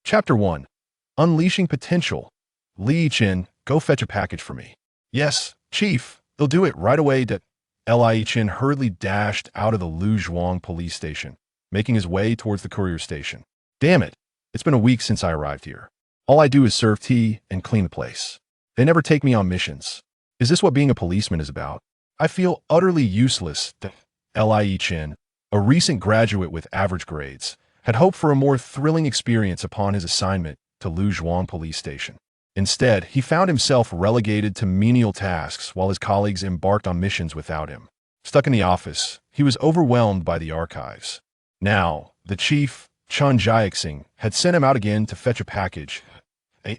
Chapter 1. Unleashing Potential. Yichen, go fetch a package for me. Yes, Chief, they'll do it right away. Yichen hurriedly dashed out of the Luzhuang police station, making his way towards the courier station. Damn it, it's been a week since I arrived here. All I do is serve tea and clean the place. They never take me on missions. Is this what being a policeman is about? I feel utterly useless. Yichen, a recent graduate with average grades, had hoped for a more thrilling experience upon his assignment to Luzhuang police station. Instead, he found himself relegated to menial tasks while his colleagues embarked on missions without him. Stuck in the office, he was overwhelmed by the archives. Now, the chief, Chun Jiaxing, had sent him out again to fetch a package.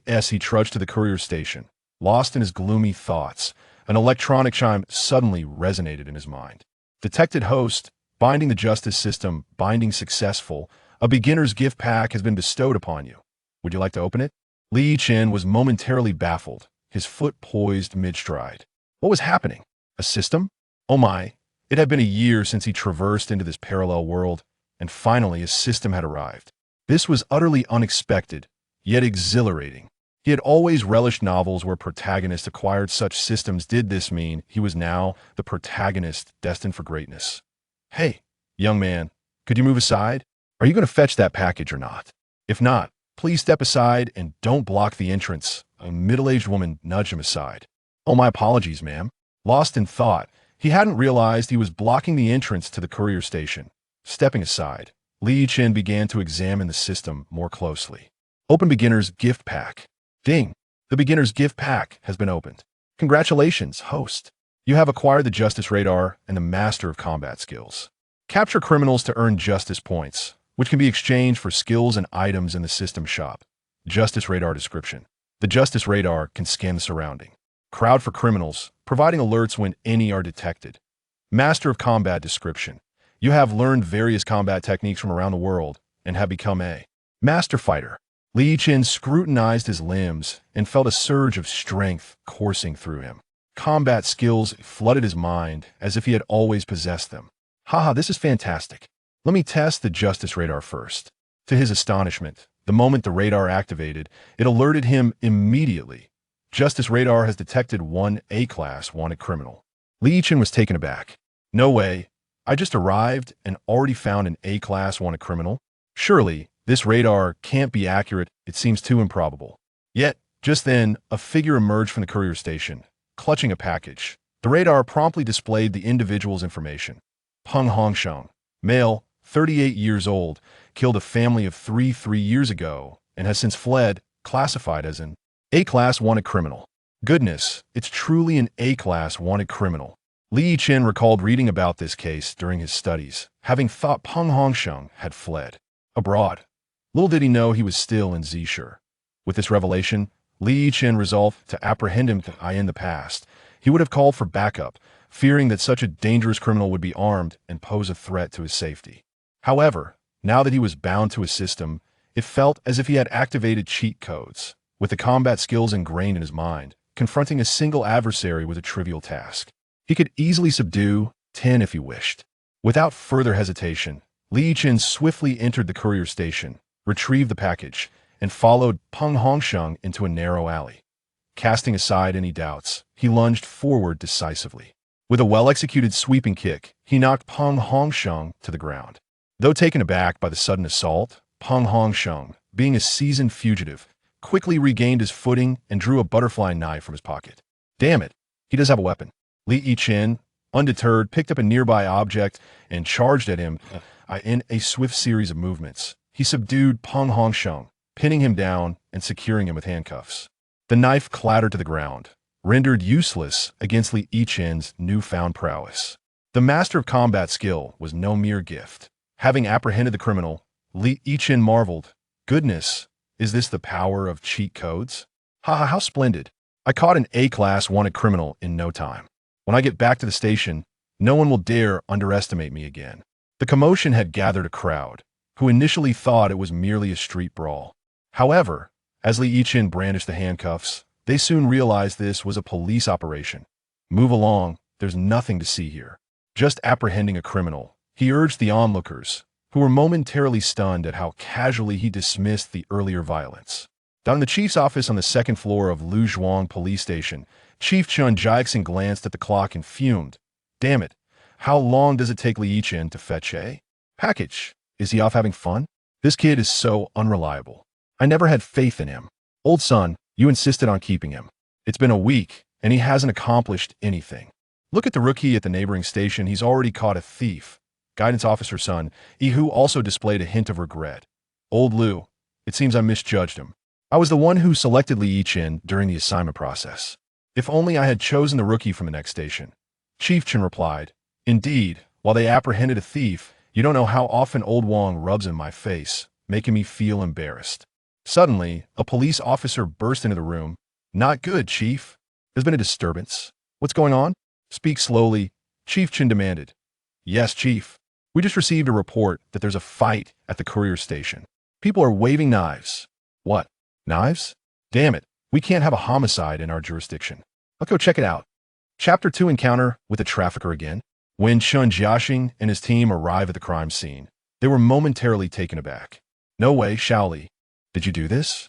As he trudged to the courier station, lost in his gloomy thoughts, an electronic chime suddenly resonated in his mind. Detected host, binding the justice system, binding successful, a beginner's gift pack has been bestowed upon you. Would you like to open it? Yichen was momentarily baffled, his foot poised mid-stride. What was happening? A system? Oh my, it had been a year since he traversed into this parallel world, and finally a system had arrived. This was utterly unexpected, yet exhilarating. He had always relished novels where protagonists acquired such systems. Did this mean he was now the protagonist destined for greatness? Hey, young man, could you move aside? Are you going to fetch that package or not? If not, please step aside and don't block the entrance. A middle-aged woman nudged him aside. Oh, my apologies, ma'am. Lost in thought, he hadn't realized he was blocking the entrance to the courier station. Stepping aside, Yichen began to examine the system more closely. Open beginner's gift pack. Ding! The beginner's gift pack has been opened. Congratulations, host. You have acquired the Justice Radar and the Master of Combat skills. Capture criminals to earn Justice points, which can be exchanged for skills and items in the system shop. Justice Radar description. The Justice Radar can scan the surrounding. Crowd for criminals, providing alerts when any are detected. Master of Combat description. You have learned various combat techniques from around the world and have become a master fighter. Yichen scrutinized his limbs and felt a surge of strength coursing through him. Combat skills flooded his mind as if he had always possessed them. Haha, this is fantastic. Let me test the Justice Radar first. To his astonishment, the moment the radar activated, it alerted him immediately. Justice Radar has detected one A-class wanted criminal. Yichen was taken aback. No way. I just arrived and already found an A-class wanted criminal? Surely, this radar can't be accurate. It seems too improbable. Yet, just then, a figure emerged from the courier station, clutching a package. The radar promptly displayed the individual's information. Peng Hongsheng, male, 38 years old, killed a family of 3 years ago and has since fled, classified as an A-class wanted criminal. Goodness, it's truly an A-class wanted criminal. Yichen recalled reading about this case during his studies, having thought Peng Hongsheng had fled abroad. Little did he know he was still in Zishur. With this revelation, Yichen resolved to apprehend him in the past. He would have called for backup, fearing that such a dangerous criminal would be armed and pose a threat to his safety. However, now that he was bound to a system, it felt as if he had activated cheat codes. With the combat skills ingrained in his mind, confronting a single adversary was a trivial task. He could easily subdue 10 if he wished. Without further hesitation, Yichen swiftly entered the courier station, retrieved the package, and followed Peng Hongsheng into a narrow alley. Casting aside any doubts, he lunged forward decisively. With a well-executed sweeping kick, he knocked Peng Hongsheng to the ground. Though taken aback by the sudden assault, Peng Hongsheng, being a seasoned fugitive, quickly regained his footing and drew a butterfly knife from his pocket. Damn it, he does have a weapon. Yichen, undeterred, picked up a nearby object and charged at him in a swift series of movements. He subdued Peng Hongsheng, pinning him down and securing him with handcuffs. The knife clattered to the ground, rendered useless against Yichen's newfound prowess. The Master of Combat skill was no mere gift. Having apprehended the criminal, Yichen marveled. Goodness, is this the power of cheat codes? Haha, how splendid. I caught an A-class wanted criminal in no time. When I get back to the station, no one will dare underestimate me again. The commotion had gathered a crowd, who initially thought it was merely a street brawl. However, as Yichen brandished the handcuffs, they soon realized this was a police operation. Move along, there's nothing to see here. Just apprehending a criminal, he urged the onlookers, who were momentarily stunned at how casually he dismissed the earlier violence. Down in the chief's office on the second floor of Luzhuang Police Station, Chief Chun Jiaxing glanced at the clock and fumed. Damn it, how long does it take Li Yichen to fetch a package? Is he off having fun? This kid is so unreliable. I never had faith in him. Old son, you insisted on keeping him. It's been a week, and he hasn't accomplished anything. Look at the rookie at the neighboring station. He's already caught a thief. Guidance officer son, Yihu also displayed a hint of regret. Old Lu, it seems I misjudged him. I was the one who selected Li Yichen during the assignment process. If only I had chosen the rookie from the next station. Chief Chen replied, Indeed, while they apprehended a thief, you don't know how often old Wang rubs in my face, making me feel embarrassed. Suddenly, a police officer burst into the room. Not good, Chief. There's been a disturbance. What's going on? Speak slowly, Chief Chen demanded. Yes, Chief. We just received a report that there's a fight at the courier station. People are waving knives. What? Knives? Damn it, we can't have a homicide in our jurisdiction. Let's go check it out. Chapter 2 Encounter with the Trafficker again. When Chun Jiaxing and his team arrive at the crime scene, they were momentarily taken aback. No way, Shaoli. Did you do this?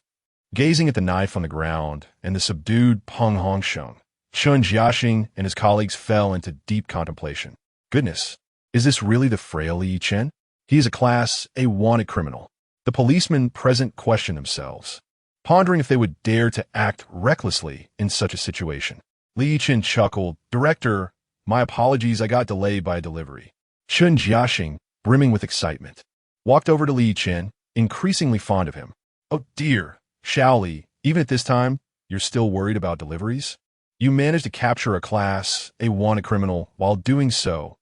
Gazing at the knife on the ground and the subdued Peng Hongsheng, Chun Jiaxing and his colleagues fell into deep contemplation. Goodness, is this really the frail Li Yichen? He is a Class A wanted criminal. The policemen present questioned themselves, pondering if they would dare to act recklessly in such a situation. Li Yichen chuckled, Director, my apologies, I got delayed by a delivery. Chun Jiaxing, brimming with excitement, walked over to Li Yichen, increasingly fond of him. Oh dear, Shaoli, even at this time, you're still worried about deliveries? You managed to capture a Class A wanted criminal while doing so.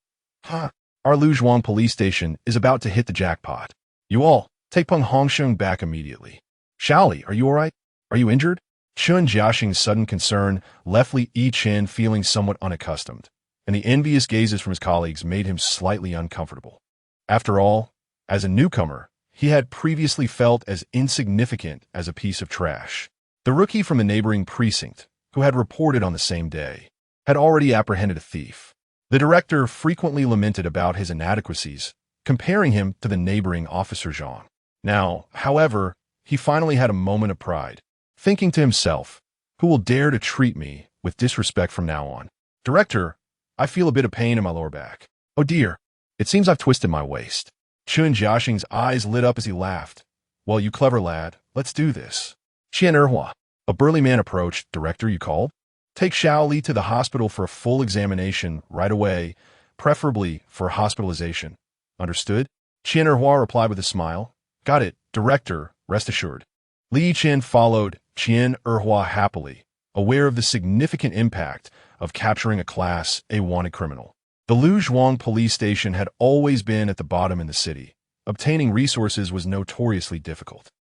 Huh. Our Luzhuang police station is about to hit the jackpot. You all, take Peng Hongsheng back immediately. Shaoli, are you all right? Are you injured? Chun Jiaxing's sudden concern left Li Yichen feeling somewhat unaccustomed, and the envious gazes from his colleagues made him slightly uncomfortable. After all, as a newcomer, he had previously felt as insignificant as a piece of trash. The rookie from the neighboring precinct, who had reported on the same day, had already apprehended a thief. The director frequently lamented about his inadequacies, comparing him to the neighboring officer Zhang. Now, however, he finally had a moment of pride, thinking to himself, who will dare to treat me with disrespect from now on? Director, I feel a bit of pain in my lower back. Oh dear, it seems I've twisted my waist. Chun Jiaxing's eyes lit up as he laughed. Well, you clever lad, let's do this. Qian Erhua, a burly man approached. Director, you called? Take Shaoli to the hospital for a full examination right away, preferably for hospitalization. Understood? Qian Erhua replied with a smile. Got it, Director, rest assured. Li Yichen followed Qian Erhua happily, aware of the significant impact of capturing a Class A wanted criminal. The Luzhuang police station had always been at the bottom in the city. Obtaining resources was notoriously difficult.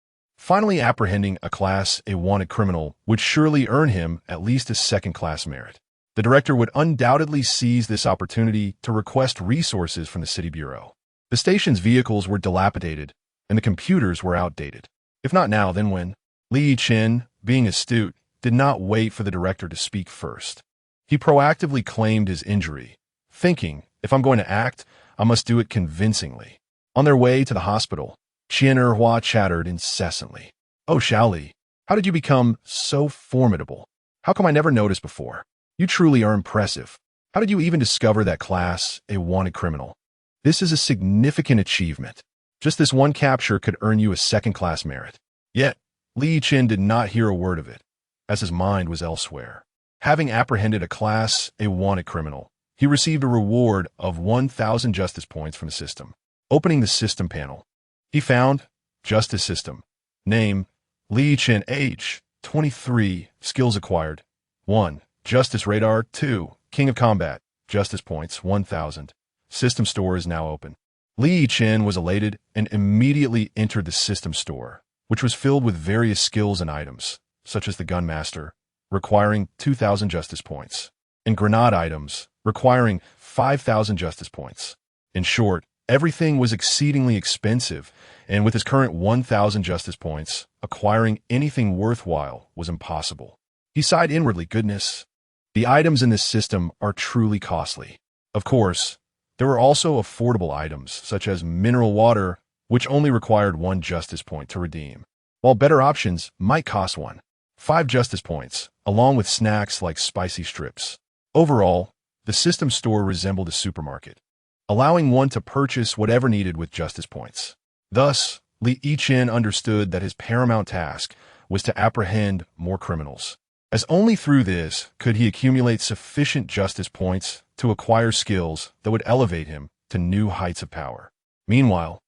Finally apprehending a Class A wanted criminal would surely earn him at least a second-class merit. The director would undoubtedly seize this opportunity to request resources from the city bureau. The station's vehicles were dilapidated, and the computers were outdated. If not now, then when? Li Yichen, being astute, did not wait for the director to speak first. He proactively claimed his injury, thinking, if I'm going to act, I must do it convincingly. On their way to the hospital, Qian Erhua chattered incessantly. Oh, Shaoli, how did you become so formidable? How come I never noticed before? You truly are impressive. How did you even discover that Class A wanted criminal? This is a significant achievement. Just this one capture could earn you a second-class merit. Yet, Li Yichen did not hear a word of it, as his mind was elsewhere. Having apprehended a Class A wanted criminal, he received a reward of 1,000 justice points from the system. Opening the system panel, he found Justice System. Name, Li Yichen. Age, 23. Skills acquired. 1. Justice Radar. 2. King of Combat. Justice points, 1,000. System store is now open. Li Yichen was elated and immediately entered the system store, which was filled with various skills and items, such as the Gunmaster, requiring 2,000 justice points, and grenade items, requiring 5,000 justice points. In short, everything was exceedingly expensive, and with his current 1,000 justice points, acquiring anything worthwhile was impossible. He sighed inwardly, goodness, the items in this system are truly costly. Of course, There were also affordable items, such as mineral water, which only required 1 justice point to redeem, while better options might cost 5 justice points, along with snacks like spicy strips. Overall, the system store resembled a supermarket, allowing one to purchase whatever needed with justice points. Thus, Yichen understood that his paramount task was to apprehend more criminals, as only through this could he accumulate sufficient justice points to acquire skills that would elevate him to new heights of power. Meanwhile,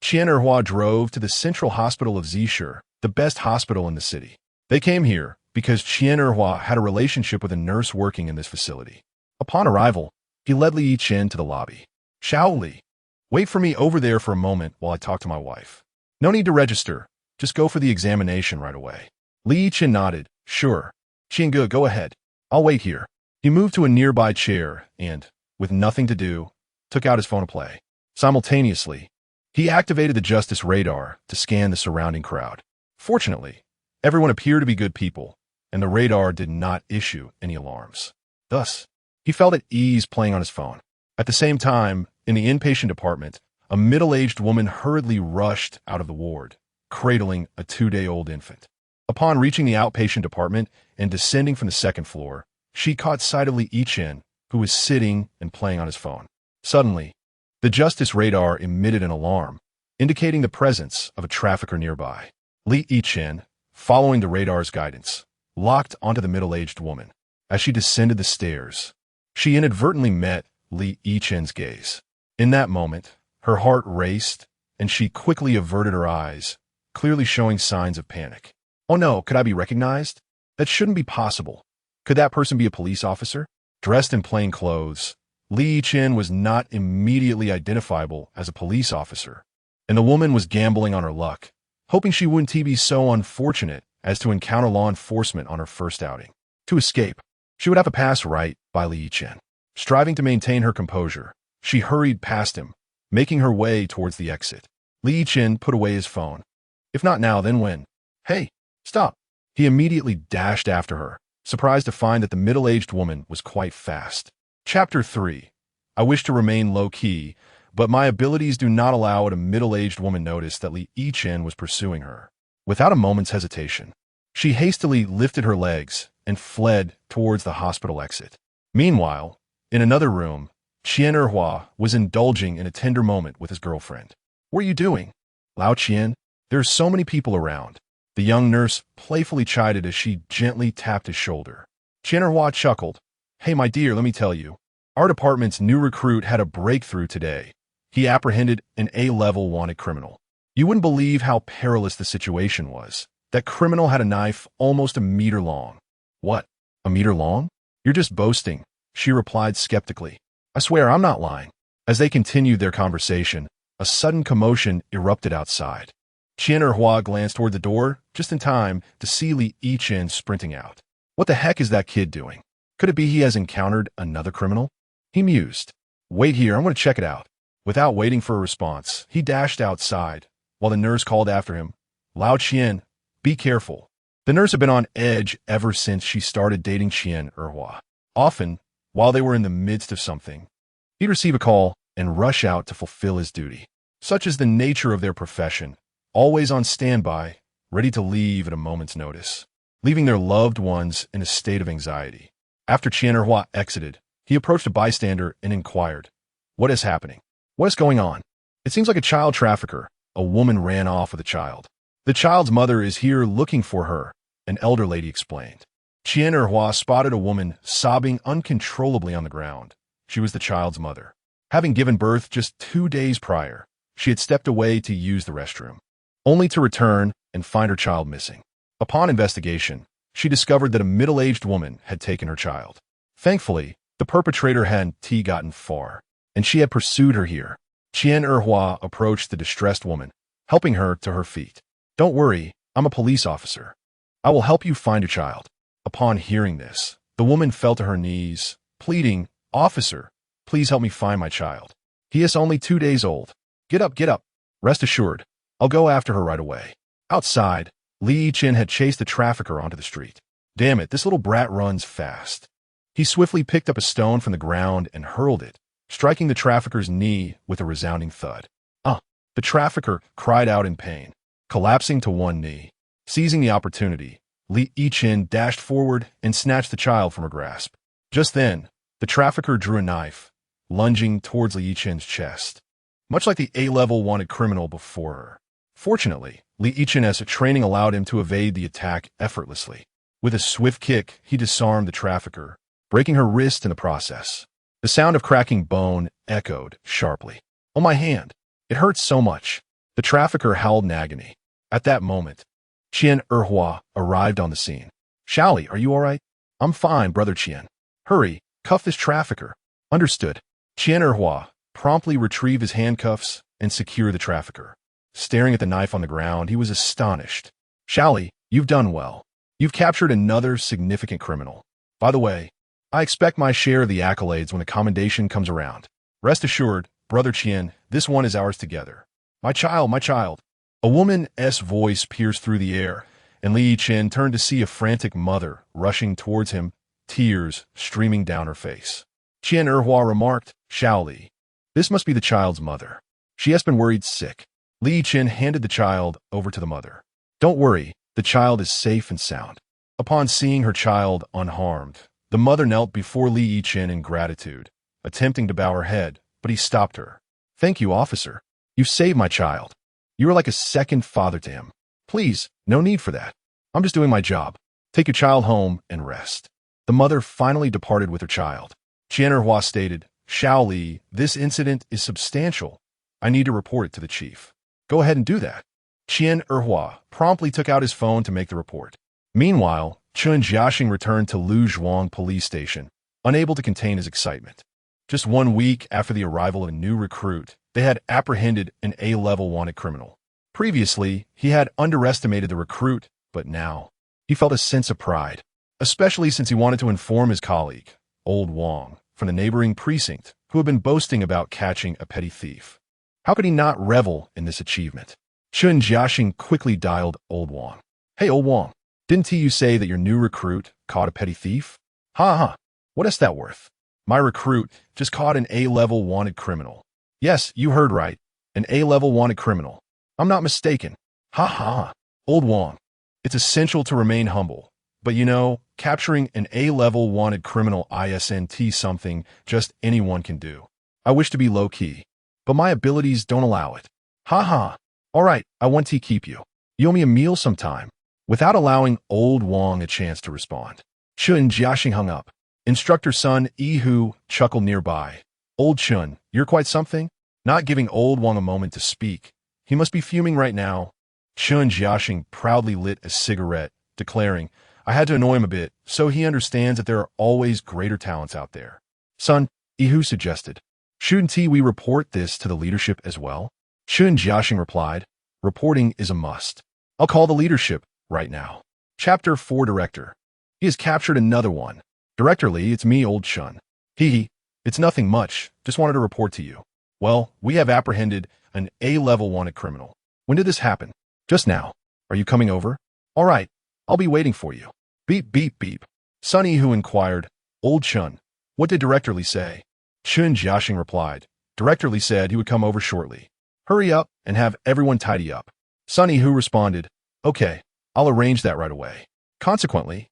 Qian Erhua drove to the Central Hospital of Zishur, the best hospital in the city. They came here because Qian Erhua had a relationship with a nurse working in this facility. Upon arrival, he led Li Yichen to the lobby. "Xiao Li, wait for me over there for a moment while I talk to my wife. No need to register, just go for the examination right away." Li Yichen nodded. "Sure. Qiange, go ahead. I'll wait here." He moved to a nearby chair and, with nothing to do, took out his phone to play. Simultaneously, he activated the justice radar to scan the surrounding crowd. Fortunately, everyone appeared to be good people, and the radar did not issue any alarms. Thus, he felt at ease playing on his phone. At the same time, in the inpatient department, a middle-aged woman hurriedly rushed out of the ward, cradling a 2-day-old infant. Upon reaching the outpatient department and descending from the 2nd floor, she caught sight of Li Yichen, who was sitting and playing on his phone. Suddenly, the justice radar emitted an alarm, indicating the presence of a trafficker nearby. Li Yichen, following the radar's guidance, locked onto the middle-aged woman. As she descended the stairs, she inadvertently met Li Yichen's gaze. In that moment, her heart raced, and she quickly averted her eyes, clearly showing signs of panic. "Oh no, could I be recognized? That shouldn't be possible. Could that person be a police officer?" Dressed in plain clothes, Li Yichen was not immediately identifiable as a police officer, and the woman was gambling on her luck, hoping she wouldn't be so unfortunate as to encounter law enforcement on her first outing. To escape, she would have to pass right by Li Yichen. Striving to maintain her composure, she hurried past him, making her way towards the exit. Li Yichen put away his phone. "If not now, then when?" "Hey, stop." He immediately dashed after her, surprised to find that the middle-aged woman was quite fast. Chapter 3. I wish to remain low-key, but my abilities do not allow a middle-aged woman notice that Li Yichen was pursuing her. Without a moment's hesitation, she hastily lifted her legs and fled towards the hospital exit. Meanwhile, in another room, Qian Erhua was indulging in a tender moment with his girlfriend. "What are you doing?" "Lao Qian, there are so many people around." The young nurse playfully chided as she gently tapped his shoulder. Qian Erhua chuckled. "Hey, my dear, let me tell you. Our department's new recruit had a breakthrough today. He apprehended an A-level wanted criminal. You wouldn't believe how perilous the situation was. That criminal had a knife almost a meter long." "What? A meter long?" "You're just boasting," she replied skeptically. "I swear I'm not lying." As they continued their conversation, a sudden commotion erupted outside. Qian Erhua glanced toward the door, just in time to see Li Yichen sprinting out. "What the heck is that kid doing? Could it be he has encountered another criminal?" He mused. "Wait here, I'm going to check it out." Without waiting for a response, he dashed outside, while the nurse called after him, "Lao Qian, be careful." The nurse had been on edge ever since she started dating Qian Erhua. Often, while they were in the midst of something, he'd receive a call and rush out to fulfill his duty. Such is the nature of their profession, always on standby, ready to leave at a moment's notice, leaving their loved ones in a state of anxiety. After Qian Erhua exited, he approached a bystander and inquired, "What is happening? What is going on?" "It seems like a child trafficker. A woman ran off with a child. The child's mother is here looking for her," an elder lady explained. Qian Erhua spotted a woman sobbing uncontrollably on the ground. She was the child's mother. Having given birth just 2 days prior, she had stepped away to use the restroom, only to return and find her child missing. Upon investigation, she discovered that a middle-aged woman had taken her child. Thankfully, the perpetrator hadn't gotten far, and she had pursued her here. Qian Erhua approached the distressed woman, helping her to her feet. "Don't worry, I'm a police officer. I will help you find your child." Upon hearing this, the woman fell to her knees, pleading, "Officer, please help me find my child. He is only 2 days old. Get up, get up. Rest assured, I'll go after her right away." Outside, Li Yichen had chased the trafficker onto the street. "Damn it, this little brat runs fast." He swiftly picked up a stone from the ground and hurled it, striking the trafficker's knee with a resounding thud. Ah! The trafficker cried out in pain, collapsing to one knee. Seizing the opportunity, Yichen dashed forward and snatched the child from her grasp. Just then, the trafficker drew a knife, lunging towards Yichen's chest, much like the A-level wanted criminal before her. Fortunately, Yichen's training allowed him to evade the attack effortlessly. With a swift kick, he disarmed the trafficker, breaking her wrist in the process. The sound of cracking bone echoed sharply. "Oh, my hand! It hurts so much!" The trafficker howled in agony. At that moment, Qian Erhua arrived on the scene. "Shaoli, are you all right?" "I'm fine, Brother Qian." "Hurry, cuff this trafficker." "Understood." Qian Erhua promptly retrieved his handcuffs and secured the trafficker. Staring at the knife on the ground, he was astonished. "Shaoli, you've done well. You've captured another significant criminal. By the way, I expect my share of the accolades when the commendation comes around. Rest assured, Brother Qian, this one is ours together." My child, my child." A woman's voice pierced through the air, and Yichen turned to see a frantic mother rushing towards him, tears streaming down her face. Qian Erhua remarked, "Shaoli, this must be the child's mother. She has been worried sick." Yichen handed the child over to the mother. "Don't worry, the child is safe and sound." Upon seeing her child unharmed, the mother knelt before Yichen in gratitude, attempting to bow her head, but he stopped her. "Thank you, officer. You saved my child. You are like a second father to him. Please, no need for that. I'm just doing my job. Take your child home and rest." The mother finally departed with her child. Qian Erhua stated, "Shaoli, this incident is substantial. I need to report it to the chief." "Go ahead and do that." Qian Erhua promptly took out his phone to make the report. Meanwhile, Chun Jiaxing returned to Luzhuang police station, unable to contain his excitement. Just 1 week after the arrival of a new recruit, they had apprehended an A-level wanted criminal. Previously, he had underestimated the recruit, but now, he felt a sense of pride, especially since he wanted to inform his colleague, Old Wang, from the neighboring precinct, who had been boasting about catching a petty thief. How could he not revel in this achievement? Chun Jiaxing quickly dialed Old Wang. "Hey, Old Wang, didn't you say that your new recruit caught a petty thief?" "Ha ha, what is that worth?" "My recruit just caught an A-level wanted criminal." "Yes, you heard right, an A-level wanted criminal. I'm not mistaken." "Ha ha, Old Wang, it's essential to remain humble, but you know, capturing an A-level wanted criminal isn't something just anyone can do. I wish to be low-key, but my abilities don't allow it." "Ha ha, all right, I want to keep you. You owe me a meal sometime." Without allowing Old Wang a chance to respond, Chun Jiaxing hung up. Instructor son Yihu chuckled nearby. "Old Chun, you're quite something?" Not giving Old Wang a moment to speak. He must be fuming right now. Chun Jiaxing proudly lit a cigarette, declaring, "I had to annoy him a bit, so he understands that there are always greater talents out there." "Son," Yihu suggested, "shouldn't we report this to the leadership as well?" Chun Jiaxing replied, "Reporting is a must. I'll call the leadership right now." Chapter 4 Director. He has captured another one. "Director Lee, it's me, Old Chun." "Hee, it's nothing much, just wanted to report to you." "Well, we have apprehended an A-level wanted criminal." "When did this happen?" "Just now." "Are you coming over?" "All right, I'll be waiting for you." Beep, beep, beep. Sonny who inquired, "Old Chun, what did Director Lee say?" Chun Jiaxing replied, "Director Lee said he would come over shortly. Hurry up and have everyone tidy up." Sonny who responded, "Okay, I'll arrange that right away." Consequently,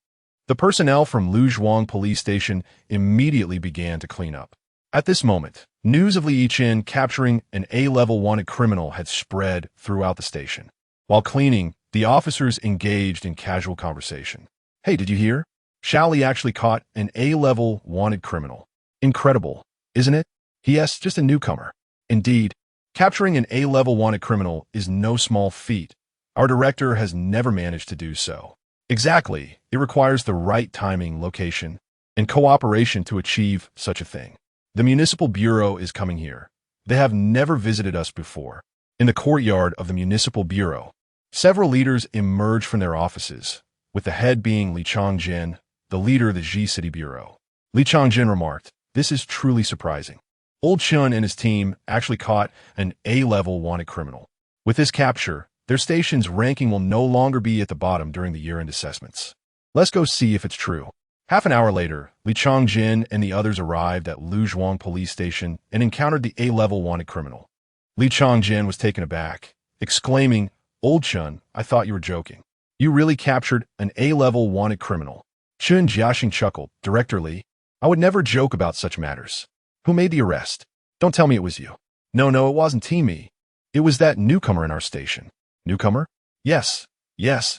the personnel from Luzhuang police station immediately began to clean up. At this moment, news of Yichen capturing an A-level wanted criminal had spread throughout the station. While cleaning, the officers engaged in casual conversation. "Hey, did you hear? Shaoli actually caught an A-level wanted criminal. Incredible, isn't it?" "Yes, just a newcomer." "Indeed, capturing an A-level wanted criminal is no small feat. Our director has never managed to do so." "Exactly, it requires the right timing, location, and cooperation to achieve such a thing. The municipal bureau is coming here. They have never visited us before." In the courtyard of the municipal bureau, several leaders emerged from their offices, with the head being Li Changjin, the leader of the Ji City Bureau. Li Changjin remarked, "This is truly surprising. Old Chun and his team actually caught an A-level wanted criminal. With this capture, their station's ranking will no longer be at the bottom during the year-end assessments. Let's go see if it's true." Half an hour later, Li Changjin and the others arrived at Luzhuang police station and encountered the A-level wanted criminal. Li Changjin was taken aback, exclaiming, "Old Chun, I thought you were joking. You really captured an A-level wanted criminal." Chun Jiaxing chuckled. "Director Li, I would never joke about such matters. Who made the arrest? Don't tell me it was you." No, it wasn't me. It was that newcomer in our station." "Newcomer?" Yes,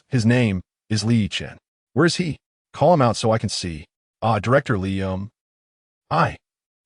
his name is Li Yichen." "Where is he? Call him out so I can see." Director Li,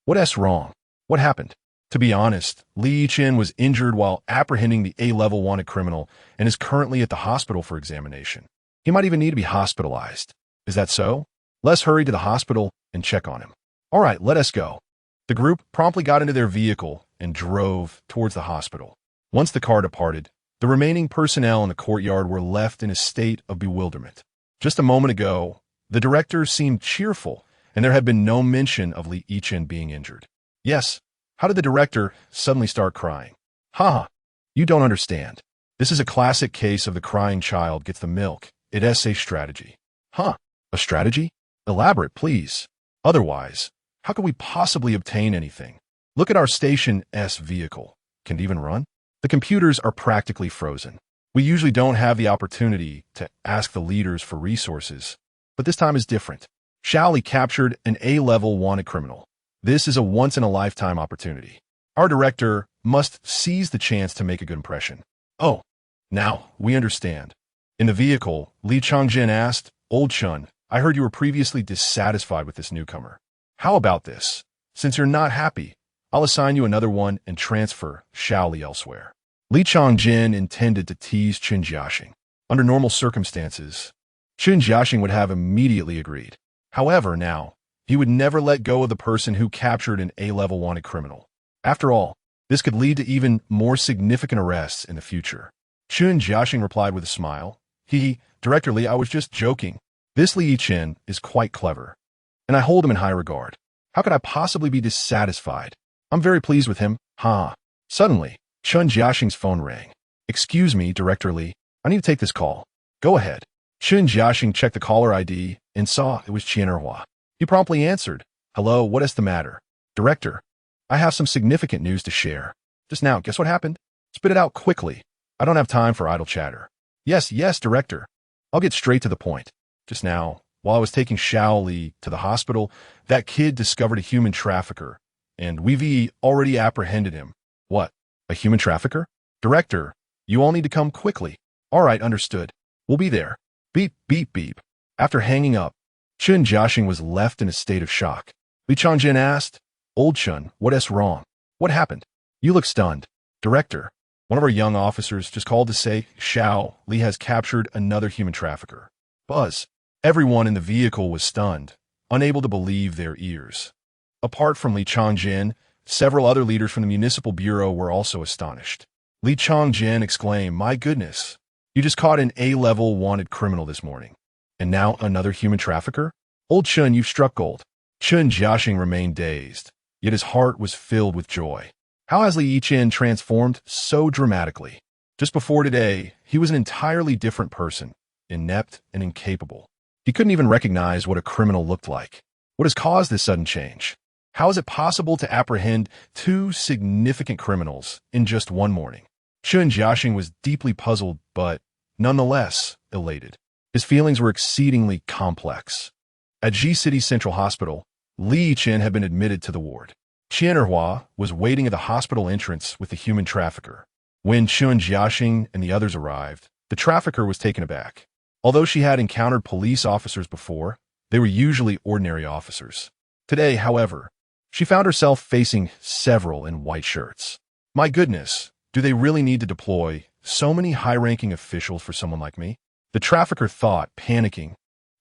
What's wrong? What happened?" To be honest, Li Yichen was injured while apprehending the A-level wanted criminal and is currently at the hospital for examination. He might even need to be hospitalized. Is that so? Let's hurry to the hospital and check on him. All right, let us go. The group promptly got into their vehicle and drove towards the hospital. Once the car departed, the remaining personnel in the courtyard were left in a state of bewilderment. Just a moment ago, the director seemed cheerful, and there had been no mention of Li Yichen being injured. Yes, how did the director suddenly start crying? You don't understand. This is a classic case of the crying child gets the milk. It's a strategy. A strategy? Elaborate, please. Otherwise, how could we possibly obtain anything? Look at our station's vehicle. Can it even run? The computers are practically frozen. We usually don't have the opportunity to ask the leaders for resources, but this time is different. Shaoli captured an A-level wanted criminal. This is a once-in-a-lifetime opportunity. Our director must seize the chance to make a good impression. Oh, now we understand. In the vehicle, Li Changjin asked, "Old Chun, I heard you were previously dissatisfied with this newcomer. How about this? Since you're not happy, I'll assign you another one and transfer Shaoli elsewhere." Li Changjin intended to tease Chun Jiaxing. Under normal circumstances, Chun Jiaxing would have immediately agreed. However, now, he would never let go of the person who captured an A-level wanted criminal. After all, this could lead to even more significant arrests in the future. Chun Jiaxing replied with a smile. Director Li, I was just joking. This Li Yichen is quite clever, and I hold him in high regard. How could I possibly be dissatisfied? I'm very pleased with him. Suddenly, Chun Jiaxing's phone rang. "Excuse me, Director Li, I need to take this call." "Go ahead." Chun Jiaxing checked the caller ID and saw it was Qian Erhua. He promptly answered, "Hello, what is the matter?" "Director, I have some significant news to share. Just now, guess what happened? Spit it out quickly. I don't have time for idle chatter." Yes, Director. I'll get straight to the point. Just now, while I was taking Shaoli to the hospital, that kid discovered a human trafficker, and we've already apprehended him." "What? A human trafficker?" "Director, you all need to come quickly." "All right, understood. We'll be there." Beep, beep, beep. After hanging up, Chun Jiaxing was left in a state of shock. Li Changjin asked, "Old Chun, what's wrong? What happened? You look stunned." "Director, one of our young officers just called to say Li has captured another human trafficker." Buzz. Everyone in the vehicle was stunned, unable to believe their ears. Apart from Li Changjin, several other leaders from the municipal bureau were also astonished. Li Changjin exclaimed, "My goodness, you just caught an A-level wanted criminal this morning. And now another human trafficker? Old Chun, you've struck gold." Chun Jiaxing remained dazed, yet his heart was filled with joy. How has Li Yichen transformed so dramatically? Just before today, he was an entirely different person, inept and incapable. He couldn't even recognize what a criminal looked like. What has caused this sudden change? How is it possible to apprehend two significant criminals in just one morning? Chun Jiaxing was deeply puzzled, but nonetheless elated. His feelings were exceedingly complex. At Ji City Central Hospital, Li Yichen had been admitted to the ward. Qian Erhua was waiting at the hospital entrance with the human trafficker. When Chun Jiaxing and the others arrived, the trafficker was taken aback. Although she had encountered police officers before, they were usually ordinary officers. Today, however, she found herself facing several in white shirts. My goodness, do they really need to deploy so many high-ranking officials for someone like me? The trafficker thought, panicking.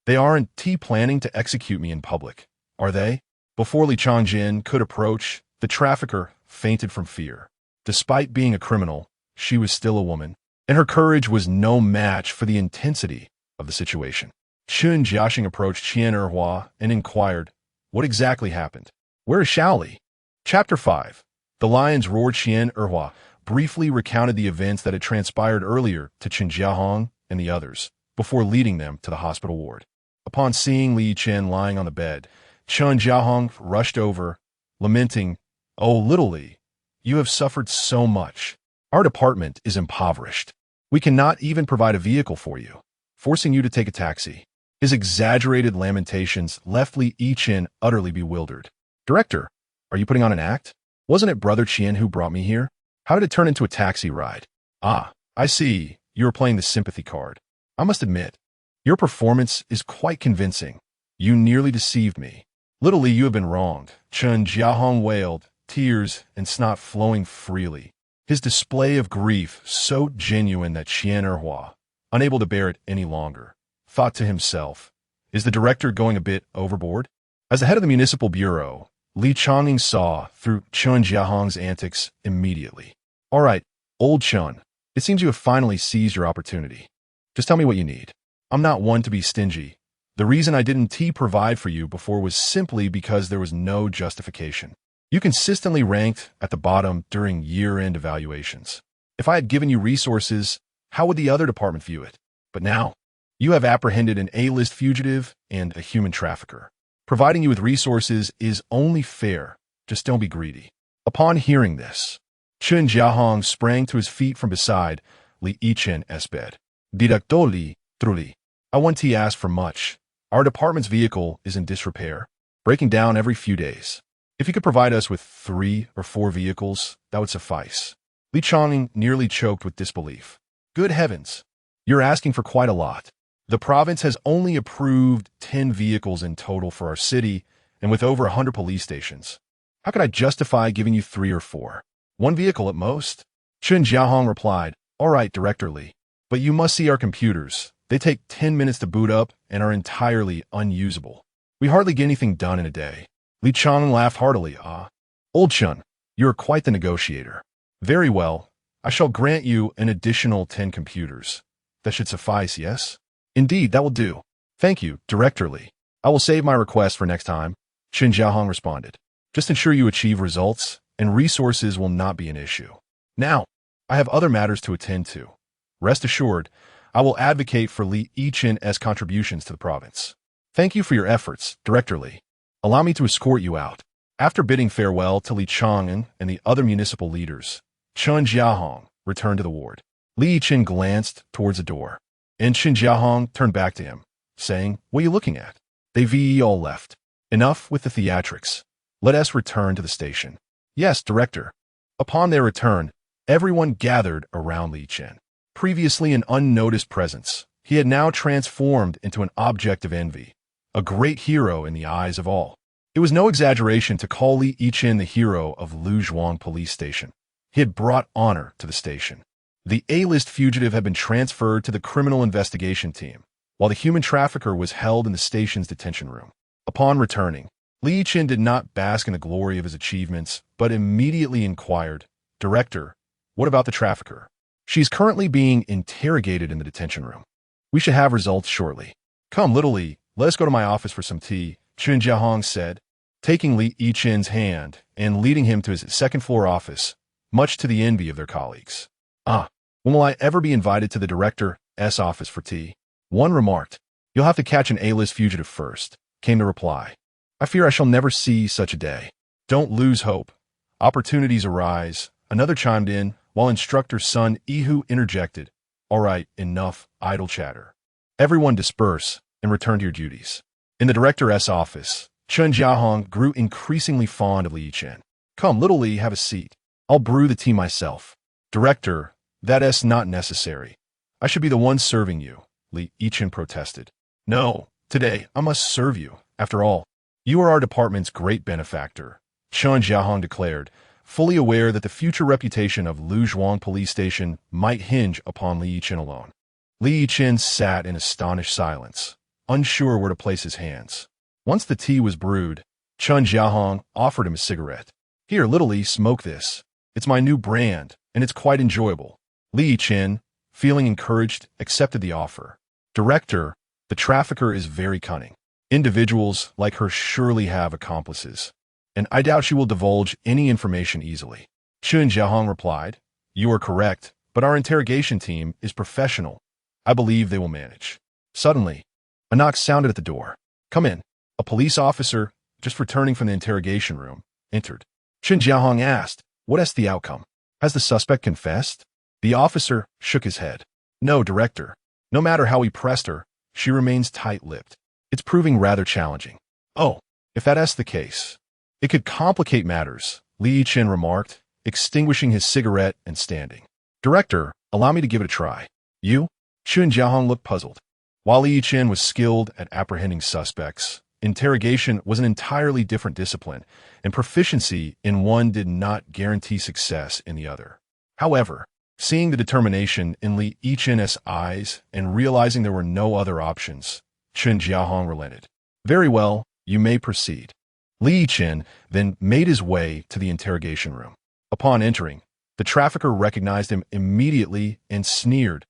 They aren't planning to execute me in public, are they? Before Li Changjin could approach, the trafficker fainted from fear. Despite being a criminal, she was still a woman, and her courage was no match for the intensity of the situation. Chun Jiaxing approached Qian Erhua and inquired, "What exactly happened? Where is Shaoli?" Chapter 5. The lions roared. Qian Erhua briefly recounted the events that had transpired earlier to Chen Jiahong and the others, before leading them to the hospital ward. Upon seeing Li Chen lying on the bed, Chun Jiahong rushed over, lamenting, "Oh, little Li, you have suffered so much. Our department is impoverished. We cannot even provide a vehicle for you, forcing you to take a taxi." His exaggerated lamentations left Li Yichen utterly bewildered. "Director, are you putting on an act? Wasn't it Brother Chien who brought me here? How did it turn into a taxi ride?" "Ah, I see. You are playing the sympathy card. I must admit, your performance is quite convincing. You nearly deceived me. Little Li, you have been wronged." Chun Jiahong wailed, tears and snot flowing freely. His display of grief so genuine that Chien Erhua, unable to bear it any longer, thought to himself, "Is the director going a bit overboard?" As the head of the municipal bureau, Li Chongqing saw through Chun Jiahong's antics immediately. "All right, old Chun, it seems you have finally seized your opportunity. Just tell me what you need. I'm not one to be stingy. The reason I didn't provide for you before was simply because there was no justification. You consistently ranked at the bottom during year-end evaluations. If I had given you resources, how would the other department view it? But now, you have apprehended an A-list fugitive and a human trafficker. Providing you with resources is only fair. Just don't be greedy." Upon hearing this, Chun Jiahong sprang to his feet from beside Li Yichen's bed. "Director Li, truly, I want to ask for much. Our department's vehicle is in disrepair, breaking down every few days. If you could provide us with 3 or 4 vehicles, that would suffice." Li Chongqing nearly choked with disbelief. "Good heavens, you're asking for quite a lot. The province has only approved 10 vehicles in total for our city, and with over 100 police stations. How could I justify giving you 3 or 4? 1 vehicle at most?" Chun Jiahong replied, "All right, Director Li, but you must see our computers. They take 10 minutes to boot up and are entirely unusable. We hardly get anything done in a day." Li Chong laughed heartily. "Ah, old Chun, you are quite the negotiator. Very well, I shall grant you an additional 10 computers. That should suffice, yes?" "Indeed, that will do. Thank you, Director Li. I will save my request for next time," Chun Jiahong responded. "Just ensure you achieve results, and resources will not be an issue. Now, I have other matters to attend to. Rest assured, I will advocate for Li Yichen's contributions to the province." "Thank you for your efforts, Director Li. Allow me to escort you out." After bidding farewell to Li Chongqing and the other municipal leaders, Chun Jiahong returned to the ward. Li Yichen glanced towards the door, and Chun Jiahong turned back to him, saying, "What are you looking at?" They all left. "Enough with the theatrics. Let us return to the station." "Yes, Director." Upon their return, everyone gathered around Li Chen. Previously an unnoticed presence, he had now transformed into an object of envy, a great hero in the eyes of all. It was no exaggeration to call Li Yichen the hero of Luzhuang police station. He had brought honor to the station. The A-list fugitive had been transferred to the criminal investigation team, while the human trafficker was held in the station's detention room. Upon returning, Li Yichen did not bask in the glory of his achievements, but immediately inquired, "Director, what about the trafficker?" "She's currently being interrogated in the detention room. We should have results shortly." "Come, little Li, let us go to my office for some tea," Chun Jiahong said, taking Li Yichen's hand and leading him to his second-floor office, much to the envy of their colleagues. "Ah, when will I ever be invited to the director's office for tea?" One remarked. "You'll have to catch an A-list fugitive first," came the reply. "I fear I shall never see such a day." "Don't lose hope. Opportunities arise," another chimed in, while instructor Sun Ihu interjected, "All right, enough idle chatter. Everyone disperse and return to your duties." In the director's office, Chun Jiahong grew increasingly fond of Li Yichen. "Come, little Li, have a seat. I'll brew the tea myself." "Director, that's not necessary. I should be the one serving you," Li Yichen protested. "No, today I must serve you. After all, you are our department's great benefactor," Chun Jiahong declared, fully aware that the future reputation of Luzhuang police station might hinge upon Li Yichen alone. Li Yichen sat in astonished silence, unsure where to place his hands. Once the tea was brewed, Chun Jiahong offered him a cigarette. "Here, little Li, smoke this. It's my new brand, and it's quite enjoyable." Li Yichen, feeling encouraged, accepted the offer. "Director, the trafficker is very cunning. Individuals like her surely have accomplices, and I doubt she will divulge any information easily." Chun Jiahong replied, "You are correct, but our interrogation team is professional. I believe they will manage." Suddenly, A knock sounded at the door. "Come in." A police officer, just returning from the interrogation room, entered. Chen Jiahong asked, "What is the outcome? Has the suspect confessed?" The officer shook his head. "No, Director. No matter how we pressed her, she remains tight-lipped. It's proving rather challenging." "Oh, if that is the case, it could complicate matters," Li Yichen remarked, extinguishing his cigarette and standing. "Director, allow me to give it a try." "You?" Chen Jiahong looked puzzled. While Li Yichen was skilled at apprehending suspects, interrogation was an entirely different discipline, and proficiency in one did not guarantee success in the other. However, seeing the determination in Li Yichen's eyes and realizing there were no other options, Chen Jiahong relented. "Very well, you may proceed." Li Yichen then made his way to the interrogation room. Upon entering, the trafficker recognized him immediately and sneered,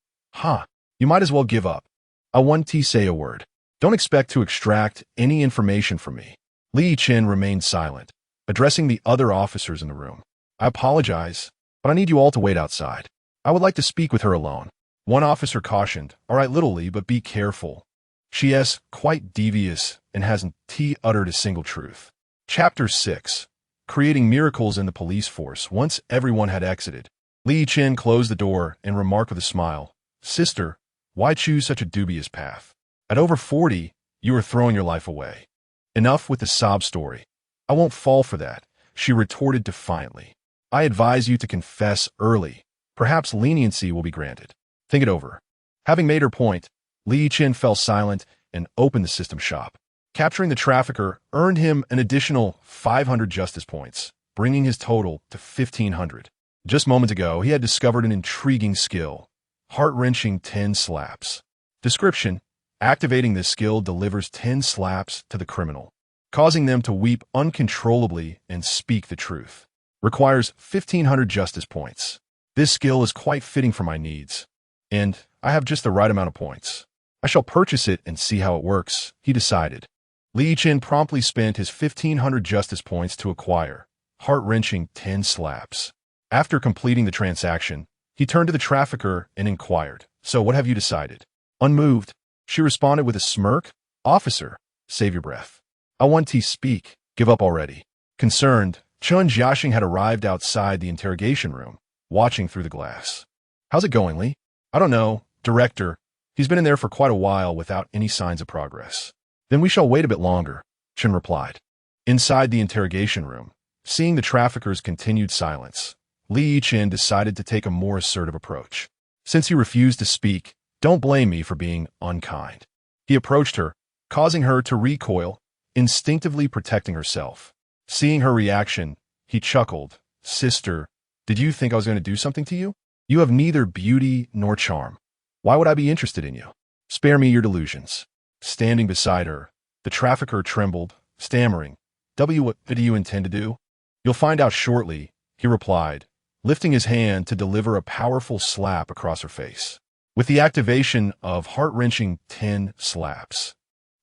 You might as well give up. I want to say a word. Don't expect to extract any information from me." Li Yichen remained silent, addressing the other officers in the room. "I apologize, but I need you all to wait outside. I would like to speak with her alone." One officer cautioned, "All right, little Li, but be careful. She is quite devious and hasn't uttered a single truth." Chapter 6. Creating Miracles in the Police Force. Once everyone had exited, Li Yichen closed the door and remarked with a smile, "Sister, why choose such a dubious path? At over 40, you are throwing your life away." "Enough with the sob story. I won't fall for that," she retorted defiantly. "I advise you to confess early. Perhaps leniency will be granted. Think it over." Having made her point, Li Yichen fell silent and opened the system shop. Capturing the trafficker earned him an additional 500 justice points, bringing his total to 1,500. Just moments ago, he had discovered an intriguing skill: heart-wrenching 10 slaps. Description: activating this skill delivers 10 slaps to the criminal, causing them to weep uncontrollably and speak the truth. Requires 1,500 justice points. This skill is quite fitting for my needs, and I have just the right amount of points. I shall purchase it and see how it works, he decided. Li Yichen promptly spent his 1,500 justice points to acquire heart-wrenching 10 slaps. After completing the transaction, he turned to the trafficker and inquired, "So what have you decided?" Unmoved, she responded with a smirk, "Officer, save your breath. I want to speak. Give up already." Concerned, Chen Jiaxing had arrived outside the interrogation room, watching through the glass. "How's it going, Li?" "I don't know, Director. He's been in there for quite a while without any signs of progress." "Then we shall wait a bit longer," Chen replied. Inside the interrogation room, seeing the trafficker's continued silence, Li Yichen decided to take a more assertive approach. "Since you refused to speak, don't blame me for being unkind." He approached her, causing her to recoil, instinctively protecting herself. Seeing her reaction, he chuckled, "Sister, did you think I was going to do something to you? You have neither beauty nor charm. Why would I be interested in you? Spare me your delusions." Standing beside her, the trafficker trembled, stammering, What do you intend to do?" "You'll find out shortly," he replied, lifting his hand to deliver a powerful slap across her face. With the activation of heart-wrenching 10 slaps,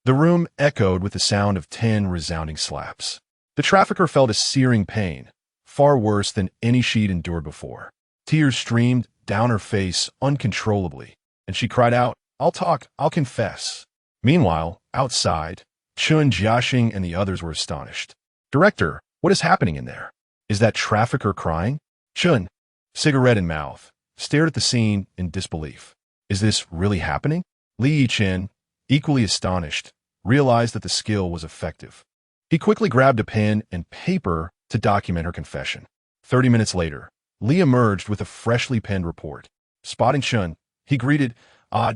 the room echoed with the sound of 10 resounding slaps. The trafficker felt a searing pain, far worse than any she'd endured before. Tears streamed down her face uncontrollably, and she cried out, "I'll talk, I'll confess." Meanwhile, outside, Chen Jiaxing and the others were astonished. "Director, what is happening in there? Is that trafficker crying?" Chen, cigarette in mouth, stared at the scene in disbelief. "Is this really happening?" Li Yichen, equally astonished, realized that the skill was effective. He quickly grabbed a pen and paper to document her confession. 30 minutes later, Li emerged with a freshly penned report. Spotting Chen, he greeted,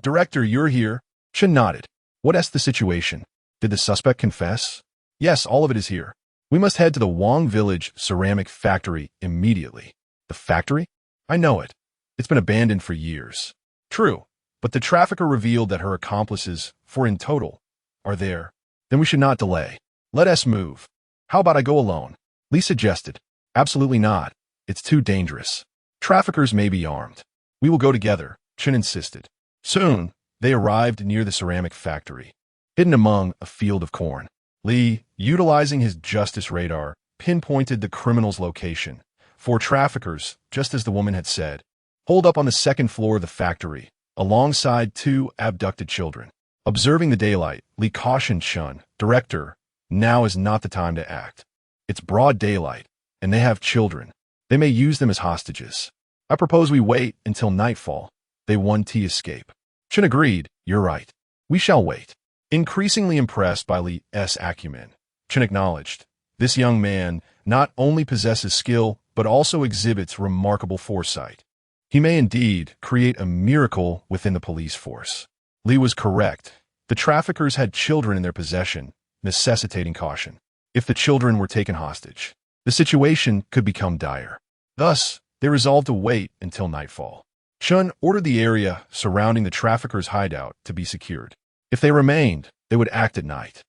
"Director, you're here." Chen nodded. "What is the situation? Did the suspect confess?" "Yes, all of it is here. We must head to the Wang Village ceramic factory immediately." "The factory? I know it. It's been abandoned for years." "True, but the trafficker revealed that her accomplices, 4 in total, are there. Then we should not delay. Let us move." "How about I go alone?" Li suggested. "Absolutely not. It's too dangerous. Traffickers may be armed." "We will go together," Chen insisted. Soon, they arrived near the ceramic factory, hidden among a field of corn. Li, utilizing his justice radar, pinpointed the criminal's location. 4 traffickers, just as the woman had said, holed up on the 2nd floor of the factory, alongside 2 abducted children. Observing the daylight, Lee cautioned Chun, "Director, now is not the time to act. It's broad daylight, and they have children. They may use them as hostages. I propose we wait until nightfall. They want to escape." Chun agreed, "You're right. We shall wait." Increasingly impressed by Lee's acumen, Chun acknowledged, "This young man not only possesses skill, but also exhibits remarkable foresight. He may indeed create a miracle within the police force." Lee was correct. The traffickers had children in their possession, necessitating caution. If the children were taken hostage, the situation could become dire. Thus, they resolved to wait until nightfall. Chun ordered the area surrounding the traffickers' hideout to be secured. If they remained, they would act at night.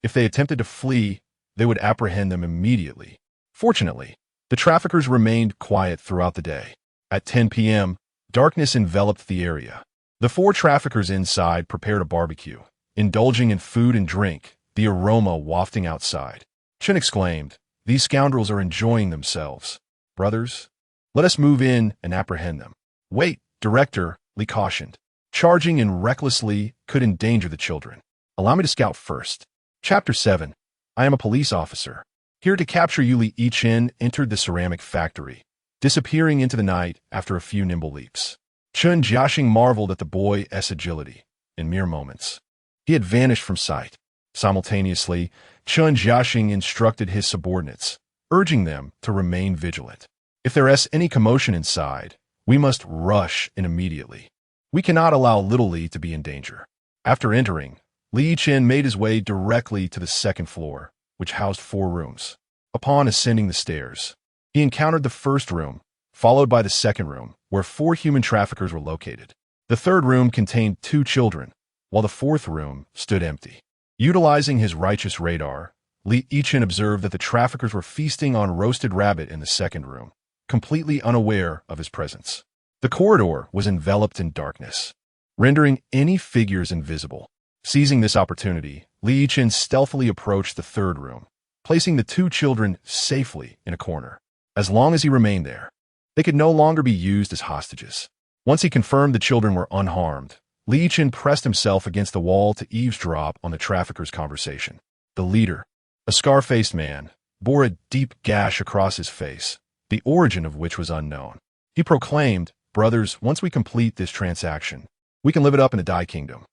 If they attempted to flee, they would apprehend them immediately. Fortunately, the traffickers remained quiet throughout the day. At 10 p.m., darkness enveloped the area. The 4 traffickers inside prepared a barbecue, indulging in food and drink, the aroma wafting outside. Chun exclaimed, "These scoundrels are enjoying themselves. Brothers, let us move in and apprehend them." "Wait, Director," Lee cautioned. "Charging in recklessly could endanger the children. Allow me to scout first." Chapter 7. I am a police officer. Here to capture you, Yichen entered the ceramic factory, disappearing into the night after a few nimble leaps. Chun Jiaxing marveled at the boy's agility. In mere moments, he had vanished from sight. Simultaneously, Chun Jiaxing instructed his subordinates, urging them to remain vigilant. If there is any commotion inside, we must rush in immediately. We cannot allow little Li to be in danger. After entering, Li Yichen made his way directly to the second floor, which housed 4 rooms. Upon ascending the stairs, he encountered the first room, followed by the second room, where 4 human traffickers were located. The third room contained 2 children, while the fourth room stood empty. Utilizing his righteous radar, Li Yichen observed that the traffickers were feasting on roasted rabbit in the second room, completely unaware of his presence. The corridor was enveloped in darkness, rendering any figures invisible. Seizing this opportunity, Li Yichen stealthily approached the third room, placing the 2 children safely in a corner. As long as he remained there, they could no longer be used as hostages. Once he confirmed the children were unharmed, Li Yichen pressed himself against the wall to eavesdrop on the traffickers' conversation. The leader, a scar-faced man, bore a deep gash across his face, the origin of which was unknown. He proclaimed, "Brothers, once we complete this transaction, we can live it up in the Dai Kingdom.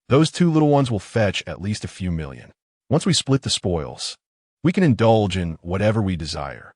Those 2 little ones will fetch at least a few million. Once we split the spoils, we can indulge in whatever we desire."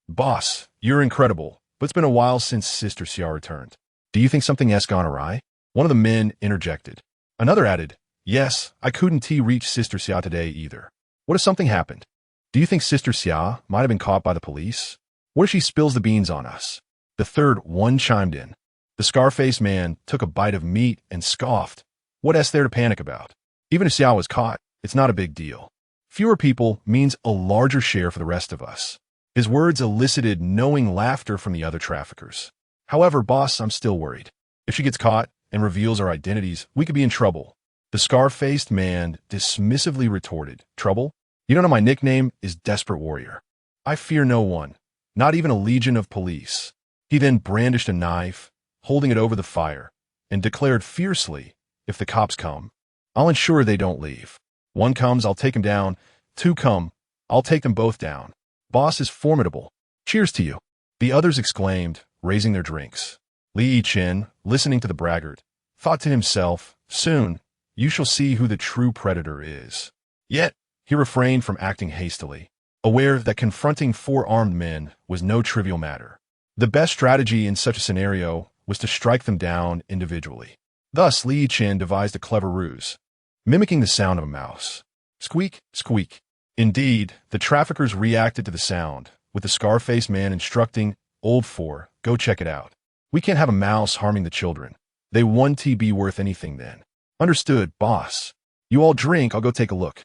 Boss, you're incredible, but it's been a while since Sister Xia returned. Do you think something has gone awry? One of the men interjected. Another added, "Yes, I couldn't reach Sister Xia today either. What if something happened? Do you think Sister Xia might have been caught by the police? What if she spills the beans on us?" The third one chimed in. The scar-faced man took a bite of meat and scoffed. "What is there to panic about? Even if Xia was caught, it's not a big deal. Fewer people means a larger share for the rest of us." His words elicited knowing laughter from the other traffickers. "However, boss, I'm still worried. If she gets caught and reveals our identities, we could be in trouble." The scar-faced man dismissively retorted, "Trouble? You don't know my nickname is Desperate Warrior. I fear no one, not even a legion of police." He then brandished a knife, holding it over the fire, and declared fiercely, "If the cops come, I'll ensure they don't leave. 1 comes, I'll take him down. 2 come, I'll take them both down. Boss is formidable. Cheers to you." The others exclaimed, raising their drinks. Li Yichen, listening to the braggart, thought to himself, "Soon, you shall see who the true predator is." Yet, he refrained from acting hastily, aware that confronting 4 armed men was no trivial matter. The best strategy in such a scenario was to strike them down individually. Thus, Li Yichen devised a clever ruse, mimicking the sound of a mouse. Squeak, squeak. Indeed, the traffickers reacted to the sound, with the scar-faced man instructing, "Old 4, go check it out. We can't have a mouse harming the children. They won't be worth anything then." "Understood, boss. You all drink, I'll go take a look."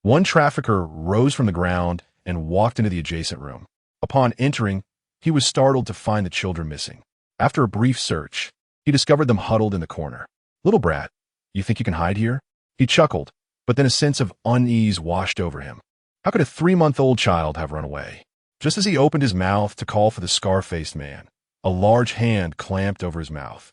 One trafficker rose from the ground and walked into the adjacent room. Upon entering, he was startled to find the children missing. After a brief search, he discovered them huddled in the corner. "Little brat, you think you can hide here?" He chuckled, but then a sense of unease washed over him. How could a 3-month-old child have run away? Just as he opened his mouth to call for the scar-faced man, a large hand clamped over his mouth.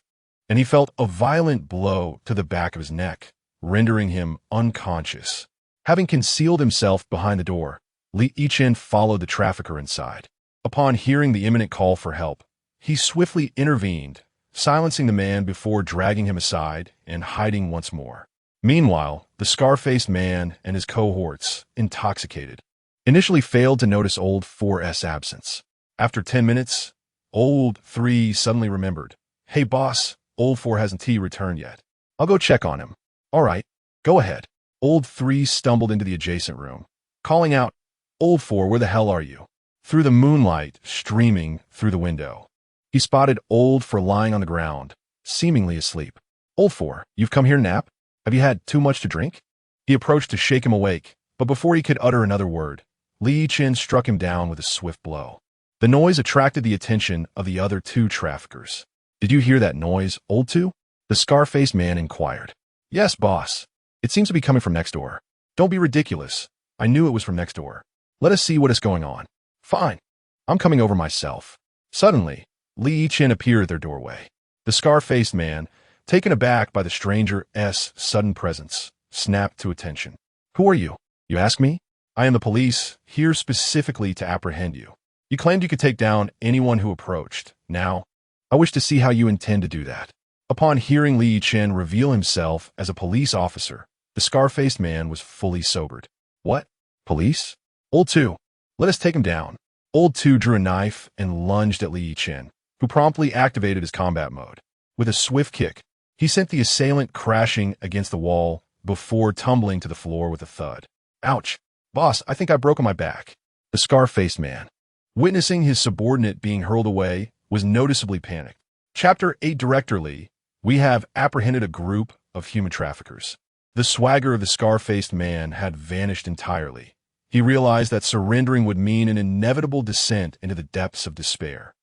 and he felt a violent blow to the back of his neck, rendering him unconscious. Having concealed himself behind the door, Yichen followed the trafficker inside. Upon hearing the imminent call for help, he swiftly intervened, silencing the man before dragging him aside and hiding once more. Meanwhile, the scar-faced man and his cohorts, intoxicated, initially failed to notice Old 4's absence. After 10 minutes, Old 3 suddenly remembered. "Hey boss, Old 4 hasn't returned yet. I'll go check on him." "All right, go ahead." Old 3 stumbled into the adjacent room, calling out, "Old 4, where the hell are you?" Through the moonlight streaming through the window, he spotted Old 4 lying on the ground, seemingly asleep. "Old 4, you've come here to nap? Have you had too much to drink?" He approached to shake him awake, but before he could utter another word, Yichen struck him down with a swift blow. The noise attracted the attention of the other two traffickers. "Did you hear that noise, Old 2? The scar-faced man inquired. "Yes, boss. It seems to be coming from next door." "Don't be ridiculous. I knew it was from next door. Let us see what is going on." "Fine. I'm coming over myself." Suddenly, Yichen appeared at their doorway. The scar-faced man, taken aback by the stranger's sudden presence, snapped to attention. "Who are you? You ask me? I am the police, here specifically to apprehend you. You claimed you could take down anyone who approached. Now, I wish to see how you intend to do that." Upon hearing Yichen reveal himself as a police officer, the scar-faced man was fully sobered. "What? Police? Old 2, let us take him down." Old 2 drew a knife and lunged at Yichen, who promptly activated his combat mode. With a swift kick, he sent the assailant crashing against the wall before tumbling to the floor with a thud. "Ouch! Boss, I think I've broken my back." The scar-faced man, witnessing his subordinate being hurled away, was noticeably panicked. Chapter 8 Director Lee, we have apprehended a group of human traffickers. The swagger of the scar-faced man had vanished entirely. He realized that surrendering would mean an inevitable descent into the depths of despair.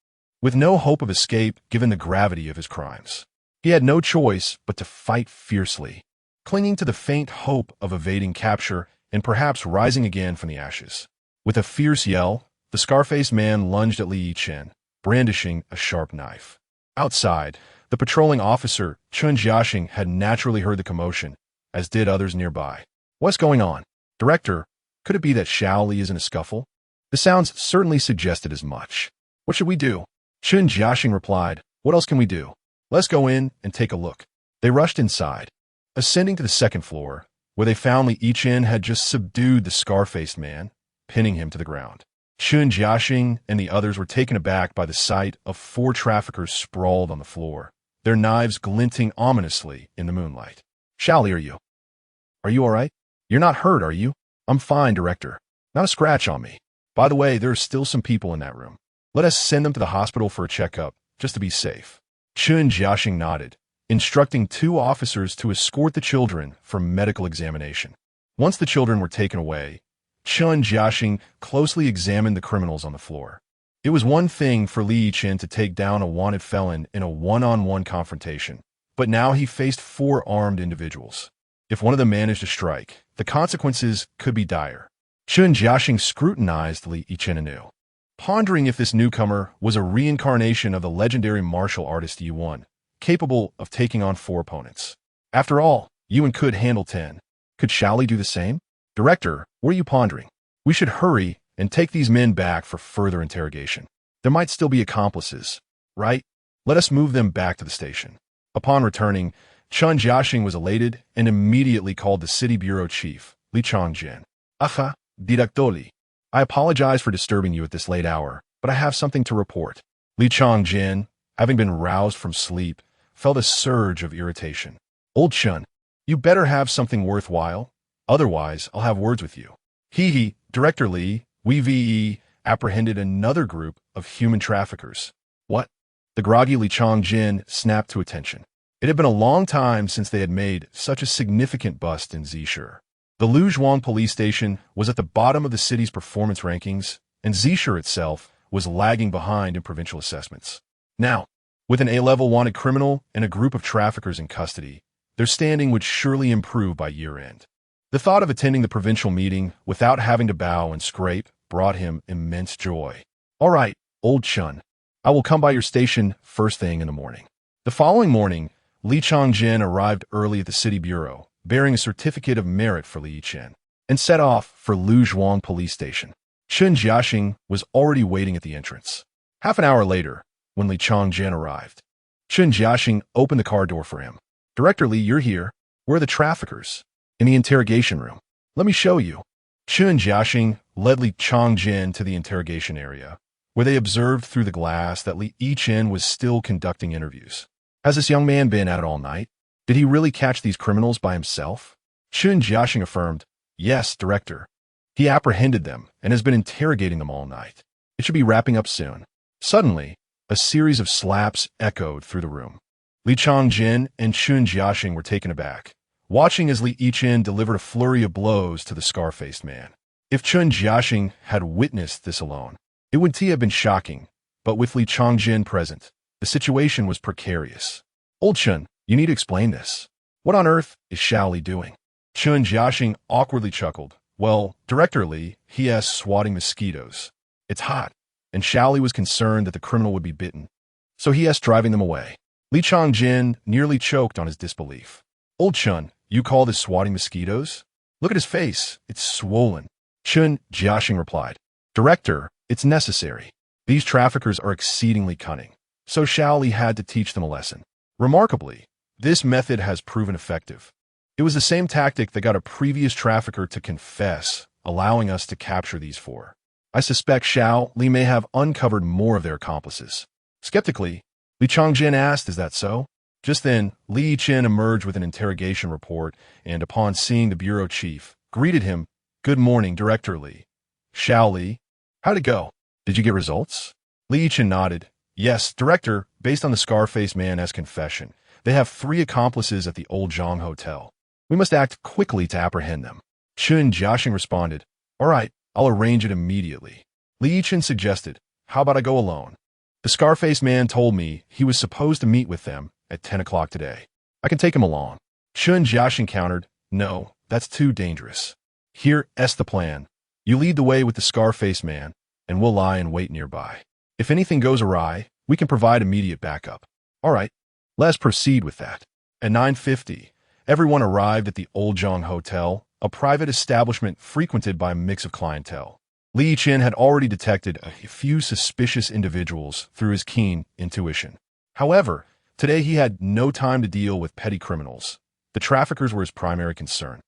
With no hope of escape given the gravity of his crimes, he had no choice but to fight fiercely, clinging to the faint hope of evading capture and perhaps rising again from the ashes. With a fierce yell, the scar-faced man lunged at Yichen, brandishing a sharp knife. Outside, the patrolling officer, Chun Jiaxing, had naturally heard the commotion, as did others nearby. "What's going on? Director, could it be that Xiao Li is in a scuffle?" The sounds certainly suggested as much. "What should we do?" Chun Jiaxing replied, "What else can we do? Let's go in and take a look." They rushed inside, ascending to the second floor, where they found Yichen had just subdued the scar-faced man, pinning him to the ground. Chun Jiaxing and the others were taken aback by the sight of 4 traffickers sprawled on the floor, their knives glinting ominously in the moonlight. "Xiao Li, are you all right? You're not hurt, are you?" "I'm fine, Director. Not a scratch on me. By the way, there are still some people in that room. Let us send them to the hospital for a checkup, just to be safe." Chun Jiaxing nodded, instructing 2 officers to escort the children for medical examination. Once the children were taken away, Chun Jiaxing closely examined the criminals on the floor. It was one thing for Yichen to take down a wanted felon in a one-on-one confrontation, but now he faced 4 armed individuals. If one of them managed to strike, the consequences could be dire. Chun Jiaxing scrutinized Yichen anew, pondering if this newcomer was a reincarnation of the legendary martial artist Yuan, capable of taking on 4 opponents. After all, Yuan could handle 10. Could Xiao Li do the same? "Director, what are you pondering? We should hurry and take these men back for further interrogation. There might still be accomplices, right? Let us move them back to the station." Upon returning, Chun Jiaxing was elated and immediately called the city bureau chief, Li Changjin. "Aha, Director, I apologize for disturbing you at this late hour, but I have something to report." Li Changjin, having been roused from sleep, felt a surge of irritation. "Old Chun, you better have something worthwhile. Otherwise, I'll have words with you." "Hee, Director Li, we apprehended another group of human traffickers." "What?" The groggy Li Changjin snapped to attention. It had been a long time since they had made such a significant bust in Zisher. The Luzhuang police station was at the bottom of the city's performance rankings, and Zisher itself was lagging behind in provincial assessments. Now, with an A-level wanted criminal and a group of traffickers in custody, their standing would surely improve by year-end. The thought of attending the provincial meeting without having to bow and scrape brought him immense joy. "All right, Old Chun, I will come by your station first thing in the morning." The following morning, Li Changjin arrived early at the city bureau, bearing a certificate of merit for Li Yichen, and set off for Luzhuang police station. Chen Jiaxing was already waiting at the entrance. Half an hour later, when Li Changjin arrived, Chen Jiaxing opened the car door for him. "Director Li, you're here. Where are the traffickers?" "In the interrogation room." "Let me show you." Chen Jiaxing led Li Changjin to the interrogation area, where they observed through the glass that Li Yichen was still conducting interviews. "Has this young man been at it all night? Did he really catch these criminals by himself?" Chen Jiaxing affirmed, "Yes, Director. He apprehended them and has been interrogating them all night. It should be wrapping up soon." Suddenly, a series of slaps echoed through the room. Li Changjin and Chen Jiaxing were taken aback, watching as Li Yichen delivered a flurry of blows to the scar-faced man. If Chen Jiaxing had witnessed this alone, it would have been shocking, but with Li Changjin present, the situation was precarious. "Old Chen, you need to explain this. What on earth is Xiao Li doing?" Chen Jiaxing awkwardly chuckled. "Well, Director Li, he has swatting mosquitoes. It's hot, and Xiao Li was concerned that the criminal would be bitten, so he has driving them away." Li Changjin nearly choked on his disbelief. "Old Chen, you call this swatting mosquitoes? Look at his face. It's swollen." Chen Jiaxing replied, "Director, it's necessary. These traffickers are exceedingly cunning, so Xiao Li had to teach them a lesson. Remarkably, this method has proven effective. It was the same tactic that got a previous trafficker to confess, allowing us to capture these four. I suspect Xiao Li may have uncovered more of their accomplices." Skeptically, Li Changjin asked, "Is that so?" Just then, Li Yichen emerged with an interrogation report and, upon seeing the bureau chief, greeted him, "Good morning, Director Li." "Xiao Li, how'd it go? Did you get results?" Li Yichen nodded. "Yes, Director, based on the scar-faced man's confession, they have 3 accomplices at the Old Zhang Hotel. We must act quickly to apprehend them." Chen Jiaxing responded, "All right, I'll arrange it immediately." Li Yichen suggested, "How about I go alone? The scar-faced man told me he was supposed to meet with them at 10 o'clock today. I can take him along." Chen Jiaxing countered, "No, that's too dangerous. Here's the plan. You lead the way with the scar-faced man, and we'll lie in wait nearby. If anything goes awry, we can provide immediate backup." "All right, let's proceed with that." At 9:50, everyone arrived at the Old Zhang Hotel, a private establishment frequented by a mix of clientele. Li Yichen had already detected a few suspicious individuals through his keen intuition. However, today he had no time to deal with petty criminals. The traffickers were his primary concern.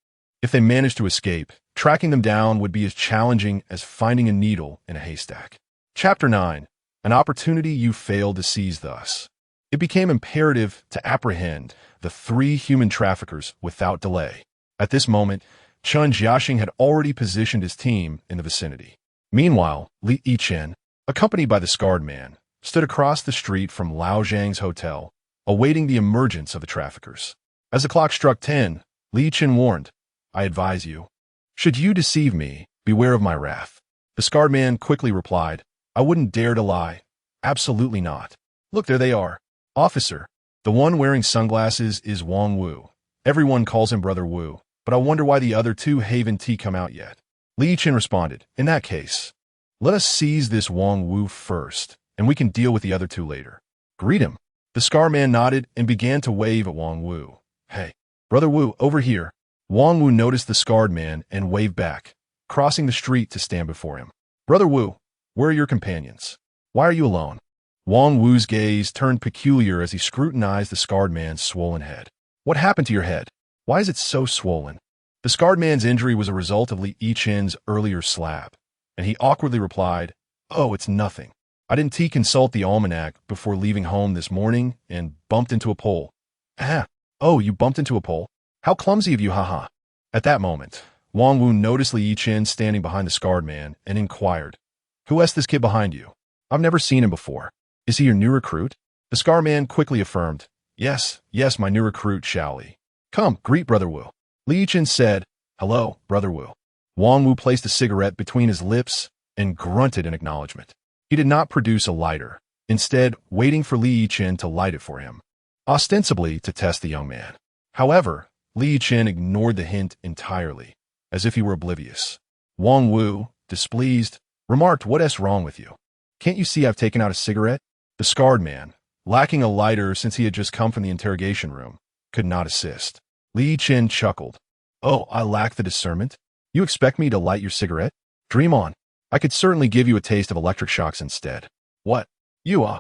If they managed to escape, tracking them down would be as challenging as finding a needle in a haystack. Chapter 9. An opportunity you failed to seize thus. It became imperative to apprehend the 3 human traffickers without delay. At this moment, Chen Jiaxing had already positioned his team in the vicinity. Meanwhile, Li Yichen, accompanied by the scarred man, stood across the street from Lao Zhang's hotel, awaiting the emergence of the traffickers. As the clock struck 10, Li Yichen warned, "I advise you. Should you deceive me, beware of my wrath." The scarred man quickly replied, "I wouldn't dare to lie. Absolutely not. Look, there they are. Officer, the one wearing sunglasses is Wang Wu. Everyone calls him Brother Wu, but I wonder why the other 2 haven't come out yet." Li Yichen responded, "In that case, let us seize this Wang Wu first, and we can deal with the other 2 later. Greet him." The scar man nodded and began to wave at Wang Wu. "Hey, Brother Wu, over here." Wang Wu noticed the scarred man and waved back, crossing the street to stand before him. "Brother Wu, where are your companions? Why are you alone?" Wang Wu's gaze turned peculiar as he scrutinized the scarred man's swollen head. "What happened to your head? Why is it so swollen?" The scarred man's injury was a result of Li Yichen's earlier slap, and he awkwardly replied, "Oh, it's nothing. I didn't consult the almanac before leaving home this morning and bumped into a pole." "Ah, oh, you bumped into a pole? How clumsy of you, haha." At that moment, Wang Wu noticed Li Yichen standing behind the scarred man and inquired, "Who is this kid behind you? I've never seen him before. Is he your new recruit?" The scarred man quickly affirmed, Yes, my new recruit, Xiao Li. Come, greet Brother Wu." Li Yichen said, "Hello, Brother Wu." Wang Wu placed a cigarette between his lips and grunted in acknowledgement. He did not produce a lighter, instead waiting for Li Yichen to light it for him, ostensibly to test the young man. However, Li Yichen ignored the hint entirely, as if he were oblivious. Wang Wu, displeased, remarked, "What is wrong with you? Can't you see I've taken out a cigarette?" The scarred man, lacking a lighter since he had just come from the interrogation room, could not assist. Li Yichen chuckled. Oh, I lack the discernment? You expect me to light your cigarette? Dream on. I could certainly give you a taste of electric shocks instead. What? You.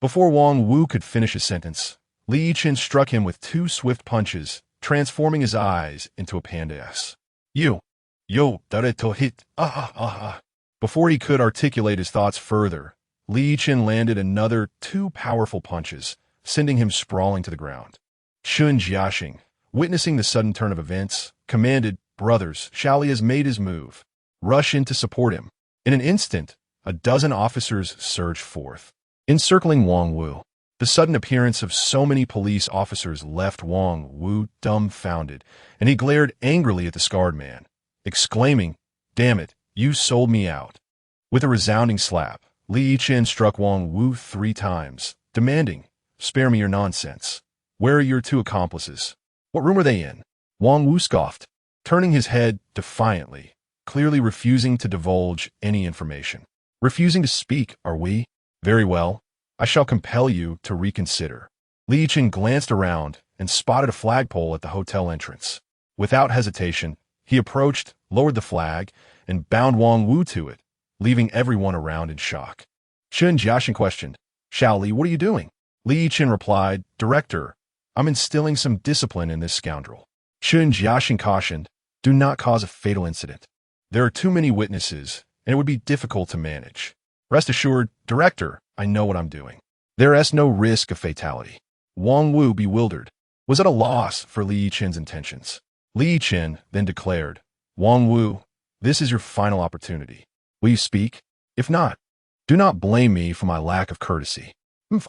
Before Wang Wu could finish his sentence, Li Yichen struck him with 2 swift punches, transforming his eyes into a panda S. You. Yo, dare to hit. Before he could articulate his thoughts further, Li Yichen landed another 2 powerful punches, sending him sprawling to the ground. Chun Jiaxing, witnessing the sudden turn of events, commanded, Brothers, Shaoli has made his move. Rush in to support him. In an instant, a dozen officers surged forth, encircling Wang Wu. The sudden appearance of so many police officers left Wang Wu dumbfounded, and he glared angrily at the scarred man, exclaiming, Damn it, you sold me out. With a resounding slap, Li Yichen struck Wang Wu 3 times, demanding, Spare me your nonsense. Where are your 2 accomplices? What room are they in? Wang Wu scoffed, turning his head defiantly, clearly refusing to divulge any information. Refusing to speak, are we? Very well. I shall compel you to reconsider. Li Yichen glanced around and spotted a flagpole at the hotel entrance. Without hesitation, he approached, lowered the flag, and bound Wang Wu to it, leaving everyone around in shock. Chun Jiaxing questioned, Shaoli, what are you doing? Li Yichen replied, Director, I'm instilling some discipline in this scoundrel. Chun Jiaxing cautioned, Do not cause a fatal incident. There are too many witnesses, and it would be difficult to manage. Rest assured, Director, I know what I'm doing. There is no risk of fatality. Wang Wu, bewildered, was at a loss for Li Yichen's intentions. Li Yichen then declared, Wang Wu, this is your final opportunity. Will you speak? If not, do not blame me for my lack of courtesy.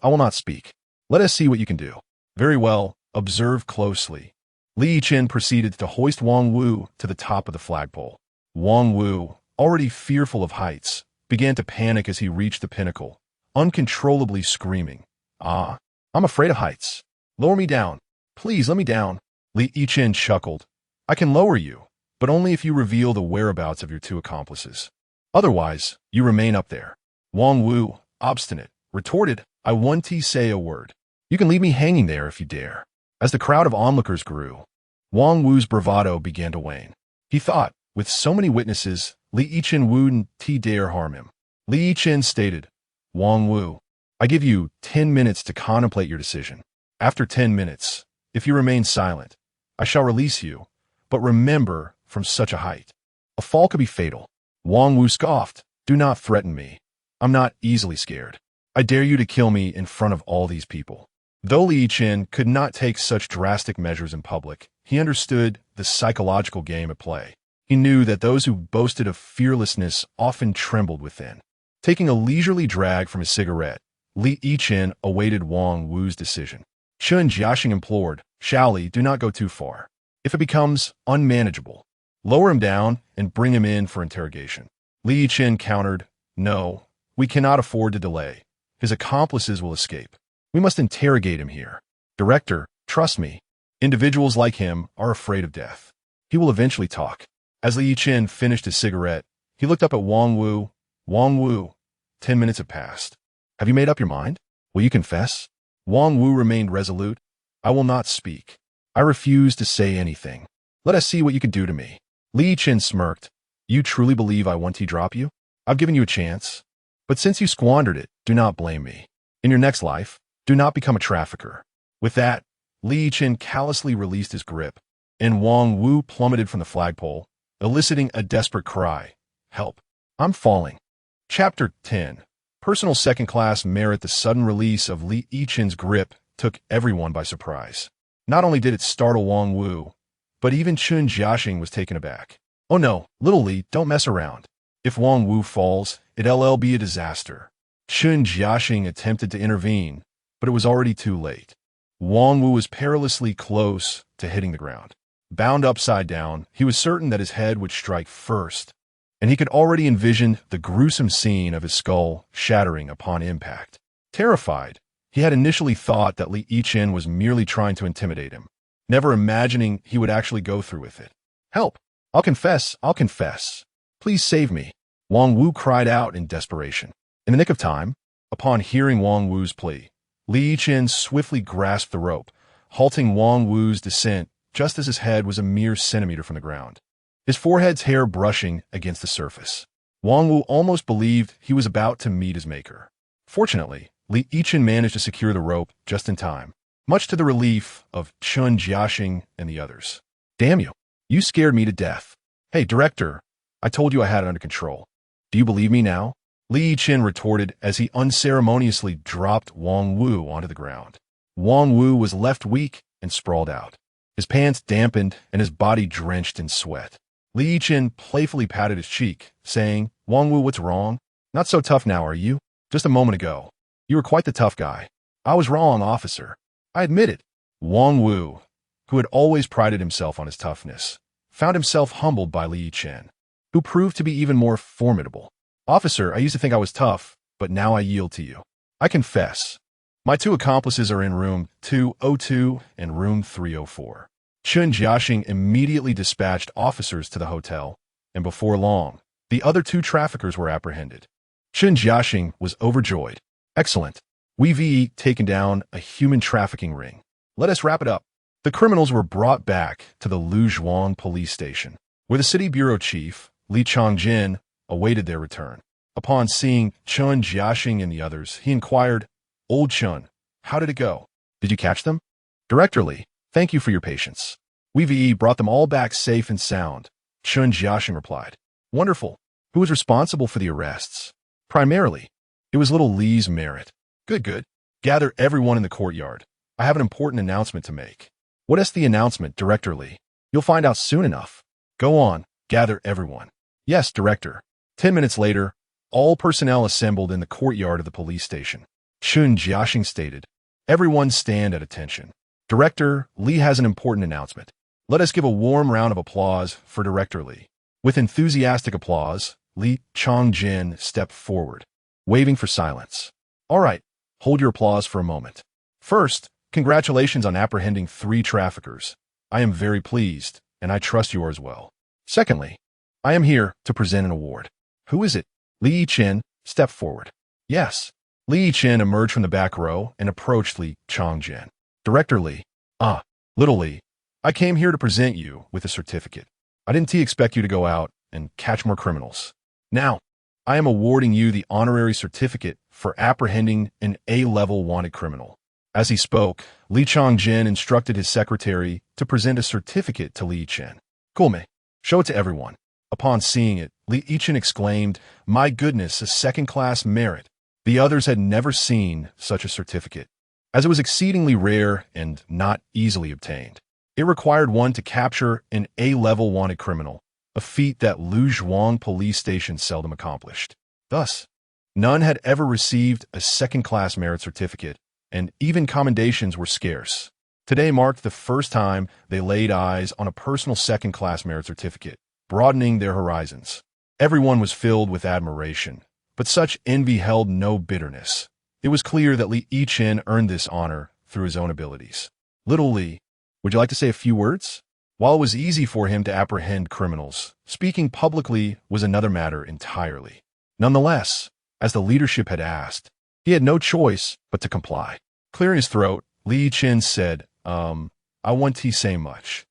I will not speak. Let us see what you can do. Very well, observe closely. Li Yichen proceeded to hoist Wang Wu to the top of the flagpole. Wang Wu, already fearful of heights, began to panic as he reached the pinnacle, uncontrollably screaming, I'm afraid of heights. Lower me down. Please let me down. Li Yichen chuckled. I can lower you, but only if you reveal the whereabouts of your 2 accomplices. Otherwise, you remain up there. Wang Wu, obstinate, retorted, I won't say a word. You can leave me hanging there if you dare. As the crowd of onlookers grew, Wang Wu's bravado began to wane. He thought, with so many witnesses, Li Yichen wouldn't dare harm him. Li Yichen stated, Wang Wu, I give you 10 minutes to contemplate your decision. After 10 minutes, if you remain silent, I shall release you, but remember, from such a height, a fall could be fatal. Wang Wu scoffed, Do not threaten me. I'm not easily scared. I dare you to kill me in front of all these people. Though Li Yichen could not take such drastic measures in public, he understood the psychological game at play. He knew that those who boasted of fearlessness often trembled within. Taking a leisurely drag from his cigarette, Li Yichen awaited Wang Wu's decision. Chun Jiaxing implored, Shaoli, do not go too far. If it becomes unmanageable, lower him down and bring him in for interrogation. Li Yichen countered, No, we cannot afford to delay. His accomplices will escape. We must interrogate him here. Director, trust me. Individuals like him are afraid of death. He will eventually talk. As Li Yichen finished his cigarette, he looked up at Wang Wu. Wang Wu, 10 minutes have passed. Have you made up your mind? Will you confess? Wang Wu remained resolute. I will not speak. I refuse to say anything. Let us see what you can do to me. Li Yichen smirked. You truly believe I want to drop you? I've given you a chance. But since you squandered it, do not blame me. In your next life, do not become a trafficker. With that, Li Yichen callously released his grip, and Wang Wu plummeted from the flagpole, eliciting a desperate cry. Help. I'm falling. Chapter 10. Personal second-class merit. The sudden release of Li Yichen's grip took everyone by surprise. Not only did it startle Wang Wu, but even Chun Jiaxing was taken aback. Oh no, little Li, don't mess around. If Wang Wu falls, it'll be a disaster. Chun Jiaxing attempted to intervene, but it was already too late. Wang Wu was perilously close to hitting the ground. Bound upside down, he was certain that his head would strike first, and he could already envision the gruesome scene of his skull shattering upon impact. Terrified, he had initially thought that Li Yichen was merely trying to intimidate him, never imagining he would actually go through with it. Help! I'll confess! Please save me! Wang Wu cried out in desperation. In the nick of time, upon hearing Wang Wu's plea, Li Yichen swiftly grasped the rope, halting Wang Wu's descent just as his head was a mere centimeter from the ground, his forehead's hair brushing against the surface. Wang Wu almost believed he was about to meet his maker. Fortunately, Li Yichen managed to secure the rope just in time, much to the relief of Chun Jiaxing and the others. Damn you! You scared me to death. Hey, director, I told you I had it under control. Do you believe me now? Li Yichen retorted as he unceremoniously dropped Wang Wu onto the ground. Wang Wu was left weak and sprawled out, his pants dampened and his body drenched in sweat. Li Yichen playfully patted his cheek, saying, Wang Wu, what's wrong? Not so tough now, are you? Just a moment ago, you were quite the tough guy. I was wrong, officer. I admit it. Wang Wu, who had always prided himself on his toughness, found himself humbled by Li Yichen, who proved to be even more formidable. Officer, I used to think I was tough, but now I yield to you. I confess. My two accomplices are in room 202 and room 304. Chun Jiaxing immediately dispatched officers to the hotel, and before long, the other two traffickers were apprehended. Chun Jiaxing was overjoyed. Excellent. We've taken down a human trafficking ring. Let us wrap it up. The criminals were brought back to the Luzhuang police station, where the city bureau chief, Li Changjin, awaited their return. Upon seeing Chun Jiaxing and the others, he inquired, Old Chun, how did it go? Did you catch them? Director Li, thank you for your patience. We've brought them all back safe and sound, Chun Jiaxing replied. Wonderful. Who was responsible for the arrests? Primarily, it was little Li's merit. Good. Gather everyone in the courtyard. I have an important announcement to make. What is the announcement, Director Li? You'll find out soon enough. Go on, gather everyone. Yes, Director. 10 minutes later, all personnel assembled in the courtyard of the police station. Chun Jiaxing stated, Everyone stand at attention. Director Li has an important announcement. Let us give a warm round of applause for Director Li. With enthusiastic applause, Li Changjin stepped forward, waving for silence. All right, hold your applause for a moment. First, congratulations on apprehending 3 traffickers. I am very pleased, and I trust you are as well. Secondly, I am here to present an award. Who is it? Li Yichen stepped forward. Yes. Li Yichen emerged from the back row and approached Li Changjin. Director Li. Little Li, I came here to present you with a certificate. I didn't expect you to go out and catch more criminals. Now, I am awarding you the honorary certificate for apprehending an A-level wanted criminal. As he spoke, Li Changjin instructed his secretary to present a certificate to Li Yichen. Cool, show it to everyone. Upon seeing it, Li Yichen exclaimed, My goodness, a second-class merit. The others had never seen such a certificate, as it was exceedingly rare and not easily obtained. It required one to capture an A-level wanted criminal, a feat that Luzhuang police station seldom accomplished. Thus, none had ever received a second-class merit certificate, and even commendations were scarce. Today marked the first time they laid eyes on a personal second-class merit certificate, broadening their horizons. Everyone was filled with admiration, but such envy held no bitterness. It was clear that Li Yichen earned this honor through his own abilities. Little Li, would you like to say a few words? While it was easy for him to apprehend criminals, speaking publicly was another matter entirely. Nonetheless, as the leadership had asked, he had no choice but to comply. Clearing his throat, Li Yichen said, I want to say much.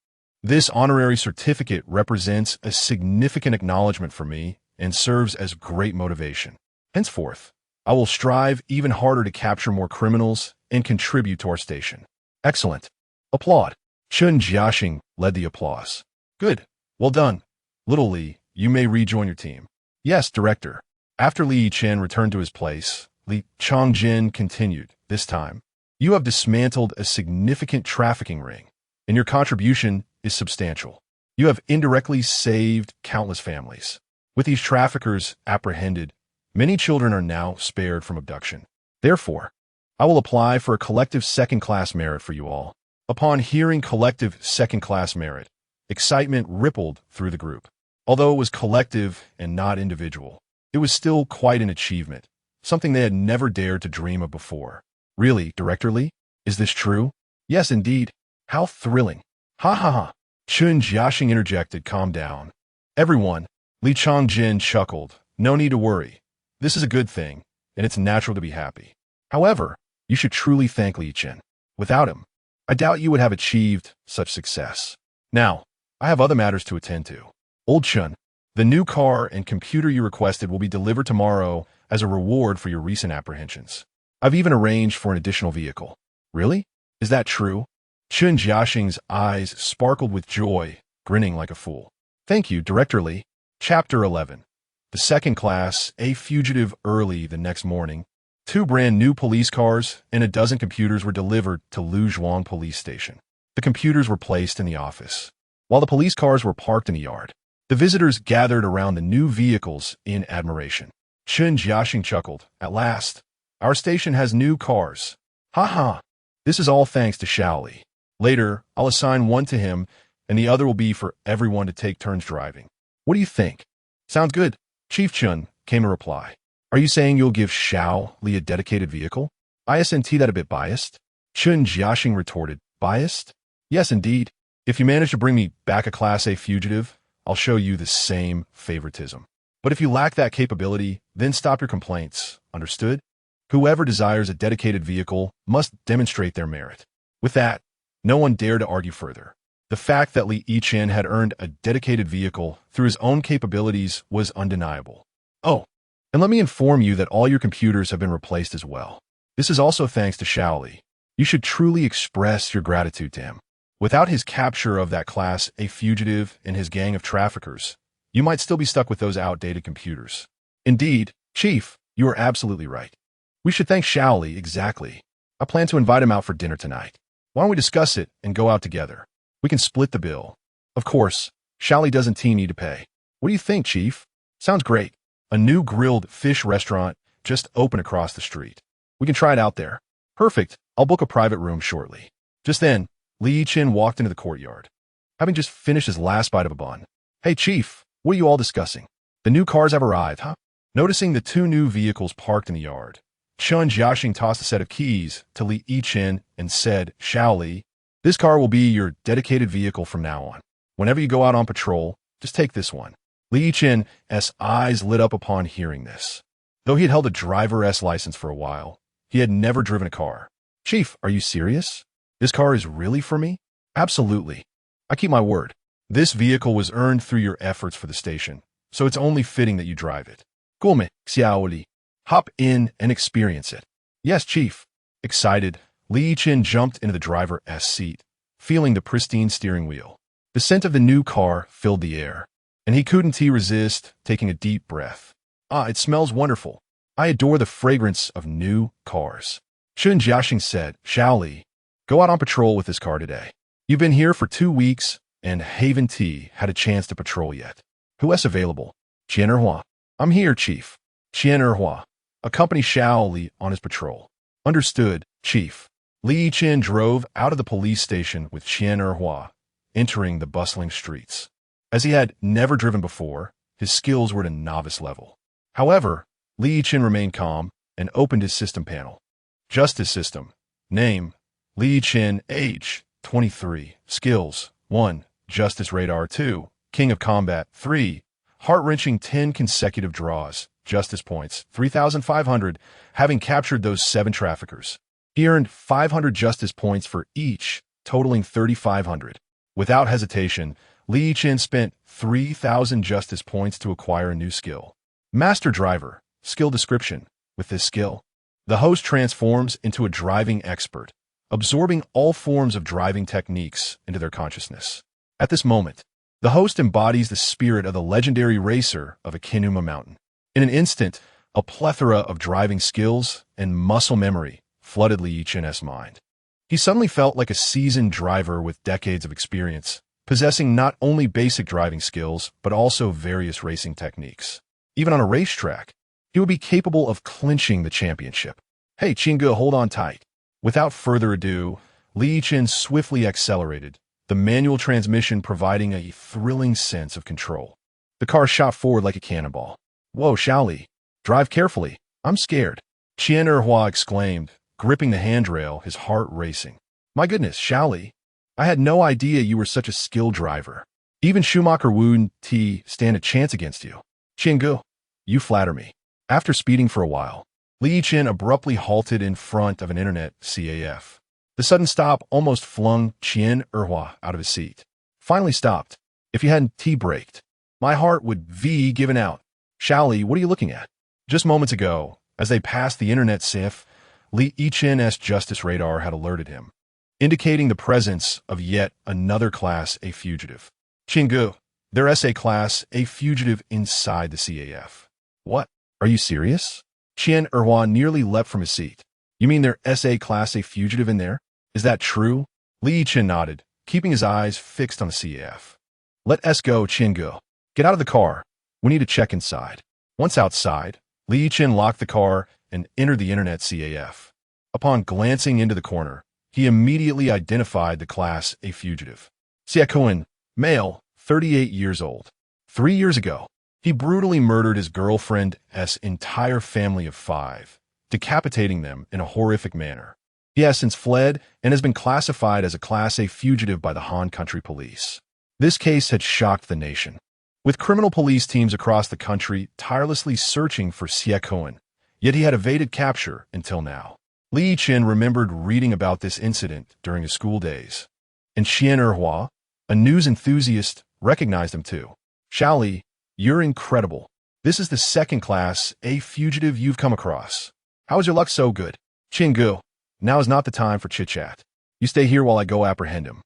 This honorary certificate represents a significant acknowledgement for me and serves as great motivation. Henceforth, I will strive even harder to capture more criminals and contribute to our station. Excellent. Applaud. Chun Jiaxing led the applause. Good. Well done. Little Li, you may rejoin your team. Yes, Director. After Li Yichen returned to his place, Li Changjin continued, This time, you have dismantled a significant trafficking ring, and your contribution is substantial. You have indirectly saved countless families. With these traffickers apprehended, many children are now spared from abduction. Therefore, I will apply for a collective second-class merit for you all. Upon hearing collective second-class merit, excitement rippled through the group. Although it was collective and not individual, it was still quite an achievement, something they had never dared to dream of before. Really, Director Li? Is this true? Yes, indeed. How thrilling. Ha. Chun Jiaxing interjected, Calm down. Everyone, Li Changjin chuckled. No need to worry. This is a good thing, and it's natural to be happy. However, You should truly thank Yichen. Without him, I doubt you would have achieved such success. Now, I have other matters to attend to. Old Chun, the new car and computer you requested will be delivered tomorrow as a reward for your recent apprehensions. I've even arranged for an additional vehicle. Really? Is that true? Chun Jiaxing's eyes sparkled with joy, grinning like a fool. Thank you, Director Li. Chapter 11. The second class, a fugitive. Early the next morning, 2 brand new police cars and a dozen computers were delivered to Luzhuang Police Station. The computers were placed in the office, while the police cars were parked in the yard. The visitors gathered around the new vehicles in admiration. Chun Jiaxing chuckled. At last, our station has new cars. Ha ha. This is all thanks to Shaoli. Later, I'll assign one to him, and the other will be for everyone to take turns driving. What do you think? Sounds good. Chief Chun, came a reply. Are you saying you'll give Shaoli a dedicated vehicle? Isn't that a bit biased? Chun Jiaxing retorted. Biased? Yes, indeed. If you manage to bring me back a Class A fugitive, I'll show you the same favoritism. But if you lack that capability, then stop your complaints. Understood? Whoever desires a dedicated vehicle must demonstrate their merit. With that, no one dared to argue further. The fact that Li Yichen had earned a dedicated vehicle through his own capabilities was undeniable. Oh, and let me inform you that all your computers have been replaced as well. This is also thanks to Shaoli. You should truly express your gratitude to him. Without his capture of that Class A fugitive and his gang of traffickers, you might still be stuck with those outdated computers. Indeed, Chief, you are absolutely right. We should thank Shaoli. Exactly. I plan to invite him out for dinner tonight. Why don't we discuss it and go out together? We can split the bill. Of course, Shaoli doesn't need to pay. What do you think, Chief? Sounds great. A new grilled fish restaurant just opened across the street. We can try it out there. Perfect. I'll book a private room shortly. Just then, Li Yichen walked into the courtyard, having just finished his last bite of a bun. Hey, Chief, what are you all discussing? The new cars have arrived, huh? Noticing the 2 new vehicles parked in the yard, Chun Jiaxing tossed a set of keys to Li Yichen and said, Shaoli, this car will be your dedicated vehicle from now on. Whenever you go out on patrol, just take this one. Li Yichen's eyes lit up upon hearing this. Though he had held a driver's license for a while, he had never driven a car. Chief, are you serious? This car is really for me? Absolutely. I keep my word. This vehicle was earned through your efforts for the station, so it's only fitting that you drive it. Gome, Xiaoli. Hop in and experience it. Yes, Chief. Excited, Li Yichen jumped into the driver's seat, feeling the pristine steering wheel. The scent of the new car filled the air, and he couldn't resist taking a deep breath. Ah, it smells wonderful. I adore the fragrance of new cars. Chun Jiaxing said, Shaoli, go out on patrol with this car today. You've been here for 2 weeks, and haven't had a chance to patrol yet. Who is available? Qian Erhua. I'm here, Chief. Qian Erhua. Accompany Shaoli on his patrol. Understood, Chief. Li Yichen drove out of the police station with Qian Erhua, entering the bustling streets. As he had never driven before, his skills were at a novice level. However, Li Yichen remained calm and opened his system panel. Justice System. Name, Li Yichen. Age, 23. Skills, 1. Justice Radar. 2. King of Combat. 3. Heart-wrenching 10 consecutive draws. Justice points, 3,500, having captured those 7 traffickers. He earned 500 justice points for each, totaling 3,500. Without hesitation, Li Yichen spent 3,000 justice points to acquire a new skill. Master Driver. Skill description. With this skill, the host transforms into a driving expert, absorbing all forms of driving techniques into their consciousness. At this moment, the host embodies the spirit of the legendary racer of Akinuma Mountain. In an instant, a plethora of driving skills and muscle memory flooded Li Yichen's mind. He suddenly felt like a seasoned driver with decades of experience, possessing not only basic driving skills, but also various racing techniques. Even on a racetrack, he would be capable of clinching the championship. Hey, Qingge, hold on tight. Without further ado, Li Yichen swiftly accelerated, the manual transmission providing a thrilling sense of control. The car shot forward like a cannonball. Whoa, Shaoli, drive carefully. I'm scared. Qian Erhua exclaimed, gripping the handrail, his heart racing. My goodness, Shaoli, I had no idea you were such a skilled driver. Even Schumacher wouldn't stand a chance against you. Qingge, you flatter me. After speeding for a while, Li Yichen abruptly halted in front of an internet CAF. The sudden stop almost flung Qian Erhua out of his seat. Finally stopped. If he hadn't T-braked, my heart would V given out. Shaoli, what are you looking at? Just moments ago, as they passed the internet CAF, Li Yichen's justice radar had alerted him, indicating the presence of yet another Class A fugitive. Qinggu, their SA Class A fugitive inside the CAF. What? Are you serious? Qian Erhua nearly leapt from his seat. You mean their SA Class A fugitive in there? Is that true? Li Yichen nodded, keeping his eyes fixed on the CAF. Let us go, Qinggu. Get out of the car. We need to check inside. Once outside, Li Yichen locked the car and entered the internet CAF. Upon glancing into the corner, he immediately identified the Class A fugitive. Xiaoquan, male, 38 years old. 3 years ago, he brutally murdered his girlfriend's entire family of 5, decapitating them in a horrific manner. He has since fled and has been classified as a Class A fugitive by the Han Country Police. This case had shocked the nation, with criminal police teams across the country tirelessly searching for Xiaoquan, yet he had evaded capture until now. Li Yichen remembered reading about this incident during his school days, and Qian Erhua, a news enthusiast, recognized him too. Shaoli, you're incredible. This is the second Class A fugitive you've come across. How is your luck so good? Qinggu, now is not the time for chit-chat. You stay here while I go apprehend him.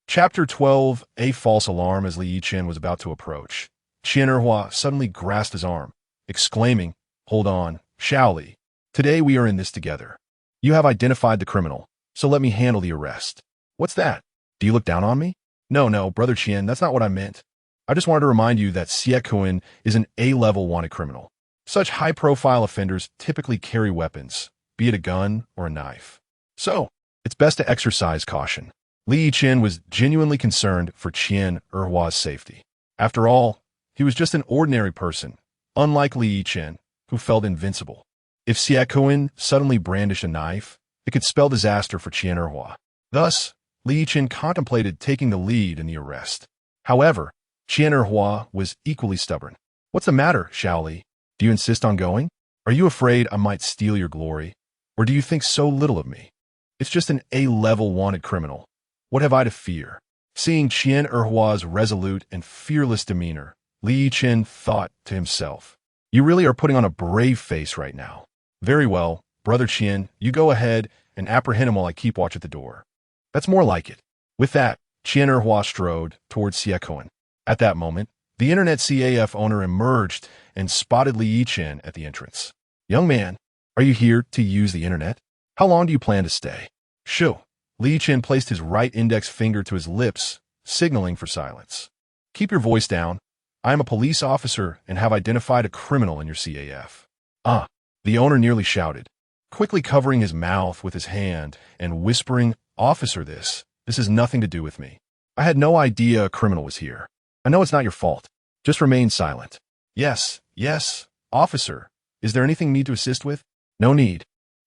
Chapter 12, A False Alarm. As Li Yichen was about to approach, Qian Erhua suddenly grasped his arm, exclaiming, Hold on, Shaoli. Today we are in this together. You have identified the criminal, so let me handle the arrest. What's that? Do you look down on me? No, Brother Qian, that's not what I meant. I just wanted to remind you that Xiaoquan is an A-level wanted criminal. Such high-profile offenders typically carry weapons, be it a gun or a knife. So, it's best to exercise caution. Li Yichen was genuinely concerned for Qian Erhua's safety. After all, he was just an ordinary person, unlike Li Yichen, who felt invincible. If Xiaoquan suddenly brandished a knife, it could spell disaster for Qian Erhua. Thus, Li Yichen contemplated taking the lead in the arrest. However, Qian Erhua was equally stubborn. What's the matter, Shaoli? Do you insist on going? Are you afraid I might steal your glory? Or do you think so little of me? It's just an A-level wanted criminal. What have I to fear? Seeing Qian Erhua's resolute and fearless demeanor, Li Yichen thought to himself, You really are putting on a brave face right now. Very well, Brother Qian, you go ahead and apprehend him while I keep watch at the door. That's more like it. With that, Qian Erhua strode towards Xiaoquan. At that moment, the internet CAF owner emerged and spotted Li Yichen at the entrance. Young man, are you here to use the internet? How long do you plan to stay? Shoo. Li Yichen placed his right index finger to his lips, signaling for silence. Keep your voice down. I am a police officer and have identified a criminal in your CAF. The owner nearly shouted, quickly covering his mouth with his hand and whispering, Officer, this has nothing to do with me. I had no idea a criminal was here. I know it's not your fault. Just remain silent. Yes, officer. Is there anything you need to assist with? No need.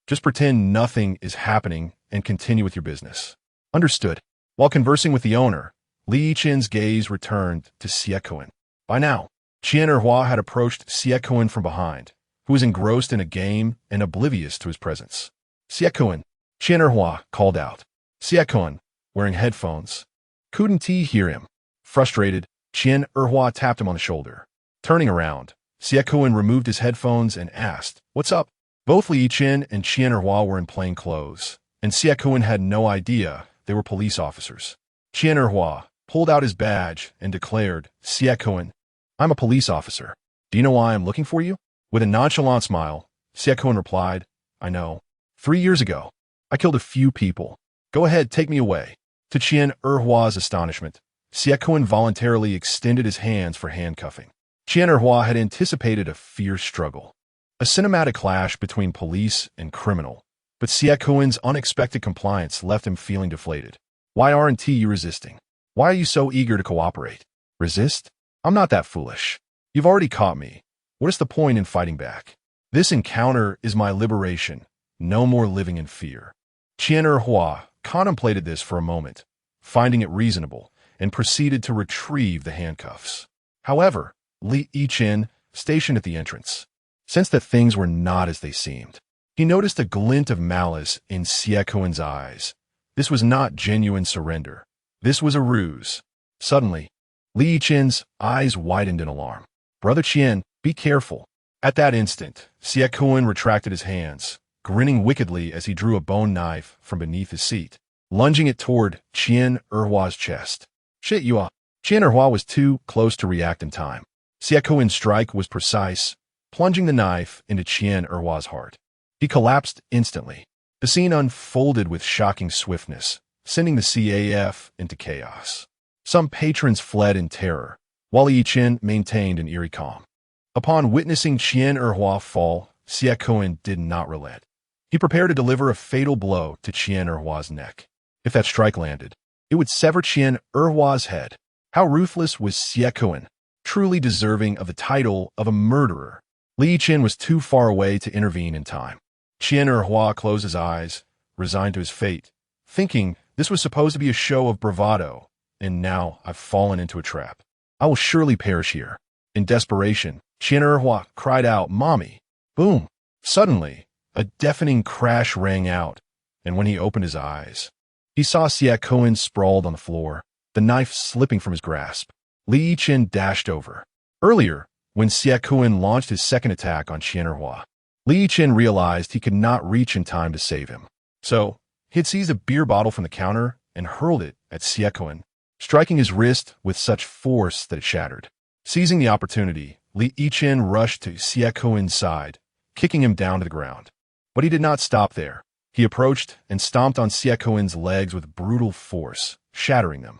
Just pretend nothing is happening and continue with your business. Understood. While conversing with the owner, Li Yichen's gaze returned to Xiaoquan. By now, Qian Erhua had approached Xiaoquan from behind, who was engrossed in a game and oblivious to his presence. Xiaoquan, Qian Erhua called out. Xiaoquan, wearing headphones, couldn't he hear him. Frustrated, Qian Erhua tapped him on the shoulder. Turning around, Xiaoquan removed his headphones and asked, What's up? Both Li Yichen and Qian Erhua were in plain clothes, and Xiaoquan had no idea they were police officers. Qian Erhua pulled out his badge and declared, Xiaoquan, I'm a police officer. Do you know why I'm looking for you? With a nonchalant smile, Xiaoquan replied, I know. 3 years ago, I killed a few people. Go ahead, take me away. To Qian Erhua's astonishment, Xiaoquan voluntarily extended his hands for handcuffing. Qian Erhua had anticipated a fierce struggle, a cinematic clash between police and criminal, but Xiaoquan's unexpected compliance left him feeling deflated. Why aren't you resisting? Why are you so eager to cooperate? Resist? I'm not that foolish. You've already caught me. What is the point in fighting back? This encounter is my liberation. No more living in fear. Qian Erhua contemplated this for a moment, finding it reasonable, and proceeded to retrieve the handcuffs. However, Li Yichen, stationed at the entrance, sensed that things were not as they seemed. He noticed a glint of malice in Siekuan's eyes. This was not genuine surrender. This was a ruse. Suddenly, Li Yichen's eyes widened in alarm. Brother Qian, be careful. At that instant, Siekuan retracted his hands, grinning wickedly as he drew a bone knife from beneath his seat, lunging it toward Qian Erhua's chest. Shit, you are. Qian Erhua was too close to react in time. Siekuan's strike was precise, plunging the knife into Qian Erhua's heart. He collapsed instantly. The scene unfolded with shocking swiftness, sending the CAF into chaos. Some patrons fled in terror, while Yichen maintained an eerie calm. Upon witnessing Qian Erhua fall, Siekuan did not relent. He prepared to deliver a fatal blow to Qian Erhua's neck. If that strike landed, it would sever Qian Erhua's head. How ruthless was Siekuan, truly deserving of the title of a murderer. Li Yichen was too far away to intervene in time. Qian Erhua closed his eyes, resigned to his fate, thinking this was supposed to be a show of bravado, and now I've fallen into a trap. I will surely perish here. In desperation, Qian Erhua cried out, "Mommy!" Boom! Suddenly, a deafening crash rang out, and when he opened his eyes, he saw Siekuan sprawled on the floor, the knife slipping from his grasp. Li Yichen dashed over. Earlier, when Siekuan launched his second attack on Qian Erhua, Li Yichen realized he could not reach in time to save him. So, he had seized a beer bottle from the counter and hurled it at Siekuan, striking his wrist with such force that it shattered. Seizing the opportunity, Li Yichen rushed to Siekuan's side, kicking him down to the ground. But he did not stop there. He approached and stomped on Siekuan's legs with brutal force, shattering them.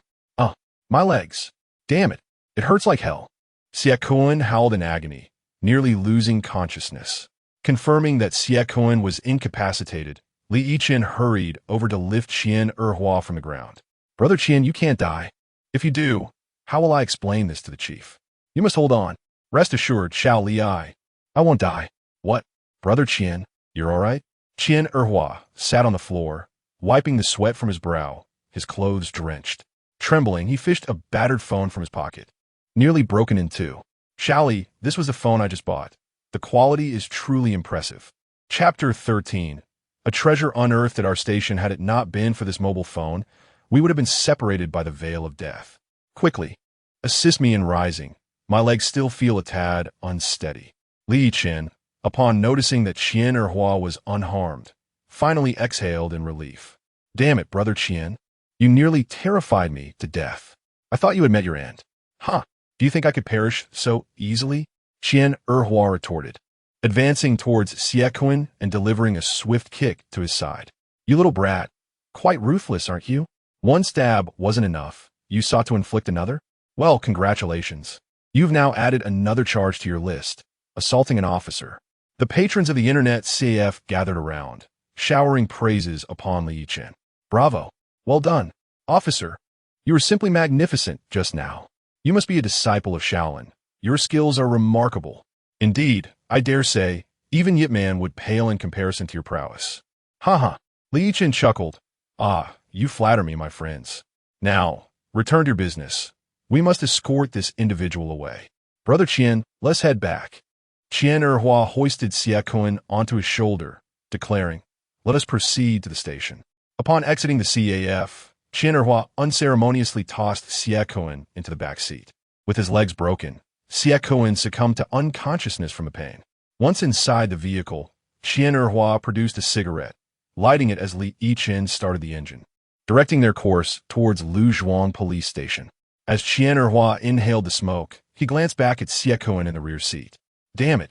My legs. Damn it. It hurts like hell. Siekuan howled in agony, nearly losing consciousness. Confirming that Siekuan was incapacitated, Li Yichen hurried over to lift Qian Erhua from the ground. Brother Qian, you can't die. If you do, how will I explain this to the chief? You must hold on. Rest assured, Xiao Li I won't die. What? Brother Qian, you're all right? Qian Erhua sat on the floor, wiping the sweat from his brow, his clothes drenched. Trembling, he fished a battered phone from his pocket, nearly broken in two. Xiao Li, this was the phone I just bought. The quality is truly impressive. Chapter 13. A treasure unearthed at our station. Had it not been for this mobile phone, we would have been separated by the veil of death. Quickly, assist me in rising. My legs still feel a tad unsteady. Li Yichen, upon noticing that Qian Erhua was unharmed, finally exhaled in relief. Damn it, Brother Qian. You nearly terrified me to death. I thought you had met your end. Huh, do you think I could perish so easily? Qian Erhua retorted, advancing towards Siekuan and delivering a swift kick to his side. You little brat. Quite ruthless, aren't you? One stab wasn't enough. You sought to inflict another? Well, congratulations. You've now added another charge to your list, assaulting an officer. The patrons of the internet CF gathered around, showering praises upon Li Yichen. Bravo. Well done, officer. You were simply magnificent just now. You must be a disciple of Shaolin. Your skills are remarkable. Indeed, I dare say, even Yip Man would pale in comparison to your prowess. Haha. Li Yichen chuckled. Ah, you flatter me, my friends. Now, return to your business. We must escort this individual away. Brother Qian, let's head back. Qian Erhua hoisted Siekuan onto his shoulder, declaring, let us proceed to the station. Upon exiting the CAF, Qian Erhua unceremoniously tossed Siekuan into the back seat. With his legs broken, Siekuan succumbed to unconsciousness from the pain. Once inside the vehicle, Qian Erhua produced a cigarette, lighting it as Li Yichen started the engine, directing their course towards Luzhuang police station. As Qian Erhua inhaled the smoke, he glanced back at Siekuan in the rear seat. Damn it,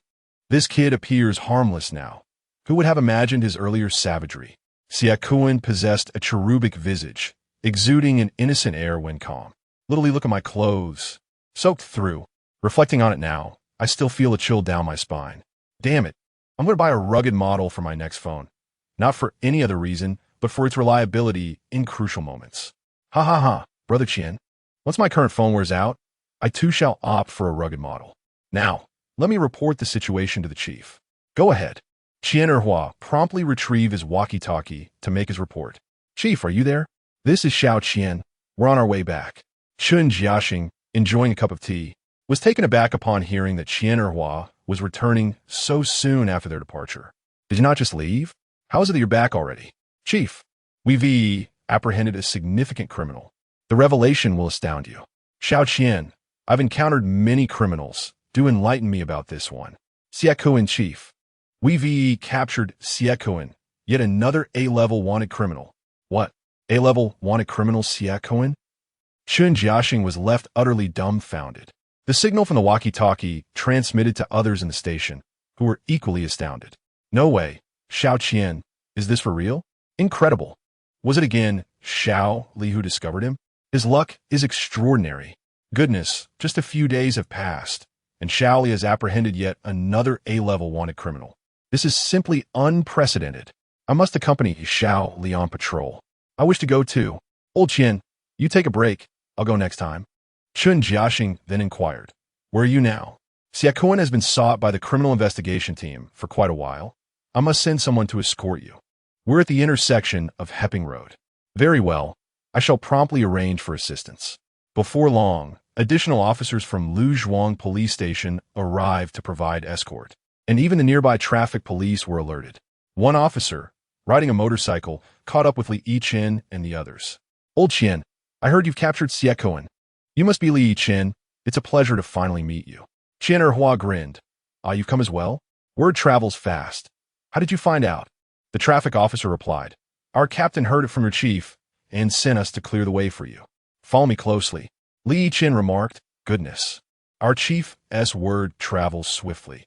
this kid appears harmless now. Who would have imagined his earlier savagery? Siekuan possessed a cherubic visage, exuding an innocent air when calm. Literally, look at my clothes. Soaked through. Reflecting on it now, I still feel a chill down my spine. Damn it, I'm going to buy a rugged model for my next phone. Not for any other reason, but for its reliability in crucial moments. Ha ha ha, Brother Qian. Once my current phone wears out, I too shall opt for a rugged model. Now, let me report the situation to the chief. Go ahead. Qian Erhua promptly retrieved his walkie-talkie to make his report. Chief, are you there? This is Xiao Qian. We're on our way back. Chun Jiaxing, enjoying a cup of tea, was taken aback upon hearing that Qian Erhua was returning so soon after their departure. Did you not just leave? How is it that you're back already? Chief, we've apprehended a significant criminal. The revelation will astound you. Xiao Qian, I've encountered many criminals. Do enlighten me about this one. Xiaokuan Chief, we've captured Xiaokuan, yet another A-level wanted criminal. What? A-level wanted criminal Xiaokuan? Chun Jiaxing was left utterly dumbfounded. The signal from the walkie-talkie transmitted to others in the station, who were equally astounded. No way. Xiao Qian, is this for real? Incredible. Was it again Xiao Li who discovered him? His luck is extraordinary. Goodness, just a few days have passed, and Xiao Li has apprehended yet another A-level wanted criminal. This is simply unprecedented. I must accompany Xiao Li on patrol. I wish to go too. Old Qian, you take a break. I'll go next time. Chun Jiaxing then inquired, where are you now? Xiaokuan has been sought by the criminal investigation team for quite a while. I must send someone to escort you. We're at the intersection of Hepping Road. Very well. I shall promptly arrange for assistance. Before long, additional officers from Luzhuang Police Station arrived to provide escort, and even the nearby traffic police were alerted. One officer, riding a motorcycle, caught up with Li Yichen and the others. Old Qian, I heard you've captured Xiaokuan. You must be Li Yichen. It's a pleasure to finally meet you. Qian Erhua grinned. Ah, you've come as well? Word travels fast. How did you find out? The traffic officer replied. Our captain heard it from your chief and sent us to clear the way for you. Follow me closely. Li Yichen remarked. Goodness. Our chief's word travels swiftly.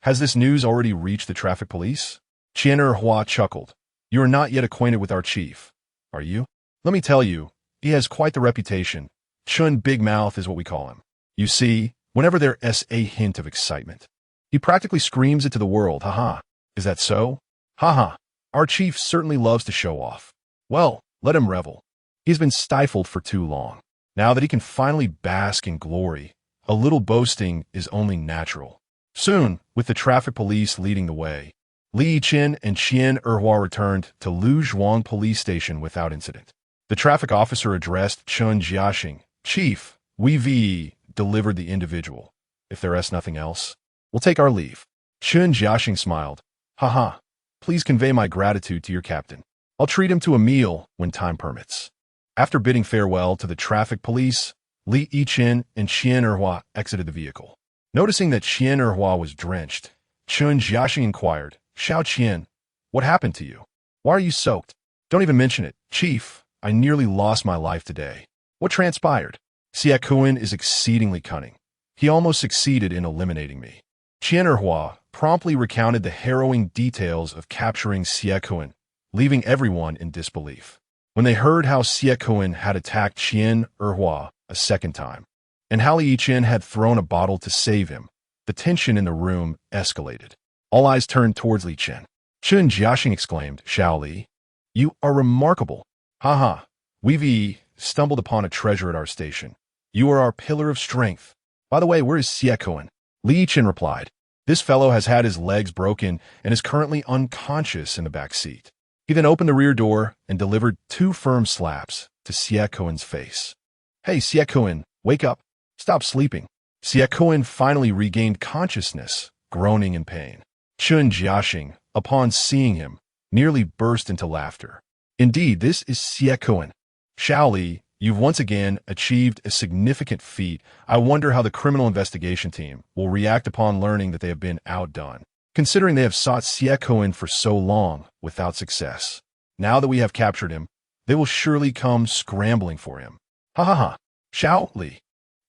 Has this news already reached the traffic police? Qian Erhua chuckled. You are not yet acquainted with our chief, are you? Let me tell you, he has quite the reputation. Chun Big Mouth is what we call him. You see, whenever there's a hint of excitement, he practically screams it to the world. Haha. Is that so? Haha. Our chief certainly loves to show off. Well, let him revel. He's been stifled for too long. Now that he can finally bask in glory, a little boasting is only natural. Soon, with the traffic police leading the way, Li Yichen and Qian Erhua returned to Luzhuang Police Station without incident. The traffic officer addressed Chun Jiaxing. Chief, we've delivered the individual. If there's nothing else, we'll take our leave. Chun Jiaxing smiled. Haha. Please convey my gratitude to your captain. I'll treat him to a meal when time permits. After bidding farewell to the traffic police, Li Yichen and Qian Erhua exited the vehicle. Noticing that Qian Erhua was drenched, Chun Jiaxing inquired, Xiao Qian, what happened to you? Why are you soaked? Don't even mention it. Chief, I nearly lost my life today. What transpired? Xiaokuan is exceedingly cunning. He almost succeeded in eliminating me. Qian Erhua promptly recounted the harrowing details of capturing Xiaokuan, leaving everyone in disbelief. When they heard how Xiaokuan had attacked Qian Erhua a second time, and how Li Yichen had thrown a bottle to save him, the tension in the room escalated. All eyes turned towards Li Yichen. Chun Jiaxing exclaimed, Xiao Li, you are remarkable. Haha, we've stumbled upon a treasure at our station. You are our pillar of strength. By the way, where is Xiaokuan? Li Yichen replied, this fellow has had his legs broken and is currently unconscious in the back seat. He then opened the rear door and delivered 2 firm slaps to Xiaokuan's face. Hey, Xiaokuan, wake up. Stop sleeping. Xiaokuan finally regained consciousness, groaning in pain. Chun Jiaxing, upon seeing him, nearly burst into laughter. Indeed, this is Xiaokuan. Xiao Li, you've once again achieved a significant feat. I wonder how the criminal investigation team will react upon learning that they have been outdone, considering they have sought Xiaokuan for so long without success. Now that we have captured him, they will surely come scrambling for him. Ha ha ha. Xiao Li,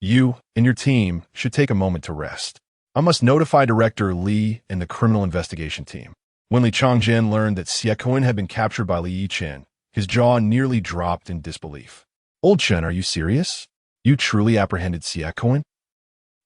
you and your team should take a moment to rest. I must notify Director Li and the criminal investigation team. When Li Changjian learned that Xiaokuan had been captured by Li Yichen, his jaw nearly dropped in disbelief. Old Chen, are you serious? You truly apprehended Xiaokuan?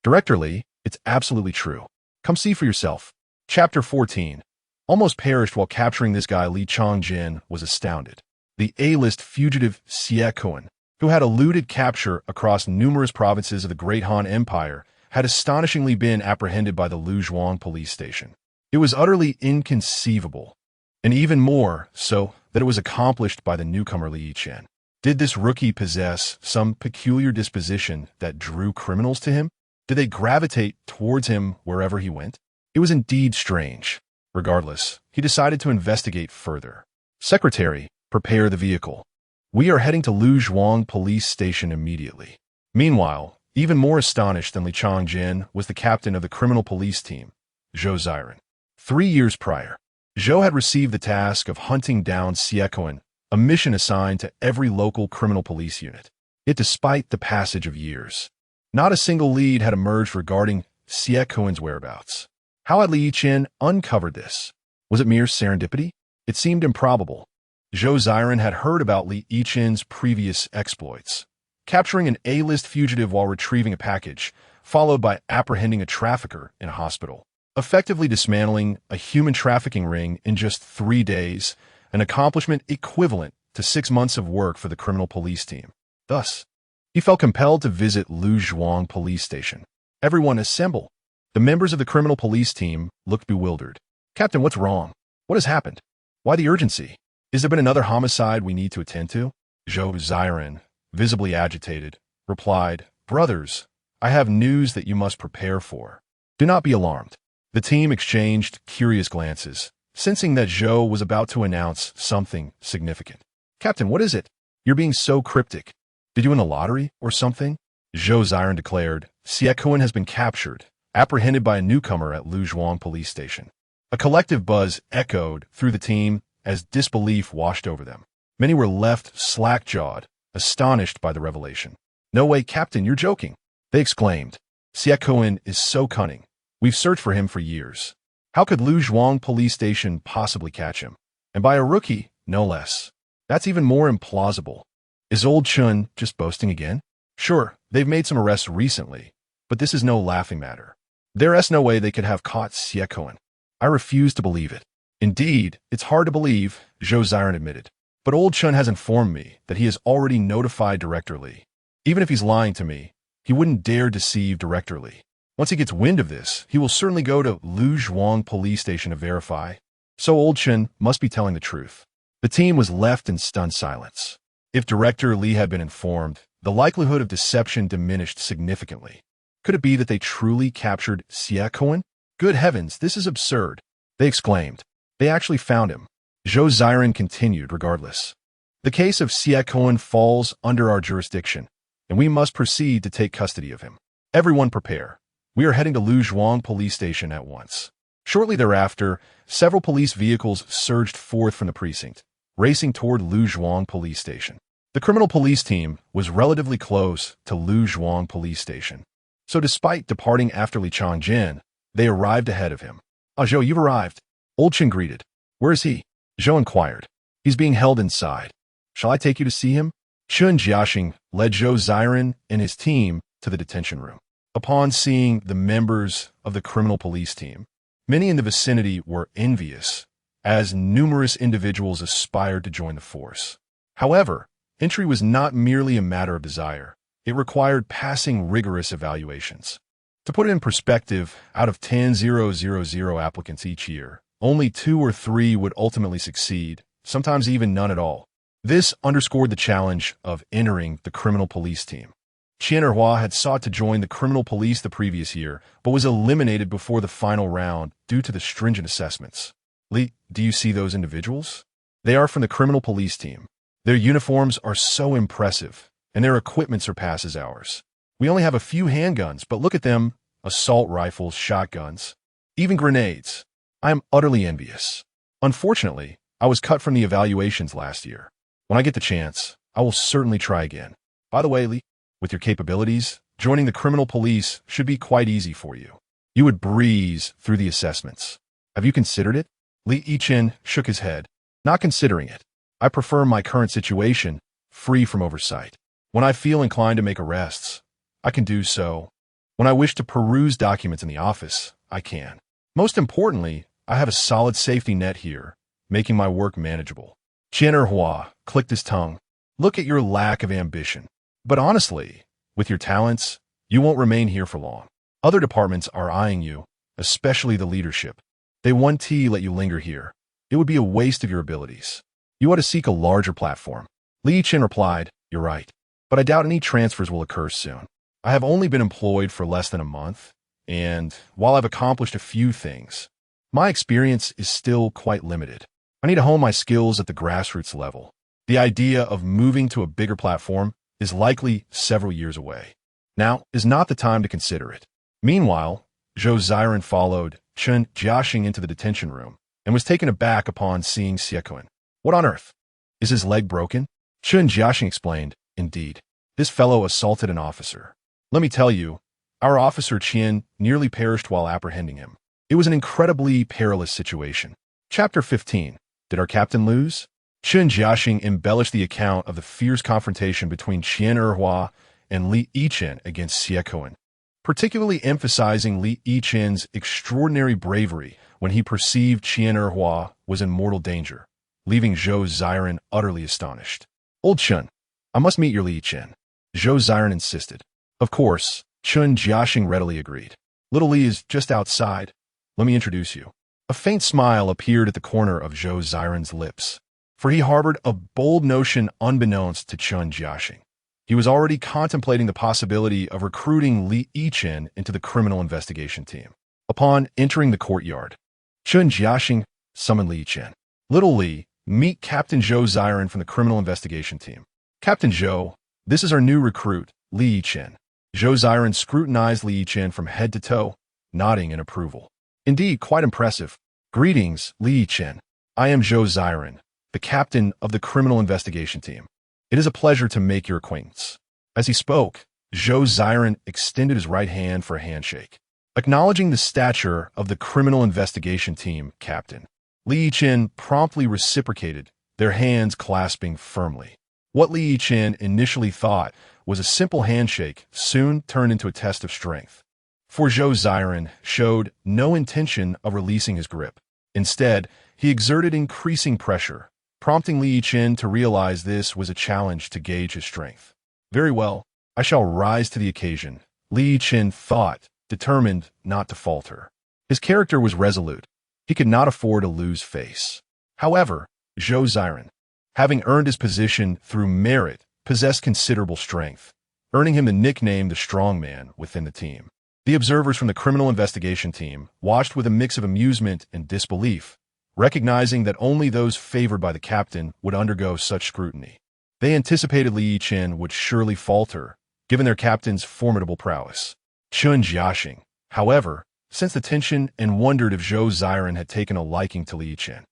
Director Li, it's absolutely true. Come see for yourself. Chapter 14. Almost perished while capturing this guy. Li Changjian was astounded. The A-list fugitive Xiaokuan, who had eluded capture across numerous provinces of the Great Han Empire, had astonishingly been apprehended by the Luzhuang police station. It was utterly inconceivable, and even more so that it was accomplished by the newcomer Li Yichen. Did this rookie possess some peculiar disposition that drew criminals to him? Did they gravitate towards him wherever he went? It was indeed strange. Regardless, he decided to investigate further. Secretary, prepare the vehicle. We are heading to Luzhuang police station immediately. Meanwhile, even more astonished than Li Changjin was the captain of the criminal police team, Zhou Ziren. 3 years prior, Zhou had received the task of hunting down Xie, a mission assigned to every local criminal police unit. Yet despite the passage of years, not a single lead had emerged regarding Xie whereabouts. How had Li Yichen uncovered this? Was it mere serendipity? It seemed improbable. Zhou Ziren had heard about Li Yichen's previous exploits, capturing an A-list fugitive while retrieving a package, followed by apprehending a trafficker in a hospital, effectively dismantling a human trafficking ring in just 3 days, an accomplishment equivalent to 6 months of work for the criminal police team. Thus, he felt compelled to visit Luzhuang police station. Everyone assemble. The members of the criminal police team looked bewildered. Captain, what's wrong? What has happened? Why the urgency? Is there been another homicide we need to attend to? Zhou Ziren, visibly agitated, replied, Brothers, I have news that you must prepare for. Do not be alarmed. The team exchanged curious glances, sensing that Zhou was about to announce something significant. Captain, what is it? You're being so cryptic. Did you win the lottery or something? Zhou Ziren declared, Xie has been captured, apprehended by a newcomer at Luzhuang police station. A collective buzz echoed through the team as disbelief washed over them. Many were left slack-jawed, astonished by the revelation. No way, Captain, you're joking, they exclaimed. Xie is so cunning. We've searched for him for years. How could Luzhuang police station possibly catch him? And by a rookie, no less. That's even more implausible. Is old Chun just boasting again? Sure, they've made some arrests recently, but this is no laughing matter. There's no way they could have caught Xie. I refuse to believe it. Indeed, it's hard to believe, Zhou Ziren admitted. But old Chun has informed me that he has already notified Director Li. Even if he's lying to me, he wouldn't dare deceive Director Li. Once he gets wind of this, he will certainly go to Luzhuang police station to verify. So old Chun must be telling the truth. The team was left in stunned silence. If Director Li had been informed, the likelihood of deception diminished significantly. Could it be that they truly captured Xie? Good heavens, this is absurd, they exclaimed. They actually found him. Zhou Ziren continued regardless. The case of Xie falls under our jurisdiction, and we must proceed to take custody of him. Everyone prepare. We are heading to Luzhuang police station at once. Shortly thereafter, several police vehicles surged forth from the precinct, racing toward Luzhuang police station. The criminal police team was relatively close to Luzhuang police station, so despite departing after Li Changjin, they arrived ahead of him. Ah, Zhou, you've arrived. Old Chen greeted. Where is he? Zhou inquired. He's being held inside. Shall I take you to see him? Chun Jiaxing led Zhou Ziren and his team to the detention room. Upon seeing the members of the criminal police team, many in the vicinity were envious, as numerous individuals aspired to join the force. However, entry was not merely a matter of desire. It required passing rigorous evaluations. To put it in perspective, out of 10,000 applicants each year, only 2 or 3 would ultimately succeed, sometimes even none at all. This underscored the challenge of entering the criminal police team. Qian Erhua had sought to join the criminal police the previous year, but was eliminated before the final round due to the stringent assessments. Li, do you see those individuals? They are from the criminal police team. Their uniforms are so impressive, and their equipment surpasses ours. We only have a few handguns, but look at them, assault rifles, shotguns, even grenades. I am utterly envious. Unfortunately, I was cut from the evaluations last year. When I get the chance, I will certainly try again. By the way, Li, with your capabilities, joining the criminal police should be quite easy for you. You would breeze through the assessments. Have you considered it? Li Yichen shook his head. Not considering it. I prefer my current situation, free from oversight. When I feel inclined to make arrests, I can do so. When I wish to peruse documents in the office, I can. Most importantly, I have a solid safety net here, making my work manageable. Qian Erhua clicked his tongue. Look at your lack of ambition. But honestly, with your talents, you won't remain here for long. Other departments are eyeing you, especially the leadership. They won't let you linger here. It would be a waste of your abilities. You ought to seek a larger platform. Li Yichen replied, You're right. But I doubt any transfers will occur soon. I have only been employed for less than a month, and while I've accomplished a few things, My experience is still quite limited. I need to hone my skills at the grassroots level. The idea of moving to a bigger platform is likely several years away. Now is not the time to consider it. Meanwhile, Zhou Ziren followed Chen Jiaxing into the detention room and was taken aback upon seeing Yichen. What on earth? Is his leg broken? Chen Jiaxing explained, indeed. This fellow assaulted an officer. Let me tell you, our officer Qian nearly perished while apprehending him. It was an incredibly perilous situation. Chapter 15. Did our captain lose? Chen Jiaxing embellished the account of the fierce confrontation between Qian Erhua and Li Yichen against Yichen, particularly emphasizing Li Yichen's extraordinary bravery when he perceived Qian Erhua was in mortal danger, leaving Zhou Ziren utterly astonished. Old Chen, I must meet your Li Yichen, Zhou Ziren insisted. Of course, Chen Jiaxing readily agreed. Little Li is just outside. Let me introduce you. A faint smile appeared at the corner of Zhou Ziren's lips, for he harbored a bold notion unbeknownst to Chen Jiaxing. He was already contemplating the possibility of recruiting Li Yichen into the criminal investigation team. Upon entering the courtyard, Chen Jiaxing summoned Li Yichen. Little Li, meet Captain Zhou Ziren from the criminal investigation team. Captain Zhou, this is our new recruit, Li Yichen. Zhou Ziren scrutinized Li Yichen from head to toe, nodding in approval. Indeed, quite impressive. Greetings, Li Yichen. I am Zhou Ziren, the captain of the criminal investigation team. It is a pleasure to make your acquaintance. As he spoke, Zhou Ziren extended his right hand for a handshake. Acknowledging the stature of the criminal investigation team captain, Li Yichen promptly reciprocated, their hands clasping firmly. What Li Yichen initially thought was a simple handshake soon turned into a test of strength. For Zhou Ziren showed no intention of releasing his grip. Instead, he exerted increasing pressure, prompting Li Yichen to realize this was a challenge to gauge his strength. Very well, I shall rise to the occasion, Li Yichen thought, determined not to falter. His character was resolute. He could not afford to lose face. However, Zhou Ziren, having earned his position through merit, possessed considerable strength, earning him the nickname the strong man within the team. The observers from the criminal investigation team watched with a mix of amusement and disbelief, recognizing that only those favored by the captain would undergo such scrutiny. They anticipated Li Yichen would surely falter, given their captain's formidable prowess. Chen Jiaxing, however, sensed the tension and wondered if Zhou Ziren had taken a liking to Li Yichen.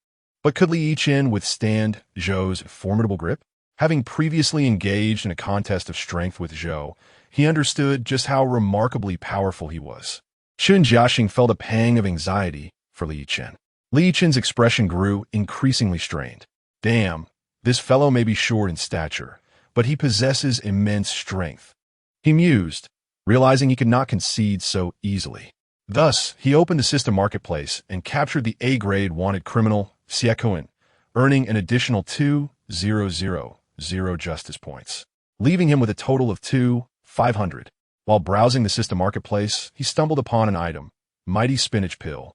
But could Li Yichen withstand Zhou's formidable grip? Having previously engaged in a contest of strength with Zhou, he understood just how remarkably powerful he was. Chen Jiaxing felt a pang of anxiety for Li Yichen. Li Yichen's expression grew increasingly strained. Damn, this fellow may be short in stature, but he possesses immense strength. He mused, realizing he could not concede so easily. Thus, he opened the system marketplace and captured the A-grade wanted criminal, Yichen, earning an additional 2,000 justice points, leaving him with a total of 2,500. While browsing the system marketplace, he stumbled upon an item, Mighty Spinach Pill.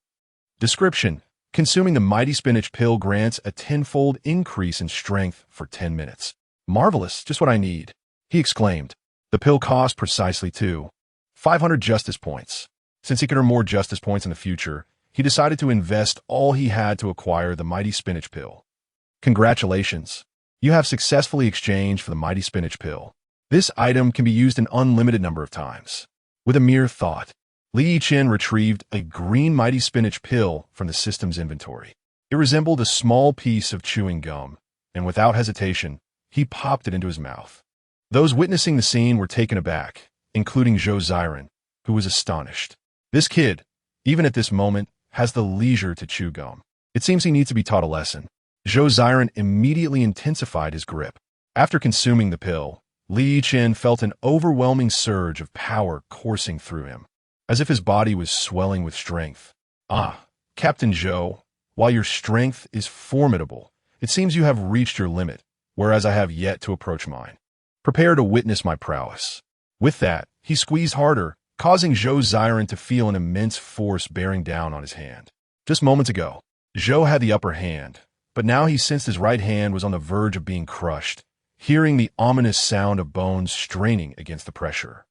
Description: consuming the Mighty Spinach Pill grants a tenfold increase in strength for 10 minutes. Marvelous, just what I need, he exclaimed. The pill cost precisely 2,500 justice points. Since he could earn more justice points in the future, he decided to invest all he had to acquire the Mighty Spinach Pill. Congratulations! You have successfully exchanged for the Mighty Spinach Pill. This item can be used an unlimited number of times. With a mere thought, Li Yichen retrieved a green Mighty Spinach Pill from the system's inventory. It resembled a small piece of chewing gum, and without hesitation, he popped it into his mouth. Those witnessing the scene were taken aback, including Zhou Ziren, who was astonished. This kid, even at this moment, has the leisure to chew gum. It seems he needs to be taught a lesson. Zhou Ziren immediately intensified his grip. After consuming the pill, Li Yichen felt an overwhelming surge of power coursing through him, as if his body was swelling with strength. Ah, Captain Zhou, while your strength is formidable, it seems you have reached your limit, whereas I have yet to approach mine. Prepare to witness my prowess. With that, he squeezed harder, causing Zhou Ziren to feel an immense force bearing down on his hand. Just moments ago, Zhou had the upper hand, but now he sensed his right hand was on the verge of being crushed, hearing the ominous sound of bones straining against the pressure.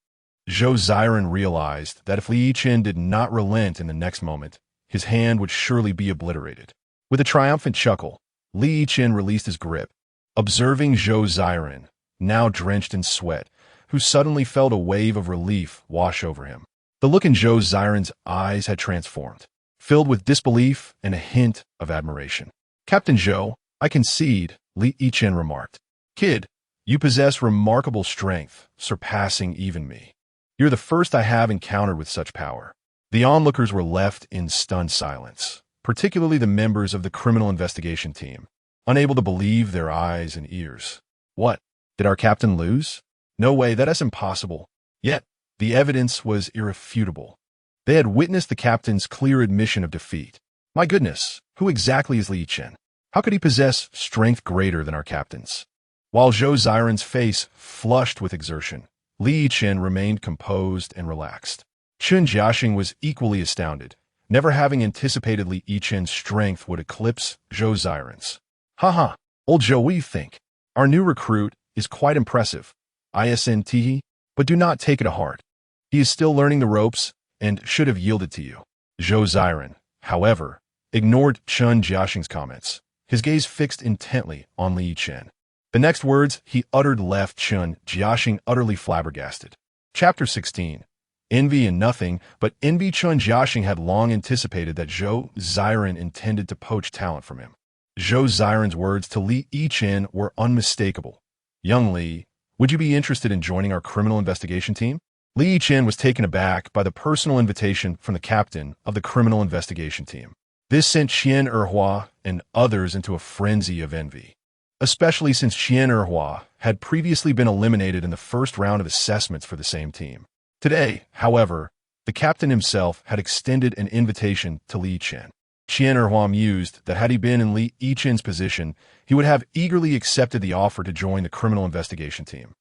Zhou Ziren realized that if Li Yichen did not relent in the next moment, his hand would surely be obliterated. With a triumphant chuckle, Li Yichen released his grip, observing Zhou Ziren, now drenched in sweat, who suddenly felt a wave of relief wash over him. The look in Zhou Ziren's eyes had transformed, filled with disbelief and a hint of admiration. "Captain Zhou, I concede," Li Yichen remarked. "Kid, you possess remarkable strength, surpassing even me. You're the first I have encountered with such power." The onlookers were left in stunned silence, particularly the members of the criminal investigation team, unable to believe their eyes and ears. What? Did our captain lose? No way, that is impossible. Yet, the evidence was irrefutable. They had witnessed the captain's clear admission of defeat. My goodness, who exactly is Li Yichen? How could he possess strength greater than our captain's? While Zhou Ziren's face flushed with exertion, Li Yichen remained composed and relaxed. Chun Jiaxing was equally astounded, never having anticipated Li Yichen's strength would eclipse Zhou Ziren's. Haha, old Zhou, what do you think? Our new recruit is quite impressive, isn't, but do not take it to heart. He is still learning the ropes and should have yielded to you. Zhou Ziren, however, ignored Chun Jiaxing's comments, his gaze fixed intently on Li Yichen. The next words he uttered left Chun Jiaxing utterly flabbergasted. Chapter 16. Envy and nothing but envy. Chun Jiaxing had long anticipated that Zhou Ziren intended to poach talent from him. Zhou Ziren's words to Li Yichen were unmistakable. "Young Li, would you be interested in joining our criminal investigation team?" Li Yichen was taken aback by the personal invitation from the captain of the criminal investigation team. This sent Qian Erhua and others into a frenzy of envy, especially since Qian Erhua had previously been eliminated in the first round of assessments for the same team. Today, however, the captain himself had extended an invitation to Li Yichen. Qian Erhua mused that had he been in Li Yichen's position, he would have eagerly accepted the offer to join the criminal investigation team,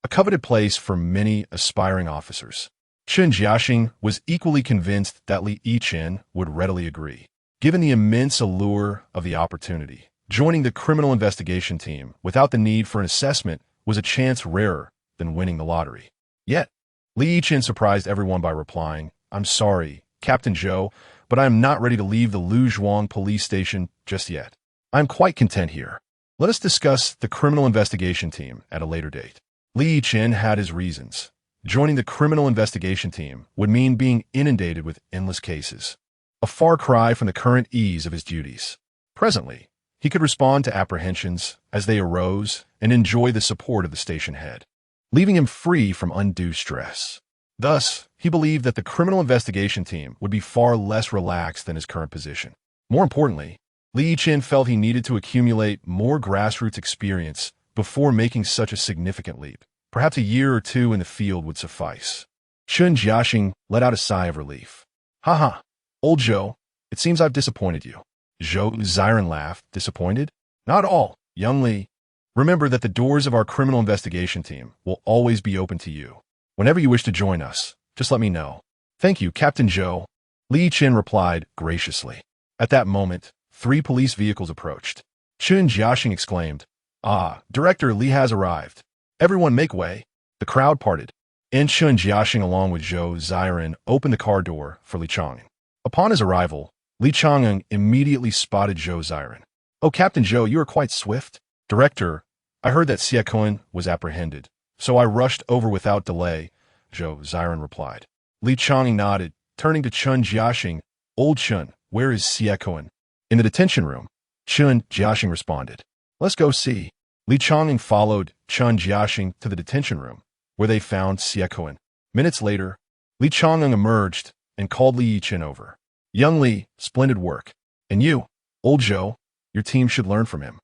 a coveted place for many aspiring officers. Chun Jiaxing was equally convinced that Li Yichen would readily agree. Given the immense allure of the opportunity, joining the criminal investigation team without the need for an assessment was a chance rarer than winning the lottery. Yet, Li Yichen surprised everyone by replying, "I'm sorry, Captain Zhou, but I am not ready to leave the Luzhuang police station just yet. I am quite content here. Let us discuss the criminal investigation team at a later date." Li Yichen had his reasons. Joining the criminal investigation team would mean being inundated with endless cases, a far cry from the current ease of his duties. Presently, he could respond to apprehensions as they arose and enjoy the support of the station head, leaving him free from undue stress. Thus, he believed that the criminal investigation team would be far less relaxed than his current position. More importantly, Li Yichen felt he needed to accumulate more grassroots experience before making such a significant leap. Perhaps a year or two in the field would suffice. Chun Jiaxing let out a sigh of relief. "Haha, old Zhou, it seems I've disappointed you." Zhou Ziren laughed. "Disappointed? Not at all, young Li. Remember that the doors of our criminal investigation team will always be open to you. Whenever you wish to join us, just let me know." "Thank you, Captain Zhou," Li Yichen replied graciously. At that moment, 3 police vehicles approached. Chun Jiaxing exclaimed, "Ah, Director Li has arrived. Everyone make way." The crowd parted, and Chun Jiaxing along with Zhou Ziren opened the car door for Li Chang'an. Upon his arrival, Li Chang'an immediately spotted Zhou Ziren. "Oh, Captain Zhou, you are quite swift." "Director, I heard that Yichen was apprehended, so I rushed over without delay," Zhou Ziren replied. Li Chang'an nodded, turning to Chun Jiaxing. "Old Chun, where is Yichen?" "In the detention room," Chun Jiaxing responded. "Let's go see." Li Chang'an followed Chun Jiaxing to the detention room, where they found Yichen. Minutes later, Li Chang'an emerged and called Li Yichen over. "Young Li, splendid work. And you, old Zhou, your team should learn from him.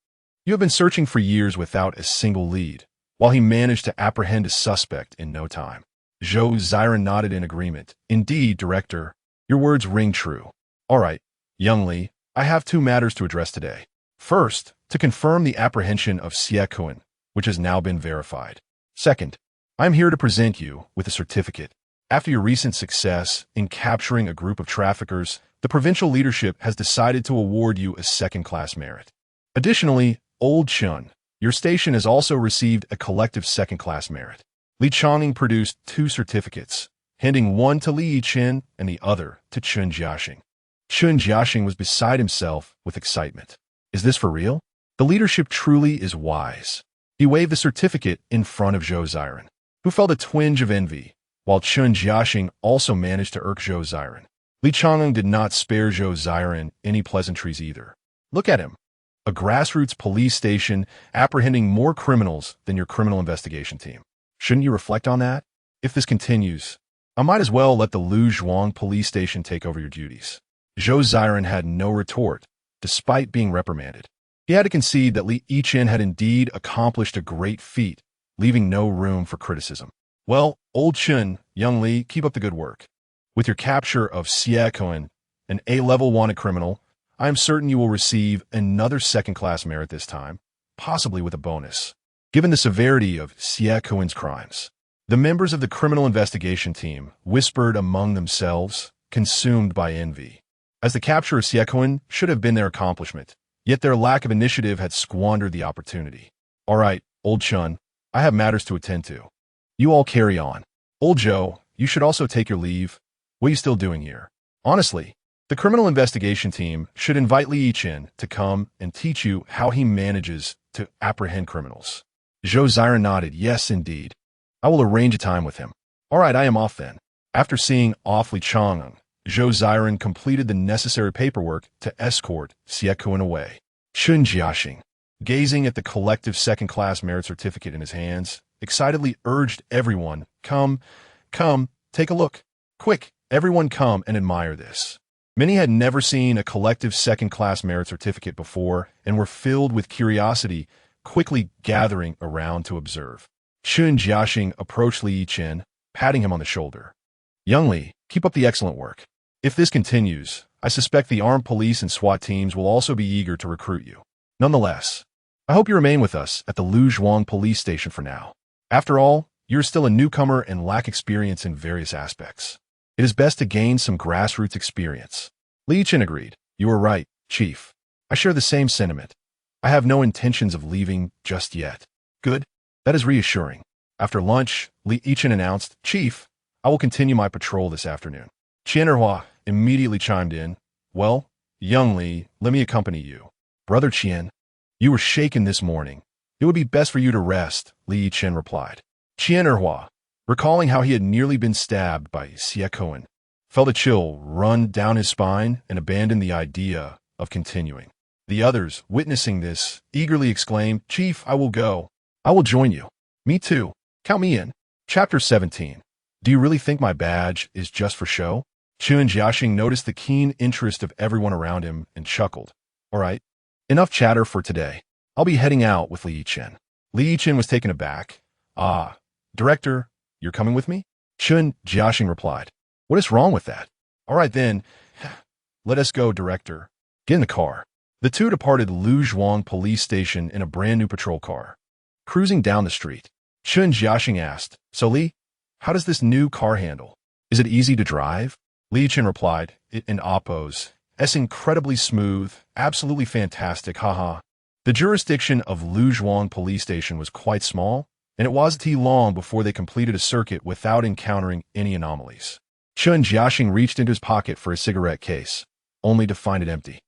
You have been searching for years without a single lead, while he managed to apprehend a suspect in no time." Zhou Ziren nodded in agreement. "Indeed, Director, your words ring true. All right, young Li, I have 2 matters to address today. First, to confirm the apprehension of Yichen, which has now been verified. Second, I am here to present you with a certificate. After your recent success in capturing a group of traffickers, the provincial leadership has decided to award you a second-class merit. Additionally, old Chun, your station has also received a collective second-class merit." Li Chang'an produced 2 certificates, handing one to Li Yichen and the other to Chun Jiaxing. Chun Jiaxing was beside himself with excitement. Is this for real? The leadership truly is wise. He waved the certificate in front of Zhou Ziren, who felt a twinge of envy, while Chun Jiaxing also managed to irk Zhou Ziren. Li Chang'eng did not spare Zhou Ziren any pleasantries either. Look at him. A grassroots police station apprehending more criminals than your criminal investigation team. Shouldn't you reflect on that? If this continues, I might as well let the Luzhuang police station take over your duties. Zhou Ziren had no retort, despite being reprimanded. He had to concede that Li Yichen had indeed accomplished a great feat, leaving no room for criticism. Well, old Chun, young Li, keep up the good work. With your capture of Yichen, an A-level wanted criminal, I am certain you will receive another second-class merit this time, possibly with a bonus. Given the severity of Yichen's crimes, the members of the criminal investigation team whispered among themselves, consumed by envy. As the capture of Yichen should have been their accomplishment, yet their lack of initiative had squandered the opportunity. All right, old Chun, I have matters to attend to. You all carry on. Old Zhou, you should also take your leave. What are you still doing here? Honestly, the criminal investigation team should invite Li Yichen to come and teach you how he manages to apprehend criminals. Zhou Ziren nodded. Yes, indeed. I will arrange a time with him. All right, I am off then. After seeing off Li Chang'eng, Zhou Ziren completed the necessary paperwork to escort Yichen away. Chun Jiaxing, gazing at the collective second-class merit certificate in his hands, excitedly urged everyone, come, take a look. Quick, everyone come and admire this. Many had never seen a collective second-class merit certificate before and were filled with curiosity, quickly gathering around to observe. Chun Jiaxing approached Li Yichen, patting him on the shoulder. Young Li, keep up the excellent work. If this continues, I suspect the armed police and SWAT teams will also be eager to recruit you. Nonetheless, I hope you remain with us at the Luzhuang police station for now. After all, you're still a newcomer and lack experience in various aspects. It is best to gain some grassroots experience. Li Yichen agreed. You are right, Chief. I share the same sentiment. I have no intentions of leaving just yet. Good. That is reassuring. After lunch, Li Yichen announced, Chief, I will continue my patrol this afternoon. Qian immediately chimed in. Well, young Li, let me accompany you. Brother Qian, you were shaken this morning. It would be best for you to rest, Li Yichen replied. Qian, recalling how he had nearly been stabbed by Yichen, felt a chill run down his spine and abandoned the idea of continuing. The others, witnessing this, eagerly exclaimed, Chief, I will go. I will join you. Me too. Count me in. Chapter 17. Do you really think my badge is just for show? Chun Jiaxing noticed the keen interest of everyone around him and chuckled. All right, enough chatter for today. I'll be heading out with Li Yichen. Li Yichen was taken aback. Ah, Director, you're coming with me? Chun Jiaxing replied. What is wrong with that? All right then, let us go, Director. Get in the car. The two departed Luzhuang police station in a brand new patrol car. Cruising down the street, Chun Jiaxing asked, So Li, how does this new car handle? Is it easy to drive? Li Yichen replied, It in oppos. It's incredibly smooth, absolutely fantastic, haha. The jurisdiction of Luzhuang police station was quite small, and it wasn't long before they completed a circuit without encountering any anomalies. Chun Jiaxing reached into his pocket for a cigarette case, only to find it empty.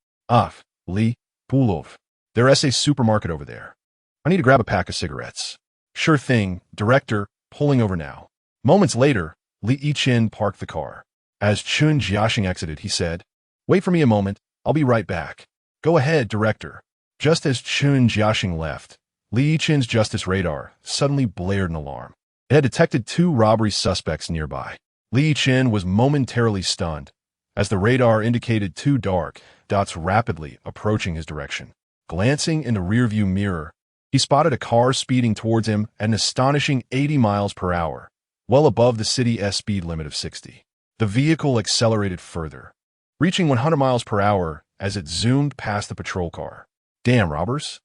Li, Pulov. There's a supermarket over there. I need to grab a pack of cigarettes. Sure thing, Director, pulling over now. Moments later, Li Yichen parked the car. As Chun Jiaxing exited, he said, Wait for me a moment, I'll be right back. Go ahead, Director. Just as Chun Jiaxing left, Li Yichen's justice radar suddenly blared an alarm. It had detected two robbery suspects nearby. Li Yichen was momentarily stunned, as the radar indicated two dark dots rapidly approaching his direction. Glancing in the rearview mirror, he spotted a car speeding towards him at an astonishing 80 miles per hour, well above the city's speed limit of 60. The vehicle accelerated further, reaching 100 miles per hour as it zoomed past the patrol car. Damn, robbers.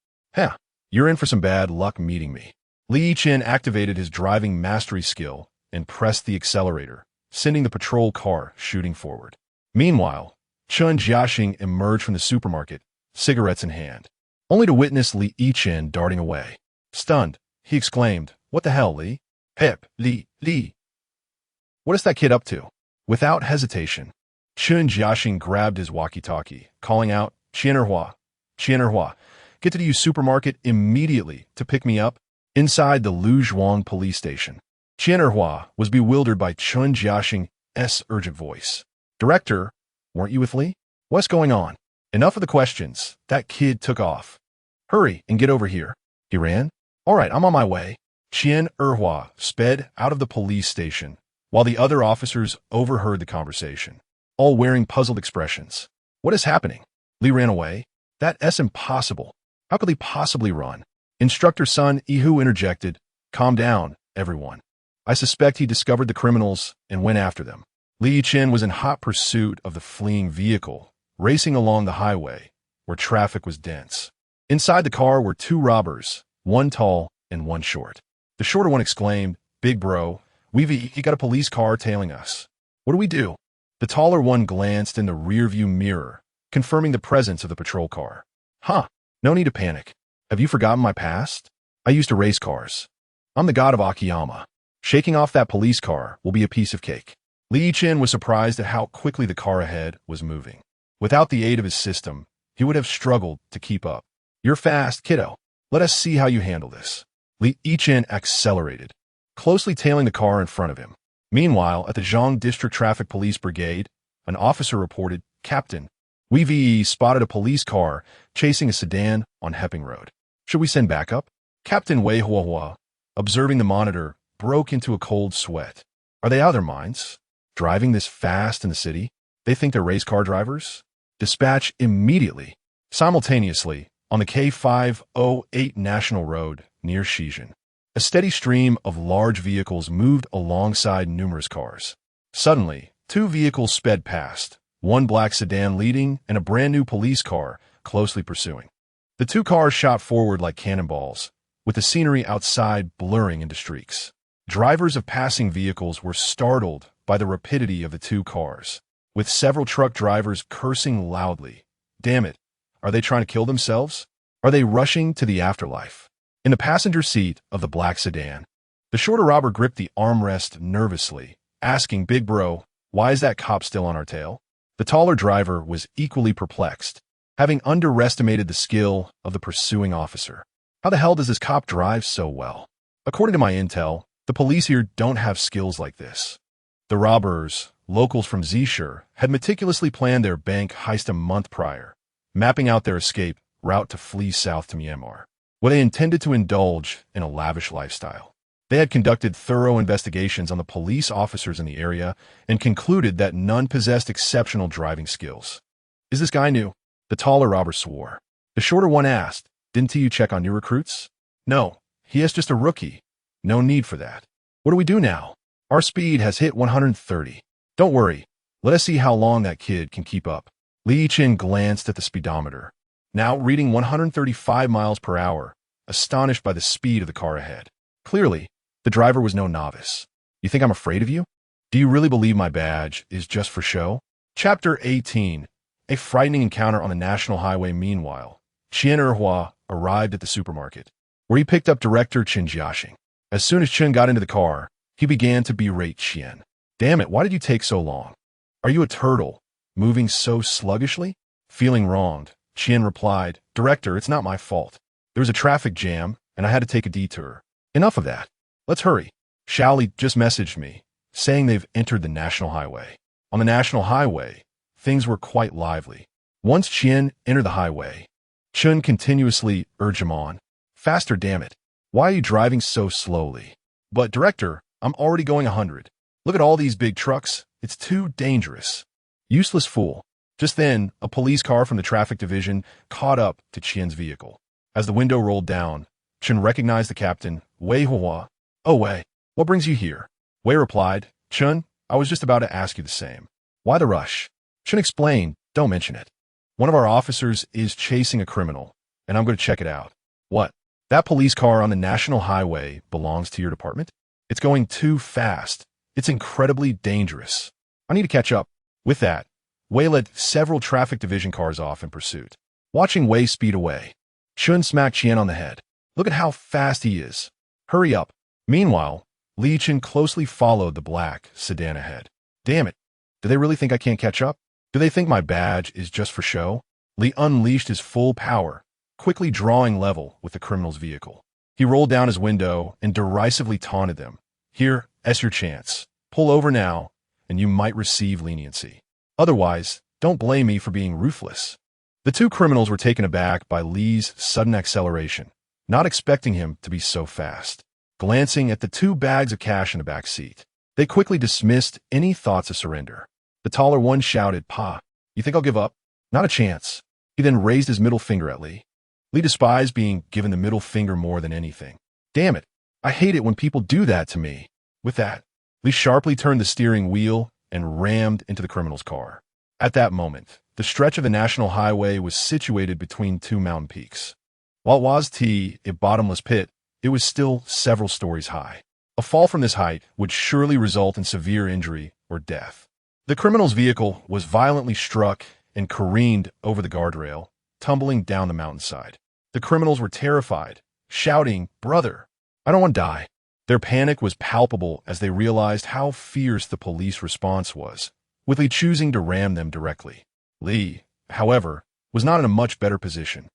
You're in for some bad luck meeting me. Li Yichen activated his driving mastery skill and pressed the accelerator, sending the patrol car shooting forward. Meanwhile, Chun Jiaxing emerged from the supermarket, cigarettes in hand, only to witness Li Yichen darting away. Stunned, he exclaimed, What the hell, Li? Li. What is that kid up to? Without hesitation, Chun Jiaxing grabbed his walkie-talkie, calling out, Qian'erhua, get to the supermarket immediately to pick me up. Inside the Luzhuang police station, Qian'erhua was bewildered by Chun Jiaxing's urgent voice. Director, weren't you with Li? What's going on? Enough of the questions. That kid took off. Hurry and get over here. He ran. All right, I'm on my way. Qian'erhua sped out of the police station, while the other officers overheard the conversation, all wearing puzzled expressions. What is happening? Li ran away? That's impossible. How could Li possibly run? Instructor Sun Yihu interjected. Calm down, everyone. I suspect he discovered the criminals and went after them. Li Yichen was in hot pursuit of the fleeing vehicle, racing along the highway, where traffic was dense. Inside the car were two robbers, one tall and one short. The shorter one exclaimed, Big bro, we got a police car tailing us. What do we do? The taller one glanced in the rearview mirror, confirming the presence of the patrol car. Huh, no need to panic. Have you forgotten my past? I used to race cars. I'm the god of Akiyama. Shaking off that police car will be a piece of cake. Li Yichen was surprised at how quickly the car ahead was moving. Without the aid of his system, he would have struggled to keep up. You're fast, kiddo. Let us see how you handle this. Li Yichen accelerated, closely tailing the car in front of him. Meanwhile, at the Zhang District Traffic Police Brigade, an officer reported, Captain, we spotted a police car chasing a sedan on Hepping Road. Should we send backup? Captain Wei Huahua, observing the monitor, broke into a cold sweat. Are they out of their minds? Driving this fast in the city? They think they're race car drivers? Dispatch immediately. Simultaneously, on the K508 National Road near Yichen, a steady stream of large vehicles moved alongside numerous cars. Suddenly, two vehicles sped past, one black sedan leading and a brand new police car closely pursuing. The two cars shot forward like cannonballs, with the scenery outside blurring into streaks. Drivers of passing vehicles were startled by the rapidity of the two cars, with several truck drivers cursing loudly. Damn it, are they trying to kill themselves? Are they rushing to the afterlife? In the passenger seat of the black sedan, the shorter robber gripped the armrest nervously, asking, Big bro, why is that cop still on our tail? The taller driver was equally perplexed, having underestimated the skill of the pursuing officer. How the hell does this cop drive so well? According to my intel, the police here don't have skills like this. The robbers, locals from Zishur, had meticulously planned their bank heist a month prior, mapping out their escape route to flee south to Myanmar, where they intended to indulge in a lavish lifestyle. They had conducted thorough investigations on the police officers in the area and concluded that none possessed exceptional driving skills. Is this guy new? The taller robber swore. The shorter one asked, Didn't you check on new recruits? No, he is just a rookie. No need for that. What do we do now? Our speed has hit 130. Don't worry. Let us see how long that kid can keep up. Li Yichen glanced at the speedometer, now reading 135 miles per hour, astonished by the speed of the car ahead. Clearly, the driver was no novice. You think I'm afraid of you? Do you really believe my badge is just for show? Chapter 18. A frightening encounter on the national highway. Meanwhile, Qian'erhua arrived at the supermarket, where he picked up Director Chun Jiaxing. As soon as Chun got into the car, he began to berate Qian. Damn it, why did you take so long? Are you a turtle, moving so sluggishly? Feeling wronged, Qian replied, Director, it's not my fault. There was a traffic jam, and I had to take a detour. Enough of that. Let's hurry. Shaoli just messaged me, saying they've entered the national highway. On the national highway, things were quite lively. Once Qian entered the highway, Chun continuously urged him on. Faster, damn it. Why are you driving so slowly? But, Director, I'm already going 100. Look at all these big trucks. It's too dangerous. Useless fool. Just then, a police car from the traffic division caught up to Qian's vehicle. As the window rolled down, Chun recognized the captain, Wei Hua. Oh, Wei, what brings you here? Wei replied, Chun, I was just about to ask you the same. Why the rush? Chun explained, don't mention it. One of our officers is chasing a criminal, and I'm going to check it out. What? That police car on the national highway belongs to your department? It's going too fast. It's incredibly dangerous. I need to catch up. With that, Wei led several traffic division cars off in pursuit. Watching Wei speed away, Chun smacked Qian on the head. Look at how fast he is. Hurry up. Meanwhile, Li Yichen closely followed the black sedan ahead. Damn it. Do they really think I can't catch up? Do they think my badge is just for show? Li unleashed his full power, quickly drawing level with the criminal's vehicle. He rolled down his window and derisively taunted them. Here, that's your chance. Pull over now, and you might receive leniency. Otherwise, don't blame me for being ruthless. The two criminals were taken aback by Li's sudden acceleration, not expecting him to be so fast. Glancing at the 2 bags of cash in the back seat, they quickly dismissed any thoughts of surrender. The taller one shouted, "Pa, you think I'll give up? Not a chance." He then raised his middle finger at Li. Li despised being given the middle finger more than anything. Damn it, I hate it when people do that to me. With that, Li sharply turned the steering wheel and rammed into the criminal's car. At that moment, the stretch of the national highway was situated between 2 mountain peaks. While it was a bottomless pit, it was still several stories high. A fall from this height would surely result in severe injury or death. The criminal's vehicle was violently struck and careened over the guardrail, tumbling down the mountainside. The criminals were terrified, shouting, "Brother, I don't want to die." Their panic was palpable as they realized how fierce the police response was, with Li choosing to ram them directly. Li, however, was not in a much better position.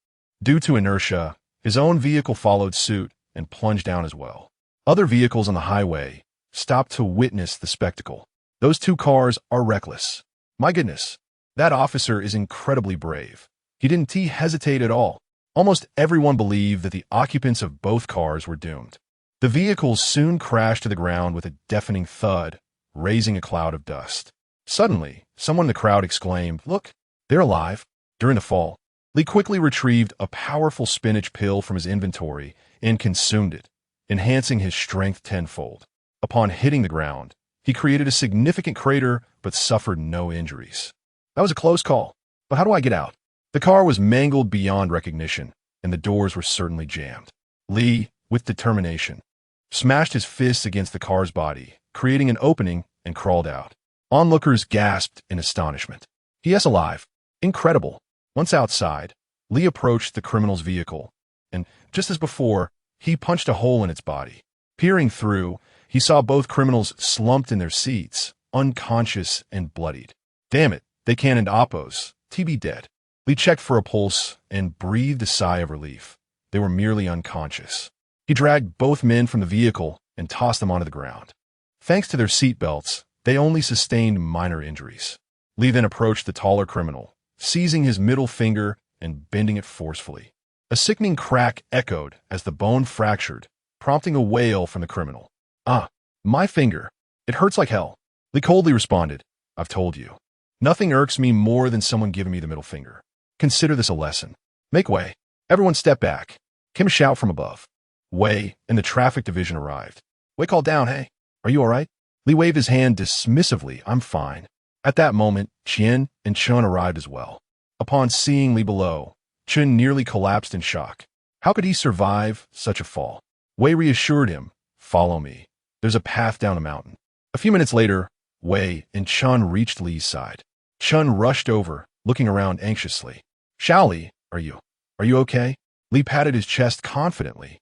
Due to inertia, his own vehicle followed suit and plunged down as well. Other vehicles on the highway stopped to witness the spectacle. Those 2 cars are reckless. My goodness, that officer is incredibly brave. He didn't hesitate at all. Almost everyone believed that the occupants of both cars were doomed. The vehicles soon crashed to the ground with a deafening thud, raising a cloud of dust. Suddenly, someone in the crowd exclaimed, "Look, they're alive." During the fall, Li quickly retrieved a powerful spinach pill from his inventory and consumed it, enhancing his strength tenfold. Upon hitting the ground, he created a significant crater but suffered no injuries. That was a close call, but how do I get out? The car was mangled beyond recognition, and the doors were certainly jammed. Li, with determination, smashed his fists against the car's body, creating an opening, and crawled out. Onlookers gasped in astonishment. He is alive. Incredible. Once outside, Li approached the criminal's vehicle, and, just as before, he punched a hole in its body. Peering through, he saw both criminals slumped in their seats, unconscious and bloodied. Damn it, they cannoned Oppos. TB dead. Li checked for a pulse and breathed a sigh of relief. They were merely unconscious. He dragged both men from the vehicle and tossed them onto the ground. Thanks to their seatbelts, they only sustained minor injuries. Li then approached the taller criminal, seizing his middle finger and bending it forcefully. A sickening crack echoed as the bone fractured, prompting a wail from the criminal. "Ah, my finger. It hurts like hell." Li coldly responded, "I've told you. Nothing irks me more than someone giving me the middle finger. Consider this a lesson. Make way. Everyone step back." Came a shout from above. Wei and the traffic division arrived. "Wei called down, hey. Are you all right?" Li waved his hand dismissively. "I'm fine." At that moment, Qian and Chun arrived as well. Upon seeing Li below, Chun nearly collapsed in shock. How could he survive such a fall? Wei reassured him, "Follow me. There's a path down the mountain." A few minutes later, Wei and Chun reached Li's side. Chun rushed over, looking around anxiously. "Xiaoli, are you okay?" Li patted his chest confidently.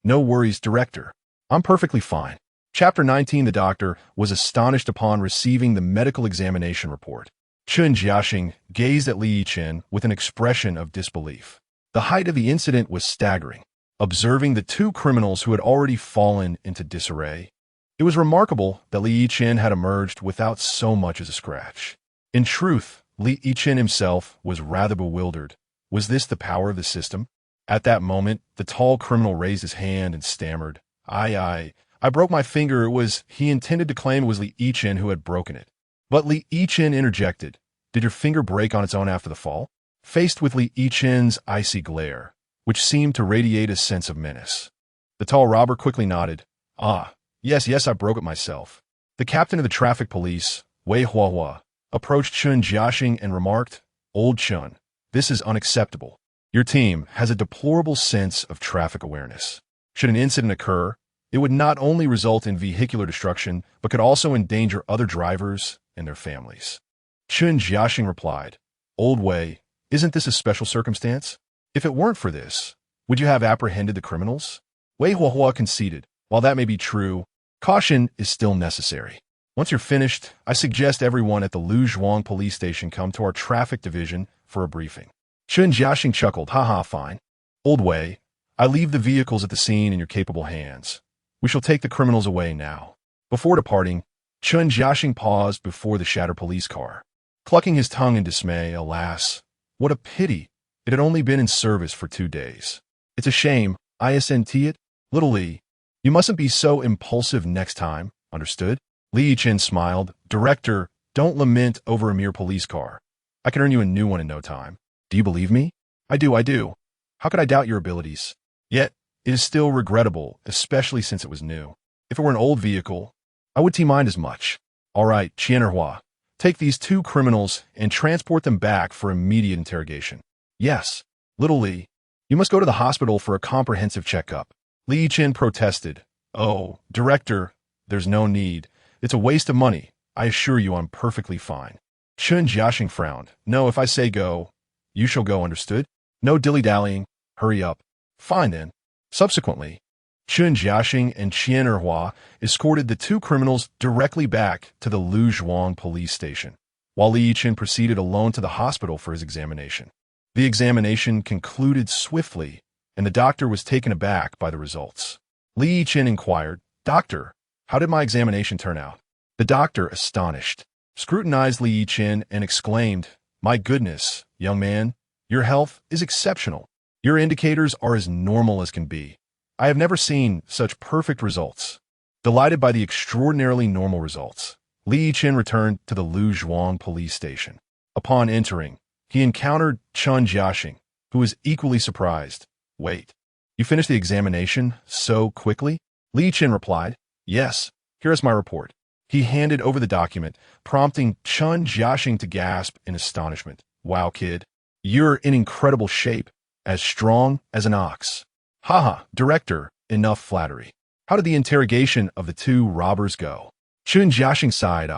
"No worries, Director. I'm perfectly fine." Chapter 19. The doctor was astonished upon receiving the medical examination report. Chun Jiaxing gazed at Li Yichen with an expression of disbelief. The height of the incident was staggering. Observing the 2 criminals who had already fallen into disarray, it was remarkable that Li Yichen had emerged without so much as a scratch. In truth, Li Yichen himself was rather bewildered. Was this the power of the system? At that moment, the tall criminal raised his hand and stammered, I broke my finger." He intended to claim it was Li Yichen who had broken it. But Li Yichen interjected, "Did your finger break on its own after the fall?" Faced with Li Yichen's icy glare, which seemed to radiate a sense of menace, the tall robber quickly nodded. "Ah, yes, I broke it myself." The captain of the traffic police, Wei Huahua, approached Chun Jiaxing and remarked, "Old Chun, this is unacceptable. Your team has a deplorable sense of traffic awareness. Should an incident occur, it would not only result in vehicular destruction, but could also endanger other drivers and their families." Chun Jiaxing replied, "Old Wei, isn't this a special circumstance? If it weren't for this, would you have apprehended the criminals?" Wei Huahua conceded, "While that may be true, caution is still necessary." Once you're finished, I suggest everyone at the Luzhuang police station come to our traffic division for a briefing. Chun Jiaxing chuckled, haha, fine. Old Wei, I leave the vehicles at the scene in your capable hands. We shall take the criminals away now. Before departing, Chun Jiaxing paused before the shattered police car. Clucking his tongue in dismay, alas, what a pity. It had only been in service for 2 days. It's a shame, isn't it? Little Li, you mustn't be so impulsive next time, understood? Li Yichen smiled. Director, don't lament over a mere police car. I can earn you a new one in no time. Do you believe me? I do. How could I doubt your abilities? Yet, it is still regrettable, especially since it was new. If it were an old vehicle, I would mind as much. All right, Qian'erhua, take these 2 criminals and transport them back for immediate interrogation. Yes, little Li, you must go to the hospital for a comprehensive checkup. Li Yichen protested. Oh, Director, there's no need. It's a waste of money. I assure you I'm perfectly fine. Chun Jiaxing frowned. No, if I say go, you shall go, understood? No dilly-dallying. Hurry up. Fine then. Subsequently, Chun Jiaxing and Qian'erhua escorted the 2 criminals directly back to the Luzhuang police station, while Li Yichen proceeded alone to the hospital for his examination. The examination concluded swiftly, and the doctor was taken aback by the results. Li Yichen inquired, Doctor, how did my examination turn out? The doctor, astonished, scrutinized Li Yichen and exclaimed, My goodness, young man, your health is exceptional. Your indicators are as normal as can be. I have never seen such perfect results. Delighted by the extraordinarily normal results, Li Yichen returned to the Luzhuang police station. Upon entering, he encountered Chun Jiaxing, who was equally surprised. Wait, you finished the examination so quickly? Li Yichen replied, Yes, here is my report. He handed over the document, prompting Chun Jiaxing to gasp in astonishment. Wow, kid, you're in incredible shape, as strong as an ox. Haha, Director, enough flattery. How did the interrogation of the 2 robbers go? Chun Jiaxing sighed.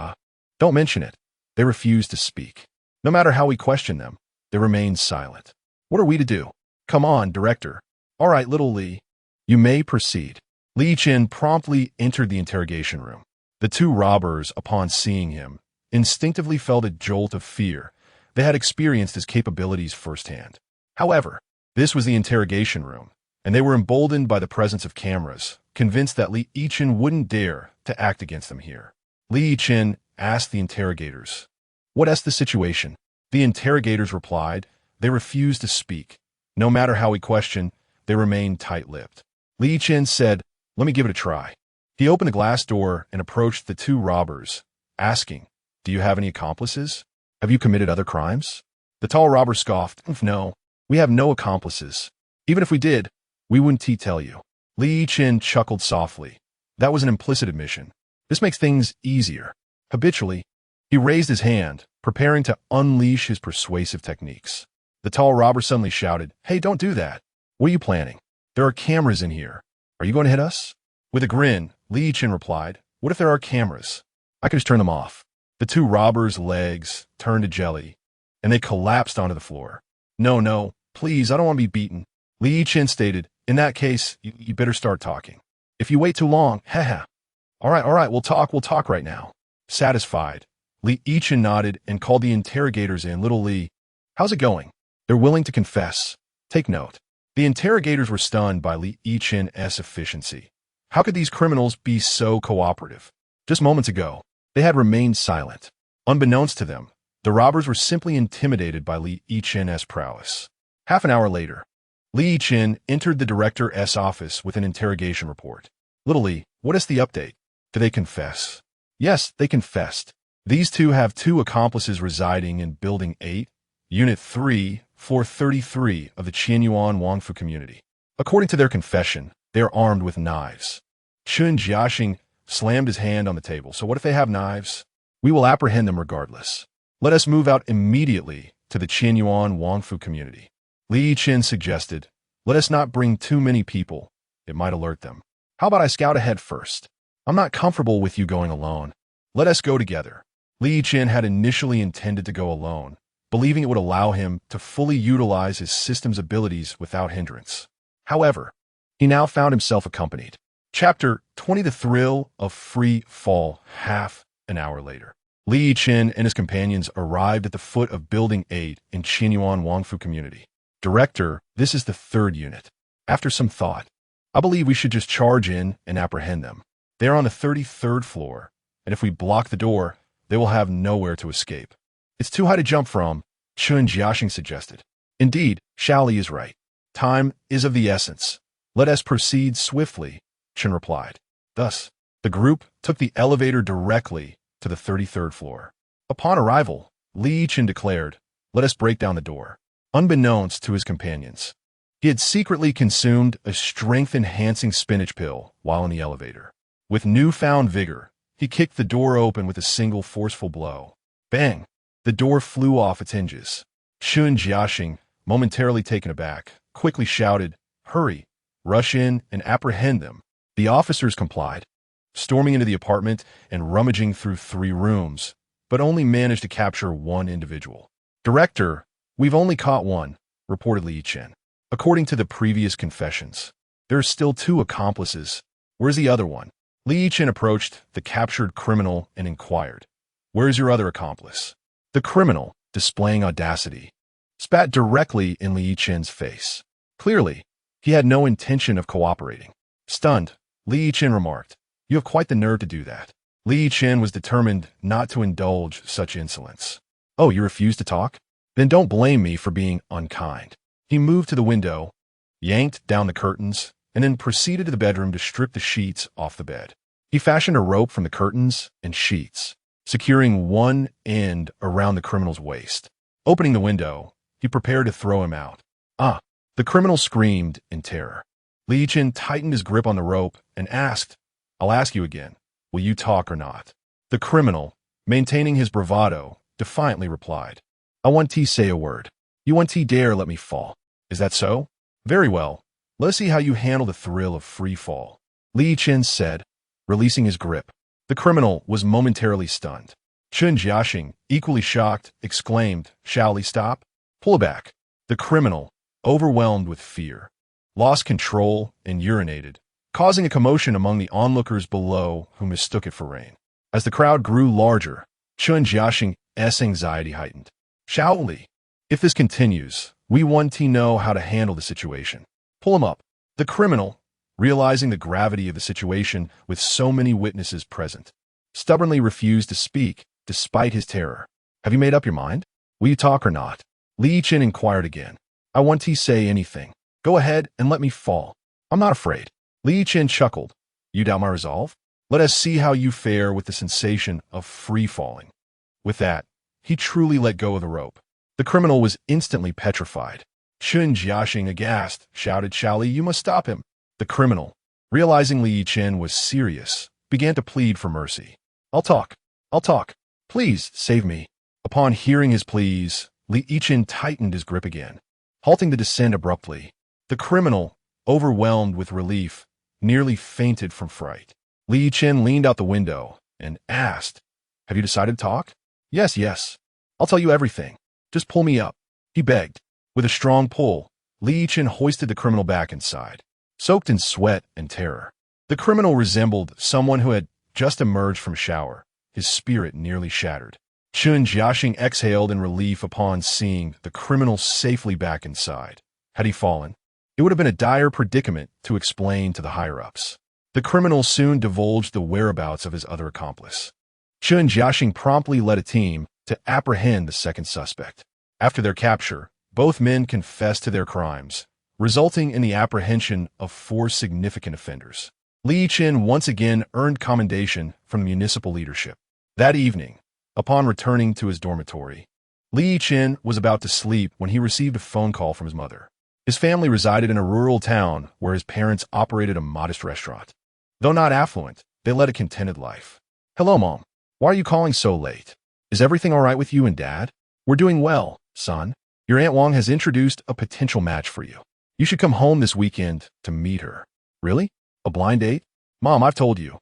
Don't mention it. They refused to speak. No matter how we questioned them, they remained silent. What are we to do? Come on, Director. All right, little Li, you may proceed. Li Yichen promptly entered the interrogation room. The 2 robbers, upon seeing him, instinctively felt a jolt of fear. They had experienced his capabilities firsthand. However, this was the interrogation room, and they were emboldened by the presence of cameras, convinced that Li Yichen wouldn't dare to act against them here. Li Yichen asked the interrogators, What's the situation? The interrogators replied, They refused to speak. No matter how we questioned, they remained tight-lipped. Li Yichen said, Let me give it a try. He opened the glass door and approached the 2 robbers, asking, Do you have any accomplices? Have you committed other crimes? The tall robber scoffed, No, we have no accomplices. Even if we did, we wouldn't tell you. Li Yichen chuckled softly. That was an implicit admission. This makes things easier. Habitually, he raised his hand, preparing to unleash his persuasive techniques. The tall robber suddenly shouted, Hey, don't do that. What are you planning? There are cameras in here. Are you going to hit us? With a grin, Li Yichen replied, What if there are cameras? I could just turn them off. The 2 robbers' legs turned to jelly, and they collapsed onto the floor. No, please, I don't want to be beaten. Li Yichen stated, In that case, you better start talking. If you wait too long, haha. All right, we'll talk right now. Satisfied, Li Yichen nodded and called the interrogators in. Little Li, how's it going? They're willing to confess. Take note. The interrogators were stunned by Li Yichen's efficiency. How could these criminals be so cooperative? Just moments ago, they had remained silent. Unbeknownst to them, the robbers were simply intimidated by Li Yichen's prowess. Half an hour later, Li Yichen entered the director's office with an interrogation report. Little Li, what is the update? Did they confess? Yes, they confessed. These 2 have 2 accomplices residing in Building 8, Unit 3, Floor 33 of the Qianyuan Wangfu community. According to their confession, they are armed with knives. Chun Jiaxing slammed his hand on the table. So what if they have knives? We will apprehend them regardless. Let us move out immediately to the Qianyuan Wangfu community. Li Yichen suggested, Let us not bring too many people. It might alert them. How about I scout ahead first? I'm not comfortable with you going alone. Let us go together. Li Yichen had initially intended to go alone, believing it would allow him to fully utilize his system's abilities without hindrance. However, he now found himself accompanied. Chapter 20: The Thrill of Free Fall, half An hour later, Li Yichen and his companions arrived at the foot of Building 8 in Qinyuan Wangfu Community. Director, this is the third unit. After some thought, I believe we should just charge in and apprehend them. They are on the 33rd floor, and if we block the door, they will have nowhere to escape. It's too high to jump from, Chun Jiaxing suggested. Indeed, Shaoli is right. Time is of the essence. Let us proceed swiftly, Chun replied. Thus, the group took the elevator directly to the 33rd floor. Upon arrival, Li Yichen declared, "Let us break down the door." Unbeknownst to his companions, he had secretly consumed a strength-enhancing spinach pill while in the elevator. With newfound vigor, he kicked the door open with a single forceful blow. Bang! The door flew off its hinges. Chun Jiaxing, momentarily taken aback, quickly shouted, "Hurry! Rush in and apprehend them." The officers complied, storming into the apartment and rummaging through 3 rooms, but only managed to capture 1 individual. "Director, we've only caught 1, reported Li Yichen. "According to the previous confessions, there are still 2 accomplices. Where's the other one?" Li Yichen approached the captured criminal and inquired, "Where's your other accomplice?" The criminal, displaying audacity, spat directly in Li Yichen's face. Clearly, he had no intention of cooperating. Stunned, Li Yichen remarked, "You have quite the nerve to do that." Li Yichen was determined not to indulge such insolence. "Oh, you refuse to talk? Then don't blame me for being unkind." He moved to the window, yanked down the curtains, and then proceeded to the bedroom to strip the sheets off the bed. He fashioned a rope from the curtains and sheets, securing one end around the criminal's waist. Opening the window, he prepared to throw him out. "Ah!" The criminal screamed in terror. Li Yichen tightened his grip on the rope and asked, "I'll ask you again, will you talk or not?" The criminal, maintaining his bravado, defiantly replied, "I want to say a word. You want to dare let me fall. Is that so? Very well. Let's see how you handle the thrill of free fall," Li Yichen said, releasing his grip. The criminal was momentarily stunned. Chun Jiaxing, equally shocked, exclaimed, "Shaoli, stop. Pull back." The criminal, overwhelmed with fear, lost control and urinated, causing a commotion among the onlookers below who mistook it for rain. As the crowd grew larger, Chun Jiaxing's anxiety heightened. "Shaoli, if this continues, we want to know how to handle the situation. Pull him up." The criminal, realizing the gravity of the situation with so many witnesses present, stubbornly refused to speak despite his terror. "Have you made up your mind? Will you talk or not?" Li Yichen inquired again. "I want to say anything. Go ahead and let me fall. I'm not afraid." Li Yichen chuckled. "You doubt my resolve? Let us see how you fare with the sensation of free falling." With that, he truly let go of the rope. The criminal was instantly petrified. Chun Jiaxing, aghast, shouted, "Shaoli, you must stop him." The criminal, realizing Li Yichen was serious, began to plead for mercy. I'll talk. Please, save me." Upon hearing his pleas, Li Yichen tightened his grip again, halting the descent abruptly. The criminal, overwhelmed with relief, nearly fainted from fright. Li Yichen leaned out the window and asked, "Have you decided to talk?" Yes. I'll tell you everything. Just pull me up," he begged. With a strong pull, Li Yichen hoisted the criminal back inside, soaked in sweat and terror. The criminal resembled someone who had just emerged from a shower, his spirit nearly shattered. Chun Jiaxing exhaled in relief upon seeing the criminal safely back inside. Had he fallen, it would have been a dire predicament to explain to the higher-ups. The criminal soon divulged the whereabouts of his other accomplice. Chun Jiaxing promptly led a team to apprehend the second suspect. After their capture, both men confessed to their crimes, resulting in the apprehension of 4 significant offenders. Li Yichen once again earned commendation from the municipal leadership. That evening, upon returning to his dormitory, Li Yichen was about to sleep when he received a phone call from his mother. His family resided in a rural town where his parents operated a modest restaurant. Though not affluent, they led a contented life. "Hello, Mom. Why are you calling so late? Is everything all right with you and Dad?" "We're doing well, son. Your Aunt Wang has introduced a potential match for you. You should come home this weekend to meet her." "Really? A blind date?" "Mom, I've told you.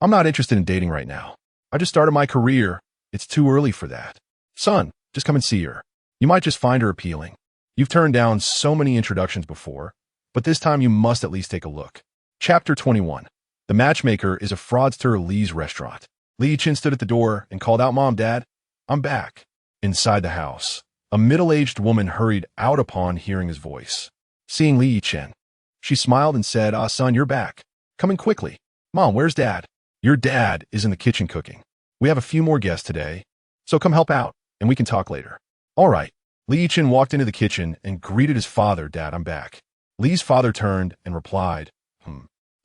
I'm not interested in dating right now. I just started my career. It's too early for that." "Son, just come and see her. You might just find her appealing. You've turned down so many introductions before, but this time you must at least take a look." Chapter 21. The matchmaker is a fraudster Li's restaurant. Li Yichen stood at the door and called out, "Mom, Dad, I'm back." Inside the house, a middle-aged woman hurried out upon hearing his voice. Seeing Li Yichen, she smiled and said, "Ah, son, you're back. Come in quickly. Mom, where's Dad?" "Your dad is in the kitchen cooking. We have a few more guests today, so come help out, and we can talk later." "All right." Li Yichen walked into the kitchen and greeted his father. "Dad, I'm back." Li's father turned and replied,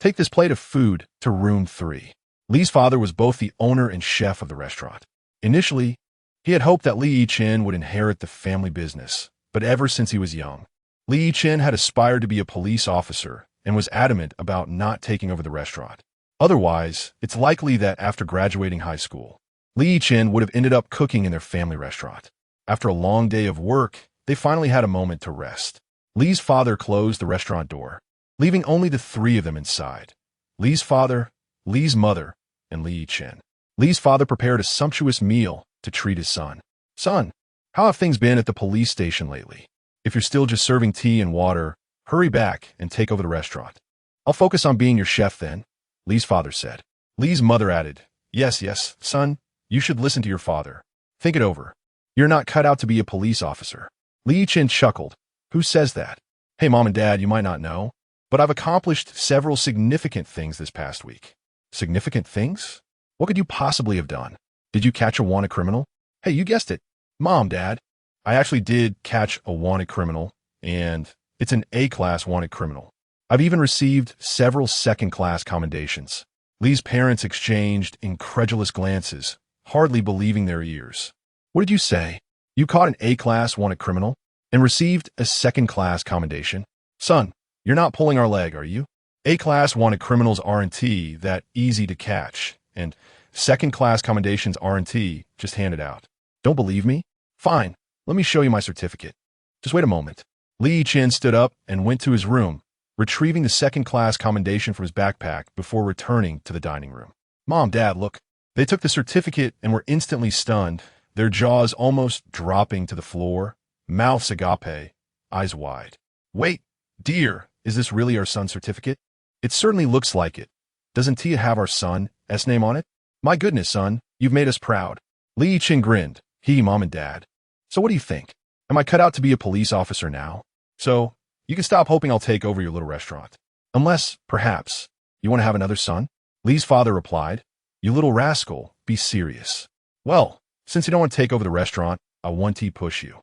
"Take this plate of food to room 3. Li's father was both the owner and chef of the restaurant. Initially, he had hoped that Li Yichen would inherit the family business, but ever since he was young, Li Yichen had aspired to be a police officer and was adamant about not taking over the restaurant. Otherwise, it's likely that after graduating high school, Li Yichen would have ended up cooking in their family restaurant. After a long day of work, they finally had a moment to rest. Li's father closed the restaurant door, leaving only the 3 of them inside: Li's father, Li's mother, and Li Yichen. Li's father prepared a sumptuous meal to treat his son. "Son, how have things been at the police station lately? If you're still just serving tea and water, hurry back and take over the restaurant." "I'll focus on being your chef then," Li's father said. Li's mother added, Yes, son, you should listen to your father. Think it over. You're not cut out to be a police officer." Li Yichen chuckled. "Who says that?" "Hey, Mom and Dad, you might not know, but I've accomplished several significant things this past week." "Significant things? What could you possibly have done? Did you catch a wanted criminal?" "Hey, you guessed it. Mom, Dad, I actually did catch a wanted criminal, and it's an A-class wanted criminal. I've even received several second-class commendations." Li's parents exchanged incredulous glances, hardly believing their ears. "What did you say? You caught an A-class wanted criminal and received a second-class commendation? Son, you're not pulling our leg, are you? A-class wanted criminals aren't that easy to catch, and second-class commendations aren't just handed out. Don't believe me? Fine, let me show you my certificate. Just wait a moment." Li Yichen stood up and went to his room, retrieving the second-class commendation from his backpack before returning to the dining room. "Mom, Dad, look." They took the certificate and were instantly stunned, their jaws almost dropping to the floor, mouths agape, eyes wide. "Wait, dear, is this really our son's certificate?" "It certainly looks like it. Doesn't it have our son's name on it?" "My goodness, son, you've made us proud." Li Yichen grinned. Mom and Dad. "So what do you think? Am I cut out to be a police officer now? So you can stop hoping I'll take over your little restaurant. Unless, perhaps, you want to have another son?" Li's father replied, "You little rascal, be serious." "Well, since you don't want to take over the restaurant, I want to push you.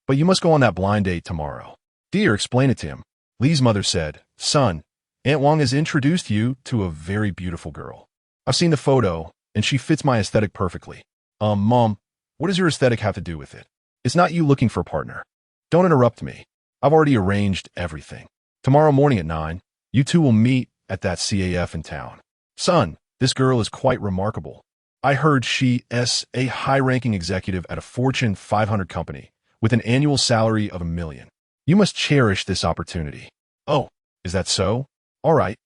But you must go on that blind date tomorrow." "Dear, explain it to him." Li's mother said, "Son, Aunt Wang has introduced you to a very beautiful girl. I've seen the photo, and she fits my aesthetic perfectly." Mom, what does your aesthetic have to do with it? It's not you looking for a partner. Don't interrupt me. I've already arranged everything. Tomorrow morning at 9, you two will meet at that CAF in town. Son, this girl is quite remarkable. I heard she is a high-ranking executive at a Fortune 500 company with an annual salary of $1 million. You must cherish this opportunity. Oh, is that so? All right,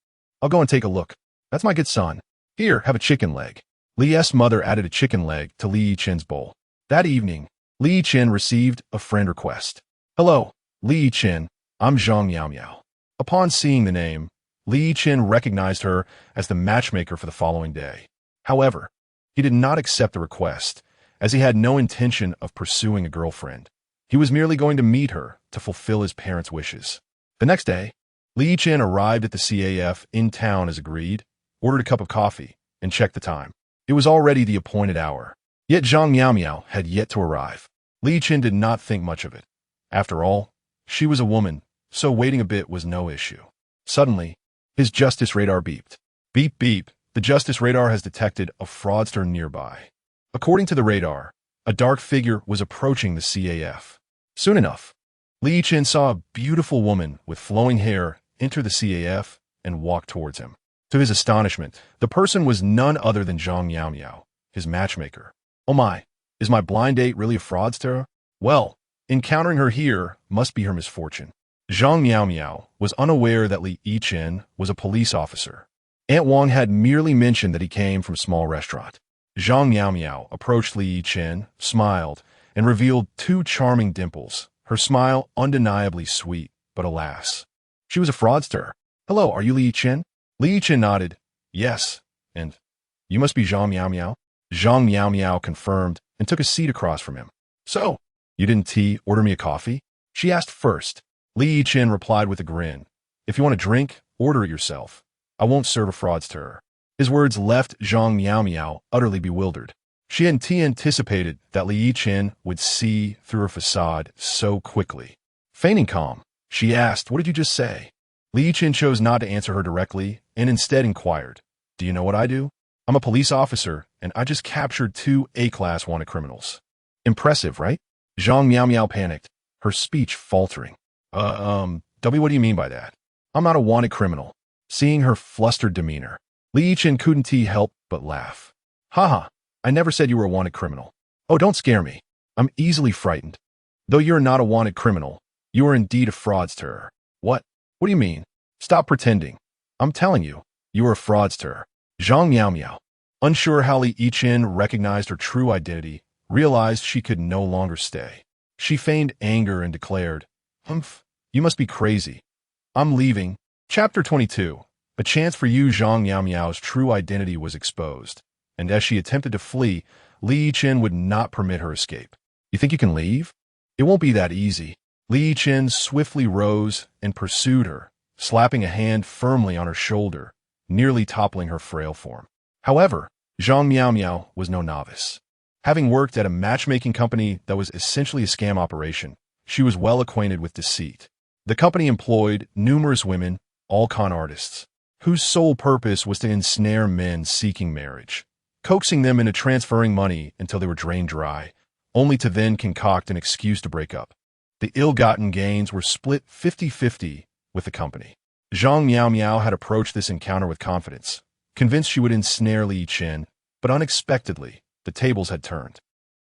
I'll go and take a look. That's my good son. Here, have a chicken leg. Li's mother added a chicken leg to Li Yichen's bowl. That evening, Li Yichen received a friend request. "Hello, Li Yichen, I'm Zhang Miao. Upon seeing the name, Li Yichen recognized her as the matchmaker for the following day. However, he did not accept the request, as he had no intention of pursuing a girlfriend. He was merely going to meet her to fulfill his parents' wishes. The next day, Li Yichen arrived at the CAF in town as agreed, ordered a cup of coffee, and checked the time. It was already the appointed hour. Yet Zhang Miao had yet to arrive. Li Yichen did not think much of it. After all, she was a woman, so waiting a bit was no issue. Suddenly, his justice radar beeped. Beep, beep, the justice radar has detected a fraudster nearby. According to the radar, a dark figure was approaching the CAF. Soon enough, Li Yichen saw a beautiful woman with flowing hair enter the CAF and walk towards him. To his astonishment, the person was none other than Zhang Miao, his matchmaker. Oh my, is my blind date really a fraudster? Well, encountering her here must be her misfortune. Zhang Miao was unaware that Li Yichen was a police officer. Aunt Wang had merely mentioned that he came from a small restaurant. Zhang Miao approached Li Yichen, smiled, and revealed 2 charming dimples, her smile undeniably sweet, but alas, she was a fraudster. "Hello, are you Li Yichen?" Li Yichen nodded. "Yes, and you must be Zhang Miao." Zhang Miao Miao confirmed and took a seat across from him. So, you didn't order me a coffee? She asked first. Li Yichen replied with a grin. If you want a drink, order it yourself. I won't serve a fraudster. His words left Zhang Miao Miao utterly bewildered. She hadn't anticipated that Li Yichen would see through her facade so quickly. Feigning calm, she asked, what did you just say? Li Yichen chose not to answer her directly and instead inquired, do you know what I do? I'm a police officer, and I just captured 2 A-class wanted criminals. Impressive, right? Zhang Miao Miao panicked, her speech faltering. W, what do you mean by that? I'm not a wanted criminal. Seeing her flustered demeanor, Li Yichen couldn't help but laugh. Haha, I never said you were a wanted criminal. Oh, don't scare me. I'm easily frightened. Though you're not a wanted criminal, you are indeed a fraudster. What? What do you mean? Stop pretending. I'm telling you, you are a fraudster. Zhang Miao Miao, unsure how Li Yichen recognized her true identity, realized she could no longer stay. She feigned anger and declared, Humph, you must be crazy. I'm leaving. Chapter 22. A chance for you. Zhang Miao Miao's true identity was exposed, and as she attempted to flee, Li Yichen would not permit her escape. You think you can leave? It won't be that easy. Li Yichen swiftly rose and pursued her, slapping a hand firmly on her shoulder, nearly toppling her frail form. However, Zhang Miao Miao was no novice. Having worked at a matchmaking company that was essentially a scam operation, she was well acquainted with deceit. The company employed numerous women, all con artists, whose sole purpose was to ensnare men seeking marriage, coaxing them into transferring money until they were drained dry, only to then concoct an excuse to break up. The ill-gotten gains were split 50-50 with the company. Zhang Miao Miao had approached this encounter with confidence, convinced she would ensnare Li Yichen, but unexpectedly, the tables had turned.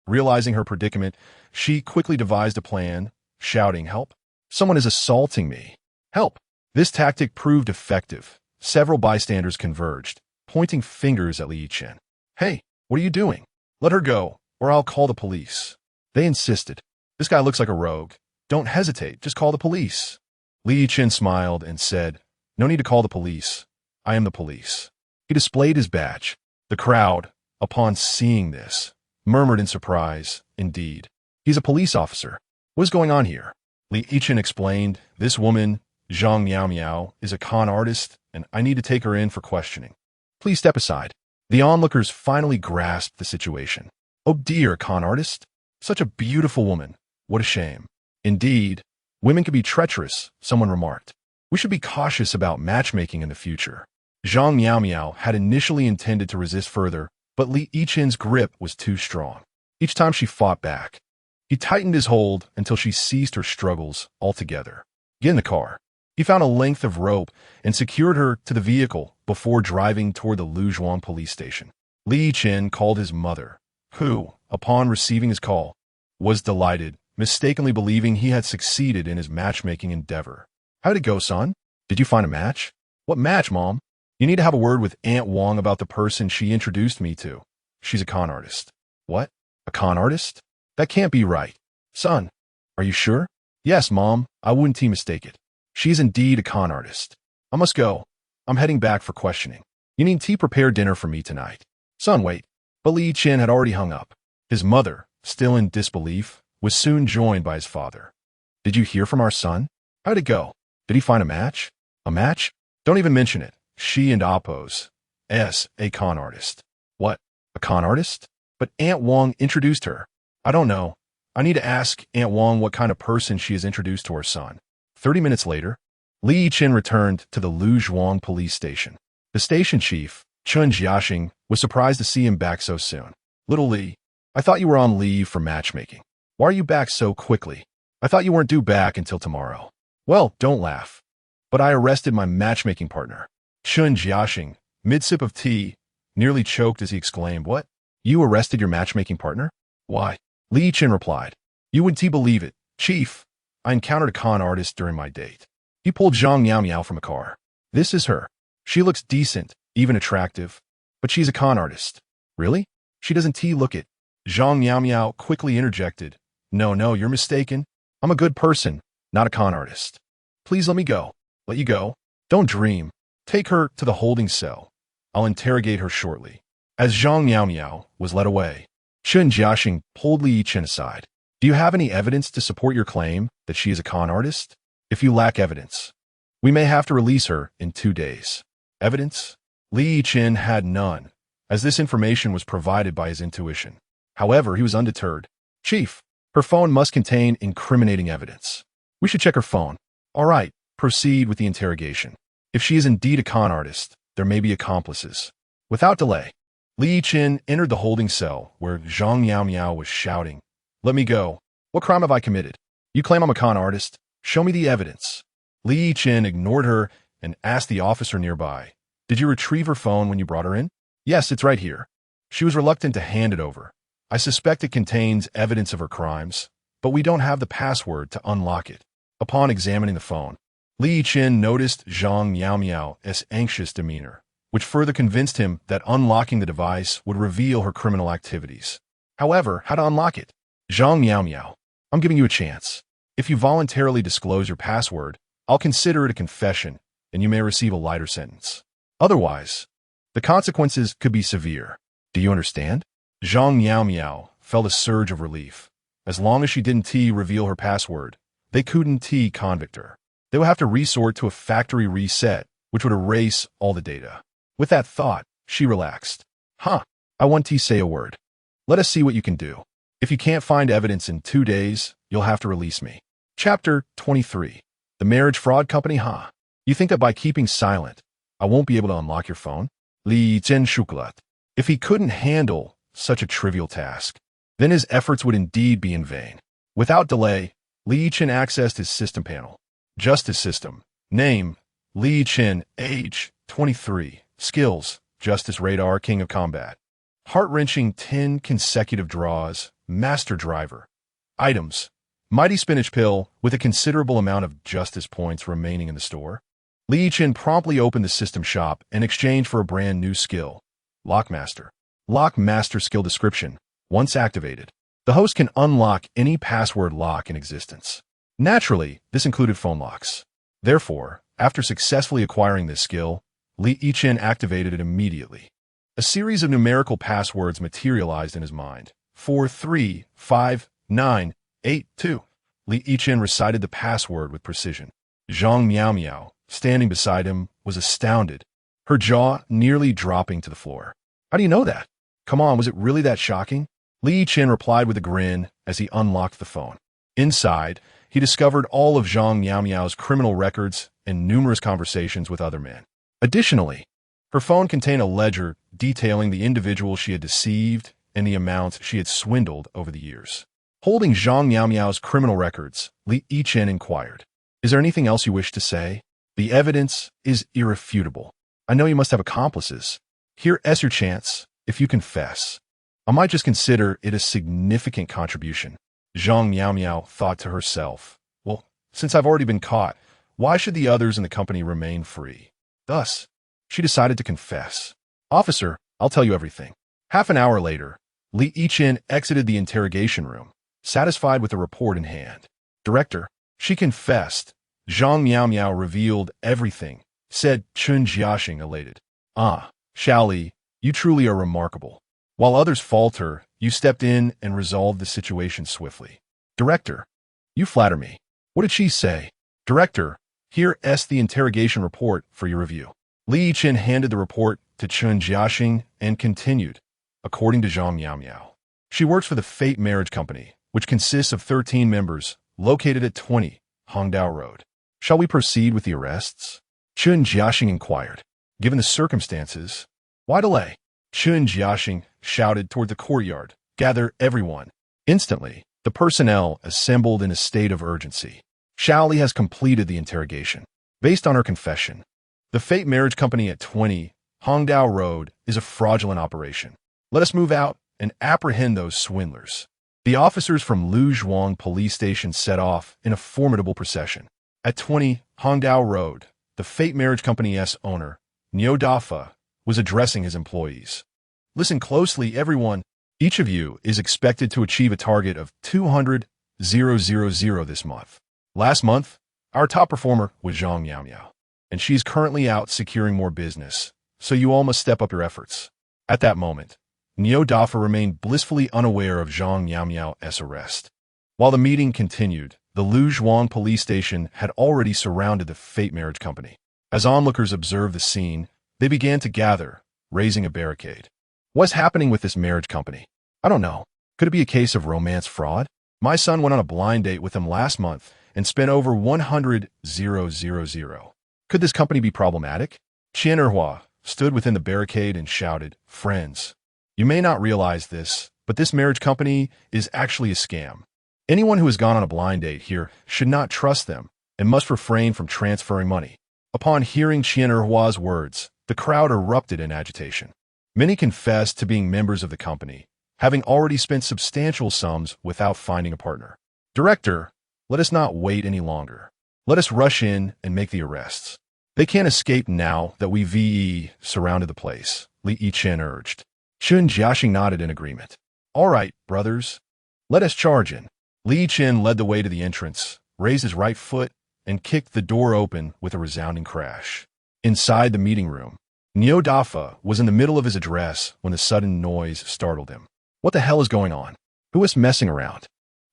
Realizing her predicament, she quickly devised a plan, shouting, Help! Someone is assaulting me. Help! This tactic proved effective. Several bystanders converged, pointing fingers at Li Yichen. Hey, what are you doing? Let her go, or I'll call the police. They insisted. This guy looks like a rogue. Don't hesitate, just call the police. Li Yichen smiled and said, No need to call the police. I am the police. He displayed his badge. The crowd, upon seeing this, murmured in surprise, Indeed. He's a police officer. What is going on here? Li Yichen explained, This woman, Zhang Miao Miao, is a con artist, and I need to take her in for questioning. Please step aside. The onlookers finally grasped the situation. Oh dear, con artist. Such a beautiful woman. What a shame. Indeed, women can be treacherous, someone remarked. We should be cautious about matchmaking in the future. Zhang Miao Miao had initially intended to resist further, but Li Yichen's grip was too strong. Each time she fought back, he tightened his hold until she ceased her struggles altogether. Get in the car. He found a length of rope and secured her to the vehicle before driving toward the Luzhuang police station. Li Yichen called his mother, who, upon receiving his call, was delighted, mistakenly believing he had succeeded in his matchmaking endeavor. How'd it go, son? Did you find a match? What match, Mom? You need to have a word with Aunt Wong about the person she introduced me to. She's a con artist. What? A con artist? That can't be right. Son, are you sure? Yes, Mom, I wouldn't mistake it. She's indeed a con artist. I must go. I'm heading back for questioning. You need to prepare dinner for me tonight. Son, wait. But Li Yichen had already hung up. His mother, still in disbelief, was soon joined by his father. Did you hear from our son? How'd it go? Did he find a match? A match? Don't even mention it. She and Apo's. A con artist. What? A con artist? But Aunt Wong introduced her. I don't know. I need to ask Aunt Wong what kind of person she has introduced to her son. 30 minutes later, Li Yichen returned to the Luzhuang police station. The station chief, Chun Jiaxing, was surprised to see him back so soon. Little Li, I thought you were on leave for matchmaking. Why are you back so quickly? I thought you weren't due back until tomorrow. Well, don't laugh. But I arrested my matchmaking partner. Chun Jiaxing, mid-sip of tea, nearly choked as he exclaimed, What? You arrested your matchmaking partner? Why? Li Yichen replied, You wouldn't believe it, Chief. I encountered a con artist during my date. He pulled Zhang Miao Miao from a car. This is her. She looks decent, even attractive, but she's a con artist. Really? She doesn't look it. Zhang Miao Miao quickly interjected. No, you're mistaken. I'm a good person, not a con artist. Please let me go. Let you go? Don't dream. Take her to the holding cell. I'll interrogate her shortly. As Zhang Miao was led away, Chen Jiaxing pulled Li Yichen aside. Do you have any evidence to support your claim that she is a con artist? If you lack evidence, we may have to release her in 2 days. Evidence? Li Yichen had none, as this information was provided by his intuition. However, he was undeterred. Chief, her phone must contain incriminating evidence. We should check her phone. All right, proceed with the interrogation. If she is indeed a con artist, there may be accomplices. Without delay, Li Yichen entered the holding cell where Zhang Miao was shouting, "Let me go. What crime have I committed? You claim I'm a con artist. Show me the evidence." Li Yichen ignored her and asked the officer nearby, "Did you retrieve her phone when you brought her in?" "Yes, it's right here." She was reluctant to hand it over. "I suspect it contains evidence of her crimes, but we don't have the password to unlock it." Upon examining the phone, Li Yichen noticed Zhang Miao's anxious demeanor, which further convinced him that unlocking the device would reveal her criminal activities. However, how to unlock it? "Zhang Miao, I'm giving you a chance. If you voluntarily disclose your password, I'll consider it a confession, and you may receive a lighter sentence. Otherwise, the consequences could be severe. Do you understand?" Zhang Miao felt a surge of relief. As long as she didn't reveal her password, they couldn't convict her. They would have to resort to a factory reset, which would erase all the data. With that thought, she relaxed. I want to say a word. Let us see what you can do. If you can't find evidence in 2 days, you'll have to release me. Chapter 23. The Marriage Fraud Company. You think that by keeping silent, I won't be able to unlock your phone? Li Yichen Shukulat. If he couldn't handle such a trivial task, then his efforts would indeed be in vain. Without delay, Li Yichen accessed his system panel. Justice system. Name, Li Yichen. Age, 23. Skills, Justice Radar, King of Combat. Heart-wrenching 10 consecutive draws, Master Driver. Items, Mighty Spinach Pill with a considerable amount of Justice points remaining in the store. Li Yichen promptly opened the system shop in exchange for a brand new skill. Lockmaster. Lockmaster skill description. Once activated, the host can unlock any password lock in existence. Naturally, this included phone locks. Therefore, after successfully acquiring this skill, Li Yichen activated it immediately. A series of numerical passwords materialized in his mind. 43598 Li Yichen recited the password with precision. Zhang Miao, standing beside him, was astounded, her jaw nearly dropping to the floor. "How do you know that? Come on, was it really that shocking?" Li Yichen replied with a grin as he unlocked the phone. Inside, he discovered all of Zhang Miao's criminal records and numerous conversations with other men. Additionally, her phone contained a ledger detailing the individual she had deceived and the amounts she had swindled over the years. Holding Zhang Miao's criminal records, Li Yichen inquired, "Is there anything else you wish to say? The evidence is irrefutable. I know you must have accomplices. Here's your chance. If you confess, I might just consider it a significant contribution." Zhang Miao thought to herself, "Well, since I've already been caught, why should the others in the company remain free?" Thus, she decided to confess. "Officer, I'll tell you everything." Half an hour later, Li Yichen exited the interrogation room, satisfied with the report in hand. "Director," she confessed. Zhang Miao revealed everything, said Chen Jiaxing, elated. "Xiao Li, you truly are remarkable. While others falter, you stepped in and resolved the situation swiftly." "Director, you flatter me." "What did she say?" "Director, here's the interrogation report for your review." Li Yichen handed the report to Chen Jiaxing and continued, according to Zhang Miao. "She works for the Fate Marriage Company, which consists of 13 members, located at 20 Hongdao Road. Shall we proceed with the arrests?" Chen Jiaxing inquired. "Given the circumstances, why delay?" Chen Jiaxing shouted toward the courtyard, "Gather everyone." Instantly, the personnel assembled in a state of urgency. Xiao Li has completed the interrogation. Based on her confession, the Fate Marriage Company at 20 Hongdao Road is a fraudulent operation. Let us move out and apprehend those swindlers. The officers from Luzhuang Police Station set off in a formidable procession. At 20 Hongdao Road, the Fate Marriage Company's owner, Niu Dafa, was addressing his employees. "Listen closely, everyone. Each of you is expected to achieve a target of 200,000 this month. Last month, our top performer was Zhang Miao, and she's currently out securing more business, so you all must step up your efforts. At that moment, Neo Dafa remained blissfully unaware of Zhang Yamiao's arrest. While the meeting continued, the Luzhuang police station had already surrounded the fate marriage company. As onlookers observed the scene, they began to gather, raising a barricade. What's happening with this marriage company? I don't know. Could it be a case of romance fraud? My son went on a blind date with him last month and spent over 100,000. Could this company be problematic? Qian Erhua stood within the barricade and shouted, "Friends, you may not realize this, but this marriage company is actually a scam. Anyone who has gone on a blind date here should not trust them and must refrain from transferring money." Upon hearing Qian Erhua's words, the crowd erupted in agitation. Many confessed to being members of the company, having already spent substantial sums without finding a partner. "Director, let us not wait any longer. Let us rush in and make the arrests. They can't escape now that we surrounded the place," Li Yichen urged. Chun Jiaxing nodded in agreement. "All right, brothers, let us charge in." Li Yichen led the way to the entrance, raised his right foot, and kicked the door open with a resounding crash. Inside the meeting room, Neo Dafa was in the middle of his address when the sudden noise startled him. What the hell is going on? Who is messing around?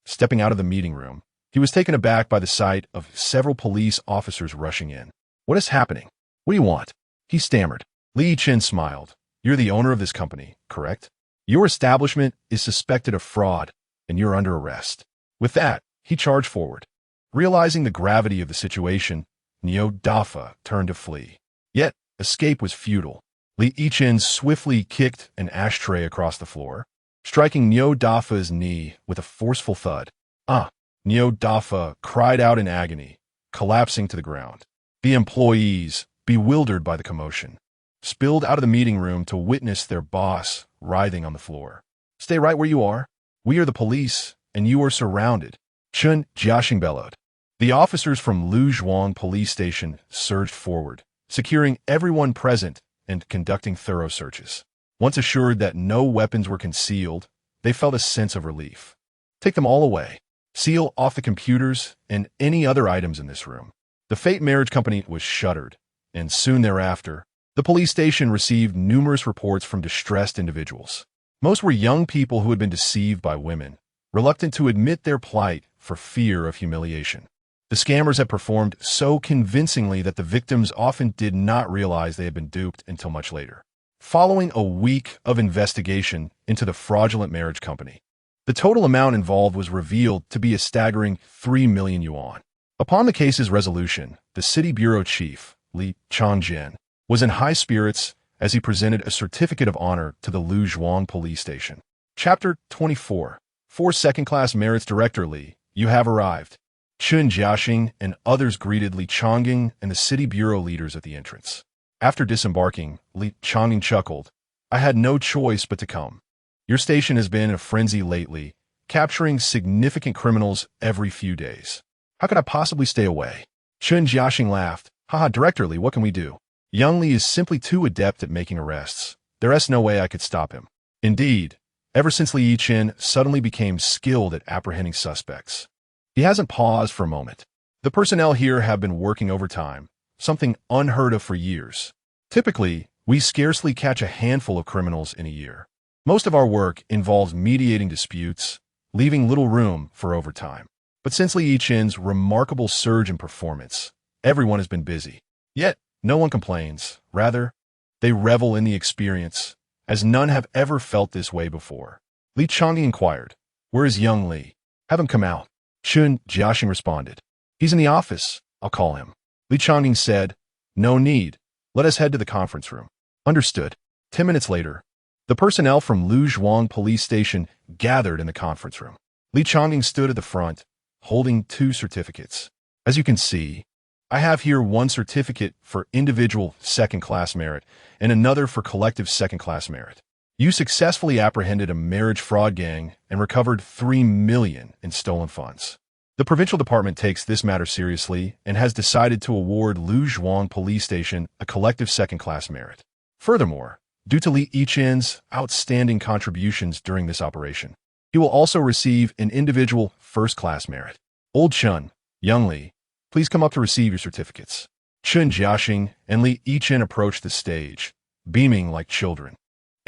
Stepping out of the meeting room, he was taken aback by the sight of several police officers rushing in. "What is happening? What do you want?" he stammered. Li Yichen smiled. "You're the owner of this company, correct? Your establishment is suspected of fraud, and you're under arrest." With that, he charged forward. Realizing the gravity of the situation, Neo Dafa turned to flee. Yet, escape was futile. Li Yichen swiftly kicked an ashtray across the floor, striking Neo Dafa's knee with a forceful thud. "Ah!" Neo Dafa cried out in agony, collapsing to the ground. The employees, bewildered by the commotion, spilled out of the meeting room to witness their boss writhing on the floor. "Stay right where you are. We are the police, and you are surrounded," Chun Jiaxing bellowed. The officers from Luzhuang police station surged forward, securing everyone present and conducting thorough searches. Once assured that no weapons were concealed, they felt a sense of relief. "Take them all away. Seal off the computers and any other items in this room." The fate marriage company was shuttered, and soon thereafter, the police station received numerous reports from distressed individuals. Most were young people who had been deceived by women, reluctant to admit their plight for fear of humiliation. The scammers had performed so convincingly that the victims often did not realize they had been duped until much later. Following a week of investigation into the fraudulent marriage company, the total amount involved was revealed to be a staggering 3 million yuan. Upon the case's resolution, the city bureau chief, Li Changjian, was in high spirits as he presented a certificate of honor to the Luzhuang police station. Chapter 24. For second-class merits Director Li, you have arrived. Chun Jiaxing and others greeted Li Changing and the city bureau leaders at the entrance. After disembarking, Li Changing chuckled. "I had no choice but to come. Your station has been in a frenzy lately, capturing significant criminals every few days. How could I possibly stay away?" Chun Jiaxing laughed. "Haha, Director Li, what can we do? Young Li is simply too adept at making arrests. There's no way I could stop him." Indeed, ever since Li Yichen suddenly became skilled at apprehending suspects, he hasn't paused for a moment. The personnel here have been working overtime, something unheard of for years. Typically, we scarcely catch a handful of criminals in a year. Most of our work involves mediating disputes, leaving little room for overtime. But since Li Yichen's remarkable surge in performance, everyone has been busy. Yet, no one complains. Rather, they revel in the experience, as none have ever felt this way before. Li Changyi inquired, "Where is young Li? Have him come out." Chun Jiaxing responded, "He's in the office. I'll call him." Li Changyi said, "No need. Let us head to the conference room." Understood. 10 minutes later, the personnel from Luzhuang police station gathered in the conference room. Li Changyi stood at the front, holding 2 certificates. "As you can see, I have here one certificate for individual second-class merit and another for collective second-class merit. You successfully apprehended a marriage fraud gang and recovered 3 million in stolen funds. The provincial department takes this matter seriously and has decided to award Luzhuang police station a collective second-class merit. Furthermore, due to Li Yichen's outstanding contributions during this operation, he will also receive an individual first-class merit. Old Chun, young Li, please come up to receive your certificates." Chun Jiaxing and Li Yichen approached the stage, beaming like children.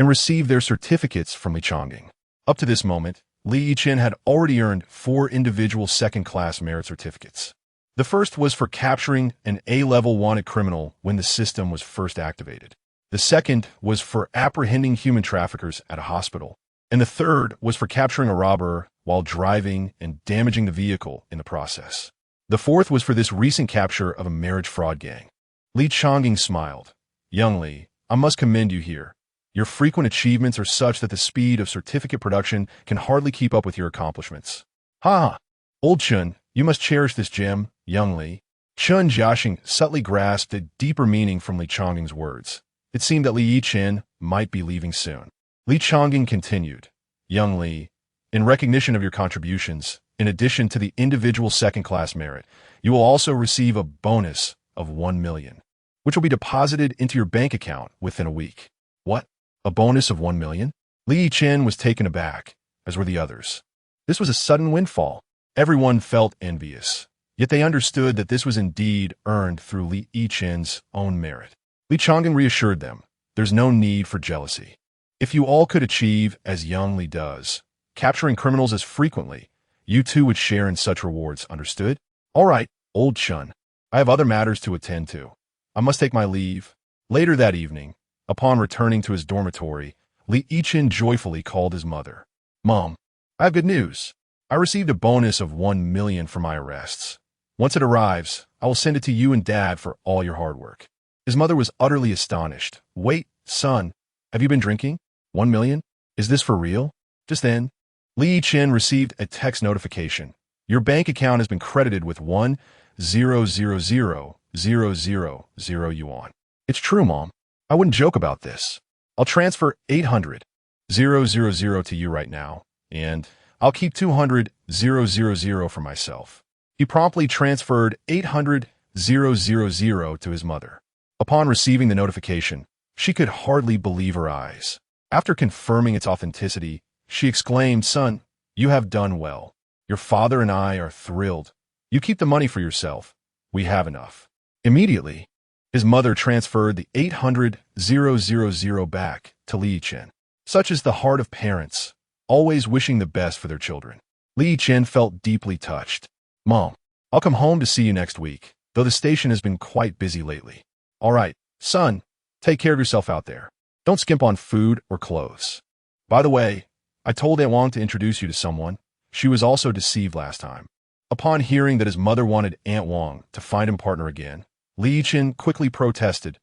and received their certificates from Lichanging. Up to this moment, Li Yichen had already earned 4 individual second-class merit certificates. The first was for capturing an A-level wanted criminal when the system was first activated. The second was for apprehending human traffickers at a hospital. And the third was for capturing a robber while driving and damaging the vehicle in the process. The fourth was for this recent capture of a marriage fraud gang. Li Changing smiled. Young Li, I must commend you here. Your frequent achievements are such that the speed of certificate production can hardly keep up with your accomplishments. Ha! Old Chun, you must cherish this gem, young Li. Chun Jiaxing subtly grasped a deeper meaning from Li Changing's words. It seemed that Li Yichen might be leaving soon. Li Changing continued. Young Li, in recognition of your contributions, in addition to the individual second-class merit, you will also receive a bonus of 1 million, which will be deposited into your bank account within a week. What? A bonus of 1 million? Li Yichen was taken aback, as were the others. This was a sudden windfall. Everyone felt envious, yet they understood that this was indeed earned through Li Yichen's own merit. Li Changing reassured them, there's no need for jealousy. If you all could achieve as young Li does, capturing criminals as frequently, you too would share in such rewards, understood? All right, old Chun. I have other matters to attend to. I must take my leave. Later that evening, upon returning to his dormitory, Li Yichen joyfully called his mother. Mom, I have good news. I received a bonus of 1 million for my arrests. Once it arrives, I will send it to you and Dad for all your hard work. His mother was utterly astonished. Wait, son, have you been drinking? 1 million? Is this for real? Just then, Li Yichen received a text notification. Your bank account has been credited with 1,000,000 yuan. It's true, Mom. I wouldn't joke about this. I'll transfer 800,000 to you right now, and I'll keep 200,000 for myself. He promptly transferred 800,000 to his mother. Upon receiving the notification, she could hardly believe her eyes. After confirming its authenticity, she exclaimed, Son, you have done well. Your father and I are thrilled. You keep the money for yourself. We have enough. Immediately, his mother transferred the 800,000 back to Li Yichen. Such is the heart of parents, always wishing the best for their children. Li Yichen felt deeply touched. Mom, I'll come home to see you next week, though the station has been quite busy lately. All right, son, take care of yourself out there. Don't skimp on food or clothes. By the way, I told Aunt Wang to introduce you to someone. She was also deceived last time. Upon hearing that his mother wanted Aunt Wang to find him partner again, Li Yichen quickly protested.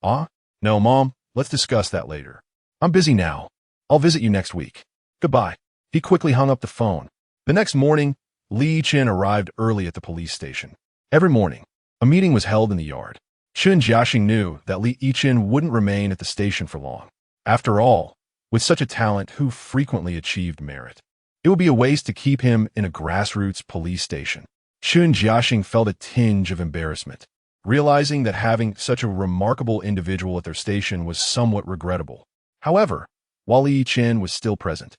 No, Mom, let's discuss that later. I'm busy now. I'll visit you next week. Goodbye. He quickly hung up the phone. The next morning, Li Yichen arrived early at the police station. Every morning, a meeting was held in the yard. Chun Jiaxing knew that Li Yichen wouldn't remain at the station for long. After all, with such a talent who frequently achieved merit, it would be a waste to keep him in a grassroots police station. Chun Jiaxing felt a tinge of embarrassment, realizing that having such a remarkable individual at their station was somewhat regrettable. However, while Li Yichen was still present,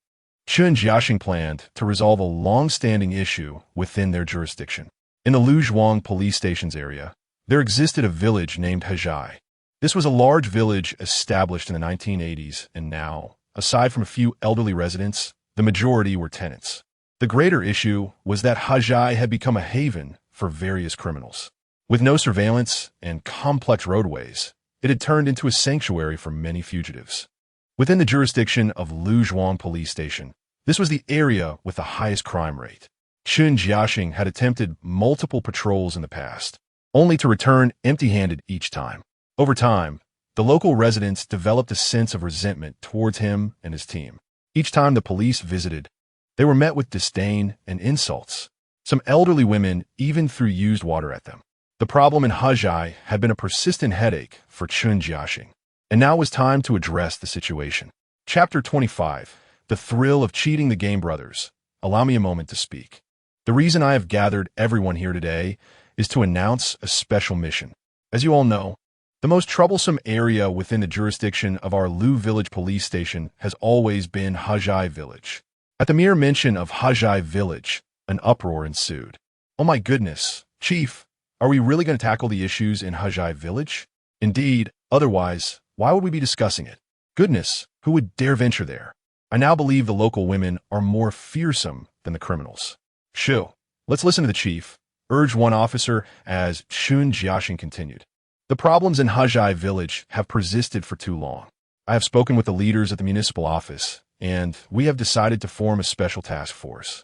Chun Jiaxing planned to resolve a long-standing issue within their jurisdiction. In the Luzhuang police station's area, there existed a village named Hajai. This was a large village established in the 1980s, and now, aside from a few elderly residents, the majority were tenants. The greater issue was that Hajai had become a haven for various criminals. With no surveillance and complex roadways, it had turned into a sanctuary for many fugitives. Within the jurisdiction of Luzhuang police station, this was the area with the highest crime rate. Chun Jiaxing had attempted multiple patrols in the past, only to return empty-handed each time. Over time, the local residents developed a sense of resentment towards him and his team. Each time the police visited, they were met with disdain and insults. Some elderly women even threw used water at them. The problem in Hajai had been a persistent headache for Chun Jiaxing, and now it was time to address the situation. Chapter 25, The Thrill of Cheating the Game Brothers. Allow me a moment to speak. The reason I have gathered everyone here today is to announce a special mission. As you all know, the most troublesome area within the jurisdiction of our Lu Village police station has always been Hajai Village. At the mere mention of Hajai Village, an uproar ensued. Oh my goodness, Chief, are we really going to tackle the issues in Hajai Village? Indeed, otherwise, why would we be discussing it? Goodness, who would dare venture there? I now believe the local women are more fearsome than the criminals. Shoo, let's listen to the chief, urged one officer as Shun Jiaxing continued. The problems in Hajai village have persisted for too long. I have spoken with the leaders at the municipal office, and we have decided to form a special task force.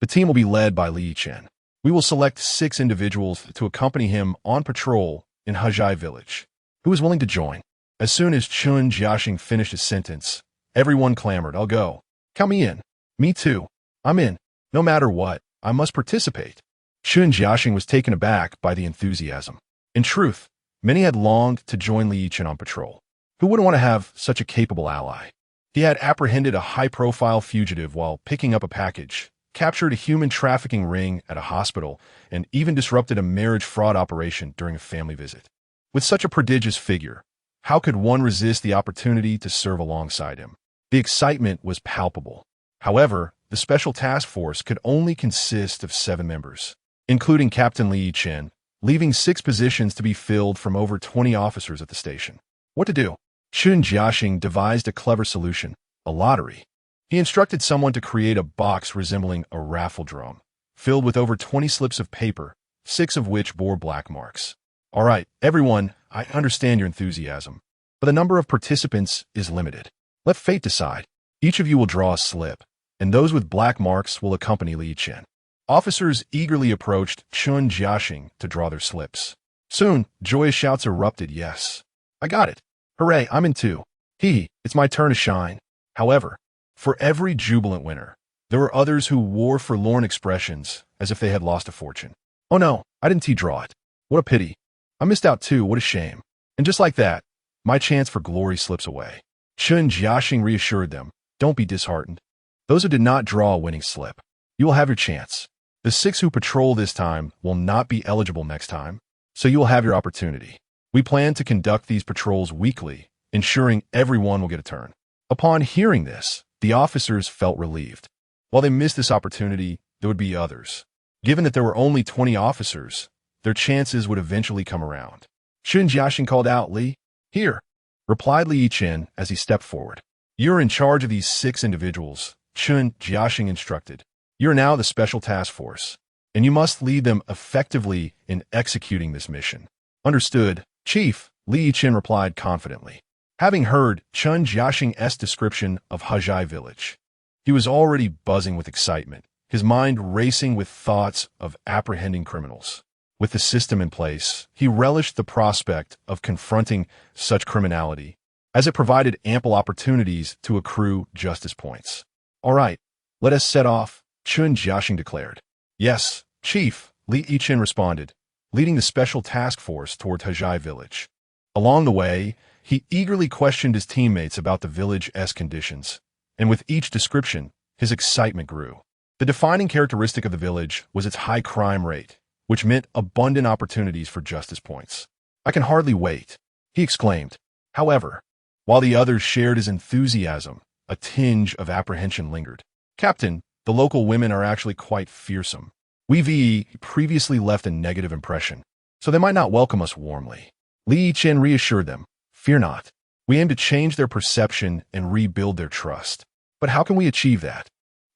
The team will be led by Li Yichen. We will select 6 individuals to accompany him on patrol in Hajai village. Who is willing to join? As soon as Chun Jiaxing finished his sentence, everyone clamored, I'll go. Count me in. Me too. I'm in. No matter what, I must participate. Chun Jiaxing was taken aback by the enthusiasm. In truth, many had longed to join Li Yichen on patrol. Who wouldn't want to have such a capable ally? He had apprehended a high-profile fugitive while picking up a package, captured a human trafficking ring at a hospital, and even disrupted a marriage fraud operation during a family visit. With such a prodigious figure, how could one resist the opportunity to serve alongside him? The excitement was palpable. However, the special task force could only consist of 7 members, including Captain Li Yichen, leaving 6 positions to be filled from over 20 officers at the station. What to do? Chun Jiaxing devised a clever solution, a lottery. He instructed someone to create a box resembling a raffle drum, filled with over 20 slips of paper, 6 of which bore black marks. All right, everyone, I understand your enthusiasm, but the number of participants is limited. Let fate decide. Each of you will draw a slip, and those with black marks will accompany Li Yichen. Officers eagerly approached Chun Jiaxing to draw their slips. Soon, joyous shouts erupted, yes. I got it. Hooray, I'm in too. It's my turn to shine. However, for every jubilant winner, there were others who wore forlorn expressions as if they had lost a fortune. Oh no, I didn't draw it. What a pity. I missed out too, what a shame. And just like that, my chance for glory slips away. Chun Jiaxing reassured them, don't be disheartened. Those who did not draw a winning slip, you will have your chance. The 6 who patrol this time will not be eligible next time, so you will have your opportunity. We plan to conduct these patrols weekly, ensuring everyone will get a turn. Upon hearing this, the officers felt relieved. While they missed this opportunity, there would be others. Given that there were only 20 officers, their chances would eventually come around. Chun Jiaxing called out, Li, here, replied Li Yichen as he stepped forward. You're in charge of these 6 individuals, Chun Jiaxing instructed. You're now the special task force, and you must lead them effectively in executing this mission. Understood, Chief, Li Yichen replied confidently. Having heard Chun Jiaxing's description of Hajai village, he was already buzzing with excitement, his mind racing with thoughts of apprehending criminals. With the system in place, he relished the prospect of confronting such criminality, as it provided ample opportunities to accrue justice points. All right, let us set off, Chun Jiaxing declared. Yes, Chief, Li Yichen responded, leading the special task force toward Hajai village. Along the way, he eagerly questioned his teammates about the village's conditions, and with each description, his excitement grew. The defining characteristic of the village was its high crime rate, which meant abundant opportunities for justice points. I can hardly wait, he exclaimed. However, while the others shared his enthusiasm, a tinge of apprehension lingered. Captain, the local women are actually quite fearsome. We've previously left a negative impression, so they might not welcome us warmly. Li Yichen reassured them, fear not. We aim to change their perception and rebuild their trust. But how can we achieve that?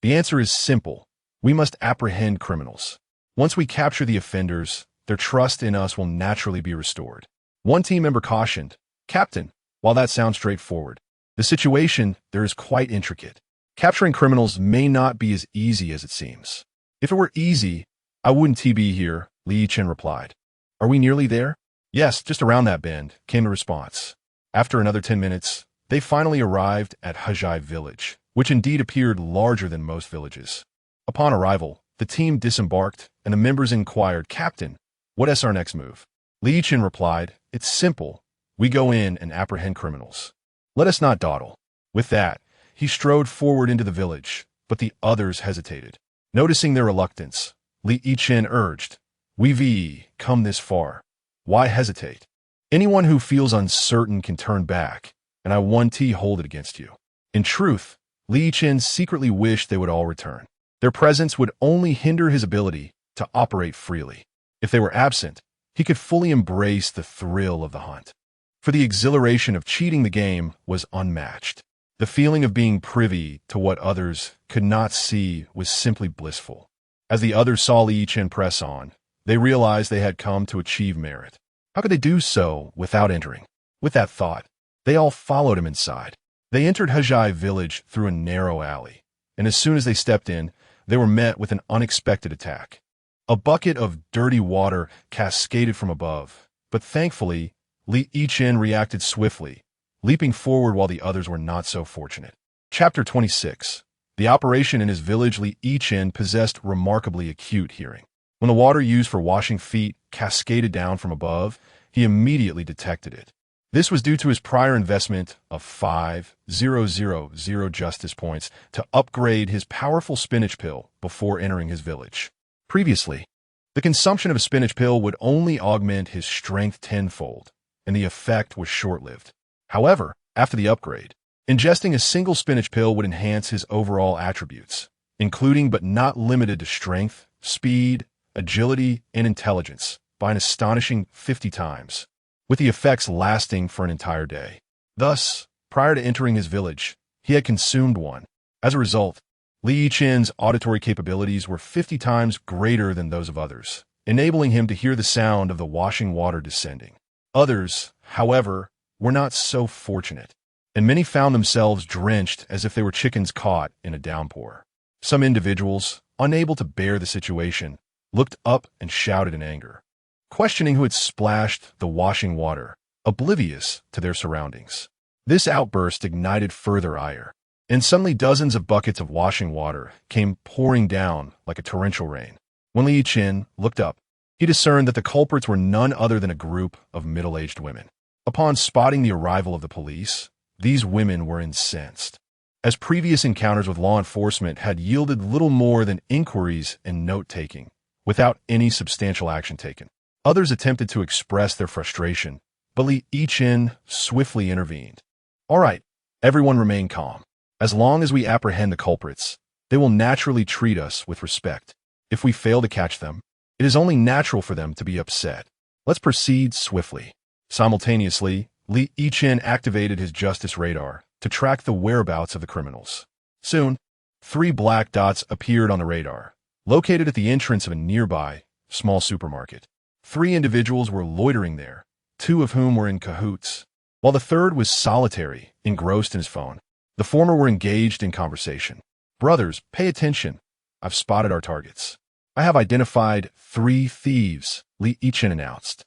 The answer is simple. We must apprehend criminals. Once we capture the offenders, their trust in us will naturally be restored. One team member cautioned, Captain, while that sounds straightforward, the situation there is quite intricate. Capturing criminals may not be as easy as it seems. If it were easy, I wouldn't be here, Li Yichen replied. Are we nearly there? Yes, just around that bend, came the response. After another 10 minutes, they finally arrived at Hajai village, which indeed appeared larger than most villages. Upon arrival, the team disembarked, and the members inquired, Captain, what is our next move? Li Yichen replied, it's simple. We go in and apprehend criminals. Let us not dawdle. With that, he strode forward into the village, but the others hesitated. Noticing their reluctance, Li Yichen urged, We've come this far. Why hesitate? Anyone who feels uncertain can turn back, and I want to hold it against you. In truth, Li Yichen secretly wished they would all return. Their presence would only hinder his ability to operate freely. If they were absent, he could fully embrace the thrill of the hunt. for the exhilaration of cheating the game was unmatched. The feeling of being privy to what others could not see was simply blissful. As the others saw Yichen press on, they realized they had come to achieve merit. How could they do so without entering? With that thought, they all followed him inside. They entered Hajai village through a narrow alley, and as soon as they stepped in, they were met with an unexpected attack. A bucket of dirty water cascaded from above, but thankfully, Yichen reacted swiftly, leaping forward while the others were not so fortunate. Chapter 26. The operation in his village. Yichen possessed remarkably acute hearing. When the water used for washing feet cascaded down from above, he immediately detected it. This was due to his prior investment of 5,000 justice points to upgrade his powerful spinach pill before entering his village. Previously, the consumption of a spinach pill would only augment his strength tenfold, and the effect was short-lived. However, after the upgrade, ingesting a single spinach pill would enhance his overall attributes, including but not limited to strength, speed, agility, and intelligence, by an astonishing 50 times, with the effects lasting for an entire day. Thus, prior to entering his village, he had consumed one. As a result, Yichen's auditory capabilities were 50 times greater than those of others, enabling him to hear the sound of the washing water descending. Others, however, were not so fortunate, and many found themselves drenched as if they were chickens caught in a downpour. Some individuals, unable to bear the situation, looked up and shouted in anger, questioning who had splashed the washing water, oblivious to their surroundings. This outburst ignited further ire, and suddenly dozens of buckets of washing water came pouring down like a torrential rain. When Yichen looked up, he discerned that the culprits were none other than a group of middle-aged women. Upon spotting the arrival of the police, these women were incensed, as previous encounters with law enforcement had yielded little more than inquiries and note-taking, without any substantial action taken. Others attempted to express their frustration, but Yichen swiftly intervened. "All right, everyone remain calm. As long as we apprehend the culprits, they will naturally treat us with respect. If we fail to catch them, it is only natural for them to be upset. Let's proceed swiftly." Simultaneously, Yichen activated his justice radar to track the whereabouts of the criminals. Soon, 3 black dots appeared on the radar, located at the entrance of a nearby small supermarket. 3 individuals were loitering there, 2 of whom were in cahoots, while the third was solitary, engrossed in his phone. The former were engaged in conversation. "Brothers, pay attention. I've spotted our targets. I have identified 3 thieves," Yichen announced.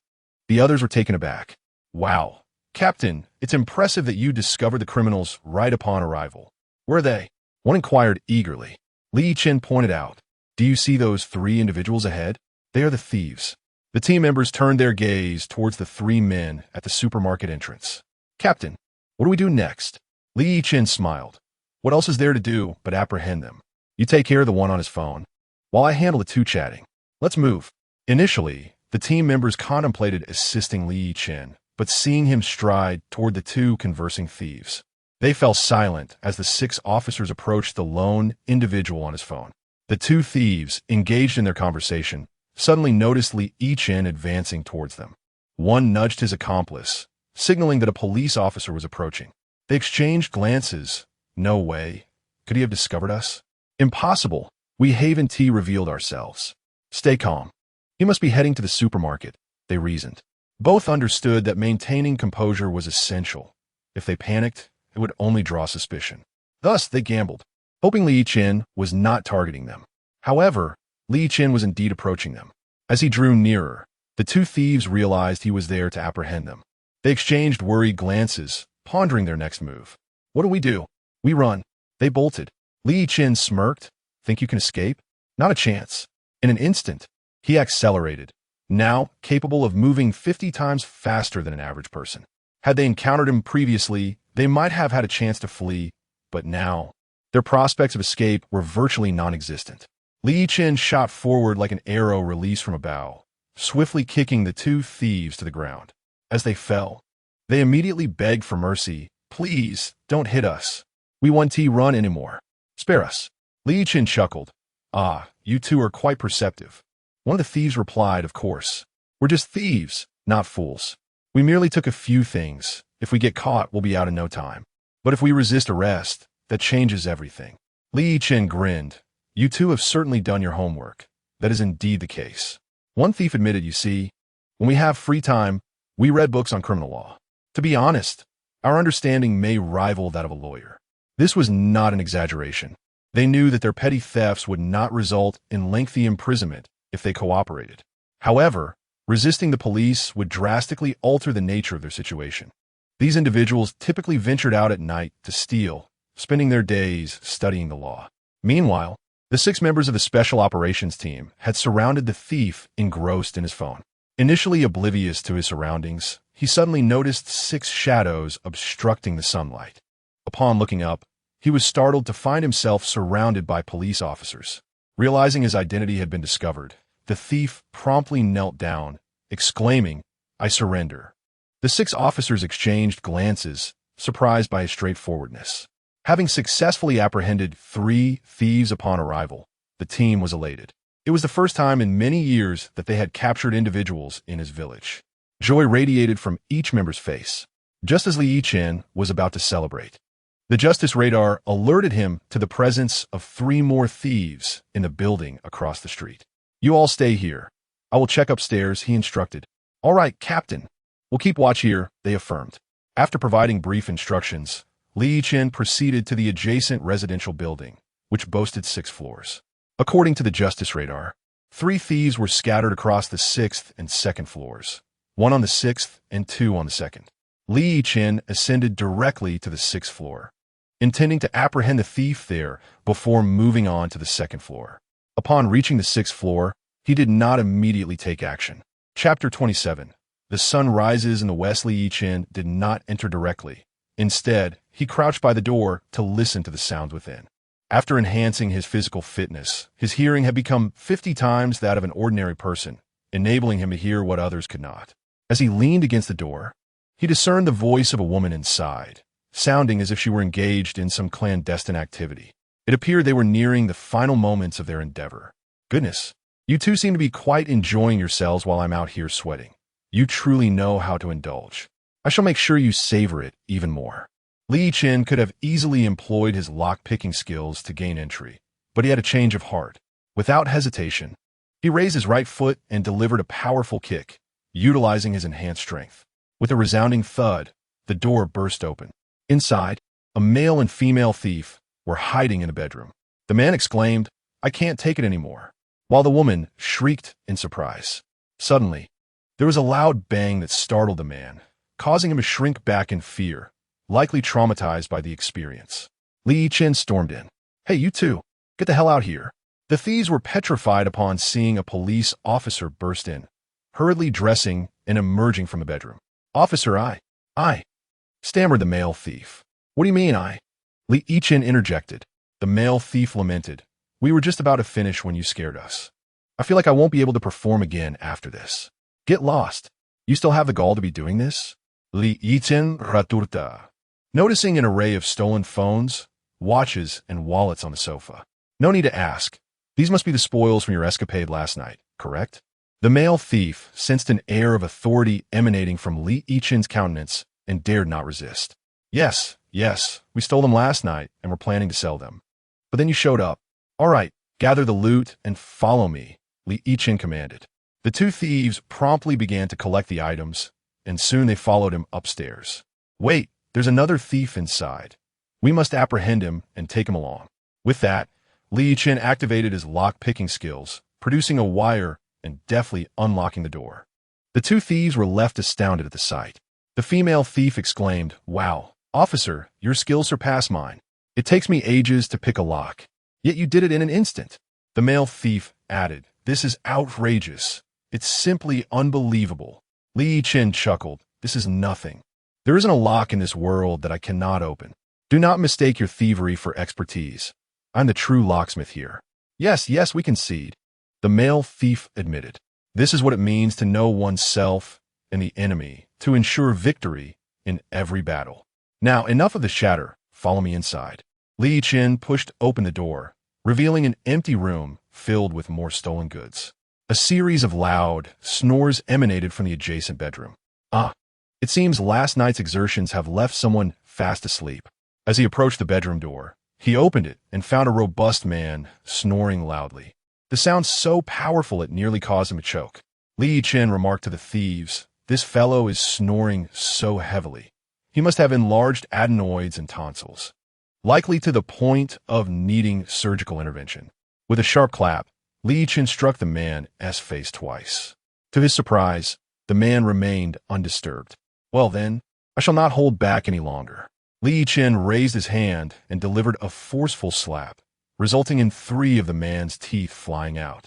The others were taken aback. "Wow, Captain, it's impressive that you discovered the criminals right upon arrival. Where are they?" One inquired eagerly. Yichen pointed out, "Do you see those 3 individuals ahead? They are the thieves." The team members turned their gaze towards the 3 men at the supermarket entrance. "Captain, what do we do next?" Yichen smiled. "What else is there to do but apprehend them? You take care of the one on his phone, while I handle the 2 chatting. Let's move." Initially, the team members contemplated assisting Yichen, but seeing him stride toward the 2 conversing thieves, they fell silent as the 6 officers approached the lone individual on his phone. The 2 thieves, engaged in their conversation, suddenly noticed Yichen advancing towards them. One nudged his accomplice, signaling that a police officer was approaching. They exchanged glances. "No way. Could he have discovered us?" "Impossible. We Haven Tea revealed ourselves." "Stay calm. He must be heading to the supermarket," they reasoned. Both understood that maintaining composure was essential. If they panicked, it would only draw suspicion. Thus, they gambled, hoping Yichen was not targeting them. However, Yichen was indeed approaching them. As he drew nearer, the 2 thieves realized he was there to apprehend them. They exchanged worried glances, pondering their next move. "What do we do?" "We run." They bolted. Yichen smirked. "Think you can escape?" "Not a chance." In an instant, he accelerated, now capable of moving 50 times faster than an average person. Had they encountered him previously, they might have had a chance to flee, but now, their prospects of escape were virtually non-existent. Yichen shot forward like an arrow released from a bow, swiftly kicking the 2 thieves to the ground. As they fell, they immediately begged for mercy. "Please, don't hit us. We won't run anymore. Spare us." Yichen chuckled. "Ah, you 2 are quite perceptive." One of the thieves replied, "Of course. We're just thieves, not fools." We merely took a few things. If we get caught, we'll be out in no time. But if we resist arrest, that changes everything. Li Yichen grinned. You two have certainly done your homework. That is indeed the case. One thief admitted, you see, when we have free time, we read books on criminal law. To be honest, our understanding may rival that of a lawyer. This was not an exaggeration. They knew that their petty thefts would not result in lengthy imprisonment if they cooperated. However, resisting the police would drastically alter the nature of their situation. These individuals typically ventured out at night to steal, spending their days studying the law. Meanwhile, the 6 members of the Special Operations Team had surrounded the thief engrossed in his phone. Initially oblivious to his surroundings, he suddenly noticed 6 shadows obstructing the sunlight. Upon looking up, he was startled to find himself surrounded by police officers. Realizing his identity had been discovered, the thief promptly knelt down, exclaiming, "I surrender." The 6 officers exchanged glances, surprised by his straightforwardness. Having successfully apprehended 3 thieves upon arrival, the team was elated. It was the first time in many years that they had captured individuals in his village. Joy radiated from each member's face, just as Li Yichen was about to celebrate. The justice radar alerted him to the presence of 3 more thieves in the building across the street. You all stay here. I will check upstairs, he instructed. All right, Captain. We'll keep watch here, they affirmed. After providing brief instructions, Li Yichen proceeded to the adjacent residential building, which boasted 6 floors. According to the justice radar, 3 thieves were scattered across the 6th and 2nd floors, 1 on the 6th and 2 on the 2nd. Li Yichen ascended directly to the 6th floor, intending to apprehend the thief there before moving on to the 2nd floor. Upon reaching the 6th floor, he did not immediately take action. Chapter 27. The sun rises in the west. Li Yichen did not enter directly. Instead, he crouched by the door to listen to the sounds within. After enhancing his physical fitness, his hearing had become 50 times that of an ordinary person, enabling him to hear what others could not. As he leaned against the door, he discerned the voice of a woman inside, sounding as if she were engaged in some clandestine activity. It appeared they were nearing the final moments of their endeavor. Goodness, you two seem to be quite enjoying yourselves while I'm out here sweating. You truly know how to indulge. I shall make sure you savor it even more. Li Yichen could have easily employed his lock-picking skills to gain entry, but he had a change of heart. Without hesitation, he raised his right foot and delivered a powerful kick, utilizing his enhanced strength. With a resounding thud, the door burst open. Inside, a male and female thief were hiding in a bedroom. The man exclaimed, "I can't take it anymore," while the woman shrieked in surprise. Suddenly, there was a loud bang that startled the man, causing him to shrink back in fear, likely traumatized by the experience. Li Yichen stormed in. "Hey, you two, get the hell out here." The thieves were petrified upon seeing a police officer burst in, hurriedly dressing and emerging from the bedroom. "Officer, I, stammered the male thief. "What do you mean, I?" Li Yichen interjected. The male thief lamented. "We were just about to finish when you scared us. I feel like I won't be able to perform again after this. Get lost. You still have the gall to be doing this?" Li Yichen raturta, noticing an array of stolen phones, watches, and wallets on the sofa. "No need to ask. These must be the spoils from your escapade last night, correct?" The male thief sensed an air of authority emanating from Li Yichen's countenance and dared not resist. Yes, we stole them last night and were planning to sell them. But then you showed up. All right, gather the loot and follow me," Li Yichen commanded. The 2 thieves promptly began to collect the items, and soon they followed him upstairs. "Wait, there's another thief inside. We must apprehend him and take him along." With that, Li Yichen activated his lock-picking skills, producing a wire and deftly unlocking the door. The 2 thieves were left astounded at the sight. The female thief exclaimed, "Wow, officer, your skills surpass mine. It takes me ages to pick a lock, yet you did it in an instant." The male thief added, "This is outrageous. It's simply unbelievable." Li Yichen chuckled. "This is nothing. There isn't a lock in this world that I cannot open. Do not mistake your thievery for expertise. I'm the true locksmith here." Yes, we concede," the male thief admitted. "This is what it means to know oneself and the enemy, to ensure victory in every battle. Now, enough of the chatter. Follow me inside." Li Yichen pushed open the door, revealing an empty room filled with more stolen goods. A series of loud snores emanated from the adjacent bedroom. It seems last night's exertions have left someone fast asleep. As he approached the bedroom door, he opened it and found a robust man snoring loudly. The sound so powerful it nearly caused him to choke. Li Yichen remarked to the thieves, "This fellow is snoring so heavily. He must have enlarged adenoids and tonsils, likely to the point of needing surgical intervention." With a sharp clap, Li Yichen struck the man's face twice. To his surprise, the man remained undisturbed. "Well then, I shall not hold back any longer." Li Yichen raised his hand and delivered a forceful slap, resulting in 3 of the man's teeth flying out,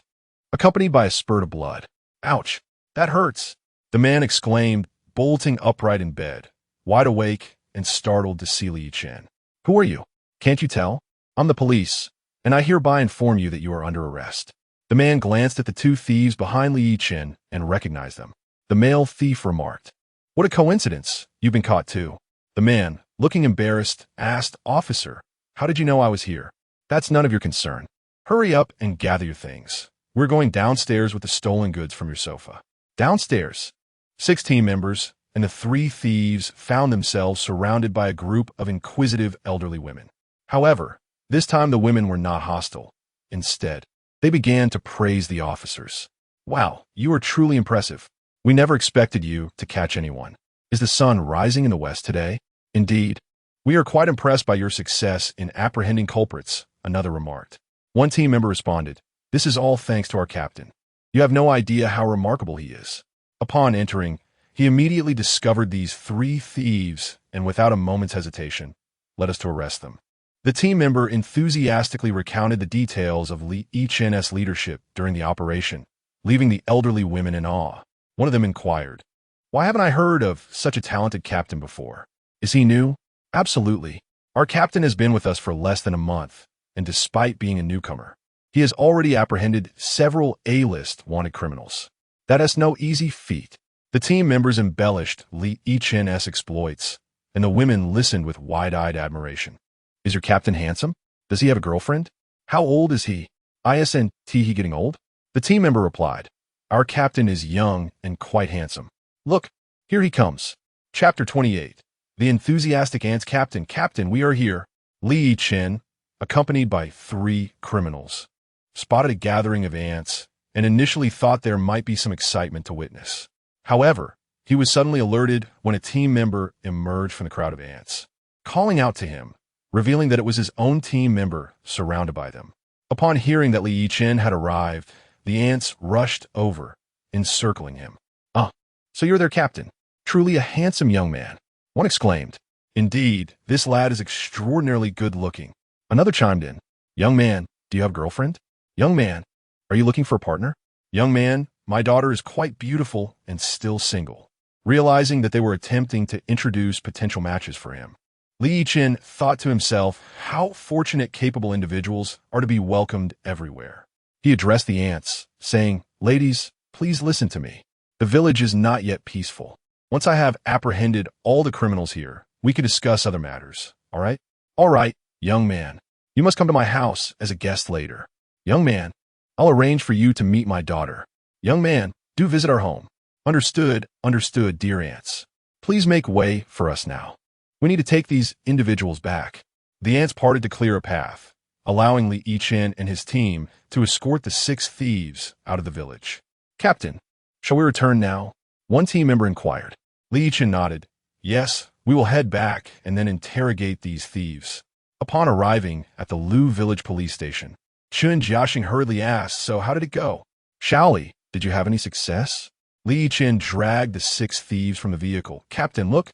accompanied by a spurt of blood. "Ouch, that hurts," the man exclaimed, bolting upright in bed, wide awake and startled to see Li Yichen. "Who are you? Can't you tell? I'm the police, and I hereby inform you that you are under arrest." The man glanced at the 2 thieves behind Li Yichen and recognized them. The male thief remarked, "What a coincidence, you've been caught too." The man, looking embarrassed, asked, "Officer, how did you know I was here?" "That's none of your concern. Hurry up and gather your things. We're going downstairs with the stolen goods from your sofa." Downstairs, 6 team members and the 3 thieves found themselves surrounded by a group of inquisitive elderly women. However, this time the women were not hostile. Instead, they began to praise the officers. "Wow, you are truly impressive. We never expected you to catch anyone. Is the sun rising in the west today?" "Indeed. We are quite impressed by your success in apprehending culprits," another remarked. One team member responded, "This is all thanks to our captain. You have no idea how remarkable he is." Upon entering, he immediately discovered these 3 thieves and without a moment's hesitation, led us to arrest them. The team member enthusiastically recounted the details of Li Yichen's leadership during the operation, leaving the elderly women in awe. One of them inquired, "Why haven't I heard of such a talented captain before? Is he new?" "Absolutely. Our captain has been with us for less than a month, and despite being a newcomer, he has already apprehended several A-list wanted criminals. That is no easy feat." The team members embellished Li Yichen's exploits, and the women listened with wide-eyed admiration. "Is your captain handsome? Does he have a girlfriend? How old is he? Isn't he getting old?" The team member replied, "Our captain is young and quite handsome. Look, here he comes." Chapter 28. The enthusiastic ants. "Captain, Captain, we are here." Li Yichen, accompanied by 3 criminals, spotted a gathering of ants and initially thought there might be some excitement to witness. However, he was suddenly alerted when a team member emerged from the crowd of ants, calling out to him, revealing that it was his own team member surrounded by them. Upon hearing that Li Yichen had arrived, the ants rushed over, encircling him. "Ah, so you're their captain. Truly a handsome young man," one exclaimed. "Indeed, this lad is extraordinarily good-looking." Another chimed in, "Young man, do you have a girlfriend? Young man, are you looking for a partner? Young man, my daughter is quite beautiful and still single." Realizing that they were attempting to introduce potential matches for him, Li Yichen thought to himself how fortunate capable individuals are to be welcomed everywhere. He addressed the ants, saying, "Ladies, please listen to me. The village is not yet peaceful. Once I have apprehended all the criminals here, we can discuss other matters, all right? All right, young man. You must come to my house as a guest later. Young man, I'll arrange for you to meet my daughter. Young man, do visit our home. Understood, understood, dear ants. Please make way for us now. We need to take these individuals back." The ants parted to clear a path, allowing Li Yichen and his team to escort the 6 thieves out of the village. "Captain, shall we return now?" one team member inquired. Li Yichen nodded. "Yes, we will head back and then interrogate these thieves." Upon arriving at the Lu village police station, Chun Jiaxing hurriedly asked, "So how did it go? Shaoli, did you have any success?" Li Yichen dragged the 6 thieves from the vehicle. "Captain, look,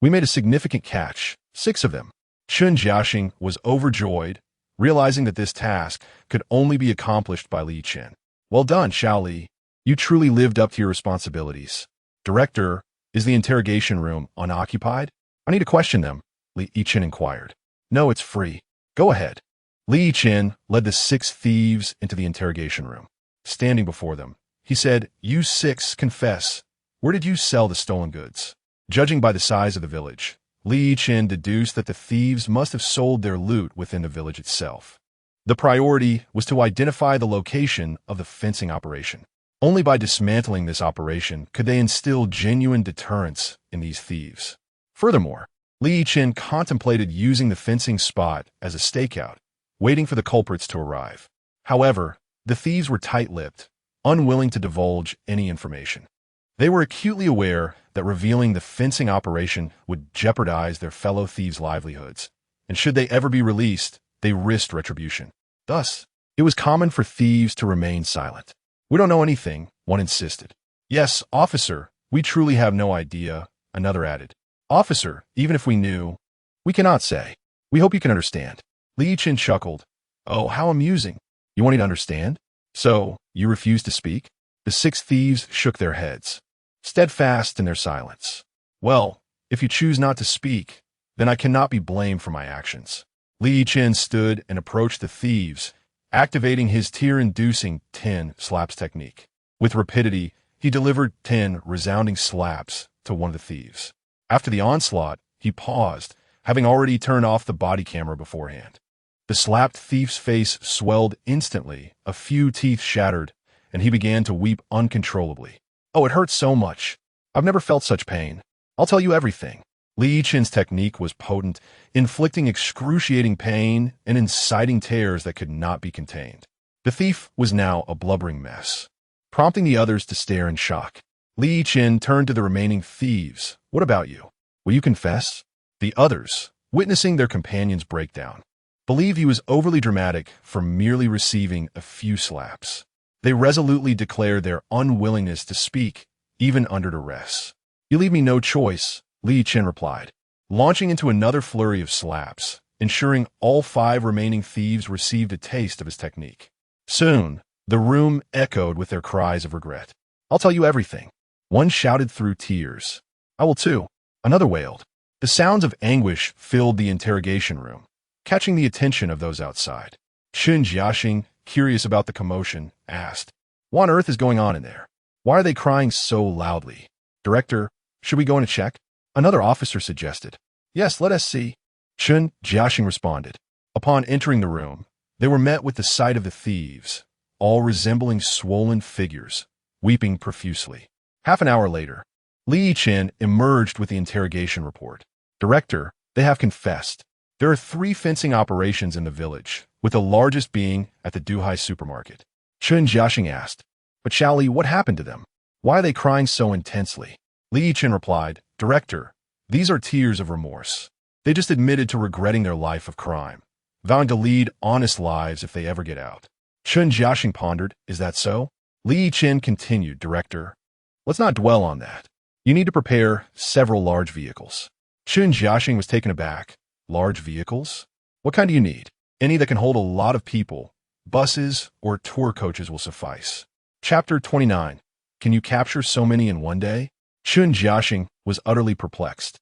we made a significant catch, 6 of them." Chun Jiaxing was overjoyed, realizing that this task could only be accomplished by Li Yichen. "Well done, Shaoli. You truly lived up to your responsibilities." "Director, is the interrogation room unoccupied? I need to question them," Li Yichen inquired. "No, it's free. Go ahead." Li Yichen led the 6 thieves into the interrogation room. Standing before them, he said, "You 6 confess. Where did you sell the stolen goods?" Judging by the size of the village, Li Yichen deduced that the thieves must have sold their loot within the village itself. The priority was to identify the location of the fencing operation. Only by dismantling this operation could they instill genuine deterrence in these thieves. Furthermore, Yichen contemplated using the fencing spot as a stakeout, waiting for the culprits to arrive. However, the thieves were tight-lipped, unwilling to divulge any information. They were acutely aware that revealing the fencing operation would jeopardize their fellow thieves' livelihoods, and should they ever be released, they risked retribution. Thus, it was common for thieves to remain silent. "We don't know anything," one insisted. "Yes, officer, we truly have no idea," another added. "Officer, even if we knew, we cannot say. We hope you can understand." Yichen chuckled. "Oh, how amusing. You want me to understand? So, you refuse to speak?" The 6 thieves shook their heads, steadfast in their silence. "Well, if you choose not to speak, then I cannot be blamed for my actions." Yichen stood and approached the thieves, activating his tear-inducing 10 slaps technique. With rapidity, he delivered 10 resounding slaps to one of the thieves. After the onslaught, he paused, having already turned off the body camera beforehand. The slapped thief's face swelled instantly, a few teeth shattered, and he began to weep uncontrollably. "Oh, it hurts so much. I've never felt such pain. I'll tell you everything." Yichen's technique was potent, inflicting excruciating pain and inciting tears that could not be contained. The thief was now a blubbering mess, prompting the others to stare in shock. Yichen turned to the remaining thieves. "What about you? Will you confess?" The others, witnessing their companion's breakdown, believed he was overly dramatic for merely receiving a few slaps. They resolutely declared their unwillingness to speak, even under duress. "You leave me no choice," Yichen replied, launching into another flurry of slaps, ensuring all 5 remaining thieves received a taste of his technique. Soon, the room echoed with their cries of regret. "I'll tell you everything." One shouted through tears. "I will too," another wailed. The sounds of anguish filled the interrogation room, catching the attention of those outside. Chun Jiaxing, curious about the commotion, asked, "What on earth is going on in there? Why are they crying so loudly?" "Director, should we go in and check?" another officer suggested. "Yes, let us see," Chun Jiaxing responded. Upon entering the room, they were met with the sight of the thieves, all resembling swollen figures, weeping profusely. Half an hour later, Yichen emerged with the interrogation report. "Director, they have confessed. There are 3 fencing operations in the village, with the largest being at the Duhai supermarket." Chun Jiaxing asked, "But Shaoli, what happened to them? Why are they crying so intensely?" Yichen replied, "Director, these are tears of remorse. They just admitted to regretting their life of crime, vowing to lead honest lives if they ever get out." Chun Jiaxing pondered, "Is that so?" Yichen continued, "Director, let's not dwell on that. You need to prepare several large vehicles." Chun Jiaxing was taken aback. "Large vehicles? What kind do you need?" "Any that can hold a lot of people. Buses or tour coaches will suffice." Chapter 29. Can you capture so many in one day? Chun Jiaxing was utterly perplexed.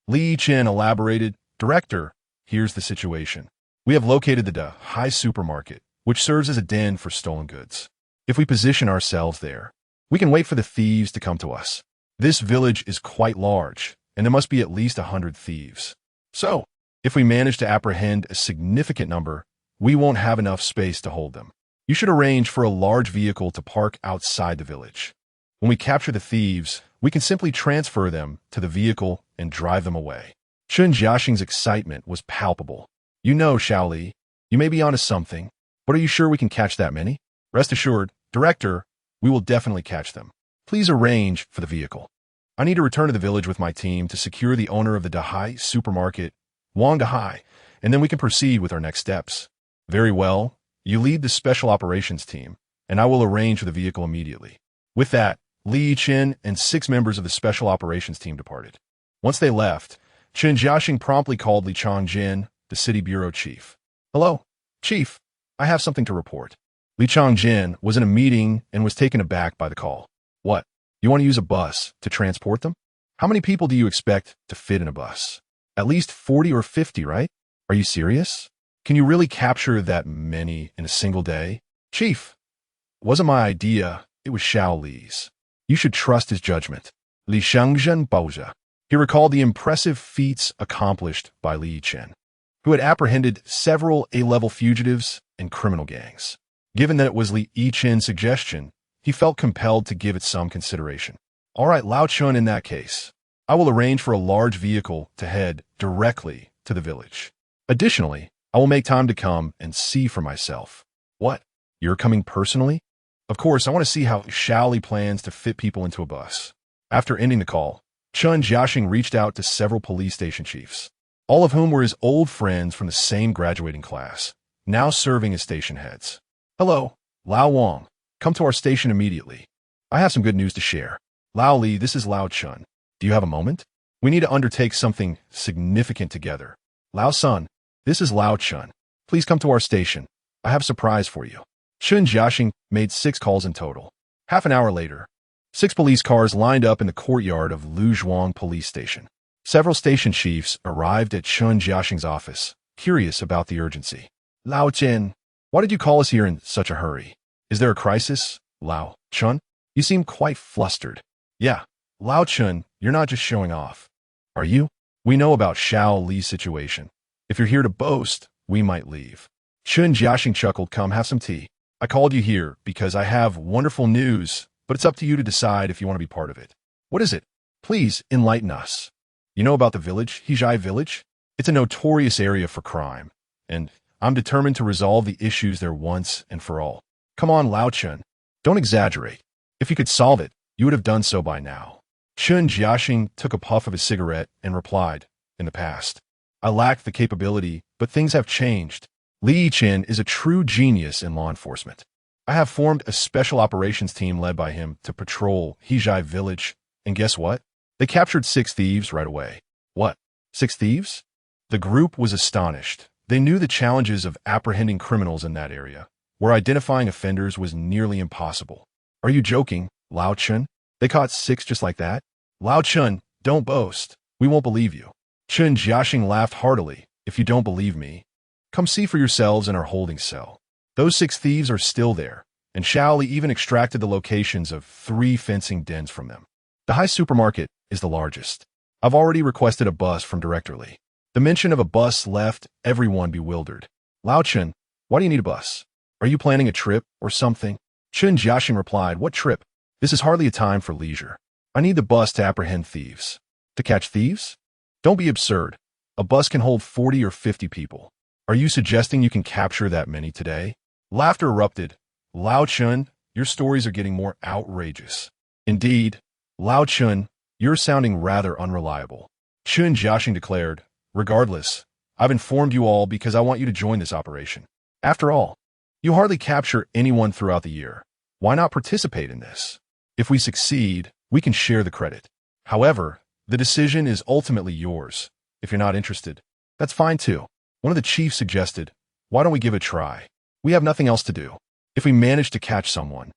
Yichen elaborated, "Director, here's the situation. We have located the Duhai supermarket, which serves as a den for stolen goods. If we position ourselves there, we can wait for the thieves to come to us. This village is quite large, and there must be at least 100 thieves. So, if we manage to apprehend a significant number, we won't have enough space to hold them. You should arrange for a large vehicle to park outside the village. When we capture the thieves, we can simply transfer them to the vehicle and drive them away." Chun Jiaxing's excitement was palpable. "You know, Shaoli, you may be onto something, but are you sure we can catch that many?" "Rest assured, Director, we will definitely catch them. Please arrange for the vehicle. I need to return to the village with my team to secure the owner of the Duhai supermarket, Wang Duhai, and then we can proceed with our next steps." "Very well. You lead the special operations team, and I will arrange for the vehicle immediately." With that, Yichen and 6 members of the special operations team departed. Once they left, Chun Jiaxing promptly called Li Changjin, the city bureau chief. "Hello, chief. I have something to report." Li Changjin was in a meeting and was taken aback by the call. "What? You want to use a bus to transport them? How many people do you expect to fit in a bus? At least 40 or 50, right? Are you serious? Can you really capture that many in a single day?" "Chief, it wasn't my idea. It was Shaoli's. You should trust his judgment." Li Shangzhen Baozha. He recalled the impressive feats accomplished by Yichen, who had apprehended several A-level fugitives and criminal gangs. Given that it was Li Yichen's suggestion, he felt compelled to give it some consideration. All right, Lao Chun, in that case, I will arrange for a large vehicle to head directly to the village. Additionally, I will make time to come and see for myself. What? You're coming personally? Of course, I want to see how Shaoli plans to fit people into a bus. After ending the call, Chun Jiaxing reached out to several police station chiefs, all of whom were his old friends from the same graduating class, now serving as station heads. Hello, Lao Wang. Come to our station immediately. I have some good news to share. Lao Li, this is Lao Chun. Do you have a moment? We need to undertake something significant together. Lao Sun, this is Lao Chun. Please come to our station. I have a surprise for you. Chun Jiaxing made 6 calls in total. Half an hour later, 6 police cars lined up in the courtyard of Luzhuang Police Station. Several station chiefs arrived at Chun Jiaxing's office, curious about the urgency. Lao Chen, why did you call us here in such a hurry? Is there a crisis? Lao Chun, you seem quite flustered. Yeah, Lao Chun, you're not just showing off. Are you? We know about Shao Li's situation. If you're here to boast, we might leave. Chun Jiaxing chuckled. Come have some tea. I called you here because I have wonderful news, but it's up to you to decide if you want to be part of it. What is it? Please enlighten us. You know about the village, Hizhai Village? It's a notorious area for crime, and I'm determined to resolve the issues there once and for all. Come on, Lao Chun. Don't exaggerate. If you could solve it, you would have done so by now. Chun Jiaxing took a puff of his cigarette and replied, in the past, I lacked the capability, but things have changed. Li Yichen is a true genius in law enforcement. I have formed a special operations team led by him to patrol Hizhai Village, and guess what? They captured 6 thieves right away. What? 6 thieves? The group was astonished. They knew the challenges of apprehending criminals in that area, where identifying offenders was nearly impossible. Are you joking, Lao Chun? They caught 6 just like that? Lao Chun, don't boast. We won't believe you. Chun Jiaxing laughed heartily. If you don't believe me, come see for yourselves in our holding cell. Those 6 thieves are still there, and Shaoli even extracted the locations of 3 fencing dens from them. The High Supermarket is the largest. I've already requested a bus from Director Li. The mention of a bus left everyone bewildered. Lao Chun, why do you need a bus? Are you planning a trip or something? Chun Jiaxing replied, what trip? This is hardly a time for leisure. I need the bus to apprehend thieves. To catch thieves? Don't be absurd. A bus can hold 40 or 50 people. Are you suggesting you can capture that many today? Laughter erupted. Lao Chun, your stories are getting more outrageous. Indeed, Lao Chun, you're sounding rather unreliable. Chun Jiaxing declared, regardless, I've informed you all because I want you to join this operation. After all, you hardly capture anyone throughout the year. Why not participate in this? If we succeed, we can share the credit. However, the decision is ultimately yours. If you're not interested, that's fine too. One of the chiefs suggested, why don't we give it a try? We have nothing else to do. If we manage to catch someone,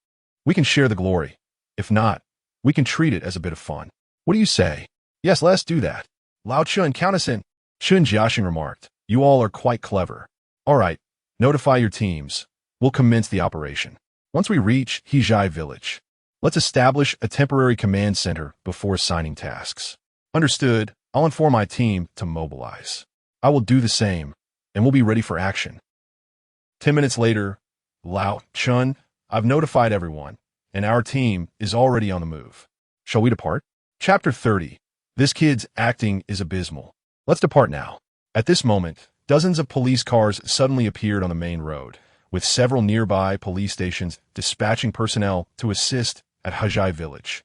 we can share the glory. If not, we can treat it as a bit of fun. What do you say? Yes, let's do that. Lao Chun, count us in. Chun Jiaxing remarked, you all are quite clever. All right, notify your teams. We'll commence the operation. Once we reach Hizhai Village, let's establish a temporary command center before assigning tasks. Understood. I'll inform my team to mobilize. I will do the same, and we'll be ready for action. 10 minutes later, Lao Chun, I've notified everyone, and our team is already on the move. Shall we depart? Chapter 30. This kid's acting is abysmal. Let's depart now. At this moment, dozens of police cars suddenly appeared on the main road, with several nearby police stations dispatching personnel to assist at Hizhai Village,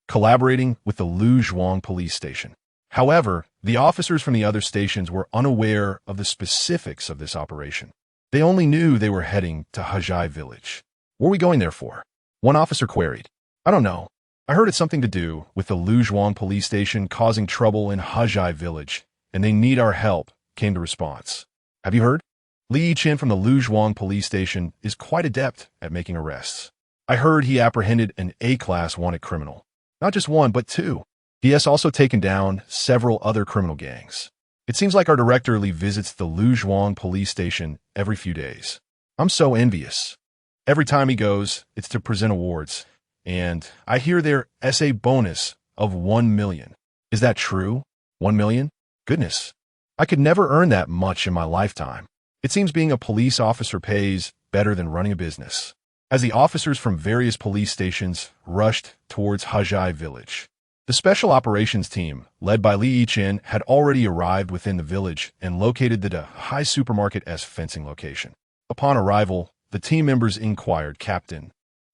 collaborating with the Luzhuang Police Station. However, the officers from the other stations were unaware of the specifics of this operation. They only knew they were heading to Hizhai Village. What are we going there for? One officer queried. I don't know. I heard it's something to do with the Luzhuang Police Station causing trouble in Hizhai Village, and they need our help, came the response. Have you heard? Li Yichen from the Luzhuang Police Station is quite adept at making arrests. I heard he apprehended an A-class wanted criminal. Not just one, but 2. He has also taken down several other criminal gangs. It seems like our Director Li visits the Luzhuang Police Station every few days. I'm so envious. Every time he goes, it's to present awards. And I hear their essay bonus of 1 million. Is that true? 1 million? Goodness. I could never earn that much in my lifetime. It seems being a police officer pays better than running a business. as the officers from various police stations rushed towards Hajai village. The special operations team, led by Yichen, had already arrived within the village and located the Dahai supermarket's fencing location. Upon arrival, the team members inquired, "Captain,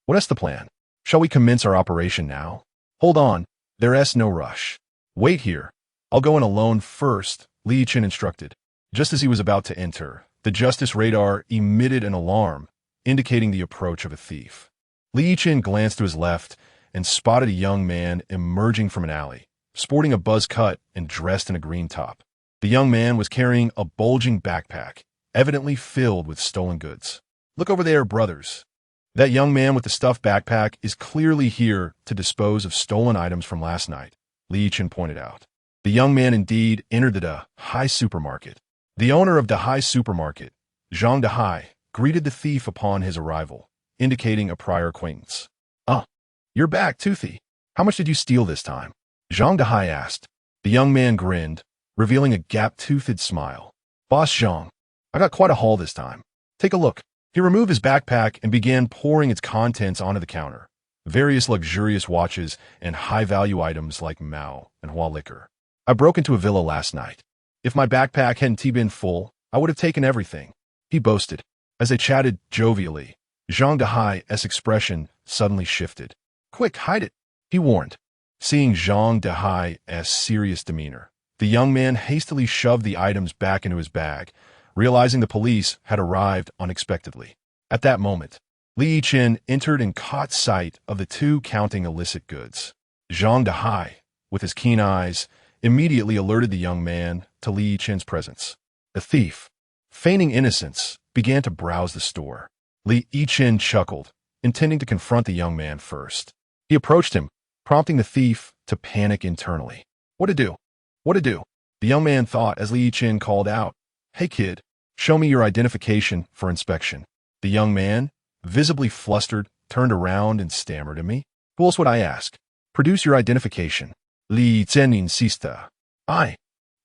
what is the plan? Shall we commence our operation now?" "Hold on, there's no rush. Wait here. I'll go in alone first," Yichen instructed. Just as he was about to enter, the justice radar emitted an alarm, indicating the approach of a thief. Yichen glanced to his left and spotted a young man emerging from an alley, sporting a buzz cut and dressed in a green top. The young man was carrying a bulging backpack, evidently filled with stolen goods. "Look over there, brothers. That young man with the stuffed backpack is clearly here to dispose of stolen items from last night," Yichen pointed out. The young man indeed entered the Dahai supermarket. The owner of Dahai supermarket, Zhang Dahai, greeted the thief upon his arrival, indicating a prior acquaintance. "Ah, you're back, Toothy. How much did you steal this time?" Zhang Dahai asked. The young man grinned, revealing a gap-toothed smile. "Boss Zhang, I got quite a haul this time. Take a look." He removed his backpack and began pouring its contents onto the counter. Various luxurious watches and high-value items like Mao and Hua liquor. "I broke into a villa last night. If my backpack hadn't been full, I would have taken everything," he boasted. As they chatted jovially, Zhang Dahai's expression suddenly shifted. "Quick, hide it," he warned. Seeing Zhang Dahai's serious demeanor, the young man hastily shoved the items back into his bag, realizing the police had arrived unexpectedly. At that moment, Yichen entered and caught sight of the two counting illicit goods. Zhang Dahai, with his keen eyes, immediately alerted the young man to Yichen's presence. The thief, feigning innocence, began to browse the store. Yichen chuckled, intending to confront the young man first. He approached him, prompting the thief to panic internally. "What to do? What to do?" The young man thought as Yichen called out, "Hey kid, show me your identification for inspection." The young man, visibly flustered, turned around and stammered, "And me? Who else would I ask? Produce your identification." Yichen insisted. I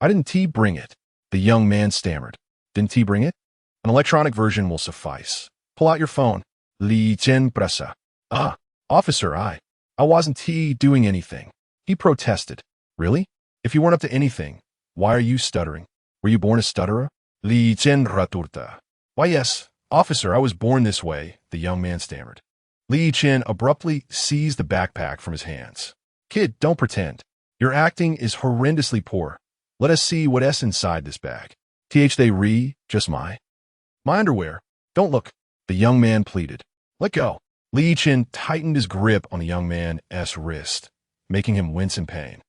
didn't bring it." The young man stammered. "Didn't he bring it? An electronic version will suffice. Pull out your phone." Yichen pressa. "Ah, officer, I wasn't doing anything." He protested. "Really? If you weren't up to anything, why are you stuttering? Were you born a stutterer?" Yichen raturta. "Why yes, officer, I was born this way," the young man stammered. Yichen abruptly seized the backpack from his hands. "Kid, don't pretend. Your acting is horrendously poor. Let us see what's inside this bag." Just my underwear. Don't look," the young man pleaded. "Let go." Yichen tightened his grip on the young man's wrist, making him wince in pain.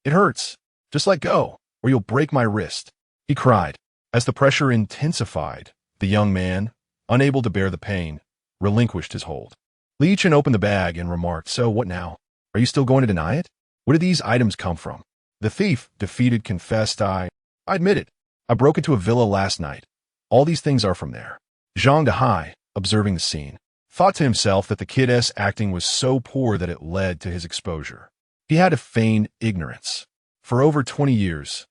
It hurts. Just let go, or you'll break my wrist," he cried. As the pressure intensified, the young man, unable to bear the pain, relinquished his hold. Yichen opened the bag and remarked, "So what now? Are you still going to deny it? Where did these items come from?" The thief, defeated, confessed, I admit it. I broke into a villa last night. All these things are from there." Zhang Dahai, observing the scene, thought to himself that the kid's acting was so poor that it led to his exposure. He had to feign ignorance. For over 20 years,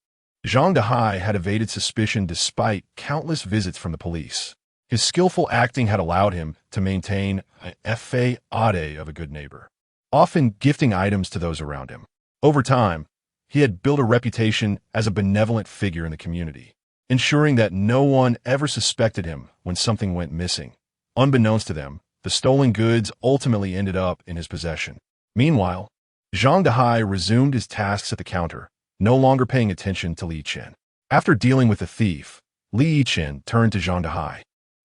Zhang Dahai had evaded suspicion despite countless visits from the police. His skillful acting had allowed him to maintain a fade of a good neighbor, often gifting items to those around him. Over time, he had built a reputation as a benevolent figure in the community, ensuring that no one ever suspected him when something went missing. Unbeknownst to them, the stolen goods ultimately ended up in his possession. Meanwhile, Zhang Dahai resumed his tasks at the counter, no longer paying attention to Yichen. After dealing with the thief, Yichen turned to Zhang Dahai,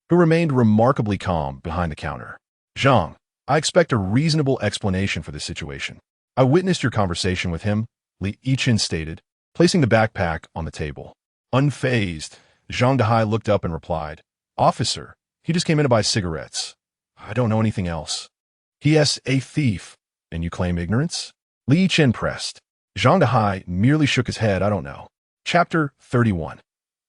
who remained remarkably calm behind the counter. "Zhang, I expect a reasonable explanation for this situation. I witnessed your conversation with him," Yichen stated, placing the backpack on the table. Unfazed, Zhang Dahai looked up and replied, "Officer, he just came in to buy cigarettes. I don't know anything else." "He is a thief, and you claim ignorance?" Yichen pressed. Zhang Dahai merely shook his head. "I don't know." Chapter 31.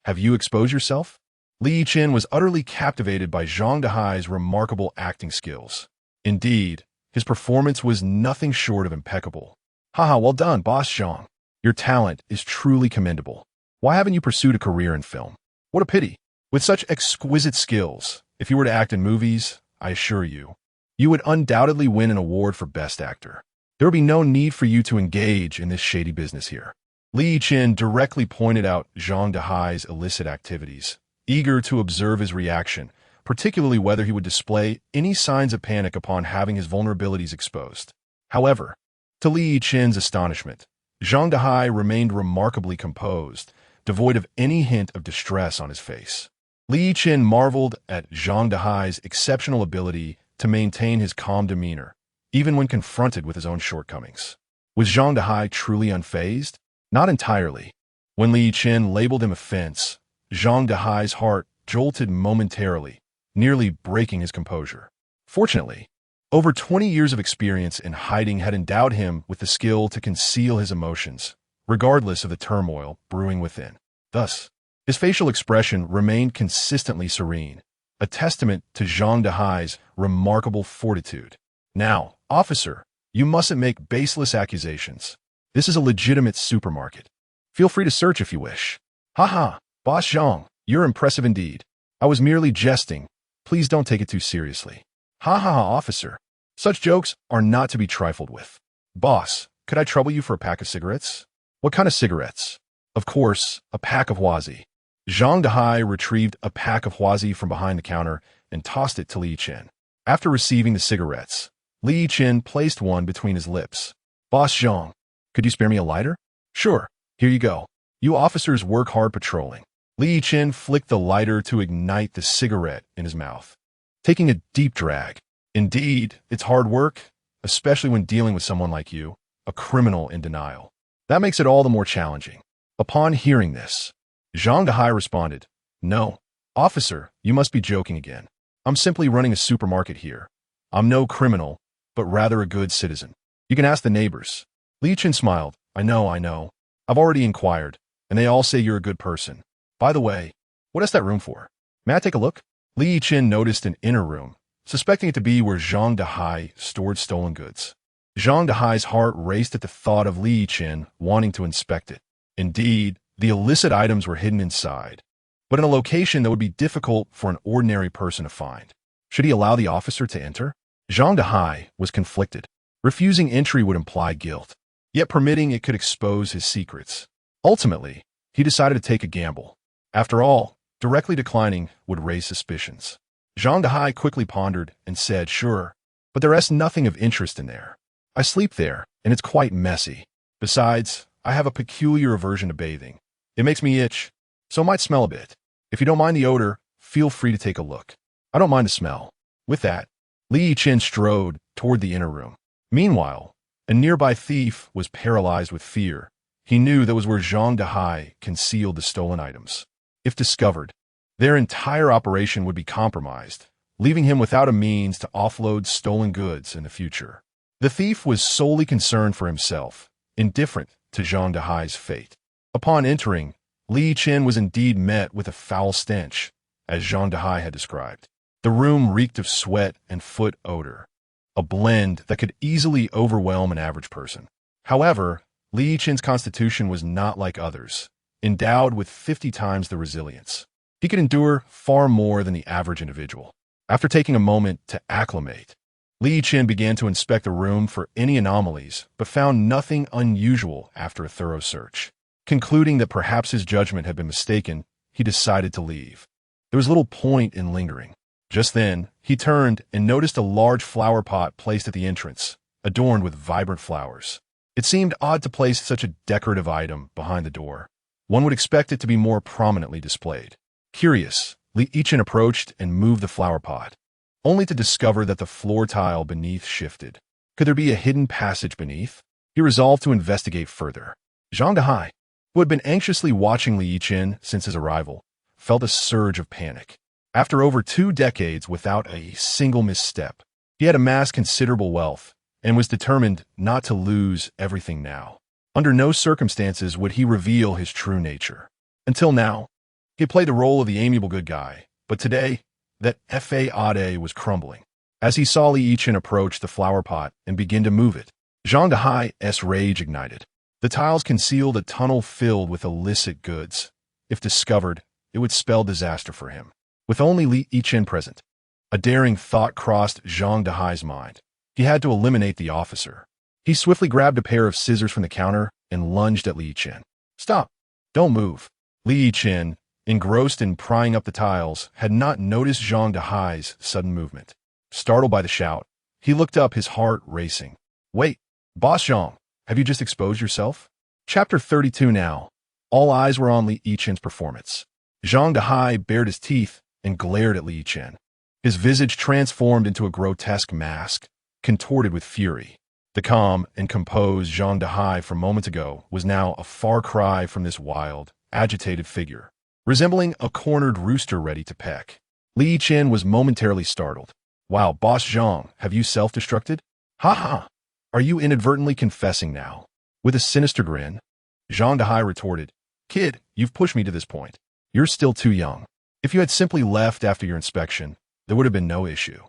Have you exposed yourself? Yichen was utterly captivated by Zhang Dahai's remarkable acting skills. Indeed, his performance was nothing short of impeccable. "Haha, well done, Boss Zhang. Your talent is truly commendable. Why haven't you pursued a career in film? What a pity. With such exquisite skills, if you were to act in movies, I assure you. You would undoubtedly win an award for Best Actor. There would be no need for you to engage in this shady business here. Li Yichen directly pointed out Zhang Dehai's illicit activities, eager to observe his reaction, particularly whether he would display any signs of panic upon having his vulnerabilities exposed. However, to Li Yichen's astonishment, Zhang Dehai remained remarkably composed, devoid of any hint of distress on his face. Li Yichen marveled at Zhang Dehai's exceptional ability to maintain his calm demeanor, even when confronted with his own shortcomings. Was Zhang Dehai truly unfazed? Not entirely. When Li Yichen labeled him a fence, Zhang Dehai's heart jolted momentarily, nearly breaking his composure. Fortunately, over 20 years of experience in hiding had endowed him with the skill to conceal his emotions, regardless of the turmoil brewing within. Thus, his facial expression remained consistently serene, a testament to Zhang Dehai's remarkable fortitude. Now, officer, you mustn't make baseless accusations. This is a legitimate supermarket. Feel free to search if you wish. Haha, Boss Zhang, you're impressive indeed. I was merely jesting. Please don't take it too seriously. Ha ha ha, officer. Such jokes are not to be trifled with. Boss, could I trouble you for a pack of cigarettes? What kind of cigarettes? Of course, a pack of Huazi. Zhang Dehai retrieved a pack of Huazi from behind the counter and tossed it to Li Yichen. After receiving the cigarettes, Li Yichen placed one between his lips. Boss Zhang, could you spare me a lighter? Sure, here you go. You officers work hard patrolling. Li Yichen flicked the lighter to ignite the cigarette in his mouth, taking a deep drag. Indeed, it's hard work, especially when dealing with someone like you, a criminal in denial. That makes it all the more challenging. Upon hearing this, Zhang Dehai responded, No, officer, you must be joking again. I'm simply running a supermarket here. I'm no criminal, but rather a good citizen. You can ask the neighbors. Li Yichen smiled. I know. I've already inquired, and they all say you're a good person. By the way, what is that room for? May I take a look? Li Yichen noticed an inner room, suspecting it to be where Zhang Dehai stored stolen goods. Zhang Dehai's heart raced at the thought of Li Yichen wanting to inspect it. Indeed, the illicit items were hidden inside, but in a location that would be difficult for an ordinary person to find. Should he allow the officer to enter? Zhang Dehai was conflicted. Refusing entry would imply guilt, yet permitting it could expose his secrets. Ultimately, he decided to take a gamble. After all, directly declining would raise suspicions. Zhang Dehai quickly pondered and said, Sure, but there is nothing of interest in there. I sleep there, and it's quite messy. Besides, I have a peculiar aversion to bathing. It makes me itch, so it might smell a bit. If you don't mind the odor, feel free to take a look. I don't mind the smell. With that, Li Yichen strode toward the inner room. Meanwhile, a nearby thief was paralyzed with fear. He knew that was where Zhang Dehai concealed the stolen items. If discovered, their entire operation would be compromised, leaving him without a means to offload stolen goods in the future. The thief was solely concerned for himself, indifferent to Zhang Dehai's fate. Upon entering, Li Yichen was indeed met with a foul stench, as Zhang Dehai had described. The room reeked of sweat and foot odor, a blend that could easily overwhelm an average person. However, Li Yichen's constitution was not like others, endowed with 50 times the resilience. He could endure far more than the average individual. After taking a moment to acclimate, Li Yichen began to inspect the room for any anomalies, but found nothing unusual after a thorough search. Concluding that perhaps his judgment had been mistaken, he decided to leave. There was little point in lingering. Just then, he turned and noticed a large flower pot placed at the entrance, adorned with vibrant flowers. It seemed odd to place such a decorative item behind the door. One would expect it to be more prominently displayed. Curious, Li Yichen approached and moved the flower pot, only to discover that the floor tile beneath shifted. Could there be a hidden passage beneath? He resolved to investigate further. Zhang Dehai, who had been anxiously watching Li Yichen since his arrival, felt a surge of panic. After over 2 decades without a single misstep, he had amassed considerable wealth and was determined not to lose everything now. Under no circumstances would he reveal his true nature. Until now, he had played the role of the amiable good guy, but today, that facade was crumbling. As he saw Li Yichen approach the flower pot and begin to move it, Zhang Dehai's rage ignited. The tiles concealed a tunnel filled with illicit goods. If discovered, it would spell disaster for him. With only Li Yichen present, A daring thought crossed Zhang Dehai's mind. He had to eliminate the officer. He swiftly grabbed a pair of scissors from the counter and lunged at Li Yichen. Stop! Don't move. Li Yichen, engrossed in prying up the tiles, had not noticed Zhang Dehai's sudden movement. Startled by the shout, he looked up, his heart racing. Wait, Boss Zhang, have you just exposed yourself? Chapter 32 now. All eyes were on Li Yichen's performance. Zhang Dehai bared his teeth and glared at Li Yichen. His visage transformed into a grotesque mask, contorted with fury. The calm and composed Zhang Dehai from moments ago was now a far cry from this wild, agitated figure, resembling a cornered rooster ready to peck. Li Yichen was momentarily startled. Wow, Boss Zhang, have you self-destructed? Ha ha! Are you inadvertently confessing now? With a sinister grin, Zhang Dehai retorted, Kid, you've pushed me to this point. You're still too young. If you had simply left after your inspection, there would have been no issue.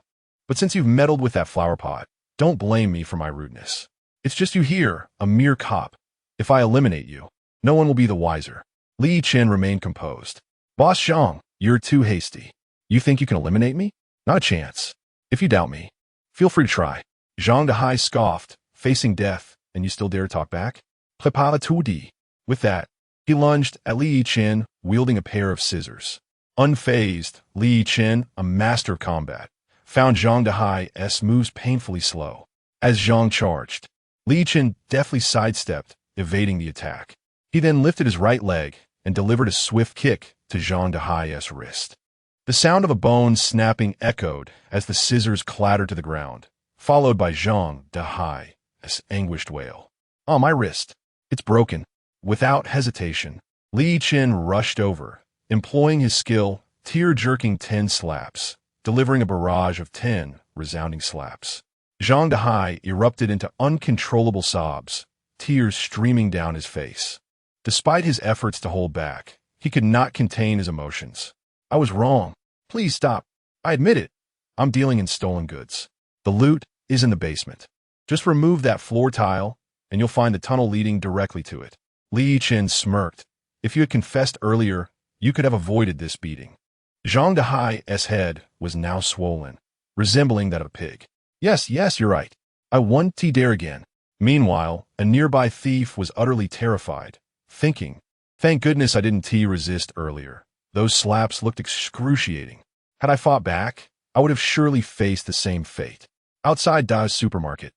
But since you've meddled with that flower pot, don't blame me for my rudeness. It's just you here, a mere cop. If I eliminate you, no one will be the wiser. Li Yichen remained composed. Boss Zhang, you're too hasty. You think you can eliminate me? Not a chance. If you doubt me, feel free to try. Zhang Dehai scoffed, facing death, and you still dare talk back? Prepare tout dit. With that, he lunged at Li Yichen, wielding a pair of scissors. Unfazed, Li Yichen, a master of combat, found Zhang Dehai's moves painfully slow. As Zhang charged, Li Yichen deftly sidestepped, evading the attack. He then lifted his right leg and delivered a swift kick to Zhang Dehai's wrist. The sound of a bone snapping echoed as the scissors clattered to the ground, followed by Zhang Dehai's anguished wail. Oh, my wrist. It's broken. Without hesitation, Li Yichen rushed over, employing his skill, tear-jerking 10 slaps, delivering a barrage of 10 resounding slaps. Zhang Dehai erupted into uncontrollable sobs, tears streaming down his face. Despite his efforts to hold back, he could not contain his emotions. I was wrong. Please stop. I admit it. I'm dealing in stolen goods. The loot is in the basement. Just remove that floor tile, and you'll find the tunnel leading directly to it. Li Yichen smirked. If you had confessed earlier, you could have avoided this beating. Zhang Dehai's head was now swollen, resembling that of a pig. Yes, you're right. I won't dare again. Meanwhile, a nearby thief was utterly terrified, thinking, thank goodness I didn't resist earlier. Those slaps looked excruciating. Had I fought back, I would have surely faced the same fate. Outside Da's supermarket,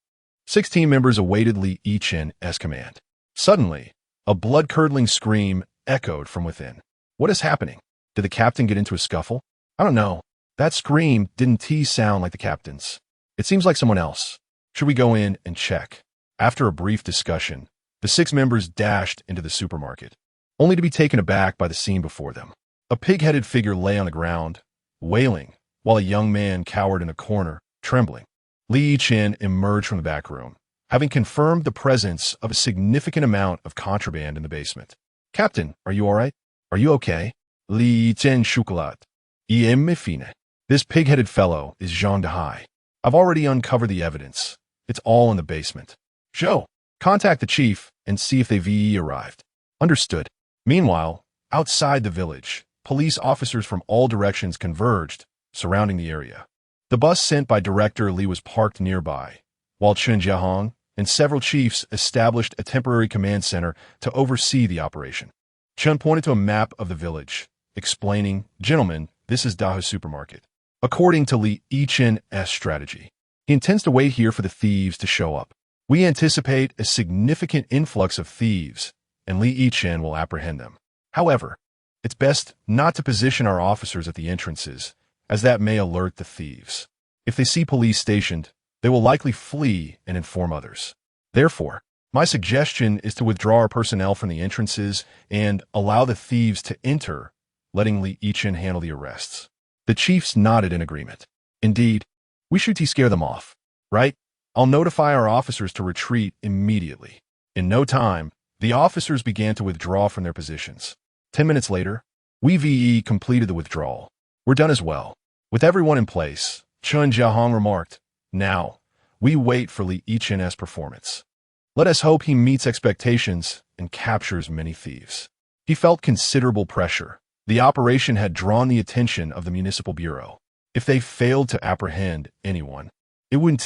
6 team members awaited Li Yichen's command. Suddenly, a blood-curdling scream echoed from within. What is happening? Did the captain get into a scuffle? I don't know. That scream didn't sound like the captain's. It seems like someone else. Should we go in and check? After a brief discussion, the 6 members dashed into the supermarket, only to be taken aback by the scene before them. A pig-headed figure lay on the ground, wailing, while a young man cowered in a corner, trembling. Li Yichen emerged from the back room, having confirmed the presence of a significant amount of contraband in the basement. Captain, are you all right? Are you okay? Li Yichen chocolat. me fine. This pig-headed fellow is Zhang Dehai. I've already uncovered the evidence. It's all in the basement. Joe, contact the chief and see if they've arrived. Understood. Meanwhile, outside the village, police officers from all directions converged, surrounding the area. The bus sent by Director Li was parked nearby, while Chen Jiahong and several chiefs established a temporary command center to oversee the operation. Chen pointed to a map of the village, explaining, Gentlemen, this is Da's supermarket. According to Li Yichen's strategy, he intends to wait here for the thieves to show up. We anticipate a significant influx of thieves, and Li Yichen will apprehend them. However, it's best not to position our officers at the entrances, as that may alert the thieves. If they see police stationed, they will likely flee and inform others. Therefore, my suggestion is to withdraw our personnel from the entrances and allow the thieves to enter, letting Li Yichen handle the arrests. The chiefs nodded in agreement. Indeed, we should scare them off, right? I'll notify our officers to retreat immediately. In no time, the officers began to withdraw from their positions. 10 minutes later, we completed the withdrawal. We're done as well. With everyone in place, Chen Jiahong remarked, Now, we wait for Li Yichen's performance. Let us hope he meets expectations and captures many thieves. He felt considerable pressure. The operation had drawn the attention of the municipal bureau. If they failed to apprehend anyone, it wouldn't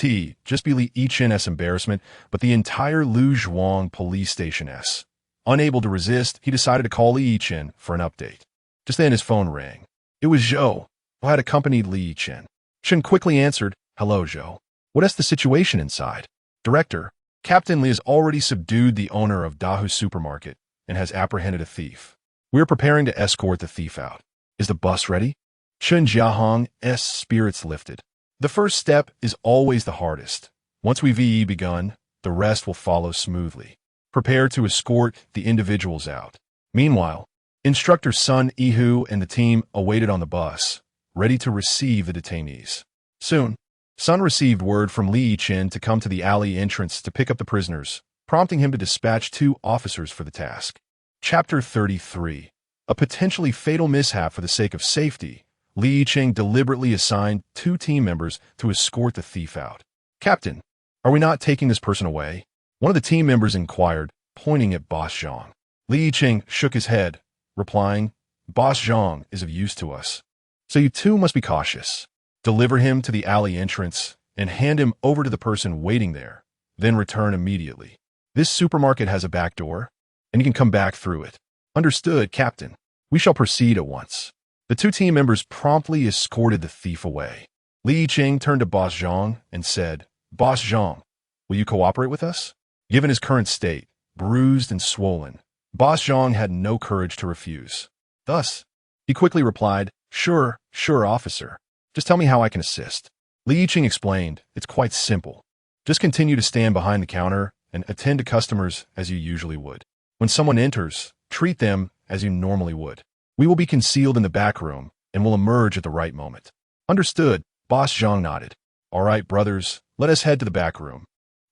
just be Li Yichen's embarrassment, but the entire Luzhuang police station's. Unable to resist, he decided to call Li Yichen for an update. Just then his phone rang. It was Zhou, who had accompanied Li Yichen. Chen quickly answered, "Hello, Zhou. What is the situation inside?" "Director, Captain Li has already subdued the owner of Dahu Supermarket and has apprehended a thief. We are preparing to escort the thief out. Is the bus ready?" Chen Jiahong's spirits lifted. The first step is always the hardest. Once we've begun, the rest will follow smoothly. Prepare to escort the individuals out. Meanwhile, Instructor Sun Yihu and the team awaited on the bus, ready to receive the detainees. Soon, Sun received word from Li Yichen to come to the alley entrance to pick up the prisoners, prompting him to dispatch 2 officers for the task. Chapter 33. A potentially fatal mishap for the sake of safety, Li Yichen deliberately assigned 2 team members to escort the thief out. "Captain, are we not taking this person away?" one of the team members inquired, pointing at Boss Zhang. Li Yichen shook his head, replying, "Boss Zhang is of use to us. So you too must be cautious. Deliver him to the alley entrance and hand him over to the person waiting there, then return immediately. This supermarket has a back door, and you can come back through it." "Understood, Captain. We shall proceed at once." The 2 team members promptly escorted the thief away. Li Yichen turned to Boss Zhang and said, "Boss Zhang, will you cooperate with us?" Given his current state, bruised and swollen, Boss Zhang had no courage to refuse. Thus, he quickly replied, Sure, officer. Just tell me how I can assist." Li Yichen explained, "It's quite simple. Just continue to stand behind the counter and attend to customers as you usually would. When someone enters, treat them as you normally would. We will be concealed in the back room and will emerge at the right moment." "Understood," Boss Zhang nodded. "All right, brothers, let us head to the back room."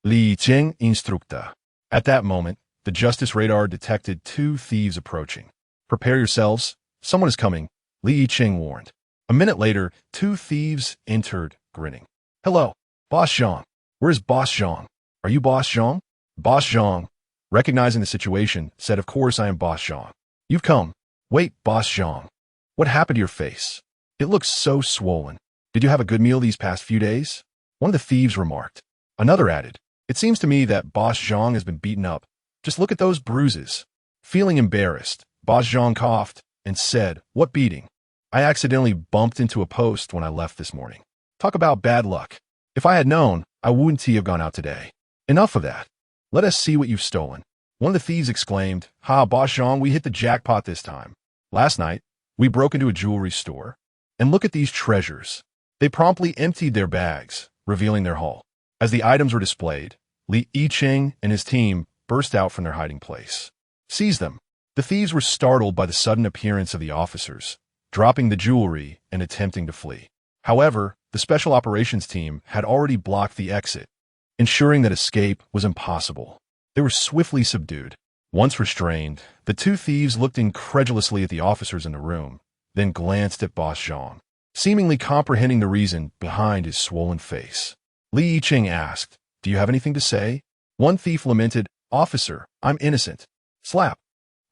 Li Yichen instructa. At that moment, the justice radar detected 2 thieves approaching. "Prepare yourselves. Someone is coming," Li Yichen warned. A minute later, 2 thieves entered, grinning. "Hello, Boss Zhang. Where's Boss Zhang? Are you Boss Zhang?" Boss Zhang, recognizing the situation, said, "Of course I am Boss Zhang. You've come. Wait, Boss Zhang. What happened to your face? It looks so swollen. Did you have a good meal these past few days?" One of the thieves remarked. Another added, "It seems to me that Boss Zhang has been beaten up. Just look at those bruises." Feeling embarrassed, Boss Zhang coughed and said, "What beating? I accidentally bumped into a post when I left this morning. Talk about bad luck. If I had known, I wouldn't have gone out today. Enough of that. Let us see what you've stolen." One of the thieves exclaimed, "Ha, Boss Zhang, we hit the jackpot this time. Last night, we broke into a jewelry store. And look at these treasures." They promptly emptied their bags, revealing their haul. As the items were displayed, Li Yichen and his team burst out from their hiding place. "Seize them." The thieves were startled by the sudden appearance of the officers, dropping the jewelry and attempting to flee. However, the special operations team had already blocked the exit, ensuring that escape was impossible. They were swiftly subdued. Once restrained, the 2 thieves looked incredulously at the officers in the room, then glanced at Boss Zhang, seemingly comprehending the reason behind his swollen face. Li Yichen asked, "Do you have anything to say?" One thief lamented, "Officer, I'm innocent." Slap.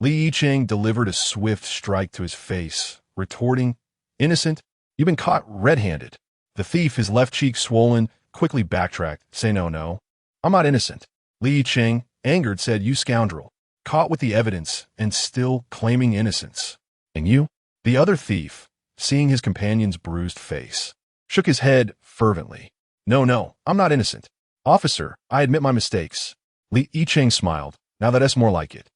Li Yichen delivered a swift strike to his face, retorting, "Innocent? You've been caught red-handed." The thief, his left cheek swollen, quickly backtracked, "Say no, I'm not innocent." Li Yichen, angered, said, "You scoundrel, caught with the evidence and still claiming innocence. And you?" The other thief, seeing his companion's bruised face, shook his head fervently. No, I'm not innocent. Officer, I admit my mistakes." Li Yichen smiled. "Now that's more like it.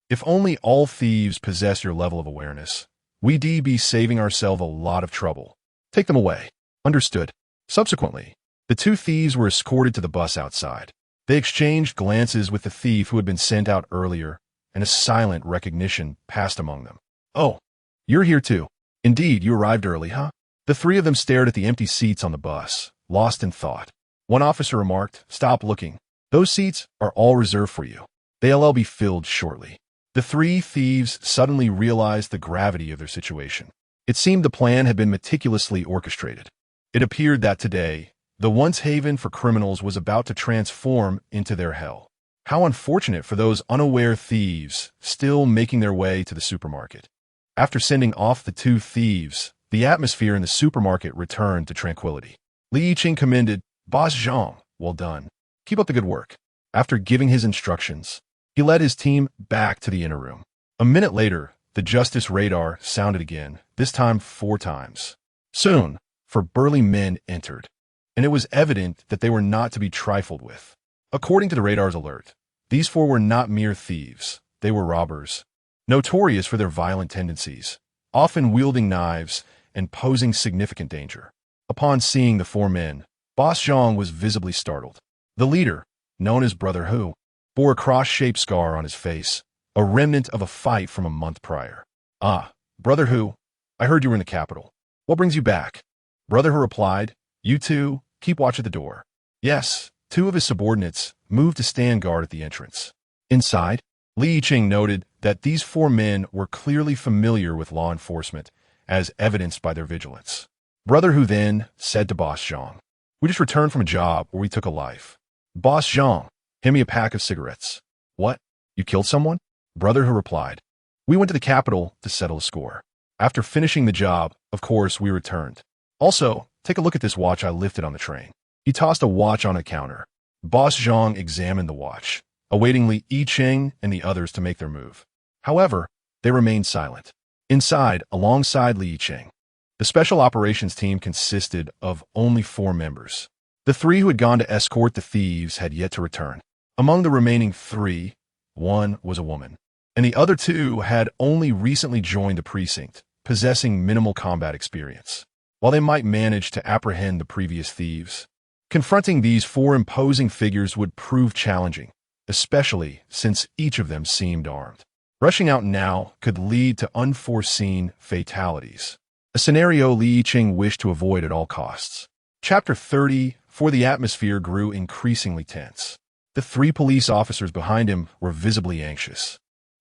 If only all thieves possess your level of awareness, we'd be saving ourselves a lot of trouble. Take them away." "Understood." Subsequently, the 2 thieves were escorted to the bus outside. They exchanged glances with the thief who had been sent out earlier, and a silent recognition passed among them. "Oh, you're here too. Indeed, you arrived early, huh?" The 3 of them stared at the empty seats on the bus, lost in thought. One officer remarked, "Stop looking. Those seats are all reserved for you. They'll be filled shortly." The 3 thieves suddenly realized the gravity of their situation. It seemed the plan had been meticulously orchestrated. It appeared that today, the once haven for criminals was about to transform into their hell. How unfortunate for those unaware thieves still making their way to the supermarket. After sending off the 2 thieves, the atmosphere in the supermarket returned to tranquility. Li Yichen commended Boss Zhang. Well done. Keep up the good work. After giving his instructions, he led his team back to the inner room. A minute later, the justice radar sounded again, this time 4 times. Soon, 4 burly men entered, and it was evident that they were not to be trifled with. According to the radar's alert, these 4 were not mere thieves. They were robbers, notorious for their violent tendencies, often wielding knives and posing significant danger. Upon seeing the 4 men, Boss Zhang was visibly startled. The leader, known as Brother Hu, bore a cross-shaped scar on his face, a remnant of a fight from a month prior. Ah, Brother Hu, I heard you were in the capital. What brings you back? Brother Hu replied, You two, keep watch at the door. Yes, 2 of his subordinates moved to stand guard at the entrance. Inside, Li Yichen noted that these 4 men were clearly familiar with law enforcement, as evidenced by their vigilance. Brother Hu then said to Boss Zhang, We just returned from a job where we took a life. Boss Zhang, hand me a pack of cigarettes. What? You killed someone? Brother Hu replied, We went to the capital to settle a score. After finishing the job, of course, we returned. Also, take a look at this watch I lifted on the train. He tossed a watch on a counter. Boss Zhang examined the watch, awaiting Li Yichen and the others to make their move. However, they remained silent. Inside, alongside Li Yichen, the special operations team consisted of only 4 members. The 3 who had gone to escort the thieves had yet to return. Among the remaining 3, 1 was a woman, and the other 2 had only recently joined the precinct, possessing minimal combat experience. While they might manage to apprehend the previous thieves, confronting these 4 imposing figures would prove challenging, especially since each of them seemed armed. Rushing out now could lead to unforeseen fatalities, a scenario Li Yichen wished to avoid at all costs. Chapter 30, for the atmosphere grew increasingly tense. The 3 police officers behind him were visibly anxious,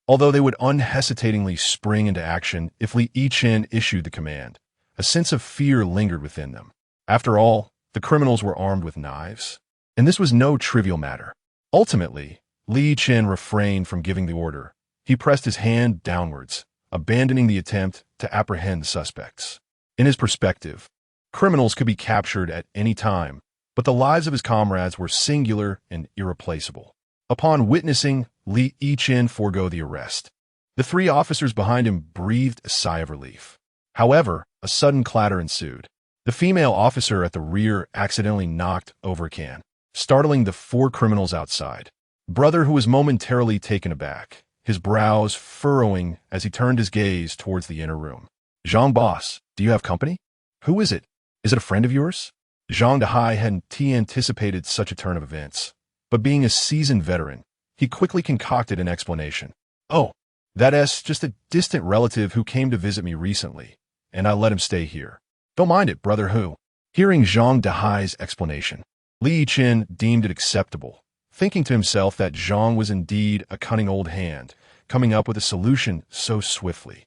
although they would unhesitatingly spring into action if Li Yichen issued the command. A sense of fear lingered within them. After all, the criminals were armed with knives, and this was no trivial matter. Ultimately, Li Yichen refrained from giving the order. He pressed his hand downwards, abandoning the attempt to apprehend the suspects. In his perspective, criminals could be captured at any time, but the lives of his comrades were singular and irreplaceable. Upon witnessing Li Yichen forego the arrest, the 3 officers behind him breathed a sigh of relief. However, a sudden clatter ensued. The female officer at the rear accidentally knocked over a can, startling the 4 criminals outside. Brother Hu was momentarily taken aback, his brows furrowing as he turned his gaze towards the inner room. Zhang boss, do you have company? Who is it? Is it a friend of yours? Zhang Dehai hadn't anticipated such a turn of events, but being a seasoned veteran, he quickly concocted an explanation. Oh, that's just a distant relative who came to visit me recently, and I let him stay here. Don't mind it, Brother Hu. Hearing Zhang Dehai's explanation, Li Yichen deemed it acceptable, thinking to himself that Zhang was indeed a cunning old hand, coming up with a solution so swiftly.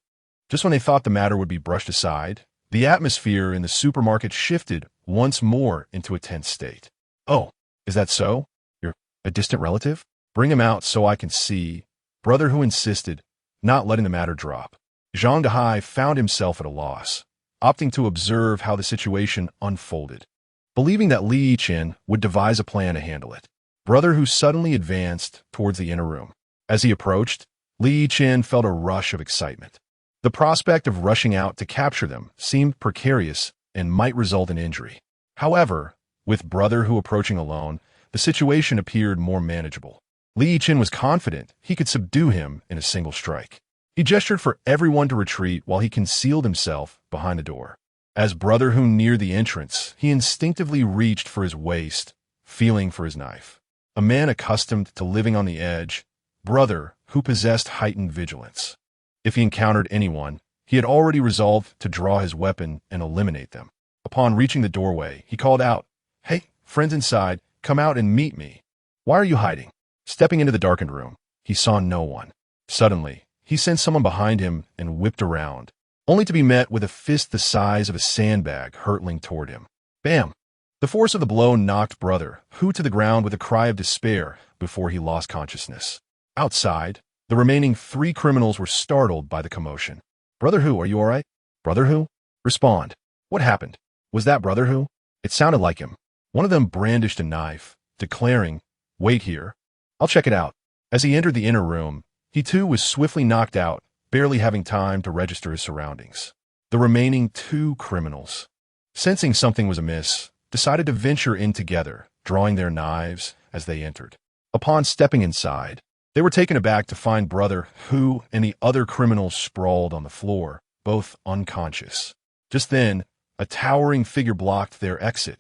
Just when they thought the matter would be brushed aside, the atmosphere in the supermarket shifted once more into a tense state. Oh, is that so? You're a distant relative? Bring him out so I can see, Brother Hu insisted, not letting the matter drop. Zhang Dehai found himself at a loss, opting to observe how the situation unfolded, believing that Li Yichen would devise a plan to handle it. Brother Hu suddenly advanced towards the inner room. As he approached, Li Yichen felt a rush of excitement. The prospect of rushing out to capture them seemed precarious and might result in injury. However, with Brother Hu approaching alone, the situation appeared more manageable. Li Yichen was confident he could subdue him in a single strike. He gestured for everyone to retreat while he concealed himself behind the door. As Brother Hu neared the entrance, he instinctively reached for his waist, feeling for his knife. A man accustomed to living on the edge, Brother Hu possessed heightened vigilance. If he encountered anyone, he had already resolved to draw his weapon and eliminate them. Upon reaching the doorway, he called out, "Hey, friends inside, come out and meet me. Why are you hiding?" Stepping into the darkened room, he saw no one. Suddenly, he sensed someone behind him and whipped around, only to be met with a fist the size of a sandbag hurtling toward him. Bam! The force of the blow knocked Brother Hu to the ground with a cry of despair before he lost consciousness. Outside, the remaining 3 criminals were startled by the commotion. "Brother Hu, are you all right? Brother Hu?" Respond. What happened? Was that brother who? It sounded like him. One of them brandished a knife, declaring, "Wait here. I'll check it out." As he entered the inner room, he too was swiftly knocked out, barely having time to register his surroundings. The remaining two criminals, sensing something was amiss, decided to venture in together, drawing their knives as they entered. Upon stepping inside, they were taken aback to find Brother Hu and the other criminals sprawled on the floor, both unconscious. Just then, a towering figure blocked their exit.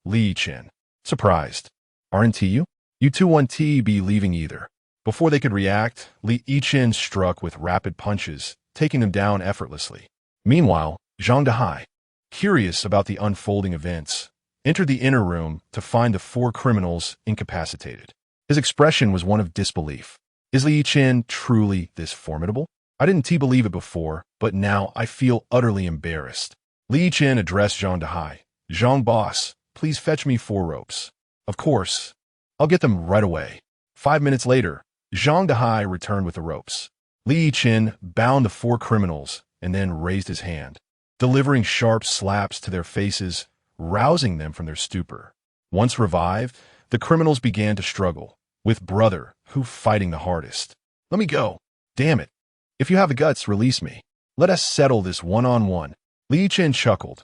Yichen. Surprised. "Aren't you? You two won't be leaving either." Before they could react, Yichen struck with rapid punches, taking them down effortlessly. Meanwhile, Zhang Dehai, curious about the unfolding events, entered the inner room to find the four criminals incapacitated. His expression was one of disbelief. Is Yichen truly this formidable? I didn't believe it before, but now I feel utterly embarrassed. Yichen addressed Zhang Dehai. "Zhang boss, please fetch me 4 ropes." "Of course. I'll get them right away." 5 minutes later, Zhang Dehai returned with the ropes. Yichen bound the 4 criminals and then raised his hand, delivering sharp slaps to their faces, rousing them from their stupor. Once revived, the criminals began to struggle, with Brother Hu fighting the hardest. "Let me go. Damn it. If you have the guts, release me. Let us settle this one-on-one." Yichen chuckled.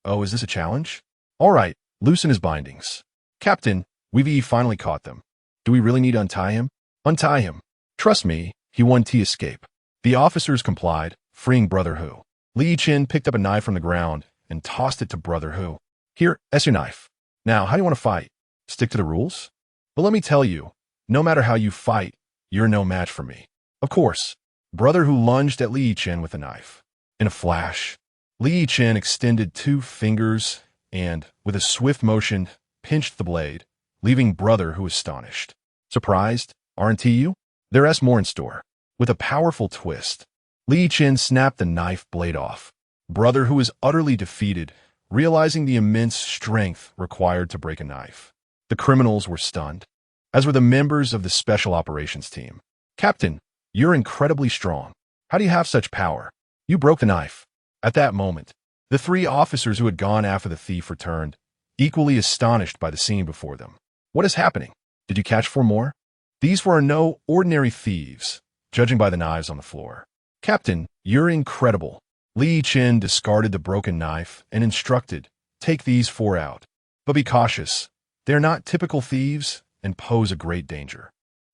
"Oh, is this a challenge? All right, loosen his bindings." "Captain, we've finally caught them. Do we really need to untie him?" "Untie him. Trust me, he won't escape." The officers complied, freeing Brother Hu. Yichen picked up a knife from the ground and tossed it to Brother Hu. "Here, that's your knife. Now, how do you want to fight? Stick to the rules? But let me tell you, no matter how you fight, you're no match for me." "Of course." Brother Hu lunged at Yichen with a knife. In a flash, Yichen extended 2 fingers and, with a swift motion, pinched the blade, leaving Brother Hu astonished. "Surprised, aren't you? There's more in store." With a powerful twist, Yichen snapped the knife blade off. Brother Hu was utterly defeated, realizing the immense strength required to break a knife. The criminals were stunned, as were the members of the Special Operations Team. "Captain, you're incredibly strong. How do you have such power? You broke the knife." At that moment, the 3 officers who had gone after the thief returned, equally astonished by the scene before them. "What is happening? Did you catch 4 more? These were no ordinary thieves, judging by the knives on the floor." "Captain, you're incredible." Yichen discarded the broken knife and instructed, "Take these 4 out. But be cautious. They're not typical thieves and pose a great danger.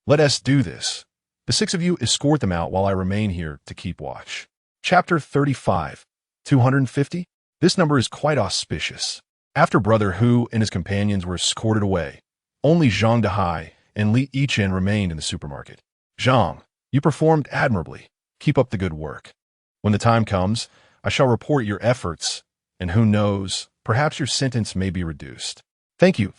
Let us do this. The 6 of you escort them out while I remain here to keep watch." Chapter 35. 250? This number is quite auspicious. After Brother Hu and his companions were escorted away, only Zhang Dehai and Yichen remained in the supermarket. "Zhang, you performed admirably. Keep up the good work. When the time comes, I shall report your efforts, and who knows, perhaps your sentence may be reduced." Thank you.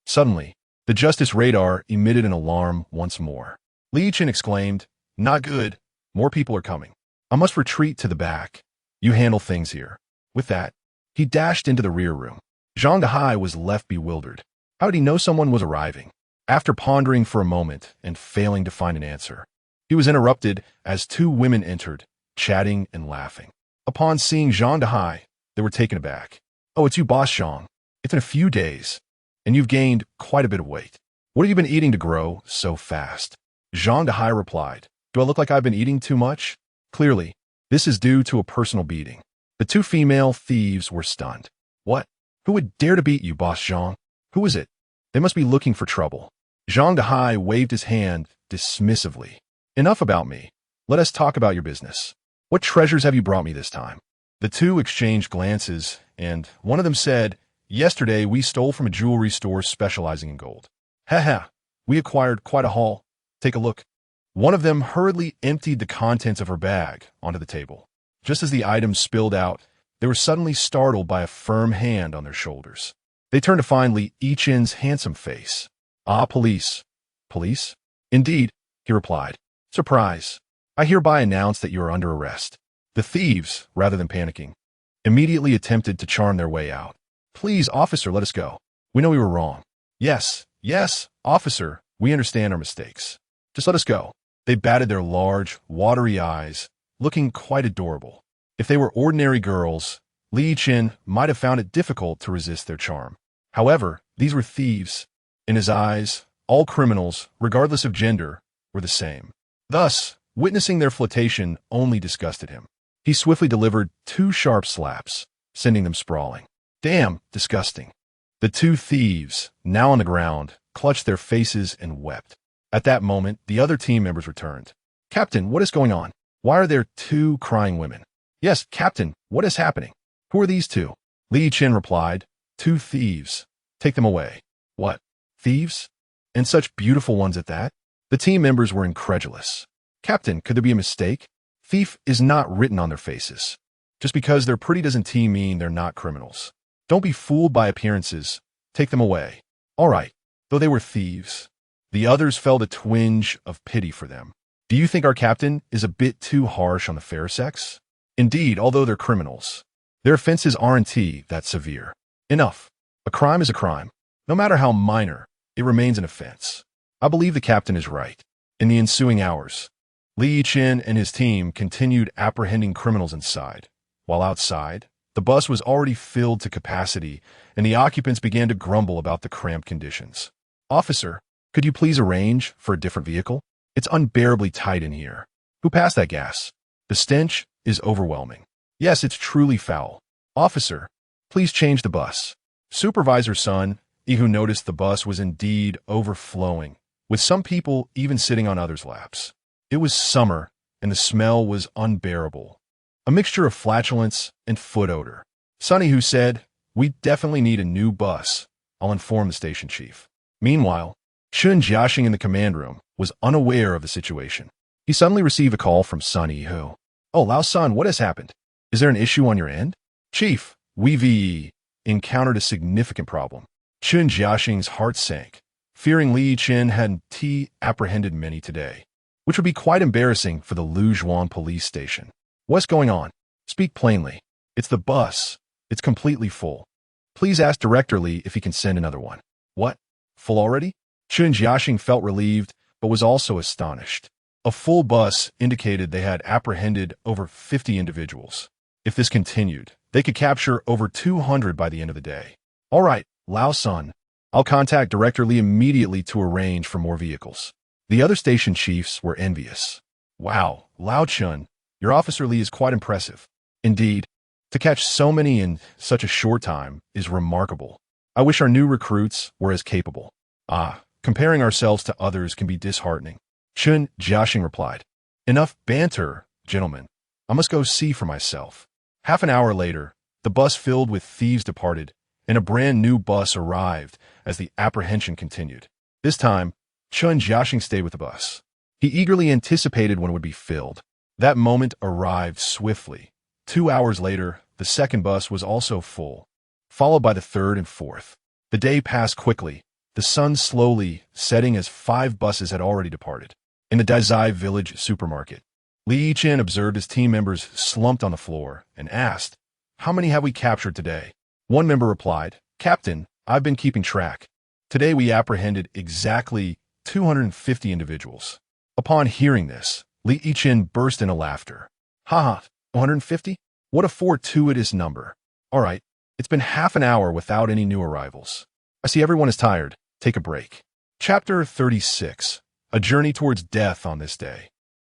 Suddenly, the justice radar emitted an alarm once more. Yichen exclaimed, "Not good. More people are coming. I must retreat to the back. You handle things here." With that, he dashed into the rear room. Zhang Dehai was left bewildered. How did he know someone was arriving? After pondering for a moment and failing to find an answer, he was interrupted as 2 women entered, chatting and laughing. Upon seeing Zhang Dehai, they were taken aback. "Oh, it's you, Boss Zhang. It's been a few days, and you've gained quite a bit of weight. What have you been eating to grow so fast?" Zhang Dehai replied, "Do I look like I've been eating too much? Clearly, this is due to a personal beating." The 2 female thieves were stunned. "What? Who would dare to beat you, Boss Zhang? Who is it? They must be looking for trouble." Zhang Dehai waved his hand dismissively. "Enough about me. Let us talk about your business. What treasures have you brought me this time?" The 2 exchanged glances, and one of them said, "Yesterday we stole from a jewelry store specializing in gold." "Ha, we acquired quite a haul. Take a look." One of them hurriedly emptied the contents of her bag onto the table. Just as the items spilled out, they were suddenly startled by a firm hand on their shoulders. They turned to find Yichen's handsome face. "Ah, police." "Police?" "Indeed," he replied. "Surprise. I hereby announce that you are under arrest." The thieves, rather than panicking, immediately attempted to charm their way out. "Please, officer, let us go. We know we were wrong." Yes, officer, we understand our mistakes. Just let us go." They batted their large, watery eyes, looking quite adorable. If they were ordinary girls, Li Yichen might have found it difficult to resist their charm. However, these were thieves. In his eyes, all criminals, regardless of gender, were the same. Thus, witnessing their flirtation only disgusted him. He swiftly delivered 2 sharp slaps, sending them sprawling. Damn, disgusting. The 2 thieves, now on the ground, clutched their faces and wept. At that moment, the other team members returned. Captain, what is going on? Why are there 2 crying women? Yes, Captain, what is happening? Who are these 2? Li Yichen replied, 2 thieves. Take them away. What? Thieves? And such beautiful ones at that? The team members were incredulous. Captain, could there be a mistake? Thief is not written on their faces. Just because they're pretty doesn't mean they're not criminals. Don't be fooled by appearances. Take them away. All right, though they were thieves. The others felt a twinge of pity for them. Do you think our captain is a bit too harsh on the fair sex? Indeed, although they're criminals, their offenses aren't that severe. Enough. A crime is a crime. No matter how minor, it remains an offense. I believe the captain is right. In the ensuing hours, Li Yichen and his team continued apprehending criminals inside. While outside, the bus was already filled to capacity, and the occupants began to grumble about the cramped conditions. Officer, could you please arrange for a different vehicle? It's unbearably tight in here. Who passed that gas? The stench is overwhelming. Yes, it's truly foul. Officer, please change the bus. Supervisor Sun, who noticed the bus was indeed overflowing, with some people even sitting on others' laps. It was summer, and the smell was unbearable. A mixture of flatulence and foot odor. Sunny who said, we definitely need a new bus. I'll inform the station chief. Meanwhile, Shun Jiaxing in the command room was unaware of the situation. He suddenly received a call from Sunny who, oh, Lao Sun, what has happened? Is there an issue on your end? Chief, we encountered a significant problem. Shun Jiaxing's heart sank, fearing Li Yichen had apprehended many today, which would be quite embarrassing for the Luzhuang police station. What's going on? Speak plainly. It's the bus. It's completely full. Please ask Director Li if he can send another one. What? Full already? Shun Jiaxing felt relieved, but was also astonished. A full bus indicated they had apprehended over 50 individuals. If this continued, they could capture over 200 by the end of the day. All right, Lao Sun, I'll contact Director Li immediately to arrange for more vehicles. The other station chiefs were envious. Wow, Lao Chun, your Officer Li is quite impressive. Indeed, to catch so many in such a short time is remarkable. I wish our new recruits were as capable. Comparing ourselves to others can be disheartening. Shun Jiaxing replied. Enough banter, gentlemen. I must go see for myself. Half an hour later, the bus filled with thieves departed, and a brand new bus arrived as the apprehension continued. This time, Shun Jiaxing stayed with the bus. He eagerly anticipated when it would be filled. That moment arrived swiftly. 2 hours later, the second bus was also full, followed by the third and fourth. The day passed quickly, the sun slowly setting as 5 buses had already departed. In the Daizai village supermarket, Li Yichen observed his team members slumped on the floor and asked, how many have we captured today? One member replied, Captain, I've been keeping track. Today we apprehended exactly 250 individuals. Upon hearing this, Li Yichen burst into laughter. Haha, 150? What a fortuitous number. All right, it's been half an hour without any new arrivals. I see everyone is tired. Take a break. Chapter 36. A journey towards death on this day.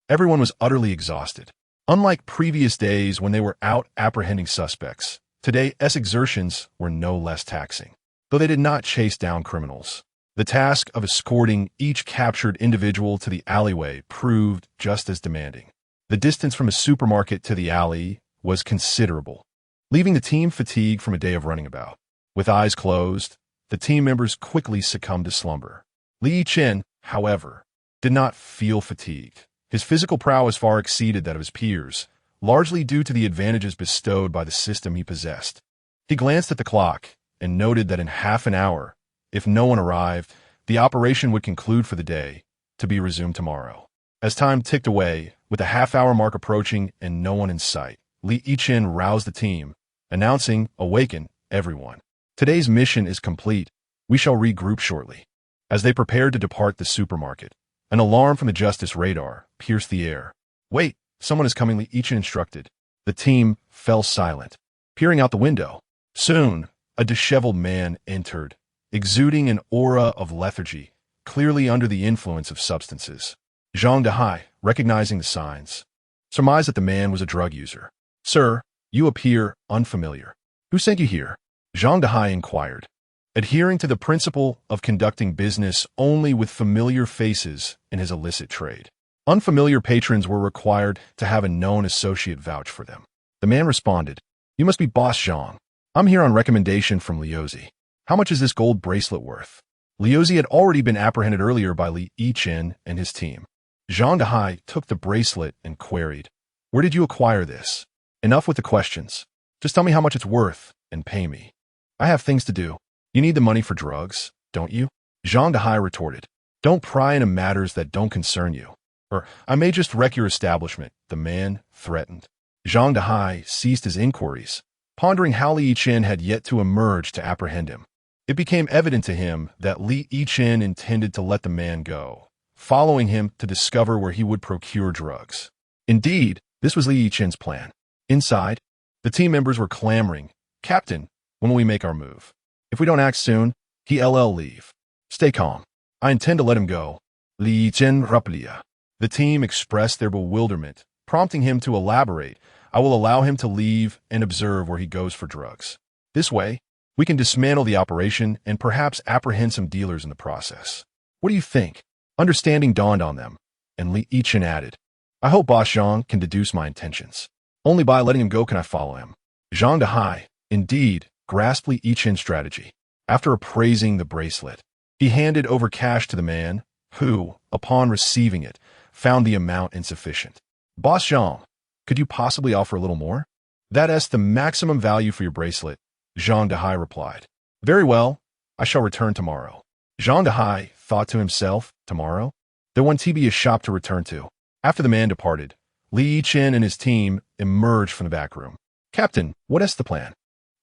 Everyone was utterly exhausted. Unlike previous days when they were out apprehending suspects, today's exertions were no less taxing. Though they did not chase down criminals, the task of escorting each captured individual to the alleyway proved just as demanding. The distance from a supermarket to the alley was considerable, leaving the team fatigued from a day of running about. With eyes closed, the team members quickly succumbed to slumber. Li Yichen, however, did not feel fatigued. His physical prowess far exceeded that of his peers, largely due to the advantages bestowed by the system he possessed. He glanced at the clock and noted that in half an hour, if no one arrived, the operation would conclude for the day, to be resumed tomorrow. As time ticked away, with the half-hour mark approaching and no one in sight, Li Yichen roused the team, announcing, awaken, everyone. Today's mission is complete. We shall regroup shortly. As they prepared to depart the supermarket, an alarm from the justice radar pierced the air. Wait, someone is coming, Li Yichen instructed. The team fell silent. peering out the window. Soon, a disheveled man entered, exuding an aura of lethargy, clearly under the influence of substances. Zhang Dehai, recognizing the signs, surmised that the man was a drug user. "Sir, you appear unfamiliar. Who sent you here?" Zhang Dehai inquired, adhering to the principle of conducting business only with familiar faces in his illicit trade. Unfamiliar patrons were required to have a known associate vouch for them. The man responded, "You must be Boss Zhang. I'm here on recommendation from Liuzi. How much is this gold bracelet worth?" Liuzi had already been apprehended earlier by Yichen and his team. Zhang Dehai took the bracelet and queried, "Where did you acquire this?" "Enough with the questions. Just tell me how much it's worth and pay me. I have things to do." "You need the money for drugs, don't you?" Zhang Dehai retorted. "Don't pry into matters that don't concern you, or I may just wreck your establishment," the man threatened. Zhang Dehai ceased his inquiries, pondering how Li Yichen had yet to emerge to apprehend him. It became evident to him that Li Yichen intended to let the man go, following him to discover where he would procure drugs. Indeed, this was Li Yichen's plan. Inside, the team members were clamoring, "Captain, when will we make our move? If we don't act soon, he'll leave." "Stay calm. I intend to let him go." Li Yichen raplia. The team expressed their bewilderment, prompting him to elaborate. "I will allow him to leave and observe where he goes for drugs. This way, we can dismantle the operation and perhaps apprehend some dealers in the process. What do you think?" Understanding dawned on them, and Li Yichen added, "I hope Boss Zhang can deduce my intentions. Only by letting him go can I follow him." Zhang Dehai, indeed, grasped Li Yichen's strategy. After appraising the bracelet, he handed over cash to the man, who, upon receiving it, found the amount insufficient. "Boss Zhang, could you possibly offer a little more?" "That's the maximum value for your bracelet," Zhang Dehai replied. "Very well, I shall return tomorrow." Zhang Dehai thought to himself, tomorrow? There won't be a shop to return to. After the man departed, Li Yichen and his team emerged from the back room. "Captain, what is the plan?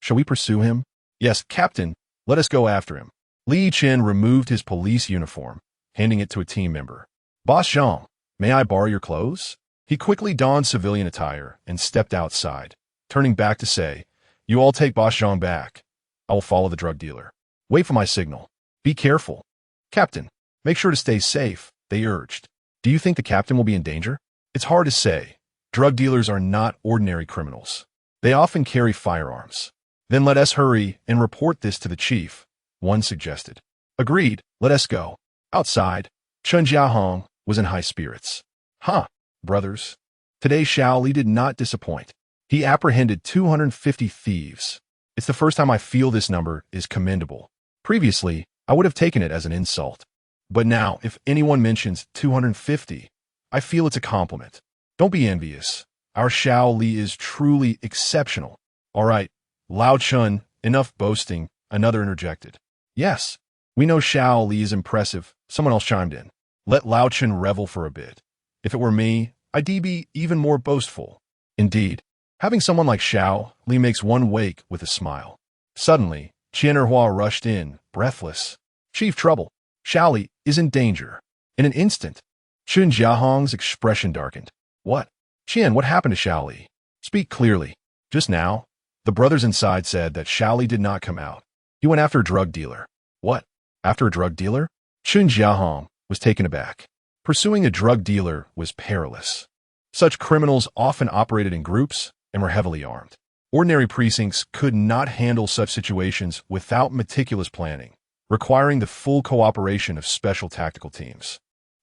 Shall we pursue him?" "Yes, Captain, let us go after him." Li Yichen removed his police uniform, handing it to a team member. "Boss Zhang, may I borrow your clothes?" He quickly donned civilian attire and stepped outside, turning back to say, "You all take Boss Zhang back. I will follow the drug dealer. Wait for my signal. Be careful." "Captain, make sure to stay safe," they urged. "Do you think the captain will be in danger?" "It's hard to say. Drug dealers are not ordinary criminals. They often carry firearms." "Then let us hurry and report this to the chief," one suggested. "Agreed, let us go." Outside, Chen Jiahong was in high spirits. "Huh, brothers. Today Xiao Li did not disappoint. He apprehended 250 thieves. It's the first time I feel this number is commendable. Previously, I would have taken it as an insult. But now, if anyone mentions 250, I feel it's a compliment. Don't be envious. Our Xiao Li is truly exceptional." "All right, Lao Chun, enough boasting," another interjected. "Yes, we know Xiao Li is impressive," someone else chimed in. "Let Lao Chun revel for a bit. If it were me, I'd be even more boastful." Indeed, having someone like Xiao Li makes one wake with a smile. Suddenly, Qian Erhua rushed in, breathless. "Chief trouble. Xiao Li is in danger." In an instant, Chen Jiahong's expression darkened. "What? Qian, what happened to Xiao Li? Speak clearly." "Just now, the brothers inside said that Xiao Li did not come out. He went after a drug dealer." "What? After a drug dealer?" Chen Jiahong was taken aback. Pursuing a drug dealer was perilous. Such criminals often operated in groups and were heavily armed. Ordinary precincts could not handle such situations without meticulous planning, requiring the full cooperation of special tactical teams.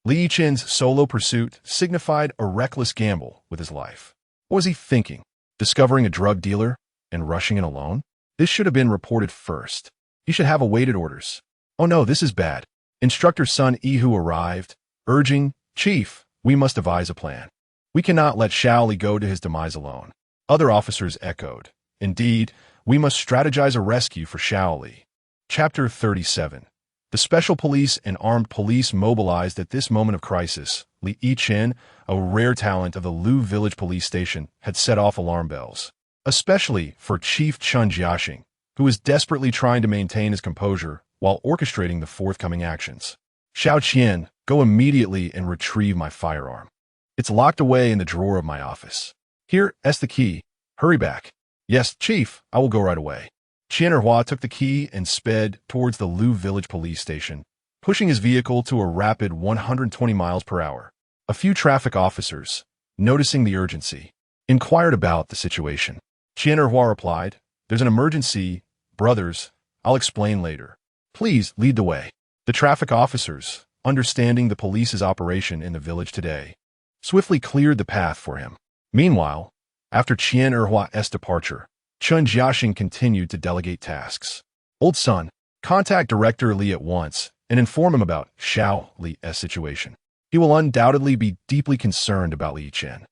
Li Yichen's solo pursuit signified a reckless gamble with his life. What was he thinking? Discovering a drug dealer and rushing in alone? This should have been reported first. He should have awaited orders. Oh no, this is bad. Instructor Sun Yihu arrived, urging, "Chief, we must devise a plan. We cannot let Xiao Li go to his demise alone." Other officers echoed, "Indeed, we must strategize a rescue for Xiao Li." Chapter 37. The special police and armed police mobilized at this moment of crisis. Li Yichen, a rare talent of the Lu Village Police Station, had set off alarm bells, especially for Chief Chun Jiaxing, who was desperately trying to maintain his composure while orchestrating the forthcoming actions. "Xiao Qian, go immediately and retrieve my firearm. It's locked away in the drawer of my office. Here's the key. Hurry back." Yes, Chief, I will go right away. Qian Erhua took the key and sped towards the Lu village police station, pushing his vehicle to a rapid 120 miles per hour. A few traffic officers, noticing the urgency, inquired about the situation. Qian Erhua replied, "There's an emergency, brothers. I'll explain later. Please lead the way." The traffic officers, understanding the police's operation in the village today, swiftly cleared the path for him. Meanwhile, after Qian Erhua's departure, Chun Jiaxing continued to delegate tasks. "Old son, contact Director Li at once and inform him about Xiao Li's situation. He will undoubtedly be deeply concerned about Li Yichen.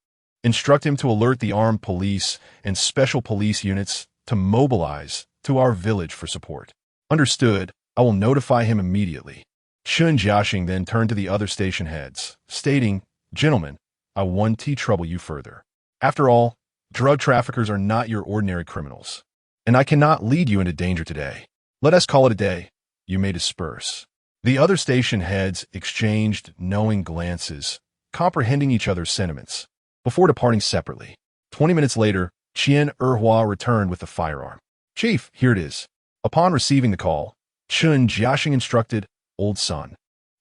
Instruct him to alert the armed police and special police units to mobilize to our village for support." "Understood. I will notify him immediately." Chun Jiaxing then turned to the other station heads, stating, "Gentlemen, I won't trouble you further. After all, drug traffickers are not your ordinary criminals, and I cannot lead you into danger today. Let us call it a day. You may disperse." The other station heads exchanged knowing glances, comprehending each other's sentiments, before departing separately. 20 minutes later, Qian Erhua returned with the firearm. "Chief, here it is." Upon receiving the call, Chun Jiaxing instructed, "Old son,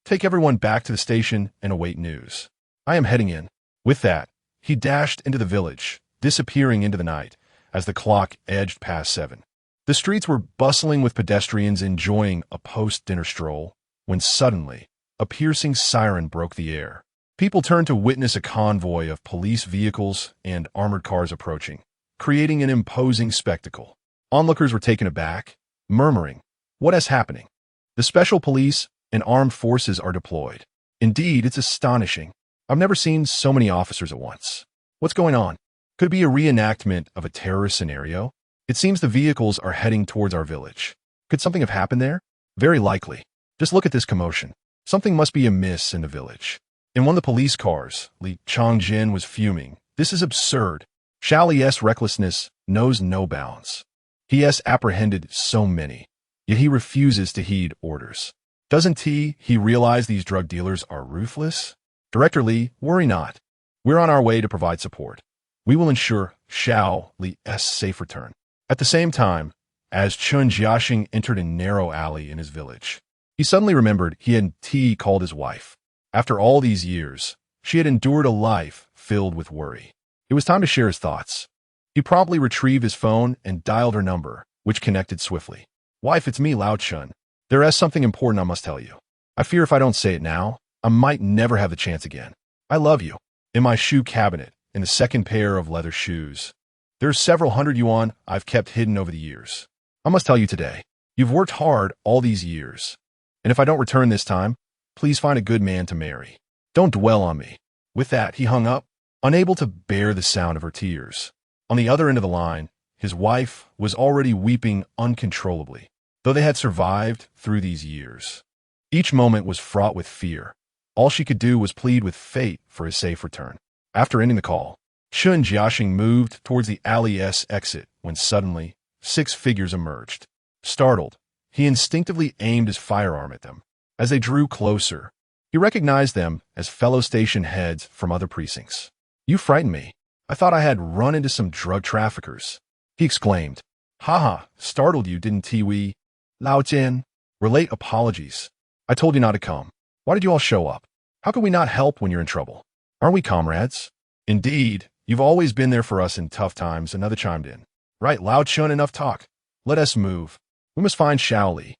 take everyone back to the station and await news. I am heading in." With that, he dashed into the village, disappearing into the night as the clock edged past 7. The streets were bustling with pedestrians enjoying a post-dinner stroll, when suddenly, a piercing siren broke the air. People turned to witness a convoy of police vehicles and armored cars approaching, creating an imposing spectacle. Onlookers were taken aback, murmuring, "What is happening? The special police and armed forces are deployed. Indeed, it's astonishing. I've never seen so many officers at once. What's going on? Could it be a reenactment of a terrorist scenario? It seems the vehicles are heading towards our village. Could something have happened there? Very likely. Just look at this commotion. Something must be amiss in the village." In one of the police cars, Li Changjin was fuming. "This is absurd. Xiao Li's recklessness knows no bounds. He has apprehended so many, yet he refuses to heed orders. Doesn't he realize these drug dealers are ruthless? Director Li, worry not. We're on our way to provide support. We will ensure Xiao Li's safe return." At the same time, as Chun Jiaxing entered a narrow alley in his village, he suddenly remembered he hadn't called his wife. After all these years, she had endured a life filled with worry. It was time to share his thoughts. He promptly retrieved his phone and dialed her number, which connected swiftly. "Wife, it's me, Lao Chun. There is something important I must tell you. I fear if I don't say it now, I might never have the chance again. I love you. In my shoe cabinet, in the second pair of leather shoes, there's several hundred yuan I've kept hidden over the years. I must tell you today, you've worked hard all these years. And if I don't return this time, please find a good man to marry. Don't dwell on me." With that, he hung up, unable to bear the sound of her tears. On the other end of the line, his wife was already weeping uncontrollably, though they had survived through these years. Each moment was fraught with fear. All she could do was plead with fate for his safe return. After ending the call, Chun Jiaxing moved towards the alley's exit when suddenly 6 figures emerged. Startled, he instinctively aimed his firearm at them. As they drew closer, he recognized them as fellow station heads from other precincts. "You frightened me. I thought I had run into some drug traffickers," he exclaimed. "Haha, startled you, didn't we? Lao Jian, relate apologies. I told you not to come. Why did you all show up? How could we not help when you're in trouble? Aren't we comrades?" "Indeed, you've always been there for us in tough times," another chimed in. "Right, Lao Chun, enough talk. Let us move. We must find Xiao Li."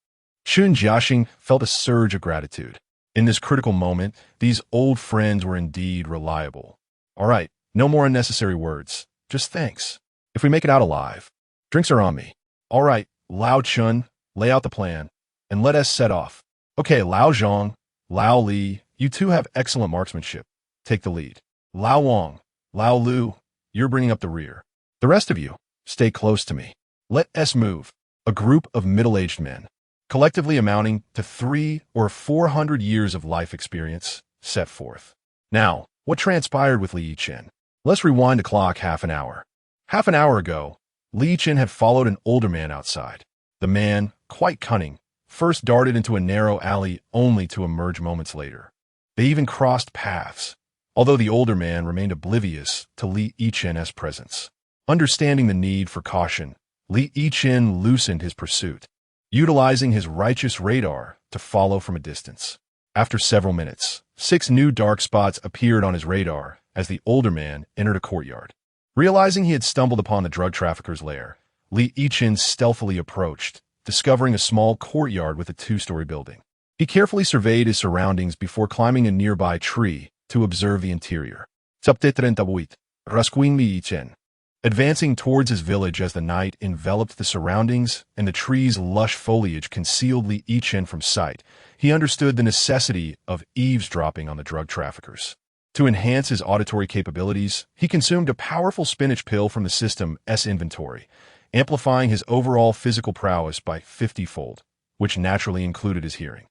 Chun Jiaxing felt a surge of gratitude. In this critical moment, these old friends were indeed reliable. "All right, no more unnecessary words. Just thanks. If we make it out alive, drinks are on me." "All right, Lao Chun, lay out the plan, and let us set off." "Okay, Lao Zhang, Lao Li, you two have excellent marksmanship. Take the lead. Lao Wang, Lao Lu, you're bringing up the rear. The rest of you, stay close to me. Let us move." A group of middle-aged men, collectively amounting to 300 or 400 years of life experience, set forth. Now, what transpired with Li Yichen? Let's rewind the clock half an hour. Half an hour ago, Li Yichen had followed an older man outside. The man, quite cunning, first darted into a narrow alley only to emerge moments later. They even crossed paths, although the older man remained oblivious to Li Yichen's presence. Understanding the need for caution, Li Yichen loosened his pursuit, utilizing his righteous radar to follow from a distance. After several minutes, 6 new dark spots appeared on his radar as the older man entered a courtyard. Realizing he had stumbled upon the drug trafficker's lair, Li Yichen stealthily approached, discovering a small courtyard with a 2-story building. He carefully surveyed his surroundings before climbing a nearby tree to observe the interior. Advancing towards his village as the night enveloped the surroundings and the tree's lush foliage concealed Li Yichen from sight, he understood the necessity of eavesdropping on the drug traffickers. To enhance his auditory capabilities, he consumed a powerful spinach pill from the system's inventory, amplifying his overall physical prowess by 50-fold, which naturally included his hearing.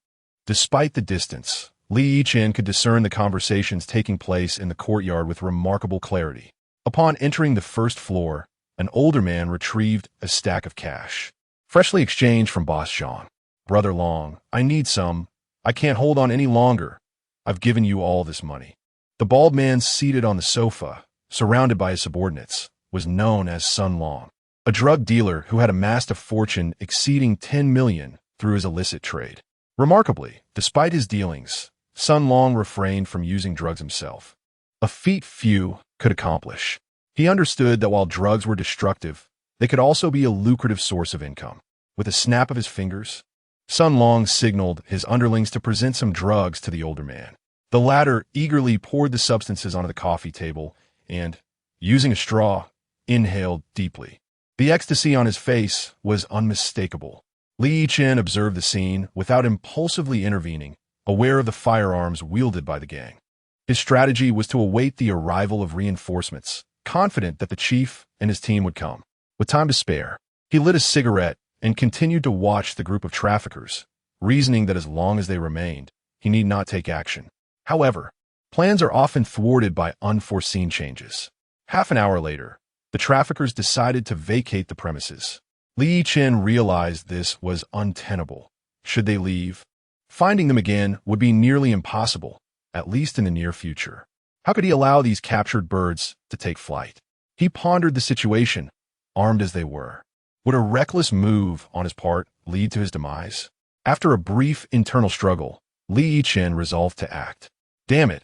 Despite the distance, Li Yichen could discern the conversations taking place in the courtyard with remarkable clarity. Upon entering the first floor, an older man retrieved a stack of cash, freshly exchanged from Boss Jean. "Brother Long, I need some. I can't hold on any longer. I've given you all this money." The bald man seated on the sofa, surrounded by his subordinates, was known as Sun Long, a drug dealer who had amassed a fortune exceeding 10 million through his illicit trade. Remarkably, despite his dealings, Sun Long refrained from using drugs himself, a feat few could accomplish. He understood that while drugs were destructive, they could also be a lucrative source of income. With a snap of his fingers, Sun Long signaled his underlings to present some drugs to the older man. The latter eagerly poured the substances onto the coffee table and, using a straw, inhaled deeply. The ecstasy on his face was unmistakable. Li Yichen observed the scene without impulsively intervening, aware of the firearms wielded by the gang. His strategy was to await the arrival of reinforcements, confident that the chief and his team would come. With time to spare, he lit a cigarette and continued to watch the group of traffickers, reasoning that as long as they remained, he need not take action. However, plans are often thwarted by unforeseen changes. Half an hour later, the traffickers decided to vacate the premises. Li Yichen realized this was untenable. Should they leave, finding them again would be nearly impossible, at least in the near future. How could he allow these captured birds to take flight? He pondered the situation, armed as they were. Would a reckless move on his part lead to his demise? After a brief internal struggle, Li Yichen resolved to act. Damn it,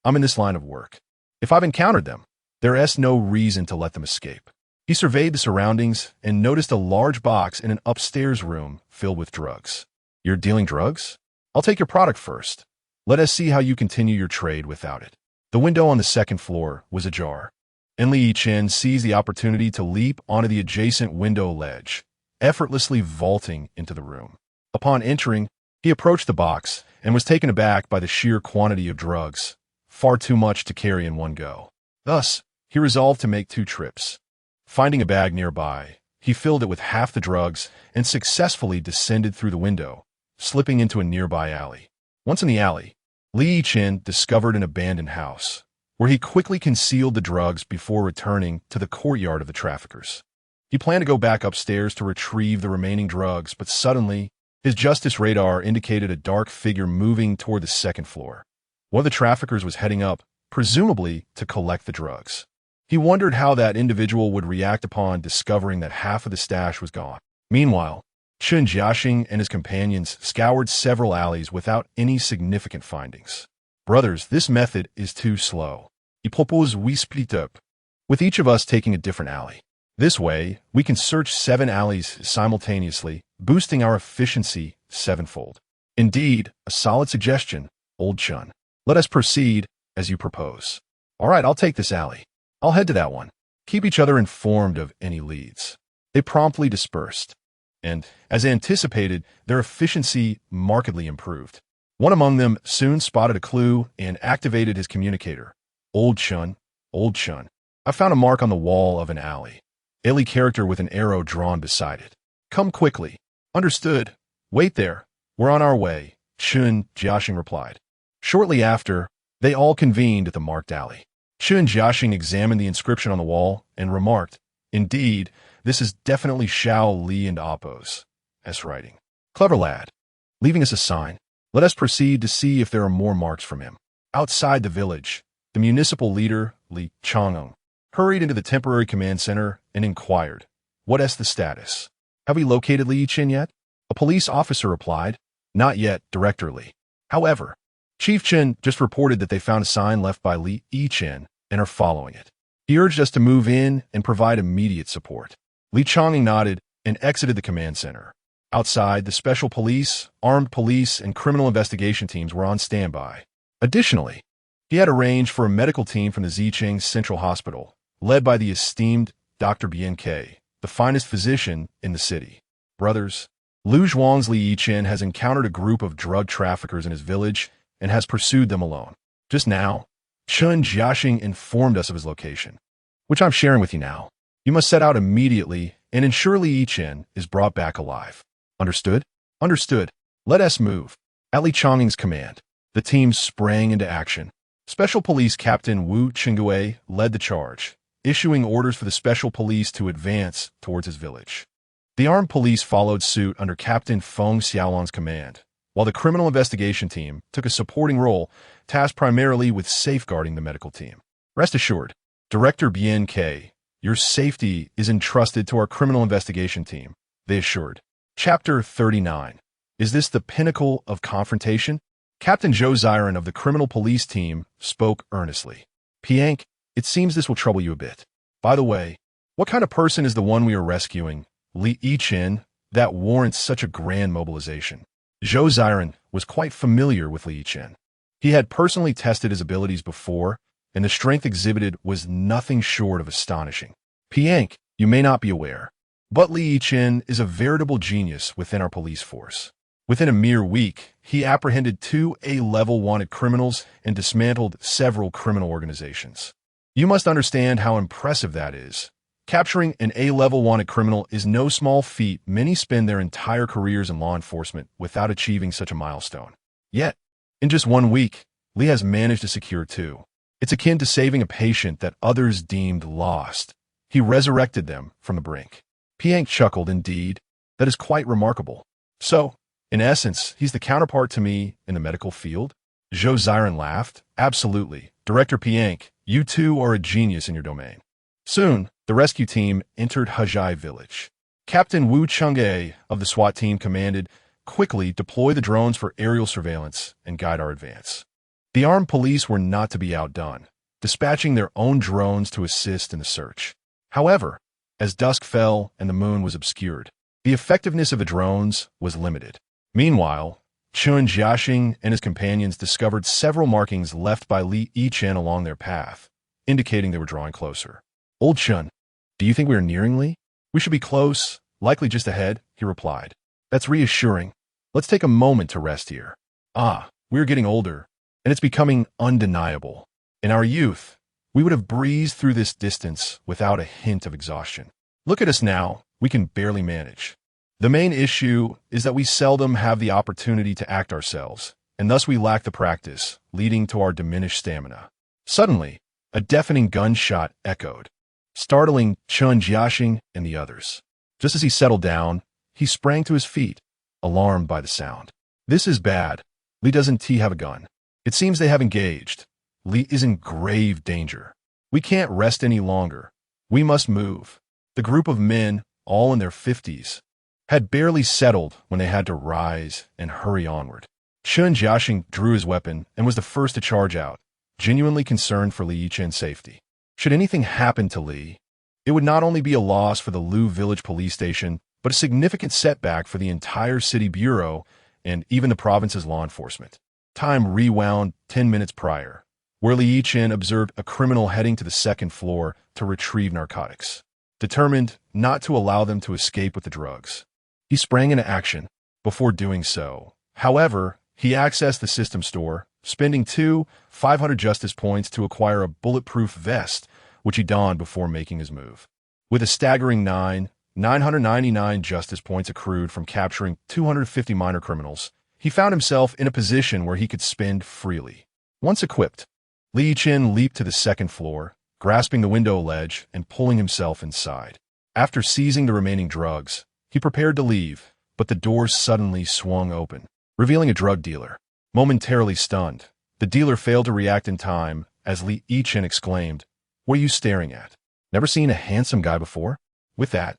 I'm in this line of work. If I've encountered them, there's no reason to let them escape. He surveyed the surroundings and noticed a large box in an upstairs room filled with drugs. You're dealing drugs? I'll take your product first. Let us see how you continue your trade without it. The window on the second floor was ajar, and Li Yichen seized the opportunity to leap onto the adjacent window ledge, effortlessly vaulting into the room. Upon entering, he approached the box and was taken aback by the sheer quantity of drugs, far too much to carry in one go. Thus, he resolved to make 2 trips. Finding a bag nearby, he filled it with half the drugs and successfully descended through the window, slipping into a nearby alley. Once in the alley, Li Yichen discovered an abandoned house, where he quickly concealed the drugs before returning to the courtyard of the traffickers. He planned to go back upstairs to retrieve the remaining drugs, but suddenly, his justice radar indicated a dark figure moving toward the second floor. One of the traffickers was heading up, presumably to collect the drugs. He wondered how that individual would react upon discovering that half of the stash was gone. Meanwhile, Chun Jiaxing and his companions scoured several alleys without any significant findings. Brothers, this method is too slow. I propose we split up, with each of us taking a different alley. This way, we can search 7 alleys simultaneously, boosting our efficiency 7-fold. Indeed, a solid suggestion, old Chun. Let us proceed as you propose. All right, I'll take this alley. I'll head to that one. Keep each other informed of any leads. They promptly dispersed, and, as anticipated, their efficiency markedly improved. One among them soon spotted a clue and activated his communicator. Old Chun, I found a mark on the wall of an alley. Alien character with an arrow drawn beside it. Come quickly. Understood. Wait there. We're on our way, Chun Jiaxing replied. Shortly after, they all convened at the marked alley. Chun Jiaxing examined the inscription on the wall and remarked, Indeed, this is definitely Xiao Li and Appo's writing. Clever lad. Leaving us a sign, let us proceed to see if there are more marks from him. Outside the village, the municipal leader, Li Chang'eng, hurried into the temporary command center and inquired, "What's the status? Have we located Li Yichen yet?" A police officer replied, "Not yet, Director Li. However, Chief Chen just reported that they found a sign left by Li Yichen and are following it. He urged us to move in and provide immediate support." Li Chongqing nodded and exited the command center. Outside, the special police, armed police, and criminal investigation teams were on standby. Additionally, he had arranged for a medical team from the Zicheng Central Hospital, led by the esteemed Dr. BNK, the finest physician in the city. Brothers, Lu Zhuang's Li Yichen has encountered a group of drug traffickers in his village and has pursued them alone. Just now, Chen Jiaxing informed us of his location, which I'm sharing with you now. You must set out immediately and ensure Li Yichen is brought back alive. Understood? Understood. Let us move. At Li Chongqing's command, the team sprang into action. Special Police Captain Wu Qinggui led the charge, issuing orders for the special police to advance towards his village. The armed police followed suit under Captain Feng Xiaolong's command, while the criminal investigation team took a supporting role, tasked primarily with safeguarding the medical team. Rest assured, Director BNK, your safety is entrusted to our criminal investigation team, they assured. Chapter 39. Is this the pinnacle of confrontation? Captain Zhou Ziren of the criminal police team spoke earnestly. Piank, it seems this will trouble you a bit. By the way, what kind of person is the one we are rescuing? Li Yichen, that warrants such a grand mobilization. Zhou Ziren was quite familiar with Li Yichen. He had personally tested his abilities before, and the strength exhibited was nothing short of astonishing. Piank, you may not be aware, but Li Yichen is a veritable genius within our police force. Within a mere week, he apprehended 2 A-level wanted criminals and dismantled several criminal organizations. You must understand how impressive that is. Capturing an A-level wanted criminal is no small feat. Many spend their entire careers in law enforcement without achieving such a milestone. Yet, in just 1 week, Li has managed to secure 2. It's akin to saving a patient that others deemed lost. He resurrected them from the brink. Piank chuckled. Indeed, that is quite remarkable. So, in essence, he's the counterpart to me in the medical field? Zhou Ziren laughed. Absolutely. Director Piank, you too are a genius in your domain. Soon, the rescue team entered Hezhai village. Captain Wu Qinggui of the SWAT team commanded, quickly deploy the drones for aerial surveillance and guide our advance. The armed police were not to be outdone, dispatching their own drones to assist in the search. However, as dusk fell and the moon was obscured, the effectiveness of the drones was limited. Meanwhile, Chen Jiaxing and his companions discovered several markings left by Li Yichen along their path, indicating they were drawing closer. Old Chen, do you think we are nearing Li? We should be close, likely just ahead, he replied. That's reassuring. Let's take a moment to rest here. We are getting older, and it's becoming undeniable. In our youth, we would have breezed through this distance without a hint of exhaustion. Look at us now, we can barely manage. The main issue is that we seldom have the opportunity to act ourselves, and thus we lack the practice, leading to our diminished stamina. Suddenly, a deafening gunshot echoed, startling Chen Jiaxing and the others. Just as he settled down, he sprang to his feet, alarmed by the sound. This is bad. Li doesn't have a gun. It seems they have engaged. Li is in grave danger. We can't rest any longer. We must move. The group of men, all in their 50s, had barely settled when they had to rise and hurry onward. Chen Jiaxing drew his weapon and was the first to charge out, genuinely concerned for Li Yichen's safety. Should anything happen to Li, it would not only be a loss for the Lu Village Police Station, but a significant setback for the entire city bureau and even the province's law enforcement. Time rewound 10 minutes prior, where Li Yichen observed a criminal heading to the 2nd floor to retrieve narcotics. Determined not to allow them to escape with the drugs, he sprang into action. Before doing so, however, he accessed the system store, spending 500 justice points to acquire a bulletproof vest, which he donned before making his move. With a staggering 999 justice points accrued from capturing 250 minor criminals, he found himself in a position where he could spend freely. Once equipped, Li Yichen leaped to the 2nd floor, grasping the window ledge and pulling himself inside. After seizing the remaining drugs, he prepared to leave, but the door suddenly swung open, revealing a drug dealer. Momentarily stunned, the dealer failed to react in time as Li Yichen exclaimed, "What are you staring at?" Never seen a handsome guy before? With that,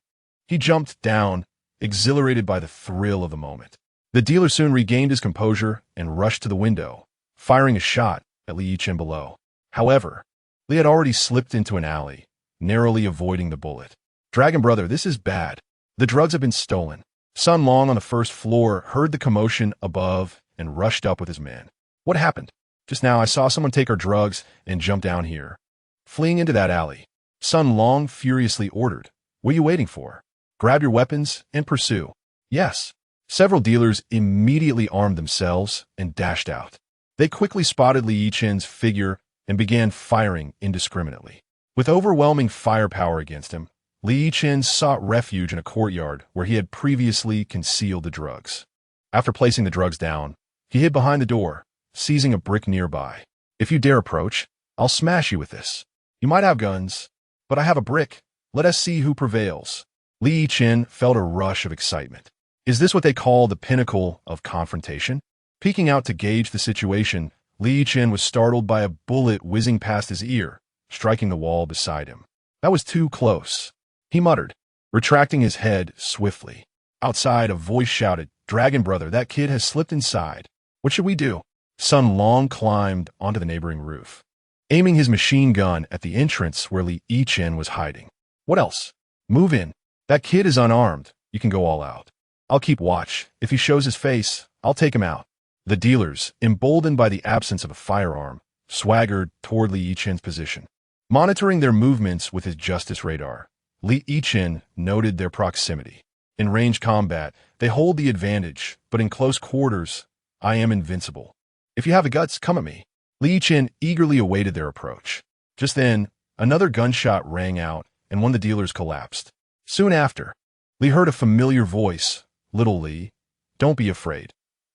he jumped down, exhilarated by the thrill of the moment. The dealer soon regained his composure and rushed to the window, firing a shot at Yichen below. However, Lee had already slipped into an alley, narrowly avoiding the bullet. Dragon brother, this is bad. The drugs have been stolen. Sun Long on the first floor heard the commotion above and rushed up with his men. What happened? Just now I saw someone take our drugs and jump down here. Fleeing into that alley, Sun Long furiously ordered, "What are you waiting for? Grab your weapons and pursue." Yes. Several dealers immediately armed themselves and dashed out. They quickly spotted Li Yichen's figure and began firing indiscriminately. With overwhelming firepower against him, Li Yichen sought refuge in a courtyard where he had previously concealed the drugs. After placing the drugs down, he hid behind the door, seizing a brick nearby. "If you dare approach, I'll smash you with this. You might have guns, but I have a brick. Let us see who prevails." Li Yichen felt a rush of excitement. Is this what they call the pinnacle of confrontation? Peeking out to gauge the situation, Li Yichen was startled by a bullet whizzing past his ear, striking the wall beside him. That was too close, he muttered, retracting his head swiftly. Outside, a voice shouted, "Dragon brother, that kid has slipped inside. What should we do?" Sun Long climbed onto the neighboring roof, aiming his machine gun at the entrance where Li Yichen was hiding. "What else? Move in. That kid is unarmed. You can go all out. I'll keep watch. If he shows his face, I'll take him out." The dealers, emboldened by the absence of a firearm, swaggered toward Li Yichen's position. Monitoring their movements with his justice radar, Li Yichen noted their proximity. In range combat, they hold the advantage, but in close quarters, I am invincible. If you have the guts, come at me. Li Yichen eagerly awaited their approach. Just then, another gunshot rang out, and one of the dealers collapsed. Soon after, Li heard a familiar voice. "Little Li, don't be afraid.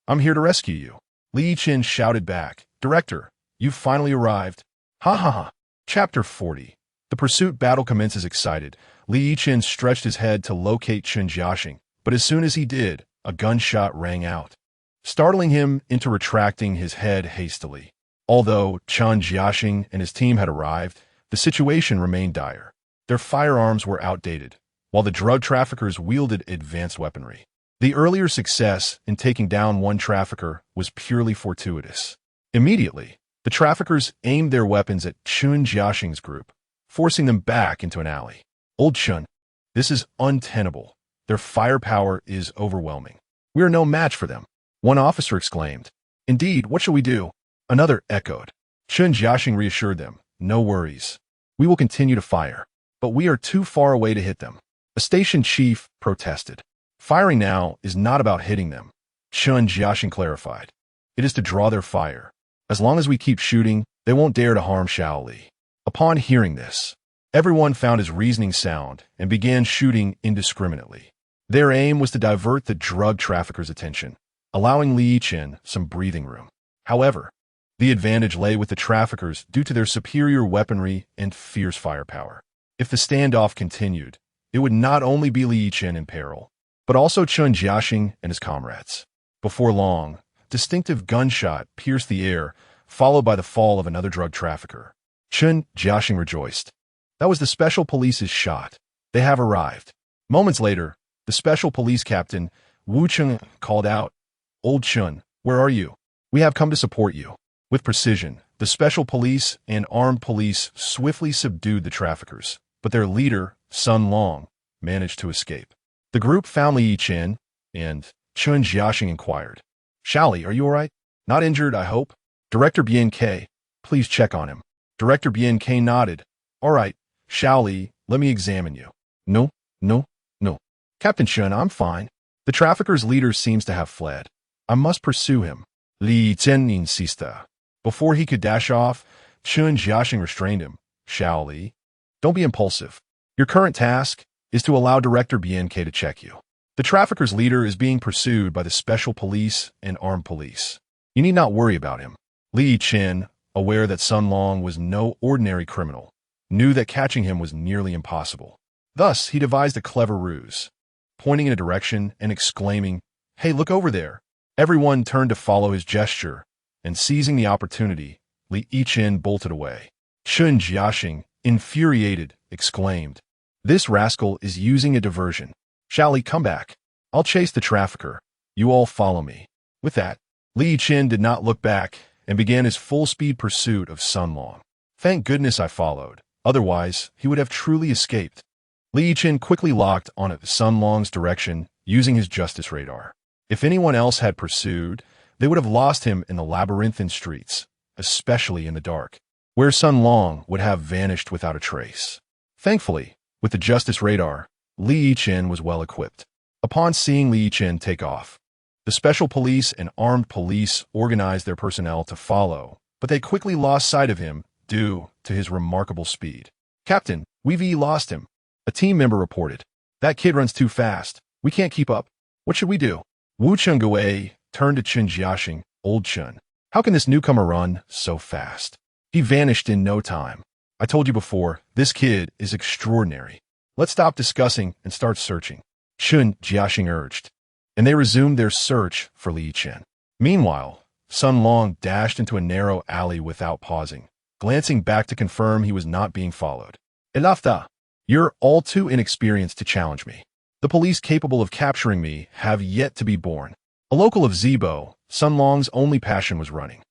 I'm here to rescue you." Li Yichen shouted back, "Director, you've finally arrived." Ha ha ha. Chapter 40. The pursuit battle commences excited. Li Yichen stretched his head to locate Chen Jiaxing, but as soon as he did, a gunshot rang out, startling him into retracting his head hastily. Although Chen Jiaxing and his team had arrived, the situation remained dire. Their firearms were outdated, while the drug traffickers wielded advanced weaponry. The earlier success in taking down one trafficker was purely fortuitous. Immediately, the traffickers aimed their weapons at Chen Jiaxing's group, forcing them back into an alley. "Old Chen, this is untenable. Their firepower is overwhelming. We are no match for them," one officer exclaimed. "Indeed, what shall we do?" Another echoed. Chen Jiaxing reassured them, "No worries. We will continue to fire, but we are too far away to hit them." A station chief protested. "Firing now is not about hitting them," Chen Jiaxing clarified. "It is to draw their fire. As long as we keep shooting, they won't dare to harm Shaoli." Upon hearing this, everyone found his reasoning sound and began shooting indiscriminately. Their aim was to divert the drug traffickers' attention, allowing Li Yichen some breathing room. However, the advantage lay with the traffickers due to their superior weaponry and fierce firepower. If the standoff continued, it would not only be Li Yichen in peril, but also Chen Jiaxing and his comrades. Before long, distinctive gunshot pierced the air, followed by the fall of another drug trafficker. Chen Jiaxing rejoiced. That was the special police's shot. They have arrived. Moments later, the special police captain, Wu Cheng, called out, "Old Chen, where are you? We have come to support you." With precision, the special police and armed police swiftly subdued the traffickers, but their leader, Sun Long, managed to escape. The group found Li Yichen, and Chen Jiaxing inquired, "Shaoli, are you all right? Not injured, I hope? Director Bien K, please check on him." Director Bien K nodded. "All right, Shaoli, let me examine you." No. "Captain Chen, I'm fine. The trafficker's leader seems to have fled. I must pursue him." Li Yichen insisted. Before he could dash off, Chen Jiaxing restrained him. "Shaoli, don't be impulsive. Your current task is to allow Director Bien K to check you. The trafficker's leader is being pursued by the special police and armed police. You need not worry about him." Li Yichen, aware that Sun Long was no ordinary criminal, knew that catching him was nearly impossible. Thus, he devised a clever ruse, pointing in a direction and exclaiming, "Hey, look over there." Everyone turned to follow his gesture, and seizing the opportunity, Li Yichen bolted away. Chen Jiaxing, infuriated, exclaimed. "This rascal is using a diversion. Shall he come back? I'll chase the trafficker. You all follow me." With that, Li Yichen did not look back and began his full-speed pursuit of Sun Long. Thank goodness I followed, otherwise he would have truly escaped. Li Yichen quickly locked on Sun Long's direction using his justice radar. If anyone else had pursued, they would have lost him in the labyrinthine streets, especially in the dark, where Sun Long would have vanished without a trace. Thankfully, with the justice radar, Li Yichen was well equipped. Upon seeing Li Yichen take off, the special police and armed police organized their personnel to follow, but they quickly lost sight of him due to his remarkable speed. "Captain, we've lost him," a team member reported. "That kid runs too fast. We can't keep up. What should we do?" Wu Chengui turned to Chen Jiaxing. "Old Chen, how can this newcomer run so fast? He vanished in no time. I told you before, this kid is extraordinary. Let's stop discussing and start searching," Chen Jiaxing urged. And they resumed their search for Li Yichen. Meanwhile, Sun Long dashed into a narrow alley without pausing, glancing back to confirm he was not being followed. "Elafta, you're all too inexperienced to challenge me. The police capable of capturing me have yet to be born." A local of Zibo, Sun Long's only passion was running.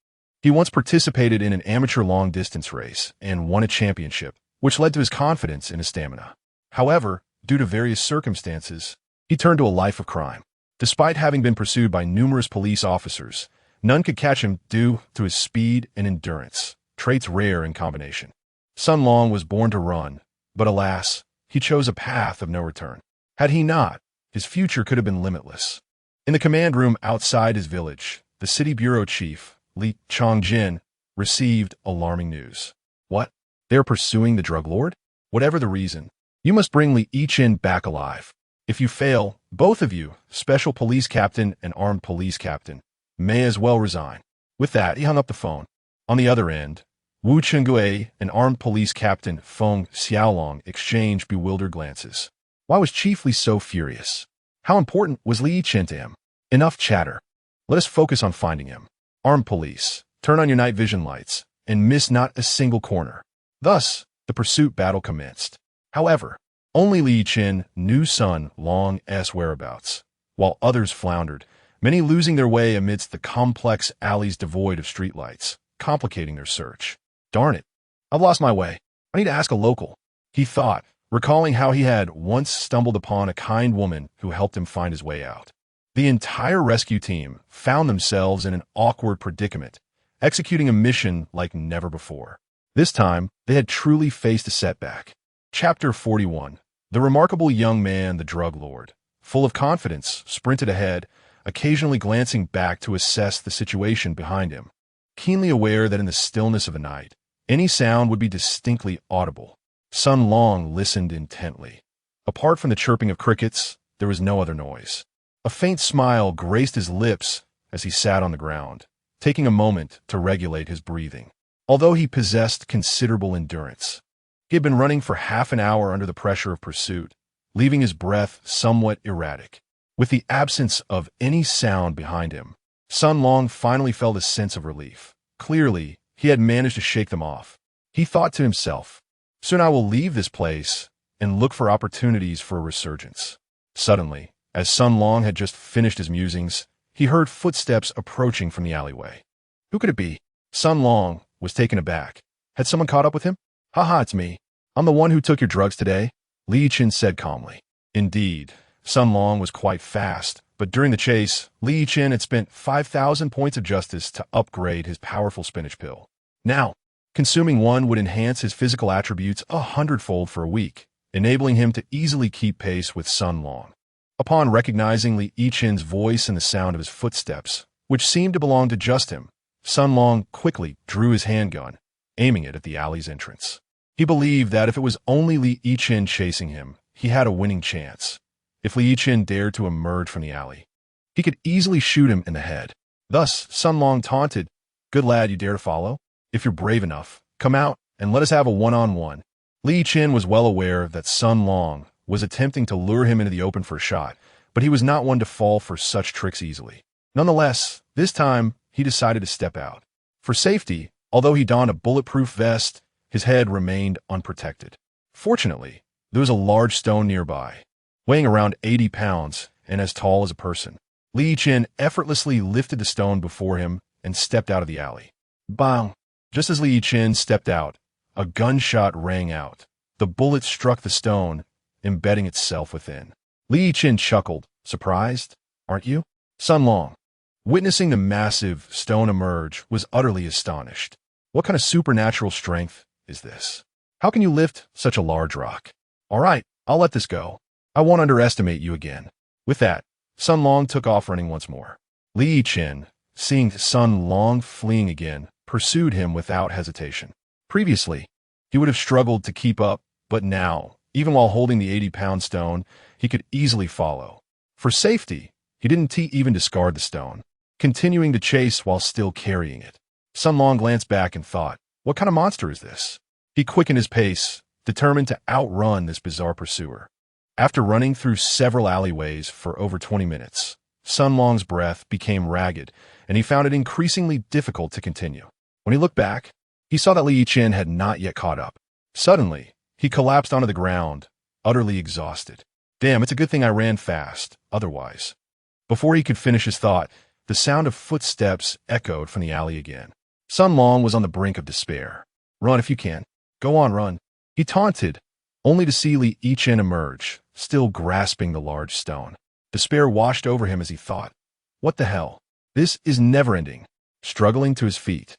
He once participated in an amateur long-distance race and won a championship, which led to his confidence in his stamina. However, due to various circumstances, he turned to a life of crime. Despite having been pursued by numerous police officers, none could catch him due to his speed and endurance, traits rare in combination. Sun Long was born to run, but alas, he chose a path of no return. Had he not, his future could have been limitless. In the command room outside his village, the city bureau chief, Li Chongjin, received alarming news. "What? They are pursuing the drug lord? Whatever the reason, you must bring Li Yichen back alive. If you fail, both of you, special police captain and armed police captain, may as well resign." With that, he hung up the phone. On the other end, Wu Chengui and armed police captain Feng Xiaolong exchanged bewildered glances. Why was Chief Li so furious? How important was Li Yichen to him? Enough chatter. Let us focus on finding him. Armed police, turn on your night vision lights and miss not a single corner. Thus, the pursuit battle commenced. However, only Li Yichen knew Sun Long's whereabouts, while others floundered, many losing their way amidst the complex alleys devoid of streetlights, complicating their search. "Darn it, I've lost my way. I need to ask a local," he thought, recalling how he had once stumbled upon a kind woman who helped him find his way out. The entire rescue team found themselves in an awkward predicament, executing a mission like never before. This time, they had truly faced a setback. Chapter 41. The remarkable young man, the drug lord, full of confidence, sprinted ahead, occasionally glancing back to assess the situation behind him, keenly aware that in the stillness of the night, any sound would be distinctly audible. Sun Long listened intently. Apart from the chirping of crickets, there was no other noise. A faint smile graced his lips as he sat on the ground, taking a moment to regulate his breathing. Although he possessed considerable endurance, he had been running for half an hour under the pressure of pursuit, leaving his breath somewhat erratic. With the absence of any sound behind him, Sun Long finally felt a sense of relief. Clearly, he had managed to shake them off. He thought to himself, "Soon I will leave this place and look for opportunities for a resurgence." Suddenly, as Sun Long had just finished his musings, he heard footsteps approaching from the alleyway. Who could it be? Sun Long was taken aback. Had someone caught up with him? "Haha, it's me. I'm the one who took your drugs today," Li Yichen said calmly. Indeed, Sun Long was quite fast, but during the chase, Li Yichen had spent 5,000 points of justice to upgrade his powerful spinach pill. Now, consuming one would enhance his physical attributes 100-fold for a week, enabling him to easily keep pace with Sun Long. Upon recognizing Li Yichen's voice and the sound of his footsteps, which seemed to belong to just him, Sun Long quickly drew his handgun, aiming it at the alley's entrance. He believed that if it was only Li Yichen chasing him, he had a winning chance. If Li Yichen dared to emerge from the alley, he could easily shoot him in the head. Thus, Sun Long taunted, "Good lad, you dare to follow? If you're brave enough, come out and let us have a one-on-one." Li Yichen was well aware that Sun Long was attempting to lure him into the open for a shot, but he was not one to fall for such tricks easily. Nonetheless, this time, he decided to step out. For safety, although he donned a bulletproof vest, his head remained unprotected. Fortunately, there was a large stone nearby, weighing around 80 pounds and as tall as a person. Li Yichen effortlessly lifted the stone before him and stepped out of the alley. Bang! Just as Li Yichen stepped out, a gunshot rang out. The bullet struck the stone, embedding itself within. Li Yichen chuckled. Surprised, aren't you? Sun Long, witnessing the massive stone emerge, was utterly astonished. What kind of supernatural strength is this? How can you lift such a large rock? All right, I'll let this go. I won't underestimate you again. With that, Sun Long took off running once more. Li Yichen, seeing Sun Long fleeing again, pursued him without hesitation. Previously, he would have struggled to keep up, but now, even while holding the 80-pound stone, he could easily follow. For safety, he didn't even discard the stone, continuing to chase while still carrying it. Sun Long glanced back and thought, what kind of monster is this? He quickened his pace, determined to outrun this bizarre pursuer. After running through several alleyways for over 20 minutes, Sun Long's breath became ragged, and he found it increasingly difficult to continue. When he looked back, he saw that Li Yichen had not yet caught up. Suddenly, he collapsed onto the ground, utterly exhausted. Damn, it's a good thing I ran fast, otherwise. Before he could finish his thought, the sound of footsteps echoed from the alley again. Sun Long was on the brink of despair. Run if you can. Go on, run. He taunted, only to see Li Yichen emerge, still grasping the large stone. Despair washed over him as he thought, what the hell? This is never-ending. Struggling to his feet,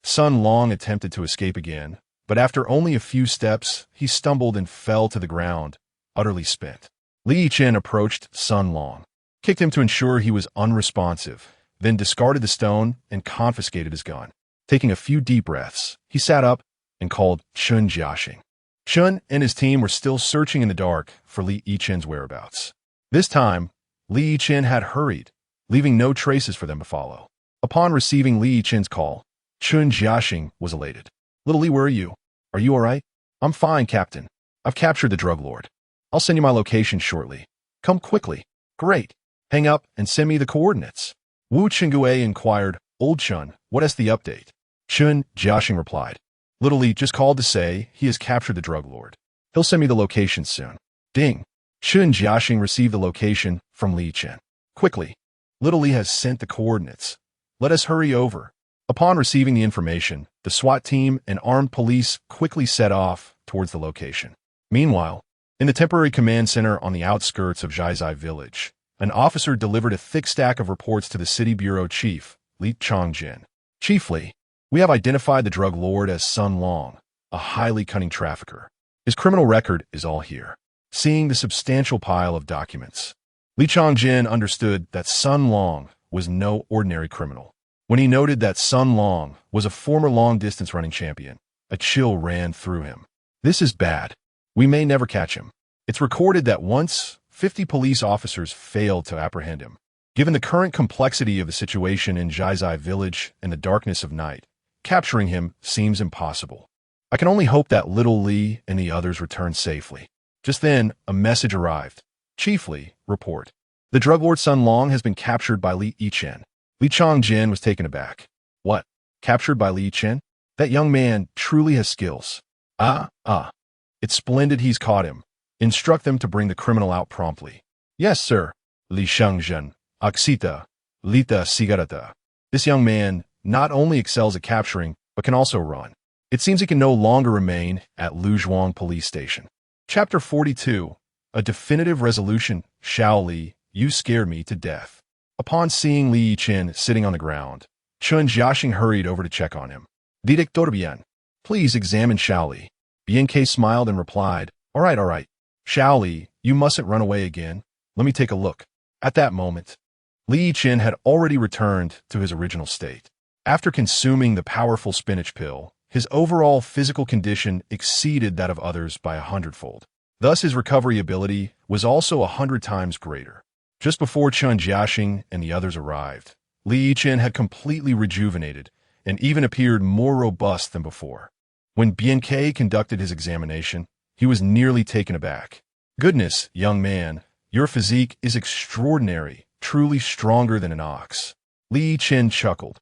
Sun Long attempted to escape again, but after only a few steps, he stumbled and fell to the ground, utterly spent. Li Yichen approached Sun Long, kicked him to ensure he was unresponsive, then discarded the stone and confiscated his gun. Taking a few deep breaths, he sat up and called Chun Jiaxing. Chun and his team were still searching in the dark for Li Yichen's whereabouts. This time, Li Yichen had hurried, leaving no traces for them to follow. Upon receiving Li Yichen's call, Chun Jiaxing was elated. Little Li, where are you? Are you all right? I'm fine, Captain. I've captured the drug lord. I'll send you my location shortly. Come quickly. Great. Hang up and send me the coordinates. Wu Chengue inquired, Old Chun, what is the update? Chun Jiaxing replied, Little Li just called to say he has captured the drug lord. He'll send me the location soon. Ding. Chun Jiaxing received the location from Li Yichen. Quickly. Little Li has sent the coordinates. Let us hurry over. Upon receiving the information, the SWAT team and armed police quickly set off towards the location. Meanwhile, in the temporary command center on the outskirts of Zhaizai village, an officer delivered a thick stack of reports to the city bureau chief, Li Changjin. Chief Li, we have identified the drug lord as Sun Long, a highly cunning trafficker. His criminal record is all here. Seeing the substantial pile of documents, Li Changjin understood that Sun Long was no ordinary criminal. When he noted that Sun Long was a former long-distance running champion, a chill ran through him. This is bad. We may never catch him. It's recorded that once 50 police officers failed to apprehend him. Given the current complexity of the situation in Zhaizai village and the darkness of night, capturing him seems impossible. I can only hope that Little Li and the others return safely. Just then, a message arrived. Chief Li, report. The drug lord Sun Long has been captured by Li Yichen. Li Changjin was taken aback. What? Captured by Li Yichen? That young man truly has skills. It's splendid he's caught him. Instruct them to bring the criminal out promptly. Yes, sir. Li Changjin, Aksita, Lita Sigarata. This young man not only excels at capturing, but can also run. It seems he can no longer remain at Luzhuang Police Station. Chapter 42. A definitive resolution. Shao Li, you scared me to death. Upon seeing Li Yichen sitting on the ground, Chun Jiaxing hurried over to check on him. Director Bien, please examine Shao Li. Bien smiled and replied, all right. Shao Li, you mustn't run away again. Let me take a look. At that moment, Li Yichen had already returned to his original state. After consuming the powerful spinach pill, his overall physical condition exceeded that of others by 100-fold. Thus, his recovery ability was also 100 times greater. Just before Chun Jiaxing and the others arrived, Li Yichen had completely rejuvenated and even appeared more robust than before. When Bien conducted his examination, he was nearly taken aback. Goodness, young man, your physique is extraordinary, truly stronger than an ox. Li Yichen chuckled.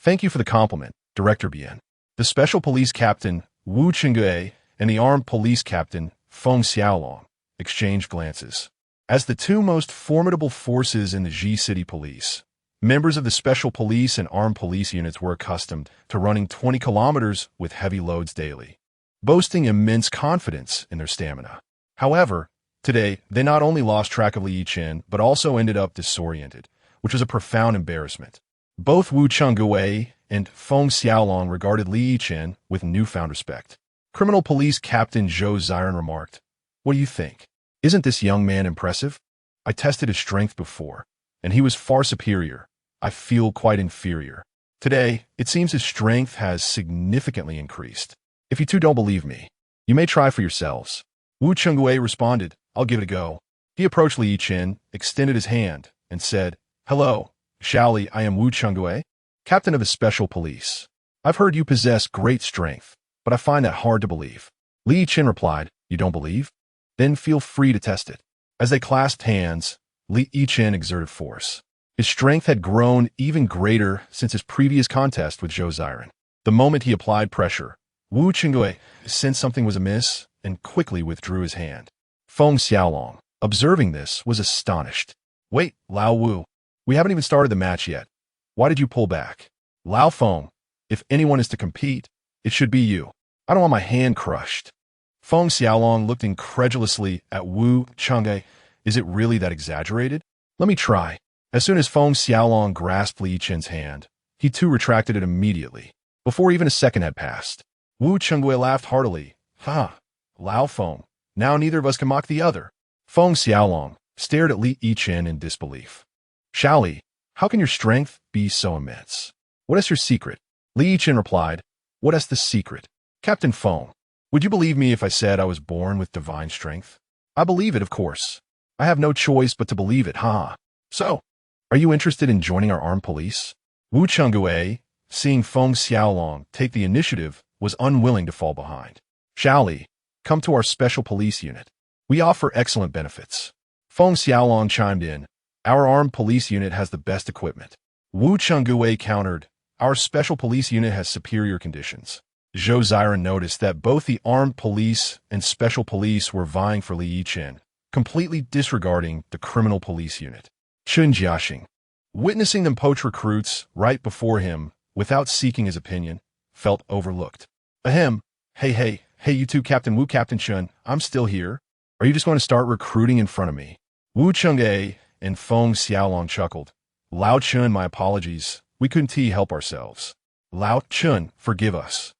Thank you for the compliment, Director Bien. The Special Police Captain, Wu Chengue, and the Armed Police Captain, Feng Xiaolong exchanged glances. As the two most formidable forces in the Ji City Police, members of the special police and armed police units were accustomed to running 20 kilometers with heavy loads daily, boasting immense confidence in their stamina. However, today, they not only lost track of Li Yichen, but also ended up disoriented, which was a profound embarrassment. Both Wu Chengui and Feng Xiaolong regarded Li Yichen with newfound respect. Criminal Police Captain Zhou Ziren remarked, "What do you think? Isn't this young man impressive? I tested his strength before, and he was far superior. I feel quite inferior. Today, it seems his strength has significantly increased. If you two don't believe me, you may try for yourselves." Wu Chengui responded, "I'll give it a go." He approached Li Yichen, extended his hand, and said, "Hello, Xiaoli, I am Wu Chengui, captain of the special police. I've heard you possess great strength, but I find that hard to believe." Li Yichen replied, "You don't believe? Then feel free to test it." As they clasped hands, Li Yichen exerted force. His strength had grown even greater since his previous contest with Zhou Ziren. The moment he applied pressure, Wu Chengui sensed something was amiss and quickly withdrew his hand. Feng Xiaolong, observing this, was astonished. "Wait, Lao Wu, we haven't even started the match yet. Why did you pull back?" "Lao Feng, if anyone is to compete, it should be you. I don't want my hand crushed." Feng Xiaolong looked incredulously at Wu Chengui. "Is it really that exaggerated? Let me try." As soon as Feng Xiaolong grasped Li Yichen's hand, he too retracted it immediately, before even a second had passed. Wu Chengui laughed heartily. "Ha, Lao Feng, now neither of us can mock the other." Feng Xiaolong stared at Li Yichen in disbelief. "Xiaoli, how can your strength be so immense? What is your secret?" Li Yichen replied, "What is the secret? Captain Feng, would you believe me if I said I was born with divine strength? I believe it, of course. I have no choice but to believe it, ha. So, are you interested in joining our armed police?" Wu Chengui, seeing Feng Xiaolong take the initiative, was unwilling to fall behind. "Xiaoli, come to our special police unit. We offer excellent benefits." Feng Xiaolong chimed in, "Our armed police unit has the best equipment." Wu Chengui countered, "Our special police unit has superior conditions." Zhou Ziren noticed that both the armed police and special police were vying for Li Yichen, completely disregarding the criminal police unit. Chun Jiaxing, witnessing them poach recruits right before him without seeking his opinion, felt overlooked. "Ahem, hey, you two, Captain Wu, Captain Chun, I'm still here. Are you just going to start recruiting in front of me?" Wu Chengui and Feng Xiaolong chuckled. "Lao Chun, my apologies. We couldn't help ourselves." "Lao Chun, forgive us.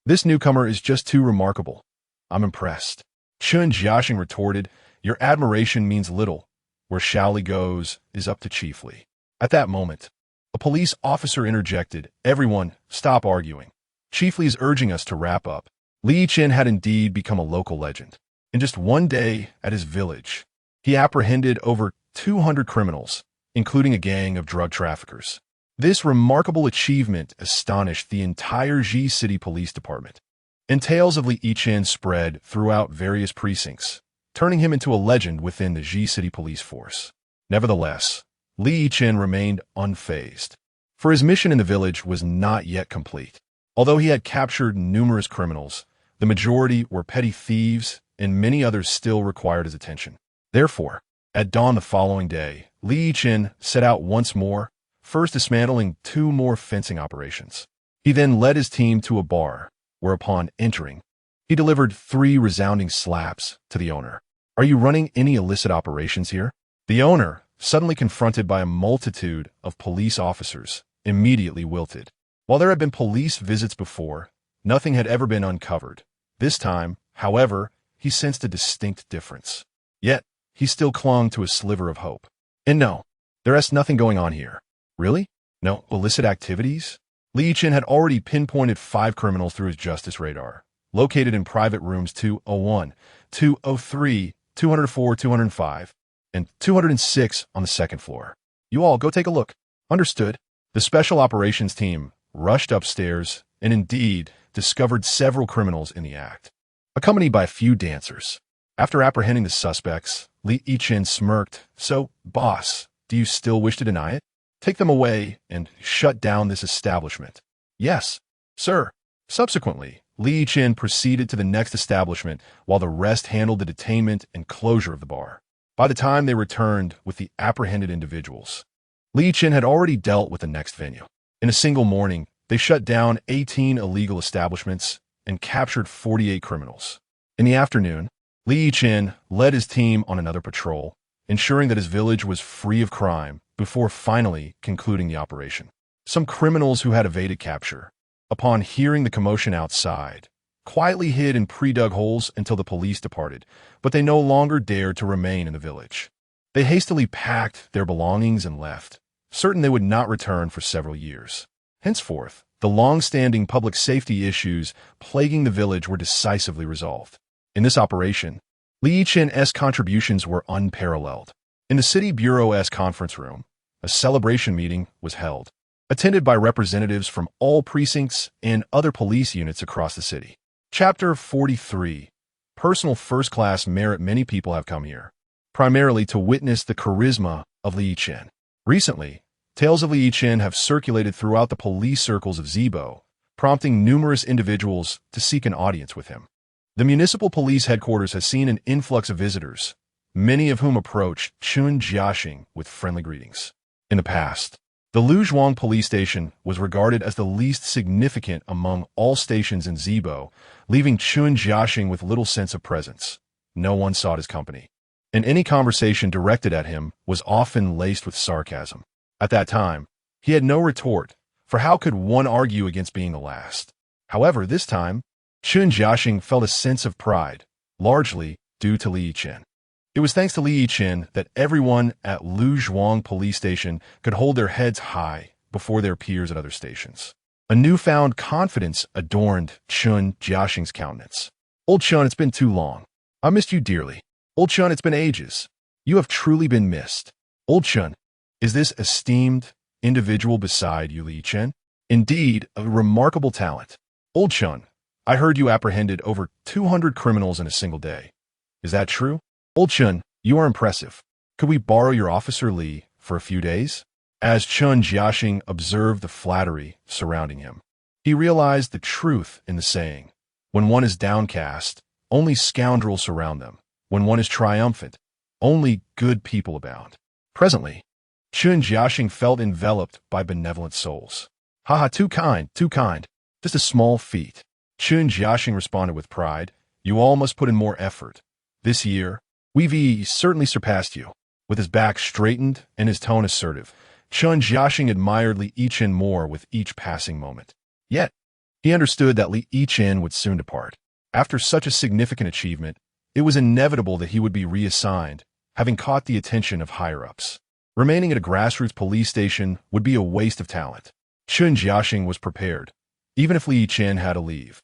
This newcomer is just too remarkable. I'm impressed." Chun Jiaxing retorted, "Your admiration means little. Where Xiaoli goes is up to Chief Li." At that moment, a police officer interjected, "Everyone, stop arguing. Chief Li is urging us to wrap up." Li Yichen had indeed become a local legend. In just one day at his village, he apprehended over 200 criminals, including a gang of drug traffickers. This remarkable achievement astonished the entire Ji City Police Department, and tales of Li Yichen spread throughout various precincts, turning him into a legend within the Ji City Police Force. Nevertheless, Li Yichen remained unfazed, for his mission in the village was not yet complete. Although he had captured numerous criminals, the majority were petty thieves, and many others still required his attention. Therefore, at dawn the following day, Li Yichen set out once more, first dismantling 2 more fencing operations. He then led his team to a bar, where upon entering, he delivered 3 resounding slaps to the owner. "Are you running any illicit operations here?" The owner, suddenly confronted by a multitude of police officers, immediately wilted. While there had been police visits before, nothing had ever been uncovered. This time, however, he sensed a distinct difference. Yet, he still clung to a sliver of hope. "And no, there is nothing going on here." "Really? No illicit activities?" Li Yichen had already pinpointed 5 criminals through his justice radar, located in private rooms 201, 203, 204, 205, and 206 on the 2nd floor. "You all go take a look." "Understood." The special operations team rushed upstairs and indeed discovered several criminals in the act, accompanied by a few dancers. After apprehending the suspects, Li Yichen smirked. "So, boss, do you still wish to deny it? Take them away and shut down this establishment." "Yes, sir." Subsequently, Li Yichen proceeded to the next establishment while the rest handled the detainment and closure of the bar. By the time they returned with the apprehended individuals, Li Yichen had already dealt with the next venue. In a single morning, they shut down 18 illegal establishments and captured 48 criminals. In the afternoon, Li Yichen led his team on another patrol, ensuring that his village was free of crime before finally concluding the operation. Some criminals who had evaded capture, upon hearing the commotion outside, quietly hid in pre-dug holes until the police departed, but they no longer dared to remain in the village. They hastily packed their belongings and left, certain they would not return for several years. Henceforth, the long-standing public safety issues plaguing the village were decisively resolved. In this operation, Li Yichen's contributions were unparalleled. In the city bureau's conference room, a celebration meeting was held, attended by representatives from all precincts and other police units across the city. Chapter 43. Personal first-class merit. Many people have come here, primarily to witness the charisma of Li Yichen. Recently, tales of Li Yichen have circulated throughout the police circles of Zibo, prompting numerous individuals to seek an audience with him. The municipal police headquarters has seen an influx of visitors, many of whom approached Chun Jiaxing with friendly greetings. In the past, the Luzhuang police station was regarded as the least significant among all stations in Zibo, leaving Chun Jiaxing with little sense of presence. No one sought his company, and any conversation directed at him was often laced with sarcasm. At that time, he had no retort, for how could one argue against being the last? However, this time, Chun Jiaxing felt a sense of pride, largely due to Li Yichen. It was thanks to Li Yichen that everyone at Luzhuang police station could hold their heads high before their peers at other stations. A newfound confidence adorned Chun Jiaxing's countenance. "Old Chun, it's been too long. I missed you dearly. Old Chun, it's been ages. You have truly been missed. Old Chun, is this esteemed individual beside you Li Yichen? Indeed, a remarkable talent. Old Chun, I heard you apprehended over 200 criminals in a single day. Is that true? Old Chun, you are impressive. Could we borrow your officer Li for a few days?" As Chun Jiaxing observed the flattery surrounding him, he realized the truth in the saying, "When one is downcast, only scoundrels surround them. When one is triumphant, only good people abound." Presently, Chun Jiaxing felt enveloped by benevolent souls. "Haha, too kind, too kind. Just a small feat." Chun Jiaxing responded with pride, "You all must put in more effort. This year, we've certainly surpassed you." With his back straightened and his tone assertive, Chun Jiaxing admired Li Yichen more with each passing moment. Yet, he understood that Li Yichen would soon depart. After such a significant achievement, it was inevitable that he would be reassigned, having caught the attention of higher-ups. Remaining at a grassroots police station would be a waste of talent. Chun Jiaxing was prepared. Even if Li Yichen had to leave,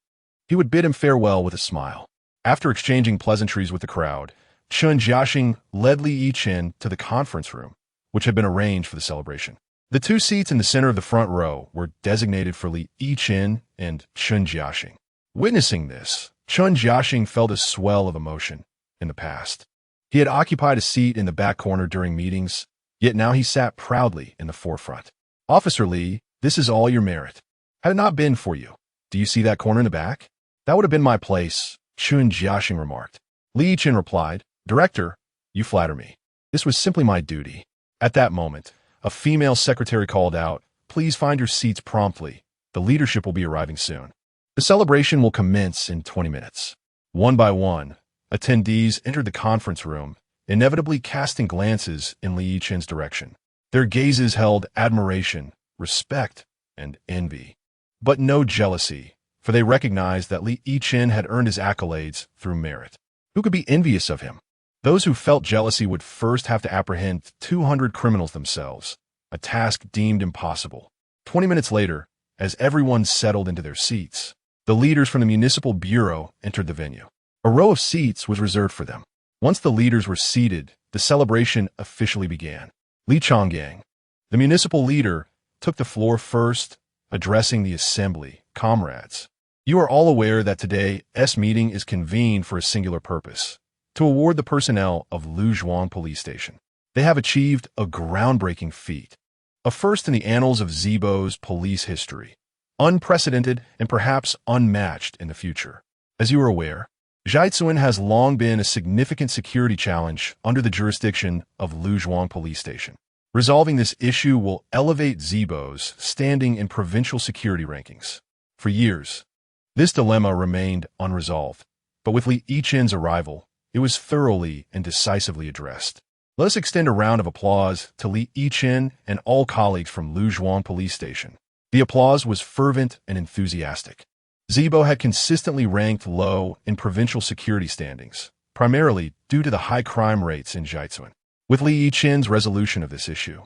he would bid him farewell with a smile. After exchanging pleasantries with the crowd, Chun Jiaxing led Li Yichen to the conference room, which had been arranged for the celebration. The two seats in the center of the front row were designated for Li Yichen and Chun Jiaxing. Witnessing this, Chun Jiaxing felt a swell of emotion. In the past, he had occupied a seat in the back corner during meetings, yet now he sat proudly in the forefront. "Officer Li, this is all your merit. Had it not been for you, do you see that corner in the back? That would have been my place," Chun Jiaxing remarked. Li Yichen replied, "Director, you flatter me. This was simply my duty." At that moment, a female secretary called out, "Please find your seats promptly. The leadership will be arriving soon. The celebration will commence in 20 minutes. One by one, attendees entered the conference room, inevitably casting glances in Li Yichen's direction. Their gazes held admiration, respect, and envy, but no jealousy, for they recognized that Li Yichen had earned his accolades through merit. Who could be envious of him? Those who felt jealousy would first have to apprehend 200 criminals themselves, a task deemed impossible. 20 minutes later, as everyone settled into their seats, the leaders from the municipal bureau entered the venue. A row of seats was reserved for them. Once the leaders were seated, the celebration officially began. Li Changgang, the municipal leader, took the floor first, addressing the assembly. "Comrades, you are all aware that today's meeting is convened for a singular purpose: to award the personnel of Luzhuang police station. They have achieved a groundbreaking feat, a first in the annals of Zibo's police history. unprecedented and perhaps unmatched in the future. As you are aware, Yichen has long been a significant security challenge under the jurisdiction of Luzhuang Police Station. Resolving this issue will elevate Zibo's standing in provincial security rankings. For years, this dilemma remained unresolved, but with Li Yichen's arrival, it was thoroughly and decisively addressed. Let us extend a round of applause to Li Yichen and all colleagues from Luzhuang Police Station. The applause was fervent and enthusiastic. Zibo had consistently ranked low in provincial security standings, primarily due to the high crime rates in Yichen. With Li Yichen's resolution of this issue,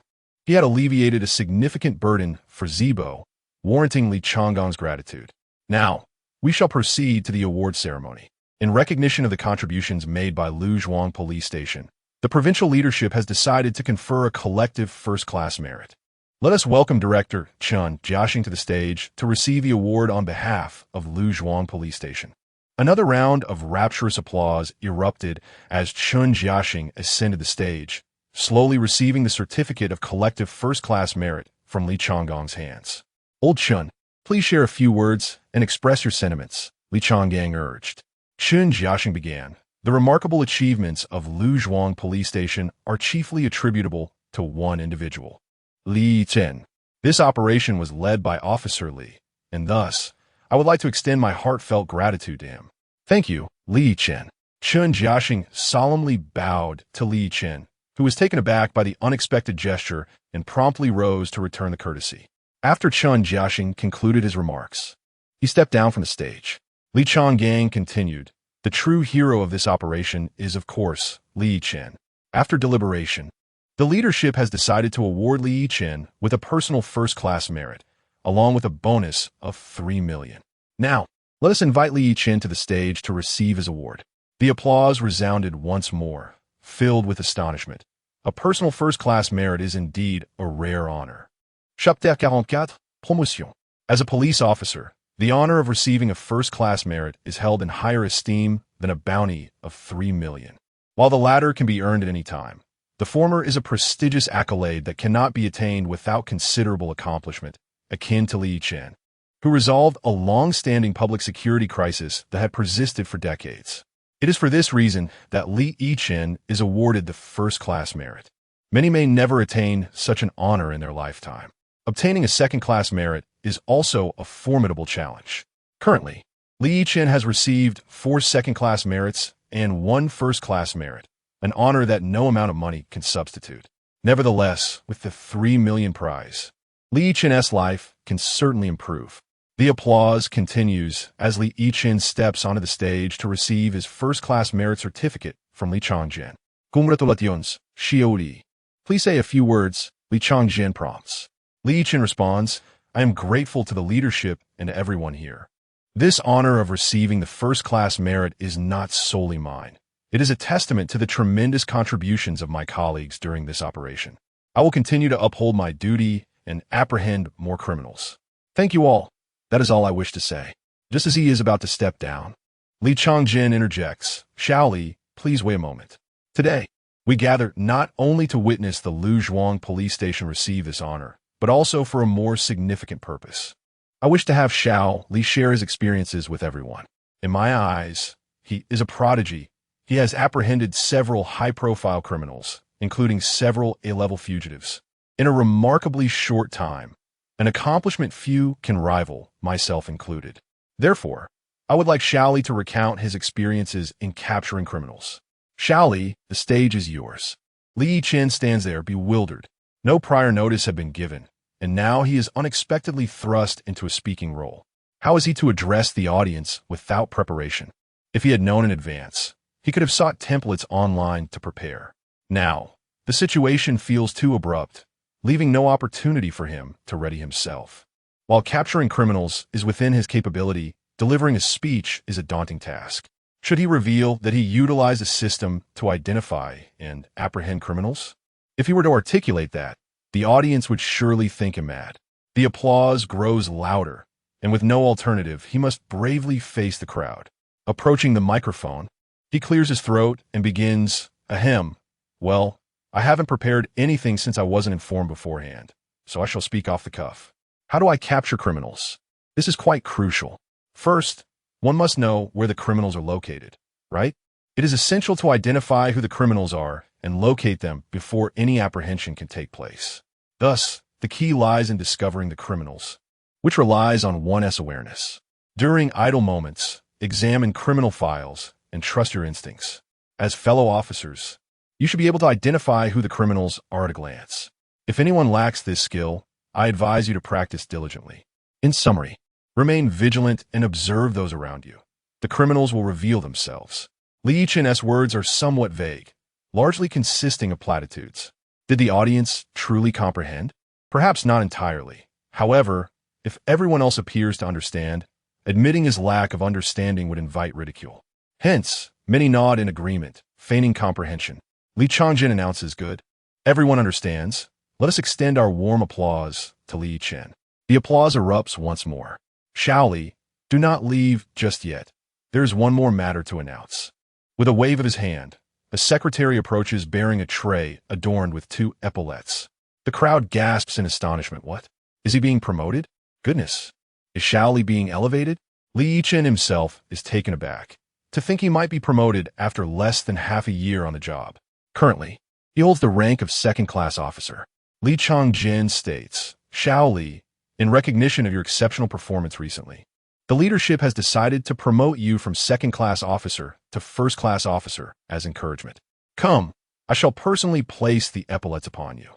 he had alleviated a significant burden for Zibo, warranting Li Changgang's gratitude. Now, we shall proceed to the award ceremony. In recognition of the contributions made by Luzhuang Police Station, the provincial leadership has decided to confer a collective first-class merit. Let us welcome Director Chun Jiaxing to the stage to receive the award on behalf of Luzhuang Police Station. Another round of rapturous applause erupted as Chun Jiaxing ascended the stage, slowly receiving the certificate of collective first-class merit from Li Changgang's hands. Old Chun, please share a few words and express your sentiments, Li Changgang urged. Chun Jiaxing began. The remarkable achievements of Luzhuang Police Station are chiefly attributable to one individual, Li Yichen. This operation was led by Officer Li, and thus, I would like to extend my heartfelt gratitude to him. Thank you, Li Yichen. Chun Jiaxing solemnly bowed to Li Yichen, who was taken aback by the unexpected gesture and promptly rose to return the courtesy. After Chun Jiaxing concluded his remarks, he stepped down from the stage. Li Changgang continued, "The true hero of this operation is, of course, Li Yichen." After deliberation, the leadership has decided to award Li Yichen with a personal first-class merit, along with a bonus of 3 million. Now, let us invite Li Yichen to the stage to receive his award. The applause resounded once more, filled with astonishment. A personal first-class merit is indeed a rare honor. Chapitre 44, Promotion. As a police officer, the honor of receiving a first-class merit is held in higher esteem than a bounty of 3 million. While the latter can be earned at any time, the former is a prestigious accolade that cannot be attained without considerable accomplishment, akin to Li Yichen, who resolved a long-standing public security crisis that had persisted for decades. It is for this reason that Li Yichen is awarded the first-class merit. Many may never attain such an honor in their lifetime. Obtaining a second-class merit is also a formidable challenge. Currently, Li Yichen has received 4 second-class merits and 1 first-class merit, an honor that no amount of money can substitute. Nevertheless, with the 3 million prize, Li Yichen's life can certainly improve. The applause continues as Li Yichen steps onto the stage to receive his first-class merit certificate from Li Changjian. Congratulations, Xiaoli. Please say a few words, Li Changjian prompts. Li Yichen responds, "I am grateful to the leadership and to everyone here. This honor of receiving the first-class merit is not solely mine. It is a testament to the tremendous contributions of my colleagues during this operation. I will continue to uphold my duty and apprehend more criminals. Thank you all. That is all I wish to say." Just as he is about to step down, Li Changjin interjects, "Xiaoli, please wait a moment. Today, we gather not only to witness the Luzhuang Police Station receive this honor, but also for a more significant purpose. I wish to have Xiao Li share his experiences with everyone. In my eyes, he is a prodigy. He has apprehended several high-profile criminals, including several A-level fugitives, in a remarkably short time, an accomplishment few can rival, myself included. Therefore, I would like Xiao Li to recount his experiences in capturing criminals. Xiao Li, the stage is yours." Li Yichen stands there bewildered. No prior notice had been given, and now he is unexpectedly thrust into a speaking role. How is he to address the audience without preparation? If he had known in advance, he could have sought templates online to prepare. Now, the situation feels too abrupt, leaving no opportunity for him to ready himself. While capturing criminals is within his capability, delivering a speech is a daunting task. Should he reveal that he utilized a system to identify and apprehend criminals? If he were to articulate that, the audience would surely think him mad. The applause grows louder, and with no alternative, he must bravely face the crowd. Approaching the microphone, he clears his throat and begins, "Ahem. Well, I haven't prepared anything since I wasn't informed beforehand, so I shall speak off the cuff. How do I capture criminals? This is quite crucial. First, one must know where the criminals are located, right? It is essential to identify who the criminals are and locate them before any apprehension can take place. Thus, the key lies in discovering the criminals, which relies on one's awareness. During idle moments, examine criminal files and trust your instincts. As fellow officers, you should be able to identify who the criminals are at a glance. If anyone lacks this skill, I advise you to practice diligently. In summary, remain vigilant and observe those around you. The criminals will reveal themselves. Li Yichen's words are somewhat vague, largely consisting of platitudes. Did the audience truly comprehend? Perhaps not entirely. However, if everyone else appears to understand, admitting his lack of understanding would invite ridicule. Hence, many nod in agreement, feigning comprehension. Li Changjin announces, "Good. Everyone understands. Let us extend our warm applause to Li Yichen." The applause erupts once more. "Xiao Li, do not leave just yet. There is one more matter to announce." With a wave of his hand, a secretary approaches bearing a tray adorned with 2 epaulets. The crowd gasps in astonishment. What? Is he being promoted? Goodness. Is Xiao Li being elevated? Li Yichen himself is taken aback to think he might be promoted after less than half a year on the job. Currently, he holds the rank of second-class officer. Li Changjin states, "Xiao Li, in recognition of your exceptional performance recently, the leadership has decided to promote you from second-class officer to first-class officer as encouragement. Come, I shall personally place the epaulets upon you."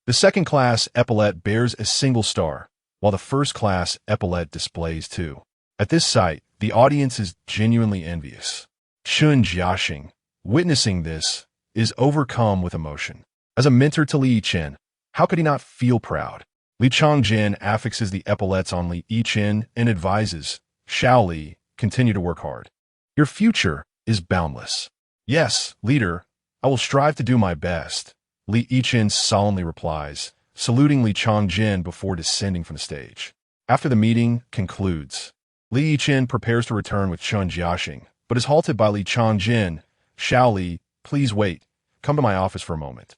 The second-class epaulet bears a single star, while the first-class epaulet displays 2. At this sight, the audience is genuinely envious. Chun Jiaxing, witnessing this, is overcome with emotion. As a mentor to Li Yichen, how could he not feel proud? Li Changjin affixes the epaulets on Li Yichen and advises, "Xiao Li, continue to work hard. Your future is boundless." "Yes, leader, I will strive to do my best," Li Yichen solemnly replies, saluting Li Changjin before descending from the stage. After the meeting concludes, Li Yichen prepares to return with Chun Jiaxing, but is halted by Li Changjin. "Xiao Li, please wait. Come to my office for a moment.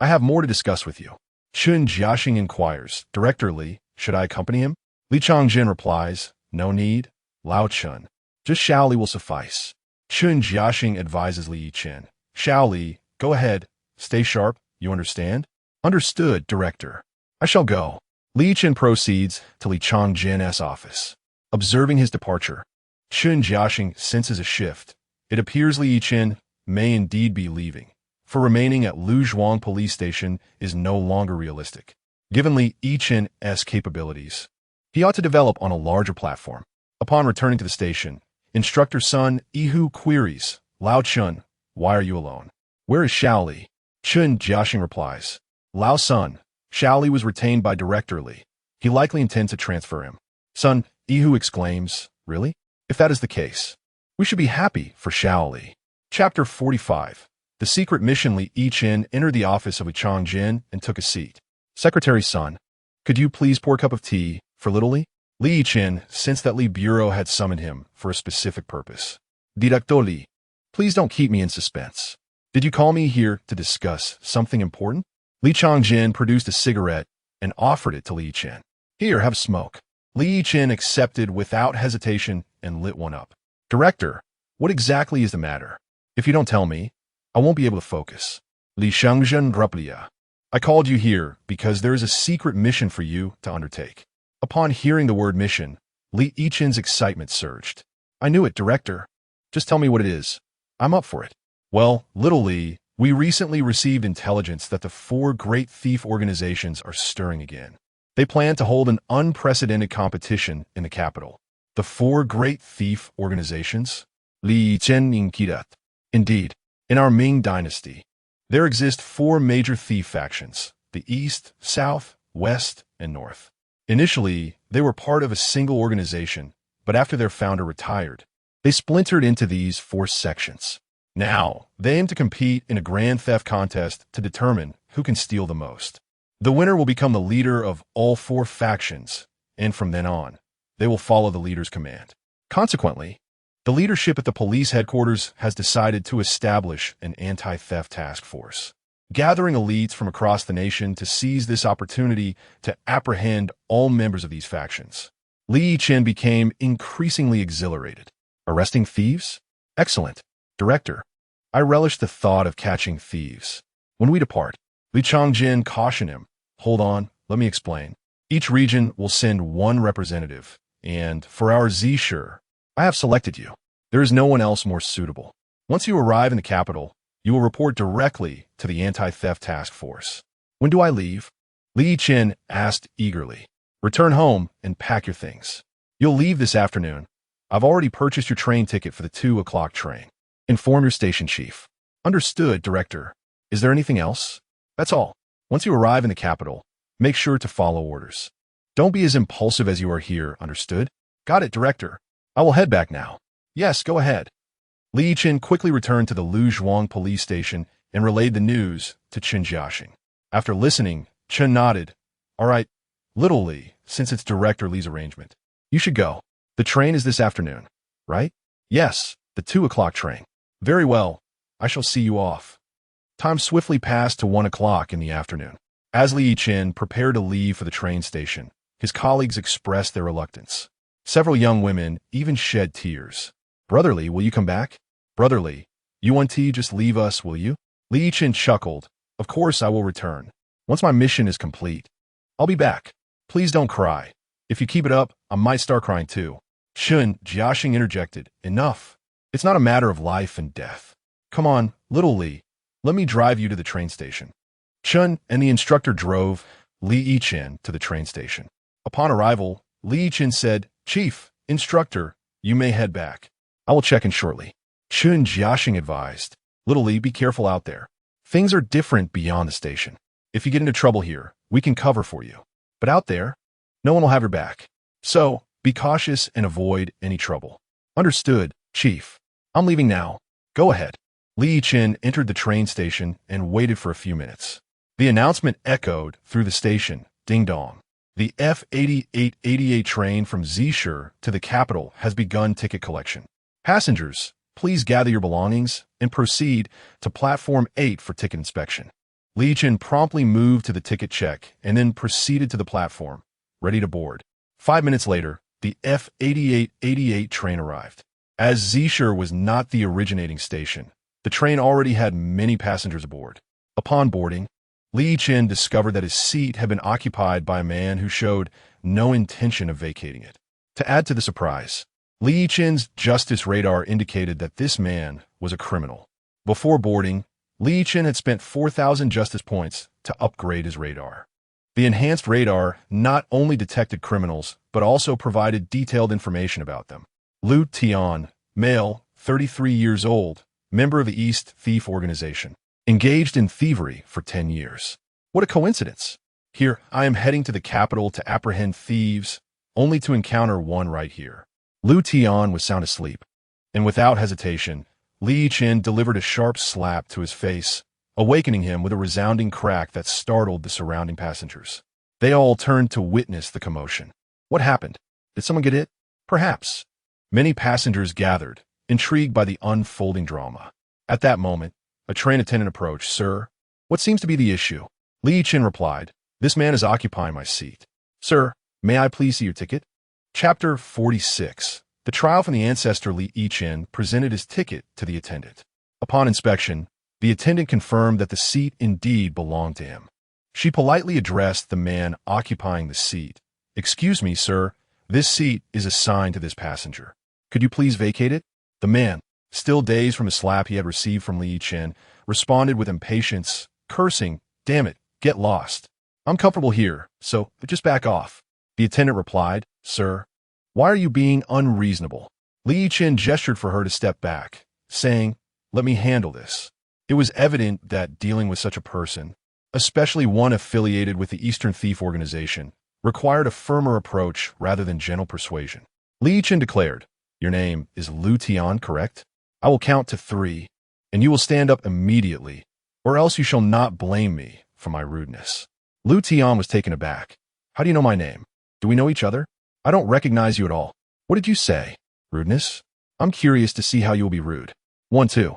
I have more to discuss with you." Chun Jiaxing inquires, "Director Li, should I accompany him?" Li Changjin replies, "No need, Lao Chun. Just Xiao Li will suffice." Chun Jiaxing advises Li Yichen, "Xiao Li, go ahead. Stay sharp, you understand?" "Understood, Director. I shall go." Li Yichen proceeds to Li Changjin's office. Observing his departure, Chun Jiaxing senses a shift. It appears Li Yichen may indeed be leaving, for remaining at Luzhuang police station is no longer realistic. Given Li Yichen's capabilities, he ought to develop on a larger platform. Upon returning to the station, Instructor Sun Yihu queries, "Lao Chun, why are you alone? Where is Xiao Li?" Chun Jiaxing replies, "Lao Sun, Xiao Li was retained by Director Li. He likely intends to transfer him." Sun Yihu exclaims, "Really? If that is the case, we should be happy for Xiao Li." Chapter 45. The secret mission. Li Yichen entered the office of Li Changjin and took a seat. "Secretary Sun, could you please pour a cup of tea for little Li?" Li Yichen sensed that Li Bureau had summoned him for a specific purpose. "Director Li, please don't keep me in suspense. Did you call me here to discuss something important?" Li Changjin produced a cigarette and offered it to Li Yichen. "Here, have a smoke." Li Yichen accepted without hesitation and lit one up. "Director, what exactly is the matter? If you don't tell me, I won't be able to focus." Li Changjin replied, "I called you here because there is a secret mission for you to undertake." Upon hearing the word mission, Li Yichen's excitement surged. "I knew it, Director. Just tell me what it is. I'm up for it." "Well, little Li, we recently received intelligence that the 4 great thief organizations are stirring again. They plan to hold an unprecedented competition in the capital." "The 4 great thief organizations?" Li Yichen inquired. "Indeed. In our Ming dynasty, there exist 4 major thief factions: the East, South, West, and North. Initially, they were part of a single organization, but after their founder retired, they splintered into these 4 sections. Now, they aim to compete in a grand theft contest to determine who can steal the most. The winner will become the leader of all 4 factions, and from then on, they will follow the leader's command. Consequently, the leadership at the police headquarters has decided to establish an anti-theft task force, gathering elites from across the nation to seize this opportunity to apprehend all members of these factions. Li Yichen became increasingly exhilarated. Arresting thieves? Excellent. Director, I relish the thought of catching thieves. When we depart, Li Changjin cautioned him. Hold on, let me explain. Each region will send one representative, and for our Zisher, I have selected you. There is no one else more suitable. Once you arrive in the capital, you will report directly to the anti-theft task force. When do I leave? Li Yichen asked eagerly. Return home and pack your things. You'll leave this afternoon. I've already purchased your train ticket for the 2 o'clock train. Inform your station chief. Understood, Director. Is there anything else? That's all. Once you arrive in the capital, make sure to follow orders. Don't be as impulsive as you are here, understood? Got it, Director. I will head back now. Yes, go ahead. Li Yichen quickly returned to the Luzhuang police station and relayed the news to Chen Jiaxing. After listening, Chen nodded. All right, little Li, since it's Director Li's arrangement. You should go. The train is this afternoon, right? Yes, the 2 o'clock train. Very well. I shall see you off. Time swiftly passed to 1 o'clock in the afternoon. As Li Yichen prepared to leave for the train station, his colleagues expressed their reluctance. Several young women even shed tears. Brother Li, will you come back? Brother Li, you want to just leave us, will you? Li Yichen chuckled. Of course I will return. Once my mission is complete, I'll be back. Please don't cry. If you keep it up, I might start crying too. Chen Jiaxing interjected. Enough. It's not a matter of life and death. Come on, little Li. Let me drive you to the train station. Chen and the instructor drove Li Yichen to the train station. Upon arrival, Li Yichen said, Chief, instructor, you may head back. I will check in shortly. Chen Jiaxing advised. Little Li, be careful out there. Things are different beyond the station. If you get into trouble here, we can cover for you. But out there, no one will have your back. So, be cautious and avoid any trouble. Understood, Chief. I'm leaving now. Go ahead. Li Yichen entered the train station and waited for a few minutes. The announcement echoed through the station. Ding dong. The F8888 train from Zisher to the capital has begun ticket collection. Passengers, please gather your belongings and proceed to Platform 8 for ticket inspection. Li Yichen promptly moved to the ticket check and then proceeded to the platform, ready to board. 5 minutes later, the F8888 train arrived. As Zisher was not the originating station, the train already had many passengers aboard. Upon boarding, Li Yichen discovered that his seat had been occupied by a man who showed no intention of vacating it. To add to the surprise, Li Yichen's justice radar indicated that this man was a criminal. Before boarding, Li Yichen had spent 4,000 justice points to upgrade his radar. The enhanced radar not only detected criminals, but also provided detailed information about them. Lu Tian, male, 33 years old, member of the East Thief Organization, engaged in thievery for 10 years. What a coincidence. Here, I am heading to the capital to apprehend thieves, only to encounter one right here. Lu Tian was sound asleep, and without hesitation, Li Yichen delivered a sharp slap to his face, awakening him with a resounding crack that startled the surrounding passengers. They all turned to witness the commotion. What happened? Did someone get hit? Perhaps. Many passengers gathered, intrigued by the unfolding drama. At that moment, a train attendant approached. Sir, what seems to be the issue? Li Yichen replied, This man is occupying my seat. Sir, may I please see your ticket? Chapter 46. The trial from the ancestor Li Yichen presented his ticket to the attendant. Upon inspection, the attendant confirmed that the seat indeed belonged to him. She politely addressed the man occupying the seat. Excuse me, sir, this seat is assigned to this passenger. Could you please vacate it? The man, still dazed from the slap he had received from Li Yichen, responded with impatience, cursing, Damn it, get lost. I'm comfortable here, so just back off. The attendant replied, Sir, why are you being unreasonable? Li Yichen gestured for her to step back, saying, Let me handle this. It was evident that dealing with such a person, especially one affiliated with the Eastern Thief Organization, required a firmer approach rather than gentle persuasion. Li Yichen declared, Your name is Lu Tian, correct? I will count to 3, and you will stand up immediately, or else you shall not blame me for my rudeness. Lu Tian was taken aback. How do you know my name? Do we know each other? I don't recognize you at all. What did you say? Rudeness? I'm curious to see how you will be rude. 1, 2.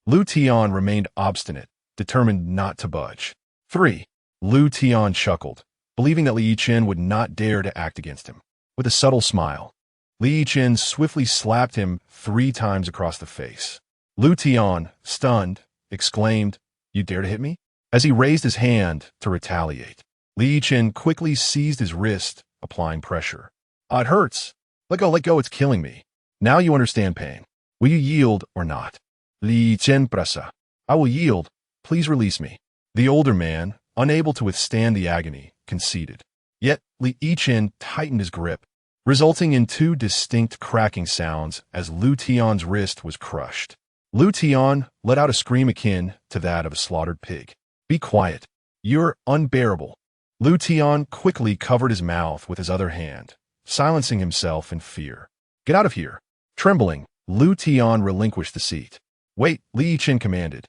Lu Tian remained obstinate, determined not to budge. 3. Lu Tian chuckled, believing that Li Yichen would not dare to act against him. with a subtle smile. Li Yichen swiftly slapped him 3 times across the face. Lu Tian, stunned, exclaimed, "You dare to hit me?" As he raised his hand to retaliate. Li Yichen quickly seized his wrist, applying pressure. It hurts. Let go, it's killing me. Now you understand pain. Will you yield or not? Li Yichen pressa. I will yield. Please release me. The older man, unable to withstand the agony, conceded. Yet Li Yichen tightened his grip, resulting in 2 distinct cracking sounds as Lu Tian's wrist was crushed. Lu Tian let out a scream akin to that of a slaughtered pig. Be quiet. You're unbearable. Lu Tian quickly covered his mouth with his other hand, silencing himself in fear. Get out of here. Trembling, Lu Tian relinquished the seat. Wait, Li Yichen commanded,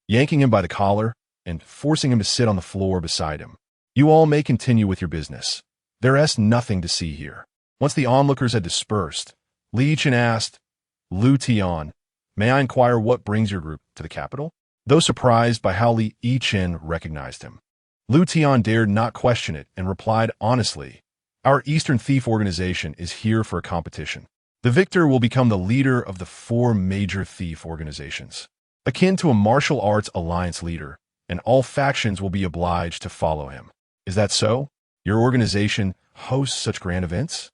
yanking him by the collar and forcing him to sit on the floor beside him. You all may continue with your business. There's nothing to see here. Once the onlookers had dispersed, Li Yichen asked, Lu Tian, may I inquire what brings your group to the capital? Though surprised by how Li Yichen recognized him, Lu Tian dared not question it and replied honestly, our Eastern Thief organization is here for a competition. The victor will become the leader of the 4 major thief organizations, akin to a martial arts alliance leader, and all factions will be obliged to follow him. Is that so? Your organization hosts such grand events?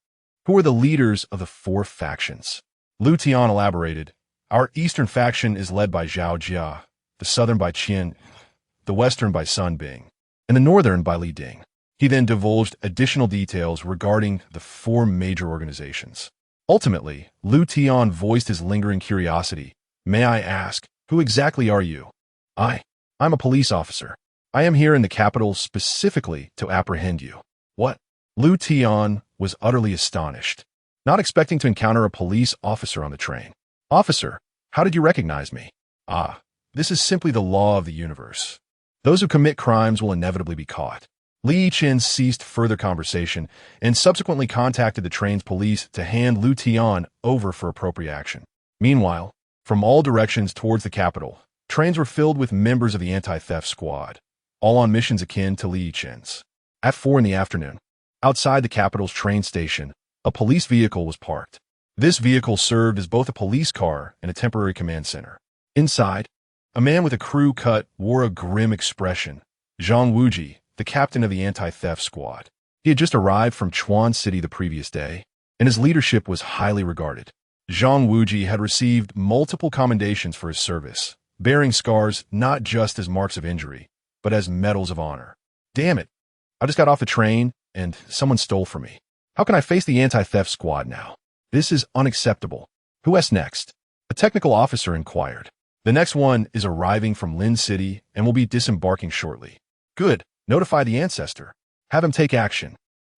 Who are the leaders of the 4 factions? Lu Tian elaborated, our Eastern faction is led by Zhao Jia, the Southern by Qian, the Western by Sun Bing, and the Northern by Li Ding. He then divulged additional details regarding the 4 major organizations. Ultimately, Lu Tian voiced his lingering curiosity. May I ask, who exactly are you? I'm a police officer. I am here in the capital specifically to apprehend you. What? Lu Tian was utterly astonished, not expecting to encounter a police officer on the train. Officer, how did you recognize me? This is simply the law of the universe. Those who commit crimes will inevitably be caught. Li Yichen ceased further conversation and subsequently contacted the train's police to hand Lu Tian over for appropriate action. Meanwhile, from all directions towards the capital, trains were filled with members of the anti-theft squad, all on missions akin to Li Yichen's. At 4 in the afternoon, outside the capital's train station, a police vehicle was parked. This vehicle served as both a police car and a temporary command center. Inside, a man with a crew cut wore a grim expression. Zhang Wuji, the captain of the anti-theft squad. He had just arrived from Chuan City the previous day, and his leadership was highly regarded. Zhang Wuji had received multiple commendations for his service, bearing scars not just as marks of injury, but as medals of honor. Damn it. I just got off the train, and someone stole from me. How can I face the anti-theft squad now? This is unacceptable. Who's next? A technical officer inquired. The next one is arriving from Lin City and will be disembarking shortly. Good. Notify the ancestor. Have him take action.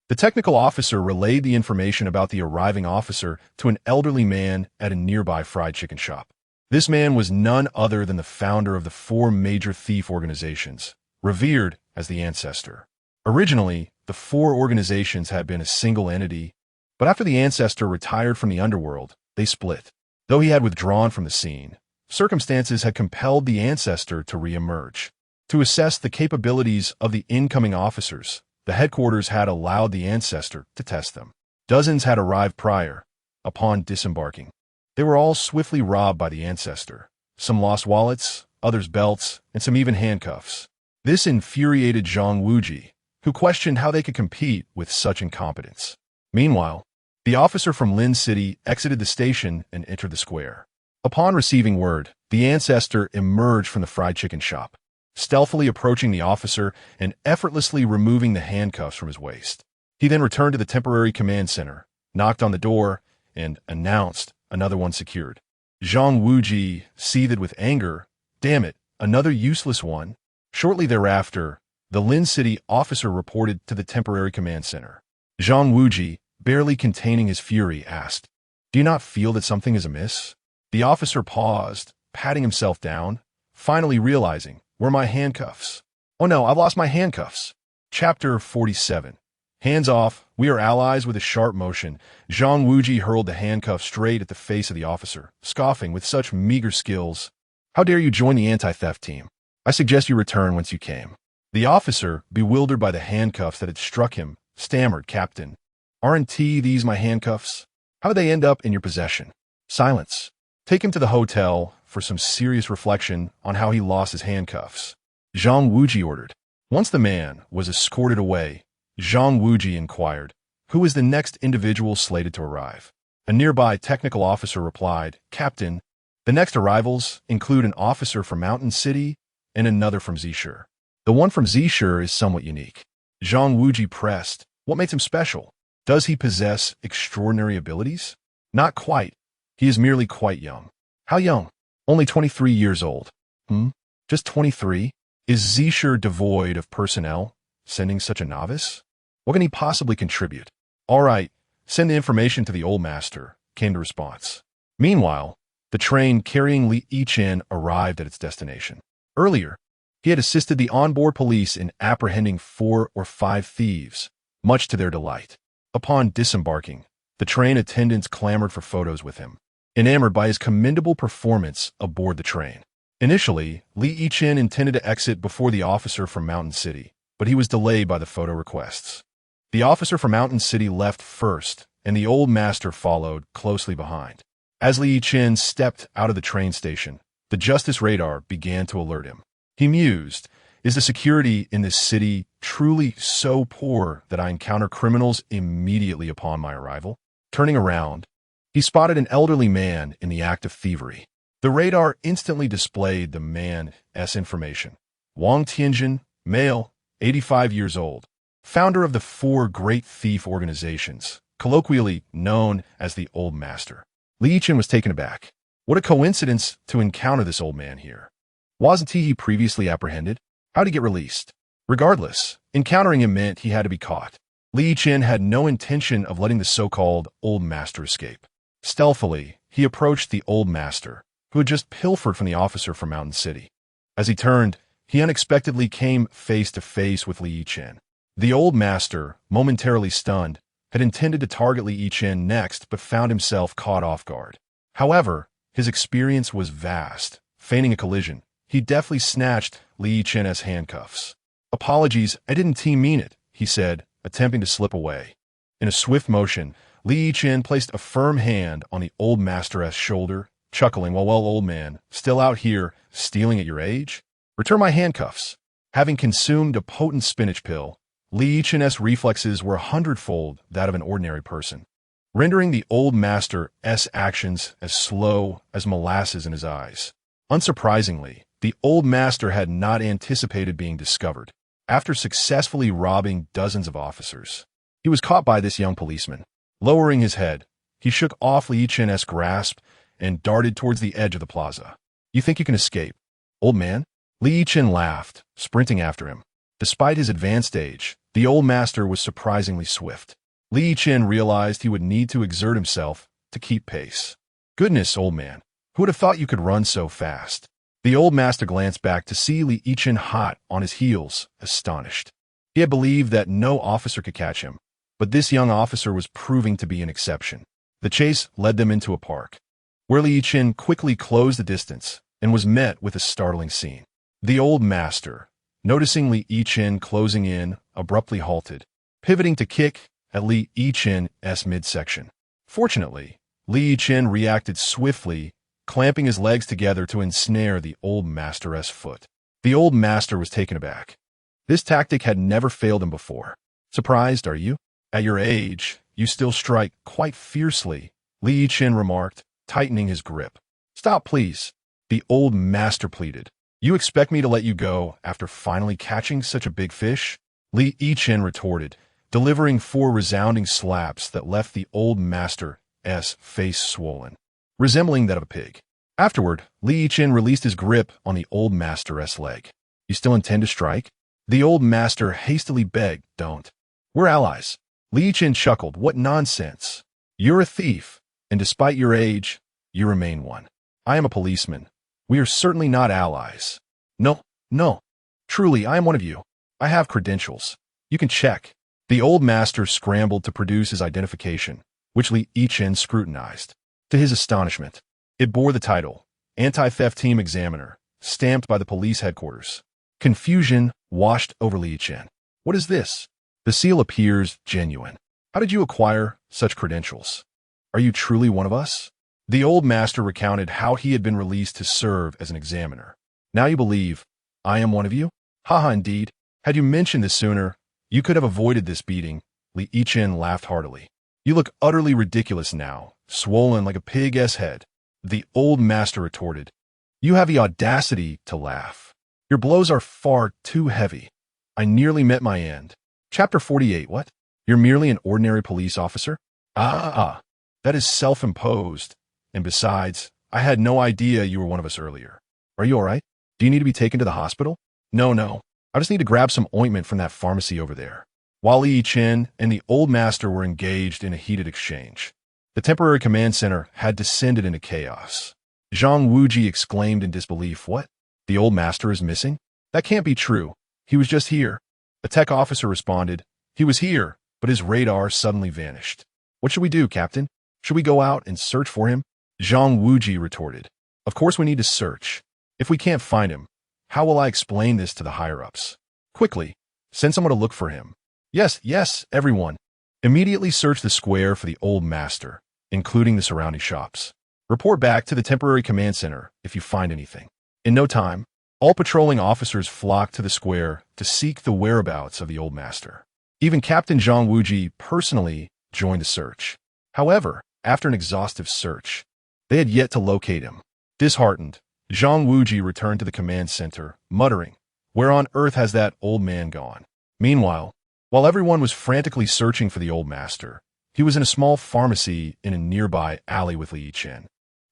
The technical officer relayed the information about the arriving officer to an elderly man at a nearby fried chicken shop. This man was none other than the founder of the 4 major thief organizations, revered as the ancestor. Originally, the 4 organizations had been a single entity, but after the ancestor retired from the underworld, they split. Though he had withdrawn from the scene, circumstances had compelled the ancestor to re-emerge. To assess the capabilities of the incoming officers, the headquarters had allowed the ancestor to test them. Dozens had arrived prior. Upon disembarking, they were all swiftly robbed by the ancestor. Some lost wallets, others belts, and some even handcuffs. This infuriated Zhang Wuji, who questioned how they could compete with such incompetence. Meanwhile, the officer from Lin City exited the station and entered the square. Upon receiving word, the ancestor emerged from the fried chicken shop, stealthily approaching the officer and effortlessly removing the handcuffs from his waist. He then returned to the temporary command center, knocked on the door, and announced another one secured. Zhang Wuji seethed with anger. Damn it, another useless one. Shortly thereafter, the Lin City officer reported to the temporary command center. Zhang Wuji, barely containing his fury, asked, Do you not feel that something is amiss? The officer paused, patting himself down, finally realizing, Where are my handcuffs? Oh no, I've lost my handcuffs. Chapter 47. Hands off, we are allies. With a sharp motion, Zhang Wuji hurled the handcuff straight at the face of the officer, scoffing with such meager skills. How dare you join the anti-theft team? I suggest you return whence you came. The officer, bewildered by the handcuffs that had struck him, stammered, Captain. Aren't these my handcuffs? How did they end up in your possession? Silence. Take him to the hotel for some serious reflection on how he lost his handcuffs. Zhang Wuji ordered. Once the man was escorted away, Zhang Wuji inquired, who is the next individual slated to arrive? A nearby technical officer replied, Captain, the next arrivals include an officer from Mountain City and another from Zisher. The one from Zisher is somewhat unique. Zhang Wuji pressed, what makes him special? Does he possess extraordinary abilities? Not quite. He is merely quite young. How young? Only 23 years old. Just 23? Is Zisher devoid of personnel, sending such a novice? What can he possibly contribute? All right, send the information to the old master, came the response. Meanwhile, the train carrying Yichen arrived at its destination. Earlier, he had assisted the onboard police in apprehending 4 or 5 thieves, much to their delight. Upon disembarking, the train attendants clamored for photos with him, enamored by his commendable performance aboard the train. Initially, Yichen intended to exit before the officer from Mountain City, but he was delayed by the photo requests. The officer from Mountain City left first, and the old master followed closely behind. As Yichen stepped out of the train station, the justice radar began to alert him. He mused, is the security in this city truly so poor that I encounter criminals immediately upon my arrival? Turning around, he spotted an elderly man in the act of thievery. The radar instantly displayed the man's information. Wang Tianjin, male, 85 years old, founder of the 4 great thief organizations, colloquially known as the Old Master. Yichen was taken aback. What a coincidence to encounter this old man here. Wasn't he previously apprehended? How'd he get released? Regardless, encountering him meant he had to be caught. Yichen had no intention of letting the so-called Old Master escape. Stealthily, he approached the Old Master, who had just pilfered from the officer from Mountain City. As he turned, he unexpectedly came face to face with Yichen. The Old Master, momentarily stunned, had intended to target Yichen next but found himself caught off guard. However, his experience was vast. Feigning a collision, he deftly snatched Yichen's handcuffs. Apologies, I didn't mean it, he said, attempting to slip away. In a swift motion, Yichen placed a firm hand on the Old Master's shoulder, chuckling, well, old man, still out here, stealing at your age? Return my handcuffs. Having consumed a potent spinach pill, Yichen's reflexes were 100-fold that of an ordinary person, rendering the Old Master's actions as slow as molasses in his eyes. Unsurprisingly, the Old Master had not anticipated being discovered. After successfully robbing dozens of officers, he was caught by this young policeman. Lowering his head, he shook off Yichen's grasp and darted towards the edge of the plaza. You think you can escape, old man? Yichen laughed, sprinting after him. Despite his advanced age, the Old Master was surprisingly swift. Yichen realized he would need to exert himself to keep pace. Goodness, old man, who would have thought you could run so fast? The Old Master glanced back to see Yichen hot on his heels, astonished. He had believed that no officer could catch him, but this young officer was proving to be an exception. The chase led them into a park, where Yichen quickly closed the distance and was met with a startling scene. The Old Master, noticing Yichen closing in, abruptly halted, pivoting to kick at Yichen's midsection. Fortunately, Yichen reacted swiftly, clamping his legs together to ensnare the Old Master's foot. The Old Master was taken aback. This tactic had never failed him before. Surprised, are you? At your age, you still strike quite fiercely, Yichen remarked, tightening his grip. Stop, please, the Old Master pleaded. You expect me to let you go after finally catching such a big fish? Yichen retorted, delivering 4 resounding slaps that left the Old Master's face swollen, resembling that of a pig. Afterward, Yichen released his grip on the Old Master's leg. You still intend to strike? The Old Master hastily begged, don't. We're allies. Yichen chuckled, what nonsense. You're a thief, and despite your age, you remain one. I am a policeman. We are certainly not allies. No. Truly, I am one of you. I have credentials. You can check. The Old Master scrambled to produce his identification, which Yichen scrutinized. To his astonishment, it bore the title, Anti-Theft Team Examiner, stamped by the police headquarters. Confusion washed over Yichen. What is this? The seal appears genuine. How did you acquire such credentials? Are you truly one of us? The old master recounted how he had been released to serve as an examiner. Now you believe I am one of you? Haha, indeed. Had you mentioned this sooner, you could have avoided this beating. Yichen laughed heartily. You look utterly ridiculous now, swollen like a pig's head. The old master retorted. You have the audacity to laugh. Your blows are far too heavy. I nearly met my end. Chapter 48. What? You're merely an ordinary police officer? That is self-imposed. And besides, I had no idea you were one of us earlier. Are you all right? Do you need to be taken to the hospital? No. I just need to grab some ointment from that pharmacy over there. While Yichen and the old master were engaged in a heated exchange, the temporary command center had descended into chaos. Zhang Wuji exclaimed in disbelief, What? The old master is missing? That can't be true. He was just here. A tech officer responded, He was here, but his radar suddenly vanished. What should we do, Captain? Should we go out and search for him? Zhang Wuji retorted. Of course we need to search. If we can't find him, how will I explain this to the higher-ups? Quickly, send someone to look for him. Yes, everyone. Immediately search the square for the old master, including the surrounding shops. Report back to the temporary command center if you find anything. In no time, all patrolling officers flocked to the square to seek the whereabouts of the old master. Even Captain Zhang Wuji personally joined the search. However, after an exhaustive search, they had yet to locate him. Disheartened, Zhang Wuji returned to the command center, muttering, Where on earth has that old man gone? Meanwhile, while everyone was frantically searching for the old master, he was in a small pharmacy in a nearby alley with Yichen,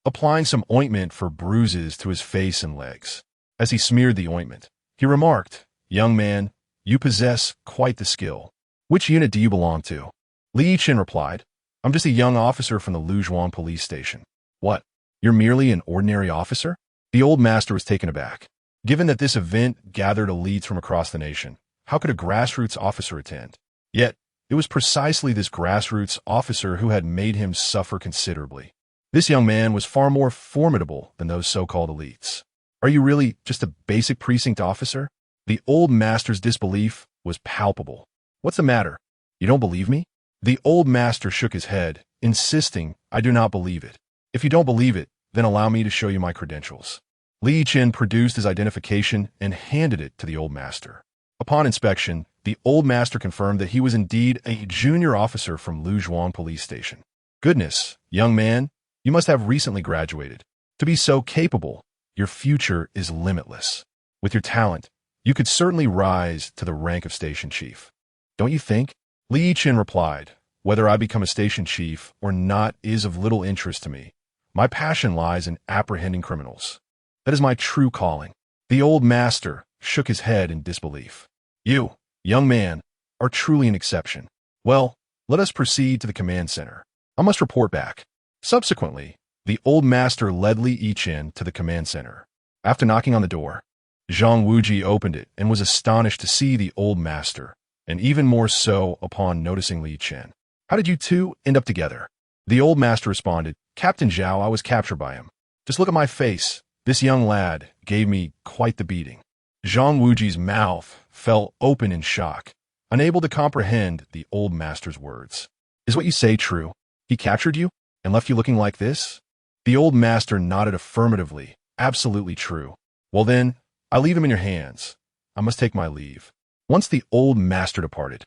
applying some ointment for bruises to his face and legs. As he smeared the ointment, he remarked, Young man, you possess quite the skill. Which unit do you belong to? Yichen replied, I'm just a young officer from the Luzhuang police station. What? You're merely an ordinary officer? The old master was taken aback. Given that this event gathered elites from across the nation, how could a grassroots officer attend? Yet, it was precisely this grassroots officer who had made him suffer considerably. This young man was far more formidable than those so-called elites. Are you really just a basic precinct officer? The old master's disbelief was palpable. What's the matter? You don't believe me? The old master shook his head, insisting, I do not believe it. If you don't believe it, then allow me to show you my credentials. Yichen produced his identification and handed it to the old master. Upon inspection, the old master confirmed that he was indeed a junior officer from Luzhuang police station. Goodness, young man, you must have recently graduated. To be so capable, your future is limitless. With your talent, you could certainly rise to the rank of station chief. Don't you think? Yichen replied, Whether I become a station chief or not is of little interest to me. My passion lies in apprehending criminals. That is my true calling. The old master shook his head in disbelief. You, young man, are truly an exception. Well, let us proceed to the command center. I must report back. Subsequently, the old master led Yichen to the command center. After knocking on the door, Zhang Wuji opened it and was astonished to see the old master, and even more so upon noticing Yichen. How did you two end up together? The old master responded, Captain Zhao, I was captured by him. Just look at my face. This young lad gave me quite the beating. Zhang Wuji's mouth fell open in shock, unable to comprehend the old master's words. Is what you say true? He captured you and left you looking like this? The old master nodded affirmatively. Absolutely true. Well then, I leave him in your hands. I must take my leave. Once the old master departed,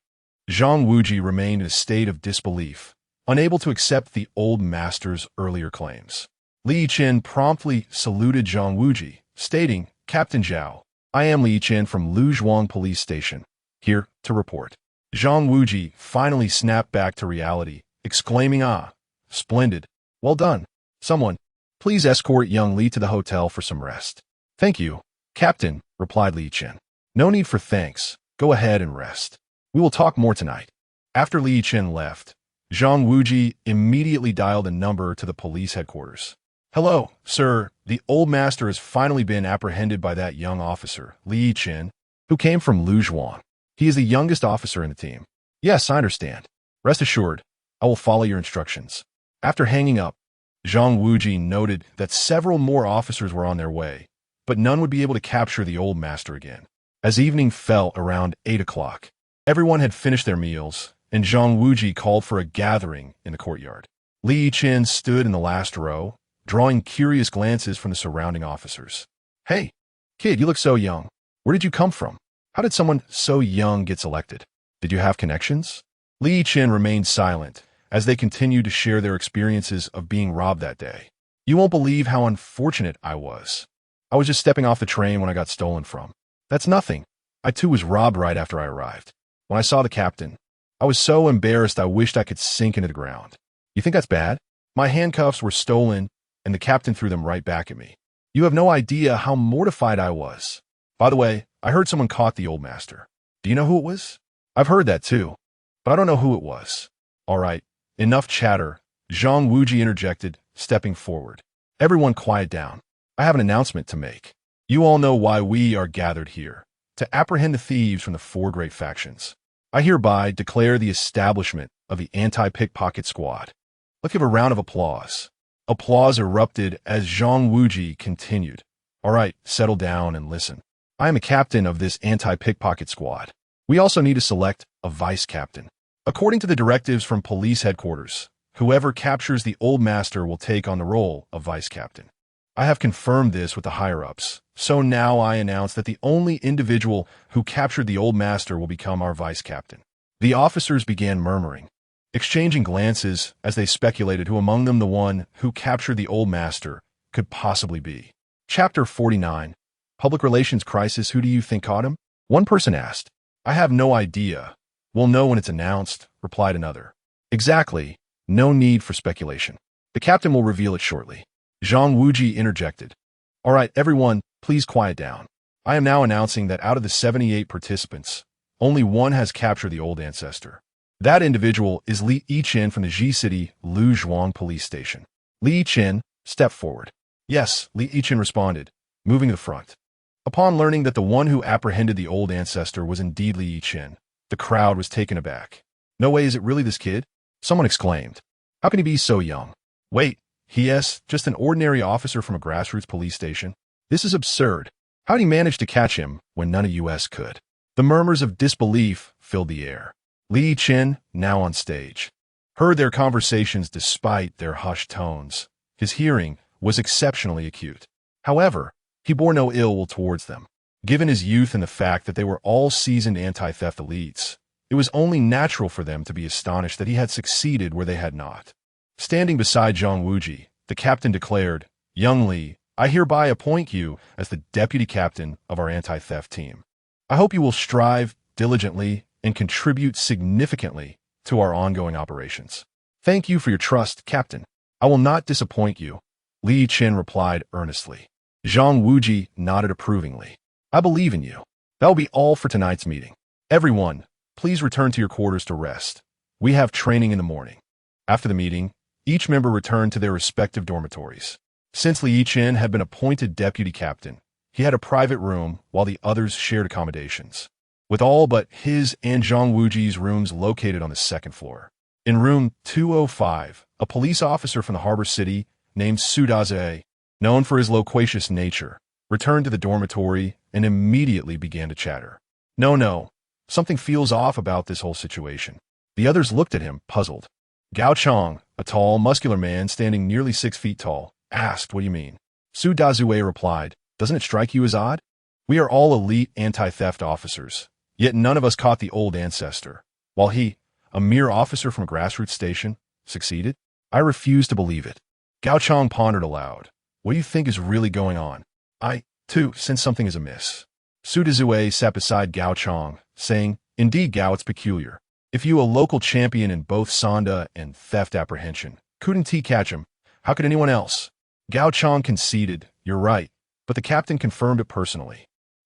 Zhang Wuji remained in a state of disbelief, unable to accept the old master's earlier claims. Yichen promptly saluted Zhang Wuji, stating, Captain Zhao, I am Yichen from Luzhuang police station, here to report. Zhang Wuji finally snapped back to reality, exclaiming, Splendid. Well done. Someone, please escort young Li to the hotel for some rest. Thank you, Captain, replied Yichen. No need for thanks. Go ahead and rest. We will talk more tonight. After Yichen left, Zhang Wuji immediately dialed a number to the police headquarters. Hello, sir. The old master has finally been apprehended by that young officer, Yichen, who came from Luzhuang. He is the youngest officer in the team. Yes, I understand. Rest assured, I will follow your instructions. After hanging up, Zhang Wuji noted that several more officers were on their way, but none would be able to capture the old master again. As evening fell around 8 o'clock, everyone had finished their meals, and Zhang Wuji called for a gathering in the courtyard. Li Yichen stood in the last row, drawing curious glances from the surrounding officers. Hey, kid, you look so young. Where did you come from? How did someone so young get selected? Did you have connections? Li Yichen remained silent as they continued to share their experiences of being robbed that day. You won't believe how unfortunate I was. I was just stepping off the train when I got stolen from. That's nothing. I too was robbed right after I arrived. When I saw the captain, I was so embarrassed I wished I could sink into the ground. You think that's bad? My handcuffs were stolen, and the captain threw them right back at me. You have no idea how mortified I was. By the way, I heard someone caught the old master. Do you know who it was? I've heard that too, but I don't know who it was. All right, enough chatter, Zhang Wuji interjected, stepping forward. Everyone quiet down. I have an announcement to make. You all know why we are gathered here. To apprehend the thieves from the four great factions. I hereby declare the establishment of the anti-pickpocket squad. Let's give a round of applause. Applause erupted as Zhang Wuji continued. All right, settle down and listen. I am a captain of this anti-pickpocket squad. We also need to select a vice captain. According to the directives from police headquarters, whoever captures the old master will take on the role of vice captain. I have confirmed this with the higher-ups, so now I announce that the only individual who captured the old master will become our vice captain. The officers began murmuring, exchanging glances as they speculated who among them the one who captured the old master could possibly be. Chapter 49, Public Relations Crisis. Who do you think caught him? One person asked. I have no idea. We'll know when it's announced, replied another. Exactly. No need for speculation. The captain will reveal it shortly. Zhang Wuji interjected. All right, everyone, please quiet down. I am now announcing that out of the 78 participants, only one has captured the old ancestor. That individual is Li Yichen from the Ji-City Luzhuang police station. Li Yichen, step forward. Yes, Li Yichen responded, moving to the front. Upon learning that the one who apprehended the old ancestor was indeed Li Yichen, the crowd was taken aback. No way, is it really this kid? Someone exclaimed. How can he be so young? Wait, he is just an ordinary officer from a grassroots police station? This is absurd. How did he manage to catch him when none of us could? The murmurs of disbelief filled the air. Li Yichen, now on stage, heard their conversations despite their hushed tones. His hearing was exceptionally acute. However, he bore no ill will towards them. Given his youth and the fact that they were all seasoned anti-theft elites, it was only natural for them to be astonished that he had succeeded where they had not. Standing beside Zhang Wuji, the captain declared, Young Li, I hereby appoint you as the deputy captain of our anti-theft team. I hope you will strive diligently and contribute significantly to our ongoing operations. Thank you for your trust, Captain. I will not disappoint you, Li Yichen replied earnestly. Zhang Wuji nodded approvingly. I believe in you. That will be all for tonight's meeting. Everyone, please return to your quarters to rest. We have training in the morning. After the meeting, each member returned to their respective dormitories. Since Li Yichen had been appointed deputy captain, he had a private room while the others shared accommodations, with all but his and Zhang Wuji's rooms located on the second floor. In room 205, a police officer from the harbor city named Su Daze, known for his loquacious nature, returned to the dormitory and immediately began to chatter. No, something feels off about this whole situation. The others looked at him, puzzled. Gao Chong, a tall, muscular man standing nearly 6 feet tall, asked, What do you mean? Su Dazue replied, Doesn't it strike you as odd? We are all elite anti-theft officers, yet none of us caught the old ancestor, while he, a mere officer from a grassroots station, succeeded? I refuse to believe it. Gao Chong pondered aloud. What do you think is really going on? I, too, sense something is amiss. Su Dazue sat beside Gao Chong, saying, Indeed, Gao, it's peculiar. If you, a local champion in both Sonda and theft apprehension, couldn't catch him, how could anyone else? Gao Chong conceded, You're right, but the captain confirmed it personally.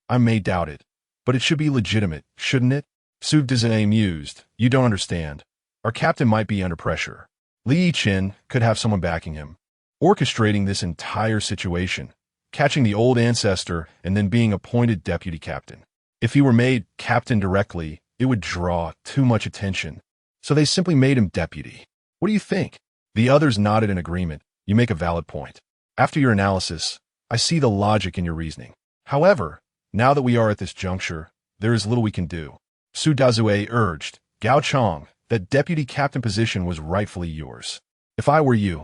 I may doubt it, but it should be legitimate, shouldn't it? Su Dazue mused, You don't understand. Our captain might be under pressure. Li Yichen could have someone backing him, orchestrating this entire situation, catching the old ancestor and then being appointed deputy captain. If he were made captain directly, it would draw too much attention, so they simply made him deputy. What do you think? The others nodded in agreement. You make a valid point. After your analysis, I see the logic in your reasoning. However, now that we are at this juncture, there is little we can do. Su Dazue urged, Gao Chong, that deputy captain position was rightfully yours. If I were you,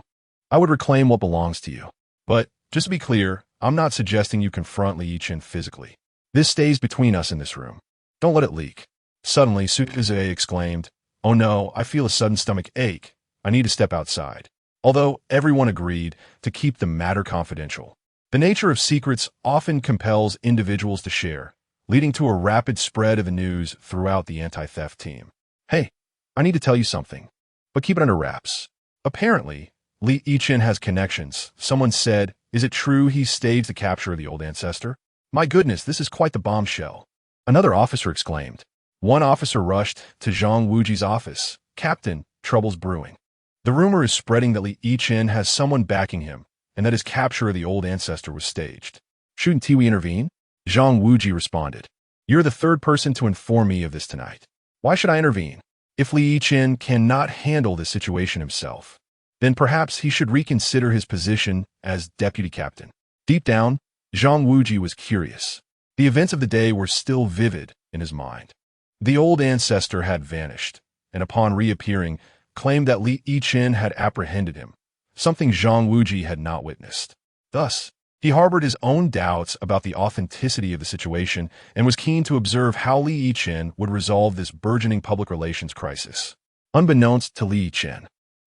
I would reclaim what belongs to you. But, just to be clear, I'm not suggesting you confront Li Yichen physically. This stays between us in this room. Don't let it leak. Suddenly, Su Dazue exclaimed, "Oh no, I feel a sudden stomach ache. I need to step outside." Although everyone agreed to keep the matter confidential. The nature of secrets often compels individuals to share, leading to a rapid spread of the news throughout the anti-theft team. "Hey, I need to tell you something, but keep it under wraps. Apparently, Li Yichen has connections. Someone said, is it true he staged the capture of the old ancestor? My goodness, this is quite the bombshell." Another officer exclaimed. One officer rushed to Zhang Wuji's office. "Captain, trouble's brewing. The rumor is spreading that Li Yichen has someone backing him, and that his capture of the old ancestor was staged. Shouldn't we intervene?" Zhang Wuji responded. "You're the third person to inform me of this tonight. Why should I intervene? If Li Yichen cannot handle this situation himself, then perhaps he should reconsider his position as deputy captain." Deep down, Zhang Wuji was curious. The events of the day were still vivid in his mind. The old ancestor had vanished, and upon reappearing, claimed that Li Yichen had apprehended him, something Zhang Wuji had not witnessed. Thus, he harbored his own doubts about the authenticity of the situation and was keen to observe how Li Yichen would resolve this burgeoning public relations crisis. Unbeknownst to Li Yichen,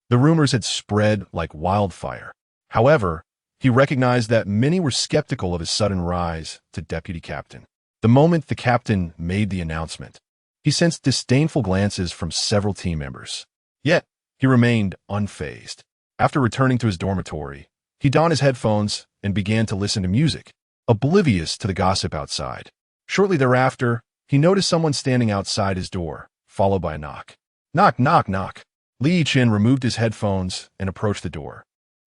the rumors had spread like wildfire. However, he recognized that many were skeptical of his sudden rise to deputy captain. The moment the captain made the announcement, he sensed disdainful glances from several team members. Yet, he remained unfazed. After returning to his dormitory, he donned his headphones and began to listen to music, oblivious to the gossip outside. Shortly thereafter, he noticed someone standing outside his door, followed by a knock. Knock, knock, knock. Li Yichen removed his headphones and approached the door,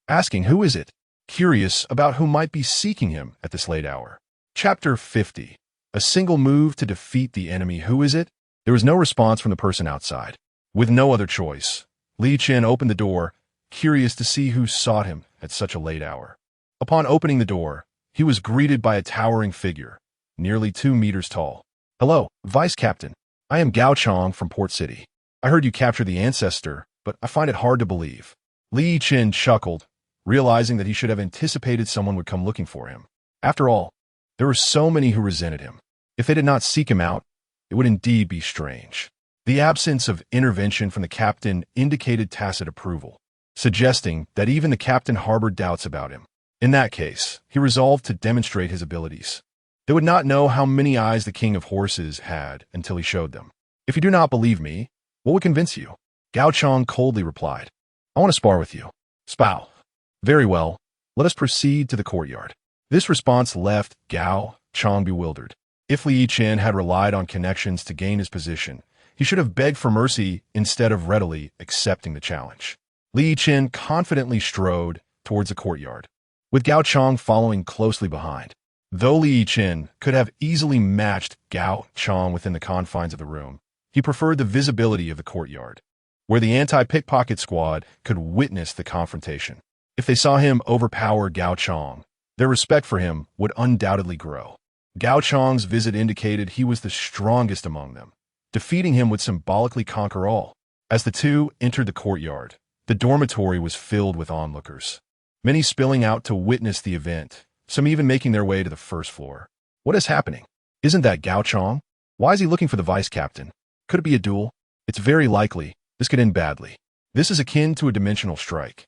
asking, "Who is it?" curious about who might be seeking him at this late hour. Chapter 50. A single move to defeat the enemy. Who is it? There was no response from the person outside. With no other choice, Li Yichen opened the door, curious to see who sought him at such a late hour. Upon opening the door, he was greeted by a towering figure, nearly 2 meters tall. "Hello, Vice Captain. I am Gao Chong from Port City. I heard you captured the ancestor, but I find it hard to believe." Li Yichen chuckled, realizing that he should have anticipated someone would come looking for him. After all, there were so many who resented him. If they did not seek him out, it would indeed be strange. The absence of intervention from the captain indicated tacit approval, suggesting that even the captain harbored doubts about him. In that case, he resolved to demonstrate his abilities. They would not know how many eyes the king of horses had until he showed them. "If you do not believe me, what would convince you?" Gao Chong coldly replied. "I want to spar with you." "Spow. Very well, let us proceed to the courtyard." This response left Gao Chong bewildered. If Li Yichen had relied on connections to gain his position, he should have begged for mercy instead of readily accepting the challenge. Li Yichen confidently strode towards the courtyard, with Gao Chong following closely behind. Though Li Yichen could have easily matched Gao Chong within the confines of the room, he preferred the visibility of the courtyard, where the anti-pickpocket squad could witness the confrontation. If they saw him overpower Gao Chong, their respect for him would undoubtedly grow. Gao Chong's visit indicated he was the strongest among them. Defeating him would symbolically conquer all. As the two entered the courtyard, the dormitory was filled with onlookers, many spilling out to witness the event, some even making their way to the first floor. "What is happening? Isn't that Gao Chong? Why is he looking for the vice captain? Could it be a duel? It's very likely. This could end badly. This is akin to a dimensional strike.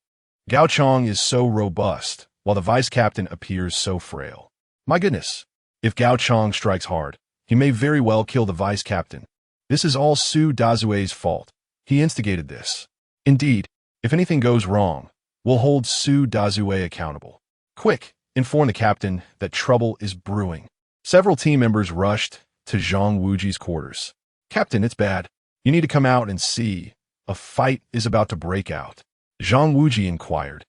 Gao Chong is so robust, while the vice captain appears so frail. My goodness, if Gao Chong strikes hard, he may very well kill the vice captain. This is all Su Dazue's fault. He instigated this. Indeed, if anything goes wrong, we'll hold Su Dazue accountable. Quick, inform the captain that trouble is brewing." Several team members rushed to Zhang Wuji's quarters. "Captain, it's bad. You need to come out and see. A fight is about to break out." Zhang Wuji inquired.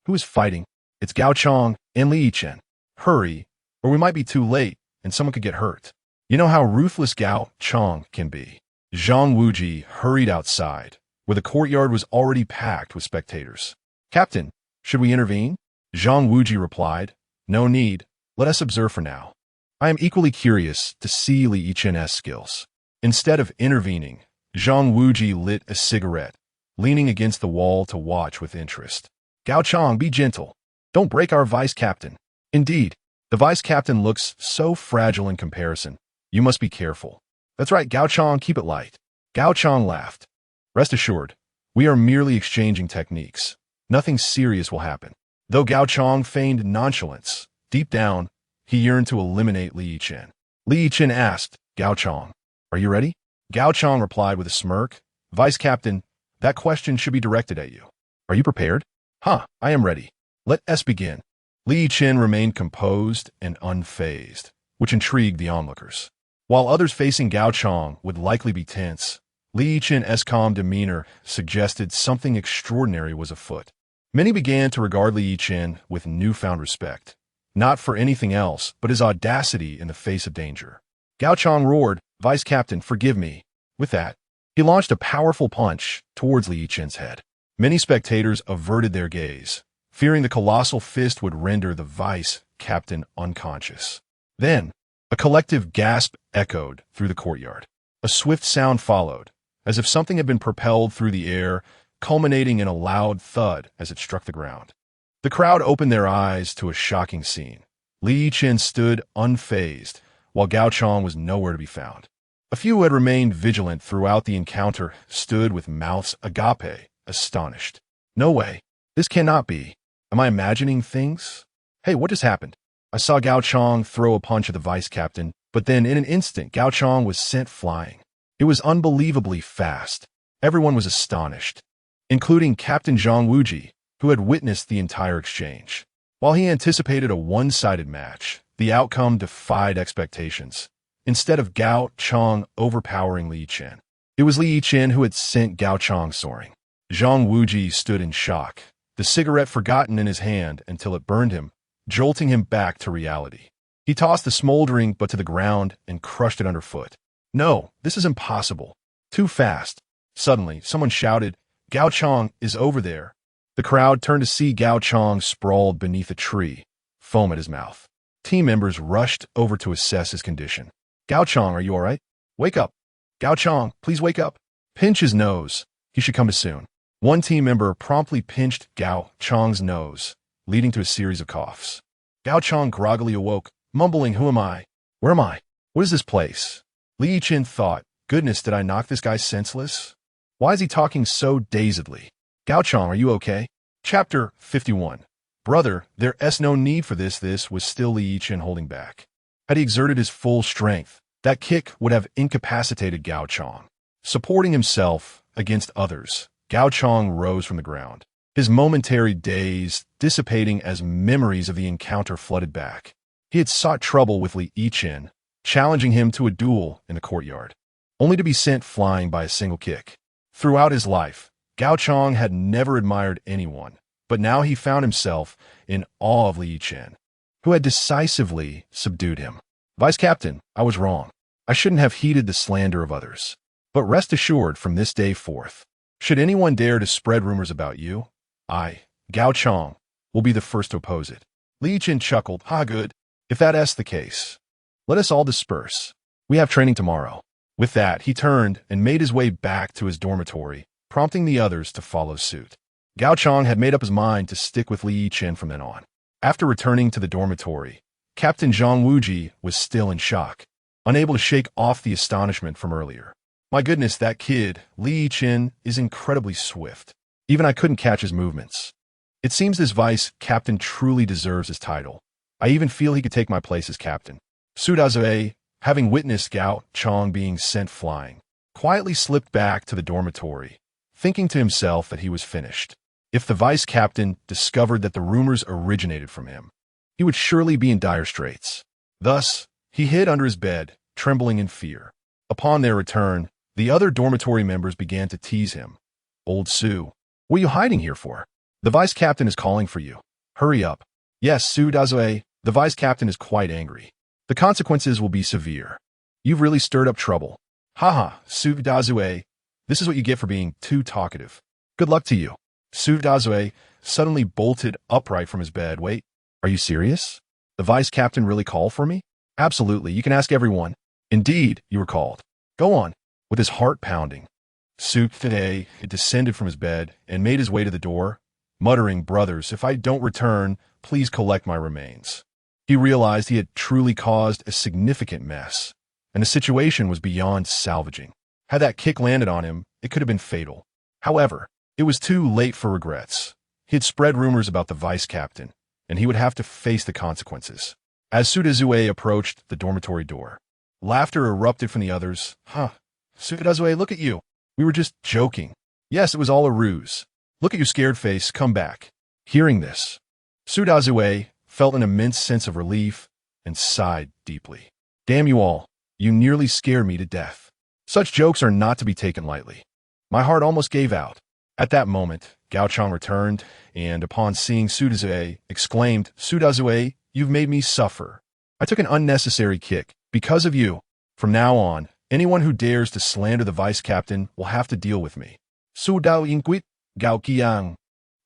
"Who is fighting?" "It's Gao Chong and Li Yichen. Hurry, or we might be too late and someone could get hurt. You know how ruthless Gao Chong can be." Zhang Wuji hurried outside, where the courtyard was already packed with spectators. "Captain, should we intervene?" Zhang Wuji replied. "No need. Let us observe for now. I am equally curious to see Li Yichen's skills." Instead of intervening, Zhang Wuji lit a cigarette, leaning against the wall to watch with interest. Gao Chang, be gentle. Don't break our vice captain. Indeed, the vice captain looks so fragile in comparison. You must be careful. That's right, Gao Chang, keep it light. Gao Chang laughed. Rest assured, we are merely exchanging techniques. Nothing serious will happen. Though Gao Chang feigned nonchalance, deep down, he yearned to eliminate Li Yichen. Li Yichen asked, Gao Chang, are you ready? Gao Chang replied with a smirk, Vice Captain, that question should be directed at you. Are you prepared? I am ready. Let us begin. Li Yichen remained composed and unfazed, which intrigued the onlookers. While others facing Gao Chang would likely be tense, Li Yichen's calm demeanor suggested something extraordinary was afoot. Many began to regard Li Yichen with newfound respect, not for anything else but his audacity in the face of danger. Gao Chang roared, Vice Captain, forgive me. With that, he launched a powerful punch towards Li Yichen's head. Many spectators averted their gaze, fearing the colossal fist would render the Vice Captain unconscious. Then, a collective gasp echoed through the courtyard. A swift sound followed, as if something had been propelled through the air, culminating in a loud thud as it struck the ground. The crowd opened their eyes to a shocking scene. Li Yichen stood unfazed, while Gao Chang was nowhere to be found. A few who had remained vigilant throughout the encounter stood with mouths agape, astonished. No way. This cannot be. Am I imagining things? Hey, what just happened? I saw Gao Chang throw a punch at the vice captain, but then in an instant, Gao Chang was sent flying. It was unbelievably fast. Everyone was astonished, including Captain Zhang Wuji, who had witnessed the entire exchange. While he anticipated a one-sided match, the outcome defied expectations. Instead of Gao Chang overpowering Li Yichen, it was Li Yichen who had sent Gao Chang soaring. Zhang Wuji stood in shock, the cigarette forgotten in his hand until it burned him, jolting him back to reality. He tossed the smoldering butt to the ground and crushed it underfoot. No, this is impossible. Too fast. Suddenly, someone shouted, Gao Chang is over there. The crowd turned to see Gao Chang sprawled beneath a tree, foam at his mouth. Team members rushed over to assess his condition. Gao Chang, are you all right? Wake up. Gao Chang, please wake up. Pinch his nose. He should come to soon. One team member promptly pinched Gao Chang's nose, leading to a series of coughs. Gao Chang groggily awoke, mumbling, who am I? Where am I? What is this place? Li Yichen thought, goodness, did I knock this guy senseless? Why is he talking so dazedly? Gao Chang, are you okay? Chapter 51. Brother, there's no need for this. This was still Li Yichen holding back. Had he exerted his full strength, that kick would have incapacitated Gao Chang. Supporting himself against others, Gao Chang rose from the ground, his momentary daze dissipating as memories of the encounter flooded back. He had sought trouble with Li Yichen, challenging him to a duel in the courtyard, only to be sent flying by a single kick. Throughout his life, Gao Chang had never admired anyone, but now he found himself in awe of Li Yichen, who had decisively subdued him. Vice Captain, I was wrong. I shouldn't have heeded the slander of others. But rest assured, from this day forth, should anyone dare to spread rumors about you, I, Gao Chang, will be the first to oppose it. Li Yichen chuckled, good. If that's the case, let us all disperse. We have training tomorrow. With that, he turned and made his way back to his dormitory, prompting the others to follow suit. Gao Chang had made up his mind to stick with Li Yichen from then on. After returning to the dormitory, Captain Zhang Wuji was still in shock, unable to shake off the astonishment from earlier. My goodness, that kid, Li Yichen, is incredibly swift. Even I couldn't catch his movements. It seems this vice captain truly deserves his title. I even feel he could take my place as captain. Su Dazue, having witnessed Gao Chang being sent flying, quietly slipped back to the dormitory, thinking to himself that he was finished. If the vice captain discovered that the rumors originated from him, he would surely be in dire straits. Thus, he hid under his bed, trembling in fear. Upon their return, the other dormitory members began to tease him. Old Su, what are you hiding here for? The vice captain is calling for you. Hurry up. Yes, Su Dazue, the vice captain is quite angry. The consequences will be severe. You've really stirred up trouble. Su Dazue, this is what you get for being too talkative. Good luck to you. Su Dazue suddenly bolted upright from his bed. Wait, are you serious? The vice captain really called for me? Absolutely, you can ask everyone. Indeed, you were called. Go on. With his heart pounding, Su today descended from his bed and made his way to the door, muttering, "Brothers, if I don't return, please collect my remains." He realized he had truly caused a significant mess, and the situation was beyond salvaging. Had that kick landed on him, it could have been fatal. However, it was too late for regrets. He had spread rumors about the vice captain, and he would have to face the consequences. As Sudazue approached the dormitory door, laughter erupted from the others. Sudazue, look at you. We were just joking. Yes, it was all a ruse. Look at your scared face. Come back." Hearing this, Sudazue felt an immense sense of relief and sighed deeply. "Damn you all. You nearly scared me to death." Such jokes are not to be taken lightly. My heart almost gave out. At that moment, Gao Chang returned, and upon seeing Sudazue, exclaimed, "Sudazue, you've made me suffer. I took an unnecessary kick. Because of you. From now on, anyone who dares to slander the vice captain will have to deal with me." Su Dao Yinquit, Gao Qiang.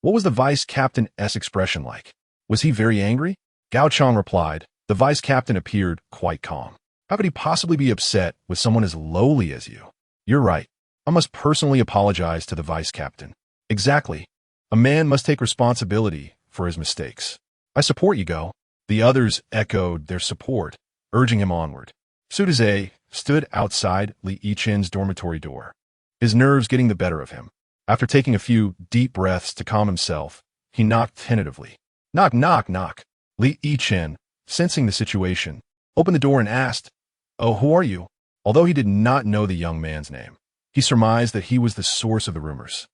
What was the vice captain's expression like? Was he very angry? Gao Chang replied. The vice captain appeared quite calm. How could he possibly be upset with someone as lowly as you? You're right. I must personally apologize to the vice captain. Exactly. A man must take responsibility for his mistakes. I support you, Go. The others echoed their support, urging him onward. Sudaze stood outside Li Yichen's dormitory door, his nerves getting the better of him. After taking a few deep breaths to calm himself, he knocked tentatively. Knock, knock, knock. Li Yichen, sensing the situation, opened the door and asked, "Oh, who are you?" Although he did not know the young man's name, he surmised that he was the source of the rumors.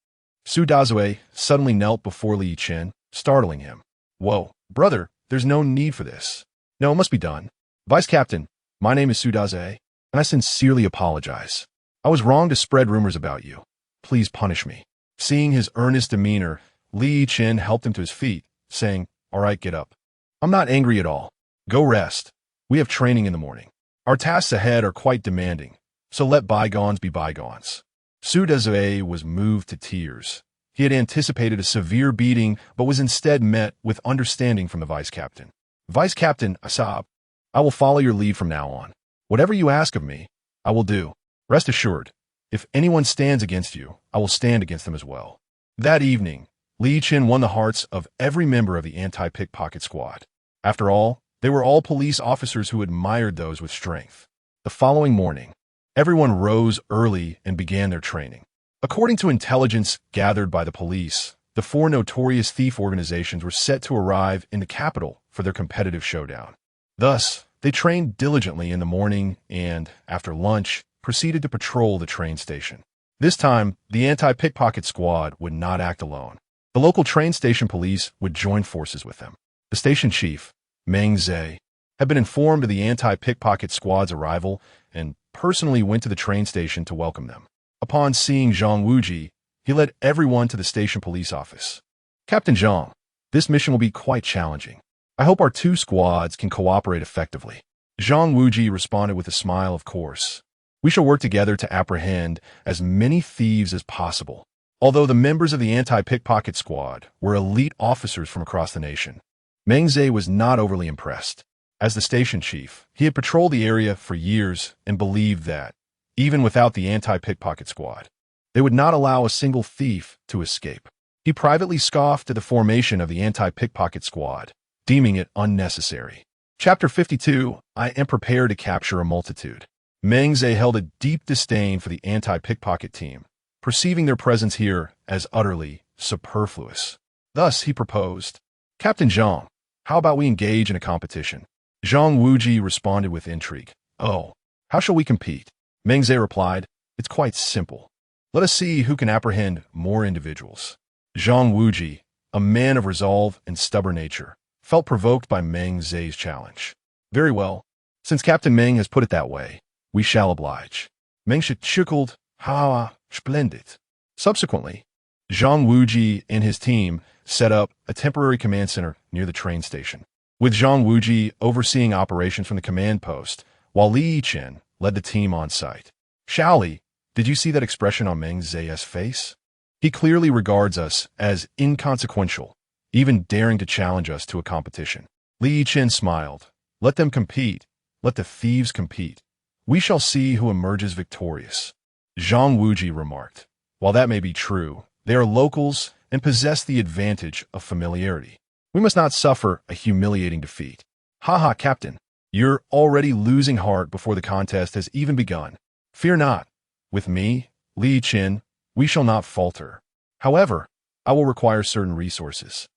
Su Dazue suddenly knelt before Li Yichen, startling him. "Whoa, brother, there's no need for this. No, it must be done. Vice Captain, my name is Su Dazue, and I sincerely apologize. I was wrong to spread rumors about you. Please punish me." Seeing his earnest demeanor, Li Yichen helped him to his feet, saying, "All right, get up. I'm not angry at all. Go rest. We have training in the morning. Our tasks ahead are quite demanding, so let bygones be bygones." Su Dazue was moved to tears. He had anticipated a severe beating, but was instead met with understanding from the vice captain. "Vice Captain Asab, I will follow your lead from now on. Whatever you ask of me, I will do. Rest assured, if anyone stands against you, I will stand against them as well." That evening, Li Yichen won the hearts of every member of the anti-pickpocket squad. After all, they were all police officers who admired those with strength. The following morning, everyone rose early and began their training. According to intelligence gathered by the police, the 4 notorious thief organizations were set to arrive in the capital for their competitive showdown. Thus, they trained diligently in the morning and, after lunch, proceeded to patrol the train station. This time, the anti-pickpocket squad would not act alone. The local train station police would join forces with them. The station chief, Meng Zhe, had been informed of the anti-pickpocket squad's arrival and personally went to the train station to welcome them. Upon seeing Zhang Wuji, he led everyone to the station police office. "Captain Zhang, this mission will be quite challenging. I hope our 2 squads can cooperate effectively." Zhang Wuji responded with a smile, "Of course. We shall work together to apprehend as many thieves as possible." Although the members of the anti-pickpocket squad were elite officers from across the nation, Meng Zhe was not overly impressed. As the station chief, he had patrolled the area for years and believed that, even without the anti-pickpocket squad, they would not allow a single thief to escape. He privately scoffed at the formation of the anti-pickpocket squad, deeming it unnecessary. Chapter 52, I am prepared to capture a multitude. Meng Zhe held a deep disdain for the anti-pickpocket team, perceiving their presence here as utterly superfluous. Thus, he proposed, "Captain Zhang, how about we engage in a competition?" Zhang Wuji responded with intrigue. "Oh, how shall we compete?" Meng Zhe replied, "It's quite simple. Let us see who can apprehend more individuals." Zhang Wuji, a man of resolve and stubborn nature, felt provoked by Meng Zhe's challenge. "Very well. Since Captain Meng has put it that way, we shall oblige." Meng Zhe chuckled, "Ha, splendid." Subsequently, Zhang Wuji and his team set up a temporary command center near the train station, with Zhang Wuji overseeing operations from the command post, while Li Yichen led the team on site. Shaoli, did you see that expression on Meng Zhe's face? He clearly regards us as inconsequential, even daring to challenge us to a competition. Li Yichen smiled. "Let them compete. Let the thieves compete. We shall see who emerges victorious." Zhang Wuji remarked. While that may be true, they are locals and possess the advantage of familiarity. We must not suffer a humiliating defeat. Haha, Captain. You're already losing heart before the contest has even begun. Fear not. With me, Li Yichen, we shall not falter. However, I will require certain resources.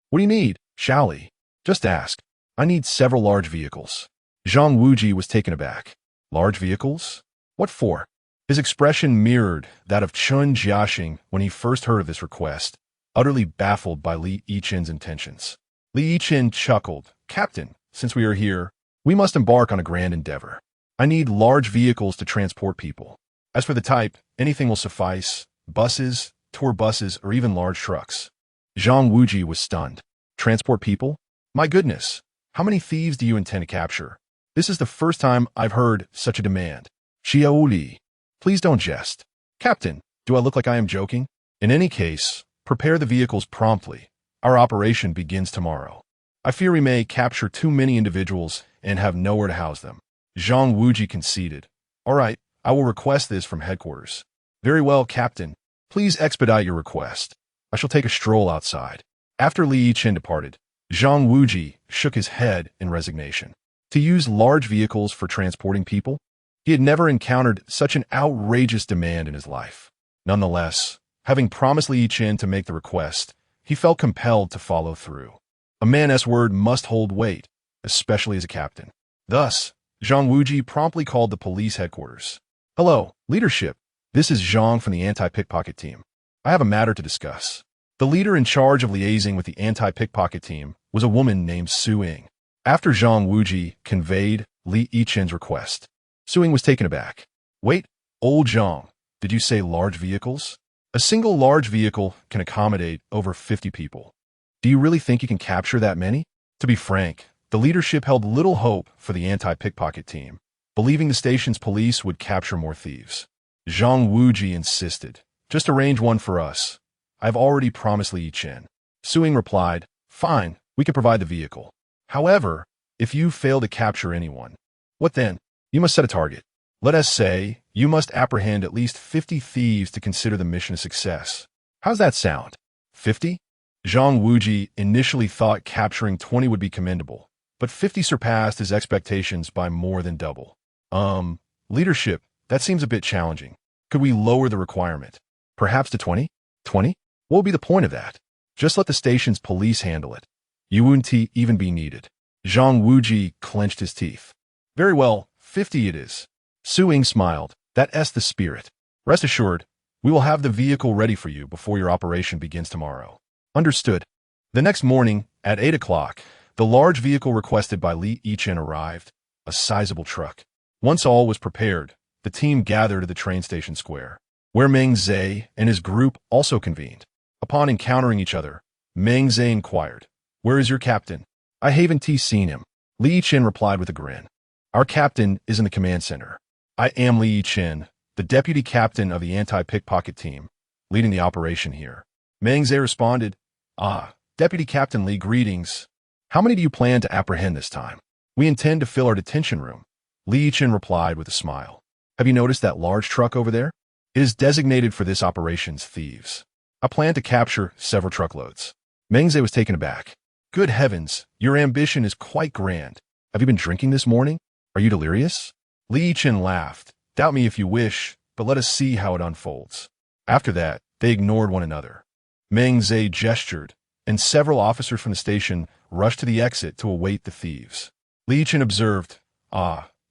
What do you need, Shaoli? Just ask. I need several large vehicles. Zhang Wuji was taken aback. Large vehicles? What for? His expression mirrored that of Chun Jiaxing when he first heard of this request, utterly baffled by Li Yichen's intentions. Li Yichen chuckled. Captain, since we are here, we must embark on a grand endeavor. I need large vehicles to transport people. As for the type, anything will suffice. Buses, tour buses, or even large trucks. Zhang Wuji was stunned. Transport people? My goodness, how many thieves do you intend to capture? This is the first time I've heard such a demand. Xiaoli, please don't jest. Captain, do I look like I am joking? In any case, prepare the vehicles promptly. Our operation begins tomorrow. I fear we may capture too many individuals and have nowhere to house them. Zhang Wuji conceded. All right, I will request this from headquarters. Very well, Captain. Please expedite your request. I shall take a stroll outside. After Li Yichen departed, Zhang Wuji shook his head in resignation. To use large vehicles for transporting people? He had never encountered such an outrageous demand in his life. Nonetheless, having promised Li Yichen to make the request, he felt compelled to follow through. A man's word must hold weight, especially as a captain. Thus, Zhang Wuji promptly called the police headquarters. Hello, leadership. This is Zhang from the anti-pickpocket team. I have a matter to discuss. The leader in charge of liaising with the anti-pickpocket team was a woman named Su Ying. After Zhang Wuji conveyed Li Yichen's request, Su Ying was taken aback. Wait, old Zhang, did you say large vehicles? A single large vehicle can accommodate over 50 people. Do you really think you can capture that many? To be frank, the leadership held little hope for the anti-pickpocket team, believing the station's police would capture more thieves. Zhang Wuji insisted. Just arrange one for us. I've already promised Li Yichen. Su Ying replied, fine, we can provide the vehicle. However, if you fail to capture anyone, what then? You must set a target. Let us say you must apprehend at least 50 thieves to consider the mission a success. How's that sound? 50? Zhang Wuji initially thought capturing 20 would be commendable, but 50 surpassed his expectations by more than double. Leadership, that seems a bit challenging. Could we lower the requirement? Perhaps to 20? 20? What would be the point of that? Just let the station's police handle it. You wouldn't even be needed. Zhang Wuji clenched his teeth. Very well, 50 it is. Su Ying smiled. That's the spirit. Rest assured, we will have the vehicle ready for you before your operation begins tomorrow. Understood. The next morning, at 8 o'clock, the large vehicle requested by Li Yichen arrived, a sizable truck. Once all was prepared, the team gathered at the train station square, where Meng Zhe and his group also convened. Upon encountering each other, Meng Zhe inquired, Where is your captain? I haven't seen him. Li Yichen replied with a grin. Our captain is in the command center. I am Li Yichen, the deputy captain of the anti-pickpocket team, leading the operation here. Meng Zhe responded, Deputy Captain Li, greetings. How many do you plan to apprehend this time? We intend to fill our detention room. Li Yichen replied with a smile. Have you noticed that large truck over there? It is designated for this operation's thieves. I plan to capture several truckloads. Meng Zhe was taken aback. Good heavens, your ambition is quite grand. Have you been drinking this morning? Are you delirious? Li Yichen laughed. Doubt me if you wish, but let us see how it unfolds. After that, they ignored one another. Meng Zhe gestured, and several officers from the station rushed to the exit to await the thieves. Li Yichen observed,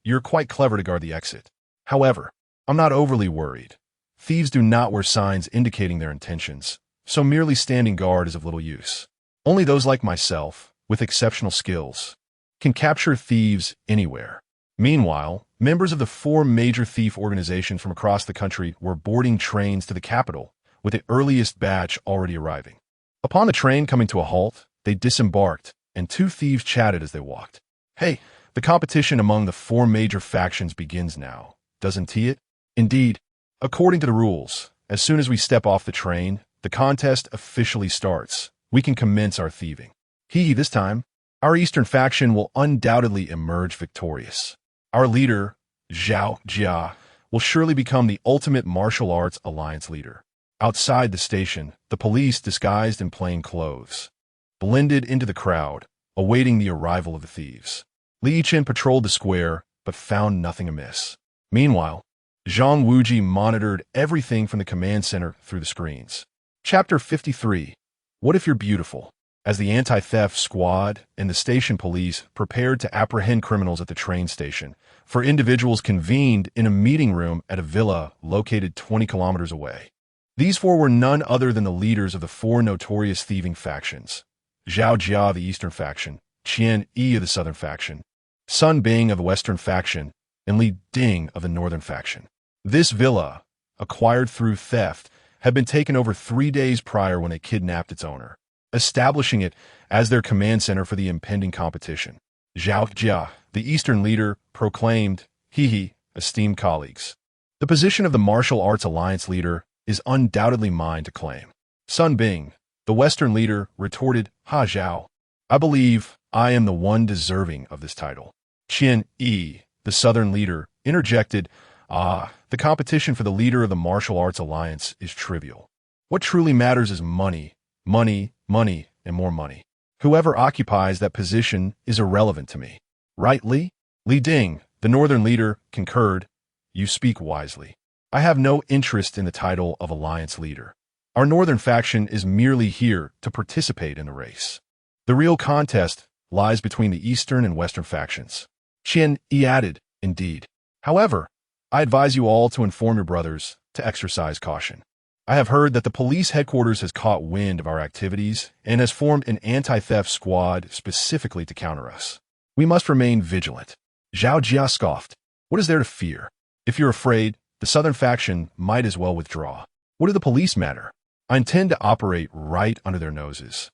You're quite clever to guard the exit. However, I'm not overly worried. Thieves do not wear signs indicating their intentions, so merely standing guard is of little use. Only those like myself, with exceptional skills, can capture thieves anywhere. Meanwhile, members of the 4 major thief organizations from across the country were boarding trains to the capital, with the earliest batch already arriving. Upon the train coming to a halt, they disembarked, and 2 thieves chatted as they walked. Hey, the competition among the 4 major factions begins now, doesn't it? Indeed. According to the rules, as soon as we step off the train, the contest officially starts. We can commence our thieving. This time, our eastern faction will undoubtedly emerge victorious. Our leader, Zhao Jia, will surely become the ultimate martial arts alliance leader. Outside the station, the police, disguised in plain clothes, blended into the crowd, awaiting the arrival of the thieves. Li Yichen patrolled the square, but found nothing amiss. Meanwhile, Zhang Wuji monitored everything from the command center through the screens. Chapter 53. What if you're beautiful? As the anti-theft squad and the station police prepared to apprehend criminals at the train station, for individuals convened in a meeting room at a villa located 20 kilometers away. These four were none other than the leaders of the four notorious thieving factions: Zhao Jia of the eastern faction, Qian Yi of the southern faction, Sun Bing of the western faction, and Li Ding of the northern faction. This villa, acquired through theft, had been taken over 3 days prior when they kidnapped its owner, establishing it as their command center for the impending competition. Zhao Jia, the eastern leader, proclaimed, "He, esteemed colleagues, the position of the martial arts alliance leader is undoubtedly mine to claim." Sun Bing, the western leader, retorted, "Ha Zhao, I believe I am the one deserving of this title." Qian Yi, the southern leader, interjected, the competition for the leader of the martial arts alliance is trivial. What truly matters is money, money, money, and more money. Whoever occupies that position is irrelevant to me. Right, Li? Li Ding, the northern leader, concurred, "You speak wisely. I have no interest in the title of alliance leader. Our northern faction is merely here to participate in the race. The real contest lies between the eastern and western factions." Qian Yi added, "Indeed. However, I advise you all to inform your brothers to exercise caution. I have heard that the police headquarters has caught wind of our activities and has formed an anti-theft squad specifically to counter us. We must remain vigilant." Zhao Jia scoffed, "What is there to fear? If you're afraid, the southern faction might as well withdraw. What do the police matter? I intend to operate right under their noses.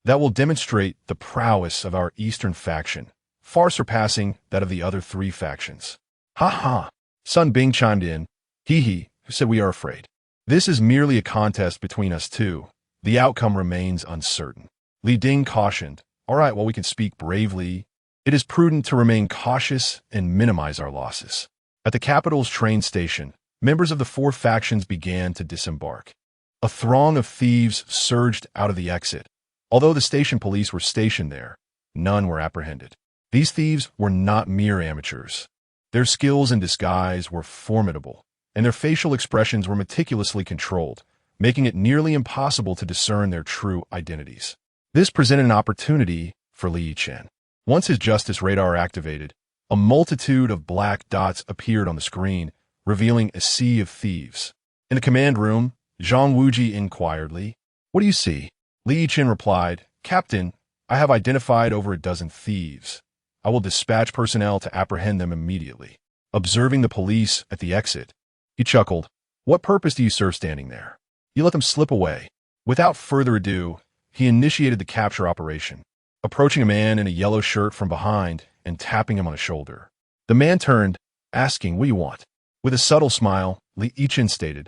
That will demonstrate the prowess of our eastern faction, far surpassing that of the other three factions." "Ha ha!" Sun Bing chimed in, "He, who said we are afraid? This is merely a contest between us two. The outcome remains uncertain." Li Ding cautioned, "All right, well, we can speak bravely. It is prudent to remain cautious and minimize our losses." At the capital's train station, members of the four factions began to disembark. A throng of thieves surged out of the exit. Although the station police were stationed there, none were apprehended. These thieves were not mere amateurs. Their skills in disguise were formidable, and their facial expressions were meticulously controlled, making it nearly impossible to discern their true identities. This presented an opportunity for Li Yichen. Once his justice radar activated, a multitude of black dots appeared on the screen, revealing a sea of thieves. In the command room, Zhang Wuji inquired, "What do you see?" Li Yichen replied, "Captain, I have identified over a dozen thieves. I will dispatch personnel to apprehend them immediately." Observing the police at the exit, he chuckled, "What purpose do you serve standing there? You let them slip away." Without further ado, he initiated the capture operation, approaching a man in a yellow shirt from behind and tapping him on the shoulder. The man turned, asking, "What do you want?" With a subtle smile, Li Yichen stated,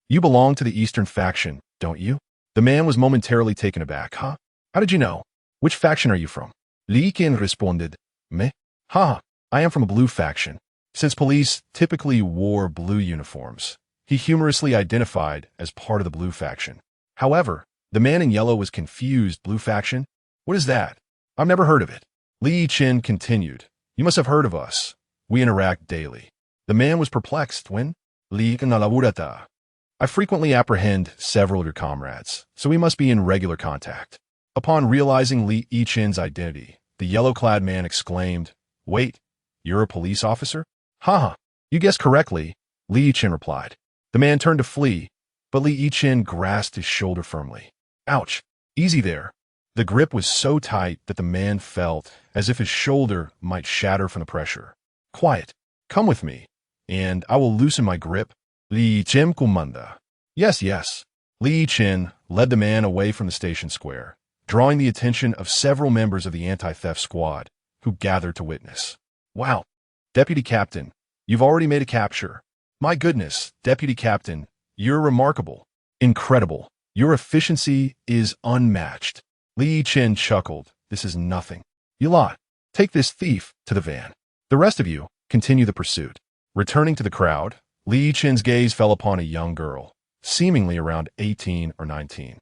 "You belong to the eastern faction, don't you?" The man was momentarily taken aback. "Huh? How did you know? Which faction are you from?" Li Yichen responded, "Me? Ha, I am from a blue faction." Since police typically wore blue uniforms, he humorously identified as part of the blue faction. However, the man in yellow was confused. "Blue faction? What is that? I've never heard of it." Li Yichen continued, "You must have heard of us. We interact daily." The man was perplexed. "When?" Li Yichen, "I frequently apprehend several of your comrades, so we must be in regular contact." Upon realizing Li Yichen's identity, the yellow-clad man exclaimed, "Wait, you're a police officer?" "Ha! You guessed correctly," Li Yichen replied. The man turned to flee, but Li Yichen grasped his shoulder firmly. "Ouch! Easy there." The grip was so tight that the man felt as if his shoulder might shatter from the pressure. "Quiet. Come with me, and I will loosen my grip." Li Yichen commanda. Yes. Li Yichen led the man away from the station square, drawing the attention of several members of the anti-theft squad, who gathered to witness. "Wow, Deputy Captain, you've already made a capture. My goodness, Deputy Captain, you're remarkable. Incredible. Your efficiency is unmatched." Li Yichen chuckled. "This is nothing. You lot, take this thief to the van. The rest of you, continue the pursuit." Returning to the crowd, Li Yichen's gaze fell upon a young girl, seemingly around 18 or 19,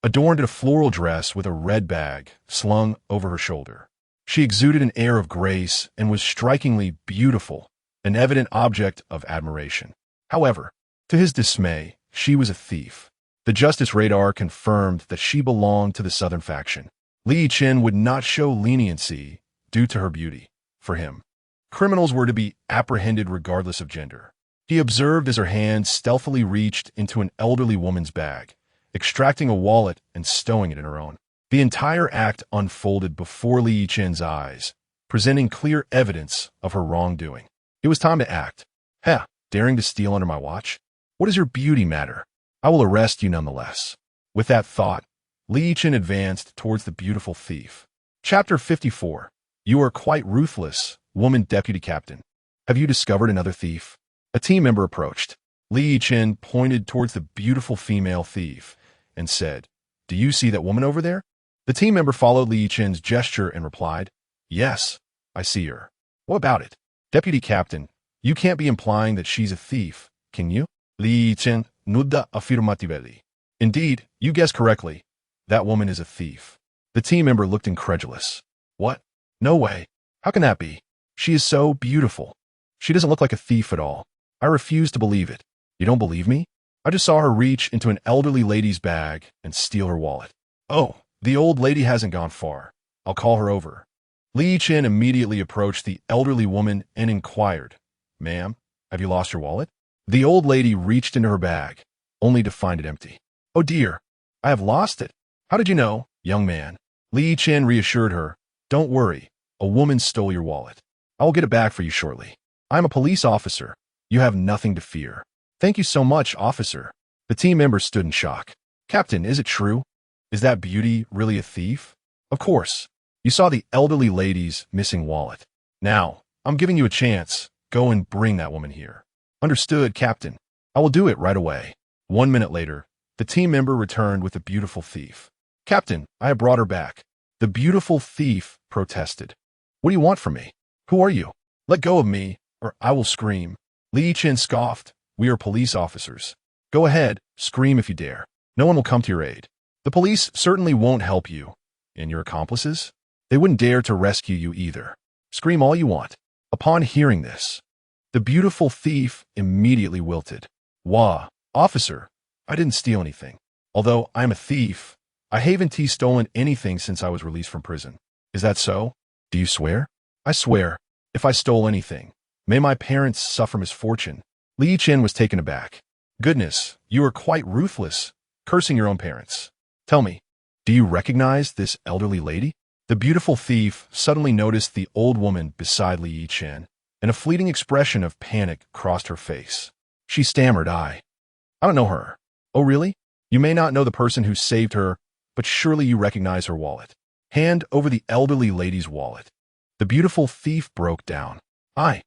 adorned in a floral dress with a red bag slung over her shoulder. She exuded an air of grace and was strikingly beautiful, an evident object of admiration. However, to his dismay, she was a thief. The justice radar confirmed that she belonged to the Southern faction. Li Yichen would not show leniency due to her beauty. For him, criminals were to be apprehended regardless of gender. He observed as her hand stealthily reached into an elderly woman's bag, extracting a wallet and stowing it in her own. The entire act unfolded before Li Yichen's eyes, presenting clear evidence of her wrongdoing. It was time to act. Heh, daring to steal under my watch? What does your beauty matter? I will arrest you nonetheless. With that thought, Li Yichen advanced towards the beautiful thief. Chapter 54. You are quite ruthless, woman deputy captain. Have you discovered another thief? A team member approached. Li Yichen pointed towards the beautiful female thief and said, Do you see that woman over there? The team member followed Li Yichen's gesture and replied, Yes, I see her. What about it? Deputy captain, you can't be implying that she's a thief, can you? Li Yichen nudda affirmatively. Indeed, you guessed correctly. That woman is a thief. The team member looked incredulous. What? No way. How can that be? She is so beautiful. She doesn't look like a thief at all. I refuse to believe it. You don't believe me? I just saw her reach into an elderly lady's bag and steal her wallet. Oh, the old lady hasn't gone far. I'll call her over. Li Yichen immediately approached the elderly woman and inquired, Ma'am, have you lost your wallet? The old lady reached into her bag, only to find it empty. Oh dear, I have lost it. How did you know, young man? Li Yichen reassured her, Don't worry, a woman stole your wallet. I will get it back for you shortly. I am a police officer. You have nothing to fear. Thank you so much, officer. The team member stood in shock. Captain, is it true? Is that beauty really a thief? Of course. You saw the elderly lady's missing wallet. Now, I'm giving you a chance. Go and bring that woman here. Understood, Captain. I will do it right away. 1 minute later, the team member returned with the beautiful thief. Captain, I have brought her back. The beautiful thief protested. What do you want from me? Who are you? Let go of me, or I will scream. Li Yichen scoffed. We are police officers. Go ahead, scream if you dare. No one will come to your aid. The police certainly won't help you. And your accomplices? They wouldn't dare to rescue you either. Scream all you want. Upon hearing this, the beautiful thief immediately wilted. Wah, officer, I didn't steal anything. Although I'm a thief, I haven't stolen anything since I was released from prison. Is that so? Do you swear? I swear, if I stole anything, may my parents suffer misfortune. Li Yichen was taken aback. Goodness, you are quite ruthless, cursing your own parents. Tell me, do you recognize this elderly lady? The beautiful thief suddenly noticed the old woman beside Li Yichen, and a fleeting expression of panic crossed her face. She stammered, I don't know her. Oh, really? You may not know the person who saved her, but surely you recognize her wallet. Hand over the elderly lady's wallet. The beautiful thief broke down. I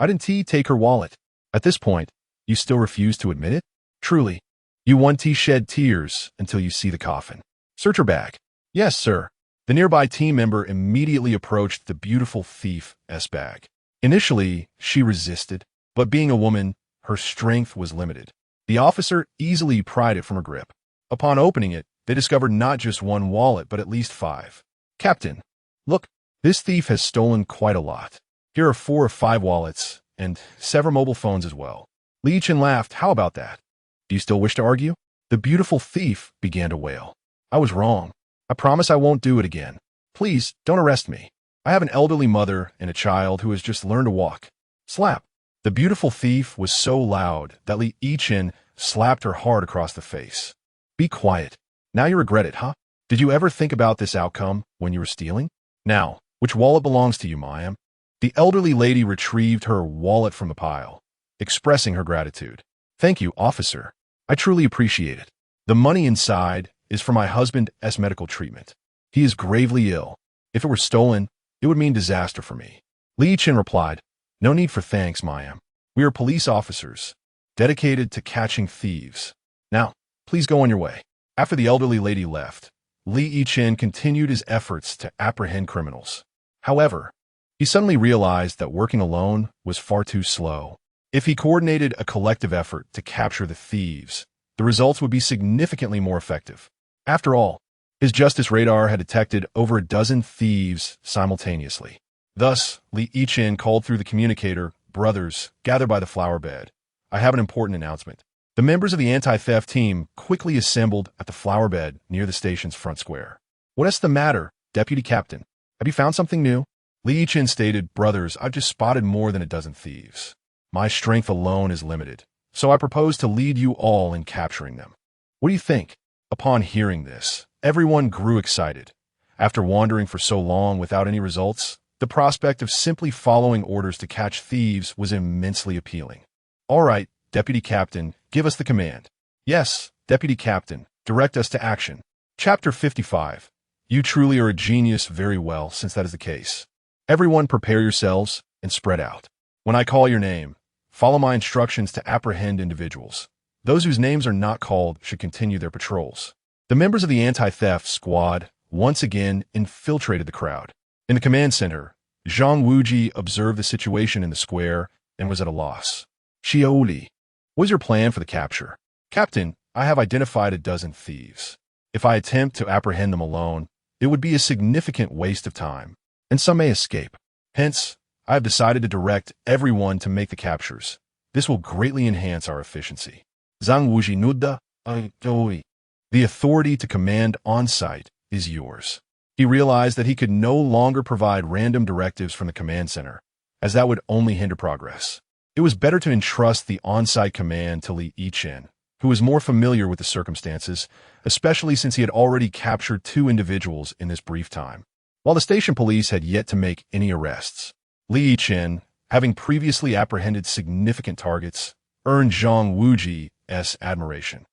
didn't take her wallet. At this point, you still refuse to admit it? Truly, you won't shed tears until you see the coffin. Search her bag. Yes, sir. The nearby team member immediately approached the beautiful thief's bag. Initially, she resisted, but being a woman, her strength was limited. The officer easily pried it from her grip. Upon opening it, they discovered not just one wallet, but at least 5. Captain, look, this thief has stolen quite a lot. Here are 4 or 5 wallets, and several mobile phones as well. Li Yichen laughed. How about that? Do you still wish to argue? The beautiful thief began to wail. I was wrong. I promise I won't do it again. Please, don't arrest me. I have an elderly mother and a child who has just learned to walk. Slap. The beautiful thief was so loud that Li Yichen slapped her hard across the face. Be quiet. Now you regret it, huh? Did you ever think about this outcome when you were stealing? Now, which wallet belongs to you, ma'am? The elderly lady retrieved her wallet from the pile, expressing her gratitude. Thank you, officer. I truly appreciate it. The money inside is for my husband's medical treatment. He is gravely ill. If it were stolen, it would mean disaster for me. Li Yichen replied, No need for thanks, ma'am. We are police officers, dedicated to catching thieves. Now, please go on your way. After the elderly lady left, Li Yichen continued his efforts to apprehend criminals. However, he suddenly realized that working alone was far too slow. If he coordinated a collective effort to capture the thieves, the results would be significantly more effective. After all, his justice radar had detected over a dozen thieves simultaneously. Thus, Li Yichen called through the communicator, "Brothers, gather by the flower bed. I have an important announcement." The members of the anti-theft team quickly assembled at the flower bed near the station's front square. "What's the matter, Deputy Captain? Have you found something new?" Li Yichen stated, "Brothers, I've just spotted more than a dozen thieves. My strength alone is limited, so I propose to lead you all in capturing them. What do you think?" Upon hearing this, everyone grew excited. After wandering for so long without any results, the prospect of simply following orders to catch thieves was immensely appealing. "All right, Deputy Captain, give us the command." "Yes, Deputy Captain, direct us to action." Chapter 55. You truly are a genius. Very well, since that is the case. Everyone prepare yourselves and spread out. When I call your name, follow my instructions to apprehend individuals. Those whose names are not called should continue their patrols. The members of the anti-theft squad once again infiltrated the crowd. In the command center, Zhang Wuji observed the situation in the square and was at a loss. "Xiaoli, what is your plan for the capture?" "Captain, I have identified a dozen thieves. If I attempt to apprehend them alone, it would be a significant waste of time, and some may escape. Hence, I have decided to direct everyone to make the captures. This will greatly enhance our efficiency." Zhang Wuji Nuda, the authority to command on-site is yours. He realized that he could no longer provide random directives from the command center, as that would only hinder progress. It was better to entrust the on-site command to Li Yichen, who was more familiar with the circumstances, especially since he had already captured 2 individuals in this brief time. While the station police had yet to make any arrests, Li Yichen, having previously apprehended significant targets, earned Zhang Wuji's admiration.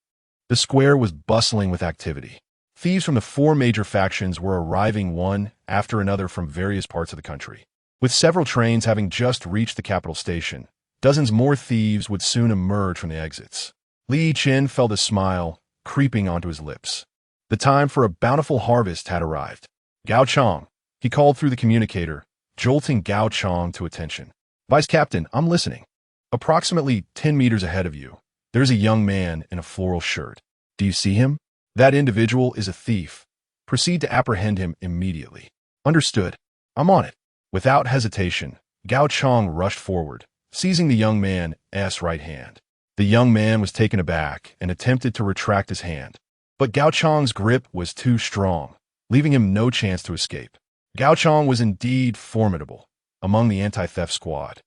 The square was bustling with activity. Thieves from the 4 major factions were arriving one after another from various parts of the country. With several trains having just reached the capital station, dozens more thieves would soon emerge from the exits. Li Yichen felt a smile creeping onto his lips. The time for a bountiful harvest had arrived. "Gao Chong," he called through the communicator, jolting Gao Chong to attention. "Vice Captain, I'm listening. Approximately 10 meters ahead of you, there's a young man in a floral shirt. Do you see him? That individual is a thief. Proceed to apprehend him immediately." "Understood. I'm on it." Without hesitation, Gao Chong rushed forward, seizing the young man's right hand. The young man was taken aback and attempted to retract his hand. But Gao Chong's grip was too strong, leaving him no chance to escape. Gao Chong was indeed formidable among the anti-theft squad.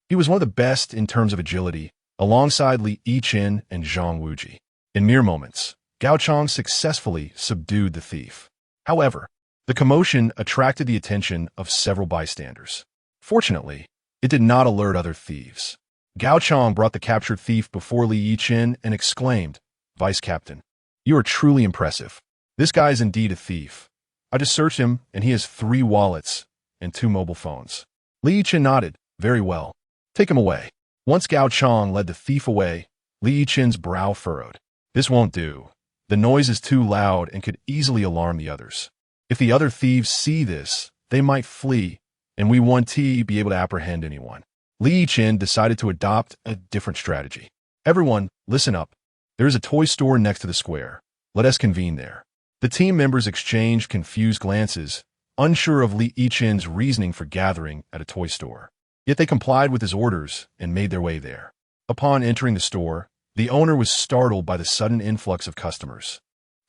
He was one of the best in terms of agility, alongside Li Yichen and Zhang Wuji. In mere moments, Gao Chong successfully subdued the thief. However, the commotion attracted the attention of several bystanders. Fortunately, it did not alert other thieves. Gao Chong brought the captured thief before Li Yichen and exclaimed, "Vice Captain, you are truly impressive. This guy is indeed a thief. I just searched him, and he has 3 wallets and 2 mobile phones." Li Yichen nodded. "Very well. Take him away." Once Gao Chong led the thief away, Li Yichen's brow furrowed. "This won't do. The noise is too loud and could easily alarm the others. If the other thieves see this, they might flee, and we won't be able to apprehend anyone." Li Yichen decided to adopt a different strategy. "Everyone, listen up. There is a toy store next to the square. Let us convene there." The team members exchanged confused glances, unsure of Li Yichen's reasoning for gathering at a toy store. Yet they complied with his orders and made their way there. Upon entering the store, the owner was startled by the sudden influx of customers.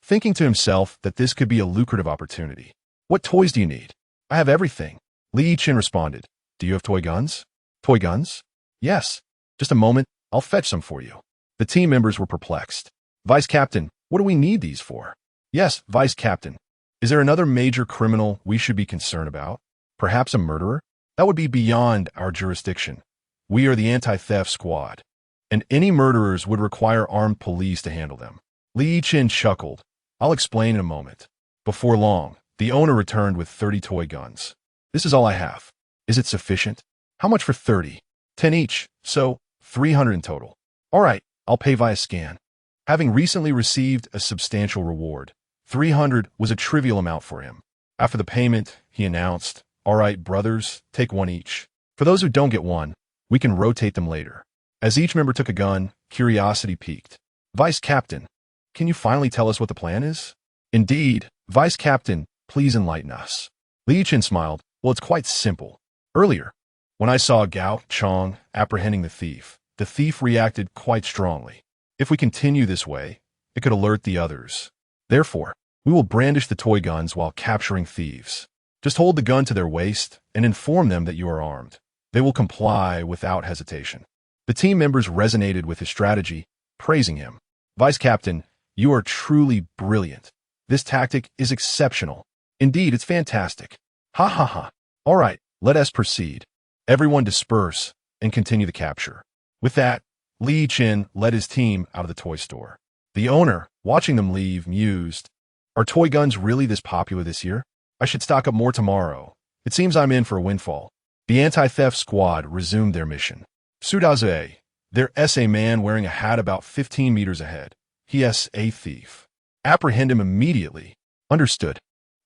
Thinking to himself that this could be a lucrative opportunity. "What toys do you need?" "I have everything." Li Yichen responded. "Do you have toy guns?" "Toy guns?" "Yes. Just a moment, I'll fetch some for you." The team members were perplexed. "Vice Captain, what do we need these for?" "Yes, Vice Captain. Is there another major criminal we should be concerned about? Perhaps a murderer? That would be beyond our jurisdiction. We are the anti-theft squad, and any murderers would require armed police to handle them." Li Yichen chuckled. "I'll explain in a moment." Before long, the owner returned with 30 toy guns. "This is all I have. Is it sufficient?" "How much for 30? 10 each, so 300 in total." "All right, I'll pay via scan." Having recently received a substantial reward, 300 was a trivial amount for him. After the payment, he announced, "All right, brothers, take 1 each. For those who don't get one, we can rotate them later." As each member took a gun, curiosity piqued. Vice Captain, can you finally tell us what the plan is? Indeed, Vice Captain, please enlighten us. Li Yichen smiled. Well, it's quite simple. Earlier, when I saw Gao Chong apprehending the thief reacted quite strongly. If we continue this way, it could alert the others. Therefore, we will brandish the toy guns while capturing thieves. Just hold the gun to their waist and inform them that you are armed. They will comply without hesitation. The team members resonated with his strategy, praising him. Vice Captain, you are truly brilliant. This tactic is exceptional. Indeed, it's fantastic. Ha ha ha. All right, let us proceed. Everyone disperse and continue the capture. With that, Li Yichen led his team out of the toy store. The owner, watching them leave, mused, are toy guns really this popular this year? I should stock up more tomorrow. It seems I'm in for a windfall. The anti-theft squad resumed their mission. Sudazue, there's a man wearing a hat about 15 meters ahead. He is a thief. Apprehend him immediately. Understood.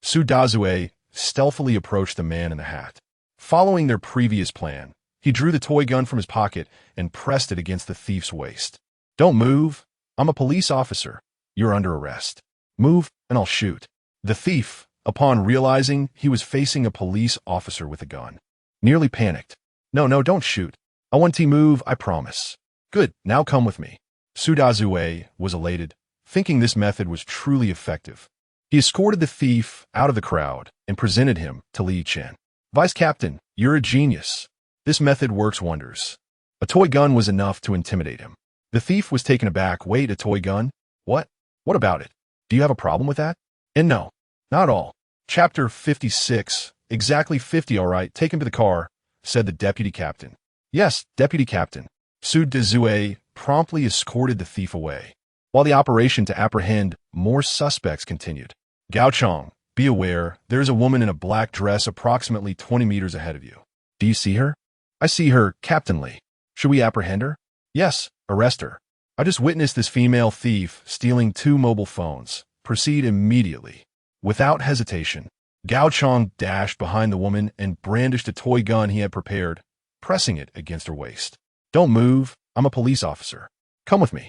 Sudazue stealthily approached the man in the hat. Following their previous plan, he drew the toy gun from his pocket and pressed it against the thief's waist. Don't move. I'm a police officer. You're under arrest. Move and I'll shoot. The thief, upon realizing he was facing a police officer with a gun, nearly panicked. No, don't shoot. I want to move, I promise. Good, now come with me. Sudazue was elated, thinking this method was truly effective. He escorted the thief out of the crowd and presented him to Li Yichen. Vice Captain, you're a genius. This method works wonders. A toy gun was enough to intimidate him. The thief was taken aback. Wait, a toy gun? What? What about it? Do you have a problem with that? And no, not all. Chapter 56, exactly 50, all right, take him to the car, said the deputy captain. Yes, deputy captain. Sudazue promptly escorted the thief away, while the operation to apprehend more suspects continued. Gao Chong, be aware, there's a woman in a black dress approximately 20 meters ahead of you. Do you see her? I see her, Captain Li. Should we apprehend her? Yes, arrest her. I just witnessed this female thief stealing 2 mobile phones. Proceed immediately. Without hesitation, Gao Chong dashed behind the woman and brandished a toy gun he had prepared, pressing it against her waist. Don't move. I'm a police officer. Come with me.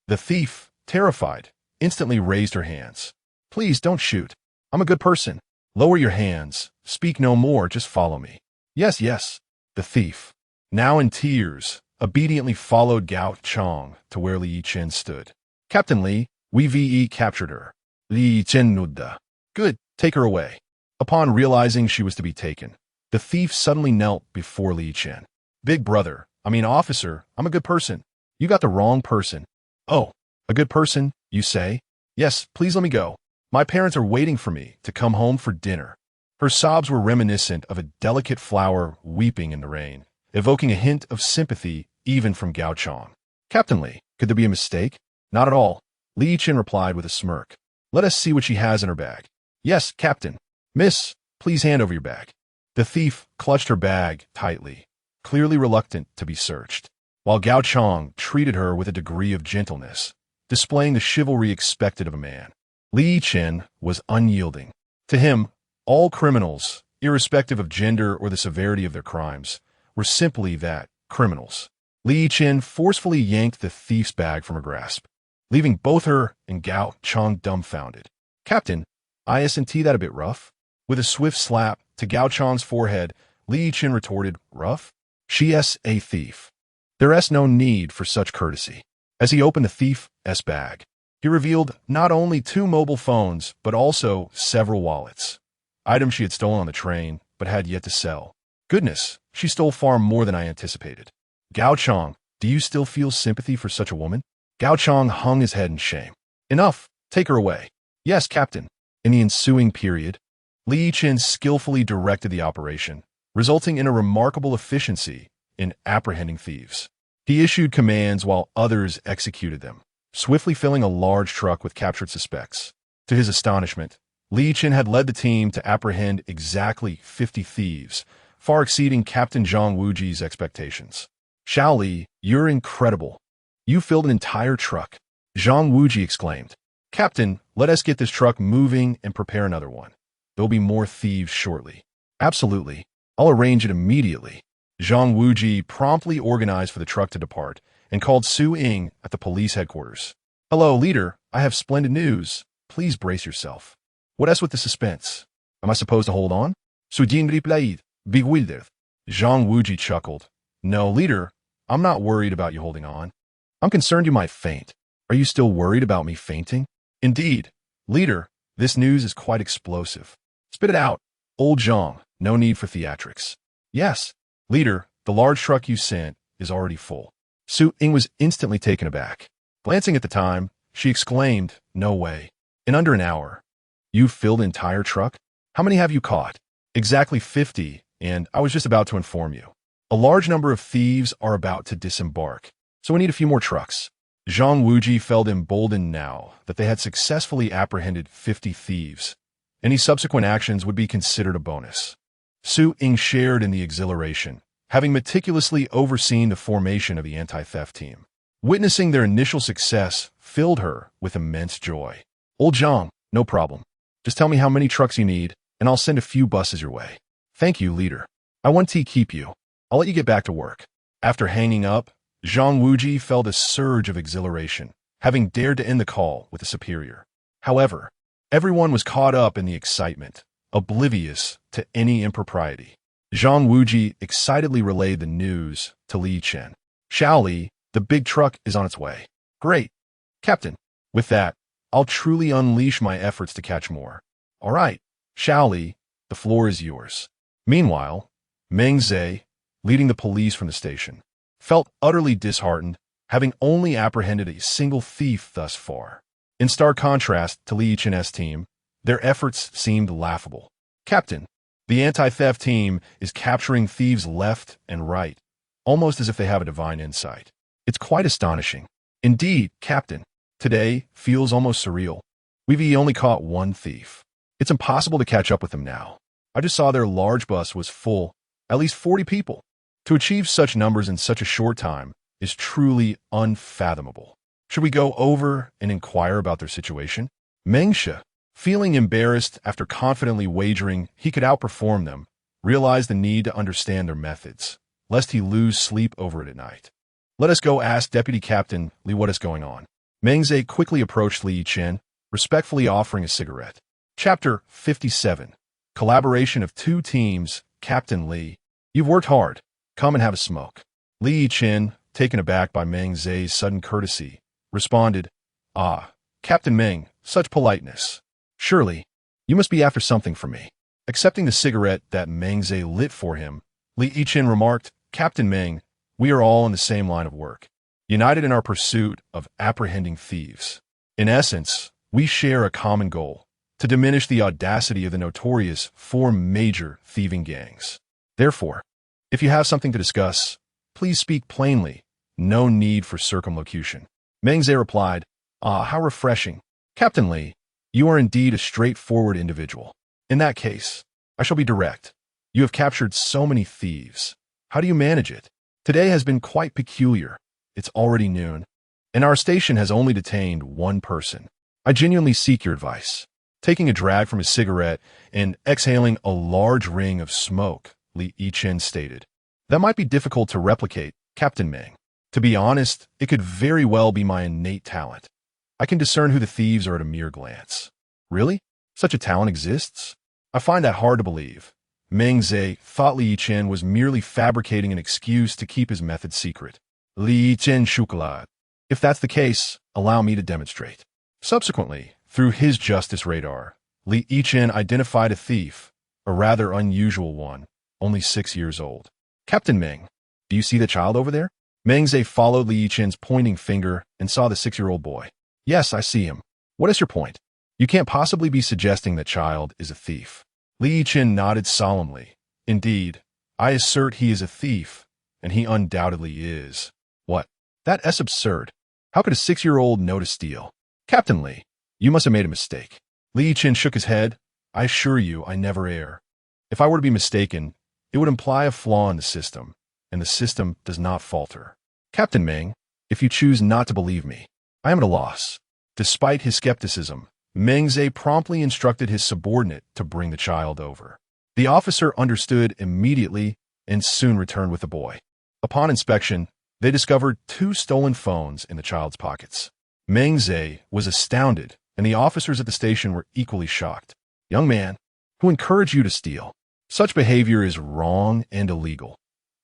The thief, terrified, instantly raised her hands. Please don't shoot. I'm a good person. Lower your hands. Speak no more. Just follow me. Yes. The thief, now in tears, obediently followed Gao Chong to where Li Yichen stood. Captain Li, we captured her. Li Yichen nudda. Good, take her away. Upon realizing she was to be taken, the thief suddenly knelt before Li Yichen. Big brother, officer, I'm a good person. You got the wrong person. Oh, a good person, you say? Yes, please let me go. My parents are waiting for me to come home for dinner. Her sobs were reminiscent of a delicate flower weeping in the rain, evoking a hint of sympathy even from Gao Chong. Captain Li, could there be a mistake? Not at all. Li Yichen replied with a smirk. Let us see what she has in her bag. Yes, Captain. Miss, please hand over your bag. The thief clutched her bag tightly, clearly reluctant to be searched, while Gao Chong treated her with a degree of gentleness, displaying the chivalry expected of a man. Li Yichen was unyielding. To him, all criminals, irrespective of gender or the severity of their crimes, were simply that, criminals. Li Yichen forcefully yanked the thief's bag from her grasp, leaving both her and Gao Chong dumbfounded. Captain, isn't that a bit rough? With a swift slap to Gao Chong's forehead, Li Yichen retorted, rough? She's a thief. There's no need for such courtesy. As he opened the thief's bag, he revealed not only 2 mobile phones, but also several wallets. Items she had stolen on the train, but had yet to sell. Goodness, she stole far more than I anticipated. Gao Chong, do you still feel sympathy for such a woman? Gao Chong hung his head in shame. Enough, take her away. Yes, Captain. In the ensuing period, Li Yichen skillfully directed the operation, resulting in a remarkable efficiency in apprehending thieves. He issued commands while others executed them, swiftly filling a large truck with captured suspects. To his astonishment, Li Yichen had led the team to apprehend exactly 50 thieves, far exceeding Captain Zhang Wuji's expectations. Xiao Li, you're incredible. You filled an entire truck. Zhang Wuji exclaimed. Captain, let us get this truck moving and prepare another one. There'll be more thieves shortly. Absolutely. I'll arrange it immediately. Zhang Wuji promptly organized for the truck to depart, and called Su Ying at the police headquarters. "Hello, leader. I have splendid news. Please brace yourself." "What else with the suspense? Am I supposed to hold on?" Su Ying replied, bewildered. Zhang Wuji chuckled. "No, leader, I'm not worried about you holding on. I'm concerned you might faint. Are you still worried about me fainting?" "Indeed. Leader, this news is quite explosive." "Spit it out. Old Zhang, no need for theatrics." "Yes. Leader, the large truck you sent is already full." Su Ying was instantly taken aback. Glancing at the time, she exclaimed, "No way. In under an hour. You've filled the entire truck? How many have you caught?" "Exactly 50, and I was just about to inform you. A large number of thieves are about to disembark, so we need a few more trucks." Zhang Wuji felt emboldened now that they had successfully apprehended 50 thieves. Any subsequent actions would be considered a bonus. Su Ying shared in the exhilaration, having meticulously overseen the formation of the anti-theft team. Witnessing their initial success filled her with immense joy. "Old Zhang, no problem. Just tell me how many trucks you need, and I'll send a few buses your way." "Thank you, leader. I want to keep you. I'll let you get back to work." After hanging up, Zhang Wuji felt a surge of exhilaration, having dared to end the call with a superior. However, everyone was caught up in the excitement, oblivious to any impropriety. Zhang Wuji excitedly relayed the news to Yichen. "Xiao Li, the big truck is on its way." "Great, Captain. With that, I'll truly unleash my efforts to catch more." "All right, Xiao Li, the floor is yours." Meanwhile, Meng Zhe, leading the police from the station, felt utterly disheartened, having only apprehended a single thief thus far. In stark contrast to Li Yichen's team, their efforts seemed laughable. "Captain, the anti-theft team is capturing thieves left and right, almost as if they have a divine insight. It's quite astonishing." "Indeed, Captain. Today feels almost surreal. We've only caught one thief. It's impossible to catch up with them now. I just saw their large bus was full, at least 40 people. To achieve such numbers in such a short time is truly unfathomable. Should we go over and inquire about their situation?" Mengsha, feeling embarrassed after confidently wagering he could outperform them, realized the need to understand their methods, lest he lose sleep over it at night. "Let us go ask Deputy Captain Li what is going on." Meng Zhe quickly approached Li Yichen, respectfully offering a cigarette. Chapter 57. Collaboration of two teams. "Captain Li, you've worked hard. Come and have a smoke." Li Yichen, taken aback by Meng Zhe's sudden courtesy, responded, "Ah, Captain Meng, such politeness. Surely, you must be after something from me." Accepting the cigarette that Meng Zhe lit for him, Li Yichen remarked, "Captain Meng, we are all in the same line of work, united in our pursuit of apprehending thieves. In essence, we share a common goal, to diminish the audacity of the notorious 4 major thieving gangs. Therefore, if you have something to discuss, please speak plainly. No need for circumlocution." Meng Zhe replied, "Ah, how refreshing. Captain Li, you are indeed a straightforward individual. In that case, I shall be direct. You have captured so many thieves. How do you manage it? Today has been quite peculiar. It's already noon, and our station has only detained one person. I genuinely seek your advice." Taking a drag from his cigarette and exhaling a large ring of smoke, Li Yichen stated, "That might be difficult to replicate, Captain Meng. To be honest, it could very well be my innate talent. I can discern who the thieves are at a mere glance." "Really? Such a talent exists? I find that hard to believe." Meng Zhe thought Li Yichen was merely fabricating an excuse to keep his method secret. Li Yichen chocolate. "If that's the case, allow me to demonstrate." Subsequently, through his justice radar, Li Yichen identified a thief, a rather unusual one, only 6 years old. "Captain Meng, do you see the child over there?" Meng Zhe followed Li Yichen's pointing finger and saw the 6-year-old boy. "Yes, I see him. What is your point? You can't possibly be suggesting that child is a thief." Li Yichen nodded solemnly. "Indeed, I assert he is a thief, and he undoubtedly is." "What? That's absurd. How could a 6-year-old know to steal?" "Captain Li, you must have made a mistake." Li Yichen shook his head. "I assure you I never err. If I were to be mistaken, it would imply a flaw in the system, and the system does not falter. Captain Meng, if you choose not to believe me, I am at a loss." Despite his skepticism, Meng Zhe promptly instructed his subordinate to bring the child over. The officer understood immediately and soon returned with the boy. Upon inspection, They discovered 2 stolen phones in the child's pockets. Meng Zhe was astounded, and the officers at the station were equally shocked. Young man, who encouraged you to steal? Such behavior is wrong and illegal.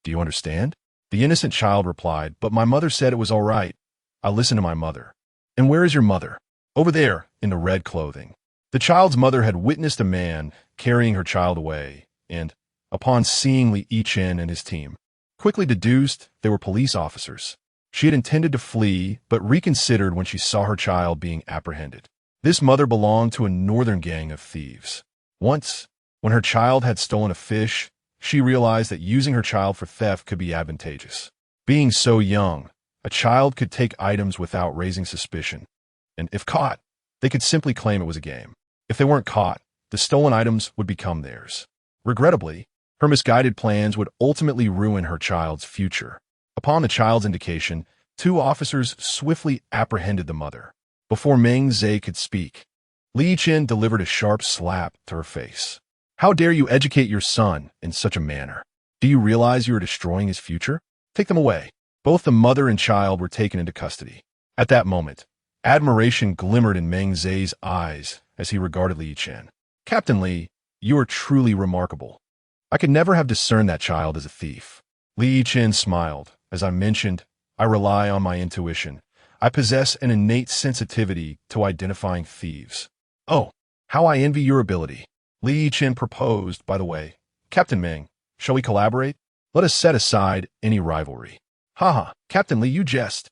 Do you understand? The innocent child replied, but my mother said it was all right. I listened to my mother. And where is your mother? Over there, in the red clothing. The child's mother had witnessed a man carrying her child away, and, upon seeing Li Yichen and his team, quickly deduced they were police officers. She had intended to flee, but reconsidered when she saw her child being apprehended. This mother belonged to a northern gang of thieves. Once, when her child had stolen a fish, she realized that using her child for theft could be advantageous. Being so young, a child could take items without raising suspicion, and if caught, they could simply claim it was a game. If they weren't caught, the stolen items would become theirs. Regrettably, her misguided plans would ultimately ruin her child's future. Upon the child's indication, 2 officers swiftly apprehended the mother. Before Meng Zhe could speak, Li Yichen delivered a sharp slap to her face. How dare you educate your son in such a manner? Do you realize you are destroying his future? Take them away. Both the mother and child were taken into custody. At that moment, admiration glimmered in Meng Zhe's eyes as he regarded Li Yichen. Captain Li, you are truly remarkable. I could never have discerned that child as a thief. Li Yichen smiled. As I mentioned, I rely on my intuition. I possess an innate sensitivity to identifying thieves. Oh, how I envy your ability. Li Yichen proposed, by the way. Captain Meng, shall we collaborate? Let us set aside any rivalry. Haha, Captain Li, you jest.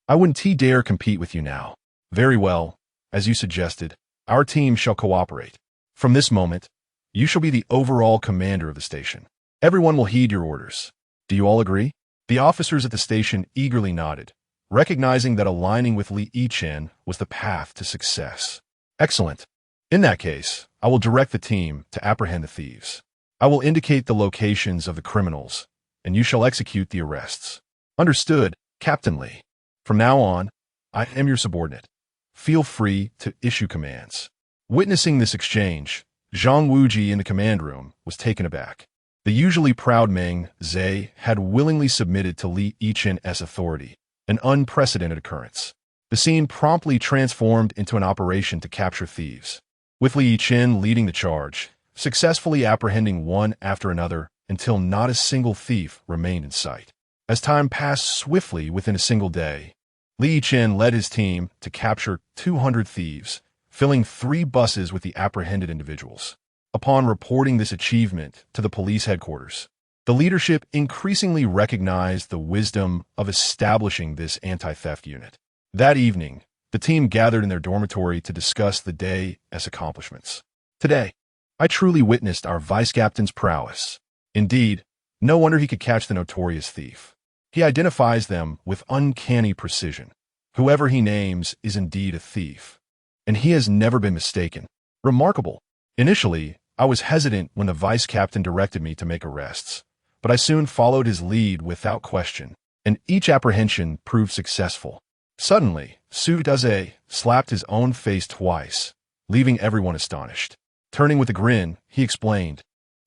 I wouldn't dare compete with you now. Very well, as you suggested, our team shall cooperate. From this moment, you shall be the overall commander of the station. Everyone will heed your orders. Do you all agree? The officers at the station eagerly nodded, recognizing that aligning with Li Yichen was the path to success. Excellent. In that case, I will direct the team to apprehend the thieves. I will indicate the locations of the criminals, and you shall execute the arrests. Understood, Captain Li. From now on, I am your subordinate. Feel free to issue commands. Witnessing this exchange, Zhang Wuji in the command room was taken aback. The usually proud Meng Zhe had willingly submitted to Li Yichen's authority, an unprecedented occurrence. The scene promptly transformed into an operation to capture thieves, with Li Yichen leading the charge, successfully apprehending one after another until not a single thief remained in sight. As time passed swiftly within a single day, Li Yichen led his team to capture 200 thieves, filling 3 buses with the apprehended individuals. Upon reporting this achievement to the police headquarters, the leadership increasingly recognized the wisdom of establishing this anti-theft unit. That evening, the team gathered in their dormitory to discuss the day's accomplishments. Today, I truly witnessed our vice captain's prowess. Indeed, no wonder he could catch the notorious thief. He identifies them with uncanny precision. Whoever he names is indeed a thief, and he has never been mistaken. Remarkable. Initially, I was hesitant when the vice captain directed me to make arrests, but I soon followed his lead without question, and each apprehension proved successful. Suddenly, Su Daze slapped his own face twice, leaving everyone astonished. Turning with a grin, he explained,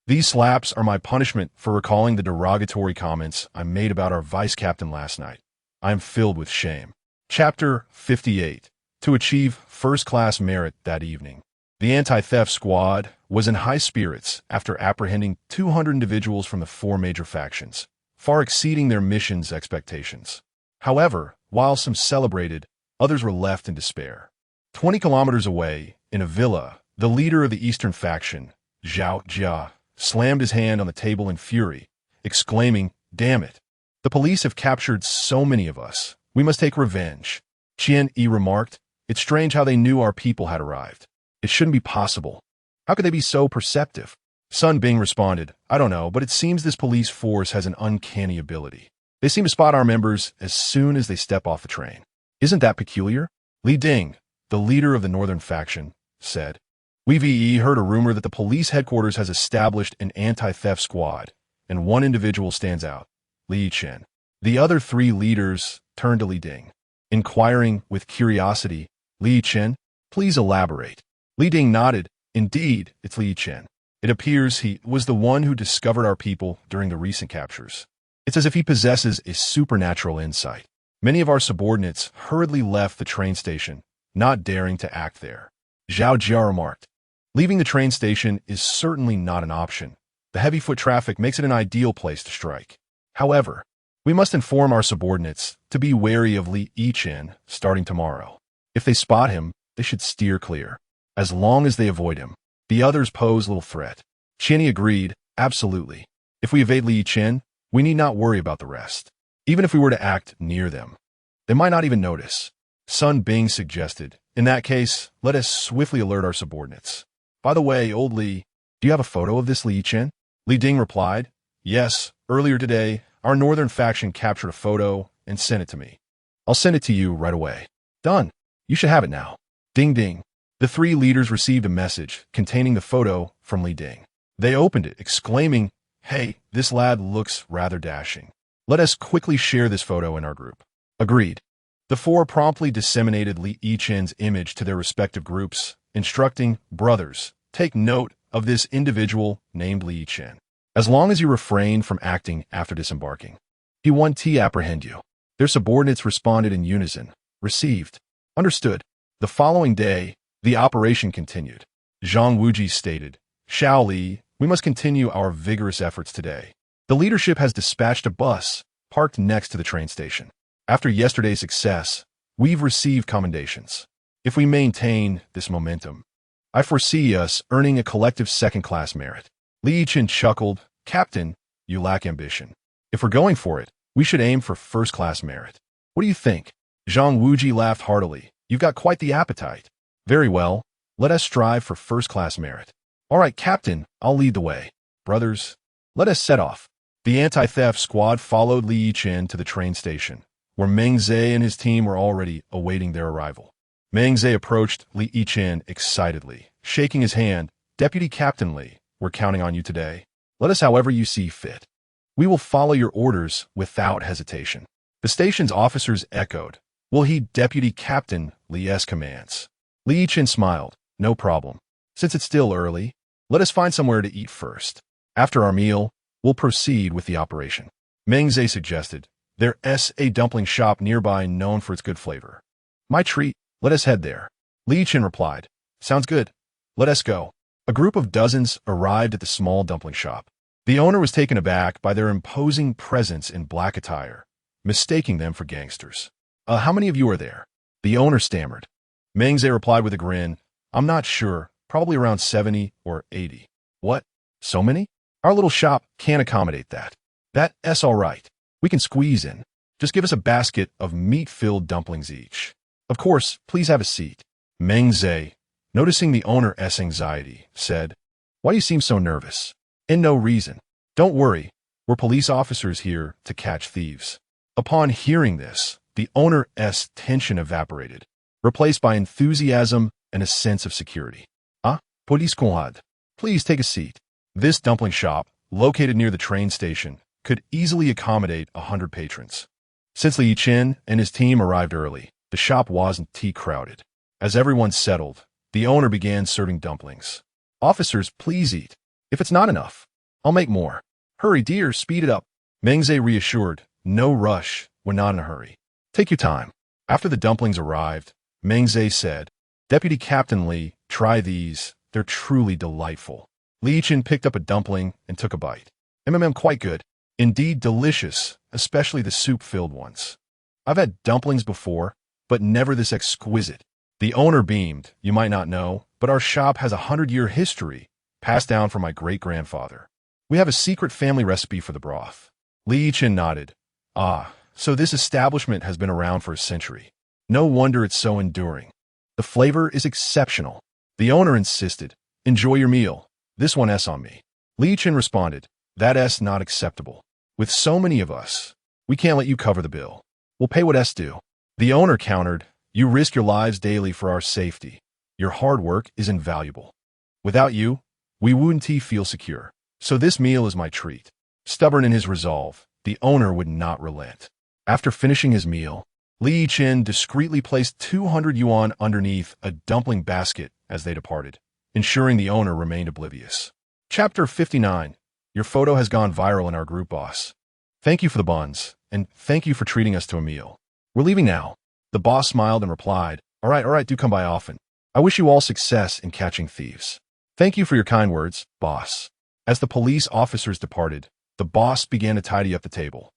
"These slaps are my punishment for recalling the derogatory comments I made about our vice captain last night. I am filled with shame." Chapter 58. To achieve first-class merit that evening, the anti-theft squad was in high spirits after apprehending 200 individuals from the 4 major factions, far exceeding their mission's expectations. However, while some celebrated, others were left in despair. 20 kilometers away, in a villa, the leader of the eastern faction, Zhao Jia, slammed his hand on the table in fury, exclaiming, "Damn it! The police have captured so many of us. We must take revenge." Qian Yi remarked, "It's strange how they knew our people had arrived. It shouldn't be possible. How could they be so perceptive?" Sun Bing responded, "I don't know, but it seems this police force has an uncanny ability. They seem to spot our members as soon as they step off the train. Isn't that peculiar?" Li Ding, the leader of the northern faction, said, "We've heard a rumor that the police headquarters has established an anti-theft squad, and one individual stands out, Li Yichen." The other 3 leaders turned to Li Ding, inquiring with curiosity, "Li Yichen, please elaborate." Li Ding nodded. "Indeed, it's Li Yichen. It appears he was the one who discovered our people during the recent captures. It's as if he possesses a supernatural insight. Many of our subordinates hurriedly left the train station, not daring to act there. Zhao Jia remarked, "Leaving the train station is certainly not an option. The heavy foot traffic makes it an ideal place to strike. However, we must inform our subordinates to be wary of Li Yichen starting tomorrow. If they spot him, they should steer clear. As long as they avoid him, the others pose little threat." Chinny agreed, "Absolutely. If we evade Li Yichen, we need not worry about the rest. Even if we were to act near them, they might not even notice." Sun Bing suggested, "In that case, let us swiftly alert our subordinates. By the way, old Li, do you have a photo of this Li Yichen?" Li Ding replied, "Yes, earlier today, our northern faction captured a photo and sent it to me. I'll send it to you right away." "Done. You should have it now." Ding ding. The three leaders received a message containing the photo from Li Ding. They opened it, exclaiming, "Hey, this lad looks rather dashing. Let us quickly share this photo in our group." Agreed. The four promptly disseminated Li Yichen's image to their respective groups, instructing, "Brothers, take note of this individual named Li Yichen. As long as you refrain from acting after disembarking, he won't apprehend you." Their subordinates responded in unison, "Received." Understood. The following day, the operation continued. Zhang Wuji stated, "Xiao Li, we must continue our vigorous efforts today. The leadership has dispatched a bus parked next to the train station. After yesterday's success, we've received commendations. If we maintain this momentum, I foresee us earning a collective second-class merit." Li Yichen chuckled, "Captain, you lack ambition. If we're going for it, we should aim for first-class merit. What do you think?" Zhang Wuji laughed heartily. "You've got quite the appetite." "Very well. Let us strive for first-class merit." "All right, Captain, I'll lead the way. Brothers, let us set off." The anti-theft squad followed Li Yichen to the train station, where Meng Zhe and his team were already awaiting their arrival. Meng Zhe approached Li Yichen excitedly, shaking his hand. "Deputy Captain Li, we're counting on you today. Let us however you see fit. We will follow your orders without hesitation." The station's officers echoed, "We'll heed Deputy Captain Li's commands." Li Yichen smiled, "No problem. Since it's still early, let us find somewhere to eat first. After our meal, we'll proceed with the operation." Meng Zhe suggested, "There's a dumpling shop nearby known for its good flavor. My treat, let us head there." Li Yichen replied, "Sounds good. Let us go." A group of dozens arrived at the small dumpling shop. The owner was taken aback by their imposing presence in black attire, mistaking them for gangsters. How many of you are there?" The owner stammered. Meng Zhe replied with a grin, "I'm not sure, probably around 70 or 80. "What? So many? Our little shop can't accommodate that." "That's all right. We can squeeze in. Just give us a basket of meat-filled dumplings each." "Of course, please have a seat." Meng Zhe, noticing the owner's anxiety, said, "Why do you seem so nervous?" "And no reason. Don't worry, we're police officers here to catch thieves." Upon hearing this, the owner's tension evaporated, replaced by enthusiasm and a sense of security. Police squad, please take a seat." This dumpling shop, located near the train station, could easily accommodate 100 patrons. Since Li Yichen and his team arrived early, the shop wasn't crowded. As everyone settled, the owner began serving dumplings. "Officers, please eat. If it's not enough, I'll make more. Hurry, dear, speed it up." Meng Zhe reassured, "No rush, we're not in a hurry. Take your time." After the dumplings arrived, Meng Zhe said, "Deputy Captain Li, try these. They're truly delightful." Li Yichen picked up a dumpling and took a bite. Quite good. Indeed delicious, especially the soup-filled ones. I've had dumplings before, but never this exquisite." The owner beamed, "You might not know, but our shop has a 100-year history, passed down from my great-grandfather. We have a secret family recipe for the broth." Li Yichen nodded. So this establishment has been around for a century. No wonder it's so enduring. The flavor is exceptional." The owner insisted, "Enjoy your meal. This one's on me." Li Yichen responded, "That's not acceptable. With so many of us, we can't let you cover the bill. We'll pay what's due." The owner countered, "You risk your lives daily for our safety. Your hard work is invaluable. Without you, we wouldn't feel secure. So this meal is my treat." Stubborn in his resolve, the owner would not relent. After finishing his meal, Li Yichen discreetly placed 200 yuan underneath a dumpling basket as they departed, ensuring the owner remained oblivious. Chapter 59. Your photo has gone viral in our group, boss. Thank you for the buns, and thank you for treating us to a meal. We're leaving now. The boss smiled and replied, all right, do come by often. I wish you all success in catching thieves. Thank you for your kind words, boss. As the police officers departed, the boss began to tidy up the table.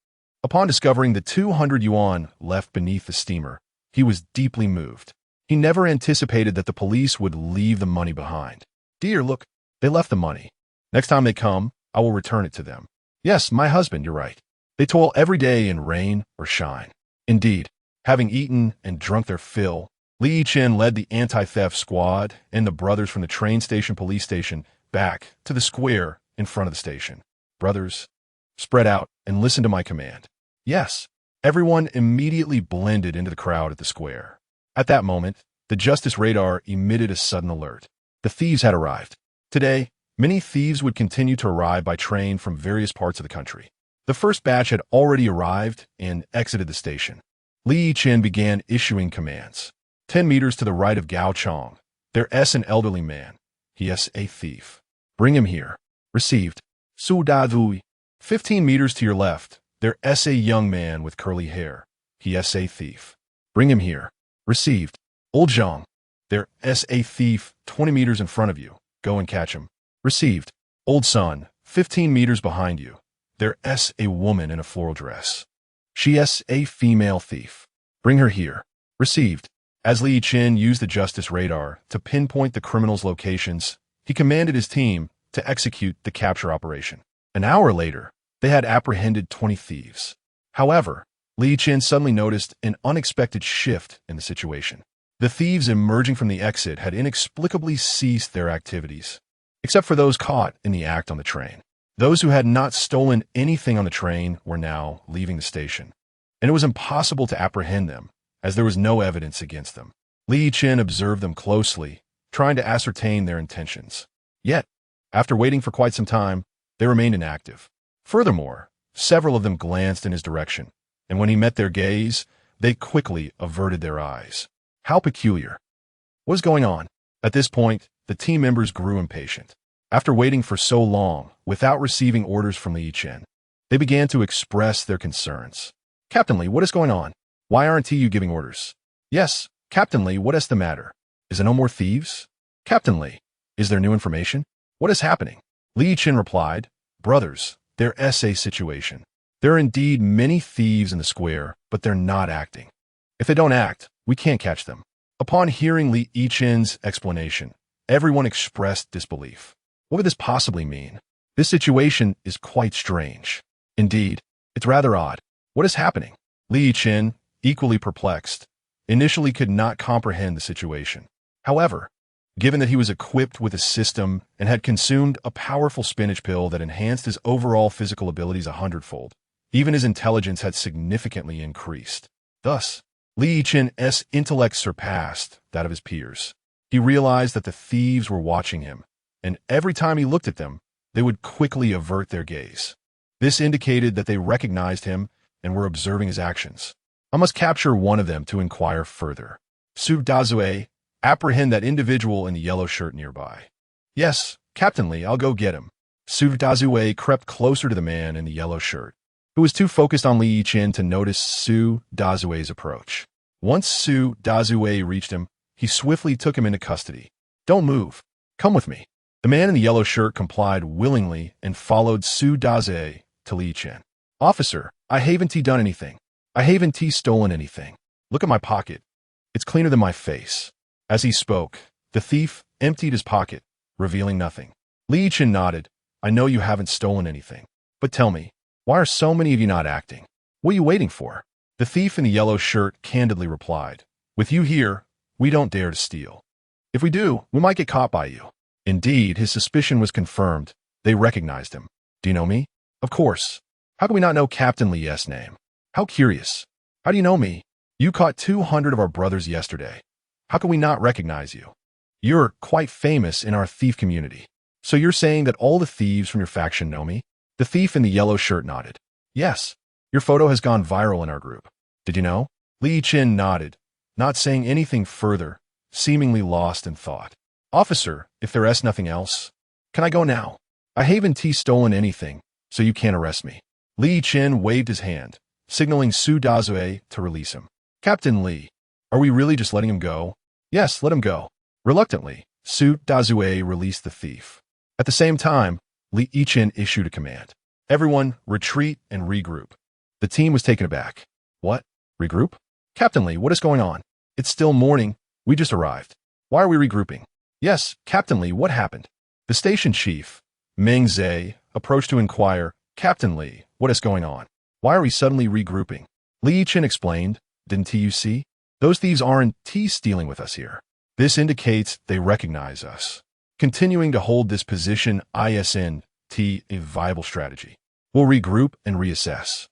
Upon discovering the 200 yuan left beneath the steamer, he was deeply moved. He never anticipated that the police would leave the money behind. Dear, look, they left the money. Next time they come, I will return it to them. Yes, my husband, you're right. They toil every day in rain or shine. Indeed, having eaten and drunk their fill, Yichen led the anti-theft squad and the brothers from the train station police station back to the square in front of the station. Brothers, spread out and listen to my command. Yes, everyone immediately blended into the crowd at the square. At that moment, the justice radar emitted a sudden alert. The thieves had arrived. Today, many thieves would continue to arrive by train from various parts of the country. The first batch had already arrived and exited the station. Yichen began issuing commands. 10 meters to the right of Gao Chong, there's an elderly man. He is a thief. Bring him here. Received. Su Da Zui. 15 meters to your left, there's a young man with curly hair. He is a thief. Bring him here. Received. Old Zhang. There's a thief 20 meters in front of you. Go and catch him. Received. Old son, 15 meters behind you. There's a woman in a floral dress. She is a female thief. Bring her here. Received. As Yichen used the justice radar to pinpoint the criminals' locations, he commanded his team to execute the capture operation. An hour later, they had apprehended 20 thieves. However, Yichen suddenly noticed an unexpected shift in the situation. The thieves emerging from the exit had inexplicably ceased their activities, except for those caught in the act on the train. Those who had not stolen anything on the train were now leaving the station, and it was impossible to apprehend them, as there was no evidence against them. Yichen observed them closely, trying to ascertain their intentions. Yet, after waiting for quite some time, they remained inactive. Furthermore, several of them glanced in his direction, and when he met their gaze, they quickly averted their eyes. How peculiar. What is going on? At this point, the team members grew impatient. After waiting for so long, without receiving orders from Yichen, they began to express their concerns. Captain Li, what is going on? Why aren't you giving orders? Yes, Captain Li, what is the matter? Is there no more thieves? Captain Li, is there new information? What is happening? Yichen replied, Brothers, there's a situation. There are indeed many thieves in the square, but they're not acting. If they don't act, we can't catch them. Upon hearing Yichen's explanation, everyone expressed disbelief. What would this possibly mean? This situation is quite strange. Indeed, it's rather odd. What is happening? Yichen, equally perplexed, initially could not comprehend the situation. However, given that he was equipped with a system and had consumed a powerful spinach pill that enhanced his overall physical abilities 100-fold, even his intelligence had significantly increased. Thus, Yichen's intellect surpassed that of his peers. He realized that the thieves were watching him, and every time he looked at them, they would quickly avert their gaze. This indicated that they recognized him and were observing his actions. I must capture one of them to inquire further. Su Dazue, apprehend that individual in the yellow shirt nearby. Yes, Captain Li, I'll go get him. Su Dazue crept closer to the man in the yellow shirt, who was too focused on Yichen to notice Su Dazue's approach. Once Su Dazue reached him, he swiftly took him into custody. Don't move. Come with me. The man in the yellow shirt complied willingly and followed Su Dazue to Yichen. Officer, I haven't done anything. I haven't stolen anything. Look at my pocket. It's cleaner than my face. As he spoke, the thief emptied his pocket, revealing nothing. Yichen nodded. I know you haven't stolen anything. But tell me, why are so many of you not acting? What are you waiting for? The thief in the yellow shirt candidly replied. With you here, we don't dare to steal. If we do, we might get caught by you. Indeed, his suspicion was confirmed. They recognized him. Do you know me? Of course. How can we not know Captain Li's name? How curious. How do you know me? You caught 200 of our brothers yesterday. How can we not recognize you? You're quite famous in our thief community. So you're saying that all the thieves from your faction know me? The thief in the yellow shirt nodded. Yes. Your photo has gone viral in our group. Did you know? Yichen nodded, not saying anything further, seemingly lost in thought. Officer, if there is nothing else, can I go now? I haven't stolen anything, so you can't arrest me. Li Yichen waved his hand, signaling Su Dazue to release him. Captain Li, are we really just letting him go? Yes, let him go. Reluctantly, Su Dazue released the thief. At the same time, Li Yichen issued a command. Everyone, retreat and regroup. The team was taken aback. What? Regroup? Captain Li, what is going on? It's still morning. We just arrived. Why are we regrouping? Yes, Captain Li, what happened? The station chief, Meng Zhe, approached to inquire, Captain Li, what is going on? Why are we suddenly regrouping? Li Yichen explained, didn't you see? Those thieves aren't stealing with us here. This indicates they recognize us. Continuing to hold this position isn't a viable strategy. We'll regroup and reassess.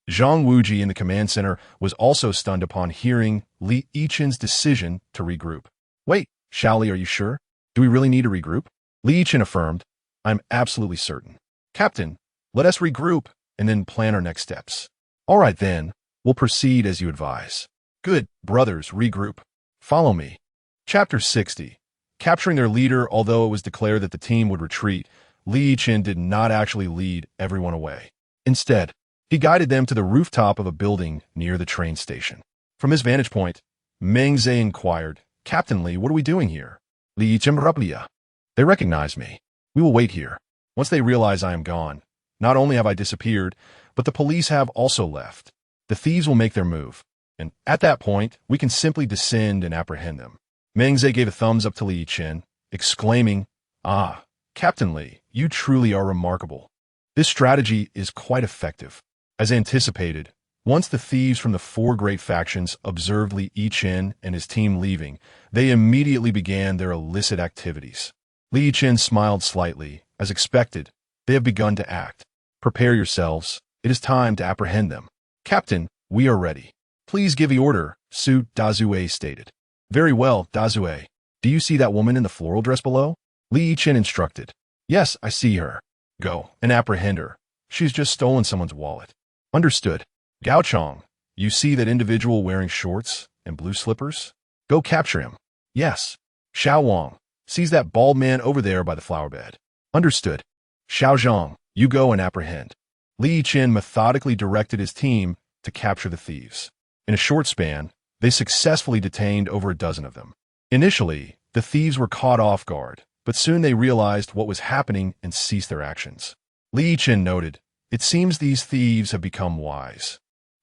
Zhang Wuji in the command center was also stunned upon hearing Li Yichen's decision to regroup. Wait, Xiaoli, are you sure? Do we really need to regroup? Li Yichen affirmed, I'm absolutely certain. Captain, let us regroup and then plan our next steps. All right then, we'll proceed as you advise. Good, brothers, regroup. Follow me. Chapter 60. Capturing their leader. Although it was declared that the team would retreat, Li Yichen did not actually lead everyone away. Instead, he guided them to the rooftop of a building near the train station. From his vantage point, Meng Zhe inquired, Captain Li, what are we doing here? Li Yichen, they recognize me. We will wait here. Once they realize I am gone, not only have I disappeared, but the police have also left. The thieves will make their move, and at that point, we can simply descend and apprehend them. Meng Zhe gave a thumbs up to Li Yichen, exclaiming, Ah, Captain Li, you truly are remarkable. This strategy is quite effective. As anticipated, once the thieves from the four great factions observed Li Yichen and his team leaving, they immediately began their illicit activities. Li Yichen smiled slightly. As expected, they have begun to act. Prepare yourselves. It is time to apprehend them. Captain, we are ready. Please give the order, Su Dazue stated. Very well, Dazue. Do you see that woman in the floral dress below? Li Yichen instructed. Yes, I see her. Go and apprehend her. She's just stolen someone's wallet. Understood. Gao Chong, you see that individual wearing shorts and blue slippers? Go capture him. Yes. Xiao Wang, sees that bald man over there by the flower bed. Understood. Xiao Zhang, you go and apprehend. Li Yichen methodically directed his team to capture the thieves. In a short span, they successfully detained over a dozen of them. Initially, the thieves were caught off guard, but soon they realized what was happening and ceased their actions. Li Yichen noted, it seems these thieves have become wise.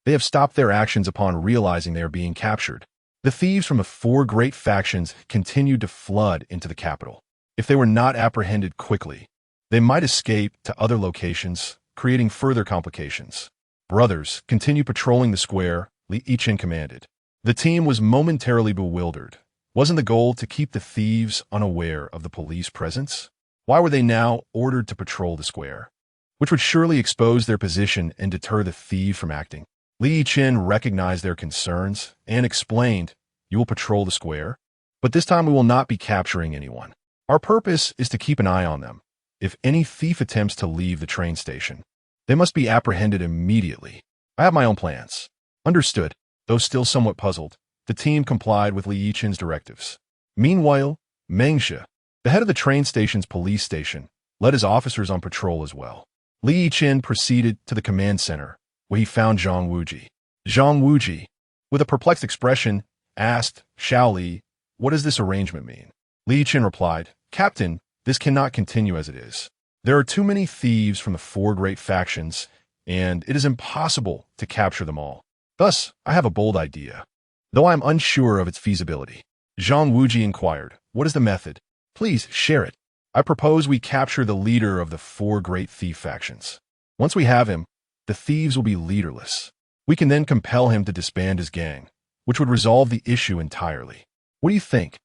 They have stopped their actions upon realizing they are being captured. The thieves from the four great factions continued to flood into the capital. If they were not apprehended quickly, they might escape to other locations, creating further complications. Brothers, continue patrolling the square, Li Yichen commanded. The team was momentarily bewildered. Wasn't the goal to keep the thieves unaware of the police presence? Why were they now ordered to patrol the square? Which would surely expose their position and deter the thieves from acting. Li Yichen recognized their concerns and explained, you will patrol the square, but this time we will not be capturing anyone. Our purpose is to keep an eye on them. If any thief attempts to leave the train station, they must be apprehended immediately. I have my own plans. Understood. Though still somewhat puzzled, the team complied with Li Yichen's directives. Meanwhile, Meng Zhe, the head of the train station's police station, led his officers on patrol as well. Li Yichen proceeded to the command center, where he found Zhang Wuji. Zhang Wuji, with a perplexed expression, asked, Xiaoli, what does this arrangement mean? Li Yichen replied, Captain, this cannot continue as it is. There are too many thieves from the four great factions, and it is impossible to capture them all. Thus, I have a bold idea, though I am unsure of its feasibility. Zhang Wuji inquired, what is the method? Please share it. I propose we capture the leader of the four great thief factions. Once we have him, the thieves will be leaderless. We can then compel him to disband his gang, which would resolve the issue entirely. What do you think?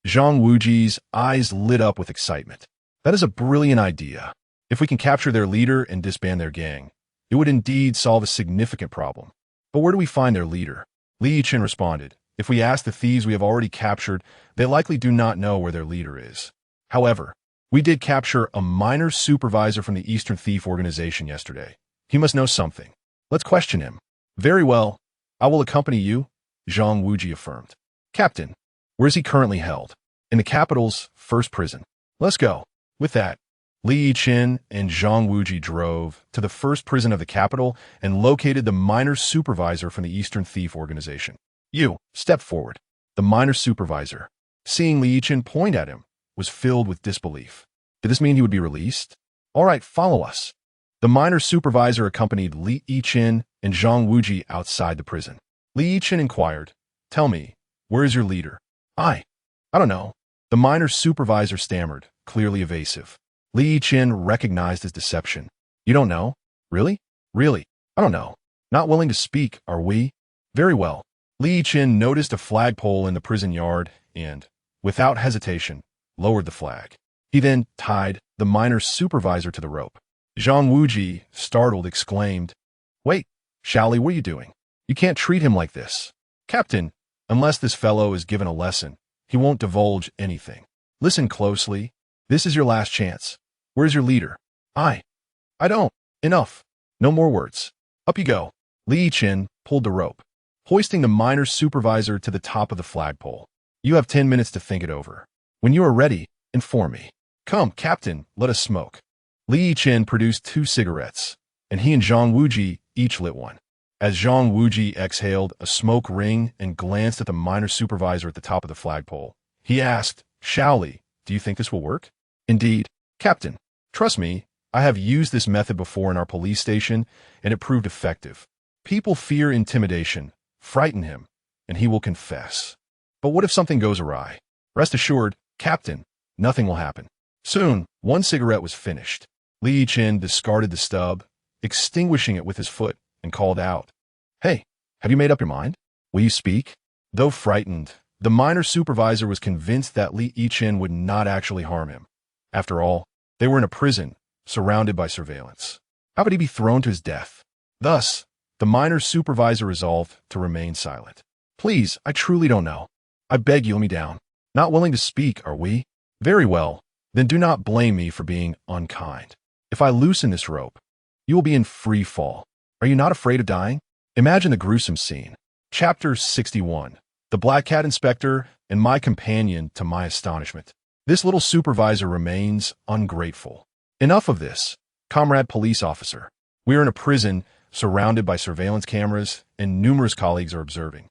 Zhang Wuji's eyes lit up with excitement. That is a brilliant idea. If we can capture their leader and disband their gang, it would indeed solve a significant problem. But where do we find their leader? Li Yichen responded, if we ask the thieves we have already captured, they likely do not know where their leader is. However, we did capture a minor supervisor from the Eastern Thief Organization yesterday. He must know something. Let's question him. Very well. I will accompany you, Zhang Wuji affirmed. Captain, where is he currently held? In the capital's first prison. Let's go. With that, Li Yichen and Zhang Wuji drove to the first prison of the capital and located the minor supervisor from the Eastern Thief Organization. You, step forward. The minor supervisor, seeing Li Yichen point at him, was filled with disbelief. Did this mean he would be released? All right, follow us. The minor supervisor accompanied Li Yichen and Zhang Wuji outside the prison. Li Yichen inquired, "Tell me, where is your leader?" I don't know. The minor supervisor stammered, clearly evasive. Li Yichen recognized his deception. You don't know? Really? Really? I don't know. Not willing to speak, are we? Very well. Li Yichen noticed a flagpole in the prison yard and, without hesitation, lowered the flag. He then tied the minor supervisor to the rope. Zhang Wuji, startled, exclaimed, "Wait, Shaoli, what are you doing? You can't treat him like this. Captain, unless this fellow is given a lesson, he won't divulge anything. Listen closely. This is your last chance. Where's your leader?" I don't. Enough. No more words. Up you go. Li Yichen pulled the rope, hoisting the minor supervisor to the top of the flagpole. You have 10 minutes to think it over. When you are ready, inform me. Come, Captain, let us smoke. Li Yichen produced 2 cigarettes, and he and Zhang Wuji each lit one. As Zhang Wuji exhaled a smoke ring and glanced at the minor supervisor at the top of the flagpole, he asked, "Shaoli, do you think this will work?" "Indeed, Captain. Trust me, I have used this method before in our police station, and it proved effective. People fear intimidation, frighten him, and he will confess. But what if something goes awry? Rest assured, Captain, nothing will happen." Soon, 1 cigarette was finished. Li Yichen discarded the stub, extinguishing it with his foot, and called out, "Hey, have you made up your mind? Will you speak?" Though frightened, the minor supervisor was convinced that Li Yichen would not actually harm him. After all, they were in a prison, surrounded by surveillance. How could he be thrown to his death? Thus, the minor supervisor resolved to remain silent. "Please, I truly don't know. I beg you, let me down. Not willing to speak, are we? Very well, then do not blame me for being unkind. If I loosen this rope, you will be in free fall. Are you not afraid of dying?" Imagine the gruesome scene. Chapter 61. The Black Cat Inspector and my companion, to my astonishment. This little supervisor remains ungrateful. Enough of this, comrade police officer. We are in a prison, surrounded by surveillance cameras, and numerous colleagues are observing.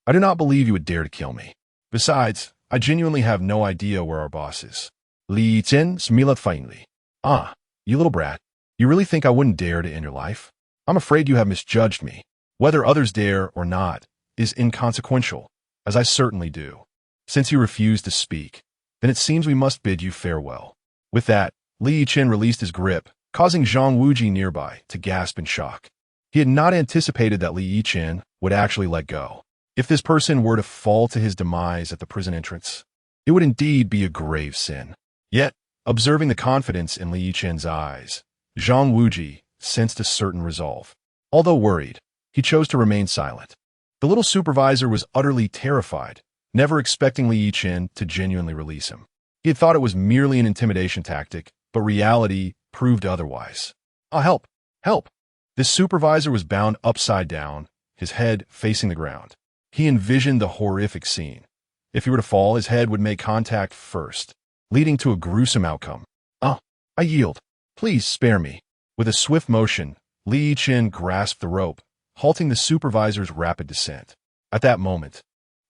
I do not believe you would dare to kill me. Besides, I genuinely have no idea where our boss is. Li Yichen smiled faintly. "Ah, you little brat. You really think I wouldn't dare to end your life? I'm afraid you have misjudged me. Whether others dare or not is inconsequential, as I certainly do. Since you refuse to speak, then it seems we must bid you farewell." With that, Li Yichen released his grip, causing Zhang Wuji nearby to gasp in shock. He had not anticipated that Li Yichen would actually let go. If this person were to fall to his demise at the prison entrance, it would indeed be a grave sin. Yet, observing the confidence in Li Yichen's eyes, Zhang Wuji sensed a certain resolve. Although worried, he chose to remain silent. The little supervisor was utterly terrified, never expecting Li Yichen to genuinely release him. He had thought it was merely an intimidation tactic, but reality proved otherwise. "Ah, help! Help!" This supervisor was bound upside down, his head facing the ground. He envisioned the horrific scene. If he were to fall, his head would make contact first, leading to a gruesome outcome. "Ah, I yield. Please spare me." With a swift motion, Li Yichen grasped the rope, halting the supervisor's rapid descent. At that moment,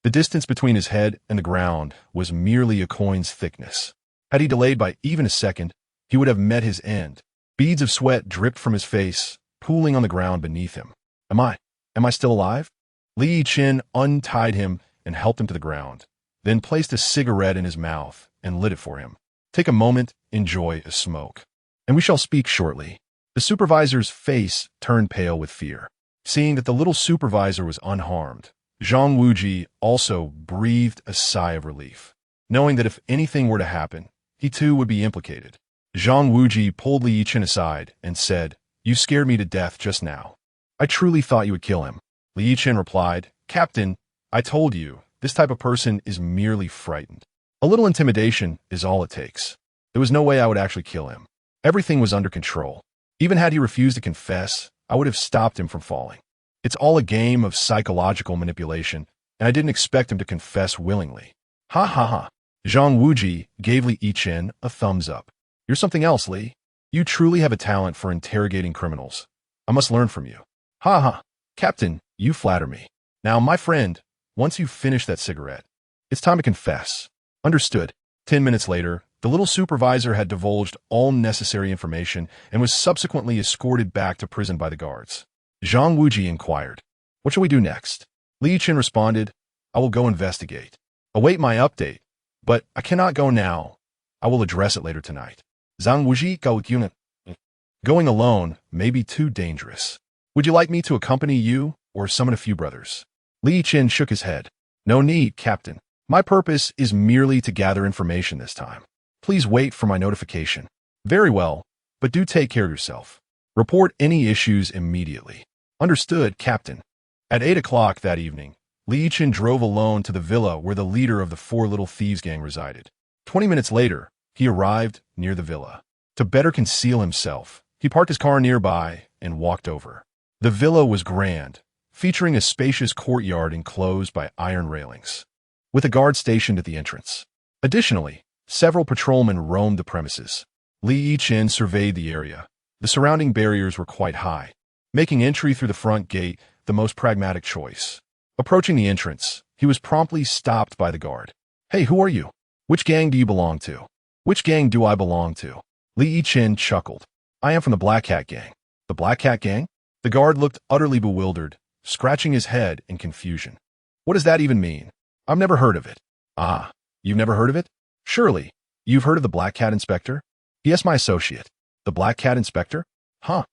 the distance between his head and the ground was merely a coin's thickness. Had he delayed by even a second, he would have met his end. Beads of sweat dripped from his face, pooling on the ground beneath him. Am I still alive?" Li Yichen untied him and helped him to the ground, then placed a cigarette in his mouth and lit it for him. "Take a moment, enjoy a smoke, and we shall speak shortly." The supervisor's face turned pale with fear. Seeing that the little supervisor was unharmed, Zhang Wuji also breathed a sigh of relief, knowing that if anything were to happen, he too would be implicated. Zhang Wuji pulled Li Yichen aside and said, "You scared me to death just now. I truly thought you would kill him." Li Yichen replied, "Captain, I told you, this type of person is merely frightened. A little intimidation is all it takes. There was no way I would actually kill him. Everything was under control. Even had he refused to confess, I would have stopped him from falling. It's all a game of psychological manipulation, and I didn't expect him to confess willingly." "Ha ha ha." Zhang Wuji gave Li Yichen a thumbs up. You're something else, Li. You truly have a talent for interrogating criminals. I must learn from you. Ha ha. Captain, you flatter me. Now, my friend, once you've finished that cigarette, it's time to confess. Understood. 10 minutes later, the little supervisor had divulged all necessary information and was subsequently escorted back to prison by the guards. Zhang Wuji inquired, "What shall we do next?" Li Yichen responded, "I will go investigate. Await my update, but I cannot go now. I will address it later tonight." Zhang Wuji unit. Going alone may be too dangerous. Would you like me to accompany you or summon a few brothers? Li Yichen shook his head. No need, Captain. My purpose is merely to gather information this time. Please wait for my notification. Very well, but do take care of yourself. Report any issues immediately. Understood, Captain. At 8 o'clock that evening, Li Yichen drove alone to the villa where the leader of the Four Little Thieves gang resided. 20 minutes later, he arrived near the villa. To better conceal himself, he parked his car nearby and walked over. The villa was grand, featuring a spacious courtyard enclosed by iron railings, with a guard stationed at the entrance. Additionally, several patrolmen roamed the premises. Li Yichen surveyed the area. The surrounding barriers were quite high, making entry through the front gate the most pragmatic choice. Approaching the entrance, he was promptly stopped by the guard. "Hey, who are you? Which gang do you belong to?" "Which gang do I belong to?" Li Yichen chuckled. "I am from the Black Hat gang." "The Black Hat gang?" The guard looked utterly bewildered, scratching his head in confusion. "What does that even mean? I've never heard of it." "Ah, you've never heard of it? Surely, you've heard of the Black Cat Inspector?" "Yes, my associate." "The Black Cat Inspector? Huh.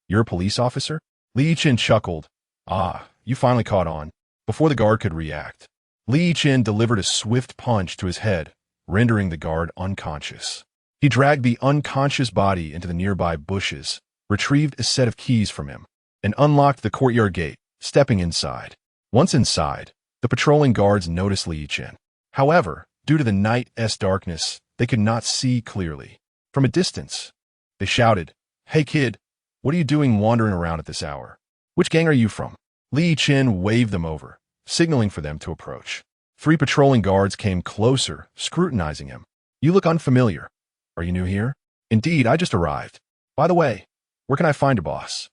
You're a police officer?" Li Yichen chuckled. "Ah, you finally caught on." Before the guard could react, Li Yichen delivered a swift punch to his head, rendering the guard unconscious. He dragged the unconscious body into the nearby bushes, retrieved a set of keys from him, and unlocked the courtyard gate, stepping inside. Once inside, the patrolling guards noticed Li Yichen. However, due to the night's darkness, they could not see clearly. From a distance, they shouted, "Hey kid, what are you doing wandering around at this hour? Which gang are you from?" Li Yichen waved them over, signaling for them to approach. 3 patrolling guards came closer, scrutinizing him. "You look unfamiliar. Are you new here?" "Indeed, I just arrived. By the way, where can I find your boss?"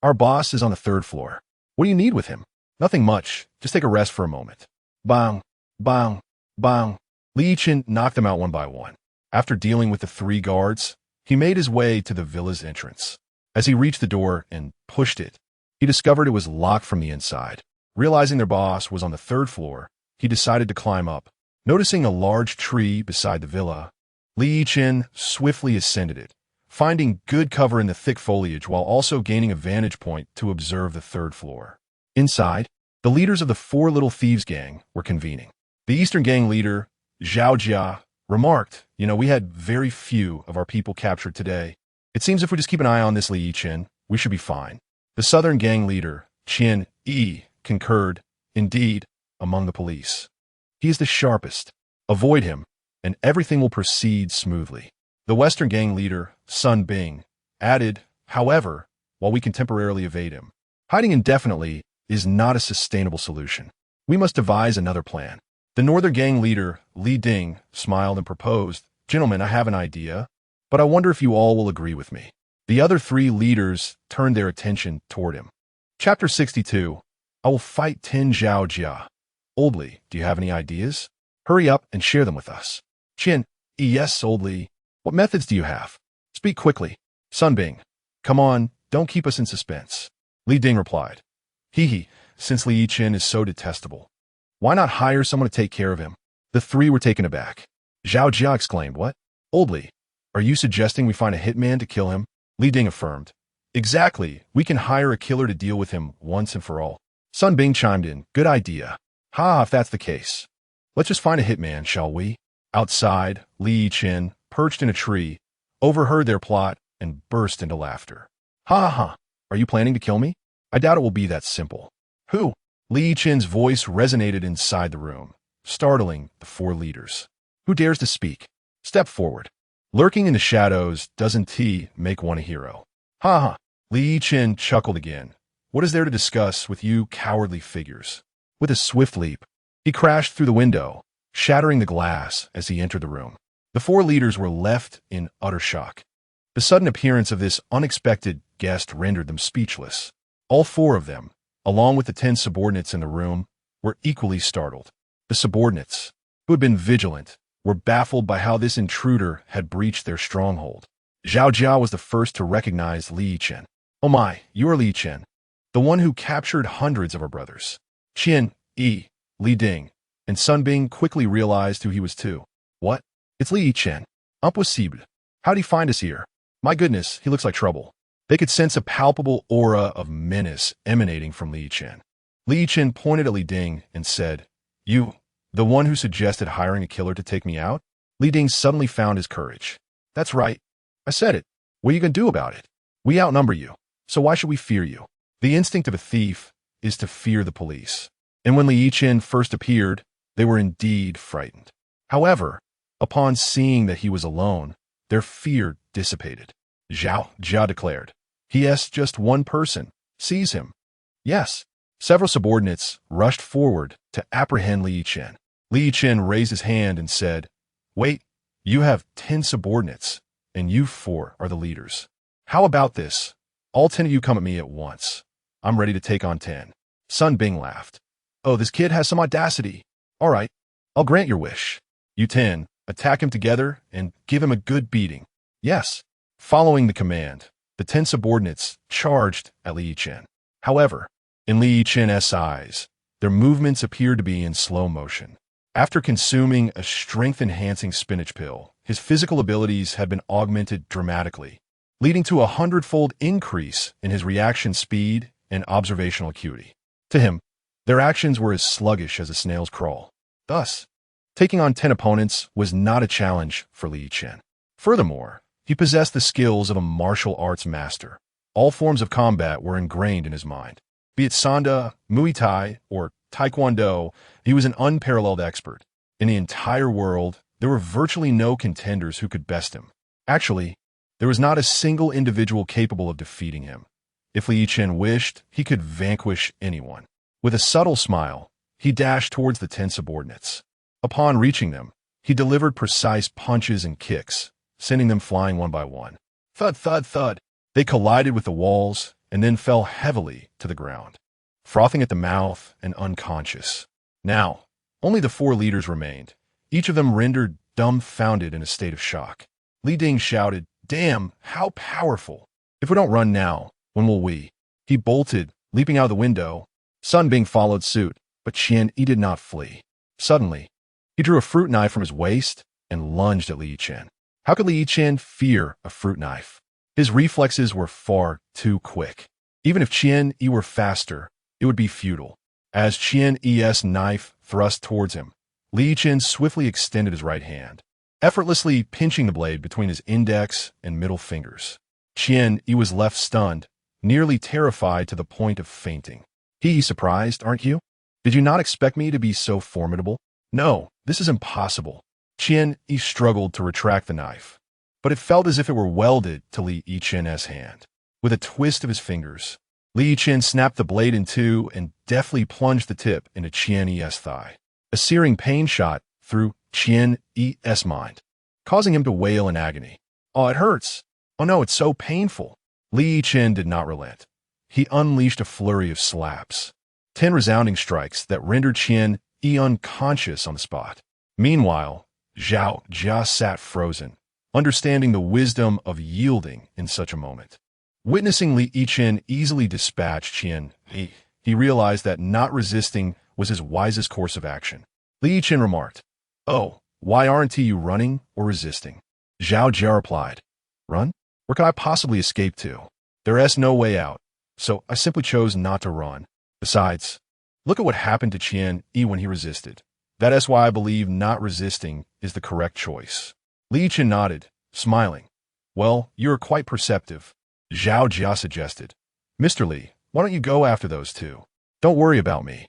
"Our boss is on the 3rd floor. What do you need with him?" "Nothing much. Just take a rest for a moment." Bang, bang, bang. Li Yichen knocked them out one by one. After dealing with the 3 guards, he made his way to the villa's entrance. As he reached the door and pushed it, he discovered it was locked from the inside. Realizing their boss was on the 3rd floor, he decided to climb up. Noticing a large tree beside the villa, Li Yichen swiftly ascended it, finding good cover in the thick foliage while also gaining a vantage point to observe the 3rd floor. Inside, the leaders of the Four Little Thieves gang were convening. The Eastern gang leader, Zhao Jia, remarked, "We had very few of our people captured today. It seems if we just keep an eye on this Li Yichen, we should be fine." The Southern gang leader, Qian Yi, concurred, "Indeed, among the police. He is the sharpest. Avoid him, and everything will proceed smoothly." The Western gang leader, Sun Bing, added, "However, while we can temporarily evade him, hiding indefinitely is not a sustainable solution. We must devise another plan." The Northern gang leader, Li Ding, smiled and proposed, "Gentlemen, I have an idea, but I wonder if you all will agree with me." The other 3 leaders turned their attention toward him. Chapter 62. I will fight 10 Zhao Jia. Old Li, do you have any ideas? Hurry up and share them with us. Qian, yes, Old Li. What methods do you have? Speak quickly. Sun Bing, come on, don't keep us in suspense. Li Ding replied, Hee, since Li Yichen is so detestable, why not hire someone to take care of him? The 3 were taken aback. Zhao Jia exclaimed, What? Old Li, are you suggesting we find a hitman to kill him? Li Ding affirmed, Exactly, we can hire a killer to deal with him once and for all. Sun Bing chimed in, Good idea. Ha, if that's the case. Let's just find a hitman, shall we? Outside, Li Yichen, perched in a tree, overheard their plot and burst into laughter. Ha ha, are you planning to kill me? I doubt it will be that simple. Who? Li Yichen's voice resonated inside the room, startling the 4 leaders. Who dares to speak? Step forward. Lurking in the shadows, doesn't he make one a hero? Ha ha. Li Yichen chuckled again. What is there to discuss with you cowardly figures? With a swift leap, he crashed through the window, shattering the glass as he entered the room. The four leaders were left in utter shock. The sudden appearance of this unexpected guest rendered them speechless. All four of them, along with the 10 subordinates in the room, were equally startled. The subordinates, who had been vigilant, were baffled by how this intruder had breached their stronghold. Zhao Jia was the first to recognize Li Yichen. "Oh my, you are Li Yichen, the one who captured hundreds of our brothers." Qian, Yi, Li Ding, and Sun Bing quickly realized who he was too. "What? It's Li Yichen. Impossible. How'd he find us here? My goodness, he looks like trouble." They could sense a palpable aura of menace emanating from Li Yichen. Li Yichen pointed at Li Ding and said, "You, the one who suggested hiring a killer to take me out?" Li Ding suddenly found his courage. "That's right. I said it. What are you going to do about it? We outnumber you, so why should we fear you?" The instinct of a thief is to fear the police. And when Li Yichen first appeared, they were indeed frightened. However, upon seeing that he was alone, their fear dissipated. Zhao Jia declared, "He-s just one person. Seize him." Yes. Several subordinates rushed forward to apprehend Li Yichen. Li Yichen raised his hand and said, "Wait, you have 10 subordinates, and you 4 are the leaders. How about this? All 10 of you come at me at once. I'm ready to take on 10. Sun Bing laughed. "Oh, this kid has some audacity. All right, I'll grant your wish. You 10, attack him together and give him a good beating." Yes. Following the command, the 10 subordinates charged at Li Yichen. However, in Li Yichen's eyes, their movements appeared to be in slow motion. After consuming a strength-enhancing spinach pill, his physical abilities had been augmented dramatically, leading to a 100-fold increase in his reaction speed and observational acuity. To him, their actions were as sluggish as a snail's crawl. Thus, taking on 10 opponents was not a challenge for Li Yichen. Furthermore, he possessed the skills of a martial arts master. All forms of combat were ingrained in his mind. Be it Sanda, Muay Thai, or Taekwondo, he was an unparalleled expert. In the entire world, there were virtually no contenders who could best him. Actually, there was not a single individual capable of defeating him. If Li Yichen wished, he could vanquish anyone. With a subtle smile, he dashed towards the 10 subordinates. Upon reaching them, he delivered precise punches and kicks, sending them flying one by one. Thud, thud, thud. They collided with the walls and then fell heavily to the ground, frothing at the mouth and unconscious. Now, only the 4 leaders remained, each of them rendered dumbfounded in a state of shock. Li Ding shouted, "Damn, how powerful! If we don't run now, when will we?" He bolted, leaping out of the window. Sun Bing followed suit, but Qian Yi did not flee. Suddenly, he drew a fruit knife from his waist and lunged at Li Yichen. How could Li Yichen fear a fruit knife? His reflexes were far too quick. Even if Qian Yi were faster, it would be futile. As Qian Yi's knife thrust towards him, Li Yichen swiftly extended his right hand, effortlessly pinching the blade between his index and middle fingers. Qian Yi was left stunned, nearly terrified to the point of fainting. Surprised, aren't you? Did you not expect me to be so formidable? No, this is impossible." Qian Yi struggled to retract the knife, but it felt as if it were welded to Li Yichen's hand. With a twist of his fingers, Li Yichen snapped the blade in two and deftly plunged the tip into Qian Yi's thigh. A searing pain shot through Qian Yi's mind, causing him to wail in agony. "Oh, it hurts. Oh no, it's so painful." Li Yichen did not relent. He unleashed a flurry of slaps, 10 resounding strikes that rendered Qian Yi unconscious on the spot. Meanwhile, Zhao Jia sat frozen, understanding the wisdom of yielding in such a moment. Witnessing Li Yichen easily dispatch Qian Yi, he realized that not resisting was his wisest course of action. Li Yichen remarked, "Oh, why aren't you running or resisting?" Zhao Jia replied, "Run? Where could I possibly escape to? There's no way out, so I simply chose not to run. Besides, look at what happened to Qian Yi when he resisted. That is why I believe not resisting is the correct choice." Li Yichen nodded, smiling. "Well, you are quite perceptive." Zhao Jia suggested, "Mr. Li, why don't you go after those 2? Don't worry about me.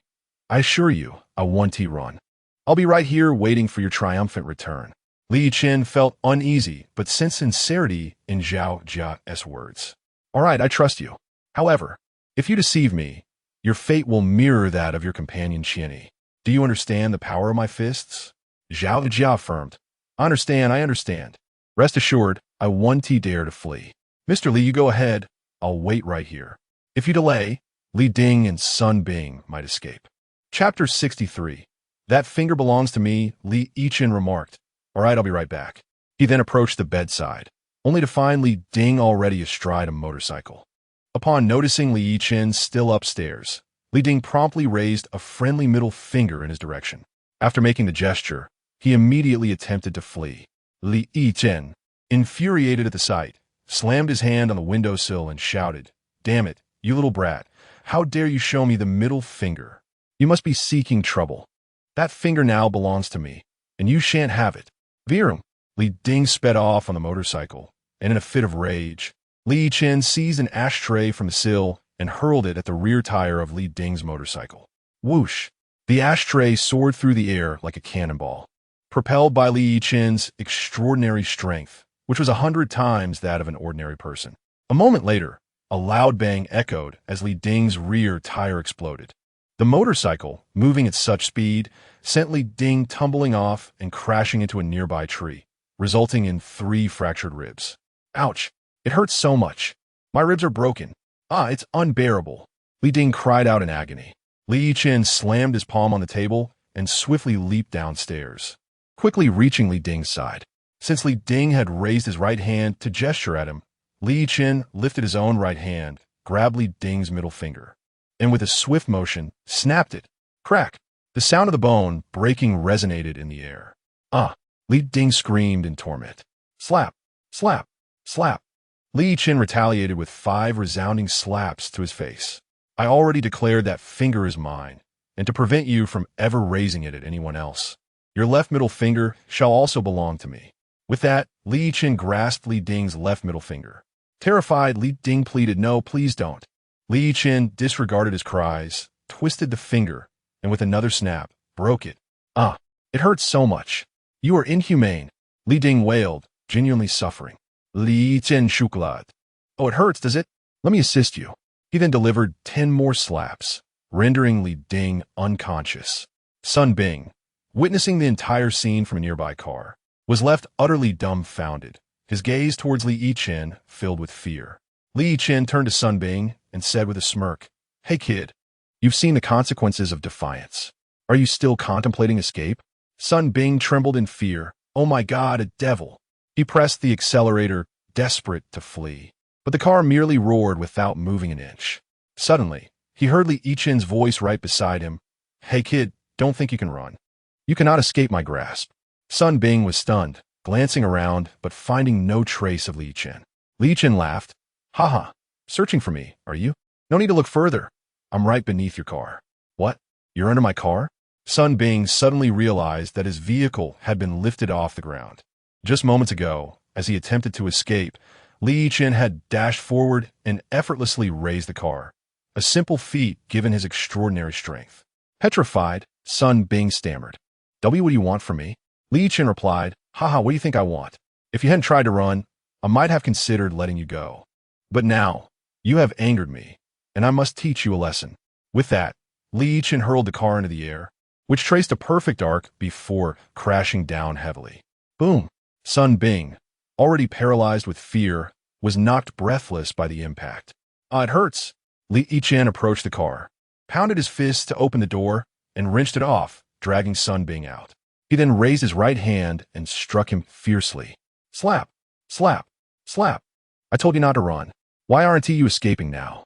I assure you, I won't run. I'll be right here waiting for your triumphant return." Li Yichen felt uneasy, but sensed sincerity in Zhao Jia's words. "All right, I trust you. However, if you deceive me, your fate will mirror that of your companion Qian Yi. Do you understand the power of my fists?" Zhao Jia affirmed, I understand. Rest assured, I won't dare to flee. Mr. Li, you go ahead. I'll wait right here. If you delay, Li Ding and Sun Bing might escape. Chapter 63. That finger belongs to me, Li Yichen remarked. All right, I'll be right back. He then approached the bedside, only to find Li Ding already astride a motorcycle. Upon noticing Li Yichen still upstairs, Li Ding promptly raised a friendly middle finger in his direction. After making the gesture, he immediately attempted to flee. Li Yichen, infuriated at the sight, slammed his hand on the windowsill and shouted, "Damn it, you little brat. How dare you show me the middle finger? You must be seeking trouble. That finger now belongs to me, and you shan't have it." Virum! Li Ding sped off on the motorcycle, and in a fit of rage, Li Yichen seized an ashtray from the sill and hurled it at the rear tire of Li Ding's motorcycle. Whoosh! The ashtray soared through the air like a cannonball, propelled by Li Yichen's extraordinary strength, which was 100 times that of an ordinary person. A moment later, a loud bang echoed as Li Ding's rear tire exploded. The motorcycle, moving at such speed, sent Li Ding tumbling off and crashing into a nearby tree, resulting in 3 fractured ribs. Ouch! It hurts so much. My ribs are broken. It's unbearable. Li Ding cried out in agony. Li Yichen slammed his palm on the table and swiftly leaped downstairs, quickly reaching Li Ding's side. Since Li Ding had raised his right hand to gesture at him, Li Yichen lifted his own right hand, grabbed Li Ding's middle finger, and with a swift motion, snapped it. Crack! The sound of the bone breaking resonated in the air. Li Ding screamed in torment. Slap! Slap! Slap! Li Yichen retaliated with 5 resounding slaps to his face. I already declared that finger is mine, and to prevent you from ever raising it at anyone else, your left middle finger shall also belong to me. With that, Li Yichen grasped Li Ding's left middle finger. Terrified, Li Ding pleaded, "No, please don't." Li Yichen disregarded his cries, twisted the finger, and with another snap, broke it. It hurts so much. You are inhumane, Li Ding wailed, genuinely suffering. Li Yichen shuklad. Oh, it hurts, does it? Let me assist you. He then delivered 10 more slaps, rendering Li Ding unconscious. Sun Bing, witnessing the entire scene from a nearby car, was left utterly dumbfounded, his gaze towards Li Yichen filled with fear. Li Yichen turned to Sun Bing and said with a smirk, "Hey kid, you've seen the consequences of defiance. Are you still contemplating escape?" Sun Bing trembled in fear. Oh my God, a devil. He pressed the accelerator, desperate to flee. But the car merely roared without moving an inch. Suddenly, he heard Li Yichen's voice right beside him. "Hey kid, don't think you can run. You cannot escape my grasp." Sun Bing was stunned, glancing around, but finding no trace of Li Yichen. Li Yichen laughed. "Haha, searching for me, are you? No need to look further. I'm right beneath your car." "What? You're under my car?" Sun Bing suddenly realized that his vehicle had been lifted off the ground. Just moments ago, as he attempted to escape, Li Yichen had dashed forward and effortlessly raised the car, a simple feat given his extraordinary strength. Petrified, Sun Bing stammered. "What do you want from me?" Li Yichen replied, "Haha, what do you think I want? If you hadn't tried to run, I might have considered letting you go. But now, you have angered me, and I must teach you a lesson." With that, Li Yichen hurled the car into the air, which traced a perfect arc before crashing down heavily. Boom! Sun Bing, already paralyzed with fear, was knocked breathless by the impact. It hurts." Li Yichen approached the car, pounded his fist to open the door, and wrenched it off, dragging Sun Bing out. He then raised his right hand and struck him fiercely. Slap! Slap! Slap! "I told you not to run. Why aren't you escaping now?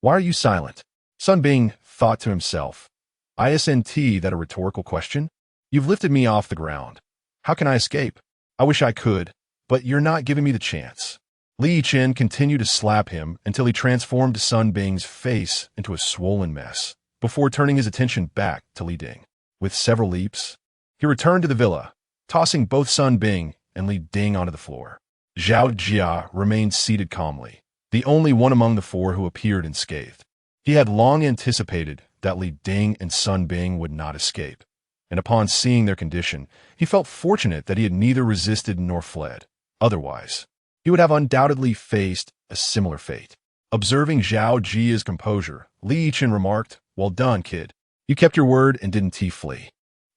Why are you silent?" Sun Bing thought to himself. Isn't that a rhetorical question? You've lifted me off the ground. How can I escape? I wish I could, but you're not giving me the chance. Li Yichen continued to slap him until he transformed Sun Bing's face into a swollen mess, before turning his attention back to Li Ding. With several leaps, he returned to the villa, tossing both Sun Bing and Li Ding onto the floor. Zhao Jia remained seated calmly, the only one among the 4 who appeared unscathed. He had long anticipated that Li Ding and Sun Bing would not escape, and upon seeing their condition, he felt fortunate that he had neither resisted nor fled. Otherwise, he would have undoubtedly faced a similar fate. Observing Zhao Jia's composure, Li Yichen remarked, "Well done, kid. You kept your word and didn't flee.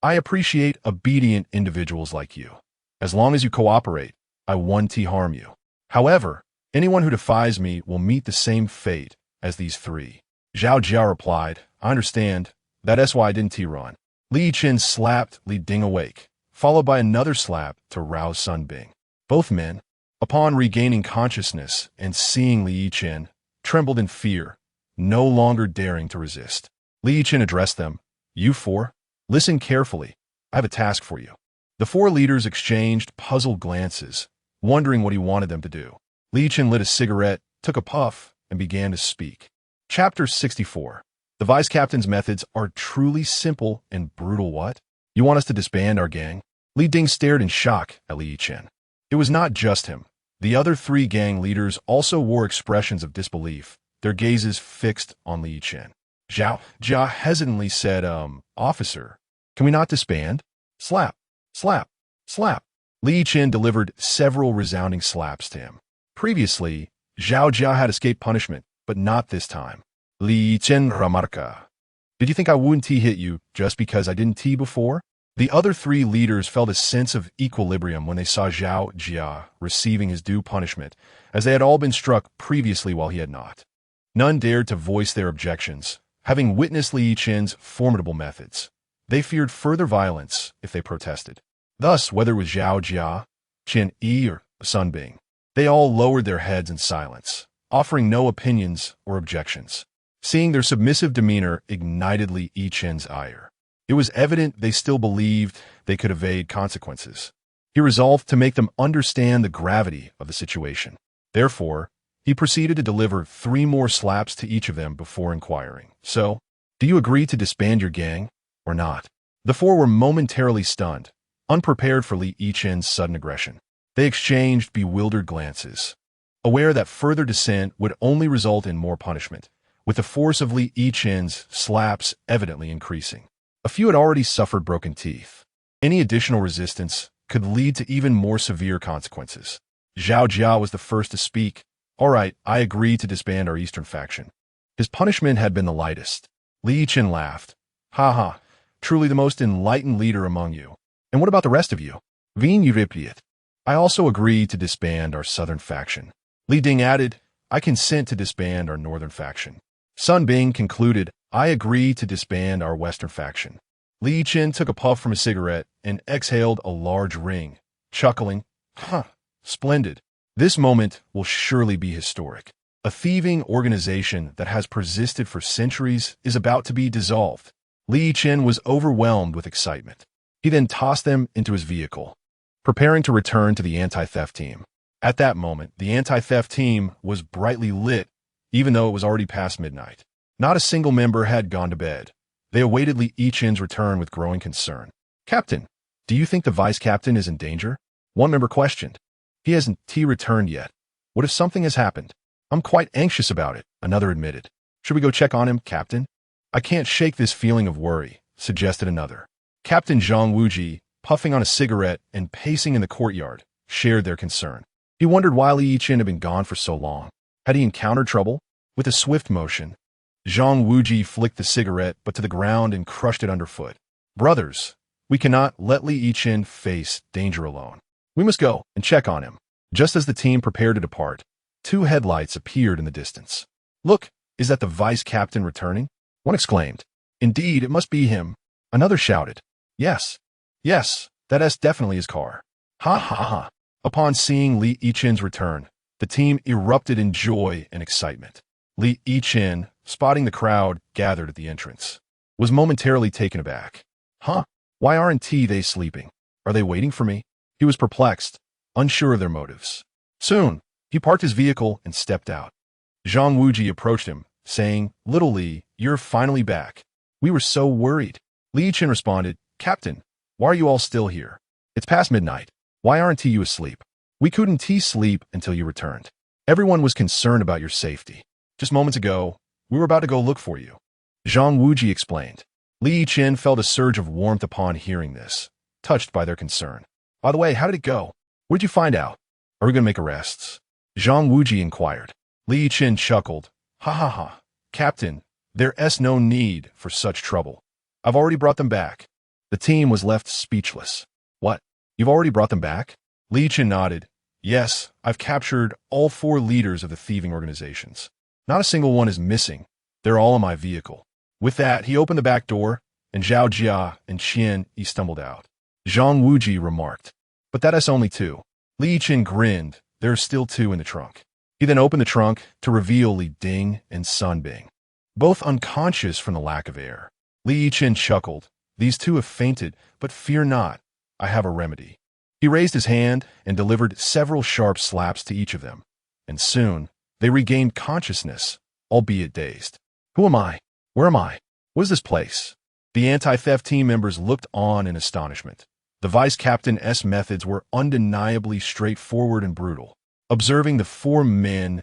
I appreciate obedient individuals like you." As long as you cooperate, I won't harm you. However, anyone who defies me will meet the same fate as these three. Zhao Jia replied, I understand. That's why I didn't run. Li Yichen slapped Li Ding awake, followed by another slap to rouse Sun Bing. Both men, upon regaining consciousness and seeing Li Yichen, trembled in fear, no longer daring to resist. Li Yichen addressed them, You four, listen carefully. I have a task for you. The four leaders exchanged puzzled glances, wondering what he wanted them to do. Li Yichen lit a cigarette, took a puff, and began to speak. Chapter 64. The vice captain's methods are truly simple and brutal. What? You want us to disband our gang? Li Ding stared in shock at Li Yichen. It was not just him. The other three gang leaders also wore expressions of disbelief, their gazes fixed on Li Yichen. Zhao Jia hesitantly said, Officer, can we not disband? Slap, slap, slap. Li Yichen delivered several resounding slaps to him. Previously, Zhao Jia had escaped punishment, but not this time. Li Yichen remarca. Did you think I wouldn't hit you just because I didn't before? The other three leaders felt a sense of equilibrium when they saw Zhao Jia receiving his due punishment, as they had all been struck previously while he had not. None dared to voice their objections, having witnessed Li Yichen's formidable methods. They feared further violence if they protested. Thus, whether it was Zhao Jia, Chen Yi, or Sun Bing, they all lowered their heads in silence, offering no opinions or objections. Seeing their submissive demeanor ignited Li Yichen's ire. It was evident they still believed they could evade consequences. He resolved to make them understand the gravity of the situation. Therefore, he proceeded to deliver 3 more slaps to each of them before inquiring, So, do you agree to disband your gang, or not? The 4 were momentarily stunned, unprepared for Li Yichen's sudden aggression. They exchanged bewildered glances, aware that further dissent would only result in more punishment, with the force of Li Yichen's slaps evidently increasing. A few had already suffered broken teeth. Any additional resistance could lead to even more severe consequences. Zhao Jia was the first to speak. All right, I agree to disband our eastern faction. His punishment had been the lightest. Li Yichen laughed. Ha ha, truly the most enlightened leader among you. And what about the rest of you? Vin Yuripiet. I also agree to disband our southern faction. Li Ding added, I consent to disband our northern faction. Sun Bing concluded, I agree to disband our western faction. Li Yichen took a puff from a cigarette and exhaled a large ring, chuckling, splendid. This moment will surely be historic. A thieving organization that has persisted for centuries is about to be dissolved. Li Yichen was overwhelmed with excitement. He then tossed them into his vehicle, preparing to return to the anti-theft team. At that moment, the anti-theft team was brightly lit, even though it was already past midnight. Not a single member had gone to bed. They awaited Li Yichen's return with growing concern. Captain, do you think the vice captain is in danger? One member questioned. He hasn't returned yet. What if something has happened? I'm quite anxious about it, another admitted. Should we go check on him, Captain? I can't shake this feeling of worry, suggested another. Captain Zhang Wuji, puffing on a cigarette and pacing in the courtyard, shared their concern. He wondered why Li Yichen had been gone for so long. Had he encountered trouble? With a swift motion, Zhang Wuji flicked the cigarette but to the ground and crushed it underfoot. Brothers, we cannot let Li Yichen face danger alone. We must go and check on him. Just as the team prepared to depart, 2 headlights appeared in the distance. Look, is that the vice captain returning? One exclaimed. Indeed, it must be him. Another shouted. Yes, that's definitely his car. Ha ha ha. Upon seeing Li Yichen's return, the team erupted in joy and excitement. Li Yichen, spotting the crowd gathered at the entrance, was momentarily taken aback. Why aren't they sleeping? Are they waiting for me? He was perplexed, unsure of their motives. Soon, he parked his vehicle and stepped out. Zhang Wuji approached him, saying, Little Li, you're finally back. We were so worried. Li Yichen responded, Captain, why are you all still here? It's past midnight. Why aren't you asleep? We couldn't sleep until you returned. Everyone was concerned about your safety. Just moments ago, we were about to go look for you. Zhang Wuji explained. Li Yichen felt a surge of warmth upon hearing this, touched by their concern. By the way, how did it go? What did you find out? Are we going to make arrests? Zhang Wuji inquired. Li Yichen chuckled. Ha ha ha. Captain, there's no need for such trouble. I've already brought them back. The team was left speechless. What? You've already brought them back? Li Yichen nodded. Yes, I've captured all 4 leaders of the thieving organizations. Not a single one is missing. They're all in my vehicle. With that, he opened the back door, and Zhao Jia and Qian Yi stumbled out. Zhang Wuji remarked, "But that's only 2. Li Yichen grinned. There are still 2 in the trunk. He then opened the trunk to reveal Li Ding and Sun Bing, both unconscious from the lack of air. Li Yichen chuckled. These 2 have fainted, but fear not. I have a remedy. He raised his hand and delivered several sharp slaps to each of them, and soon they regained consciousness, albeit dazed. Who am I? Where am I? What is this place? The anti-theft team members looked on in astonishment. The vice captain's methods were undeniably straightforward and brutal. Observing the 4 men's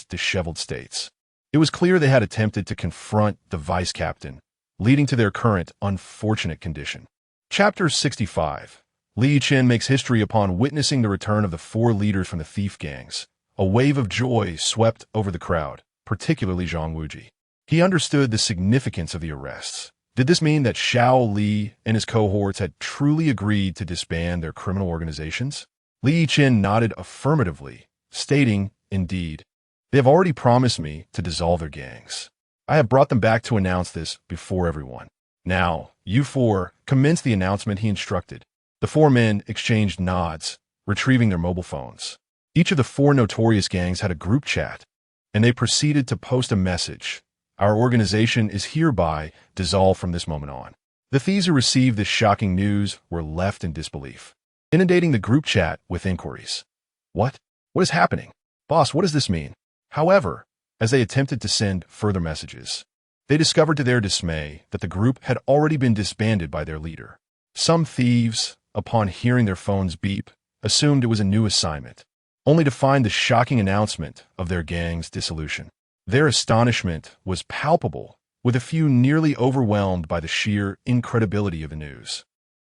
disheveled states, it was clear they had attempted to confront the vice captain, leading to their current unfortunate condition. Chapter 65. Li Yichen makes history upon witnessing the return of the 4 leaders from the thief gangs. A wave of joy swept over the crowd, particularly Zhang Wuji. He understood the significance of the arrests. Did this mean that Xiao Li and his cohorts had truly agreed to disband their criminal organizations? Li Yichen nodded affirmatively, stating, "Indeed, they have already promised me to dissolve their gangs. I have brought them back to announce this before everyone. Now, you 4, commence the announcement," he instructed. The 4 men exchanged nods, retrieving their mobile phones. Each of the 4 notorious gangs had a group chat, and they proceeded to post a message. Our organization is hereby dissolved from this moment on. The thieves who received this shocking news were left in disbelief, inundating the group chat with inquiries. What? What is happening? Boss, what does this mean? However, as they attempted to send further messages, they discovered to their dismay that the group had already been disbanded by their leader. Some thieves, upon hearing their phones beep, assumed it was a new assignment, only to find the shocking announcement of their gang's dissolution. Their astonishment was palpable, with a few nearly overwhelmed by the sheer incredibility of the news.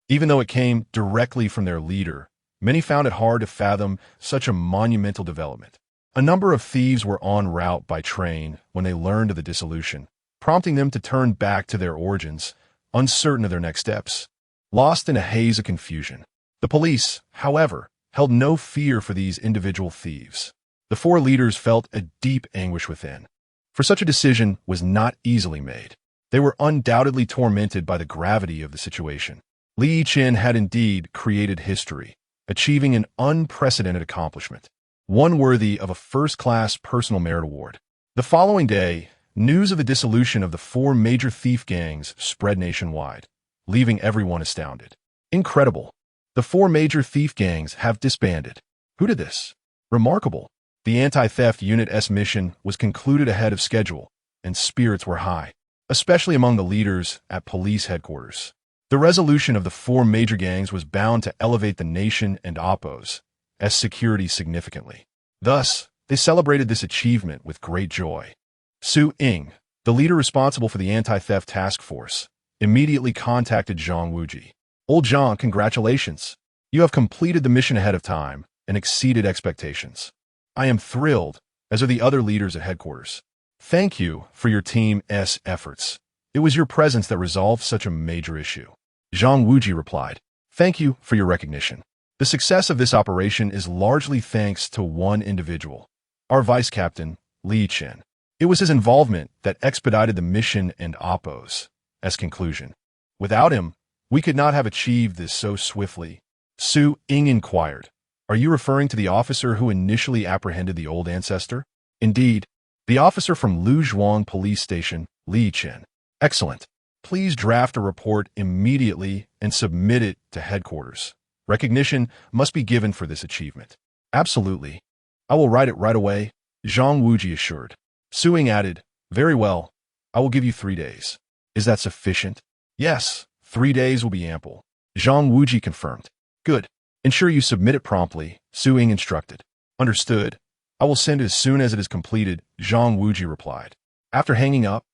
Even though it came directly from their leader, many found it hard to fathom such a monumental development. A number of thieves were en route by train when they learned of the dissolution, prompting them to turn back to their origins, uncertain of their next steps, lost in a haze of confusion. The police, however, held no fear for these individual thieves. The 4 leaders felt a deep anguish within, for such a decision was not easily made. They were undoubtedly tormented by the gravity of the situation. Li Yichen had indeed created history, achieving an unprecedented accomplishment, one worthy of a first-class personal merit award. The following day, news of the dissolution of the 4 major thief gangs spread nationwide, leaving everyone astounded. Incredible. The 4 major thief gangs have disbanded. Who did this? Remarkable. The anti-theft unit's mission was concluded ahead of schedule, and spirits were high, especially among the leaders at police headquarters. The resolution of the 4 major gangs was bound to elevate the nation and Oppos as security significantly. Thus, they celebrated this achievement with great joy. Su Ying, the leader responsible for the anti-theft task force, immediately contacted Zhang Wuji. Old Zhang, congratulations. You have completed the mission ahead of time and exceeded expectations. I am thrilled, as are the other leaders at headquarters. Thank you for your team's efforts. It was your presence that resolved such a major issue. Zhang Wuji replied, "Thank you for your recognition. The success of this operation is largely thanks to one individual, our vice captain, Li Yichen. It was his involvement that expedited the mission and Oppos. As conclusion, without him, we could not have achieved this so swiftly." Su Ying inquired, "Are you referring to the officer who initially apprehended the old ancestor?" "Indeed, the officer from Luzhuang Police Station, Li Yichen." "Excellent. Please draft a report immediately and submit it to headquarters. Recognition must be given for this achievement." "Absolutely. I will write it right away," Zhang Wuji assured. Su Ying added, "Very well. I will give you 3 days. Is that sufficient?" "Yes, 3 days will be ample," Zhang Wuji confirmed. "Good. Ensure you submit it promptly," Su Ying instructed. "Understood. I will send it as soon as it is completed," Zhang Wuji replied. After hanging up,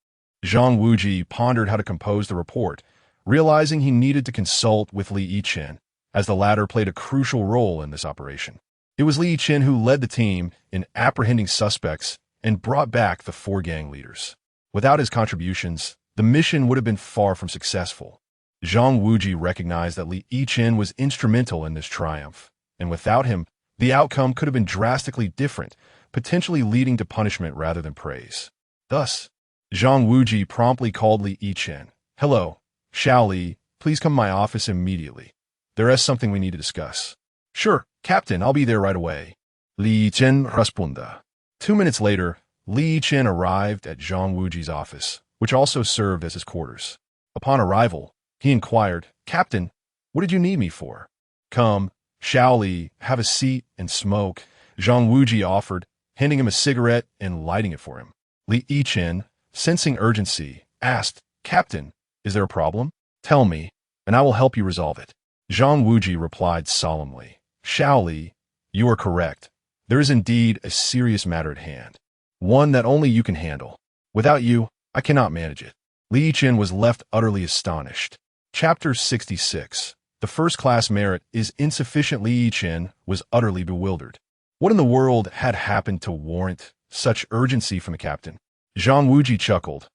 Zhang Wuji pondered how to compose the report, realizing he needed to consult with Li Yichen, as the latter played a crucial role in this operation. It was Li Yichen who led the team in apprehending suspects and brought back the 4 gang leaders. Without his contributions, the mission would have been far from successful. Zhang Wuji recognized that Li Yichen was instrumental in this triumph, and without him, the outcome could have been drastically different, potentially leading to punishment rather than praise. Thus, Zhang Wuji promptly called Li Yichen. "Hello, Xiao Li, please come to my office immediately. There is something we need to discuss." "Sure, Captain, I'll be there right away." Li Yichen responded. 2 minutes later, Li Yichen arrived at Zhang Wuji's office, which also served as his quarters. Upon arrival, he inquired, "Captain, what did you need me for?" "Come, Xiao Li, have a seat and smoke," Zhang Wuji offered, handing him a cigarette and lighting it for him. Li Yichen, sensing urgency, asked, "Captain, is there a problem? Tell me, and I will help you resolve it." Zhang Wuji replied solemnly, "Xiao Li, you are correct. There is indeed a serious matter at hand, one that only you can handle. Without you, I cannot manage it." Li Yichen was left utterly astonished. Chapter 66. The first-class merit is insufficient. Li Yichen was utterly bewildered. What in the world had happened to warrant such urgency from the captain? Zhang Wuji chuckled.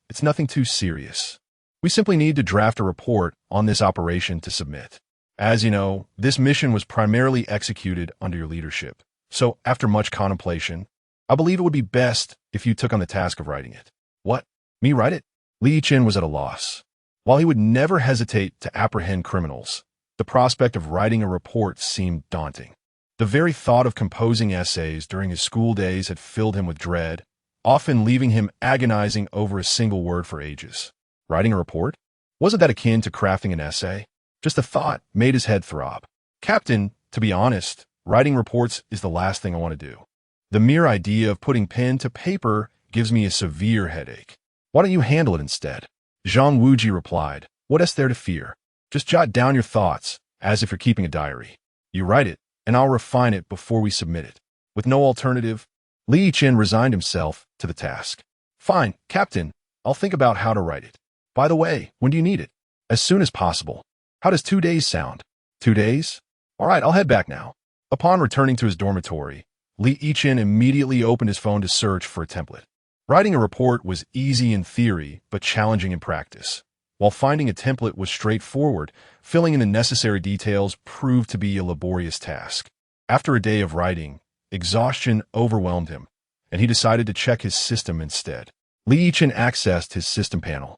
It's nothing too serious. We simply need to draft a report on this operation to submit. As you know, this mission was primarily executed under your leadership. So, after much contemplation, I believe it would be best if you took on the task of writing it." "What? Me write it?" Li Yichen was at a loss. While he would never hesitate to apprehend criminals, the prospect of writing a report seemed daunting. The very thought of composing essays during his school days had filled him with dread, often leaving him agonizing over a single word for ages. Writing a report? Wasn't that akin to crafting an essay? Just the thought made his head throb. "Captain, to be honest, writing reports is the last thing I want to do. The mere idea of putting pen to paper gives me a severe headache. Why don't you handle it instead?" Zhang Wuji replied, "What is there to fear? Just jot down your thoughts, as if you're keeping a diary. You write it, and I'll refine it before we submit it." With no alternative, Li Yichen resigned himself to the task. "Fine, Captain, I'll think about how to write it. By the way, when do you need it?" "As soon as possible." "How does 2 days sound?" "2 days? All right, I'll head back now." Upon returning to his dormitory, Li Yichen immediately opened his phone to search for a template. Writing a report was easy in theory, but challenging in practice. While finding a template was straightforward, filling in the necessary details proved to be a laborious task. After a day of writing, exhaustion overwhelmed him, and he decided to check his system instead. Li Yichen accessed his system panel.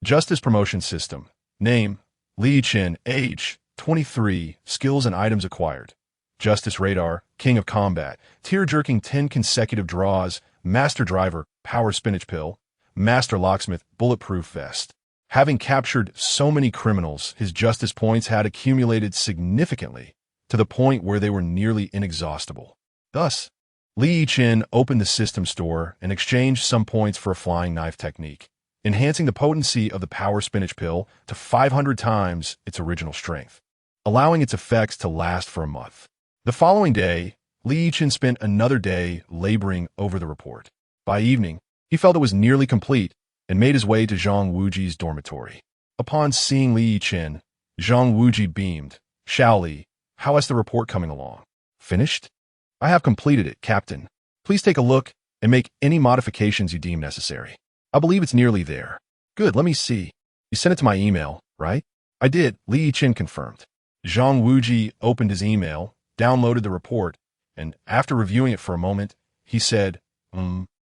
Justice Promotion System. Name, Li Yichen. Age, 23. Skills and items acquired. Justice Radar, King of Combat. Tear-jerking 10 consecutive draws. Master Driver, Power Spinach Pill. Master Locksmith, Bulletproof Vest. Having captured so many criminals, his justice points had accumulated significantly, to the point where they were nearly inexhaustible. Thus, Li Yichen opened the system store and exchanged some points for a flying knife technique, enhancing the potency of the Power Spinach Pill to 500 times its original strength, allowing its effects to last for a month. The following day, Li Yichen spent another day laboring over the report. By evening, he felt it was nearly complete and made his way to Zhang Wuji's dormitory. Upon seeing Li Yichen, Zhang Wuji beamed. "Xiao Li, how is the report coming along?" "Finished?" "I have completed it, Captain. Please take a look and make any modifications you deem necessary. I believe it's nearly there." "Good, let me see. You sent it to my email, right?" "I did," Li Yichen confirmed. Zhang Wuji opened his email, downloaded the report, and after reviewing it for a moment, he said,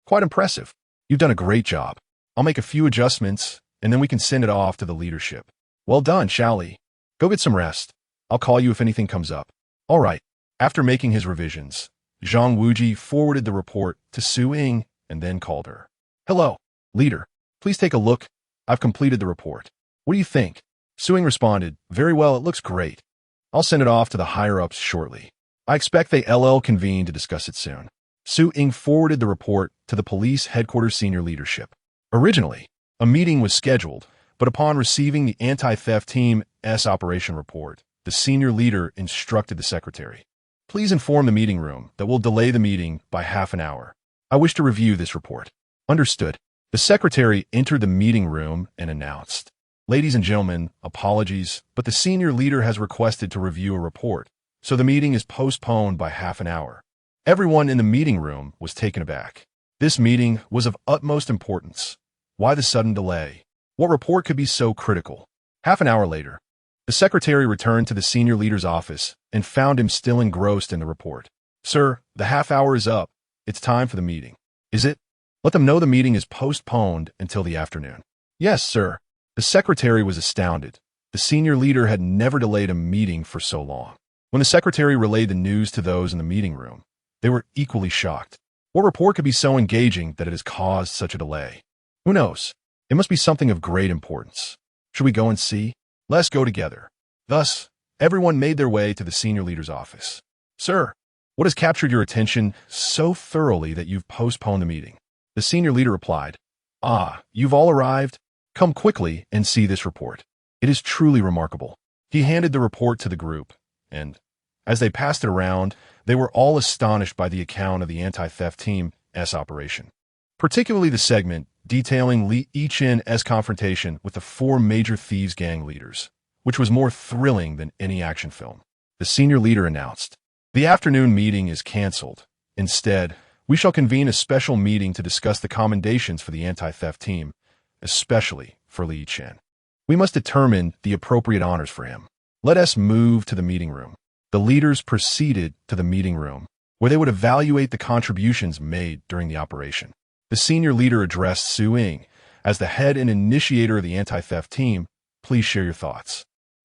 "Quite impressive. You've done a great job. I'll make a few adjustments, and then we can send it off to the leadership." "Well done, Xiao Li. Go get some rest. I'll call you if anything comes up." "All right." After making his revisions, Zhang Wuji forwarded the report to Su Ying and then called her. "Hello, leader. Please take a look. I've completed the report. What do you think?" Su Ying responded, "Very well, it looks great. I'll send it off to the higher-ups shortly. I expect they'll convene to discuss it soon." Su Ying forwarded the report to the police headquarters senior leadership. Originally, a meeting was scheduled, but upon receiving the anti-theft team's operation report, the senior leader instructed the secretary, "Please inform the meeting room that we'll delay the meeting by half an hour. I wish to review this report." "Understood." The secretary entered the meeting room and announced, "Ladies and gentlemen, apologies, but the senior leader has requested to review a report, so the meeting is postponed by half an hour." Everyone in the meeting room was taken aback. This meeting was of utmost importance. Why the sudden delay? What report could be so critical? Half an hour later, the secretary returned to the senior leader's office and found him still engrossed in the report. Sir, the half hour is up. It's time for the meeting. Is it? Let them know the meeting is postponed until the afternoon. Yes, sir. The secretary was astounded. The senior leader had never delayed a meeting for so long. When the secretary relayed the news to those in the meeting room, they were equally shocked. What report could be so engaging that it has caused such a delay? Who knows? It must be something of great importance. Should we go and see? Let's go together. Thus, everyone made their way to the senior leader's office. Sir, what has captured your attention so thoroughly that you've postponed the meeting? The senior leader replied, You've all arrived? Come quickly and see this report. It is truly remarkable. He handed the report to the group, and as they passed it around, they were all astonished by the account of the anti-theft team's operation, particularly the segment detailing Yichen's confrontation with the 4 major thieves gang leaders, which was more thrilling than any action film. The senior leader announced, "The afternoon meeting is canceled. Instead, we shall convene a special meeting to discuss the commendations for the anti-theft team, especially for Yichen. We must determine the appropriate honors for him. Let us move to the meeting room." The leaders proceeded to the meeting room, where they would evaluate the contributions made during the operation. The senior leader addressed Su Ying. As the head and initiator of the anti-theft team, please share your thoughts.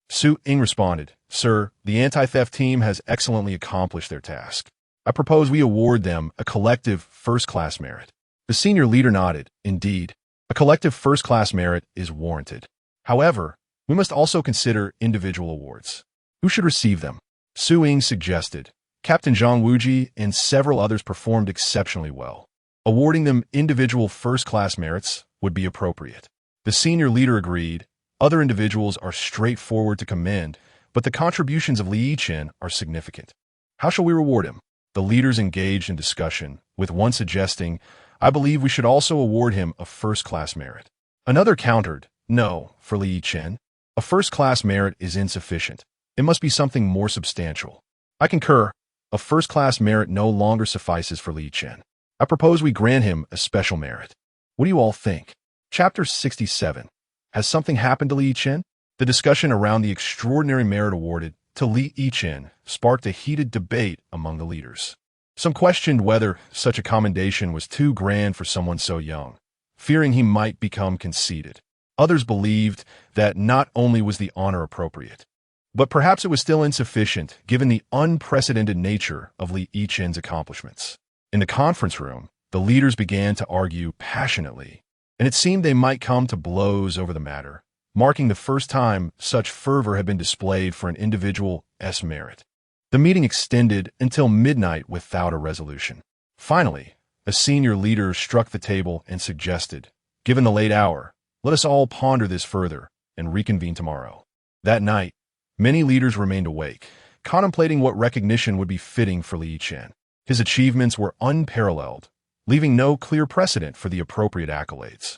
Su Ying responded, Sir, the anti-theft team has excellently accomplished their task. I propose we award them a collective first-class merit. The senior leader nodded. Indeed, a collective first-class merit is warranted. However, we must also consider individual awards. Who should receive them? Su Ying suggested. Captain Zhang Wuji and several others performed exceptionally well. Awarding them individual first-class merits would be appropriate. The senior leader agreed. Other individuals are straightforward to commend, but the contributions of Yichen are significant. How shall we reward him? The leaders engaged in discussion, with one suggesting, I believe we should also award him a first-class merit. Another countered, no, for Yichen. A first-class merit is insufficient. It must be something more substantial. I concur. A first-class merit no longer suffices for Yichen. I propose we grant him a special merit. What do you all think? Chapter 67. Has something happened to Yichen? The discussion around the extraordinary merit awarded to Yichen sparked a heated debate among the leaders. Some questioned whether such a commendation was too grand for someone so young, fearing he might become conceited. Others believed that not only was the honor appropriate, but perhaps it was still insufficient given the unprecedented nature of Yichen's accomplishments. In the conference room, the leaders began to argue passionately, and it seemed they might come to blows over the matter, marking the first time such fervor had been displayed for an individual's merit. The meeting extended until midnight without a resolution. Finally, a senior leader struck the table and suggested, given the late hour, let us all ponder this further and reconvene tomorrow. That night, many leaders remained awake, contemplating what recognition would be fitting for Yichen. His achievements were unparalleled, leaving no clear precedent for the appropriate accolades.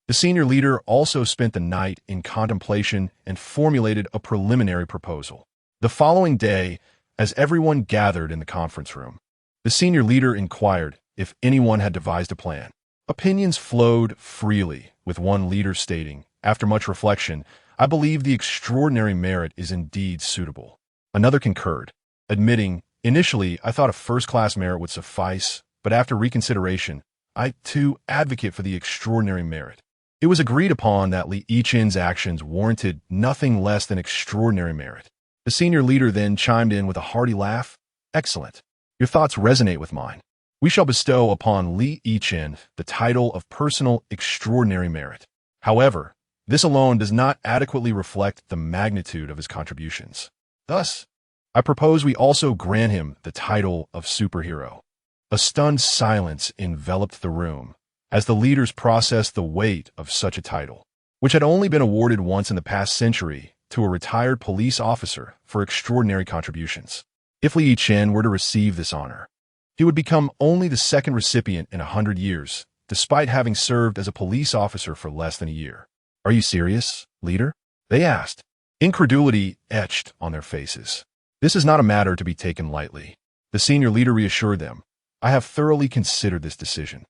The senior leader also spent the night in contemplation and formulated a preliminary proposal. The following day, as everyone gathered in the conference room, the senior leader inquired if anyone had devised a plan. Opinions flowed freely, with one leader stating, after much reflection, I believe the extraordinary merit is indeed suitable. Another concurred, admitting, initially I thought a first-class merit would suffice, but after reconsideration, I too advocate for the extraordinary merit. It was agreed upon that Yichen's actions warranted nothing less than extraordinary merit. The senior leader then chimed in with a hearty laugh. Excellent. Your thoughts resonate with mine. We shall bestow upon Yichen the title of personal extraordinary merit. However, this alone does not adequately reflect the magnitude of his contributions. Thus, I propose we also grant him the title of superhero. A stunned silence enveloped the room as the leaders processed the weight of such a title, which had only been awarded once in the past century to a retired police officer for extraordinary contributions. If Yichen were to receive this honor, he would become only the second recipient in 100 years, despite having served as a police officer for less than a year. Are you serious, leader? They asked. Incredulity etched on their faces. This is not a matter to be taken lightly. The senior leader reassured them. I have thoroughly considered this decision.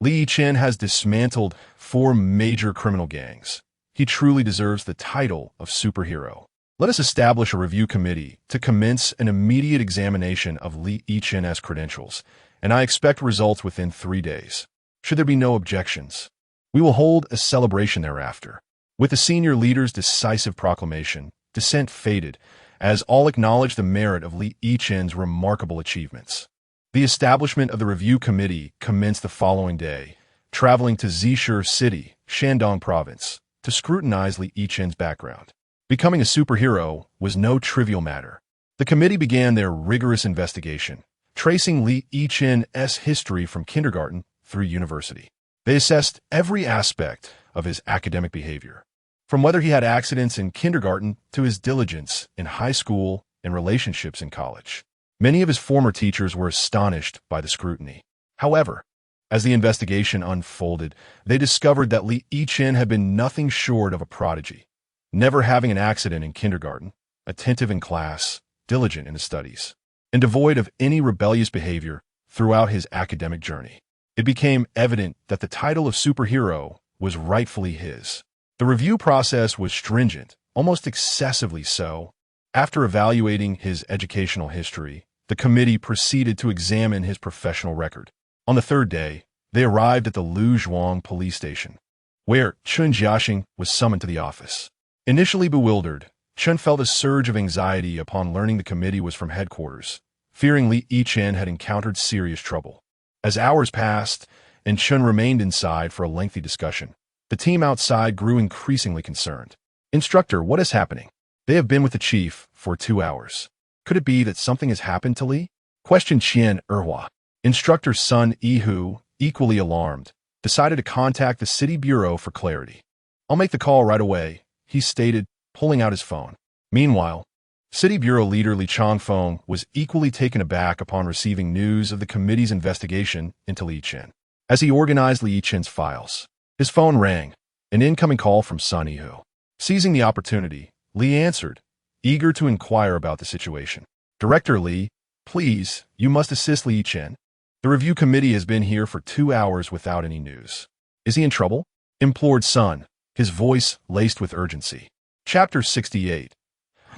Yichen has dismantled 4 major criminal gangs. he truly deserves the title of superhero. Let us establish a review committee to commence an immediate examination of Li Yichen's credentials, and I expect results within 3 days. Should there be no objections, we will hold a celebration thereafter. With the senior leader's decisive proclamation, dissent faded, as all acknowledged the merit of Li Yichen's remarkable achievements. The establishment of the review committee commenced the following day, traveling to Zishur City, Shandong Province, to scrutinize Li Yichen's background. Becoming a superhero was no trivial matter. The committee began their rigorous investigation, tracing Li Yichen's history from kindergarten through university. They assessed every aspect of his academic behavior, from whether he had accidents in kindergarten to his diligence in high school and relationships in college. Many of his former teachers were astonished by the scrutiny. However, as the investigation unfolded, they discovered that Li Yichen had been nothing short of a prodigy, never having an accident in kindergarten, attentive in class, diligent in his studies, and devoid of any rebellious behavior throughout his academic journey. It became evident that the title of superhero was rightfully his. The review process was stringent, almost excessively so. After evaluating his educational history, the committee proceeded to examine his professional record. On the third day, they arrived at the Luzhuang police station, where Chen Jiaxing was summoned to the office. Initially bewildered, Chen felt a surge of anxiety upon learning the committee was from headquarters, fearing Li Yichen had encountered serious trouble. As hours passed, and Chen remained inside for a lengthy discussion, the team outside grew increasingly concerned. "Instructor, what is happening? They have been with the chief for 2 hours. Could it be that something has happened to Li?" questioned Qian Erhua. Instructor's son Yihu, equally alarmed, decided to contact the city bureau for clarity. "I'll make the call right away," he stated, pulling out his phone. Meanwhile, City Bureau leader Li Changfeng was equally taken aback upon receiving news of the committee's investigation into Li Yichen. As he organized Li Yichen's files, his phone rang, an incoming call from Sun Yihu. Seizing the opportunity, Li answered, eager to inquire about the situation. "Director Li, please, you must assist Li Yichen. The review committee has been here for 2 hours without any news." "Is he in trouble?" implored Sun, his voice laced with urgency. Chapter 68.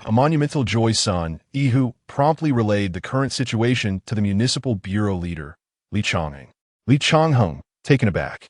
A monumental joy. Sun Yihu promptly relayed the current situation to the municipal bureau leader, Li Changheng. Li Changheng, taken aback,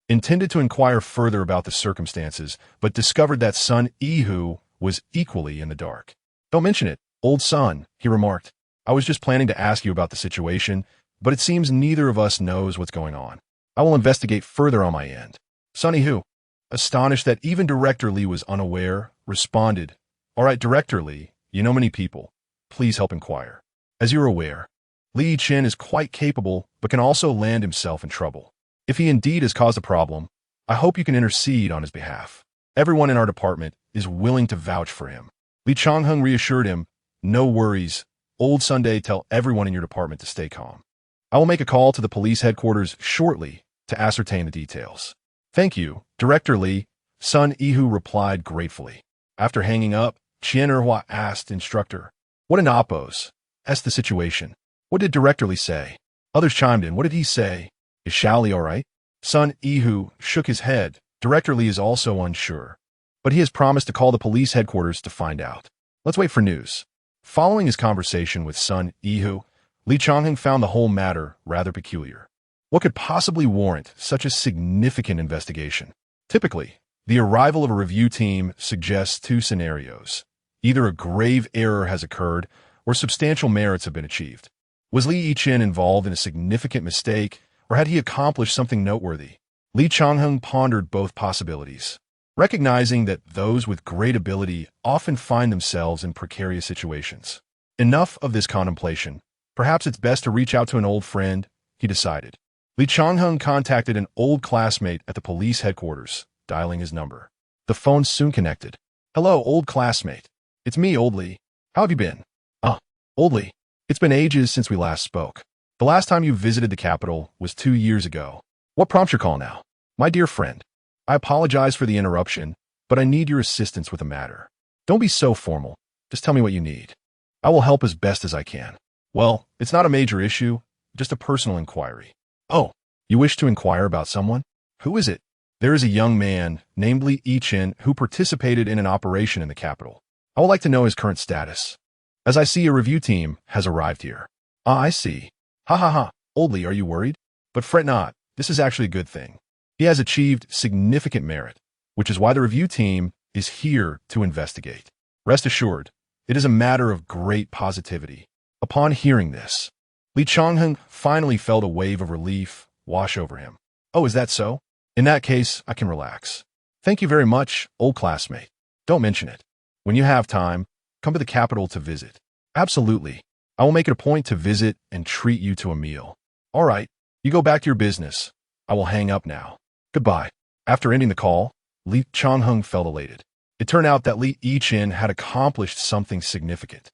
intended to inquire further about the circumstances, but discovered that Sun Yihu was equally in the dark. "Don't mention it, old Sun," he remarked. "I was just planning to ask you about the situation, but it seems neither of us knows what's going on. I will investigate further on my end." Sun Yihu, astonished that even Director Li was unaware, responded, "All right, Director Li, you know many people. Please help inquire. As you're aware, Li Yichen is quite capable, but can also land himself in trouble. If he indeed has caused a problem, I hope you can intercede on his behalf. Everyone in our department is willing to vouch for him." Li Changheng reassured him, "No worries. Old Sunday, tell everyone in your department to stay calm. I will make a call to the police headquarters shortly to ascertain the details." "Thank you, Director Li," Sun Yihu replied gratefully. After hanging up, Qian Erhua asked Instructor, "What in Oppos? That's the situation. What did Director Li say?" Others chimed in, "What did he say? Is Xiao Li all right?" Sun Yihu shook his head. Director Li is also unsure, but he has promised to call the police headquarters to find out. Let's wait for news. Following his conversation with Sun Yihu, Li Changheng found the whole matter rather peculiar. What could possibly warrant such a significant investigation? Typically, the arrival of a review team suggests 2 scenarios. Either a grave error has occurred or substantial merits have been achieved. Was Li Yichen involved in a significant mistake, or had he accomplished something noteworthy? Li Changheng pondered both possibilities, recognizing that those with great ability often find themselves in precarious situations. Enough of this contemplation. Perhaps it's best to reach out to an old friend, he decided. Li Changheng contacted an old classmate at the police headquarters, dialing his number. The phone soon connected. "Hello, old classmate. It's me, Old Li. How have you been?" Old Li. It's been ages since we last spoke. The last time you visited the capital was 2 years ago. What prompts your call now?" "My dear friend, I apologize for the interruption, but I need your assistance with a matter." "Don't be so formal. Just tell me what you need. I will help as best as I can." "Well, it's not a major issue, just a personal inquiry." "Oh, you wish to inquire about someone? Who is it?" There is a young man named Yichen who participated in an operation in the capital. I would like to know his current status. As I see, a review team has arrived here. Ah, I see. Ha ha ha. Old Lee, are you worried? But fret not. This is actually a good thing. He has achieved significant merit, which is why the review team is here to investigate. Rest assured, it is a matter of great positivity. Upon hearing this, Li Changheng finally felt a wave of relief wash over him. Oh, is that so? In that case, I can relax. Thank you very much, old classmate. Don't mention it. When you have time, come to the capital to visit. Absolutely. I will make it a point to visit and treat you to a meal. All right, you go back to your business. I will hang up now. Goodbye. After ending the call, Li Changheng felt elated. It turned out that Li Yichen had accomplished something significant.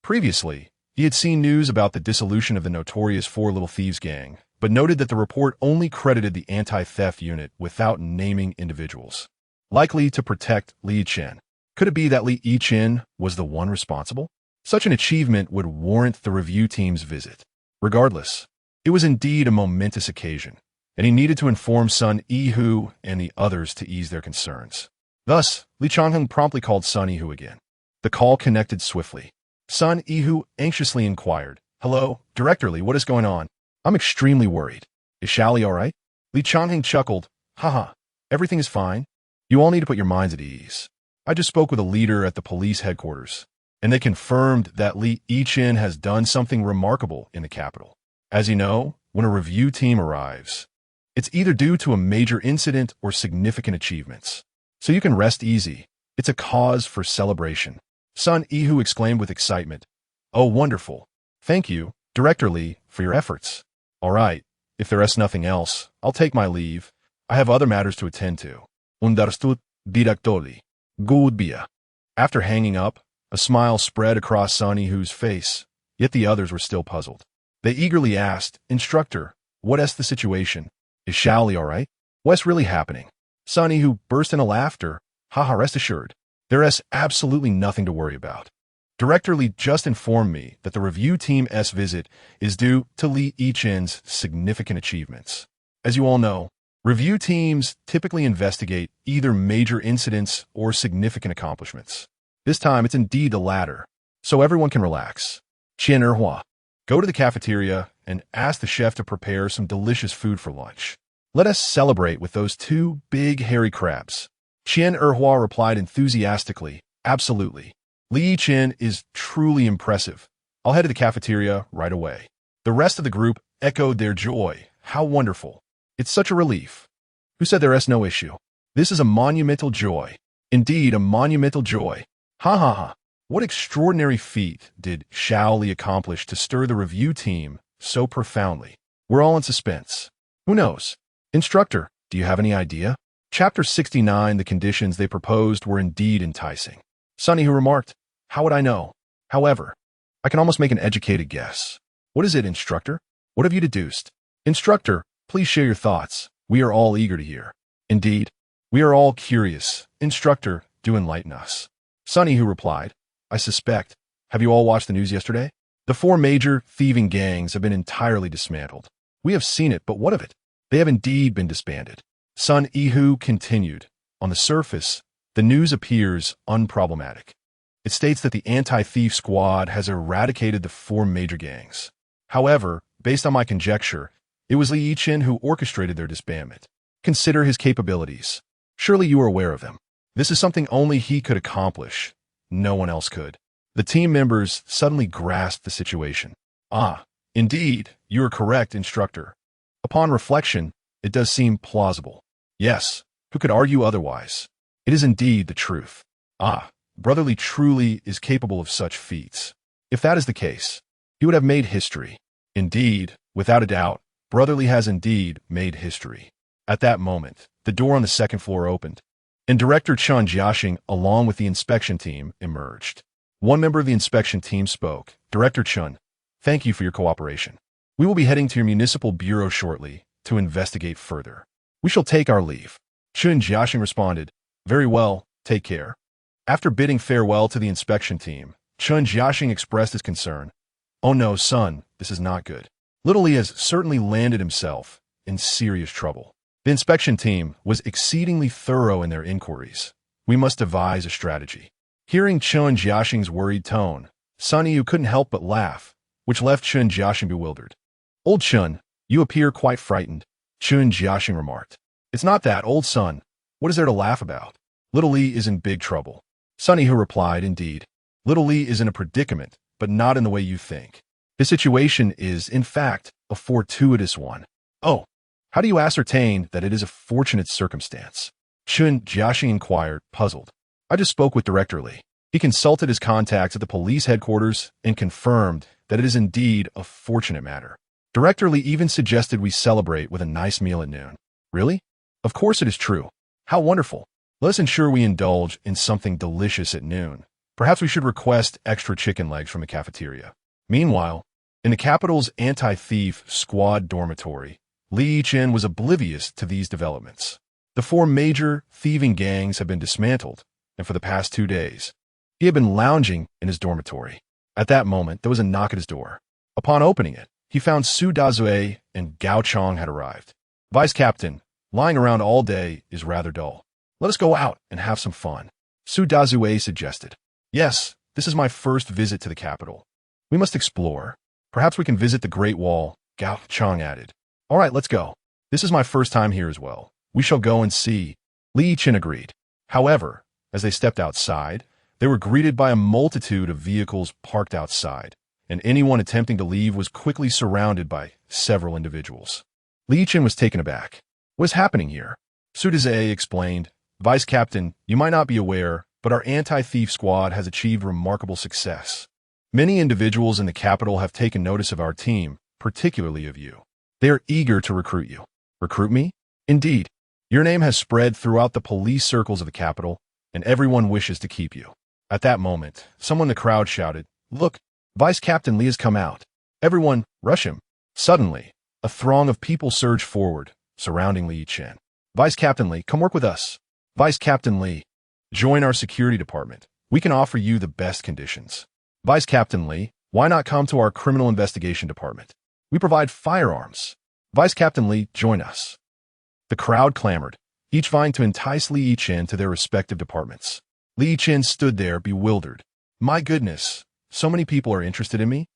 Previously, he had seen news about the dissolution of the notorious Four Little Thieves gang, but noted that the report only credited the anti-theft unit without naming individuals. Likely to protect Li Yichen. Could it be that Li Yichen was the one responsible? Such an achievement would warrant the review team's visit. Regardless, it was indeed a momentous occasion, and he needed to inform Sun Yihu and the others to ease their concerns. Thus, Li Changheng promptly called Sun Yihu again. The call connected swiftly. Sun Yihu anxiously inquired, "Hello, Director Li, what is going on? I'm extremely worried. Is Shally all right?" Li Changheng chuckled, "Haha, everything is fine. You all need to put your minds at ease. I just spoke with a leader at the police headquarters, and they confirmed that Li Yichen has done something remarkable in the capital. As you know, when a review team arrives, it's either due to a major incident or significant achievements. So you can rest easy. It's a cause for celebration." Sun Yihu exclaimed with excitement. "Oh, wonderful. Thank you, Director Li, for your efforts. All right, if there is nothing else, I'll take my leave. I have other matters to attend to. Understood, Director Li. Good dia." After hanging up, a smile spread across Sun Yihu's face, yet the others were still puzzled. They eagerly asked, "Instructor, what is the situation? Is Shally all right? What's really happening?" Sun Yihu burst into laughter. "Haha, rest assured. There is absolutely nothing to worry about. Director Li just informed me that the review team's visit is due to Li Yichen's significant achievements. As you all know, review teams typically investigate either major incidents or significant accomplishments. This time, it's indeed the latter, so everyone can relax. Qian Erhua, go to the cafeteria and ask the chef to prepare some delicious food for lunch. Let us celebrate with those two big hairy crabs." Qian Erhua replied enthusiastically, "Absolutely. Li Yichen is truly impressive. I'll head to the cafeteria right away." The rest of the group echoed their joy. "How wonderful. It's such a relief. Who said there is no issue? This is a monumental joy. Indeed, a monumental joy. Ha ha ha. What extraordinary feat did Shao Li accomplish to stir the review team so profoundly? We're all in suspense. Who knows? Instructor, do you have any idea?" Chapter 69, the conditions they proposed were indeed enticing. Sun Yihu remarked, "How would I know? However, I can almost make an educated guess." "What is it, Instructor? What have you deduced?" "Instructor, please share your thoughts. We are all eager to hear." "Indeed, we are all curious. Instructor, do enlighten us." Sun Yihu replied, "I suspect. Have you all watched the news yesterday? The four major thieving gangs have been entirely dismantled. We have seen it, but what of it? They have indeed been disbanded." Sun Yihu continued, "On the surface, the news appears unproblematic. It states that the anti-thief squad has eradicated the four major gangs. However, based on my conjecture, it was Li Yichen who orchestrated their disbandment. Consider his capabilities. Surely you are aware of them. This is something only he could accomplish. No one else could." The team members suddenly grasped the situation. "Ah, indeed, you are correct, Instructor. Upon reflection, it does seem plausible. Yes, who could argue otherwise? It is indeed the truth. Ah, Brotherly truly is capable of such feats. If that is the case, he would have made history. Indeed, without a doubt, Brotherly has indeed made history." At that moment, the door on the second floor opened, and Director Chun Jiaxing, along with the inspection team, emerged. One member of the inspection team spoke. "Director Chun, thank you for your cooperation. We will be heading to your municipal bureau shortly to investigate further. We shall take our leave." Chun Jiaxing responded, "Very well, take care." After bidding farewell to the inspection team, Chun Jiaxing expressed his concern. "Oh no, son, this is not good. Little Li has certainly landed himself in serious trouble. The inspection team was exceedingly thorough in their inquiries. We must devise a strategy. Hearing Chun Jiaxing's worried tone, Sun Yu couldn't help but laugh, which left Chun Jiaxing bewildered. "Old Chun, you appear quite frightened," Chun Jiaxing remarked. "It's not that, old son. What is there to laugh about? Little Li is in big trouble." Sun Yu replied, "Indeed. Little Li is in a predicament, but not in the way you think. His situation is, in fact, a fortuitous one." "Oh, how do you ascertain that it is a fortunate circumstance?" Chun Jiaxing inquired, puzzled. "I just spoke with Director Li. He consulted his contacts at the police headquarters and confirmed that it is indeed a fortunate matter. Director Li even suggested we celebrate with a nice meal at noon." "Really? Of course it is true. How wonderful. Let us ensure we indulge in something delicious at noon. Perhaps we should request extra chicken legs from the cafeteria." Meanwhile, in the capital's anti-thief squad dormitory, Li Yichen was oblivious to these developments. The 4 major thieving gangs had been dismantled, and for the past 2 days, he had been lounging in his dormitory. At that moment, there was a knock at his door. Upon opening it, he found Su Dazue and Gao Chong had arrived. "Vice Captain, lying around all day is rather dull. Let us go out and have some fun," Su Dazue suggested. "Yes, this is my first visit to the capital. We must explore. Perhaps we can visit the Great Wall," Gao Chong added. "All right, let's go. This is my first time here as well. We shall go and see." Li Yichen agreed. However, as they stepped outside, they were greeted by a multitude of vehicles parked outside, and anyone attempting to leave was quickly surrounded by several individuals. Li Yichen was taken aback. "What is happening here?" Su Dazue explained, "Vice Captain, you might not be aware, but our anti-thief squad has achieved remarkable success. Many individuals in the capital have taken notice of our team, particularly of you. They are eager to recruit you." "Recruit me?" "Indeed. Your name has spread throughout the police circles of the capital, and everyone wishes to keep you." At that moment, someone in the crowd shouted, "Look, Vice Captain Li has come out. Everyone, rush him." Suddenly, a throng of people surged forward, surrounding Li Yichen. "Vice Captain Li, come work with us. Vice Captain Li, join our security department. We can offer you the best conditions. Vice Captain Li, why not come to our criminal investigation department? We provide firearms. Vice Captain Li, join us." The crowd clamored, each vying to entice Li Yichen to their respective departments. Li Yichen stood there bewildered. "My goodness, so many people are interested in me?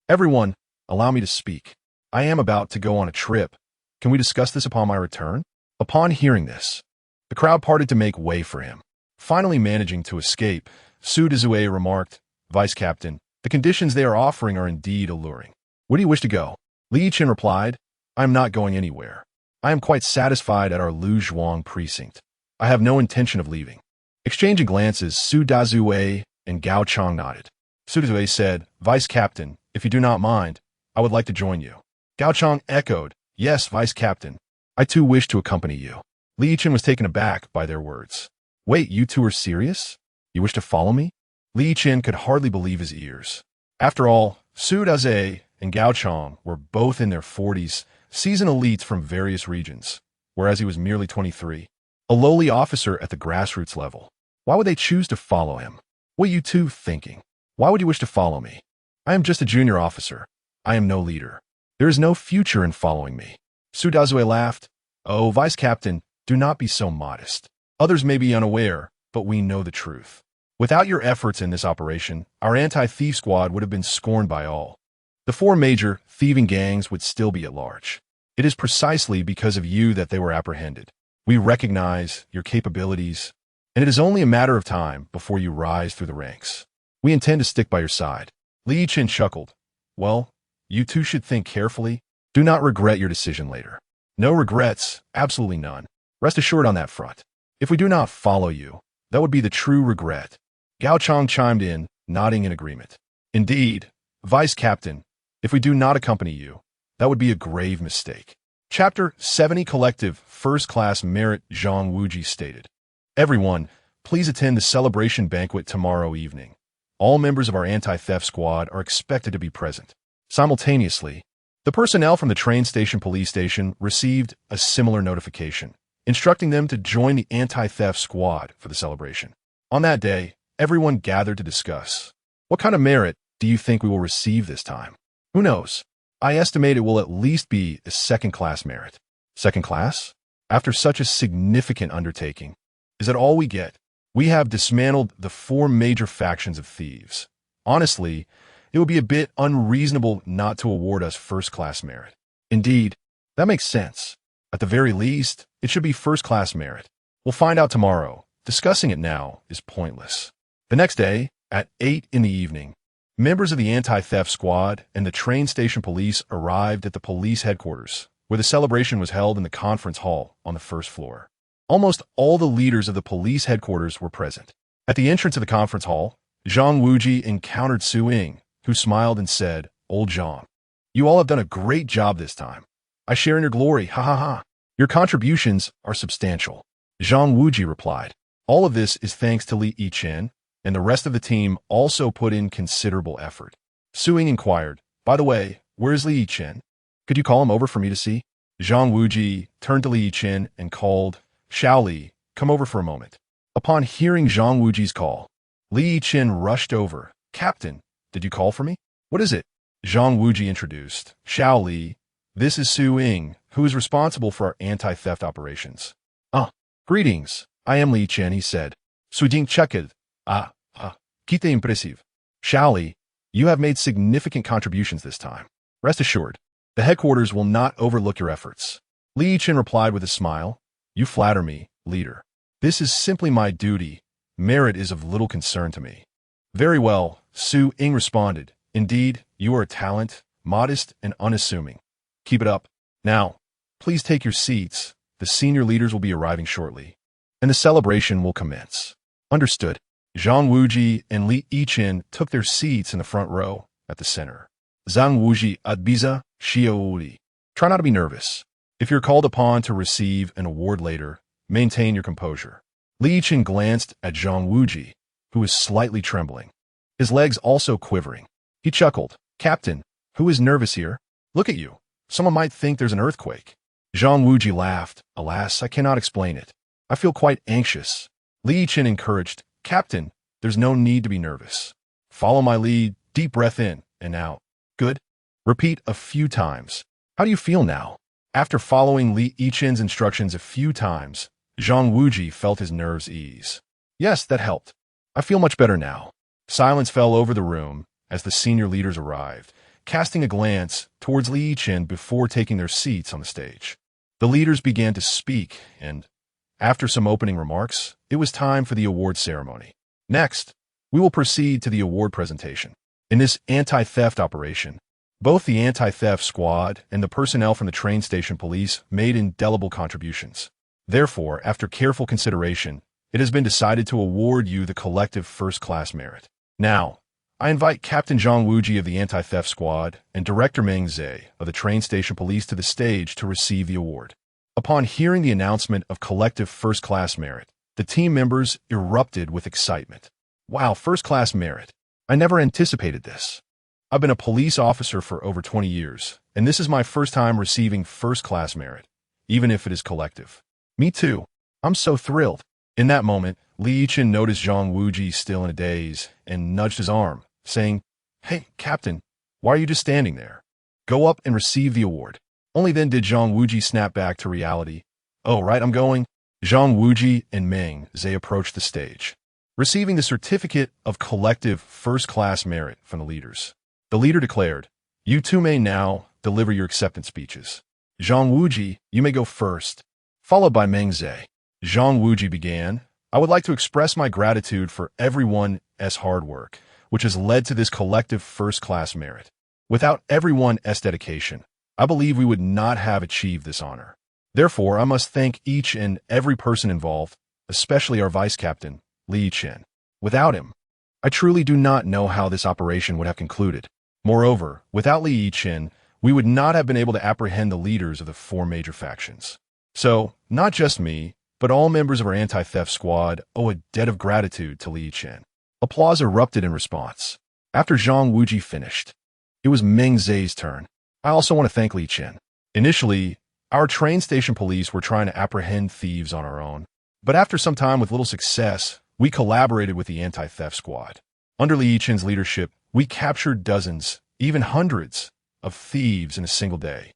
Everyone, allow me to speak. I am about to go on a trip. Can we discuss this upon my return?" Upon hearing this, the crowd parted to make way for him. Finally managing to escape, Su Dazue remarked, "Vice Captain, the conditions they are offering are indeed alluring. Where do you wish to go?" Li Yichen replied, "I am not going anywhere. I am quite satisfied at our Luzhuang precinct. I have no intention of leaving." Exchanging glances, Su Dazue and Gao Chong nodded. Su Dazue said, "Vice Captain, if you do not mind, I would like to join you." Gao Chong echoed, "Yes, Vice Captain. I too wish to accompany you." Li Yichen was taken aback by their words. "Wait, you two are serious? You wish to follow me?" Li Yichen could hardly believe his ears. After all, Su Dazue and Gao Chong were both in their 40s, seasoned elites from various regions, whereas he was merely 23, a lowly officer at the grassroots level. Why would they choose to follow him? What are you two thinking? Why would you wish to follow me? I am just a junior officer. I am no leader. There is no future in following me." Su Dazue laughed. "Oh, Vice Captain, do not be so modest. Others may be unaware, but we know the truth. Without your efforts in this operation, our anti-thief squad would have been scorned by all. The 4 major thieving gangs would still be at large. It is precisely because of you that they were apprehended. We recognize your capabilities, and it is only a matter of time before you rise through the ranks. We intend to stick by your side." Li Yichen chuckled. "Well, you two should think carefully. Do not regret your decision later." "No regrets, absolutely none. Rest assured on that front. If we do not follow you, that would be the true regret." Gao Chong chimed in, nodding in agreement. "Indeed, Vice Captain, if we do not accompany you, that would be a grave mistake." Chapter 70 Collective First Class Merit. Zhang Wuji stated, "Everyone, please attend the celebration banquet tomorrow evening. All members of our anti-theft squad are expected to be present." Simultaneously, the personnel from the train station police station received a similar notification, instructing them to join the anti-theft squad for the celebration. On that day, everyone gathered to discuss. "What kind of merit do you think we will receive this time?" "Who knows? I estimate it will at least be a second-class merit." Second class? After such a significant undertaking, is that all we get? We have dismantled the four major factions of thieves. Honestly, it would be a bit unreasonable not to award us first-class merit. Indeed, that makes sense. At the very least, it should be first-class merit. We'll find out tomorrow. Discussing it now is pointless. The next day, at 8 in the evening, members of the anti-theft squad and the train station police arrived at the police headquarters, where the celebration was held in the conference hall on the first floor. Almost all the leaders of the police headquarters were present. At the entrance of the conference hall, Zhang Wuji encountered Su Ying, who smiled and said, "Old Zhang, you all have done a great job this time. I share in your glory, ha ha ha. Your contributions are substantial." Zhang Wuji replied, "All of this is thanks to Li Yichen, and the rest of the team also put in considerable effort." Su Ying inquired, "By the way, where is Li Yichen? Could you call him over for me to see?" Zhang Wuji turned to Li Yichen and called, "Xiao Li, come over for a moment." Upon hearing Zhang Wuji's call, Li Yichen rushed over. "Captain, did you call for me? What is it?" Zhang Wuji introduced, "Xiao Li, this is Su Ying, who is responsible for our anti-theft operations." Greetings, I am Li Yichen," he said. "Su Ying checked. Quite impressive. Xiao Li, you have made significant contributions this time. Rest assured, the headquarters will not overlook your efforts." Li Yichen replied with a smile, "You flatter me, leader. This is simply my duty. Merit is of little concern to me." "Very well," Su Ying responded. "Indeed, you are a talent, modest and unassuming. Keep it up. Now, please take your seats. The senior leaders will be arriving shortly, and the celebration will commence." "Understood." Zhang Wuji and Li Yichen took their seats in the front row at the center. Zhang Wuji adbiza xiaoli. Try not to be nervous. If you're called upon to receive an award later, maintain your composure. Li Yichen glanced at Zhang Wuji, who was slightly trembling, his legs also quivering. He chuckled, "Captain, who is nervous here? Look at you. Someone might think there's an earthquake." Zhang Wuji laughed. "Alas, I cannot explain it. I feel quite anxious." Li Yichen encouraged, "Captain, there's no need to be nervous. Follow my lead, deep breath in and out. Good. Repeat a few times. How do you feel now?" After following Li Yichen's instructions a few times, Zhang Wuji felt his nerves ease. "Yes, that helped. I feel much better now." Silence fell over the room as the senior leaders arrived, casting a glance towards Li Yichen before taking their seats on the stage. The leaders began to speak, and after some opening remarks, it was time for the award ceremony. Next, we will proceed to the award presentation. In this anti-theft operation, both the anti-theft squad and the personnel from the train station police made indelible contributions. Therefore, after careful consideration, it has been decided to award you the collective first-class merit. Now, I invite Captain Zhang Wuji of the anti-theft squad and Director Meng Zhe of the train station police to the stage to receive the award. Upon hearing the announcement of collective first-class merit, the team members erupted with excitement. "Wow, first-class merit. I never anticipated this. I've been a police officer for over 20 years, and this is my first time receiving first-class merit, even if it is collective." "Me too. I'm so thrilled." In that moment, Li Yichen noticed Zhang Wuji still in a daze and nudged his arm, saying, "Hey, Captain, why are you just standing there? Go up and receive the award." Only then did Zhang Wuji snap back to reality. "Oh, right, I'm going." Zhang Wuji and Meng Zhe approached the stage, receiving the certificate of collective first-class merit from the leaders. The leader declared, "You two may now deliver your acceptance speeches. Zhang Wuji, you may go first." Followed by Meng Zhe. Zhang Wuji began, "I would like to express my gratitude for everyone's hard work, which has led to this collective first-class merit. Without everyone's dedication, I believe we would not have achieved this honor. Therefore, I must thank each and every person involved, especially our vice captain, Li Yichen. Without him, I truly do not know how this operation would have concluded. Moreover, without Li Yichen, we would not have been able to apprehend the leaders of the four major factions. So, not just me, but all members of our anti-theft squad owe a debt of gratitude to Li Yichen." Applause erupted in response. After Zhang Wuji finished, it was Meng Zhe's turn. "I also want to thank Li Yichen. Initially, our train station police were trying to apprehend thieves on our own, but after some time with little success, we collaborated with the anti-theft squad. Under Li Yichen's leadership, we captured dozens, even hundreds, of thieves in a single day.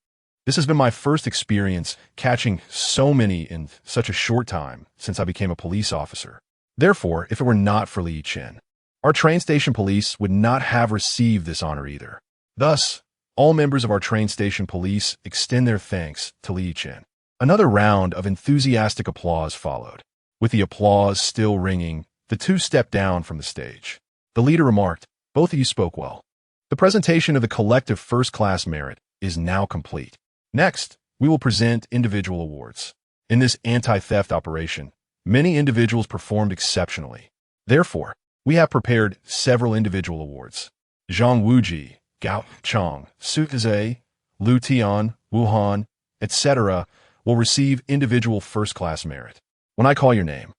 This has been my first experience catching so many in such a short time since I became a police officer. Therefore, if it were not for Li Yichen, our train station police would not have received this honor either. Thus, all members of our train station police extend their thanks to Li Yichen. Another round of enthusiastic applause followed. With the applause still ringing, the two stepped down from the stage. The leader remarked, "Both of you spoke well. The presentation of the collective first-class merit is now complete. Next, we will present individual awards. In this anti-theft operation, many individuals performed exceptionally. Therefore, we have prepared several individual awards. Zhang Wuji, Gao Chong, Su Zhe, Lu Tian, Wuhan, etc. will receive individual first-class merit. When I call your name,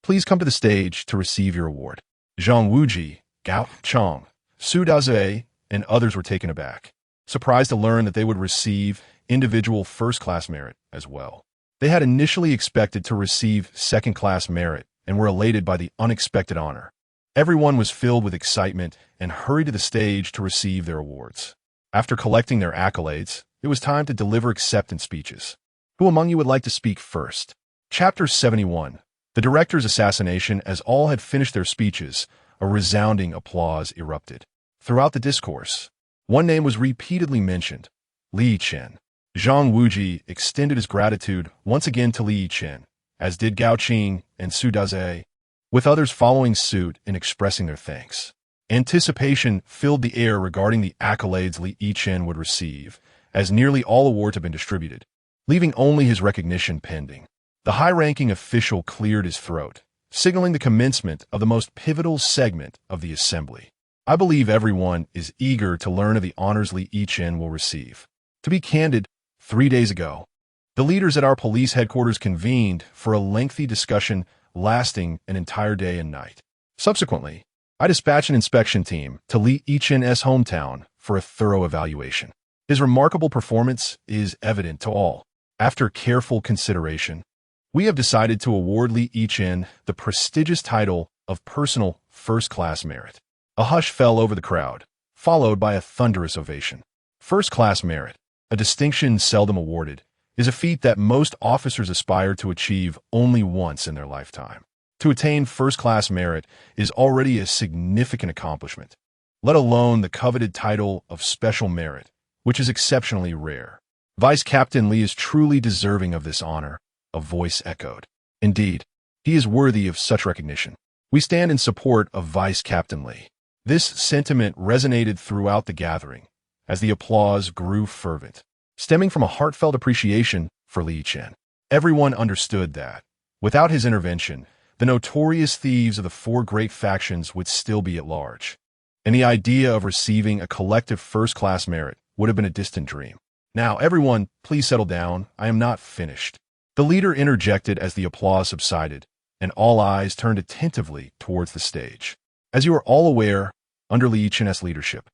please come to the stage to receive your award." Zhang Wuji, Gao Chong, Su Zhe, and others were taken aback, surprised to learn that they would receive individual first-class merit as well. They had initially expected to receive second-class merit and were elated by the unexpected honor. Everyone was filled with excitement and hurried to the stage to receive their awards. After collecting their accolades, it was time to deliver acceptance speeches. Who among you would like to speak first? Chapter 71. The director's assassination. As all had finished their speeches, a resounding applause erupted. Throughout the discourse, one name was repeatedly mentioned: Li Yichen. Zhang Wuji extended his gratitude once again to Li Yichen, as did Gao Qing and Su Zhe, with others following suit in expressing their thanks. Anticipation filled the air regarding the accolades Li Yichen would receive, as nearly all awards had been distributed, leaving only his recognition pending. The high-ranking official cleared his throat, signaling the commencement of the most pivotal segment of the assembly. I believe everyone is eager to learn of the honors Li Yichen will receive. To be candid, 3 days ago, the leaders at our police headquarters convened for a lengthy discussion lasting an entire day and night. Subsequently, I dispatched an inspection team to Li Yichen's hometown for a thorough evaluation. His remarkable performance is evident to all. After careful consideration, we have decided to award Li Yichen the prestigious title of Personal First-Class Merit. A hush fell over the crowd, followed by a thunderous ovation. First-class merit, a distinction seldom awarded, is a feat that most officers aspire to achieve only once in their lifetime. To attain first-class merit is already a significant accomplishment, let alone the coveted title of Special Merit, which is exceptionally rare. Vice Captain Li is truly deserving of this honor, a voice echoed. Indeed, he is worthy of such recognition. We stand in support of Vice Captain Li. This sentiment resonated throughout the gathering, as the applause grew fervent, stemming from a heartfelt appreciation for Li Yichen. Everyone understood that, without his intervention, the notorious thieves of the four great factions would still be at large, and the idea of receiving a collective first-class merit would have been a distant dream. "Now, everyone, please settle down. I am not finished." The leader interjected as the applause subsided, and all eyes turned attentively towards the stage. As you are all aware, under Li Yichen's leadership,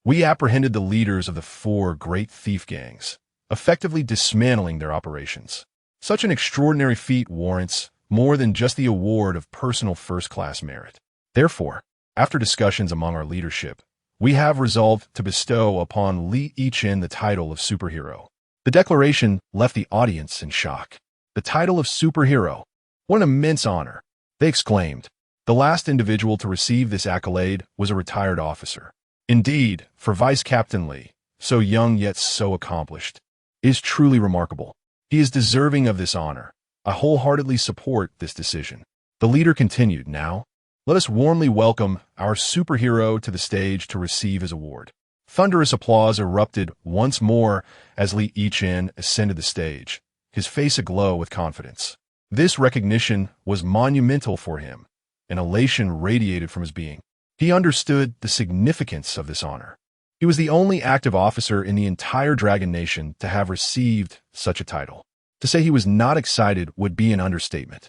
we apprehended the leaders of the four great thief gangs, effectively dismantling their operations. Such an extraordinary feat warrants more than just the award of personal first-class merit. Therefore, after discussions among our leadership, we have resolved to bestow upon Li Yichen the title of superhero. The declaration left the audience in shock. The title of superhero? What an immense honor! They exclaimed. The last individual to receive this accolade was a retired officer. Indeed, for Vice Captain Li, so young yet so accomplished, is truly remarkable. He is deserving of this honor. I wholeheartedly support this decision. The leader continued, "Now, let us warmly welcome our superhero to the stage to receive his award." Thunderous applause erupted once more as Li Yichen ascended the stage, his face aglow with confidence. This recognition was monumental for him. An elation radiated from his being. He understood the significance of this honor. He was the only active officer in the entire Dragon Nation to have received such a title. To say he was not excited would be an understatement.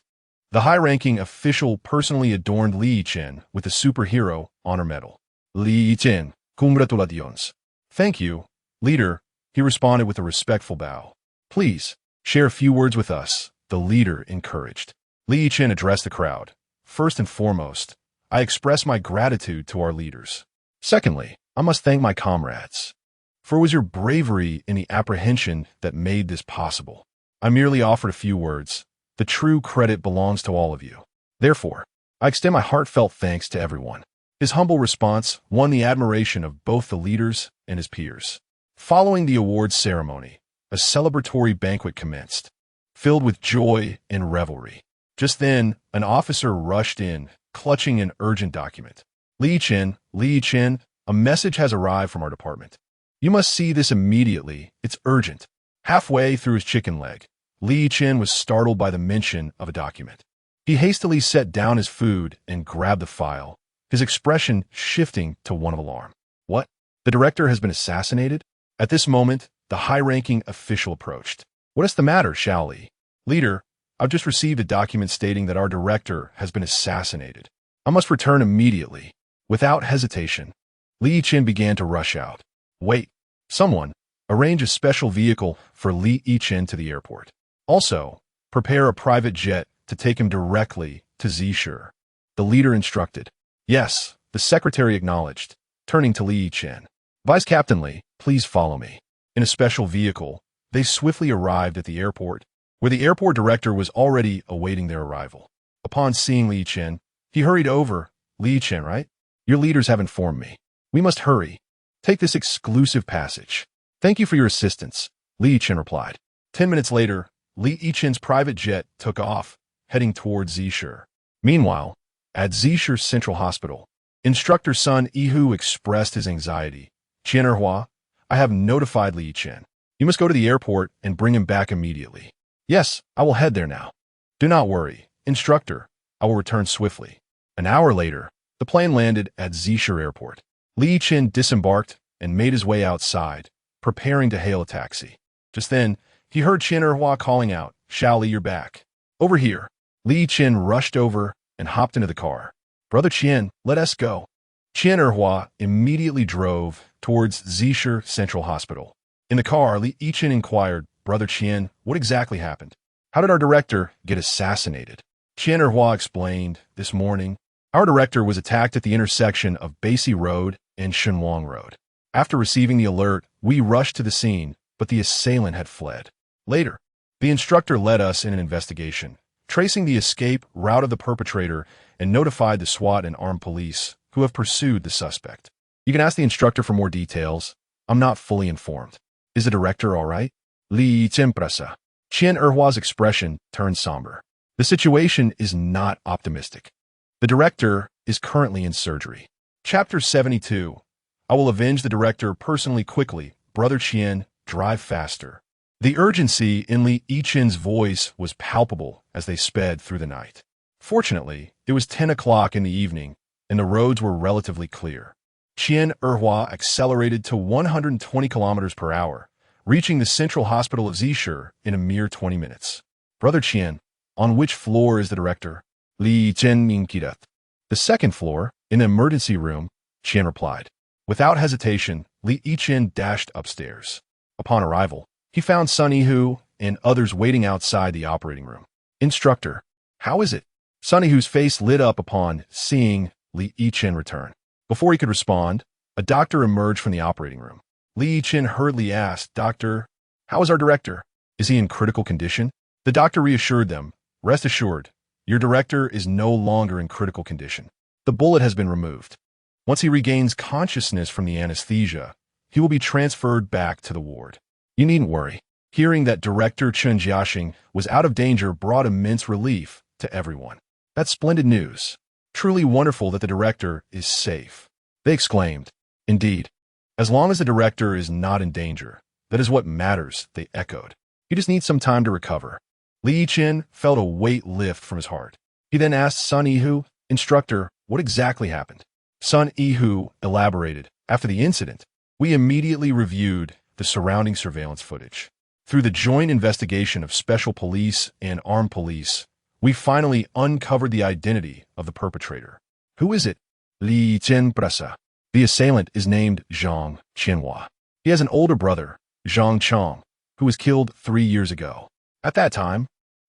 The high-ranking official personally adorned Li Yichen with the Superhero Honor Medal. "Li Yichen, congratulations." "Thank you, leader," he responded with a respectful bow. "Please, share a few words with us," the leader encouraged. Li Yichen addressed the crowd. "First and foremost, I express my gratitude to our leaders. Secondly, I must thank my comrades. for it was your bravery in the apprehension that made this possible. I merely offered a few words. The true credit belongs to all of you. Therefore, I extend my heartfelt thanks to everyone. His humble response won the admiration of both the leaders and his peers. Following the awards ceremony, a celebratory banquet commenced, filled with joy and revelry. Just then, an officer rushed in, clutching an urgent document. Yichen, a message has arrived from our department. You must see this immediately. It's urgent. Halfway through his chicken leg, Yichen was startled by the mention of a document. He hastily set down his food and grabbed the file, his expression shifting to one of alarm. What? The director has been assassinated? At this moment, the high-ranking official approached. What is the matter, Xiao Li? Leader, I've just received a document stating that our director has been assassinated. I must return immediately. Without hesitation, Yichen began to rush out. Wait, someone, arrange a special vehicle for Yichen to the airport. Also, prepare a private jet to take him directly to Zisher. The leader instructed. Yes, the secretary acknowledged, turning to Yichen. Vice Captain Li, please follow me. In a special vehicle, they swiftly arrived at the airport, where the airport director was already awaiting their arrival. Upon seeing Yichen, he hurried over. Yichen, right? Your leaders have informed me. We must hurry. Take this exclusive passage. Thank you for your assistance, Yichen replied. 10 minutes later, Yichen's private jet took off, heading towards Zisher. Meanwhile, at Zisher Central Hospital, Instructor Sun Yihu expressed his anxiety. Qian, I have notified Yichen. You must go to the airport and bring him back immediately. Yes, I will head there now. Do not worry, Instructor. I will return swiftly. An hour later, the plane landed at Zisher Airport. Yichen disembarked and made his way outside, preparing to hail a taxi. Just then, he heard Qian calling out, Xiao Li, you're back. Over here. Yichen rushed over and hopped into the car. Brother Qian, let us go. Qian immediately drove towards Zisher Central Hospital. In the car, Yichen inquired, Brother Qian, what exactly happened? How did our director get assassinated? Qian explained, this morning, our director was attacked at the intersection of Baisi Road and Shenwang Road. After receiving the alert, we rushed to the scene, but the assailant had fled. Later, the instructor led us in an investigation, tracing the escape route of the perpetrator and notified the SWAT and armed police, who have pursued the suspect. You can ask the instructor for more details. I'm not fully informed. Is the director all right? Qian expression turned somber. The situation is not optimistic. The director is currently in surgery. Chapter 72. I will avenge the director personally quickly. Brother Qian, drive faster. The urgency in Yichen's voice was palpable as they sped through the night. Fortunately, it was 10 o'clock in the evening, and the roads were relatively clear. Qian accelerated to 120 kilometers per hour, reaching the central hospital of Zisher in a mere 20 minutes. Brother Qian, on which floor is the director? Yichen inquired. The second floor, in the emergency room, Qian replied. Without hesitation, Yichen dashed upstairs. Upon arrival, he found Sun Yihu and others waiting outside the operating room. Instructor, how is it? Sun Yihu's face lit up upon seeing Yichen return. Before he could respond, a doctor emerged from the operating room. Yichen hurriedly asked, Doctor, how is our director? Is he in critical condition? The doctor reassured them, rest assured, your director is no longer in critical condition. The bullet has been removed. Once he regains consciousness from the anesthesia, he will be transferred back to the ward. You needn't worry. Hearing that Director Chen Jiaxing was out of danger brought immense relief to everyone. That's splendid news. Truly wonderful that the director is safe. They exclaimed. Indeed. As long as the director is not in danger, that is what matters, they echoed. He just needs some time to recover. Yichen felt a weight lift from his heart. He then asked Sun Yihu, Instructor, what exactly happened? Sun Yihu elaborated. After the incident, we immediately reviewed the surrounding surveillance footage. Through the joint investigation of special police and armed police, we finally uncovered the identity of the perpetrator. Who is it? Yichen prasa. The assailant is named Zhang Qianhua. He has an older brother, Zhang Chong, who was killed 3 years ago. At that time,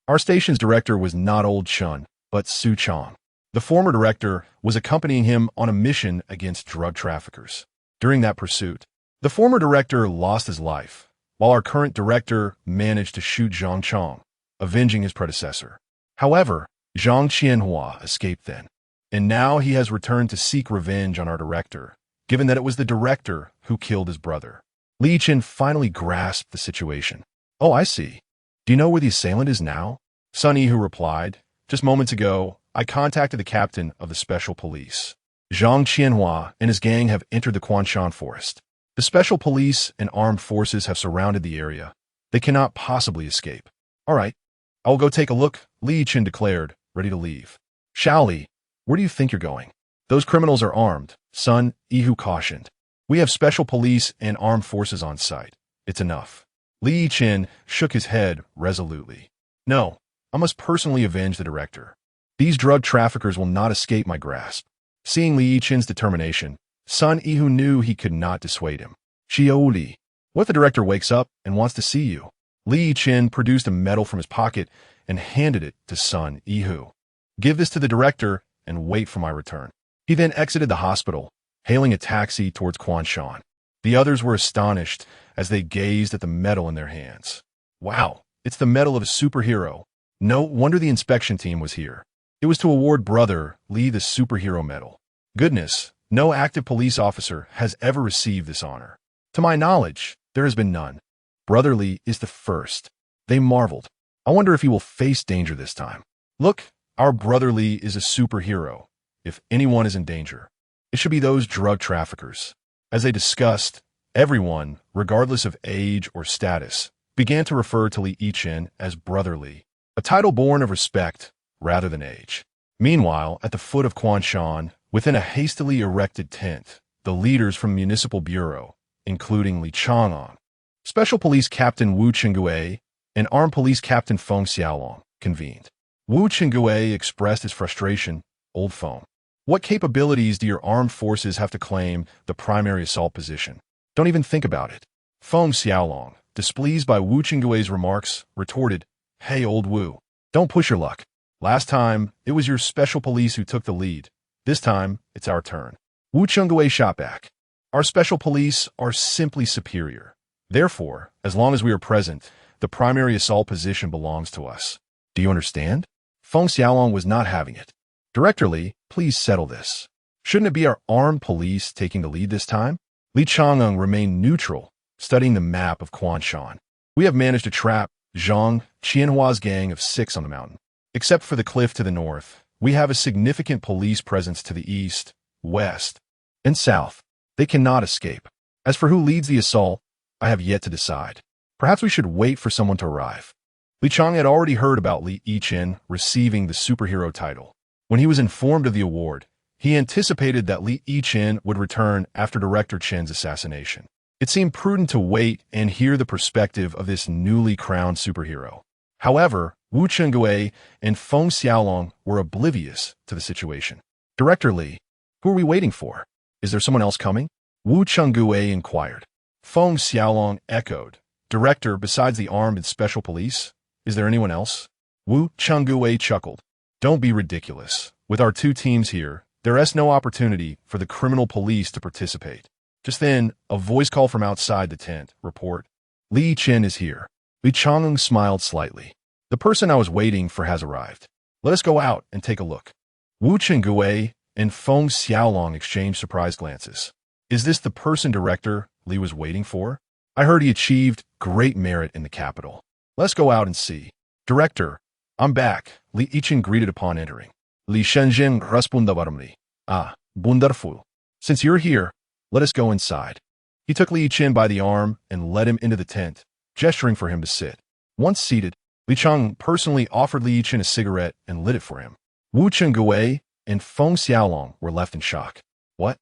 our station's director was not old Chun, but Su Chong. The former director was accompanying him on a mission against drug traffickers. During that pursuit, The former director lost his life, while our current director managed to shoot Zhang Chong, avenging his predecessor. However, Zhang Qianhua escaped then, and now he has returned to seek revenge on our director, given that it was the director who killed his brother. Li Yichen finally grasped the situation. Oh, I see. Do you know where the assailant is now? Sun Yihu replied, just moments ago, I contacted the captain of the special police. Zhang Qianhua and his gang have entered the Quanshan forest. The special police and armed forces have surrounded the area. They cannot possibly escape. All right, I will go take a look, Li Yichen declared, ready to leave. Shaoli, where do you think you're going? Those criminals are armed, Sun Yihu cautioned. We have special police and armed forces on site. It's enough. Li Yichen shook his head resolutely. No, I must personally avenge the director. These drug traffickers will not escape my grasp. Seeing Li Yichen's determination, Sun Yihu knew he could not dissuade him. Xiaoli, what if the director wakes up and wants to see you? Li Yichen produced a medal from his pocket and handed it to Sun Yihu. Give this to the director and wait for my return. He then exited the hospital, hailing a taxi towards Quanshan. The others were astonished as they gazed at the medal in their hands. Wow, it's the medal of a superhero. No wonder the inspection team was here. It was to award Brother Li the superhero medal. Goodness, no active police officer has ever received this honor. To my knowledge, there has been none. Brother Li is the first. They marveled. I wonder if he will face danger this time. Look, our Brother Li is a superhero. If anyone is in danger, it should be those drug traffickers. As they discussed, everyone, regardless of age or status, began to refer to Li Yichen as Brother Li, a title born of respect rather than age. Meanwhile, at the foot of Quanshan, within a hastily erected tent, the leaders from Municipal Bureau, including Li Chang'an, Special Police Captain Wu Chengue, and Armed Police Captain Feng Xiaolong, convened. Wu Chengue expressed his frustration. Old Feng, what capabilities do your armed forces have to claim the primary assault position? Don't even think about it. Feng Xiaolong, displeased by Wu Chengue's remarks, retorted, Hey, old Wu, don't push your luck. Last time, it was your special police who took the lead. This time, it's our turn. Wu Chengue shot back. Our special police are simply superior. Therefore, as long as we are present, the primary assault position belongs to us. Do you understand? Feng Xiaolong was not having it. Director Li, please settle this. Shouldn't it be our armed police taking the lead this time? Li Chang'an remained neutral, studying the map of Quanshan. We have managed to trap Zhang Qianhua's gang of 6 on the mountain. Except for the cliff to the north, we have a significant police presence to the east, west, and south. They cannot escape. As for who leads the assault, I have yet to decide. Perhaps we should wait for someone to arrive. Li Chang had already heard about Li Yichen receiving the superhero title. When he was informed of the award, he anticipated that Li Yichen would return after Director Chen's assassination. It seemed prudent to wait and hear the perspective of this newly crowned superhero. However, Wu Chengue and Feng Xiaolong were oblivious to the situation. Director Li, who are we waiting for? Is there someone else coming? Wu Chengue inquired. Feng Xiaolong echoed. Director, besides the armed and special police, is there anyone else? Wu Chengue chuckled. Don't be ridiculous. With our 2 teams here, there is no opportunity for the criminal police to participate. Just then, a voice call from outside the tent. Report. Li Yichen is here. Li Chang'an smiled slightly. The person I was waiting for has arrived. Let us go out and take a look. Wu Chengue and Feng Xiaolong exchanged surprised glances. Is this the person Director Li was waiting for? I heard he achieved great merit in the capital. Let's go out and see. Director, I'm back, Li Yichen greeted upon entering. Li Shenzhen responded warmly. Ah, wonderful. Since you're here, let us go inside. He took Li Yichen by the arm and led him into the tent, gesturing for him to sit. Once seated, Li Chang personally offered Li Yichen a cigarette and lit it for him. Wu Chengue and Feng Xiaolong were left in shock. What?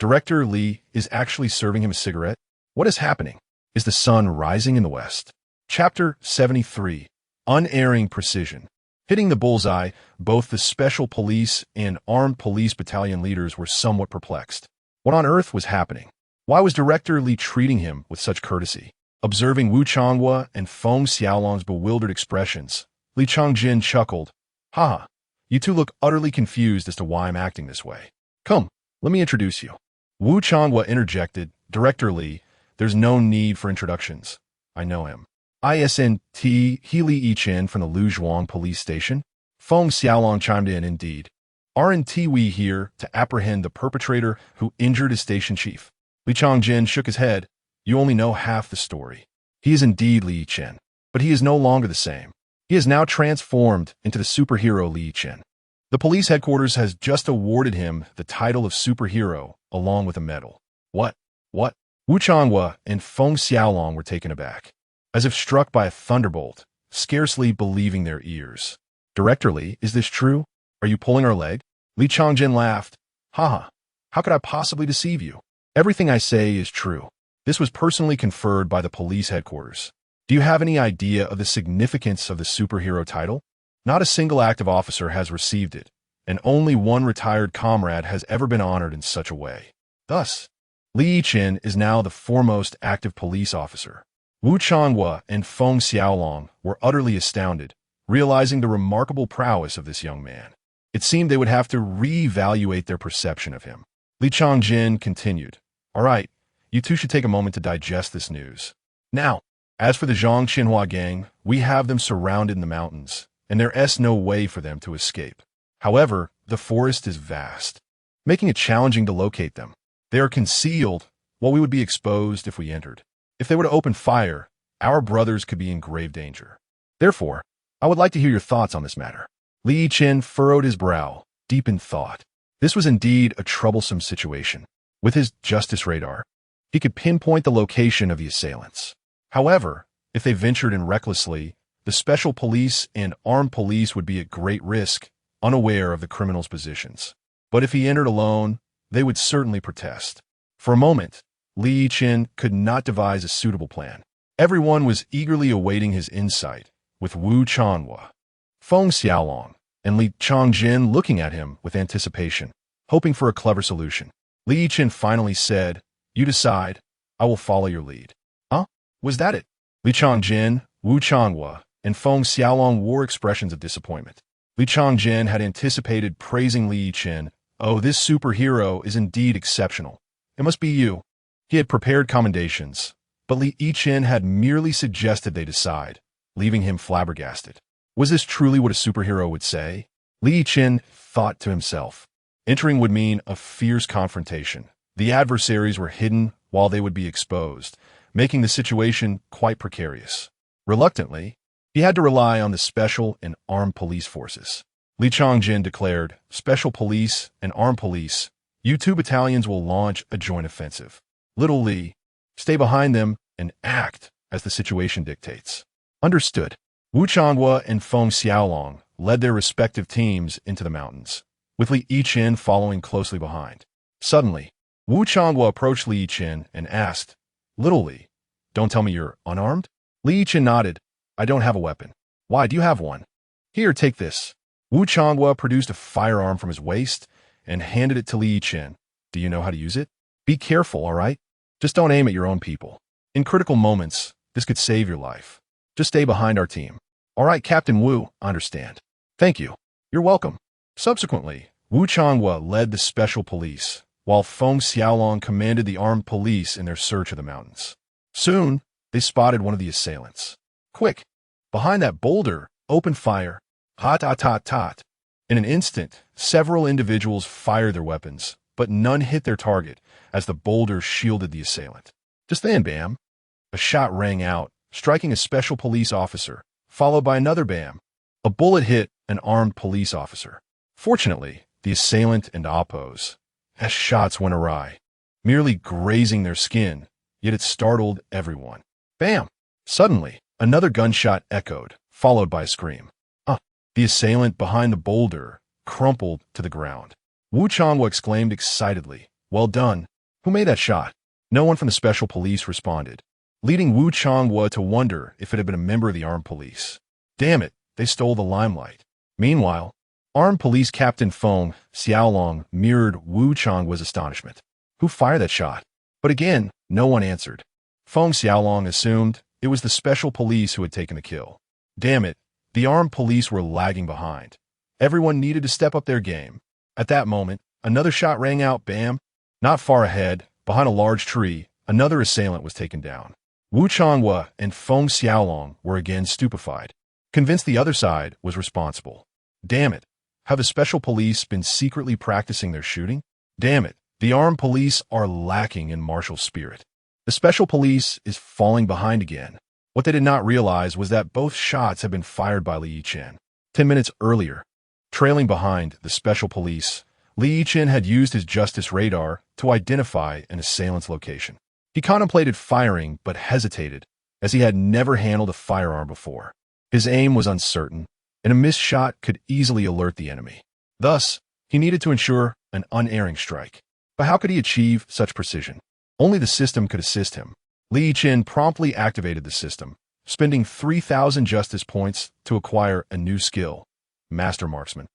Director Li is actually serving him a cigarette? What is happening? Is the sun rising in the west? Chapter 73. Unerring Precision. Hitting the bullseye, both the special police and armed police battalion leaders were somewhat perplexed. What on earth was happening? Why was Director Li treating him with such courtesy? Observing Wu Changhua and Feng Xiaolong's bewildered expressions, Li Changjin chuckled. Ha! You two look utterly confused as to why I'm acting this way. Come, let me introduce you. Wu Changhua interjected. Director Li, There's no need for introductions. I know him. ISNT Healy Yichen from the Luzhuang police station. Feng Xiaolong chimed in, indeed. R&T we here to apprehend the perpetrator who injured his station chief. Li Changjin shook his head. You only know half the story. He is indeed Li Yichen, but he is no longer the same. He is now transformed into the superhero Li Yichen. The police headquarters has just awarded him the title of superhero along with a medal. What? Wu Changhua and Feng Xiaolong were taken aback, as if struck by a thunderbolt, scarcely believing their ears. Director Li, is this true? Are you pulling our leg? Li Changjin laughed. Haha, how could I possibly deceive you? Everything I say is true. This was personally conferred by the police headquarters. Do you have any idea of the significance of the superhero title? Not a single active officer has received it, and only one retired comrade has ever been honored in such a way. Thus, Li Yichen is now the foremost active police officer. Wu Changhua and Feng Xiaolong were utterly astounded, realizing the remarkable prowess of this young man. It seemed they would have to re-evaluate their perception of him. Li Changjin continued, All right, you two should take a moment to digest this news. Now, as for the Zhang Xinhua gang, we have them surrounded in the mountains, and there's no way for them to escape. However, the forest is vast, making it challenging to locate them. They are concealed, while we would be exposed if we entered. If they were to open fire, our brothers could be in grave danger. Therefore, I would like to hear your thoughts on this matter. Li Yichen furrowed his brow, deep in thought. This was indeed a troublesome situation. With his justice radar, he could pinpoint the location of the assailants. However, if they ventured in recklessly, the special police and armed police would be at great risk, unaware of the criminals' positions. But if he entered alone, they would certainly protest. For a moment, Li Yichen could not devise a suitable plan. Everyone was eagerly awaiting his insight, with Wu Changhua, Feng Xiaolong, and Li Changjin looking at him with anticipation, hoping for a clever solution. Li Yichen finally said, You decide. I will follow your lead. Huh? Was that it? Li Changjin, Wu Changhua, and Feng Xiaolong wore expressions of disappointment. Li Changjin had anticipated praising Li Yichen. Oh, this superhero is indeed exceptional. It must be you. He had prepared commendations, but Li Yichen had merely suggested they decide, leaving him flabbergasted. Was this truly what a superhero would say? Li Yichen thought to himself. Entering would mean a fierce confrontation. The adversaries were hidden while they would be exposed, making the situation quite precarious. Reluctantly, he had to rely on the special and armed police forces. Li Changjin declared, Special police and armed police, you two battalions will launch a joint offensive. Little Li, stay behind them and act as the situation dictates. Understood. Wu Changhua and Feng Xiaolong led their respective teams into the mountains, with Li Yichen following closely behind. Suddenly, Wu Changhua approached Li Yichen and asked, Little Li, don't tell me you're unarmed? Li Yichen nodded. I don't have a weapon. Why, do you have one? Here, take this. Wu Changhua produced a firearm from his waist and handed it to Li Yichen. Do you know how to use it? Be careful, all right? Just don't aim at your own people. In critical moments, this could save your life. Just stay behind our team. All right, Captain Wu, I understand. Thank you. You're welcome. Subsequently, Wu Changhua led the special police, while Feng Xiaolong commanded the armed police in their search of the mountains. Soon, they spotted one of the assailants. Quick! Behind that boulder, open fire. Hot, hot, hot, hot. In an instant, several individuals fired their weapons, but none hit their target as the boulder shielded the assailant. Just then, bam! A shot rang out, striking a special police officer, followed by another bam. A bullet hit an armed police officer. Fortunately, the assailant and oppose, as shots went awry, merely grazing their skin, yet it startled everyone. Bam! Suddenly, another gunshot echoed, followed by a scream. The assailant behind the boulder crumpled to the ground. Wu Changhua exclaimed excitedly, Well done. Who made that shot? No one from the special police responded, leading Wu Changhua to wonder if it had been a member of the armed police. Damn it, they stole the limelight. Meanwhile, armed police Captain Feng Xiaolong mirrored Wu Changhua's astonishment. Who fired that shot? But again, no one answered. Feng Xiaolong assumed it was the special police who had taken the kill. Damn it, the armed police were lagging behind. Everyone needed to step up their game. At that moment, another shot rang out, bam! Not far ahead, behind a large tree, another assailant was taken down. Wu Changhua and Feng Xiaolong were again stupefied, convinced the other side was responsible. Damn it, have the special police been secretly practicing their shooting? Damn it, the armed police are lacking in martial spirit. The special police is falling behind again. What they did not realize was that both shots had been fired by Li Yichen 10 minutes earlier. Trailing behind the special police, Li Yichen had used his justice radar to identify an assailant's location. He contemplated firing but hesitated, as he had never handled a firearm before. His aim was uncertain, and a missed shot could easily alert the enemy. Thus, he needed to ensure an unerring strike. But how could he achieve such precision? Only the system could assist him. Li Yichen promptly activated the system, spending 3,000 justice points to acquire a new skill, Master Marksman.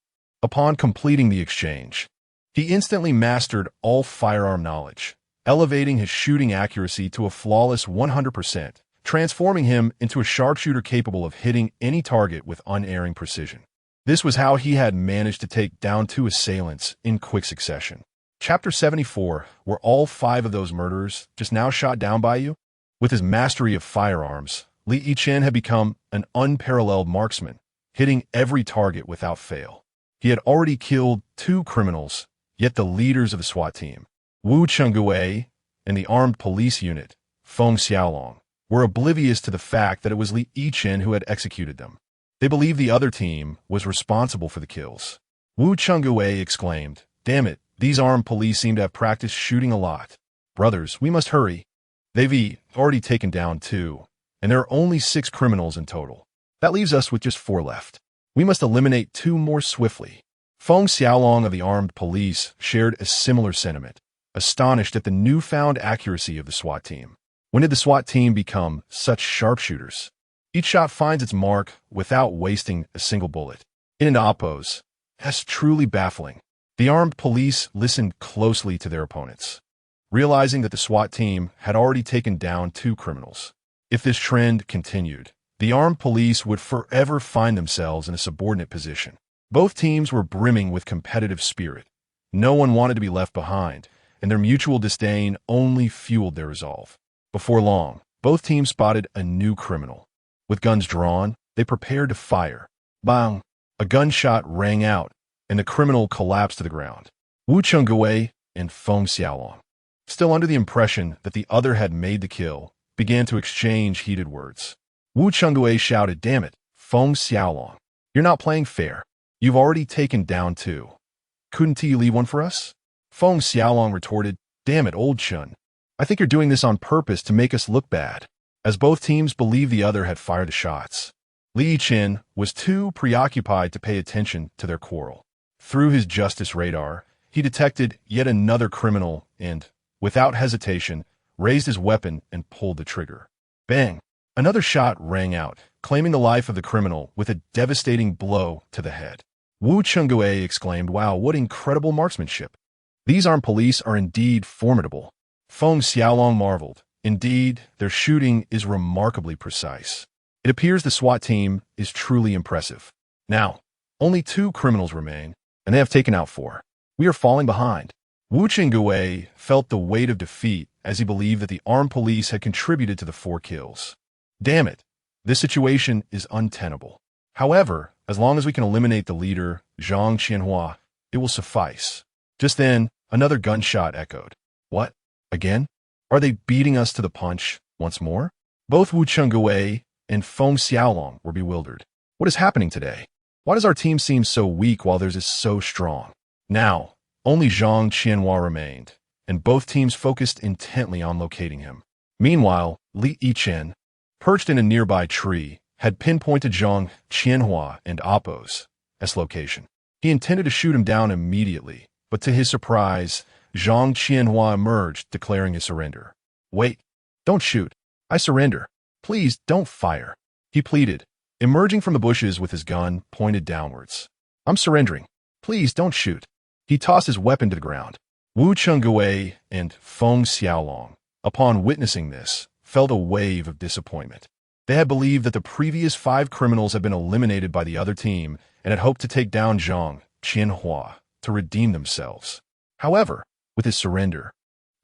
Upon completing the exchange, he instantly mastered all firearm knowledge, elevating his shooting accuracy to a flawless 100%, transforming him into a sharpshooter capable of hitting any target with unerring precision. This was how he had managed to take down 2 assailants in quick succession. Chapter 74, were all 5 of those murderers just now shot down by you? With his mastery of firearms, Li Yichen had become an unparalleled marksman, hitting every target without fail. He had already killed 2 criminals, yet the leaders of the SWAT team, Wu Changhua and the armed police unit, Feng Xiaolong, were oblivious to the fact that it was Li Yichen who had executed them. They believed the other team was responsible for the kills. Wu Changhua exclaimed, "Damn it, these armed police seem to have practiced shooting a lot. Brothers, we must hurry. They've already taken down 2, and there are only 6 criminals in total. That leaves us with just 4 left. We must eliminate 2 more swiftly." Feng Xiaolong of the armed police shared a similar sentiment, astonished at the newfound accuracy of the SWAT team. When did the SWAT team become such sharpshooters? Each shot finds its mark without wasting a single bullet. In oppos, that's truly baffling. The armed police listened closely to their opponents, realizing that the SWAT team had already taken down 2 criminals. If this trend continued, the armed police would forever find themselves in a subordinate position. Both teams were brimming with competitive spirit. No one wanted to be left behind, and their mutual disdain only fueled their resolve. Before long, both teams spotted a new criminal. With guns drawn, they prepared to fire. Bang! A gunshot rang out, and the criminal collapsed to the ground. Wu Changhua and Feng Xiaolong, still under the impression that the other had made the kill, began to exchange heated words. Wu Changhua shouted, "Damn it, Feng Xiaolong, you're not playing fair. You've already taken down 2. Couldn't you leave one for us?" Feng Xiaolong retorted, "Damn it, old Chun. I think you're doing this on purpose to make us look bad." As both teams believed the other had fired the shots, Li Yichen was too preoccupied to pay attention to their quarrel. Through his justice radar, he detected yet another criminal and, without hesitation, raised his weapon and pulled the trigger. Bang! Another shot rang out, claiming the life of the criminal with a devastating blow to the head. Wu Changhua exclaimed, "Wow, what incredible marksmanship. These armed police are indeed formidable." Feng Xiaolong marveled. Indeed, their shooting is remarkably precise. It appears the SWAT team is truly impressive. Now, only 2 criminals remain, and they have taken out 4. We are falling behind. Wu Changhua felt the weight of defeat as he believed that the armed police had contributed to the 4 kills. Damn it, this situation is untenable. However, as long as we can eliminate the leader, Zhang Qianhua, it will suffice. Just then, another gunshot echoed. What? Again? Are they beating us to the punch once more? Both Wu Changhua and Feng Xiaolong were bewildered. What is happening today? Why does our team seem so weak while theirs is so strong? Now, only Zhang Qianhua remained, and both teams focused intently on locating him. Meanwhile, Li Yichen, perched in a nearby tree, had pinpointed Zhang Qianhua and Appo's location. He intended to shoot him down immediately, but to his surprise, Zhang Qianhua emerged, declaring his surrender. "Wait, don't shoot. I surrender. Please don't fire," he pleaded, emerging from the bushes with his gun pointed downwards. "I'm surrendering. Please don't shoot." He tossed his weapon to the ground. Wu Changhua and Feng Xiaolong, upon witnessing this, felt a wave of disappointment. They had believed that the previous 5 criminals had been eliminated by the other team and had hoped to take down Zhang Qianhua to redeem themselves. However, with his surrender,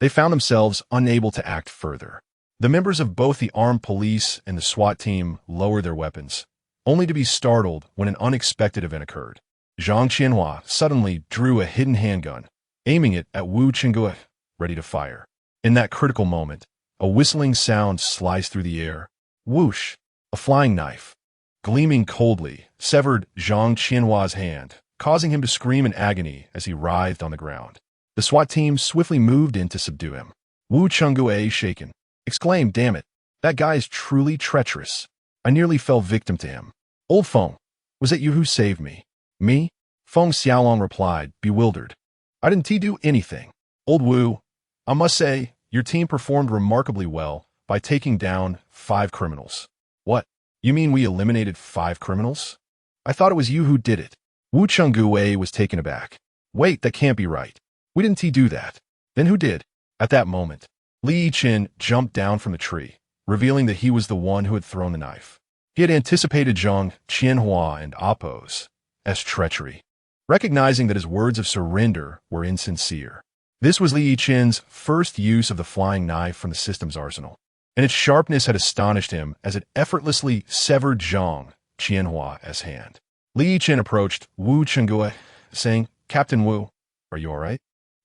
They found themselves unable to act further. The members of both the armed police and the SWAT team lowered their weapons, only to be startled when an unexpected event occurred. Zhang Qianhua suddenly drew a hidden handgun, aiming it at Wu Chengue, ready to fire. In that critical moment, a whistling sound sliced through the air. Whoosh! A flying knife, gleaming coldly, severed Zhang Qianhua's hand, causing him to scream in agony as he writhed on the ground. The SWAT team swiftly moved in to subdue him. Wu Chengue, shaken, exclaimed, "Damn it, that guy is truly treacherous. I nearly fell victim to him. Old Feng, was it you who saved me?" "Me?" Feng Xiaolong replied, bewildered. "I didn't do anything. Old Wu, I must say, your team performed remarkably well by taking down 5 criminals." "What? You mean we eliminated 5 criminals? I thought it was you who did it." Wu Chengue was taken aback. "Wait, that can't be right. We didn't do that." "Then who did?" At that moment, Li Yichen jumped down from the tree, revealing that he was the one who had thrown the knife. He had anticipated Zhang Qianhua and Appo's treachery, recognizing that his words of surrender were insincere. This was Li Yichen's first use of the flying knife from the system's arsenal, and its sharpness had astonished him as it effortlessly severed Zhang Qianhua's hand. Li Yichen approached Wu Chengue, saying, "Captain Wu, are you all right?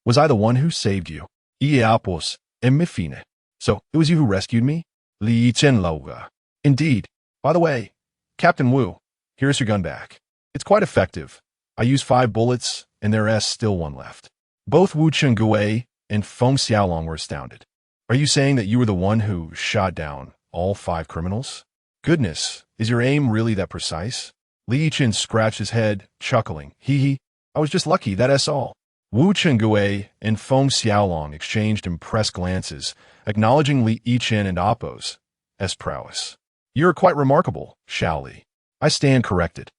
Was I the one who saved you?" "Appos, emifine. So, it was you who rescued me?" Li Yichen Lauga. "Indeed. By the way, Captain Wu, here's your gun back. It's quite effective. I used 5 bullets, and there is still 1 left." Both Wu Chengue and Feng Xiaolong were astounded. "Are you saying that you were the one who shot down all 5 criminals? Goodness, is your aim really that precise?" Li Yichen scratched his head, chuckling. Hee, I was just lucky, that's all." Wu Chengue and Feng Xiaolong exchanged impressed glances, acknowledging Li Yichen and Appo's prowess. "You're quite remarkable, Shaoli. I stand corrected.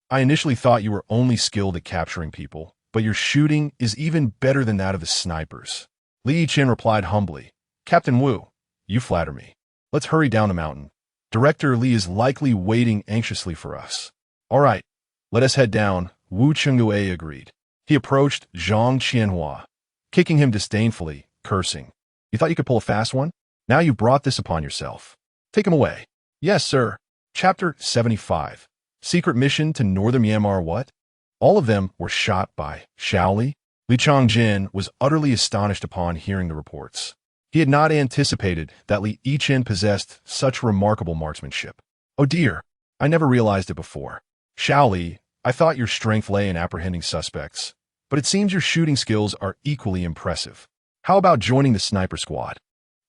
I initially thought you were only skilled at capturing people, but your shooting is even better than that of the snipers." Li Yichen replied humbly, "Captain Wu, you flatter me. Let's hurry down the mountain. Director Li is likely waiting anxiously for us." "All right, let us head down," Wu Chengue agreed. He approached Zhang Qianhua, kicking him disdainfully, cursing. "You thought you could pull a fast one? Now you've brought this upon yourself. Take him away." "Yes, sir." Chapter 75. Secret mission to northern Myanmar. What? All of them were shot by Shaoli? Li Changjin was utterly astonished upon hearing the reports. He had not anticipated that Li Yichen possessed such remarkable marksmanship. "Oh dear, I never realized it before. Shaoli, I thought your strength lay in apprehending suspects, but it seems your shooting skills are equally impressive. How about joining the sniper squad?"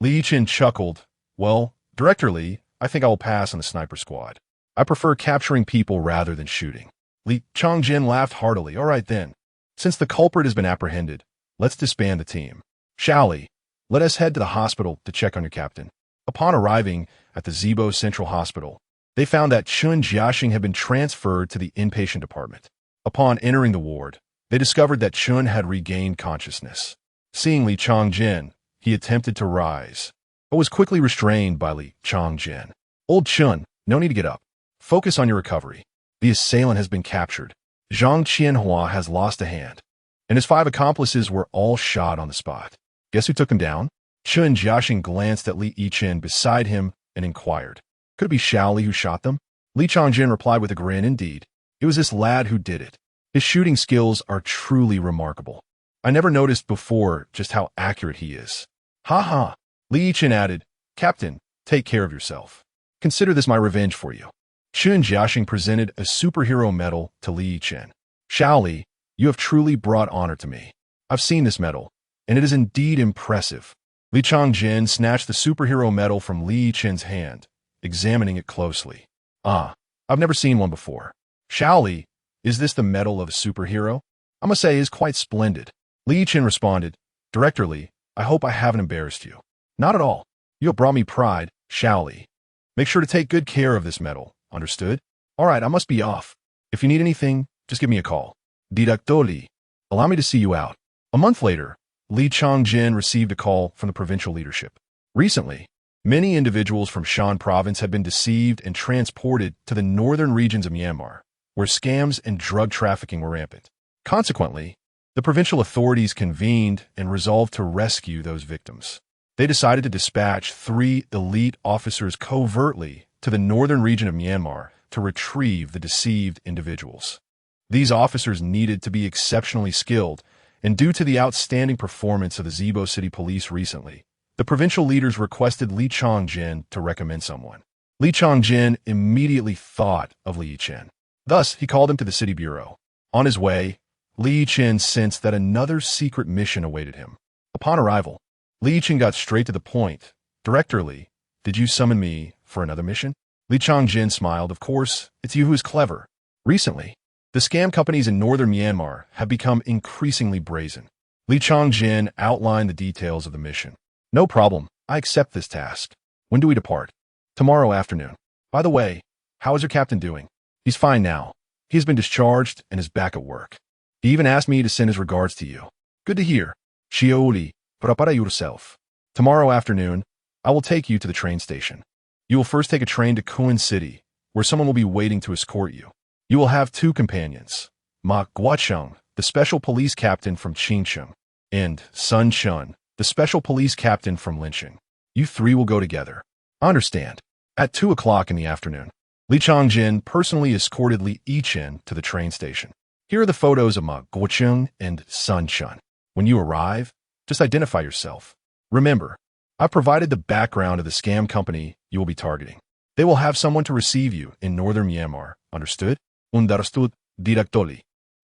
Li Yichen chuckled. "Well, Director Li, I think I will pass on the sniper squad. I prefer capturing people rather than shooting." Li Changjin laughed heartily. "All right then. Since the culprit has been apprehended, let's disband the team. Shaoli, let us head to the hospital to check on your captain." Upon arriving at the Zibo Central Hospital, they found that Chun Jiaxing had been transferred to the inpatient department. Upon entering the ward, they discovered that Chun had regained consciousness. Seeing Li Changjin, he attempted to rise, but was quickly restrained by Li Changjin. "Old Chun, no need to get up. Focus on your recovery. The assailant has been captured. Zhang Qianhua has lost a hand, and his 5 accomplices were all shot on the spot. Guess who took him down?" Chun Jiaxing glanced at Li Yichen beside him and inquired, "Could it be Shaoli who shot them?" Li Changjin replied with a grin, "Indeed, it was this lad who did it. His shooting skills are truly remarkable. I never noticed before just how accurate he is." "Ha ha." Li Yichen added, "Captain, take care of yourself. Consider this my revenge for you." Chun Jiaxing presented a superhero medal to Li Yichen. "Shaoli, you have truly brought honor to me. I've seen this medal, and it is indeed impressive." Li Changjin snatched the superhero medal from Li Yichen's hand, examining it closely. "Ah, I've never seen one before. Shaoli, is this the medal of a superhero? I must say it is quite splendid." Li Yichen responded, "Director Li, I hope I haven't embarrassed you." "Not at all. You have brought me pride, Shaoli. Make sure to take good care of this medal, understood? All right, I must be off. If you need anything, just give me a call. Director Li, allow me to see you out." A month later, Li Changjin received a call from the provincial leadership. Recently, many individuals from Shan province had been deceived and transported to the northern regions of Myanmar, where scams and drug trafficking were rampant. Consequently, The provincial authorities convened and resolved to rescue those victims. They decided to dispatch 3 elite officers covertly to the northern region of Myanmar to retrieve the deceived individuals. These officers needed to be exceptionally skilled, and due to the outstanding performance of the Zibo City Police recently, the provincial leaders requested Li Chongjin to recommend someone. Li Chongjin immediately thought of Li Yichen. Thus, he called him to the city bureau. On his way, Li Yichen sensed that another secret mission awaited him. Upon arrival, Li Yichen got straight to the point. "Director Li, did you summon me for another mission?" Li Chongjin smiled. "Of course, it's you who is clever. Recently, the scam companies in northern Myanmar have become increasingly brazen." Li Chongjin outlined the details of the mission. "No problem. I accept this task. When do we depart?" "Tomorrow afternoon. By the way, how is your captain doing?" "He's fine now. He has been discharged and is back at work. He even asked me to send his regards to you." "Good to hear. Shioli, prepara yourself. Tomorrow afternoon, I will take you to the train station. You will first take a train to Kuan City, where someone will be waiting to escort you. You will have 2 companions, Ma Guacheng, the special police captain from Qingcheng, and Sun Chun, the special police captain from Lincheng. You 3 will go together." "I understand." At 2 o'clock in the afternoon, Li Chongjin personally escorted Li Yichen to the train station. "Here are the photos of Ma Guacheng and Sun Chun. When you arrive, just identify yourself. Remember, I provided the background of the scam company you will be targeting. They will have someone to receive you in northern Myanmar. Understood?" "Understood, Directoli."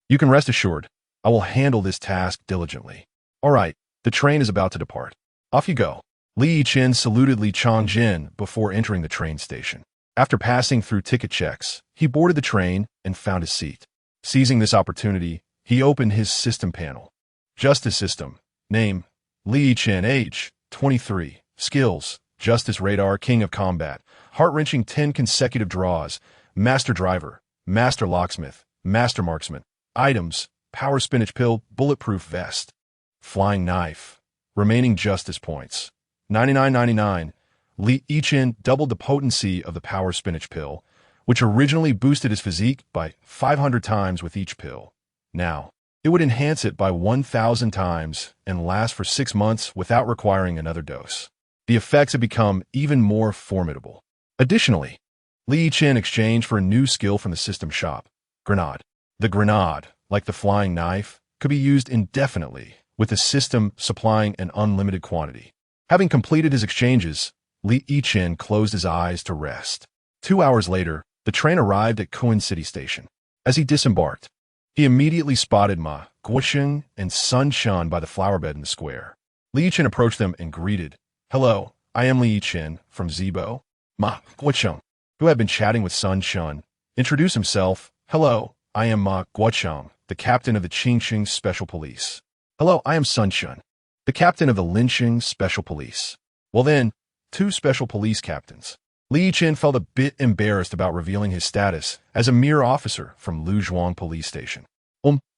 "You can rest assured, I will handle this task diligently." "All right, the train is about to depart. Off you go." Li Yichen saluted Li Chongjin before entering the train station. After passing through ticket checks, he boarded the train and found his seat. Seizing this opportunity, he opened his system panel. Justice system. Name, Li Yichen. Age, 23. Skills, Justice Radar, King of Combat. Heart-wrenching 10 consecutive draws. Master Driver, Master Locksmith, Master Marksman. Items, Power Spinach Pill, Bulletproof Vest. Flying Knife. Remaining Justice Points, 99.99. Li Yichen doubled the potency of the Power Spinach Pill, which originally boosted his physique by 500 times with each pill. Now, it would enhance it by 1,000 times and last for 6 months without requiring another dose. The effects have become even more formidable. Additionally, Li Yichen exchanged for a new skill from the system shop, Grenade. The grenade, like the flying knife, could be used indefinitely, with the system supplying an unlimited quantity. Having completed his exchanges, Li Yichen closed his eyes to rest. 2 hours later, the train arrived at Kuan City Station. As he disembarked, he immediately spotted Ma Guosheng and Sun Chun by the flower bed in the square. Li Yichen approached them and greeted, "Hello, I am Li Yichen from Zibo." Ma Guosheng, who had been chatting with Sun Chun, introduced himself. "Hello, I am Ma Guosheng, the captain of the Qingcheng Special Police." "Hello, I am Sun Chun, the captain of the Lincheng Special Police." Well then, 2 special police captains. Li Yichen felt a bit embarrassed about revealing his status as a mere officer from Luzhuang Police Station.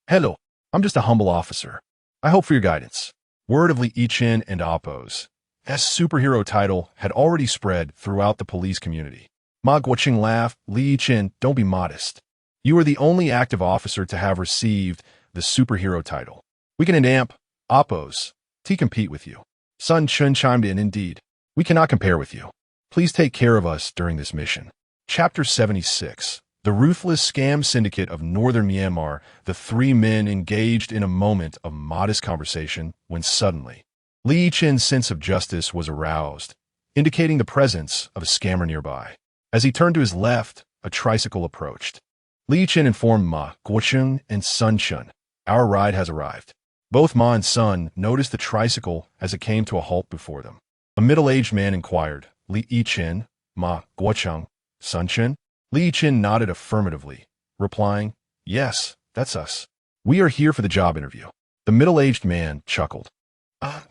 Hello, I'm just a humble officer. I hope for your guidance." Word of Li Yichen and Appo's superhero title had already spread throughout the police community. Ma Guoqing laughed. "Li Yichen, don't be modest. You are the only active officer to have received the superhero title. We can endamp Appo's to compete with you." Sun Chun chimed in, "Indeed, we cannot compare with you. Please take care of us during this mission." Chapter 76. The Ruthless Scam Syndicate of Northern Myanmar. The 3 men engaged in a moment of modest conversation when suddenly, Li Yichen's sense of justice was aroused, indicating the presence of a scammer nearby. As he turned to his left, a tricycle approached. Li Yichen informed Ma Guosheng and Sun Chun, "Our ride has arrived." Both Ma and Sun noticed the tricycle as it came to a halt before them. A middle-aged man inquired, "Li Yichen, Ma Guosheng, Sun Chun?" Li Yichen nodded affirmatively, replying, "Yes, that's us. We are here for the job interview." The middle-aged man chuckled.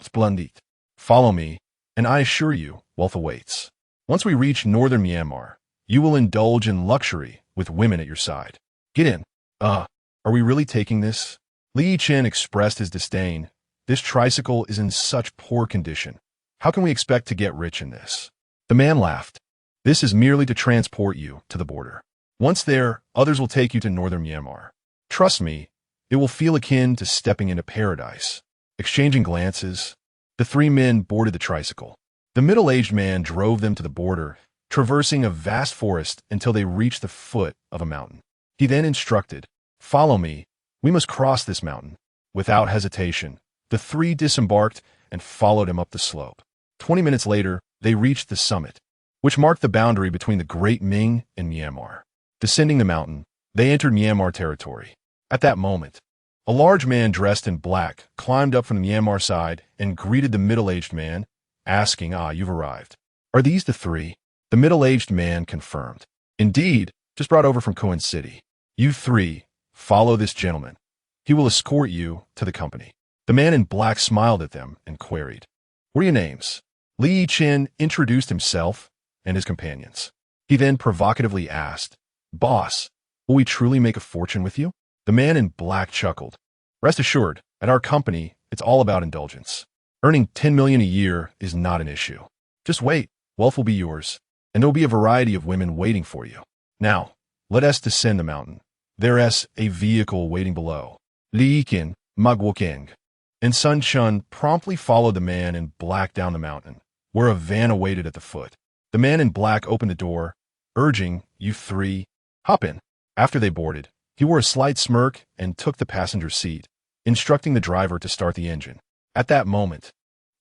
"Splendid. Follow me, and I assure you, wealth awaits. Once we reach northern Myanmar, you will indulge in luxury with women at your side. Get in." Are we really taking this?" Li Yichen expressed his disdain. "This tricycle is in such poor condition. How can we expect to get rich in this?" The man laughed. "This is merely to transport you to the border. Once there, others will take you to northern Myanmar. Trust me, It will feel akin to stepping into paradise. Exchanging glances, the three men boarded the tricycle. The middle-aged man drove them to the border, traversing a vast forest until they reached the foot of a mountain. He then instructed, "Follow me. We must cross this mountain." Without hesitation, the three disembarked and followed him up the slope. 20 minutes later, they reached the summit, which marked the boundary between the Great Ming and Myanmar. Descending the mountain, they entered Myanmar territory. At that moment, a large man dressed in black climbed up from the Myanmar side and greeted the middle-aged man, asking, "You've arrived. Are these the three?" The middle-aged man confirmed, "Indeed, just brought over from Koen City. You three, follow this gentleman. He will escort you to the company." The man in black smiled at them and queried, "What are your names?" Yichen introduced himself and his companions. He then provocatively asked, "Boss, will we truly make a fortune with you?" The man in black chuckled. "Rest assured, at our company, it's all about indulgence. Earning 10 million a year is not an issue. Just wait, wealth will be yours, and there will be a variety of women waiting for you. Now, let us descend the mountain. There is a vehicle waiting below." Yichen, Magwokeng, and Sun Chun promptly followed the man in black down the mountain, where a van awaited at the foot. The man in black opened the door, urging, "You three, hop in." After they boarded, he wore a slight smirk and took the passenger seat, instructing the driver to start the engine. At that moment,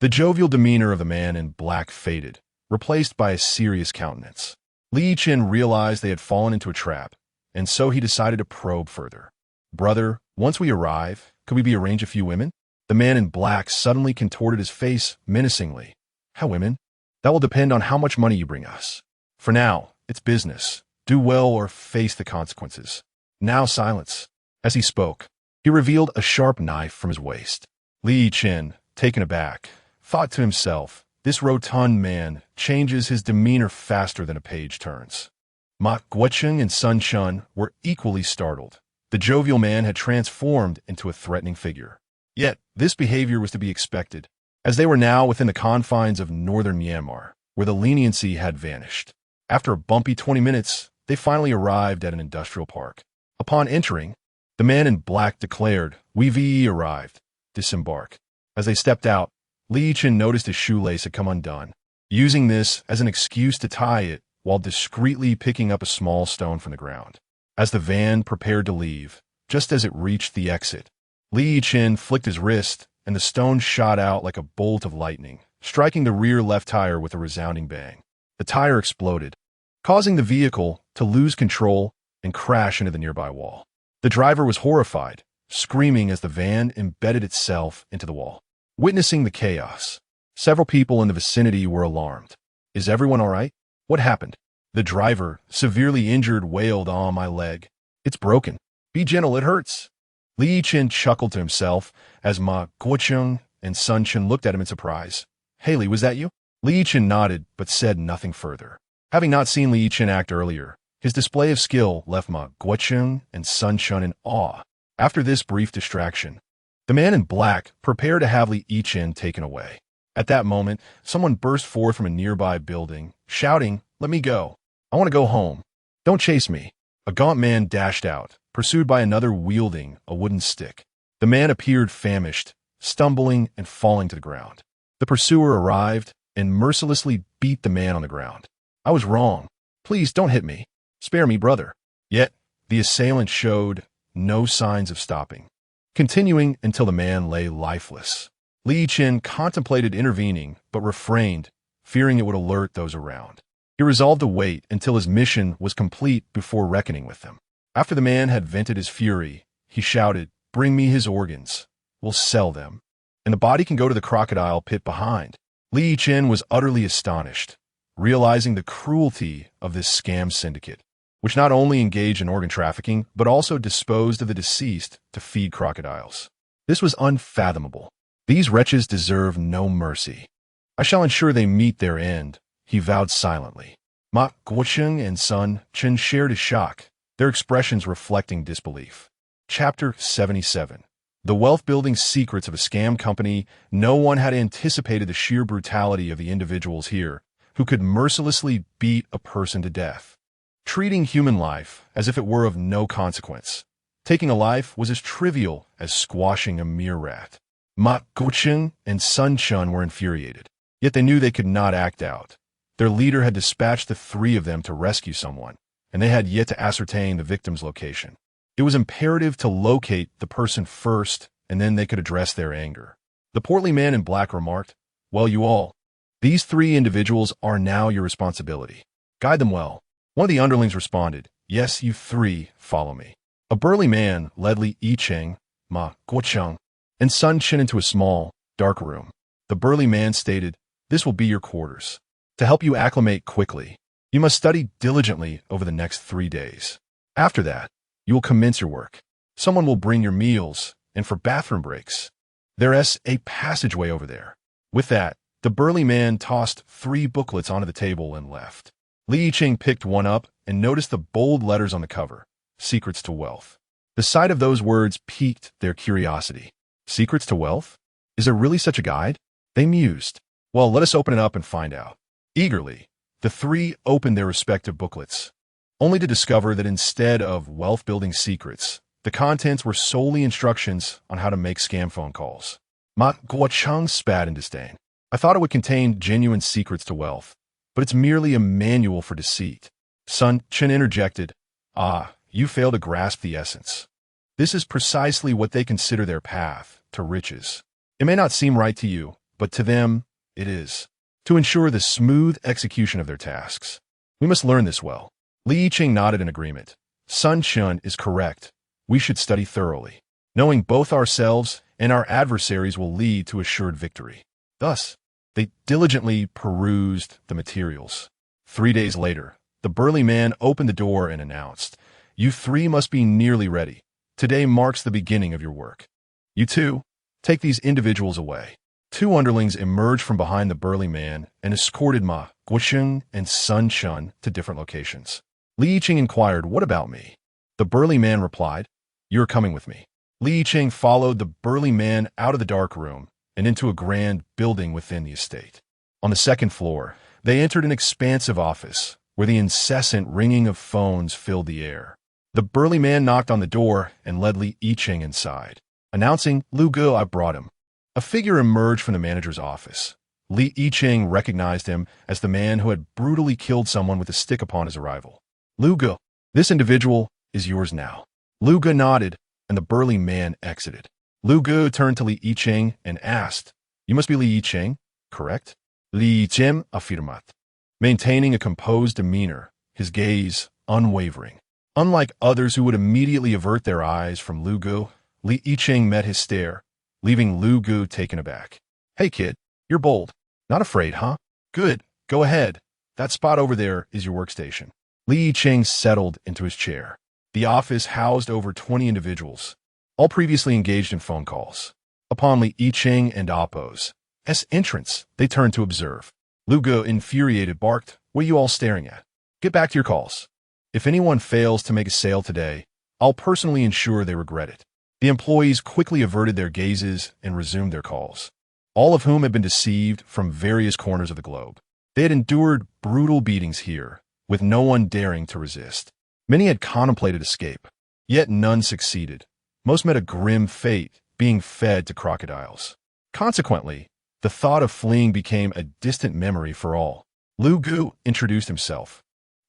the jovial demeanor of the man in black faded, replaced by a serious countenance. Yichen realized they had fallen into a trap, and so he decided to probe further. "Brother, once we arrive, could we arrange a few women?" The man in black suddenly contorted his face menacingly. "How women? That will depend on how much money you bring us. For now, it's business. Do well or face the consequences. Now silence." As he spoke, he revealed a sharp knife from his waist. Yichen, taken aback, thought to himself, "This rotund man changes his demeanor faster than a page turns." Ma Guocheng and Sun Chun were equally startled. The jovial man had transformed into a threatening figure. Yet, this behavior was to be expected, as they were now within the confines of northern Myanmar, where the leniency had vanished. After a bumpy 20 minutes, they finally arrived at an industrial park. Upon entering, the man in black declared, "We've arrived. Disembark." As they stepped out, Yichen noticed his shoelace had come undone, using this as an excuse to tie it while discreetly picking up a small stone from the ground. As the van prepared to leave, just as it reached the exit, Yichen flicked his wrist, and the stone shot out like a bolt of lightning, striking the rear left tire with a resounding bang. The tire exploded, causing the vehicle to lose control and crash into the nearby wall. The driver was horrified, screaming as the van embedded itself into the wall. Witnessing the chaos, several people in the vicinity were alarmed. "Is everyone all right? What happened?" The driver, severely injured, wailed, "Oh, my leg. It's broken. Be gentle, it hurts." Yichen chuckled to himself as Ma Guocheng and Sun Chun looked at him in surprise. "Haley, was that you?" Yichen nodded, but said nothing further. Having not seen Yichen act earlier, his display of skill left Ma Guocheng and Sun Chun in awe. After this brief distraction, the man in black prepared to have Yichen taken away. At that moment, someone burst forth from a nearby building, shouting, "Let me go. I want to go home. Don't chase me." A gaunt man dashed out, pursued by another wielding a wooden stick. The man appeared famished, stumbling and falling to the ground. The pursuer arrived and mercilessly beat the man on the ground. "I was wrong. Please don't hit me. Spare me, brother." Yet, the assailant showed no signs of stopping, continuing until the man lay lifeless. Yichen contemplated intervening, but refrained, fearing it would alert those around. He resolved to wait until his mission was complete before reckoning with them. After the man had vented his fury, he shouted, "Bring me his organs. We'll sell them, and the body can go to the crocodile pit behind." Yichen was utterly astonished, realizing the cruelty of this scam syndicate, which not only engaged in organ trafficking, but also disposed of the deceased to feed crocodiles. This was unfathomable. "These wretches deserve no mercy. I shall ensure they meet their end," he vowed silently. Ma Guocheng and Sun Chun shared his shock, their expressions reflecting disbelief. Chapter 77. The wealth-building secrets of a scam company. No one had anticipated the sheer brutality of the individuals here, who could mercilessly beat a person to death, treating human life as if it were of no consequence. Taking a life was as trivial as squashing a mere rat. Ma Guocheng and Sun Chun were infuriated, yet they knew they could not act out. Their leader had dispatched the three of them to rescue someone, and they had yet to ascertain the victim's location. It was imperative to locate the person first, and then they could address their anger. The portly man in black remarked, "Well, you all, these three individuals are now your responsibility. Guide them well." One of the underlings responded, "Yes, you three, follow me." A burly man led Li Yichen, Ma Guocheng, and Sun Chen into a small, dark room. The burly man stated, "This will be your quarters. To help you acclimate quickly, you must study diligently over the next 3 days. After that, you will commence your work. Someone will bring your meals, and for bathroom breaks, there's a passageway over there." With that, the burly man tossed 3 booklets onto the table and left. Li Yicheng picked one up and noticed the bold letters on the cover, "Secrets to Wealth." The sight of those words piqued their curiosity. Secrets to Wealth? Is there really such a guide? They mused. Well, let us open it up and find out. Eagerly, the three opened their respective booklets, only to discover that instead of wealth-building secrets, the contents were solely instructions on how to make scam phone calls. Ma Guocheng spat in disdain. "I thought it would contain genuine secrets to wealth, but it's merely a manual for deceit." Sun Chen interjected, "Ah, you fail to grasp the essence. This is precisely what they consider their path to riches. It may not seem right to you, but to them, it is. To ensure the smooth execution of their tasks. We must learn this well." Li Yicheng nodded in agreement. Sun Chen is correct. We should study thoroughly. Knowing both ourselves and our adversaries will lead to assured victory. Thus, they diligently perused the materials. 3 days later, the burly man opened the door and announced, "You three must be nearly ready. Today marks the beginning of your work. You two, take these individuals away." 2 underlings emerged from behind the burly man and escorted Ma Guocheng and Sun Chun to different locations. Li Yicheng inquired, "What about me?" The burly man replied, "You're coming with me." Li Yicheng followed the burly man out of the dark room and into a grand building within the estate. On the 2nd floor, they entered an expansive office where the incessant ringing of phones filled the air. The burly man knocked on the door and led Li Yicheng inside, announcing, "Lu Ge, I brought him." A figure emerged from the manager's office. Li Yicheng recognized him as the man who had brutally killed someone with a stick upon his arrival. "Lu Ge, this individual is yours now." Lu Ge nodded, and the burly man exited. Lu Ge turned to Li Yicheng and asked, "You must be Li Yicheng, correct?" Li Yicheng affirmat, maintaining a composed demeanor, his gaze unwavering. Unlike others who would immediately avert their eyes from Lu Ge, Li Yicheng met his stare, leaving Lu Ge taken aback. "Hey kid, you're bold. Not afraid, huh? Good, go ahead. That spot over there is your workstation." Li Yicheng settled into his chair. The office housed over 20 individuals, all previously engaged in phone calls. Upon Li Yicheng and Appo's entrance, they turned to observe. Lu Ge, infuriated, barked, "What are you all staring at? Get back to your calls. If anyone fails to make a sale today, I'll personally ensure they regret it." The employees quickly averted their gazes and resumed their calls, all of whom had been deceived from various corners of the globe. They had endured brutal beatings here, with no one daring to resist. Many had contemplated escape, yet none succeeded. Most met a grim fate, being fed to crocodiles. Consequently, the thought of fleeing became a distant memory for all. Lu Ge introduced himself.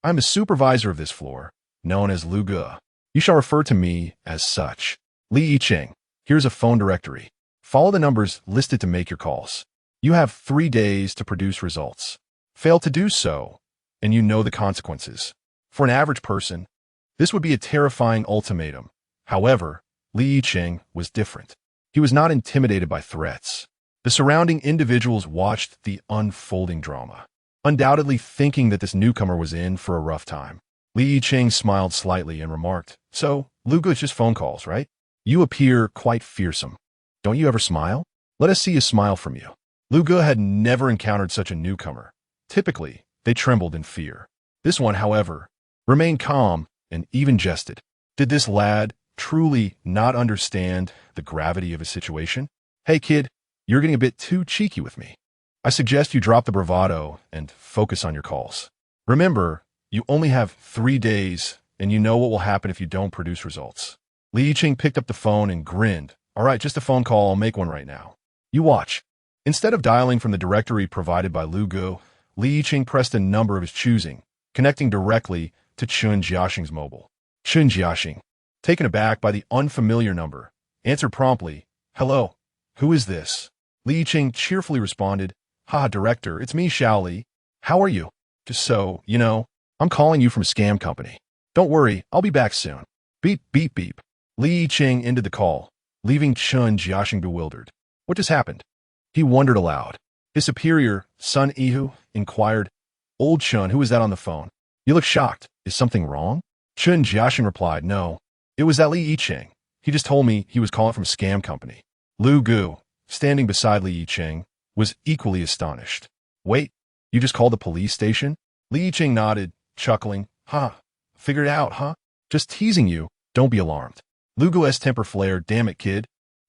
"I'm the supervisor of this floor, known as Lu Ge. You shall refer to me as such. Li Yicheng, here's a phone directory. Follow the numbers listed to make your calls. You have 3 days to produce results. Fail to do so, and you know the consequences." For an average person, this would be a terrifying ultimatum. However, Li Yicheng was different. He was not intimidated by threats. The surrounding individuals watched the unfolding drama, undoubtedly thinking that this newcomer was in for a rough time. Li Yicheng smiled slightly and remarked, "So, Lu Ge, it's just phone calls, right? You appear quite fearsome. Don't you ever smile? Let us see a smile from you." Lu Ge had never encountered such a newcomer. Typically, they trembled in fear. This one, however, remained calm and even jested. Did this lad truly not understand the gravity of his situation? "Hey kid, you're getting a bit too cheeky with me. I suggest you drop the bravado and focus on your calls. Remember, you only have 3 days, and you know what will happen if you don't produce results. Li Yicheng picked up the phone and grinned. All right, just a phone call. I'll make one right now. You watch. Instead of dialing from the directory provided by Lu Gu, Li Yicheng pressed a number of his choosing, connecting directly to Chun Jiaxing's mobile. Chun Jiaxing, taken aback by the unfamiliar number, answered promptly, "Hello, who is this?" Li Yicheng cheerfully responded, "Ha, director, it's me, Xiao Li. How are you? Just so, you know, I'm calling you from a scam company. Don't worry, I'll be back soon." Beep, beep, beep. Li Yicheng ended the call, leaving Chun Jiaxing bewildered. What just happened? He wondered aloud. His superior, Sun Ihu, inquired, "Old Chun, who is that on the phone? You look shocked. Is something wrong?" Chun Jiaxing replied, "No, it was that Li Yicheng. He just told me he was calling from a scam company." Lu Gu, standing beside Li Yicheng, was equally astonished. "Wait, you just called the police station?" Li Yicheng nodded, chuckling. "Huh, figured it out, huh? Just teasing you. Don't be alarmed." Lu Gu's temper flared. "Damn it, kid.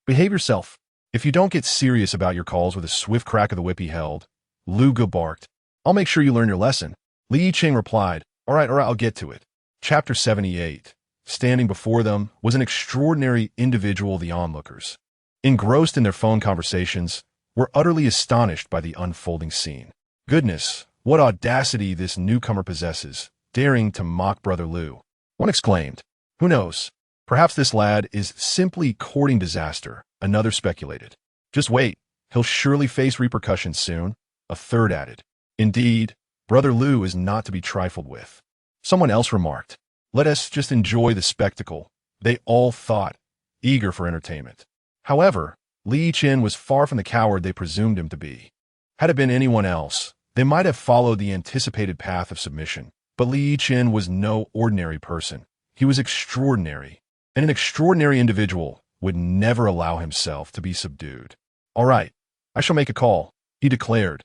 Behave yourself. If you don't get serious about your calls," with a swift crack of the whip he held, Lu Gu barked, "I'll make sure you learn your lesson." Li Yicheng replied, all right, I'll get to it." Chapter 78. Standing before them was an extraordinary individual. The onlookers, engrossed in their phone conversations, were utterly astonished by the unfolding scene. Goodness, what audacity this newcomer possesses, daring to mock Brother Lu. One exclaimed. Who knows? Perhaps this lad is simply courting disaster, another speculated. Just wait, he'll surely face repercussions soon, a third added. Indeed, Brother Lu is not to be trifled with. Someone else remarked, let us just enjoy the spectacle. They all thought, eager for entertainment. However, Li Yichen was far from the coward they presumed him to be. Had it been anyone else, they might have followed the anticipated path of submission. But Li Yichen was no ordinary person. He was extraordinary, and an extraordinary individual would never allow himself to be subdued. All right, I shall make a call, he declared,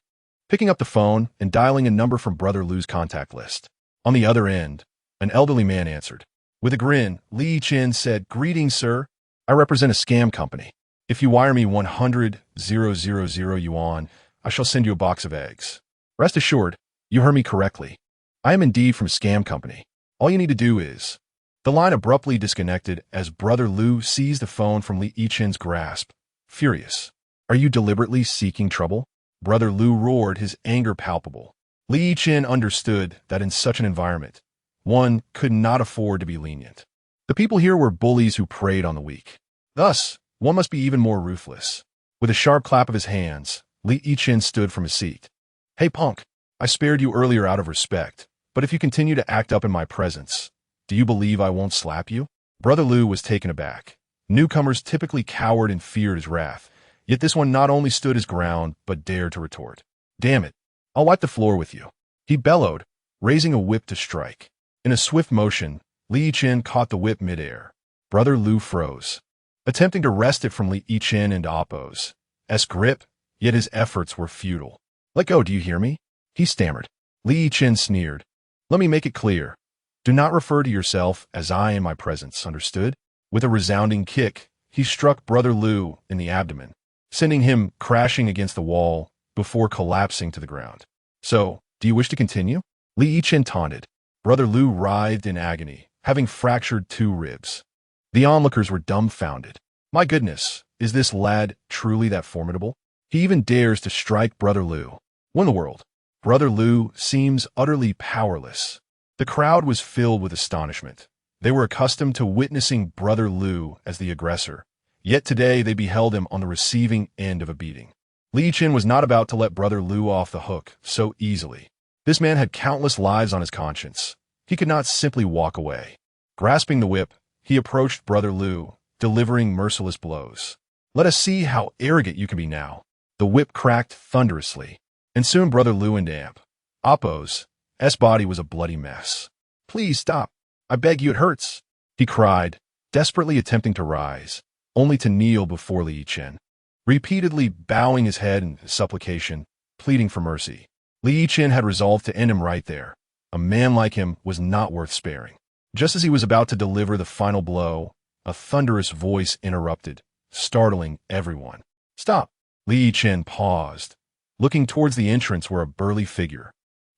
picking up the phone and dialing a number from Brother Lu's contact list. On the other end, an elderly man answered. With a grin, Li Yichen said, Greetings, sir. I represent a scam company. If you wire me 100,000 yuan, I shall send you a box of eggs. Rest assured, you heard me correctly. I am indeed from a scam company. All you need to do is... The line abruptly disconnected as Brother Lu seized the phone from Li Yichen's grasp. Furious. Are you deliberately seeking trouble? Brother Lu roared, his anger palpable. Li Yichen understood that in such an environment, one could not afford to be lenient. The people here were bullies who preyed on the weak. Thus, one must be even more ruthless. With a sharp clap of his hands, Li Yichen stood from his seat. Hey punk, I spared you earlier out of respect, but if you continue to act up in my presence, do you believe I won't slap you? Brother Lu was taken aback. Newcomers typically cowered and feared his wrath, yet this one not only stood his ground, but dared to retort. Damn it, I'll wipe the floor with you. He bellowed, raising a whip to strike. In a swift motion, Li Yichen caught the whip midair. Brother Lu froze, attempting to wrest it from Li Yichen and Oppo's grip, yet his efforts were futile. Let go, do you hear me? He stammered. Li Yichen sneered. Let me make it clear. Do not refer to yourself as I in my presence, understood? With a resounding kick, he struck Brother Lu in the abdomen, sending him crashing against the wall before collapsing to the ground. So, do you wish to continue? Li Yichen taunted. Brother Lu writhed in agony, having fractured 2 ribs. The onlookers were dumbfounded. My goodness, is this lad truly that formidable? He even dares to strike Brother Lu. What in the world? Brother Lu seems utterly powerless. The crowd was filled with astonishment. They were accustomed to witnessing Brother Lu as the aggressor, yet today they beheld him on the receiving end of a beating. Li Yichen was not about to let Brother Lu off the hook so easily. This man had countless lives on his conscience. He could not simply walk away. Grasping the whip, he approached Brother Lu, delivering merciless blows. Let us see how arrogant you can be now. The whip cracked thunderously, and soon Brother Lu and Oppo's body was a bloody mess. Please stop. I beg you, it hurts, he cried, desperately attempting to rise, only to kneel before Li Yichen, repeatedly bowing his head in supplication, pleading for mercy. Li Yichen had resolved to end him right there. A man like him was not worth sparing. Just as he was about to deliver the final blow, a thunderous voice interrupted, startling everyone. Stop! Li Yichen paused, looking towards the entrance where a burly figure,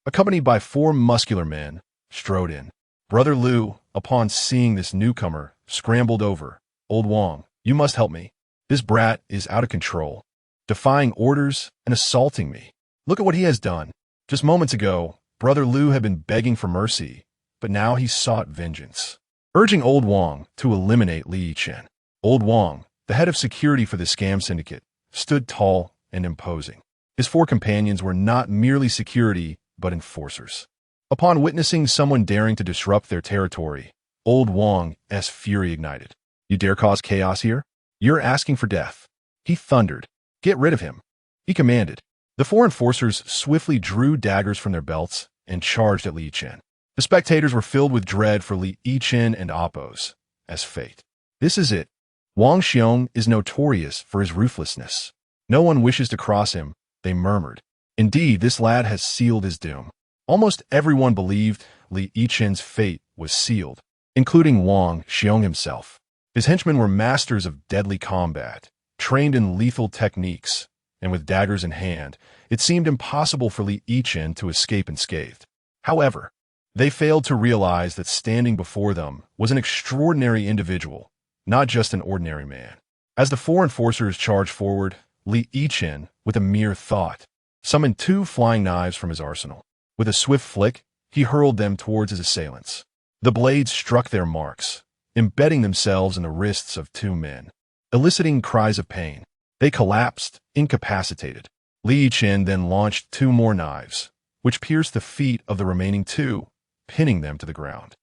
accompanied by 4 muscular men, strode in. Brother Lu, upon seeing this newcomer, scrambled over. Old Wang, you must help me. This brat is out of control, defying orders and assaulting me. Look at what he has done. Just moments ago, Brother Liu had been begging for mercy, but now he sought vengeance, urging Old Wang to eliminate Li Yichen. Old Wang, the head of security for the scam syndicate, stood tall and imposing. His four companions were not merely security, but enforcers. Upon witnessing someone daring to disrupt their territory, Old Wang's fury ignited. You dare cause chaos here? You're asking for death. He thundered. Get rid of him. He commanded. The four enforcers swiftly drew daggers from their belts and charged at Li Yichen. The spectators were filled with dread for Li Yichen and Appo's as fate. This is it. Wang Xiong is notorious for his ruthlessness. No one wishes to cross him, they murmured. Indeed, this lad has sealed his doom. Almost everyone believed Li Yichen's fate was sealed, including Wang Xiong himself. His henchmen were masters of deadly combat, trained in lethal techniques, and with daggers in hand, it seemed impossible for Li Yichen to escape unscathed. However, they failed to realize that standing before them was an extraordinary individual, not just an ordinary man. As the four enforcers charged forward, Li Yichen, with a mere thought, summoned 2 flying knives from his arsenal. With a swift flick, he hurled them towards his assailants. The blades struck their marks, embedding themselves in the wrists of 2 men, eliciting cries of pain. They collapsed, incapacitated. Li Yichen then launched 2 more knives, which pierced the feet of the remaining 2, pinning them to the ground.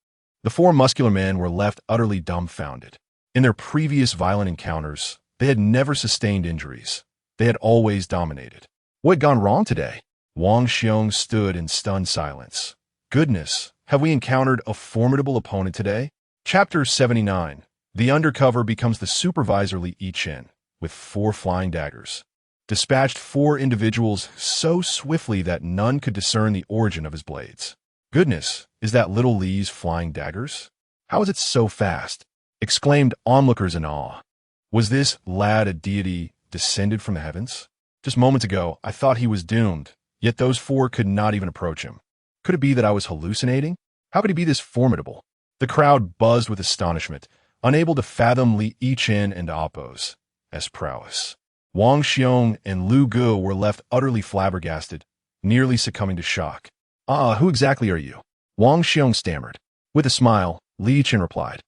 The 4 muscular men were left utterly dumbfounded. In their previous violent encounters, they had never sustained injuries. They had always dominated. What had gone wrong today? Wang Xiong stood in stunned silence. Goodness, have we encountered a formidable opponent today? Chapter 79. The undercover becomes the supervisor Li Yichen, with 4 flying daggers. Dispatched 4 individuals so swiftly that none could discern the origin of his blades. Goodness, is that little Li's flying daggers? How is it so fast? Exclaimed onlookers in awe. Was this lad a deity descended from the heavens? Just moments ago, I thought he was doomed, yet those 4 could not even approach him. Could it be that I was hallucinating? How could he be this formidable? The crowd buzzed with astonishment, unable to fathom Li Yichen and Appo's prowess. Wang Xiong and Lu Gu were left utterly flabbergasted, nearly succumbing to shock. Who exactly are you? Wang Xiong stammered. With a smile, Li Yichen replied,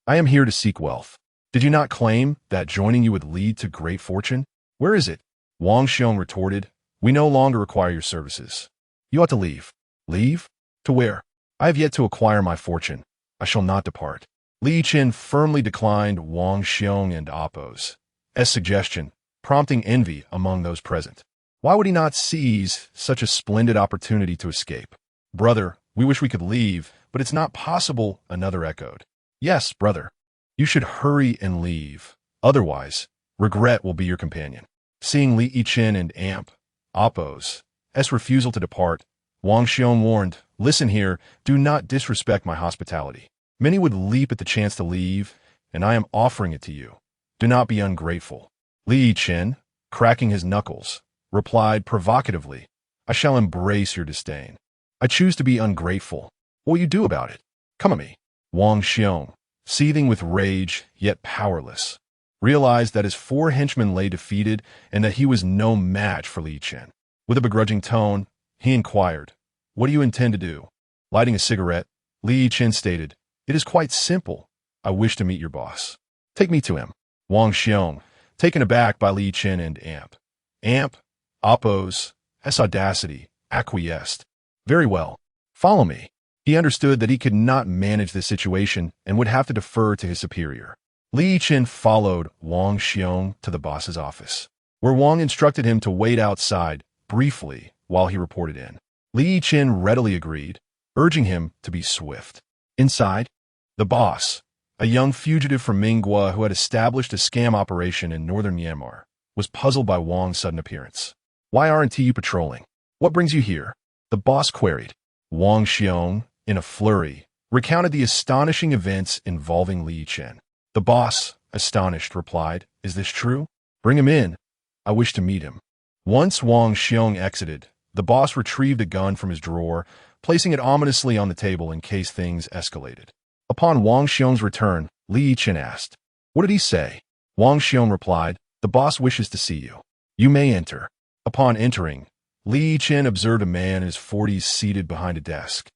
I am here to seek wealth. Did you not claim that joining you would lead to great fortune? Where is it? Wang Xiong retorted, we no longer require your services. You ought to leave. Leave? To where? I have yet to acquire my fortune. I shall not depart. Li Yichen firmly declined Wang Xiong and Appo's suggestion, prompting envy among those present. Why would he not seize such a splendid opportunity to escape? Brother, we wish we could leave, but it's not possible, another echoed. Yes, brother. You should hurry and leave. Otherwise, regret will be your companion. Seeing Li Yichen and Appo's refusal to depart, Wang Xiong warned, listen here, do not disrespect my hospitality. Many would leap at the chance to leave, and I am offering it to you. Do not be ungrateful. Li Yichen, cracking his knuckles, replied provocatively, I shall embrace your disdain. I choose to be ungrateful. What will you do about it? Come at me. Wang Xiong, seething with rage, yet powerless, realized that his 4 henchmen lay defeated and that he was no match for Li Yichen. With a begrudging tone, he inquired, what do you intend to do? Lighting a cigarette, Li Yichen stated, it is quite simple. I wish to meet your boss. Take me to him. Wang Xiong, taken aback by Li Yichen and Appo's audacity, acquiesced. Very well. Follow me. He understood that he could not manage this situation and would have to defer to his superior. Li Yichen followed Wang Xiong to the boss's office, where Wang instructed him to wait outside briefly while he reported in. Li Yichen readily agreed, urging him to be swift. Inside, the boss, a young fugitive from Minghua who had established a scam operation in northern Myanmar, was puzzled by Wang's sudden appearance. Why aren't you patrolling? What brings you here? The boss queried. Wang Xiong, in a flurry, recounted the astonishing events involving Li Yichen. The boss, astonished, replied, is this true? Bring him in. I wish to meet him. Once Wang Xiong exited, the boss retrieved a gun from his drawer, placing it ominously on the table in case things escalated. Upon Wang Xiong's return, Li Yichen asked. What did he say? Wang Xiong replied, the boss wishes to see you. You may enter. Upon entering, Li Yichen observed a man in his 40s seated behind a desk,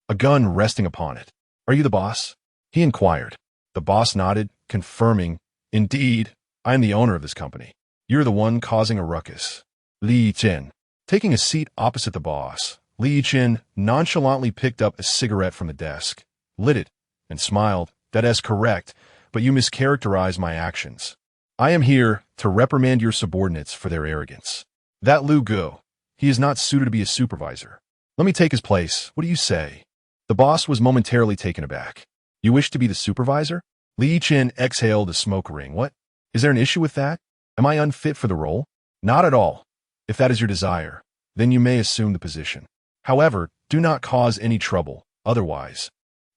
a gun resting upon it. Are you the boss? He inquired. The boss nodded, confirming, indeed, I am the owner of this company. You're the one causing a ruckus. Li Yichen. Taking a seat opposite the boss, Li Yichen nonchalantly picked up a cigarette from the desk, lit it, and smiled. That is correct, but you mischaracterize my actions. I am here to reprimand your subordinates for their arrogance. That Lu Gu, he is not suited to be a supervisor. Let me take his place. What do you say? The boss was momentarily taken aback. You wish to be the supervisor? Li Yichen exhaled a smoke ring. What? Is there an issue with that? Am I unfit for the role? Not at all. If that is your desire, then you may assume the position. However, do not cause any trouble, otherwise.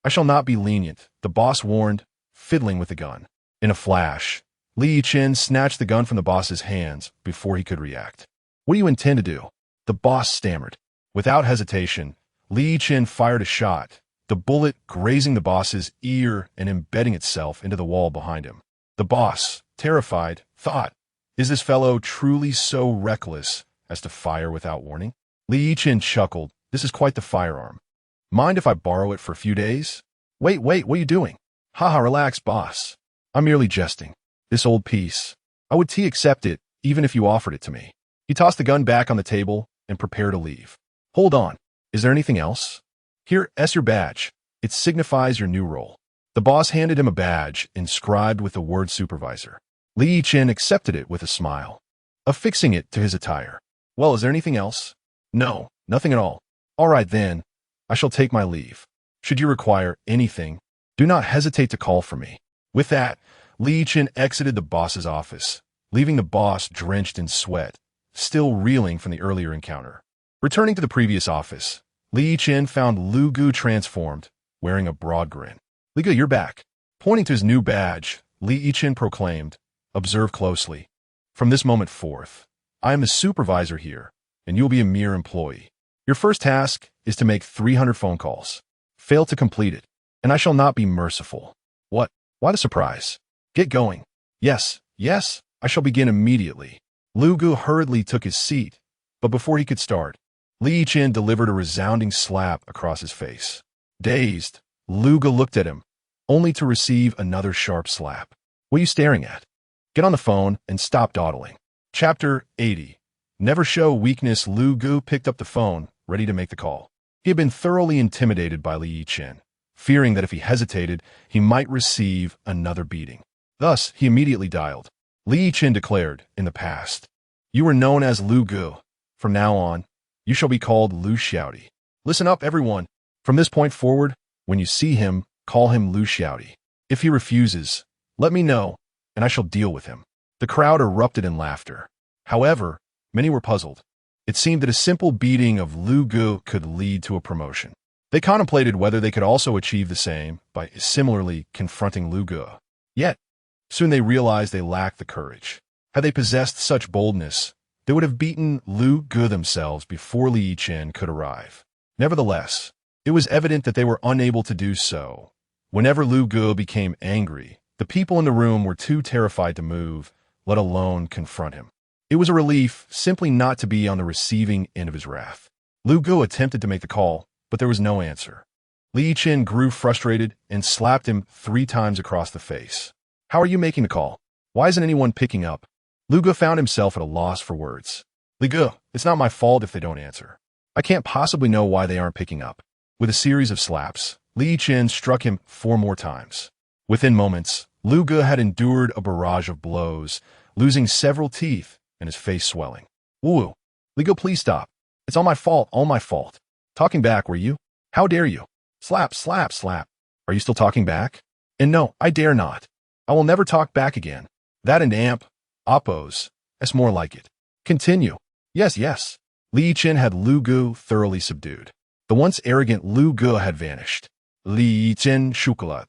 I shall not be lenient, the boss warned, fiddling with the gun. In a flash, Li Yichen snatched the gun from the boss's hands before he could react. What do you intend to do? The boss stammered. Without hesitation, Li Yichen fired a shot, the bullet grazing the boss's ear and embedding itself into the wall behind him. The boss, terrified, thought, is this fellow truly so reckless as to fire without warning? Li Yichen chuckled. This is quite the firearm. Mind if I borrow it for a few days? Wait, what are you doing? Haha, relax, boss. I'm merely jesting. This old piece. I would accept it, even if you offered it to me. He tossed the gun back on the table and prepared to leave. Hold on. Is there anything else? Here, your badge. It signifies your new role. The boss handed him a badge inscribed with the word supervisor. Li Yichen accepted it with a smile, affixing it to his attire. Well, is there anything else? No, nothing at all. All right then. I shall take my leave. Should you require anything, do not hesitate to call for me. With that, Li Yichen exited the boss's office, leaving the boss drenched in sweat, still reeling from the earlier encounter. Returning to the previous office, Li Yichen found Lu Gu transformed, wearing a broad grin. Li Gu, you're back. Pointing to his new badge, Li Yichen proclaimed, observe closely. From this moment forth, I am the supervisor here, and you'll be a mere employee. Your first task is to make 300 phone calls. Fail to complete it, and I shall not be merciful. What? Why the surprise? Get going. Yes, I shall begin immediately. Lu Gu hurriedly took his seat, but before he could start, Li Yichen delivered a resounding slap across his face. Dazed, Lu Gu looked at him, only to receive another sharp slap. What are you staring at? Get on the phone and stop dawdling. Chapter 80. Never show weakness. Lu Gu picked up the phone, ready to make the call. He had been thoroughly intimidated by Li Yichen, fearing that if he hesitated, he might receive another beating. Thus, he immediately dialed. Li Yichen declared, in the past, you were known as Lu Gu. From now on, you shall be called Lu Xiaodi. Listen up, everyone. From this point forward, when you see him, call him Lu Xiaodi. If he refuses, let me know, and I shall deal with him. The crowd erupted in laughter. However, many were puzzled. It seemed that a simple beating of Lu Gu could lead to a promotion. They contemplated whether they could also achieve the same by similarly confronting Lu Gu. Yet, soon they realized they lacked the courage. Had they possessed such boldness, they would have beaten Lu Gu themselves before Li Yichen could arrive. Nevertheless, it was evident that they were unable to do so. Whenever Lu Gu became angry, the people in the room were too terrified to move, let alone confront him. It was a relief simply not to be on the receiving end of his wrath. Lu Gu attempted to make the call, but there was no answer. Li Yichen grew frustrated and slapped him 3 times across the face. How are you making the call? Why isn't anyone picking up? Lu Gu found himself at a loss for words. Li Gu, it's not my fault if they don't answer. I can't possibly know why they aren't picking up. With a series of slaps, Li Yichen struck him 4 more times. Within moments, Lu Gu had endured a barrage of blows, losing several teeth and his face swelling. Woo! Li Gu, please stop. It's all my fault. Talking back, were you? How dare you? Slap. Are you still talking back? And no, I dare not. I will never talk back again. That and oppose. That's more like it. Continue. Yes. Li Yichen had Lu Gu thoroughly subdued. The once arrogant Lu Gu had vanished. Li Yichen chocolate.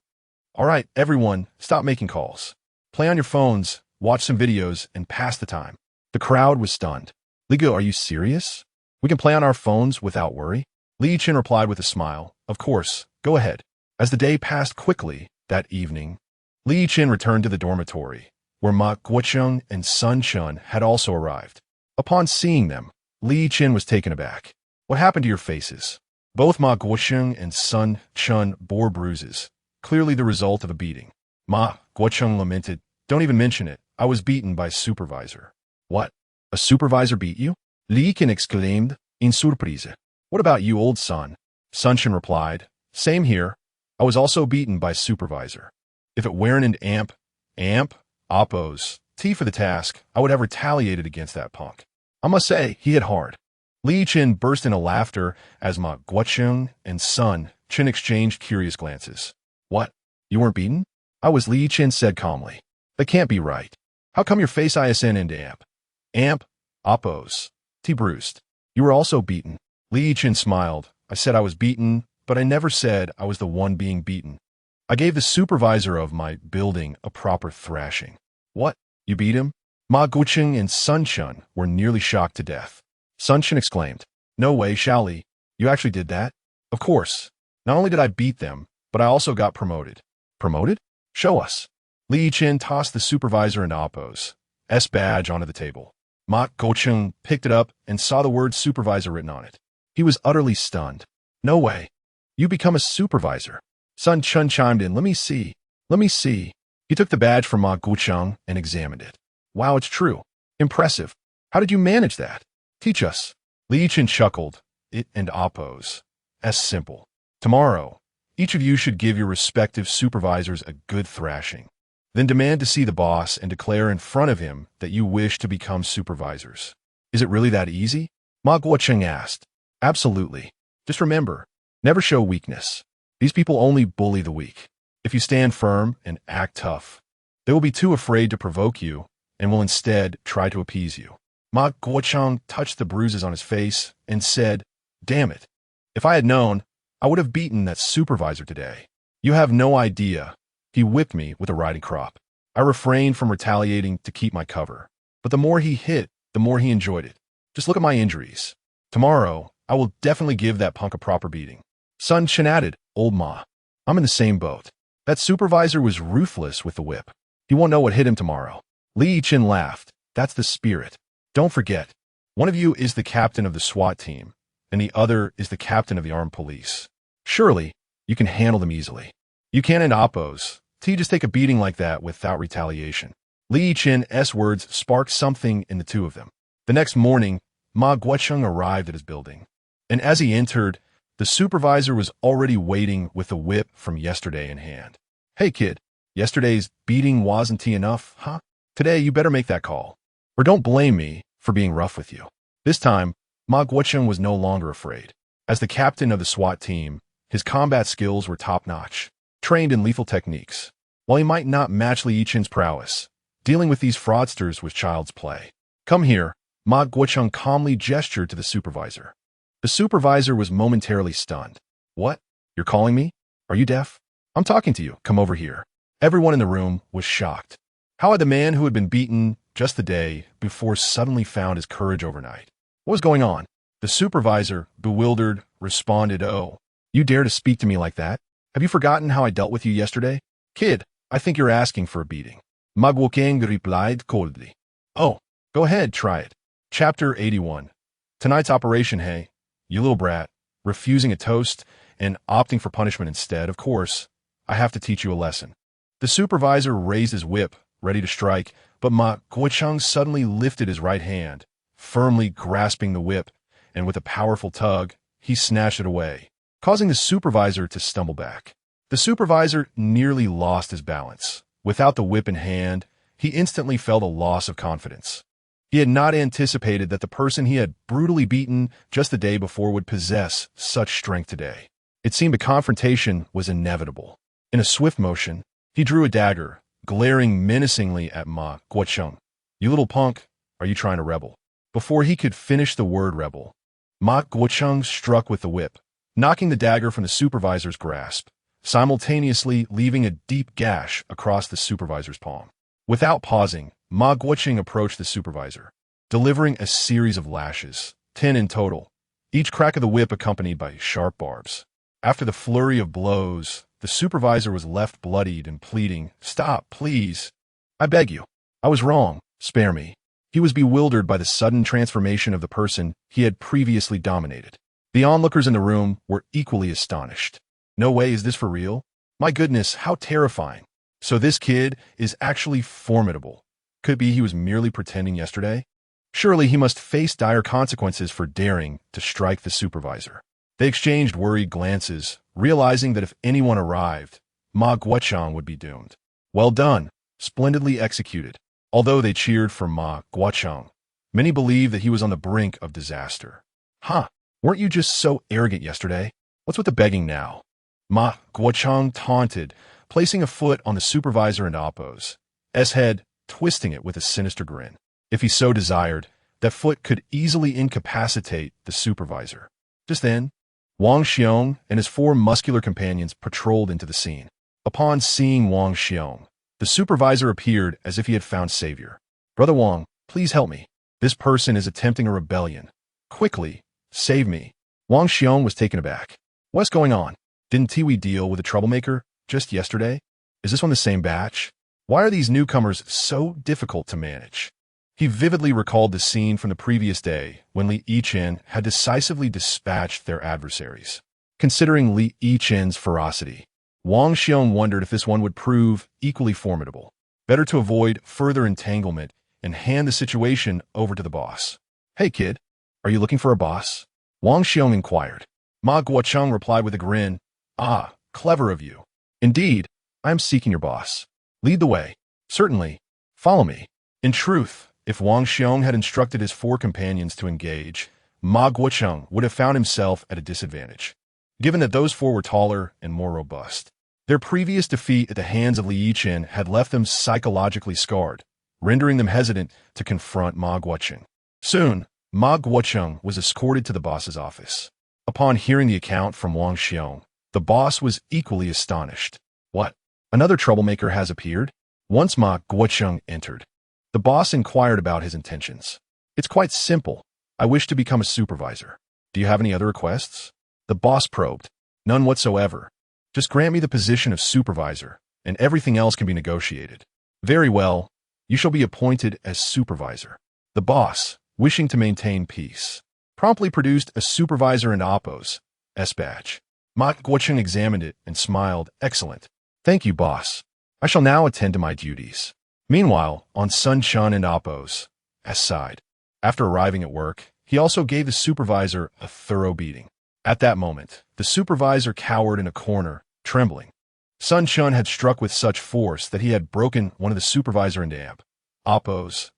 All right, everyone, stop making calls. Play on your phones, watch some videos, and pass the time. The crowd was stunned. Li Gu, are you serious? We can play on our phones without worry? Li Yichen replied with a smile. Of course, go ahead. As the day passed quickly, that evening, Li Yichen returned to the dormitory, where Ma Guocheng and Sun Chun had also arrived. Upon seeing them, Li Yichen was taken aback. What happened to your faces? Both Ma Guocheng and Sun Chun bore bruises, clearly the result of a beating. Ma Guocheng lamented, "Don't even mention it. I was beaten by a supervisor." "What? A supervisor beat you?" Li Yichen exclaimed, in surprise. "What about you, old son?" Sun Chun replied, "Same here. I was also beaten by a supervisor. If it weren't an amp, oppos, T for the task, I would have retaliated against that punk. I must say, he hit hard." Li Yichen burst into laughter as Ma Guocheng and Sun Chun exchanged curious glances. "What? You weren't beaten?" "I was," Li Yichen said calmly. "That can't be right. How come your face ISN into amp, oppos, T bruised? You were also beaten." Li Yichen smiled. "I said I was beaten, but I never said I was the one being beaten. I gave the supervisor of my building a proper thrashing." "What? You beat him?" Ma Guocheng and Sun Chun were nearly shocked to death. Sun Chun exclaimed, "No way, Shaoli. You actually did that?" "Of course. Not only did I beat them, but I also got promoted." "Promoted? Show us." Li Yichen tossed the supervisor and Oppo's S badge onto the table. Ma Guocheng picked it up and saw the word supervisor written on it. He was utterly stunned. "No way. You become a supervisor." Sun Chun chimed in, Let me see. He took the badge from Ma Guocheng and examined it. "Wow, it's true. Impressive. How did you manage that? Teach us." Li Yichen chuckled. "It and Oppos. S simple. Tomorrow, each of you should give your respective supervisors a good thrashing. Then demand to see the boss and declare in front of him that you wish to become supervisors." "Is it really that easy?" Ma Guocheng asked. "Absolutely. Just remember, never show weakness. These people only bully the weak. If you stand firm and act tough, they will be too afraid to provoke you and will instead try to appease you." Ma Guocheng touched the bruises on his face and said, "Damn it. If I had known, I would have beaten that supervisor today. You have no idea. He whipped me with a riding crop. I refrained from retaliating to keep my cover. But the more he hit, the more he enjoyed it. Just look at my injuries. Tomorrow, I will definitely give that punk a proper beating." Sun Chun added, "Old Ma, I'm in the same boat. That supervisor was ruthless with the whip. He won't know what hit him tomorrow." Li Yichen laughed. "That's the spirit. Don't forget, one of you is the captain of the SWAT team, and the other is the captain of the armed police. Surely, you can handle them easily. You can in Oppos. T just take a beating like that without retaliation." Li Yichen's words sparked something in the two of them. The next morning, Ma Guocheng arrived at his building, and as he entered, the supervisor was already waiting with the whip from yesterday in hand. "Hey kid, yesterday's beating wasn't enough, huh? Today you better make that call. Or don't blame me for being rough with you." This time, Ma Guocheng was no longer afraid. As the captain of the SWAT team, his combat skills were top-notch, trained in lethal techniques. While he might not match Li Yichen's prowess, dealing with these fraudsters was child's play. "Come here," Ma Guocheng calmly gestured to the supervisor. The supervisor was momentarily stunned. "What? You're calling me? Are you deaf? I'm talking to you. Come over here." Everyone in the room was shocked. How had the man who had been beaten just the day before suddenly found his courage overnight? What was going on? The supervisor, bewildered, responded, "Oh, you dare to speak to me like that? Have you forgotten how I dealt with you yesterday? Kid, I think you're asking for a beating." Ma Guocheng replied coldly. "Oh, go ahead, try it." Chapter 81. Tonight's operation, hey, you little brat, refusing a toast and opting for punishment instead. Of course, I have to teach you a lesson. The supervisor raised his whip, ready to strike, but Ma Guocheng suddenly lifted his right hand, firmly grasping the whip, and with a powerful tug, he snatched it away, causing the supervisor to stumble back. The supervisor nearly lost his balance. Without the whip in hand, he instantly felt a loss of confidence. He had not anticipated that the person he had brutally beaten just the day before would possess such strength today. It seemed a confrontation was inevitable. In a swift motion, he drew a dagger, glaring menacingly at Ma Guocheng. "You little punk, are you trying to rebel?" Before he could finish the word rebel, Ma Guocheng struck with the whip, knocking the dagger from the supervisor's grasp, simultaneously leaving a deep gash across the supervisor's palm. Without pausing, Ma Guocheng approached the supervisor, delivering a series of lashes, 10 in total, each crack of the whip accompanied by sharp barbs. After the flurry of blows, the supervisor was left bloodied and pleading, "Stop, please. I beg you. I was wrong. Spare me." He was bewildered by the sudden transformation of the person he had previously dominated. The onlookers in the room were equally astonished. "No way, is this for real? My goodness, how terrifying. So this kid is actually formidable. Could be he was merely pretending yesterday? Surely he must face dire consequences for daring to strike the supervisor." They exchanged worried glances, realizing that if anyone arrived, Ma Guochang would be doomed. Well done, splendidly executed. Although they cheered for Ma Guochang, many believed that he was on the brink of disaster. "Huh, weren't you just so arrogant yesterday? What's with the begging now?" Ma Guochang taunted, placing a foot on the supervisor and Oppo's head, twisting it with a sinister grin. If he so desired, that foot could easily incapacitate the supervisor. Just then, Wang Xiong and his 4 muscular companions patrolled into the scene. Upon seeing Wang Xiong, the supervisor appeared as if he had found savior. "Brother Wang, please help me. This person is attempting a rebellion. Quickly, save me." Wang Xiong was taken aback. "What's going on? Didn't Tiwi deal with a troublemaker just yesterday? Is this one the same batch? Why are these newcomers so difficult to manage?" He vividly recalled the scene from the previous day when Li Yichen had decisively dispatched their adversaries. Considering Li Yichen's ferocity, Wang Xiong wondered if this one would prove equally formidable. Better to avoid further entanglement and hand the situation over to the boss. "Hey kid, are you looking for a boss?" Wang Xiong inquired. Ma Guochang replied with a grin, "Ah, clever of you. Indeed, I am seeking your boss. Lead the way." "Certainly. Follow me." In truth, if Wang Xiong had instructed his 4 companions to engage, Ma Guochang would have found himself at a disadvantage, given that those 4 were taller and more robust. Their previous defeat at the hands of Li Yichen had left them psychologically scarred, rendering them hesitant to confront Ma Guochang. Soon, Ma Guochang was escorted to the boss's office. Upon hearing the account from Wang Xiong, the boss was equally astonished. "What? Another troublemaker has appeared?" Once Ma Guochang entered, the boss inquired about his intentions. "It's quite simple. I wish to become a supervisor. Do you have any other requests?" The boss probed. "None whatsoever. Just grant me the position of supervisor, and everything else can be negotiated." "Very well. You shall be appointed as supervisor." The boss, wishing to maintain peace, promptly produced a supervisor and Oppo's badge. Ma Guochang examined it and smiled. "Excellent. Thank you, boss. I shall now attend to my duties." Meanwhile, on Sun Chun and Oppo's side, after arriving at work, he also gave the supervisor a thorough beating. At that moment, the supervisor cowered in a corner, trembling. Sun Chun had struck with such force that he had broken one of the supervisor and Oppo's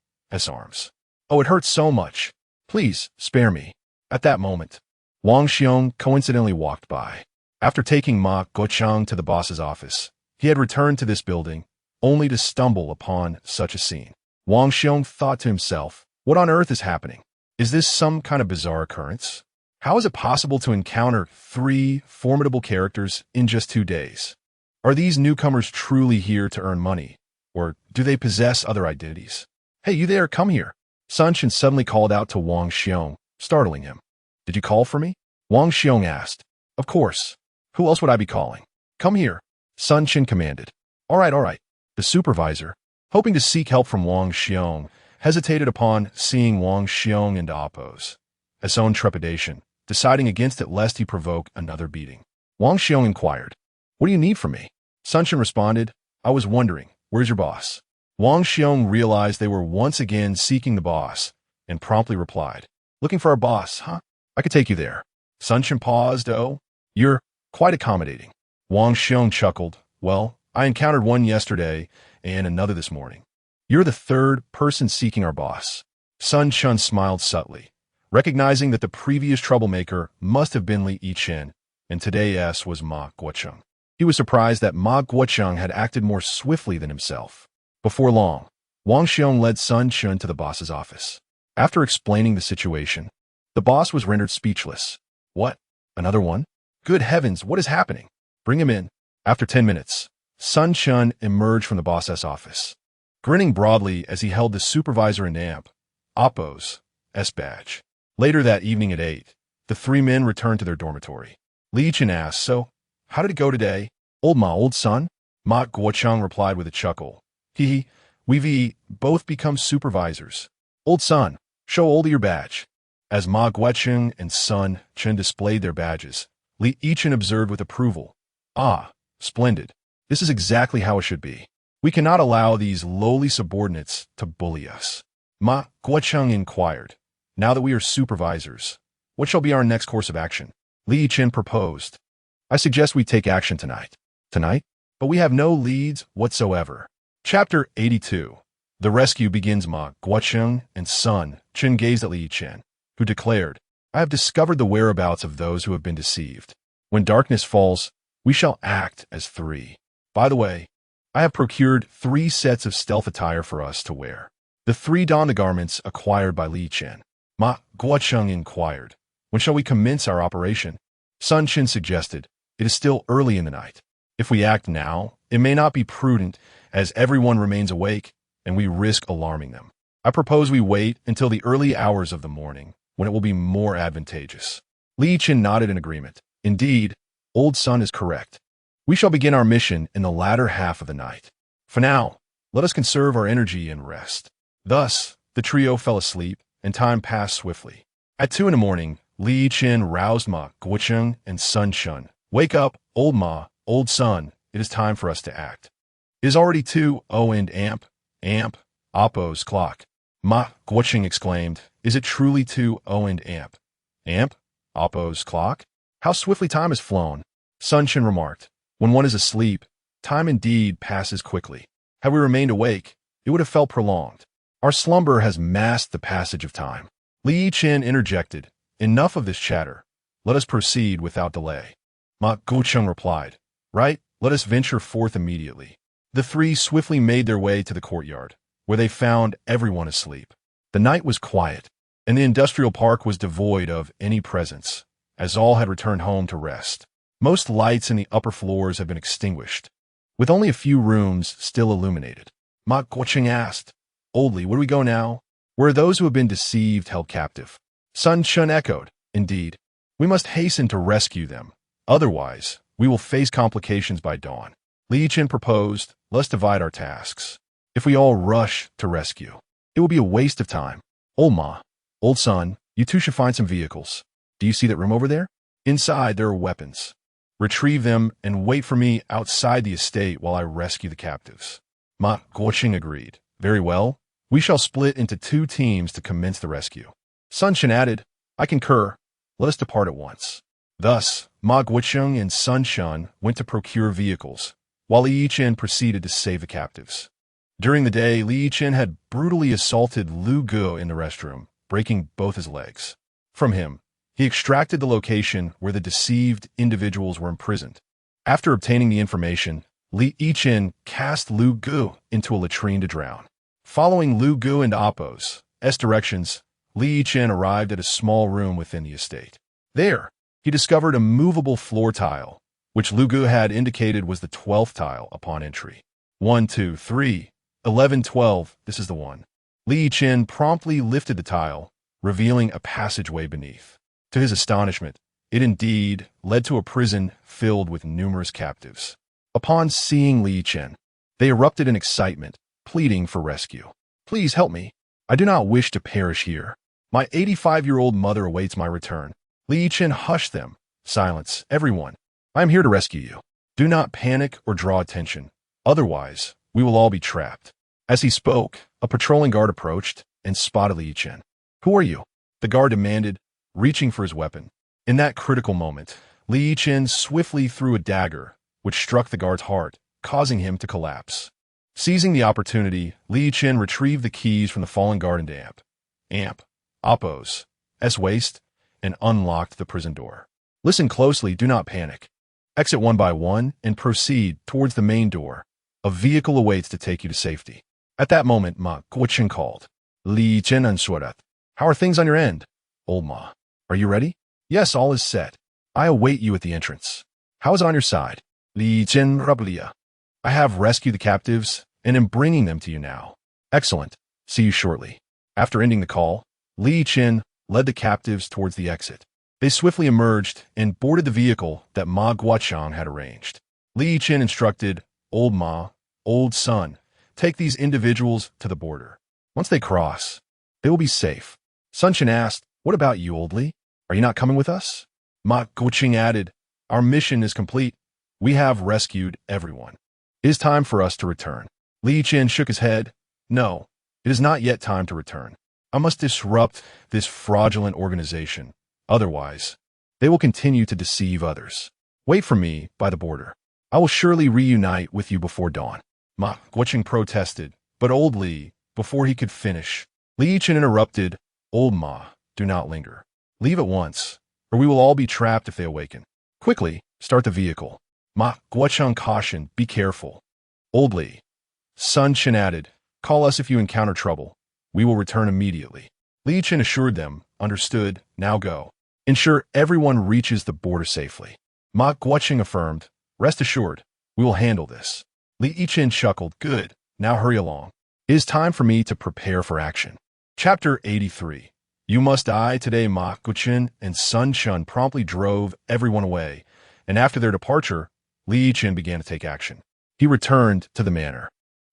arms. "Oh, it hurts so much. Please, spare me." At that moment, Wang Xiong coincidentally walked by. After taking Ma Guochang to the boss's office, he had returned to this building, only to stumble upon such a scene. Wang Xiong thought to himself, "What on earth is happening? Is this some kind of bizarre occurrence? How is it possible to encounter 3 formidable characters in just 2 days? Are these newcomers truly here to earn money, or do they possess other identities?" "Hey, you there, come here." Sun Chen suddenly called out to Wang Xiong, startling him. "Did you call for me?" Wang Xiong asked. "Of course. Who else would I be calling? Come here," Sun Chen commanded. All right. The supervisor, hoping to seek help from Wang Xiong, hesitated upon seeing Wang Xiong and Oppo's own trepidation, deciding against it lest he provoke another beating. Wang Xiong inquired, "What do you need from me?" Sun Chen responded, "I was wondering, where's your boss?" Wang Xiong realized they were once again seeking the boss, and promptly replied, "Looking for our boss, huh? I could take you there." Sun Chen paused. "Oh, you're quite accommodating." Wang Xiong chuckled. "Well, I encountered one yesterday and another this morning. You're the 3rd person seeking our boss." Sun Chun smiled subtly, recognizing that the previous troublemaker must have been Li Yichen, and today's was Ma Guochang. He was surprised that Ma Guochang had acted more swiftly than himself. Before long, Wang Xiong led Sun Chun to the boss's office. After explaining the situation, the boss was rendered speechless. "What? Another one? Good heavens, what is happening? Bring him in." After 10 minutes, Sun Chun emerged from the boss's office, grinning broadly as he held the supervisor and Oppo's badge. Later that evening at 8, the 3 men returned to their dormitory. Li Yichen asked, "So, how did it go today?" Old son? Ma Guocheng replied with a chuckle. Hee, we've both become supervisors. Old son, show Oldie your badge. As Ma Guocheng and Sun Chen displayed their badges, Li Yichen observed with approval. Ah, splendid. This is exactly how it should be. We cannot allow these lowly subordinates to bully us. Ma Guocheng inquired. Now that we are supervisors, what shall be our next course of action? Li Yichen proposed. I suggest we take action tonight. Tonight? But we have no leads whatsoever. Chapter 82. The rescue begins. Ma Guocheng and Sun Chen gazed at Li Yichen, who declared, I have discovered the whereabouts of those who have been deceived. When darkness falls, we shall act as three. By the way, I have procured 3 sets of stealth attire for us to wear. The 3 don the garments acquired by Li Yichen. Ma Guocheng inquired, when shall we commence our operation? Sun Chen suggested, it is still early in the night. If we act now, it may not be prudent, as everyone remains awake, and we risk alarming them. I propose we wait until the early hours of the morning, when it will be more advantageous. Li Yichen nodded in agreement. Indeed, old Sun is correct. We shall begin our mission in the latter half of the night. For now, let us conserve our energy and rest. Thus, the trio fell asleep, and time passed swiftly. At 2 in the morning, Li Yichen roused Ma Guocheng and Sun Chen. Wake up, old Ma, old Sun, it is time for us to act. It is already 2:00 and amp, Oppo's clock. Ma Guocheng exclaimed, is it truly 2:00 and amp, Oppo's clock? How swiftly time has flown. Sun Chen remarked, when one is asleep, time indeed passes quickly. Had we remained awake, it would have felt prolonged. Our slumber has masked the passage of time. Li Yichen interjected, enough of this chatter. Let us proceed without delay. Ma Guocheng replied, right, let us venture forth immediately. The 3 swiftly made their way to the courtyard, where they found everyone asleep. The night was quiet, and the industrial park was devoid of any presence, as all had returned home to rest. Most lights in the upper floors had been extinguished, with only a few rooms still illuminated. Ma Guocheng asked, Oldly, where do we go now? Where are those who have been deceived held captive? Sun Chen echoed, indeed. We must hasten to rescue them. Otherwise, we will face complications by dawn. Li Yichen proposed, let's divide our tasks. If we all rush to rescue, it will be a waste of time. Old Ma, old Sun, you two should find some vehicles. Do you see that room over there? Inside, there are weapons. Retrieve them and wait for me outside the estate while I rescue the captives. Ma Guocheng agreed. Very well. We shall split into 2 teams to commence the rescue. Sun Chen added, I concur. Let us depart at once. Thus, Ma Guocheng and Sun Chen went to procure vehicles, while Li Yichen proceeded to save the captives. During the day, Li Yichen had brutally assaulted Lu Gu in the restroom, breaking both his legs. From him, he extracted the location where the deceived individuals were imprisoned. After obtaining the information, Li Yichen cast Lu Gu into a latrine to drown. Following Lu Gu and Oppo's directions, Li Yichen arrived at a small room within the estate. There, he discovered a movable floor tile, which Lu Gu had indicated was the 12th tile upon entry. 1, 2, 3, 11, 12, this is the one. Li Yichen promptly lifted the tile, revealing a passageway beneath. To his astonishment, it indeed led to a prison filled with numerous captives. Upon seeing Li Yichen, they erupted in excitement, pleading for rescue. Please help me. I do not wish to perish here. My 85-year-old mother awaits my return. Li Yichen hushed them. Silence, everyone. I am here to rescue you. Do not panic or draw attention. Otherwise, we will all be trapped. As he spoke, a patrolling guard approached and spotted Li Yichen. Who are you? The guard demanded, reaching for his weapon. In that critical moment, Li Yichen swiftly threw a dagger, which struck the guard's heart, causing him to collapse. Seizing the opportunity, Li Yichen retrieved the keys from the fallen guard into Oppo's waist, and unlocked the prison door. Listen closely, do not panic. Exit one by one and proceed towards the main door. A vehicle awaits to take you to safety. At that moment, Ma Guocheng called. Li Yichen answered. How are things on your end? Old Ma. Are you ready? Yes, all is set. I await you at the entrance. How is it on your side? Li Yichen replied. I have rescued the captives and am bringing them to you now. Excellent. See you shortly. After ending the call, Li Yichen led the captives towards the exit. They swiftly emerged and boarded the vehicle that Ma Guocheng had arranged. Li Yichen instructed, old ma, old son, take these individuals to the border. Once they cross, they will be safe. Sun Chen asked, what about you, old Li? Are you not coming with us? Ma Guoqing added, our mission is complete. We have rescued everyone. It is time for us to return. Li Yichen shook his head. No, it is not yet time to return. I must disrupt this fraudulent organization. Otherwise, they will continue to deceive others. Wait for me by the border. I will surely reunite with you before dawn. Ma Guoqing protested, but old Li, before he could finish, Li Yichen interrupted, old Ma, do not linger. Leave at once, or we will all be trapped if they awaken. Quickly, start the vehicle. Ma Guoqiang cautioned, be careful. Old Li. Sun Chen added, call us if you encounter trouble. We will return immediately. Li Yichen assured them, understood, now go. Ensure everyone reaches the border safely. Ma Guoqing affirmed, rest assured, we will handle this. Li Yichen chuckled, good, now hurry along. It is time for me to prepare for action. Chapter 83. You must die today. Ma Guoqing and Sun Chen promptly drove everyone away, and after their departure, Li Yichen began to take action. He returned to the manor,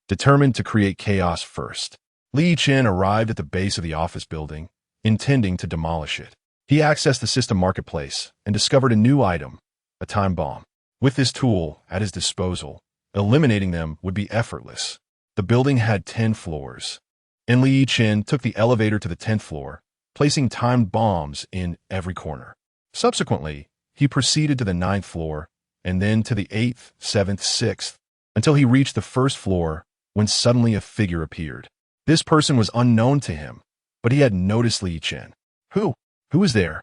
determined to create chaos first. Li Yichen arrived at the base of the office building, intending to demolish it. He accessed the system marketplace and discovered a new item, a time bomb. With this tool at his disposal, eliminating them would be effortless. The building had 10 floors, and Li Yichen took the elevator to the 10th floor, placing timed bombs in every corner. Subsequently, he proceeded to the 9th floor, and then to the 8th, 7th, 6th, until he reached the 1st floor when suddenly a figure appeared. This person was unknown to him, but he had noticed Li Yichen. Who is there?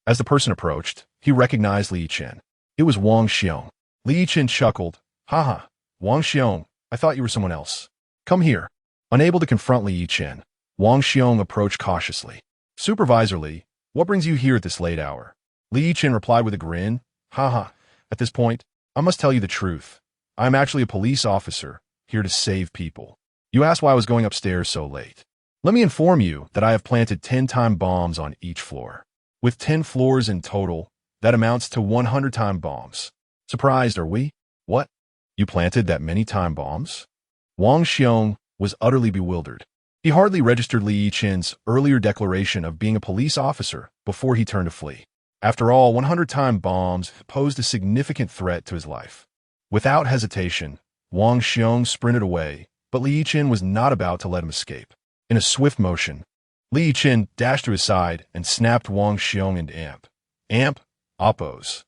As the person approached, he recognized Li Yichen. It was Wang Xiong. Li Yichen chuckled. Haha, Wang Xiong, I thought you were someone else. Come here. Unable to confront Li Yichen, Wang Xiong approached cautiously. Supervisor Li, what brings you here at this late hour? Li Yichen replied with a grin. Haha, at this point, I must tell you the truth. I am actually a police officer, here to save people. You asked why I was going upstairs so late. Let me inform you that I have planted 10 time bombs on each floor. With 10 floors in total, that amounts to 100 time bombs. Surprised, are we? What? You planted that many time bombs? Wang Xiong was utterly bewildered. He hardly registered Li Yichen's earlier declaration of being a police officer before he turned to flee. After all, 100 time bombs posed a significant threat to his life. Without hesitation, Wang Xiong sprinted away, but Li Yichen was not about to let him escape. In a swift motion, Li Yichen dashed to his side and snapped Wang Xiong into Amp, Oppos,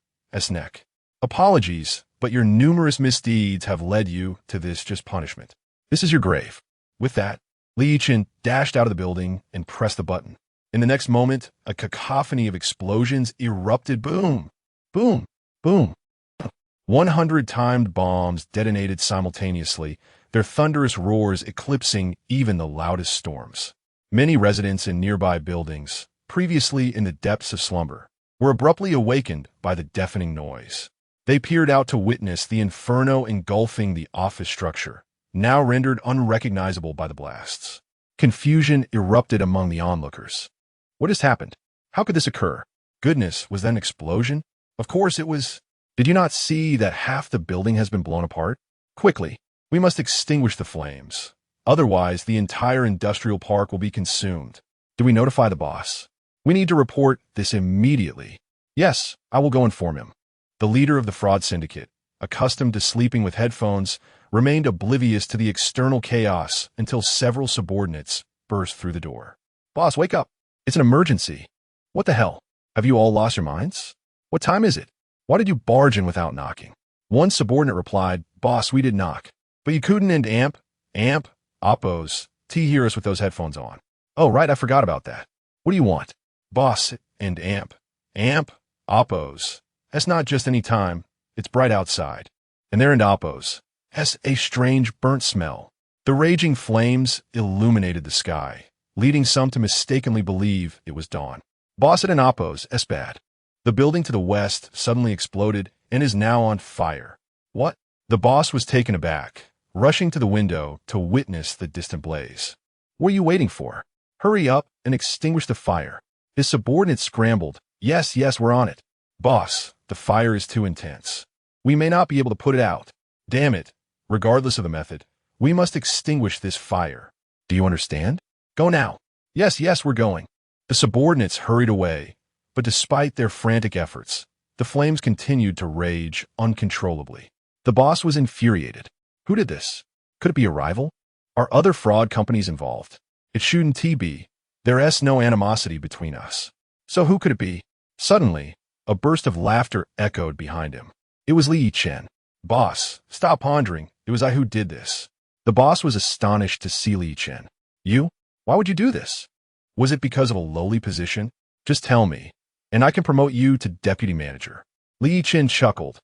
neck. Apologies, but your numerous misdeeds have led you to this just punishment. This is your grave. With that, Li Yichen dashed out of the building and pressed the button. In the next moment, a cacophony of explosions erupted. Boom, boom, boom. 100 timed bombs detonated simultaneously, their thunderous roars eclipsing even the loudest storms. Many residents in nearby buildings, previously in the depths of slumber, were abruptly awakened by the deafening noise. They peered out to witness the inferno engulfing the office structure, now rendered unrecognizable by the blasts. Confusion erupted among the onlookers. What has happened? How could this occur? Goodness, was that an explosion? Of course it was. Did you not see that half the building has been blown apart? Quickly, we must extinguish the flames. Otherwise, the entire industrial park will be consumed. Do we notify the boss? We need to report this immediately. Yes, I will go inform him. The leader of the fraud syndicate, accustomed to sleeping with headphones, remained oblivious to the external chaos until several subordinates burst through the door. Boss, wake up. It's an emergency. What the hell? Have you all lost your minds? What time is it? Why did you barge in without knocking? One subordinate replied, Boss, we did knock. But you couldn't and Amp, Oppos, hear us with those headphones on. Oh, right, I forgot about that. What do you want? Boss and Amp, Oppos. That's not just any time. It's bright outside. And they're in Oppos. Has a strange burnt smell. The raging flames illuminated the sky, leading some to mistakenly believe it was dawn. Boss at an Oppos, es bad. The building to the west suddenly exploded and is now on fire. What? The boss was taken aback, rushing to the window to witness the distant blaze. What are you waiting for? Hurry up and extinguish the fire. His subordinate scrambled. Yes, we're on it. Boss, the fire is too intense. We may not be able to put it out. Damn it. Regardless of the method, we must extinguish this fire. Do you understand? Go now. Yes, yes, we're going. The subordinates hurried away, but despite their frantic efforts, the flames continued to rage uncontrollably. The boss was infuriated. Who did this? Could it be a rival? Are other fraud companies involved? It shouldn't be. There's no animosity between us. So who could it be? Suddenly, a burst of laughter echoed behind him. It was Yichen. Boss, stop pondering. It was I who did this. The boss was astonished to see Yichen. You? Why would you do this? Was it because of a lowly position? Just tell me, and I can promote you to deputy manager. Yichen chuckled.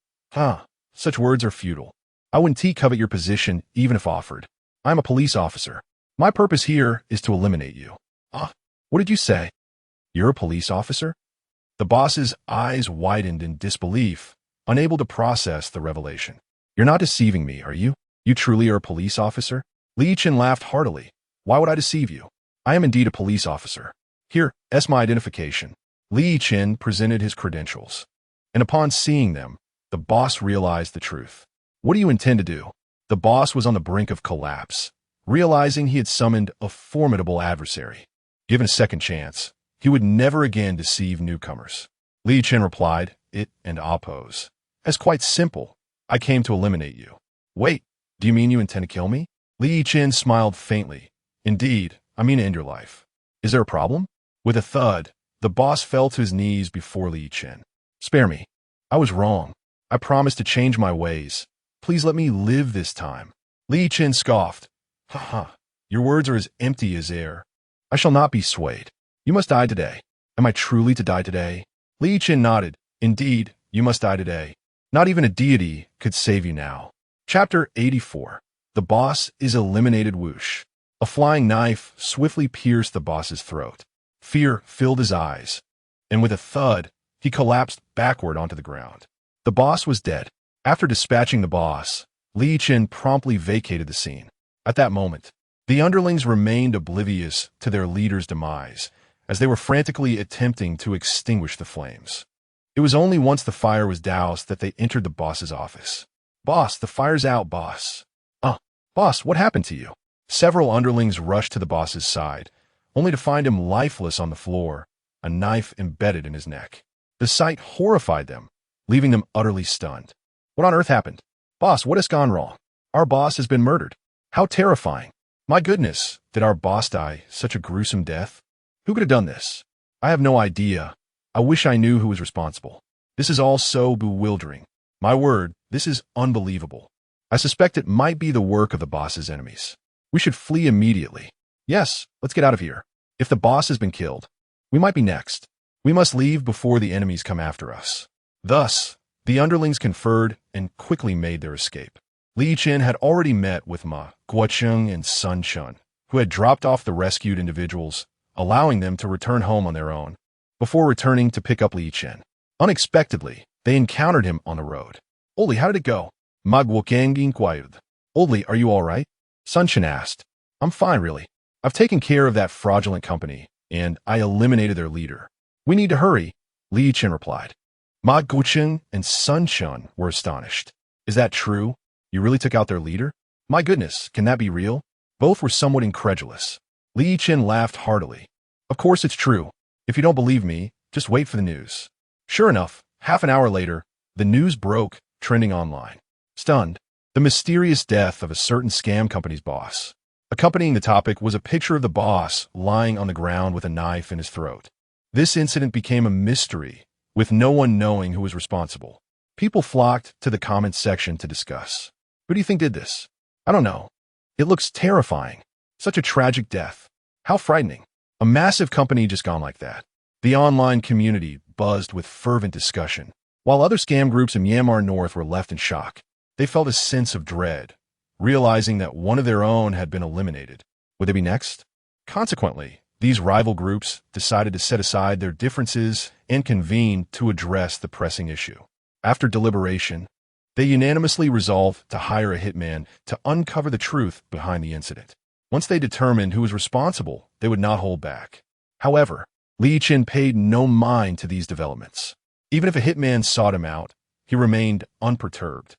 Such words are futile. I wouldn't covet your position even if offered. I'm a police officer. My purpose here is to eliminate you. What did you say? You're a police officer? The boss's eyes widened in disbelief, unable to process the revelation. You're not deceiving me, are you? You truly are a police officer? Yichen laughed heartily. Why would I deceive you? I am indeed a police officer. Here's my identification. Yichen presented his credentials, and upon seeing them, the boss realized the truth. What do you intend to do? The boss was on the brink of collapse, realizing he had summoned a formidable adversary. Given a second chance, he would never again deceive newcomers. Yichen replied, it and oppose. It's quite simple. I came to eliminate you. Wait, do you mean you intend to kill me? Yichen smiled faintly. Indeed, I mean to end your life. Is there a problem? With a thud, the boss fell to his knees before Yichen. Spare me. I was wrong. I promised to change my ways. Please let me live this time. Yichen scoffed. Your words are as empty as air. I shall not be swayed. You must die today. Am I truly to die today? Yichen nodded. Indeed, you must die today. Not even a deity could save you now. Chapter 84. The boss is eliminated. Whoosh. A flying knife swiftly pierced the boss's throat. Fear filled his eyes, and with a thud, he collapsed backward onto the ground. The boss was dead. After dispatching the boss, Yichen promptly vacated the scene. At that moment, the underlings remained oblivious to their leader's demise, as they were frantically attempting to extinguish the flames. It was only once the fire was doused that they entered the boss's office. Boss, the fire's out, boss. Boss, what happened to you? Several underlings rushed to the boss's side, only to find him lifeless on the floor, a knife embedded in his neck. The sight horrified them, leaving them utterly stunned. What on earth happened? Boss, what has gone wrong? Our boss has been murdered. How terrifying. My goodness, did our boss die such a gruesome death? Who could have done this? I have no idea. I wish I knew who was responsible. This is all so bewildering. My word, this is unbelievable. I suspect it might be the work of the boss's enemies. We should flee immediately. Yes, let's get out of here. If the boss has been killed, we might be next. We must leave before the enemies come after us. Thus, the underlings conferred and quickly made their escape. Yichen had already met with Ma Guocheng and Sun Chun, who had dropped off the rescued individuals, allowing them to return home on their own, before returning to pick up Yichen. Unexpectedly, they encountered him on the road. Oli, how did it go? Ma Guocheng inquired. Oli, are you all right? Sun Chun asked. I'm fine, really. I've taken care of that fraudulent company, and I eliminated their leader. We need to hurry, Yichen replied. Ma Guocheng and Sun Chun were astonished. Is that true? You really took out their leader? My goodness, can that be real? Both were somewhat incredulous. Yichen laughed heartily. Of course it's true. If you don't believe me, just wait for the news. Sure enough, half an hour later, the news broke, trending online. Stunned, the mysterious death of a certain scam company's boss. Accompanying the topic was a picture of the boss lying on the ground with a knife in his throat. This incident became a mystery, with no one knowing who was responsible. People flocked to the comments section to discuss. Who do you think did this? I don't know. It looks terrifying. Such a tragic death. How frightening. A massive company just gone like that. The online community buzzed with fervent discussion, while other scam groups in Myanmar North were left in shock. They felt a sense of dread, realizing that one of their own had been eliminated. Would they be next? Consequently, these rival groups decided to set aside their differences and convene to address the pressing issue. After deliberation, they unanimously resolved to hire a hitman to uncover the truth behind the incident. Once they determined who was responsible, they would not hold back. However, Yichen paid no mind to these developments. Even if a hitman sought him out, he remained unperturbed.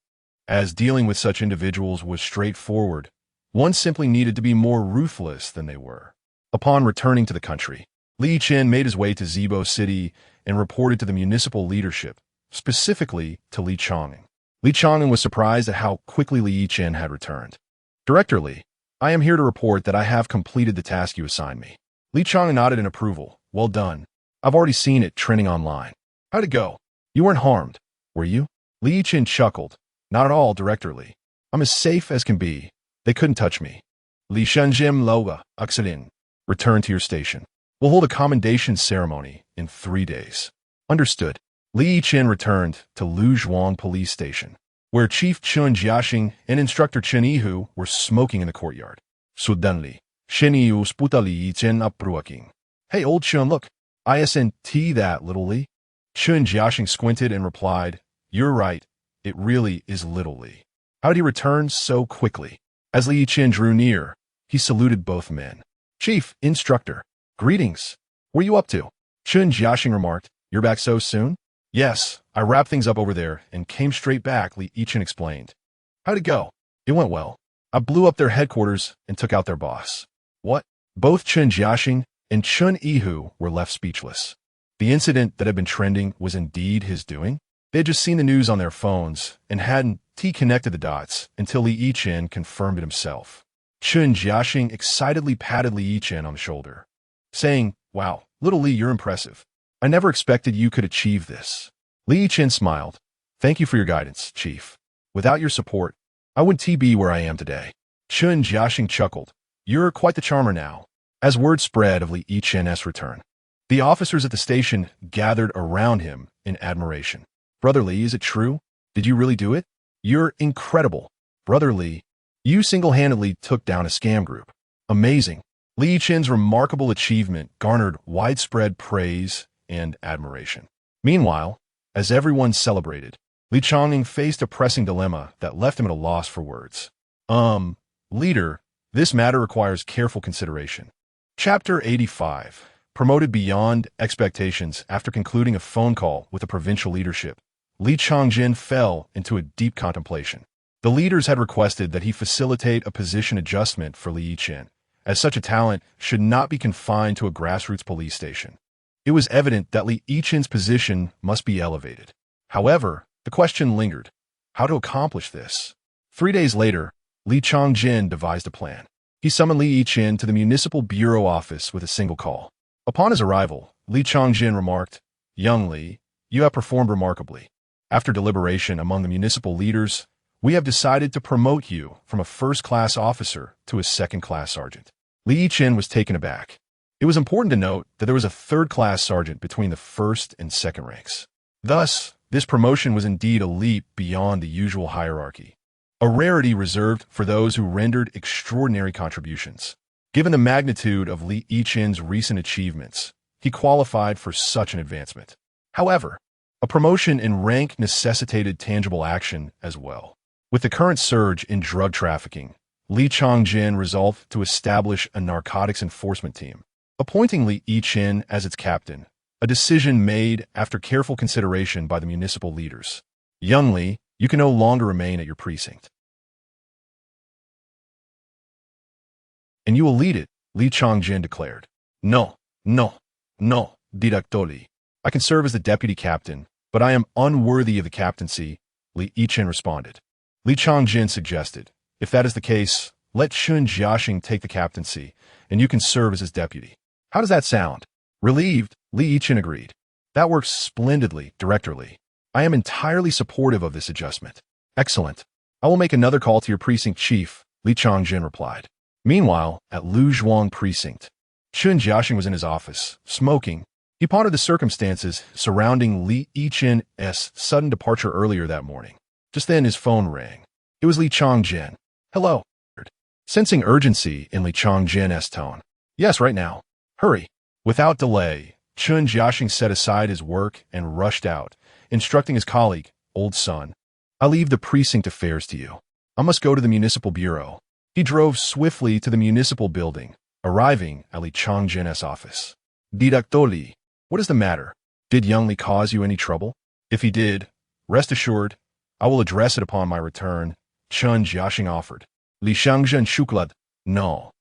As dealing with such individuals was straightforward, one simply needed to be more ruthless than they were. Upon returning to the country, Li Yichen made his way to Zibo City and reported to the municipal leadership, specifically to Li Chang'an. Li Chang'an was surprised at how quickly Li Yichen had returned. Director Li, I am here to report that I have completed the task you assigned me. Li Chang'an nodded in approval. Well done. I've already seen it trending online. How'd it go? You weren't harmed, were you? Li Yichen chuckled. Not at all, Director Li. I'm as safe as can be. They couldn't touch me. Li Shenjim Loga, Uxilin. Return to your station. We'll hold a commendation ceremony in 3 days. Understood. Li Yichen returned to Luzhuang Police Station, where Chief Chun Jiaxing and Instructor Chen Yihu were smoking in the courtyard. Suddenly, Chen Yihu sputa Li Yichen upruaking. Hey, old Chun, look. ISNT that, little Li. Chun Jiaxing squinted and replied, You're right. It really is little Li. How did he return so quickly? As Li Yichen drew near, he saluted both men. Chief, Instructor, greetings. What are you up to? Chun Jiaxing remarked, You're back so soon? Yes, I wrapped things up over there and came straight back, Li Yichen explained. How'd it go? It went well. I blew up their headquarters and took out their boss. What? Both Chun Jiaxing and Chun Yihu were left speechless. The incident that had been trending was indeed his doing. They had just seen the news on their phones and hadn't connected the dots until Li Yichen confirmed it himself. Chun Jiaxing excitedly patted Li Yichen on the shoulder, saying, Wow, little Li, you're impressive. I never expected you could achieve this. Li Yichen smiled. Thank you for your guidance, Chief. Without your support, I wouldn't be where I am today. Chun Jiaxing chuckled. You're quite the charmer now. As word spread of Li Yichen's return, the officers at the station gathered around him in admiration. Brother Li, is it true? Did you really do it? You're incredible. Brother Li, you single-handedly took down a scam group. Amazing. Li Yichen's remarkable achievement garnered widespread praise and admiration. Meanwhile, as everyone celebrated, Li Chang'an faced a pressing dilemma that left him at a loss for words. Leader, this matter requires careful consideration. Chapter 85. Promoted beyond expectations after concluding a phone call with the provincial leadership, Li Changjin fell into a deep contemplation. The leaders had requested that he facilitate a position adjustment for Li Yichen, as such a talent should not be confined to a grassroots police station. It was evident that Li Yichen's position must be elevated. However, the question lingered, how to accomplish this? 3 days later, Li Changjin devised a plan. He summoned Li Yichen to the municipal bureau office with a single call. Upon his arrival, Li Changjin remarked, Young Li, you have performed remarkably. After deliberation among the municipal leaders, we have decided to promote you from a first-class officer to a second-class sergeant. Li Yichen was taken aback. It was important to note that there was a third-class sergeant between the first and second ranks. Thus, this promotion was indeed a leap beyond the usual hierarchy, a rarity reserved for those who rendered extraordinary contributions. Given the magnitude of Li Yichen's recent achievements, he qualified for such an advancement. However, a promotion in rank necessitated tangible action as well. With the current surge in drug trafficking, Li Changjin resolved to establish a narcotics enforcement team, appointing Li Yichen as its captain, a decision made after careful consideration by the municipal leaders. Young Li, you can no longer remain at your precinct. And you will lead it, Li Changjin declared. No, Director Li. I can serve as the deputy captain, but I am unworthy of the captaincy, Li Yichen responded. Li Changjin suggested, if that is the case, let Chun Jiaxing take the captaincy, and you can serve as his deputy. How does that sound? Relieved, Li Yichen agreed. That works splendidly, Director Li. I am entirely supportive of this adjustment. Excellent. I will make another call to your precinct chief, Li Changjin replied. Meanwhile, at Luzhuang precinct, Chun Jiaxing was in his office, smoking. He pondered the circumstances surrounding Li Yichen's sudden departure earlier that morning. Just then his phone rang. It was Li Changjin. Hello. Sensing urgency in Li Changjin's tone. Yes, right now. Hurry. Without delay, Chun Jiaxing set aside his work and rushed out, instructing his colleague, Old son, I leave the precinct affairs to you. I must go to the municipal bureau. He drove swiftly to the municipal building, arriving at Li Changjin's office. Director Li, what is the matter? Did Young Li cause you any trouble? If he did, Rest assured, I will address it upon my return, Chun Jiaxing offered. Li Shangzhen Shuklad. No.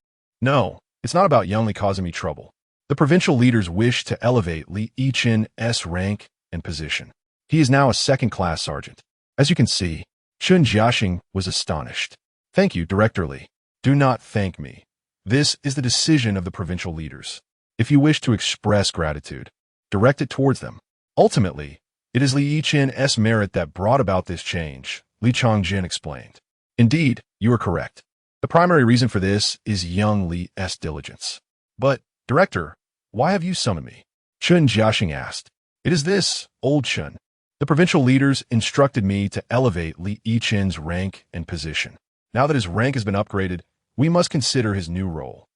No, it's not about Young Li causing me trouble. The provincial leaders wish to elevate Li Yichen's rank and position. He is now a second-class sergeant. As you can see, Chun Jiaxing was astonished. Thank you, Director Li. Do not thank me. This is the decision of the provincial leaders. If you wish to express gratitude, direct it towards them. Ultimately, it is Li Yichen's merit that brought about this change, Li Changjin explained. Indeed, you are correct. The primary reason for this is young Li's diligence. But, Director, why have you summoned me? Chun Jiaxing asked. It is this, old Chun. The provincial leaders instructed me to elevate Li Yichen's rank and position. Now that his rank has been upgraded, we must consider his new role.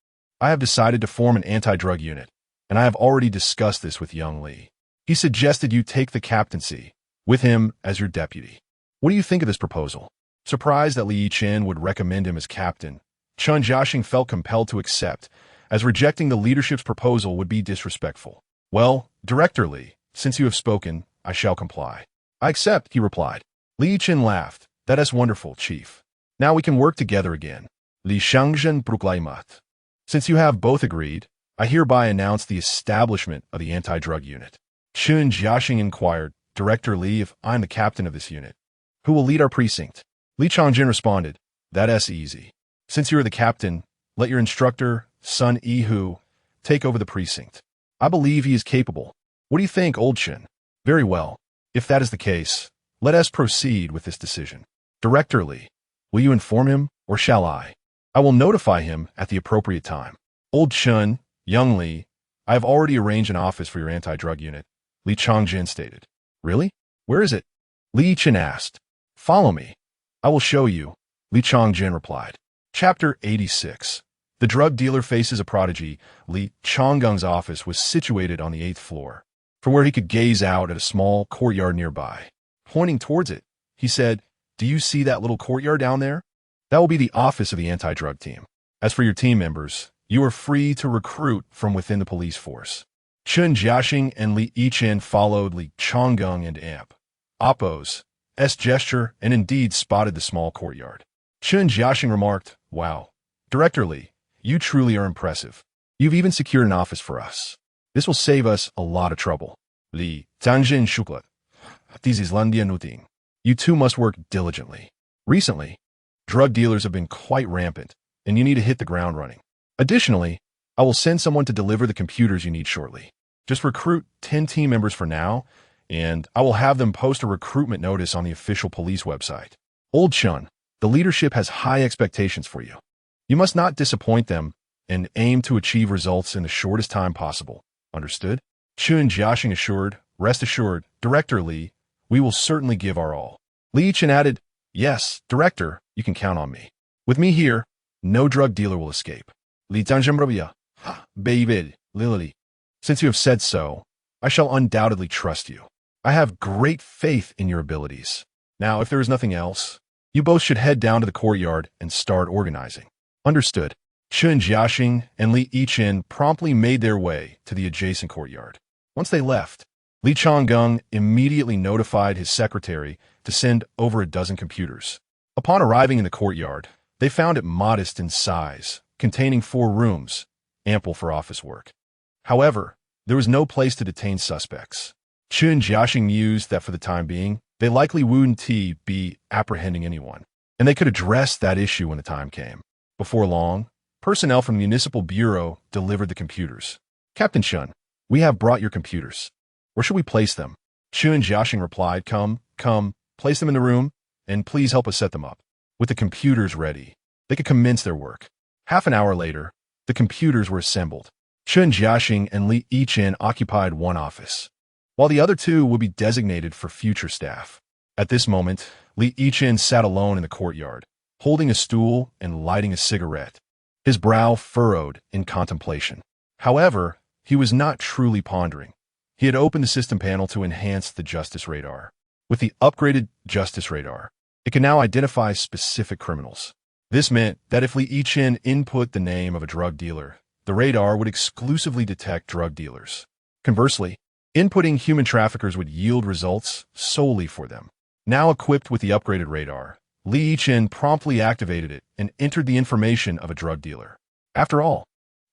I have decided to form an anti-drug unit, and I have already discussed this with young Li. He suggested you take the captaincy, with him as your deputy. What do you think of this proposal? Surprised that Li Yichen would recommend him as captain, Chun Jiaxing felt compelled to accept, as rejecting the leadership's proposal would be disrespectful. Well, Director Li, since you have spoken, I shall comply. I accept, he replied. Li Yichen laughed. That is wonderful, Chief. Now we can work together again. Li Shangzhen Bruklaimat. Since you have both agreed, I hereby announce the establishment of the anti-drug unit. Chun Jiaxing inquired, Director Li, if I'm the captain of this unit, who will lead our precinct? Li Changjin responded, That's easy. Since you are the captain, let your instructor, Sun Yihu, take over the precinct. I believe he is capable. What do you think, old Chen? Very well. If that is the case, let us proceed with this decision. Director Li, will you inform him, or shall I? I will notify him at the appropriate time. Old Chun, young Li, I have already arranged an office for your anti-drug unit, Li Changjin stated. Really? Where is it? Li Yichen asked. Follow me. I will show you, Li Changjin replied. Chapter 86. The drug dealer faces a prodigy. Li Changgung's office was situated on the 8th floor, from where he could gaze out at a small courtyard nearby. Pointing towards it, he said, Do you see that little courtyard down there? That will be the office of the anti-drug team. As for your team members, you are free to recruit from within the police force. Chun Jiaxing and Li Yichen followed Li Changgung and Amp. Oppo's gesture and indeed spotted the small courtyard. Chun Jiaxing remarked, Wow, Director Li, you truly are impressive. You've even secured an office for us. This will save us a lot of trouble. Li Tangjin Shuklat. This is Landia Nuting. You two must work diligently. Recently, drug dealers have been quite rampant, and you need to hit the ground running. Additionally, I will send someone to deliver the computers you need shortly. Just recruit 10 team members for now, and I will have them post a recruitment notice on the official police website. Old Chun, the leadership has high expectations for you. You must not disappoint them and aim to achieve results in the shortest time possible. Understood? Chun Jiaxing assured, Rest assured, Director Li, we will certainly give our all. Li Yichen added, Yes, Director, you can count on me. With me here, no drug dealer will escape. Li Tangjin Baby, Lily. Since you have said so, I shall undoubtedly trust you. I have great faith in your abilities. Now, if there is nothing else, you both should head down to the courtyard and start organizing. Understood. Chun Jiaxing and Li Yichen promptly made their way to the adjacent courtyard. Once they left, Li Changgung immediately notified his secretary to send over a dozen computers. Upon arriving in the courtyard, they found it modest in size, containing 4 rooms, ample for office work. However, there was no place to detain suspects. Chun Jiaxing mused that for the time being, they likely wouldn't be apprehending anyone, and they could address that issue when the time came. Before long, personnel from the Municipal Bureau delivered the computers. Captain Chun, we have brought your computers. Where should we place them? Chun Jiaxing replied, Come, place them in the room, and please help us set them up. With the computers ready, they could commence their work. Half an hour later, the computers were assembled. Chun Jiaxing and Li Yichen occupied one office, while the other 2 would be designated for future staff. At this moment, Li Yichen sat alone in the courtyard, holding a stool and lighting a cigarette, his brow furrowed in contemplation. However, he was not truly pondering. He had opened the system panel to enhance the Justice Radar. With the upgraded Justice Radar, it can now identify specific criminals. This meant that if Li Yichen input the name of a drug dealer, the radar would exclusively detect drug dealers. Conversely, inputting human traffickers would yield results solely for them. Now equipped with the upgraded radar, Li Yichen promptly activated it and entered the information of a drug dealer. After all,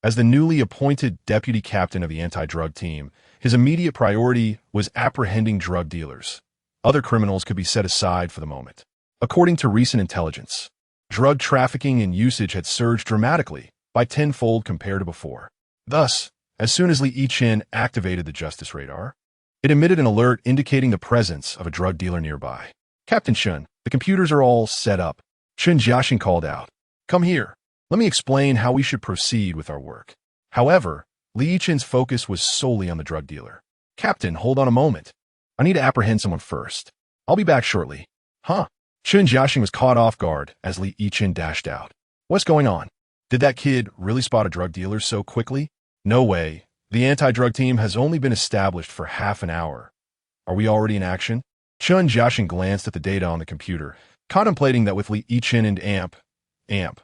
as the newly appointed deputy captain of the anti-drug team, his immediate priority was apprehending drug dealers. Other criminals could be set aside for the moment. According to recent intelligence, drug trafficking and usage had surged dramatically by tenfold compared to before. Thus, as soon as Li Yichen activated the justice radar, it emitted an alert indicating the presence of a drug dealer nearby. Captain Shun, the computers are all set up. Chen Jiaxing called out. Come here. Let me explain how we should proceed with our work. However, Li Yichen's focus was solely on the drug dealer. Captain, hold on a moment. I need to apprehend someone first. I'll be back shortly. Huh? Chen Jiaxing was caught off guard as Li Yichen dashed out. What's going on? Did that kid really spot a drug dealer so quickly? No way. The anti-drug team has only been established for half an hour. Are we already in action? Chen Jiaxing glanced at the data on the computer, contemplating that with Li Yichen and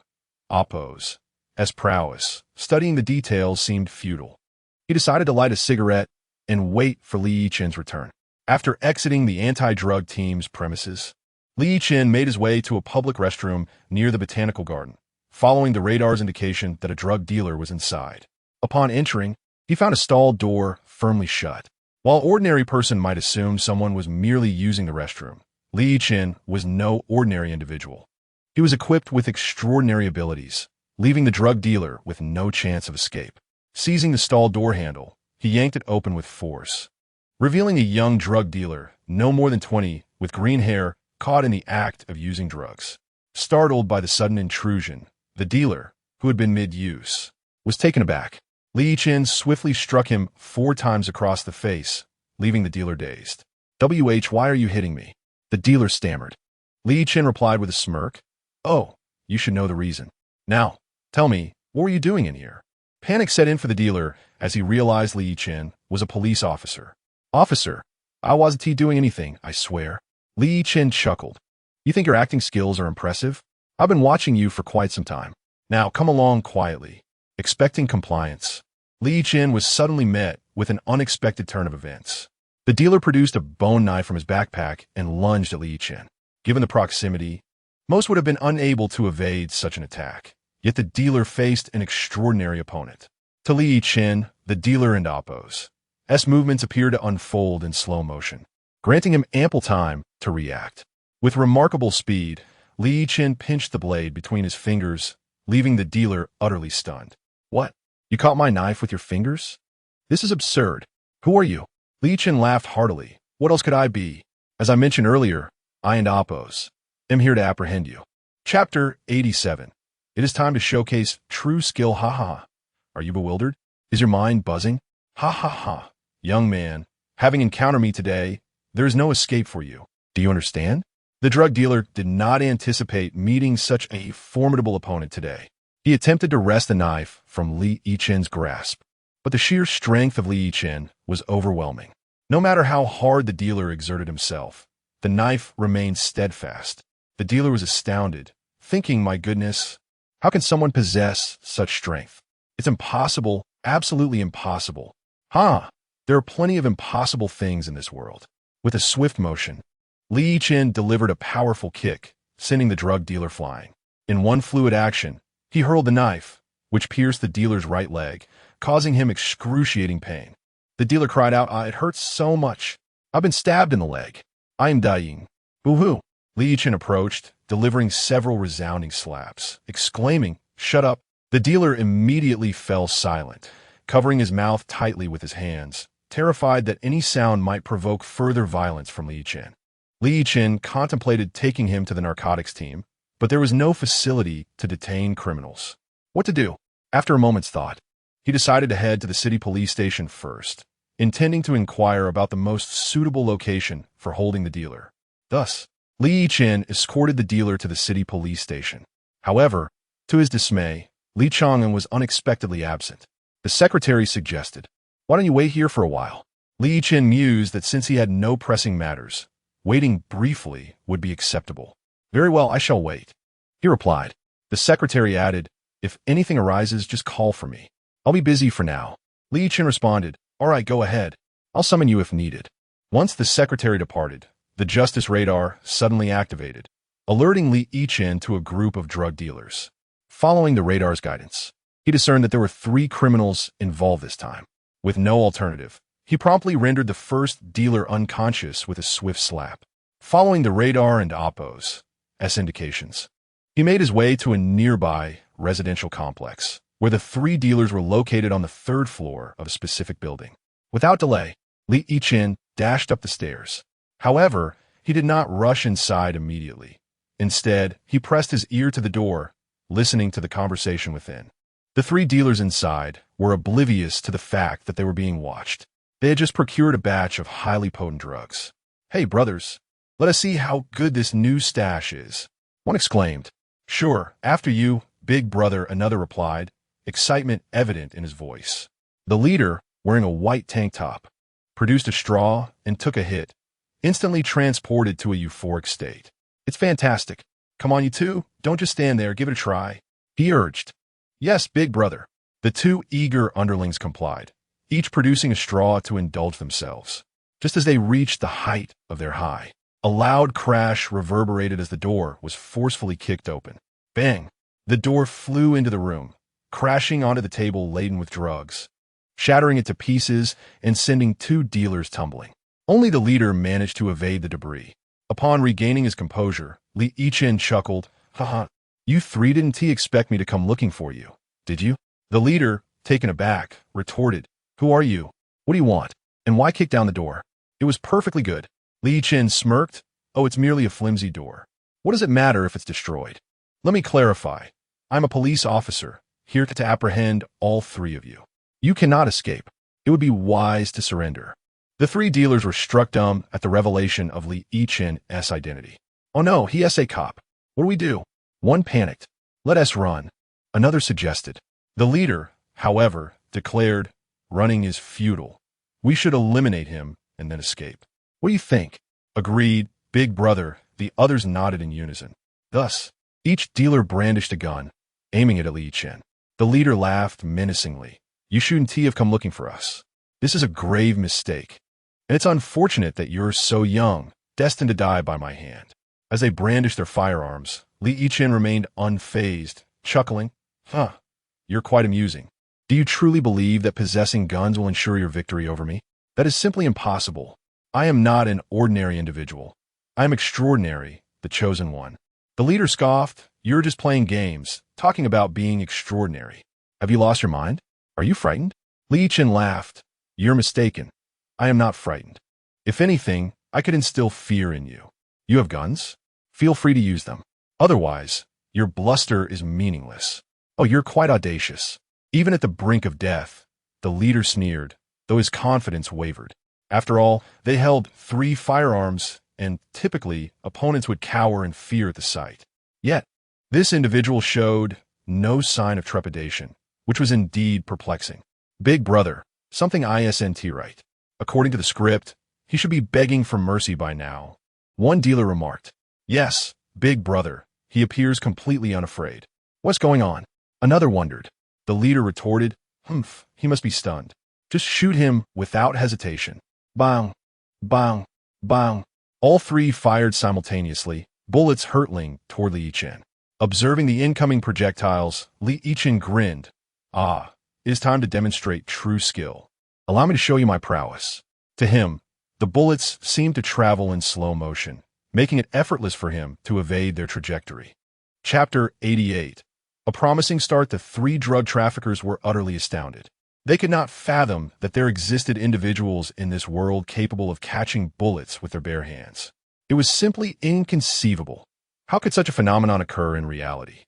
Oppo's prowess, studying the details seemed futile. He decided to light a cigarette and wait for Li Yichen's return. After exiting the anti-drug team's premises, Li Yichen made his way to a public restroom near the botanical garden, following the radar's indication that a drug dealer was inside. Upon entering, he found a stall door firmly shut. While an ordinary person might assume someone was merely using the restroom, Li Yichen was no ordinary individual. He was equipped with extraordinary abilities, leaving the drug dealer with no chance of escape. Seizing the stall door handle, he yanked it open with force, revealing a young drug dealer, no more than 20, with green hair, caught in the act of using drugs. Startled by the sudden intrusion, the dealer, who had been mid-use, was taken aback. Li Yichen swiftly struck him 4 times across the face, leaving the dealer dazed. Why are you hitting me? The dealer stammered. Li Yichen replied with a smirk. Oh, you should know the reason. Now, tell me, what were you doing in here? Panic set in for the dealer as he realized Li Yichen was a police officer. Officer, I wasn't doing anything, I swear. Li Yichen chuckled. You think your acting skills are impressive? I've been watching you for quite some time. Now come along quietly. Expecting compliance, Li Yichen was suddenly met with an unexpected turn of events. The dealer produced a bone knife from his backpack and lunged at Li Yichen. Given the proximity, most would have been unable to evade such an attack. Yet the dealer faced an extraordinary opponent. To Li Yichen, the dealer and Oppo's movements appeared to unfold in slow motion, granting him ample time to react. With remarkable speed, Li Yichen pinched the blade between his fingers, leaving the dealer utterly stunned. What? You caught my knife with your fingers? This is absurd. Who are you? Li Yichen laughed heartily. What else could I be? As I mentioned earlier, I and Oppo's am here to apprehend you. Chapter 87. It is time to showcase true skill. Ha ha. Are you bewildered? Is your mind buzzing? Ha ha ha. Young man, having encountered me today, there is no escape for you. Do you understand? The drug dealer did not anticipate meeting such a formidable opponent today. He attempted to wrest the knife from Li Yichen's grasp, but the sheer strength of Li Yichen was overwhelming. No matter how hard the dealer exerted himself, the knife remained steadfast. The dealer was astounded, thinking, my goodness, how can someone possess such strength? It's impossible, absolutely impossible. There are plenty of impossible things in this world. With a swift motion, Li Yichen delivered a powerful kick, sending the drug dealer flying. In one fluid action, he hurled the knife, which pierced the dealer's right leg, causing him excruciating pain. The dealer cried out, it hurts so much. I've been stabbed in the leg. I am dying. Boo-hoo. Li Yichen approached, delivering several resounding slaps, exclaiming, shut up. The dealer immediately fell silent, covering his mouth tightly with his hands, terrified that any sound might provoke further violence from Li Yichen. Li Yichen contemplated taking him to the narcotics team, but there was no facility to detain criminals. What to do? After a moment's thought, he decided to head to the city police station first, intending to inquire about the most suitable location for holding the dealer. Thus, Li Yichen escorted the dealer to the city police station. However, to his dismay, Li Chang'an was unexpectedly absent. The secretary suggested, why don't you wait here for a while? Li Yichen mused that since he had no pressing matters, waiting briefly would be acceptable. Very well, I shall wait, he replied. The secretary added, if anything arises, just call for me. I'll be busy for now. Li Yichen responded, all right, go ahead. I'll summon you if needed. Once the secretary departed, the The justice radar suddenly activated, alerting Li Yichen to a group of drug dealers. Following the radar's guidance, he discerned that there were 3 criminals involved this time. With no alternative, he promptly rendered the first dealer unconscious with a swift slap. Following the radar and Oppo's indications, he made his way to a nearby residential complex, where the 3 dealers were located on the 3rd floor of a specific building. Without delay, Li Yichen dashed up the stairs. However, he did not rush inside immediately. Instead, he pressed his ear to the door, listening to the conversation within. The 3 dealers inside were oblivious to the fact that they were being watched. They had just procured a batch of highly potent drugs. "Hey, brothers, let us see how good this new stash is," one exclaimed. "Sure, after you, big brother," another replied, excitement evident in his voice. The leader, wearing a white tank top, produced a straw and took a hit, instantly transported to a euphoric state. "It's fantastic. Come on, you two, don't just stand there, give it a try," he urged. "Yes, big brother." The 2 eager underlings complied, each producing a straw to indulge themselves. Just as they reached the height of their high, a loud crash reverberated as the door was forcefully kicked open. Bang! The door flew into the room, crashing onto the table laden with drugs, shattering it to pieces and sending 2 dealers tumbling. Only the leader managed to evade the debris. Upon regaining his composure, Li Yichen chuckled, "Haha, you 3 didn't expect me to come looking for you, did you?" The leader, taken aback, retorted, "Who are you? What do you want? And why kick down the door? It was perfectly good." Li Yichen smirked, "Oh, it's merely a flimsy door. What does it matter if it's destroyed? Let me clarify. I'm a police officer, here to apprehend all 3 of you. You cannot escape. It would be wise to surrender." The 3 dealers were struck dumb at the revelation of Li Yichen's identity. "Oh no, he is a cop. What do we do?" One panicked. "Let us run," another suggested. The leader, however, declared, "Running is futile. We should eliminate him and then escape." "What do you think?" "Agreed, big brother," the others nodded in unison. Thus, each dealer brandished a gun, aiming it at Li Yichen. The leader laughed menacingly. "You shouldn't have come looking for us. This is a grave mistake. And it's unfortunate that you're so young, destined to die by my hand." As they brandished their firearms, Li Yichen remained unfazed, chuckling, "Huh, you're quite amusing. Do you truly believe that possessing guns will ensure your victory over me? That is simply impossible. I am not an ordinary individual. I am extraordinary, the chosen one." The leader scoffed, "You're just playing games, talking about being extraordinary. Have you lost your mind? Are you frightened?" Li Yichen laughed. "You're mistaken. I am not frightened. If anything, I could instill fear in you. You have guns? Feel free to use them. Otherwise, your bluster is meaningless." "Oh, you're quite audacious." Even at the brink of death, the leader sneered, though his confidence wavered. After all, they held 3 firearms, and typically, opponents would cower in fear at the sight. Yet, this individual showed no sign of trepidation, which was indeed perplexing. "Big brother, something isn't right. According to the script, he should be begging for mercy by now," one dealer remarked. "Yes, big brother, he appears completely unafraid. What's going on?" Another wondered. The leader retorted, "Humph, he must be stunned. Just shoot him without hesitation." Bang, bang, bang. All 3 fired simultaneously, bullets hurtling toward Li Yichen. Observing the incoming projectiles, Li Yichen grinned. "Ah, it is time to demonstrate true skill. Allow me to show you my prowess." To him, the bullets seemed to travel in slow motion, making it effortless for him to evade their trajectory. Chapter 88. A promising start, the 3 drug traffickers were utterly astounded. They could not fathom that there existed individuals in this world capable of catching bullets with their bare hands. It was simply inconceivable. How could such a phenomenon occur in reality?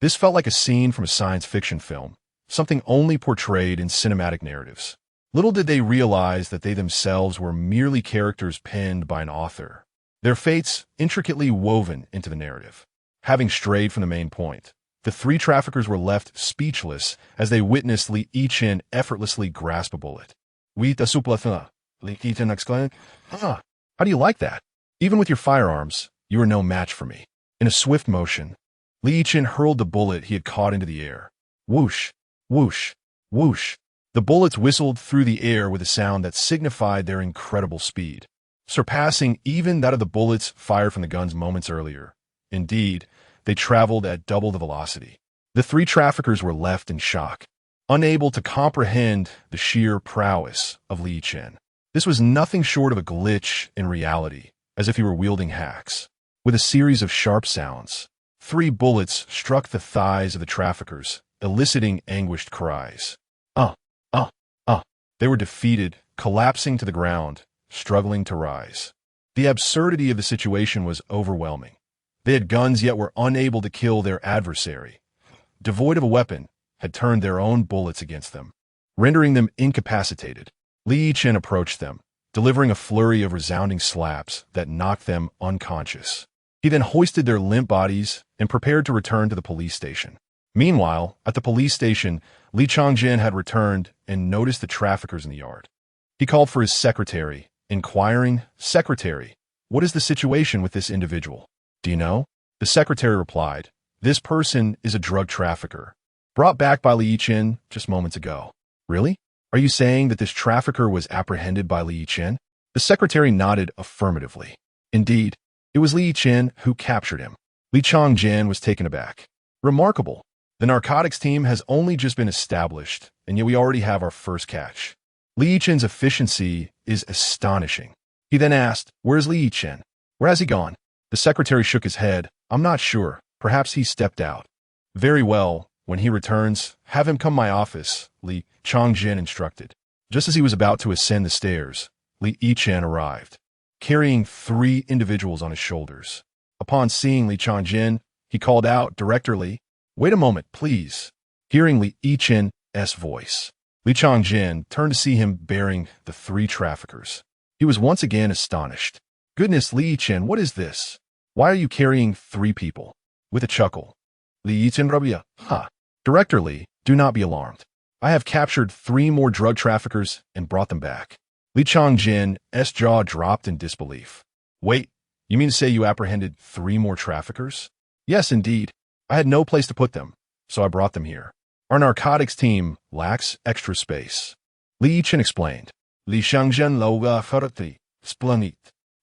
This felt like a scene from a science fiction film, something only portrayed in cinematic narratives. Little did they realize that they themselves were merely characters penned by an author, their fates intricately woven into the narrative. Having strayed from the main point, the 3 traffickers were left speechless as they witnessed Li Yichen effortlessly grasp a bullet. "Oui, ta souple," Li Yichen exclaimed. "Ah, how do you like that? Even with your firearms, you are no match for me." In a swift motion, Li Yichen hurled the bullet he had caught into the air. Whoosh, whoosh, whoosh. The bullets whistled through the air with a sound that signified their incredible speed. surpassing even that of the bullets fired from the guns moments earlier. Indeed, they traveled at double the velocity. The three traffickers were left in shock, unable to comprehend the sheer prowess of Yichen. This was nothing short of a glitch in reality, as if he were wielding hacks. With a series of sharp sounds, 3 bullets struck the thighs of the traffickers, eliciting anguished cries. Uh, uh, uh. They were defeated, collapsing to the ground, struggling to rise. The absurdity of the situation was overwhelming. They had guns yet were unable to kill their adversary. Devoid of a weapon, had turned their own bullets against them, rendering them incapacitated. Yichen approached them, delivering a flurry of resounding slaps that knocked them unconscious. He then hoisted their limp bodies and prepared to return to the police station. Meanwhile, at the police station, Li Changjin had returned and noticed the traffickers in the yard. He called for his secretary, inquiring, "Secretary, what is the situation with this individual? Do you know?" The secretary replied, "This person is a drug trafficker, brought back by Yichen just moments ago." "Really? Are you saying that this trafficker was apprehended by Yichen?" The secretary nodded affirmatively. Indeed, it was Yichen who captured him. Li Changjin was taken aback. "Remarkable. The narcotics team has only just been established, and yet we already have our first catch. Yichen's efficiency is astonishing." He then asked, "Where's Yichen? Where has he gone?" The secretary shook his head. "I'm not sure. Perhaps he stepped out." "Very well. When he returns, have him come to my office," Li Changjin instructed. Just as he was about to ascend the stairs, Yichen arrived, carrying 3 individuals on his shoulders. Upon seeing Li Changjin, he called out directly, "Wait a moment, please." Hearing Yichen's voice, Li Changjin turned to see him bearing the 3 traffickers. He was once again astonished. "Goodness, Yichen, what is this? Why are you carrying 3 people?" With a chuckle, Yichen rubbed, "Ha. Director Li, do not be alarmed. I have captured 3 more drug traffickers and brought them back." Li Changjin's jaw dropped in disbelief. "Wait, you mean to say you apprehended 3 more traffickers?" "Yes, indeed. I had no place to put them, so I brought them here. Our narcotics team lacks extra space." Yichen explained. "Li Changjin loga farati, splanit.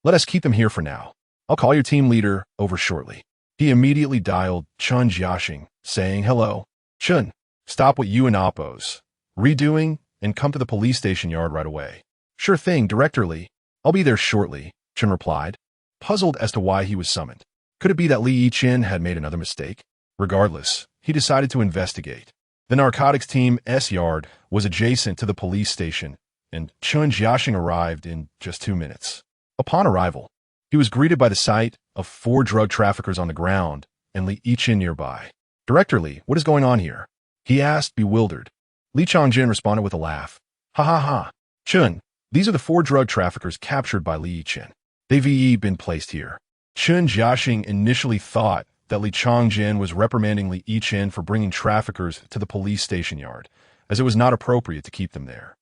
Let us keep them here for now. I'll call your team leader over shortly." He immediately dialed Chun Jiaxing, saying, "Hello, Chun, stop what you and Oppo's redoing and come to the police station yard right away." "Sure thing, Director Li. I'll be there shortly," Chun replied, puzzled as to why he was summoned. Could it be that Yichen had made another mistake? Regardless, he decided to investigate. The narcotics team's yard was adjacent to the police station, and Chun Jiaxing arrived in just 2 minutes. Upon arrival, he was greeted by the sight of 4 drug traffickers on the ground and Yichen nearby. "Director Li, what is going on here?" he asked, bewildered. Li Changjin responded with a laugh. "Ha ha ha. Chun, these are the 4 drug traffickers captured by Yichen. They've been placed here." Chun Jiaxing initially thought that Li Changjin was reprimanding Yichen for bringing traffickers to the police station yard, as it was not appropriate to keep them there.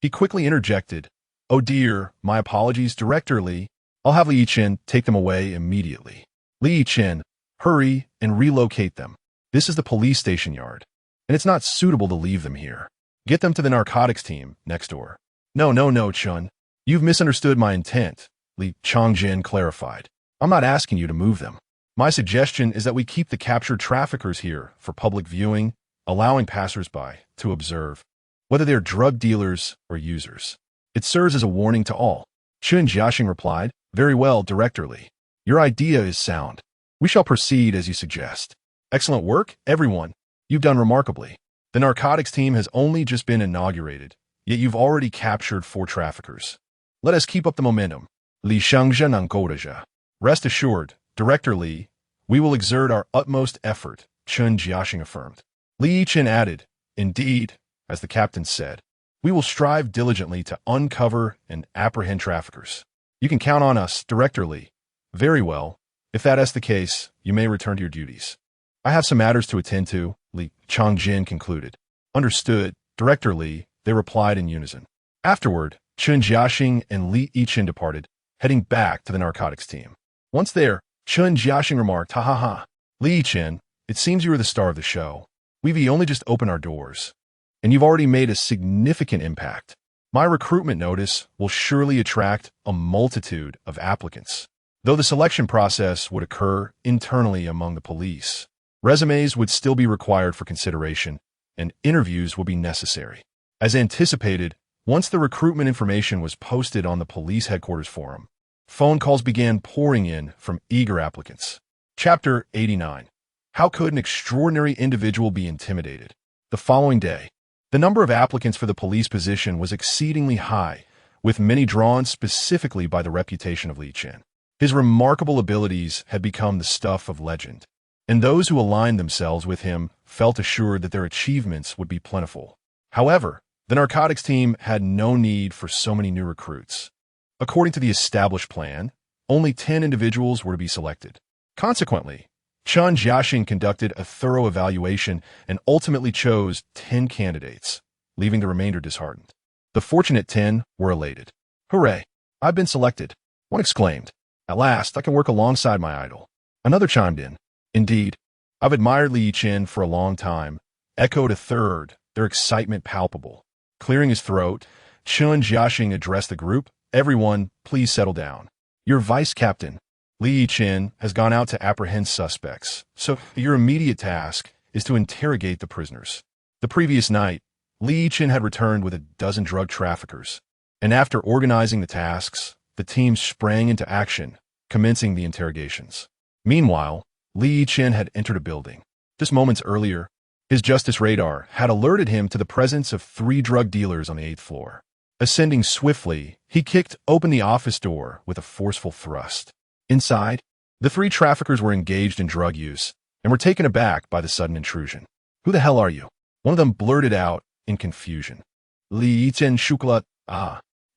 He quickly interjected, "Oh dear, my apologies, Director Li. I'll have Yichen take them away immediately." "Yichen, hurry and relocate them. This is the police station yard, and it's not suitable to leave them here. Get them to the narcotics team next door." No, Chun. You've misunderstood my intent," Li Changjin clarified. "I'm not asking you to move them. My suggestion is that we keep the captured traffickers here for public viewing, allowing passersby to observe, whether they're drug dealers or users. It serves as a warning to all." Chun Jiaxing replied, "Very well, Director Li. Your idea is sound. We shall proceed as you suggest." "Excellent work, everyone. You've done remarkably. The narcotics team has only just been inaugurated, yet you've already captured 4 traffickers. Let us keep up the momentum." Li Shangzhen encouragea. "Rest assured, Director Li, we will exert our utmost effort," Chun Jiaxing affirmed. Yichen added, "Indeed, as the captain said, we will strive diligently to uncover and apprehend traffickers. You can count on us, Director Li." "Very well. If that is the case, you may return to your duties. I have some matters to attend to," Li Changjin concluded. "Understood, Director Li," they replied in unison. Afterward, Chun Jiaxing and Yichen departed, heading back to the narcotics team. Once there, Chun Jiaxing remarked, "Ha ha ha. Yichen, it seems you are the star of the show. We've only just opened our doors, and you've already made a significant impact. My recruitment notice will surely attract a multitude of applicants. Though the selection process would occur internally among the police, resumes would still be required for consideration, and interviews will be necessary. As anticipated, once the recruitment information was posted on the police headquarters forum, phone calls began pouring in from eager applicants. Chapter 89. How could an extraordinary individual be intimidated? The following day, the number of applicants for the police position was exceedingly high, with many drawn specifically by the reputation of Yichen. His remarkable abilities had become the stuff of legend, and those who aligned themselves with him felt assured that their achievements would be plentiful. However, the narcotics team had no need for so many new recruits. According to the established plan, only 10 individuals were to be selected. Consequently, Yichen conducted a thorough evaluation and ultimately chose 10 candidates, leaving the remainder disheartened. The fortunate 10 were elated. "Hooray! I've been selected," one exclaimed. "At last, I can work alongside my idol." Another chimed in. "Indeed, I've admired Yichen for a long time," echoed a third, their excitement palpable. Clearing his throat, Yichen addressed the group. "Everyone, please settle down. Your vice captain, Yichen, has gone out to apprehend suspects, so your immediate task is to interrogate the prisoners." The previous night, Yichen had returned with a dozen drug traffickers, and after organizing the tasks, the team sprang into action, commencing the interrogations. Meanwhile, Yichen had entered a building. Just moments earlier, his justice radar had alerted him to the presence of 3 drug dealers on the 8th floor. Ascending swiftly, he kicked open the office door with a forceful thrust. Inside, the 3 traffickers were engaged in drug use and were taken aback by the sudden intrusion. "Who the hell are you?" one of them blurted out in confusion. "Yichen Shukla,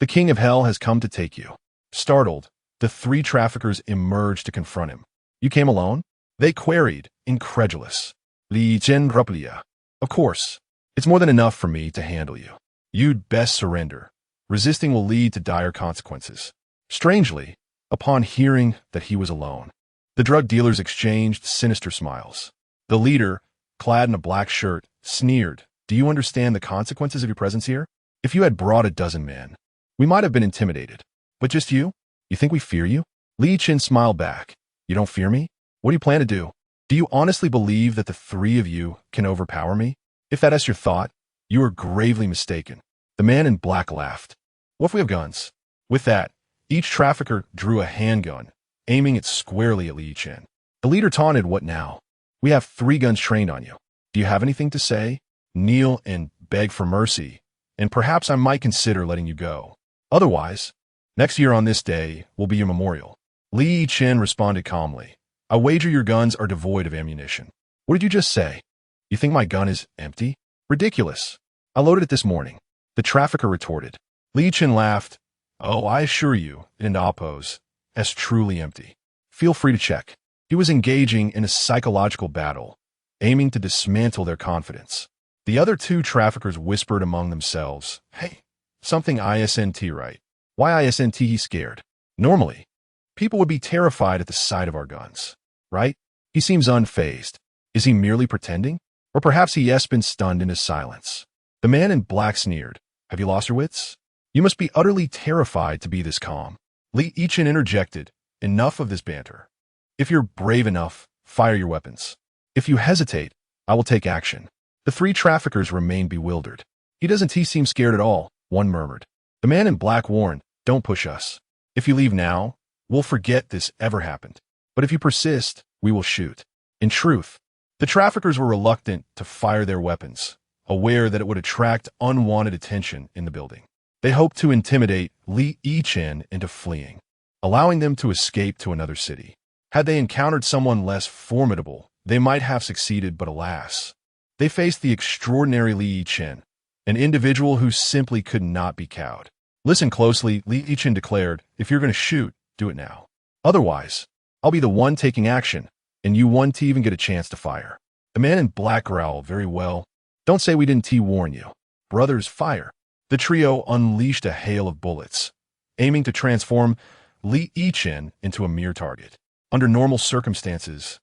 the king of hell has come to take you." Startled, the 3 traffickers emerged to confront him. "You came alone?" they queried, incredulous. "Yichen Ruplia. Of course. It's more than enough for me to handle you. You'd best surrender. Resisting will lead to dire consequences." Strangely, upon hearing that he was alone, the drug dealers exchanged sinister smiles. The leader, clad in a black shirt, sneered. "Do you understand the consequences of your presence here? If you had brought a dozen men, we might have been intimidated. But just you? You think we fear you?" Yichen smiled back. "You don't fear me? What do you plan to do? Do you honestly believe that the 3 of you can overpower me? If that is your thought, you are gravely mistaken." The man in black laughed. "What if we have guns?" With that, each trafficker drew a handgun, aiming it squarely at Yichen. The leader taunted, "What now? We have 3 guns trained on you. Do you have anything to say? Kneel and beg for mercy, and perhaps I might consider letting you go. Otherwise, next year on this day will be your memorial." Yichen responded calmly. "I wager your guns are devoid of ammunition." "What did you just say? You think my gun is empty? Ridiculous. I loaded it this morning," the trafficker retorted. Yichen laughed. "Oh, I assure you, in oppose, as truly empty. Feel free to check." He was engaging in a psychological battle, aiming to dismantle their confidence. The other 2 traffickers whispered among themselves, "Hey, something isn't right. Why isn't he scared? Normally, people would be terrified at the sight of our guns, right? He seems unfazed. Is he merely pretending? Or perhaps he has been stunned into silence." The man in black sneered. "Have you lost your wits? You must be utterly terrified to be this calm." Yichen interjected. "Enough of this banter. If you're brave enough, fire your weapons. If you hesitate, I will take action." The 3 traffickers remained bewildered. He doesn't seem scared at all," one murmured. The man in black warned, "Don't push us. If you leave now, we'll forget this ever happened. But if you persist, we will shoot." In truth, the traffickers were reluctant to fire their weapons, aware that it would attract unwanted attention in the building. They hoped to intimidate Yichen into fleeing, allowing them to escape to another city. Had they encountered someone less formidable, they might have succeeded, but alas, they faced the extraordinary Yichen, an individual who simply could not be cowed. "Listen closely," Yichen declared. "If you're going to shoot, do it now. Otherwise, I'll be the one taking action, and you won't even get a chance to fire." The man in black growled, "Very well. Don't say we didn't warn you. Brothers, fire." The trio unleashed a hail of bullets, aiming to transform Yichen into a mere target. Under normal circumstances,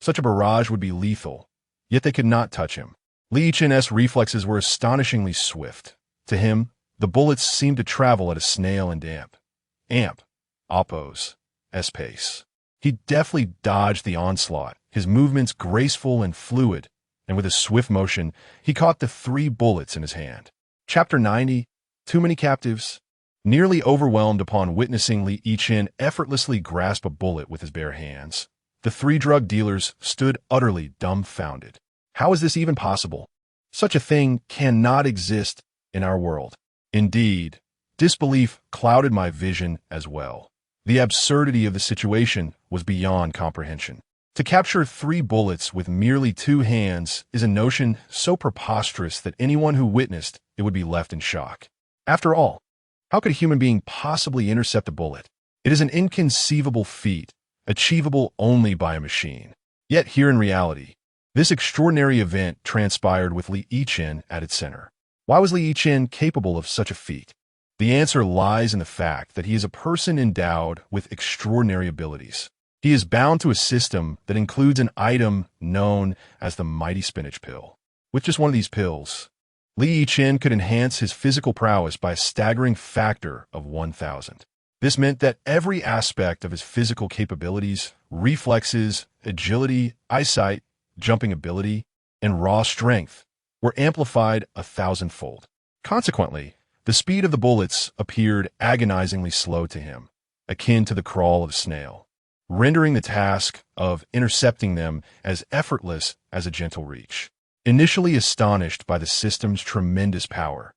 such a barrage would be lethal, yet they could not touch him. Yichen's reflexes were astonishingly swift. To him, The bullets seemed to travel at a snail and amp, oppose, pace. He deftly dodged the onslaught, his movements graceful and fluid, and with a swift motion, he caught the 3 bullets in his hand. Chapter 90, Too Many Captives. Nearly overwhelmed upon witnessing Yichen effortlessly grasp a bullet with his bare hands, the 3 drug dealers stood utterly dumbfounded. How is this even possible? Such a thing cannot exist in our world. Indeed, disbelief clouded my vision as well. The absurdity of the situation was beyond comprehension. To capture 3 bullets with merely 2 hands is a notion so preposterous that anyone who witnessed it would be left in shock. After all, how could a human being possibly intercept a bullet? It is an inconceivable feat, achievable only by a machine. Yet here in reality, this extraordinary event transpired with Yichen at its center. Why was Yichen capable of such a feat? The answer lies in the fact that he is a person endowed with extraordinary abilities. He is bound to a system that includes an item known as the mighty spinach pill. With just one of these pills, Yichen could enhance his physical prowess by a staggering factor of 1,000. This meant that every aspect of his physical capabilities, reflexes, agility, eyesight, jumping ability, and raw strength were amplified 1,000-fold. Consequently, the speed of the bullets appeared agonizingly slow to him, akin to the crawl of a snail, rendering the task of intercepting them as effortless as a gentle reach. Initially astonished by the system's tremendous power,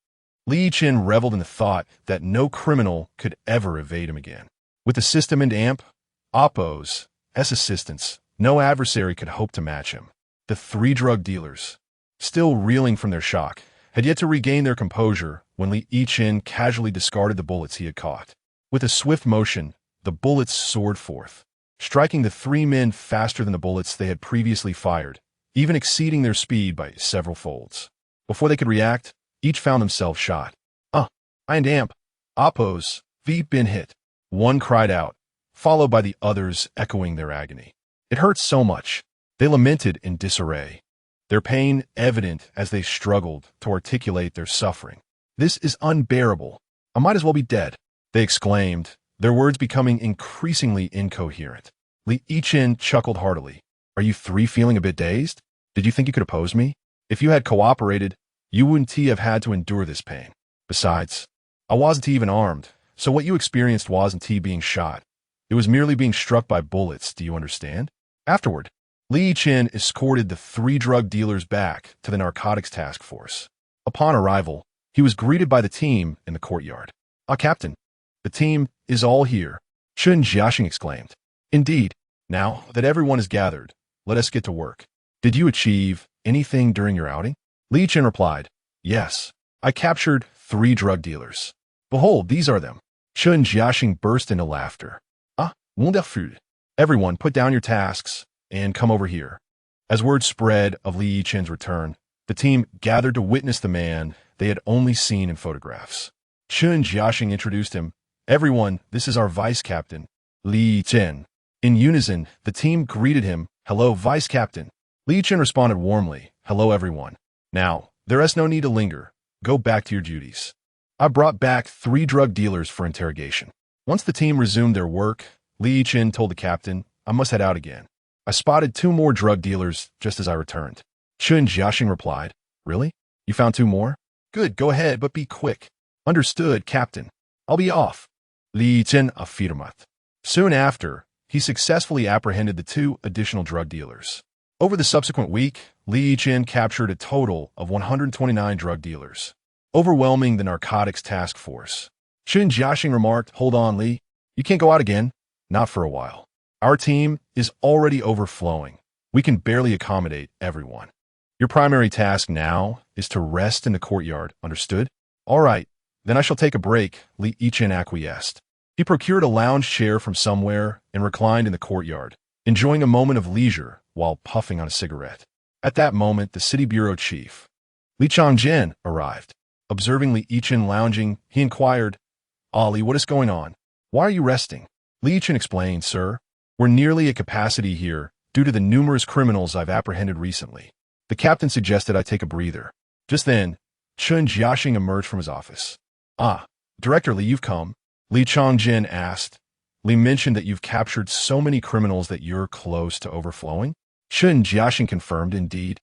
Yichen reveled in the thought that no criminal could ever evade him again. With the system and Oppo's assistance, no adversary could hope to match him. The 3 drug dealers, still reeling from their shock, had yet to regain their composure when Yichen casually discarded the bullets he had caught. With a swift motion, the bullets soared forth, striking the 3 men faster than the bullets they had previously fired, even exceeding their speed by several folds. Before they could react, each found themselves shot. I and Oppos, V been hit. One cried out, followed by the others echoing their agony. It hurt so much. They lamented in disarray, their pain evident as they struggled to articulate their suffering. This is unbearable. I might as well be dead, they exclaimed, their words becoming increasingly incoherent. Yichen chuckled heartily. Are you 3 feeling a bit dazed? Did you think you could oppose me? If you had cooperated, you wouldn't have had to endure this pain. Besides, I wasn't even armed, so what you experienced wasn't being shot. It was merely being struck by bullets, do you understand? Afterward, Yichen escorted the 3 drug dealers back to the narcotics task force. Upon arrival, he was greeted by the team in the courtyard. Captain, the team is all here, Chen Jiaxing exclaimed. Indeed. Now that everyone is gathered, let us get to work. Did you achieve anything during your outing? Yichen replied, yes, I captured 3 drug dealers. Behold, these are them. Chen Jiaxing burst into laughter. Wonderful. Everyone put down your tasks and come over here. As word spread of Yichen's return, the team gathered to witness the man they had only seen in photographs. Chen Jiaxing introduced him. Everyone, this is our vice captain, Yichen. In unison, the team greeted him. Hello, vice captain. Yichen responded warmly. Hello, everyone. Now, there is no need to linger. Go back to your duties. I brought back 3 drug dealers for interrogation. Once the team resumed their work, Yichen told the captain, I must head out again. I spotted 2 more drug dealers just as I returned. Chen Jiaxing replied, Really? You found 2 more? Good, go ahead, but be quick. Understood, captain. I'll be off. Yichen affirmat. Soon after, he successfully apprehended the 2 additional drug dealers. Over the subsequent week, Yichen captured a total of 129 drug dealers, overwhelming the narcotics task force. Chen Jiaxing remarked, Hold on, Li. You can't go out again. Not for a while. Our team is already overflowing. We can barely accommodate everyone. Your primary task now is to rest in the courtyard, understood? All right, then I shall take a break, Yichen acquiesced. He procured a lounge chair from somewhere and reclined in the courtyard, enjoying a moment of leisure while puffing on a cigarette. At that moment, the city bureau chief, Li Changjian, arrived. Observing Yichen lounging, he inquired, Ali, what is going on? Why are you resting? Yichen explained, Sir, we're nearly at capacity here due to the numerous criminals I've apprehended recently. The captain suggested I take a breather. Just then, Chen Jiaxing emerged from his office. Ah, Director Li, you've come. Li Changjin asked. Li mentioned that you've captured so many criminals that you're close to overflowing. Shun Jiaxing confirmed, indeed.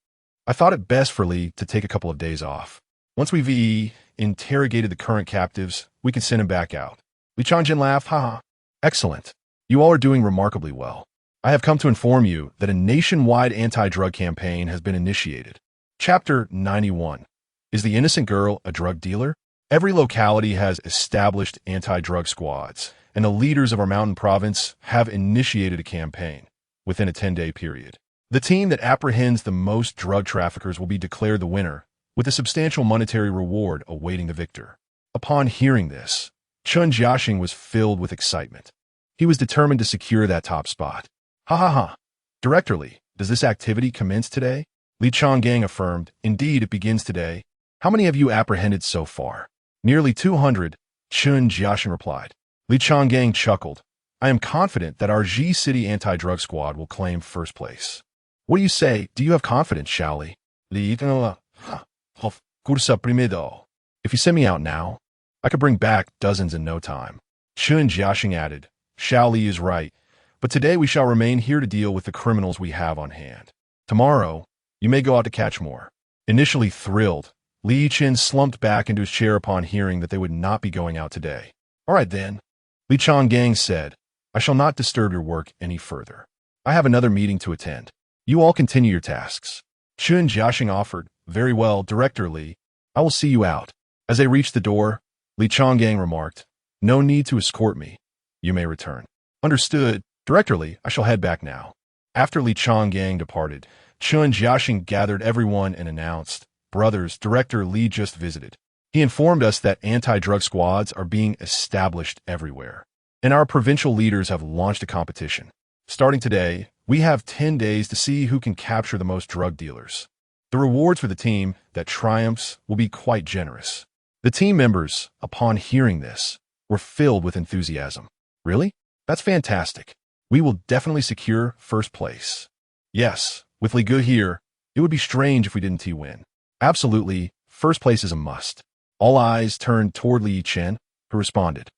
I thought it best for Li to take a couple of days off. Once we've interrogated the current captives, we can send him back out. Li Changjin laughed, haha. Excellent. You all are doing remarkably well. I have come to inform you that a nationwide anti-drug campaign has been initiated. Chapter 91. Is the innocent girl a drug dealer? Every locality has established anti-drug squads, and the leaders of our mountain province have initiated a campaign within a 10-day period. The team that apprehends the most drug traffickers will be declared the winner, with a substantial monetary reward awaiting the victor. Upon hearing this, Chun Jiaxing was filled with excitement. He was determined to secure that top spot. Ha ha ha. Director Li, does this activity commence today? Li Changgang affirmed, indeed it begins today. How many have you apprehended so far? Nearly 200, Chun Jiaxing replied. Li Changgang chuckled. I am confident that our Ji City anti-drug squad will claim first place. What do you say? Do you have confidence, Xiaoli? If you send me out now, I could bring back dozens in no time. Chun Jiaxing added, Xiaoli is right, but today we shall remain here to deal with the criminals we have on hand. Tomorrow, you may go out to catch more. Initially thrilled, Li Yichen slumped back into his chair upon hearing that they would not be going out today. All right then, Li Changgang said, I shall not disturb your work any further. I have another meeting to attend. You all continue your tasks. Chun Jiaxing offered, very well, Director Li. I will see you out. As they reached the door, Li Changgang remarked, no need to escort me. You may return. Understood, Director Li, I shall head back now. After Li Changgang departed, Chun Jiaxing gathered everyone and announced, brothers, Director Li just visited. He informed us that anti-drug squads are being established everywhere, and our provincial leaders have launched a competition. Starting today, we have 10 days to see who can capture the most drug dealers. The rewards for the team that triumphs will be quite generous. The team members, upon hearing this, were filled with enthusiasm. Really? That's fantastic. We will definitely secure first place. Yes, with Li Gu here, it would be strange if we didn't win. Absolutely, first place is a must. All eyes turned toward Li Yichen, who responded,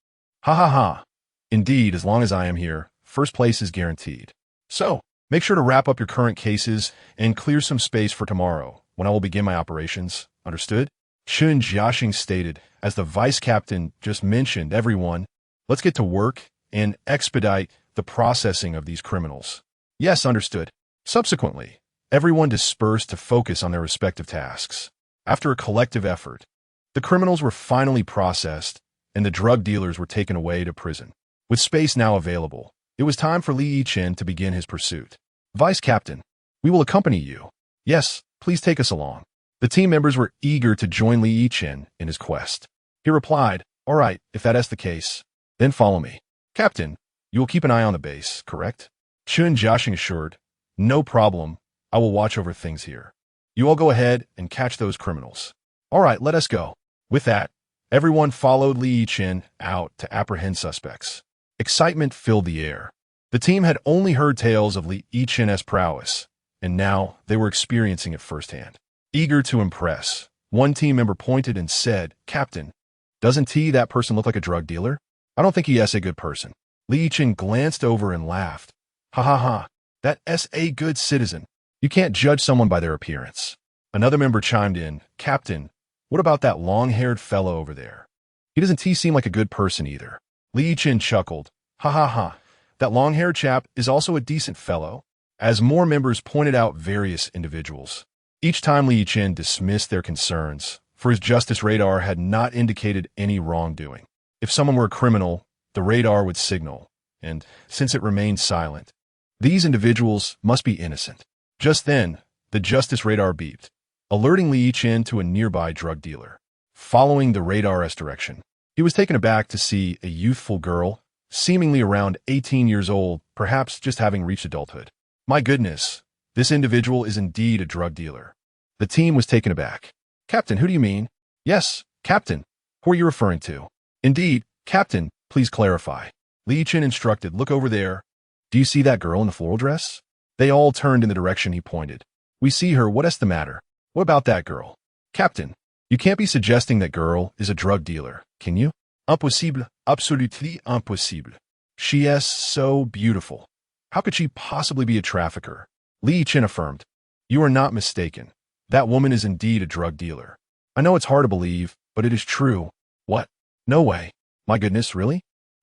ha ha ha. Indeed, as long as I am here, first place is guaranteed. So, make sure to wrap up your current cases and clear some space for tomorrow, when I will begin my operations. Understood? Chun Jiaxing stated, as the vice captain just mentioned, everyone, let's get to work and expedite the processing of these criminals. Yes, understood. Subsequently, everyone dispersed to focus on their respective tasks. After a collective effort, the criminals were finally processed and the drug dealers were taken away to prison. With space now available, it was time for Li Yichen to begin his pursuit. Vice Captain, we will accompany you. Yes, please take us along. The team members were eager to join Li Yichen in his quest. He replied, all right, if that is the case, then follow me. Captain, you will keep an eye on the base, correct? Chun Jiaxing assured, no problem. I will watch over things here. You all go ahead and catch those criminals. All right, let us go. With that, everyone followed Li Yichen out to apprehend suspects. Excitement filled the air. The team had only heard tales of Li Yichen's prowess, and now they were experiencing it firsthand. Eager to impress, one team member pointed and said, Captain, doesn't that person look like a drug dealer? I don't think he is a good person. Li Yichen glanced over and laughed. Ha ha ha, that's a good citizen. You can't judge someone by their appearance. Another member chimed in, Captain, what about that long-haired fellow over there? He doesn't seem like a good person either. Li Yichen chuckled. Ha ha ha, that long-haired chap is also a decent fellow. As more members pointed out various individuals. Each time Li Yichen dismissed their concerns, for his justice radar had not indicated any wrongdoing. If someone were a criminal, the radar would signal, and since it remained silent, these individuals must be innocent. Just then, the justice radar beeped, alerting Li Yichen to a nearby drug dealer. Following the radar's direction, he was taken aback to see a youthful girl, seemingly around 18 years old, perhaps just having reached adulthood. My goodness, this individual is indeed a drug dealer. The team was taken aback. Captain, who do you mean? Yes, Captain. Who are you referring to? Indeed, Captain, please clarify. Li Yichen instructed, look over there. Do you see that girl in the floral dress? They all turned in the direction he pointed. We see her, what is the matter? What about that girl? Captain, You can't be suggesting that girl is a drug dealer, can you? Impossible, absolutely impossible. She is so beautiful. How could she possibly be a trafficker? Yichen affirmed. You are not mistaken. That woman is indeed a drug dealer. I know it's hard to believe, but it is true. What? No way. My goodness, really?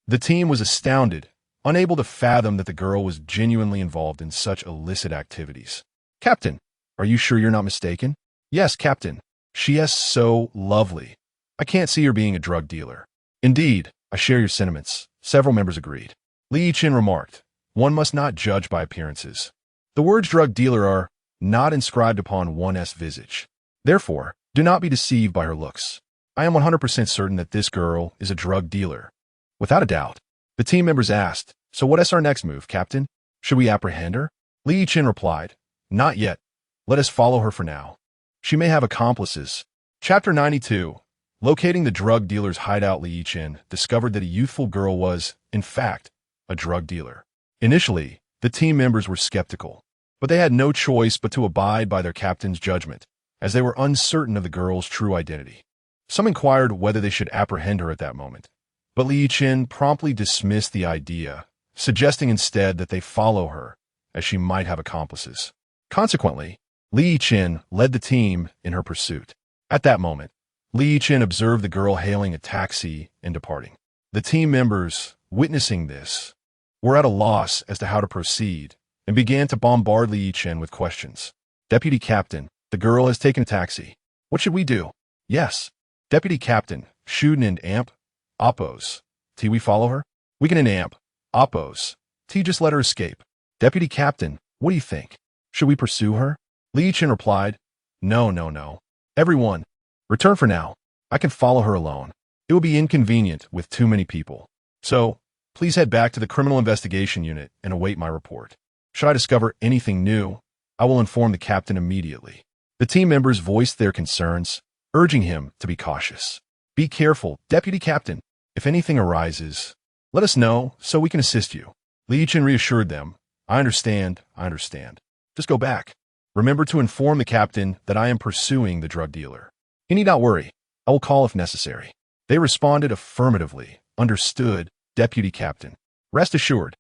The team was astounded, unable to fathom that the girl was genuinely involved in such illicit activities. Captain, are you sure you're not mistaken? Yes, Captain. She is so lovely. I can't see her being a drug dealer. Indeed, I share your sentiments. Several members agreed. Yichen remarked, one must not judge by appearances. The words drug dealer are not inscribed upon one's visage. Therefore, do not be deceived by her looks. I am 100% certain that this girl is a drug dealer. Without a doubt. The team members asked, so what is our next move, Captain? Should we apprehend her? Yichen replied, not yet. Let us follow her for now. She may have accomplices. Chapter 92. Locating the drug dealer's hideout, Yichen discovered that a youthful girl was, in fact, a drug dealer. Initially, the team members were skeptical, but they had no choice but to abide by their captain's judgment, as they were uncertain of the girl's true identity. Some inquired whether they should apprehend her at that moment, but Yichen promptly dismissed the idea, suggesting instead that they follow her, as she might have accomplices. Consequently, Yichen led the team in her pursuit. At that moment, Yichen observed the girl hailing a taxi and departing. The team members, witnessing this, were at a loss as to how to proceed and began to bombard Yichen with questions. Deputy Captain, the girl has taken a taxi. What should we do? Yes. Deputy Captain, shoot and amp. Oppose. T, we follow her? We can amp. Oppose. T, just let her escape. Deputy Captain, what do you think? Should we pursue her? Yichen replied, no. Everyone, return for now. I can follow her alone. It will be inconvenient with too many people. So, please head back to the Criminal Investigation Unit and await my report. Should I discover anything new, I will inform the captain immediately. The team members voiced their concerns, urging him to be cautious. Be careful, Deputy Captain. If anything arises, let us know so we can assist you. Yichen reassured them. I understand. Just go back. Remember to inform the captain that I am pursuing the drug dealer. He need not worry. I will call if necessary. They responded affirmatively. Understood, Deputy Captain. Rest assured.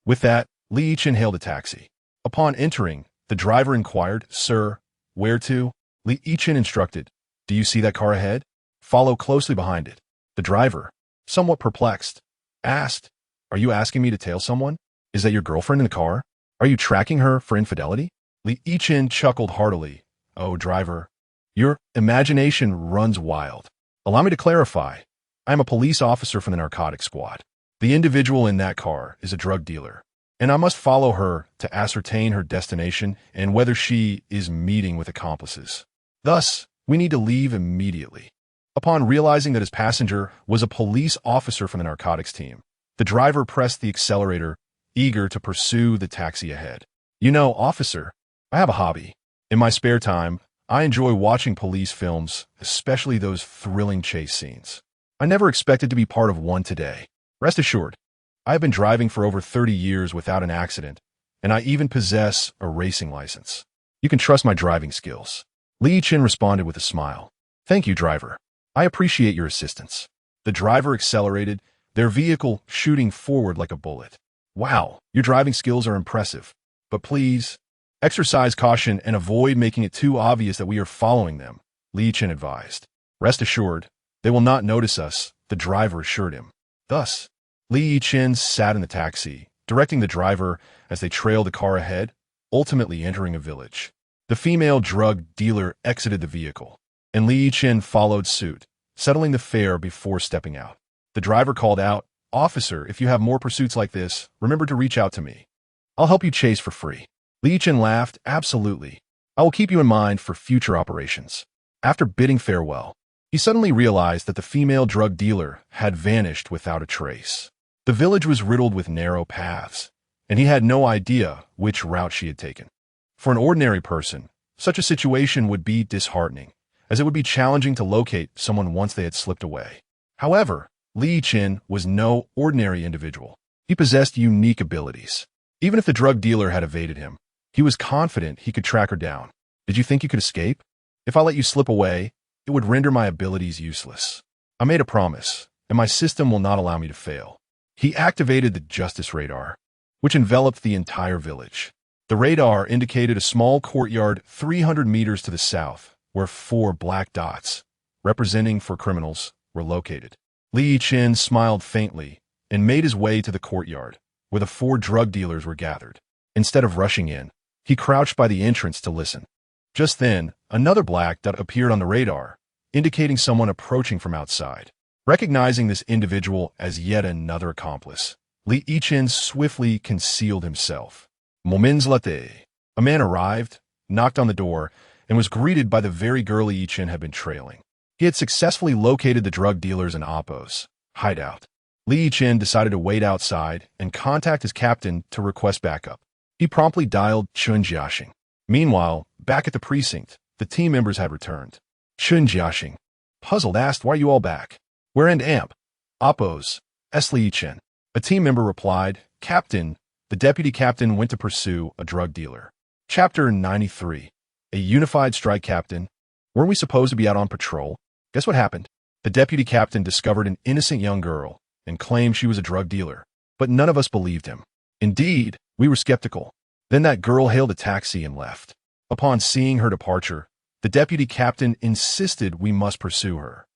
With that, Yichen hailed a taxi. Upon entering, the driver inquired, Sir, where to? Yichen instructed, do you see that car ahead? Follow closely behind it. The driver, somewhat perplexed, asked, are you asking me to tail someone? Is that your girlfriend in the car? Are you tracking her for infidelity? Yichen chuckled heartily. Oh, driver, your imagination runs wild. Allow me to clarify. I am a police officer from the narcotics squad. The individual in that car is a drug dealer, and I must follow her to ascertain her destination and whether she is meeting with accomplices. Thus, we need to leave immediately. Upon realizing that his passenger was a police officer from the narcotics team, the driver pressed the accelerator, eager to pursue the taxi ahead. You know, officer, I have a hobby. In my spare time, I enjoy watching police films, especially those thrilling chase scenes. I never expected to be part of one today. Rest assured, I have been driving for over 30 years without an accident, and I even possess a racing license. You can trust my driving skills. Yichen responded with a smile. Thank you, driver. I appreciate your assistance. The driver accelerated, their vehicle shooting forward like a bullet. Wow, your driving skills are impressive. But please, exercise caution and avoid making it too obvious that we are following them, Yichen advised. Rest assured, they will not notice us, the driver assured him. Thus, Yichen sat in the taxi, directing the driver as they trailed the car ahead, ultimately entering a village. The female drug dealer exited the vehicle, and Yichen followed suit, settling the fare before stepping out. The driver called out, Officer, if you have more pursuits like this, remember to reach out to me. I'll help you chase for free. Yichen laughed, absolutely. I will keep you in mind for future operations. After bidding farewell, he suddenly realized that the female drug dealer had vanished without a trace. The village was riddled with narrow paths, and he had no idea which route she had taken. For an ordinary person, such a situation would be disheartening, as it would be challenging to locate someone once they had slipped away. However, Yichen was no ordinary individual. He possessed unique abilities. Even if the drug dealer had evaded him, he was confident he could track her down. Did you think you could escape? If I let you slip away, it would render my abilities useless. I made a promise, and my system will not allow me to fail. He activated the justice radar, which enveloped the entire village. The radar indicated a small courtyard 300 meters to the south, where 4 black dots, representing for criminals, were located. Yichen smiled faintly and made his way to the courtyard, where the 4 drug dealers were gathered. Instead of rushing in, he crouched by the entrance to listen. Just then, another black dot appeared on the radar, indicating someone approaching from outside. Recognizing this individual as yet another accomplice, Yichen swiftly concealed himself. Moments later, a man arrived, knocked on the door, and was greeted by the very girl Yichen had been trailing. He had successfully located the drug dealers and Oppo's hideout. Yichen decided to wait outside and contact his captain to request backup. He promptly dialed Chun Jiaxing. Meanwhile, back at the precinct, the team members had returned. Chun Jiaxing, puzzled, asked, "Why are you all back? Where and Amp?" Oppo's, Yichen. A team member replied, "Captain, the deputy captain went to pursue a drug dealer." Chapter 93. A unified strike captain. Weren't we supposed to be out on patrol? Guess what happened? The deputy captain discovered an innocent young girl and claimed she was a drug dealer, but none of us believed him. Indeed, we were skeptical. Then that girl hailed a taxi and left. Upon seeing her departure, the deputy captain insisted we must pursue her.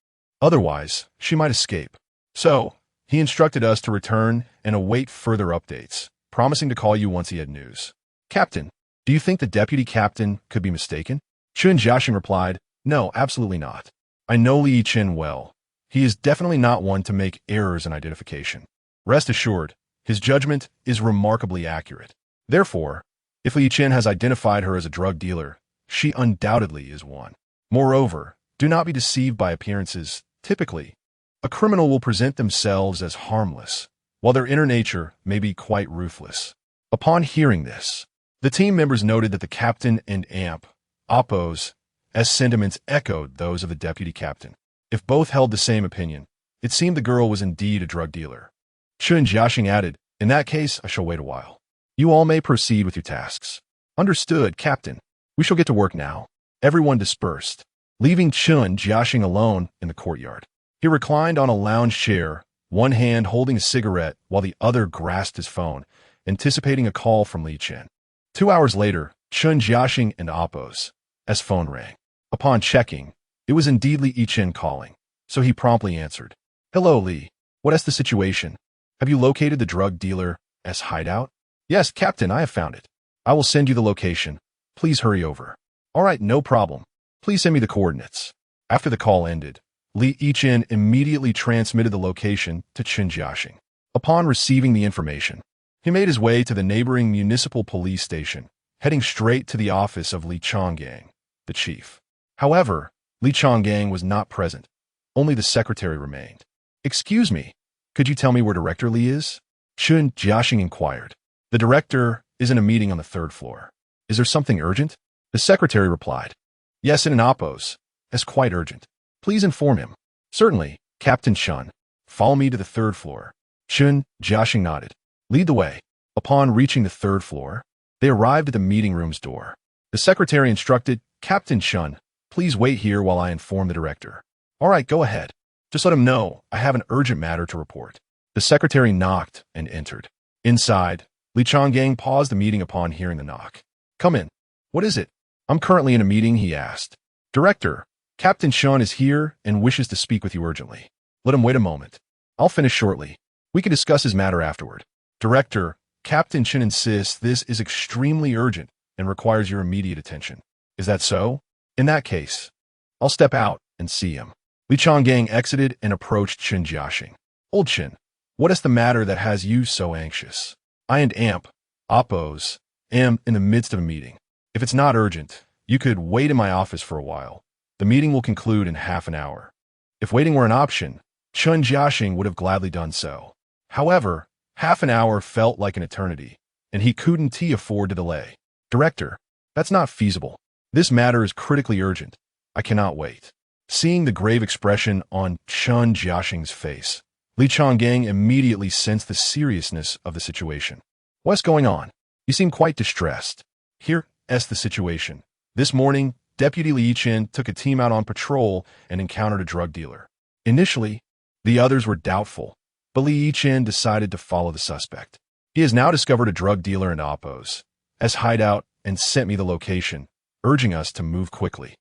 Otherwise, she might escape. So, he instructed us to return and await further updates, promising to call you once he had news. Captain, do you think the deputy captain could be mistaken? Chun Jiaxing replied, "No, absolutely not. I know Yichen well. He is definitely not one to make errors in identification. Rest assured, his judgment is remarkably accurate. Therefore, if Yichen has identified her as a drug dealer, she undoubtedly is one. Moreover, do not be deceived by appearances. Typically, a criminal will present themselves as harmless, while their inner nature may be quite ruthless." Upon hearing this, the team members noted that the captain and Amp, Oppo's, sentiments echoed those of the deputy captain. If both held the same opinion, it seemed the girl was indeed a drug dealer. Chun Jiaxing added, "In that case, I shall wait a while. You all may proceed with your tasks." "Understood, Captain. We shall get to work now." Everyone dispersed, leaving Chun Jiaxing alone in the courtyard. He reclined on a lounge chair, one hand holding a cigarette while the other grasped his phone, anticipating a call from Yichen. 2 hours later, Chun Jiaxing and Oppo's phone rang. Upon checking, it was indeed Yichen calling, so he promptly answered. "Hello, Li. What is the situation? Have you located the drug dealer's hideout?" "Yes, Captain, I have found it. I will send you the location. Please hurry over." "All right, no problem. Please send me the coordinates." After the call ended, Yichen immediately transmitted the location to Chun Jiaxing. Upon receiving the information, he made his way to the neighboring municipal police station, heading straight to the office of Li Changgang, the chief. However, Li Changgang was not present. Only the secretary remained. "Excuse me, could you tell me where Director Li is?" Chun Jiaxing inquired. "The director is in a meeting on the 3rd floor. Is there something urgent?" The secretary replied. "Yes, in an Oppo's. It's quite urgent. Please inform him." "Certainly, Captain Chun. Follow me to the 3rd floor." Chun Jiaxing nodded. "Lead the way." Upon reaching the 3rd floor, they arrived at the meeting room's door. The secretary instructed, "Captain Chun, please wait here while I inform the director." "All right, go ahead. Just let him know I have an urgent matter to report." The secretary knocked and entered. Inside, Li Changgang paused the meeting upon hearing the knock. "Come in." "What is it?" "I'm currently in a meeting," he asked. "Director, Captain Chun is here and wishes to speak with you urgently." "Let him wait a moment. I'll finish shortly. We can discuss his matter afterward." "Director, Captain Chun insists this is extremely urgent and requires your immediate attention." "Is that so? In that case, I'll step out and see him." Li Changgang exited and approached Chun Jiaxing. "Old Chun, what is the matter that has you so anxious?" "I and Amp, Oppo's, am in the midst of a meeting. If it's not urgent, you could wait in my office for a while. The meeting will conclude in half an hour." If waiting were an option, Chun Jiaxing would have gladly done so. However, half an hour felt like an eternity, and he couldn't afford to delay. "Director, that's not feasible. This matter is critically urgent. I cannot wait." Seeing the grave expression on Chun Jiaxing's face, Li Changgang immediately sensed the seriousness of the situation. "What's going on? You seem quite distressed." "Here's the situation. This morning, Deputy Yichen took a team out on patrol and encountered a drug dealer. Initially, the others were doubtful, but Yichen decided to follow the suspect. He has now discovered a drug dealer in Appos as hideout and sent me the location, urging us to move quickly.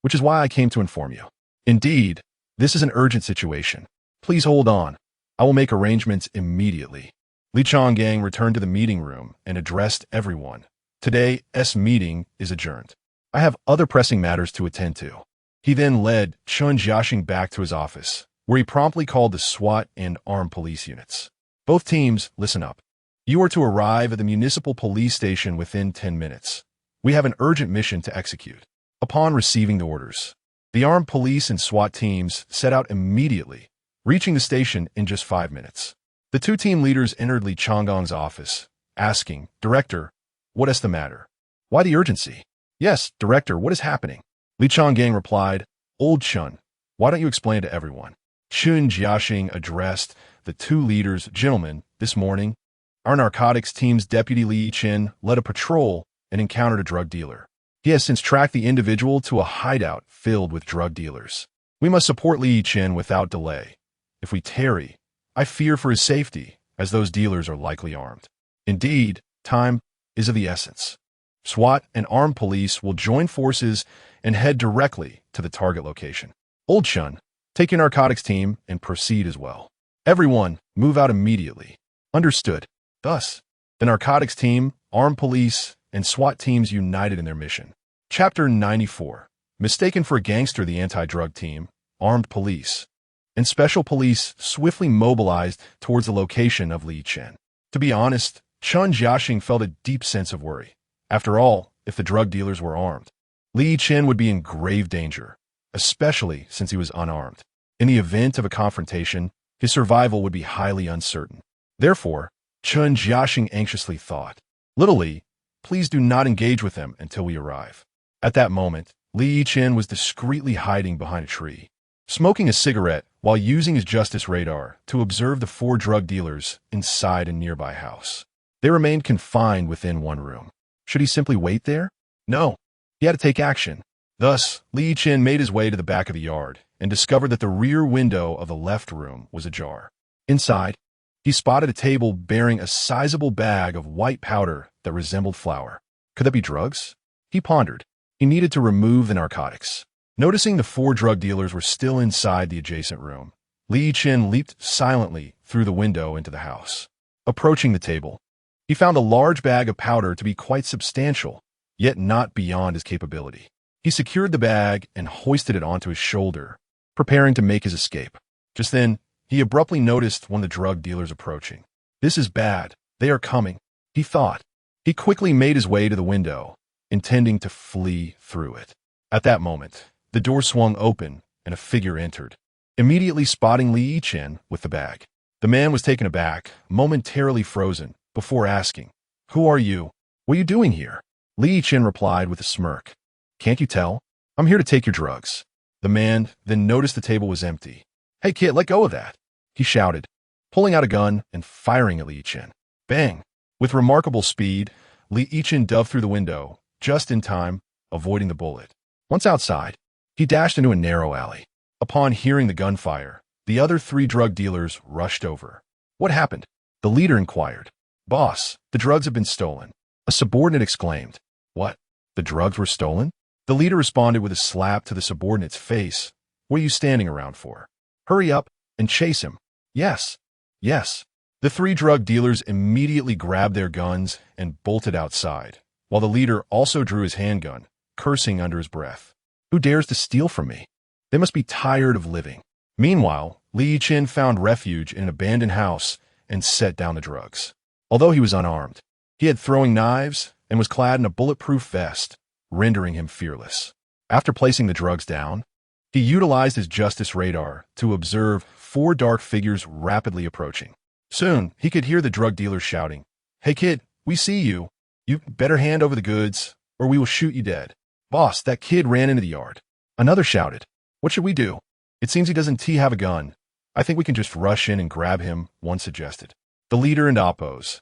Which is why I came to inform you. Indeed, this is an urgent situation. Please hold on. I will make arrangements immediately. Li Changgang returned to the meeting room and addressed everyone. Today's meeting is adjourned. I have other pressing matters to attend to. He then led Chun Jiaxing back to his office, where he promptly called the SWAT and armed police units. Both teams, listen up. You are to arrive at the municipal police station within 10 minutes. We have an urgent mission to execute. Upon receiving the orders, the armed police and SWAT teams set out immediately, reaching the station in just 5 minutes. The two team leaders entered Li Changgang's office, asking, "Director, what is the matter? Why the urgency?" "Yes, Director, what is happening?" Li Changgang replied, "Old Chun, why don't you explain to everyone?" Chun Jiaxing addressed the two leaders, "Gentlemen, this morning, our narcotics team's deputy Li Yichen led a patrol and encountered a drug dealer. He has since tracked the individual to a hideout filled with drug dealers. We must support Li Yichen without delay. If we tarry, I fear for his safety, as those dealers are likely armed. Indeed, time is of the essence. SWAT and armed police will join forces and head directly to the target location. Old Chun, take your narcotics team and proceed as well. Everyone, move out immediately." Understood. Thus, the narcotics team, armed police, and SWAT teams united in their mission. Chapter 94. Mistaken for a gangster, the anti-drug team, armed police, and special police swiftly mobilized towards the location of Li Yichen. To be honest, Chun Jiaxing felt a deep sense of worry. After all, if the drug dealers were armed, Li Yichen would be in grave danger, especially since he was unarmed. In the event of a confrontation, his survival would be highly uncertain. Therefore, Chun Jiaxing anxiously thought, "Little Li, please do not engage with them until we arrive." At that moment, Li Yichen was discreetly hiding behind a tree, smoking a cigarette while using his justice radar to observe the 4 drug dealers inside a nearby house. They remained confined within one room. Should he simply wait there? No. He had to take action. Thus, Li Yichen made his way to the back of the yard and discovered that the rear window of the left room was ajar. Inside, he spotted a table bearing a sizable bag of white powder that resembled flour. Could that be drugs? He pondered. He needed to remove the narcotics. Noticing the 4 drug dealers were still inside the adjacent room, Li Yichen leaped silently through the window into the house. Approaching the table, he found a large bag of powder to be quite substantial, yet not beyond his capability. He secured the bag and hoisted it onto his shoulder, preparing to make his escape. Just then, he abruptly noticed one of the drug dealers approaching. "This is bad. They are coming," he thought. He quickly made his way to the window, intending to flee through it. At that moment, the door swung open and a figure entered, immediately spotting Li Yichen with the bag. The man was taken aback, momentarily frozen, before asking, "Who are you? What are you doing here?" Li Yichen replied with a smirk, "Can't you tell? I'm here to take your drugs." The man then noticed the table was empty. "Hey kid, let go of that," he shouted, pulling out a gun and firing at Li Yichen. Bang! With remarkable speed, Li Yichen dove through the window, just in time, avoiding the bullet. Once outside, he dashed into a narrow alley. Upon hearing the gunfire, the other 3 drug dealers rushed over. "What happened?" The leader inquired. "Boss, the drugs have been stolen." A subordinate exclaimed. "What? The drugs were stolen?" The leader responded with a slap to the subordinate's face. "What are you standing around for? Hurry up and chase him." "Yes, yes." The 3 drug dealers immediately grabbed their guns and bolted outside, while the leader also drew his handgun, cursing under his breath. "Who dares to steal from me? They must be tired of living." Meanwhile, Li Yichen found refuge in an abandoned house and set down the drugs. Although he was unarmed, he had throwing knives and was clad in a bulletproof vest, rendering him fearless. After placing the drugs down, he utilized his justice radar to observe 4 dark figures rapidly approaching. Soon, he could hear the drug dealers shouting, "Hey kid, we see you. You better hand over the goods, or we will shoot you dead." "Boss, that kid ran into the yard." Another shouted, "What should we do? It seems he doesn't have a gun. I think we can just rush in and grab him," one suggested. The leader in Appos'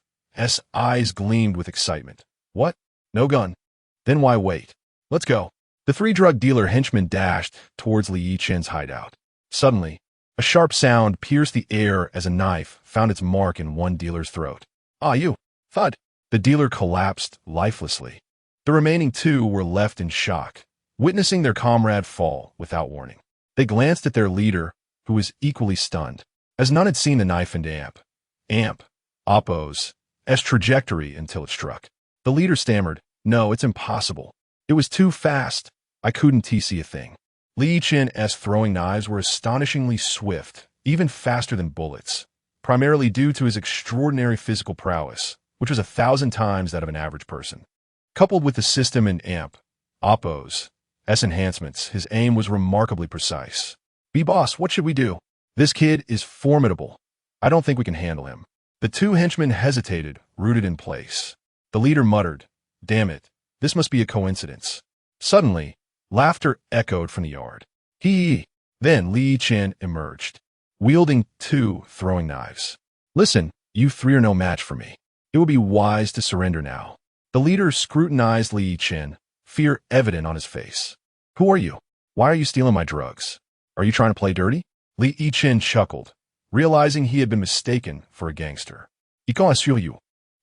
eyes gleamed with excitement. "What? No gun. Then why wait? Let's go. The three drug dealer henchmen dashed towards Li Yichen's hideout. Suddenly, a sharp sound pierced the air as a knife found its mark in one dealer's throat. Ah, you! Thud! The dealer collapsed lifelessly. The remaining two were left in shock, witnessing their comrade fall without warning. They glanced at their leader, who was equally stunned, as none had seen the knife and Oppo's trajectory until it struck. The leader stammered, "No, it's impossible. It was too fast. I couldn't see a thing." Li Yichen's throwing knives were astonishingly swift, even faster than bullets, primarily due to his extraordinary physical prowess, which was 1,000 times that of an average person. Coupled with the system and Oppo's enhancements, his aim was remarkably precise. "Boss, what should we do? This kid is formidable. I don't think we can handle him." The two henchmen hesitated, rooted in place. The leader muttered, "Damn it, this must be a coincidence." Suddenly, laughter echoed from the yard. Hee! Then Li Yichen emerged, wielding two throwing knives. "Listen, you three are no match for me. It would be wise to surrender now." The leader scrutinized Li Yichen, fear evident on his face. "Who are you? Why are you stealing my drugs? Are you trying to play dirty?" Li Yichen chuckled, realizing he had been mistaken for a gangster. "I can assure you,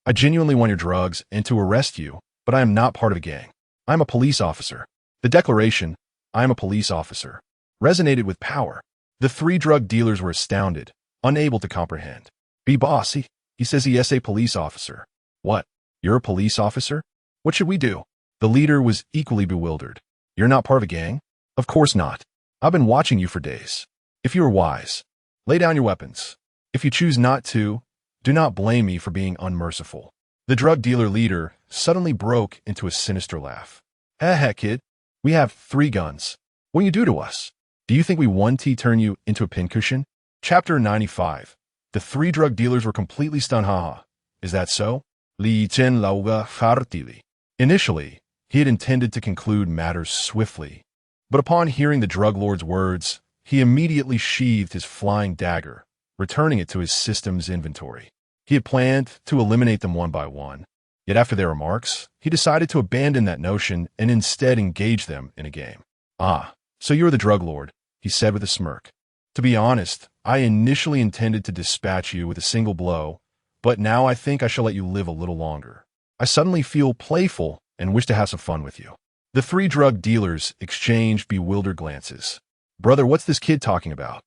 I genuinely want your drugs and to arrest you, but I am not part of a gang. I am a police officer." The declaration, "I am a police officer," resonated with power. The three drug dealers were astounded, unable to comprehend. "Boss, he says he is a police officer." "What? You're a police officer? What should we do?" The leader was equally bewildered. "You're not part of a gang?" "Of course not. I've been watching you for days. If you are wise, lay down your weapons. If you choose not to, do not blame me for being unmerciful." The drug dealer leader suddenly broke into a sinister laugh. "Heh, kid. We have 3 guns. What do you do to us? Do you think we want to turn you into a pincushion?" Chapter 95. The 3 drug dealers were completely stunned. Haha. Is that so? Li Yichen lauga fartili. Initially, he had intended to conclude matters swiftly, but upon hearing the drug lord's words, he immediately sheathed his flying dagger, returning it to his system's inventory. He had planned to eliminate them one by one, yet after their remarks, he decided to abandon that notion and instead engage them in a game. "Ah, so you're the drug lord," he said with a smirk. "To be honest, I initially intended to dispatch you with a single blow, but now I think I shall let you live a little longer. I suddenly feel playful and wish to have some fun with you." The 3 drug dealers exchanged bewildered glances. "Brother, what's this kid talking about?"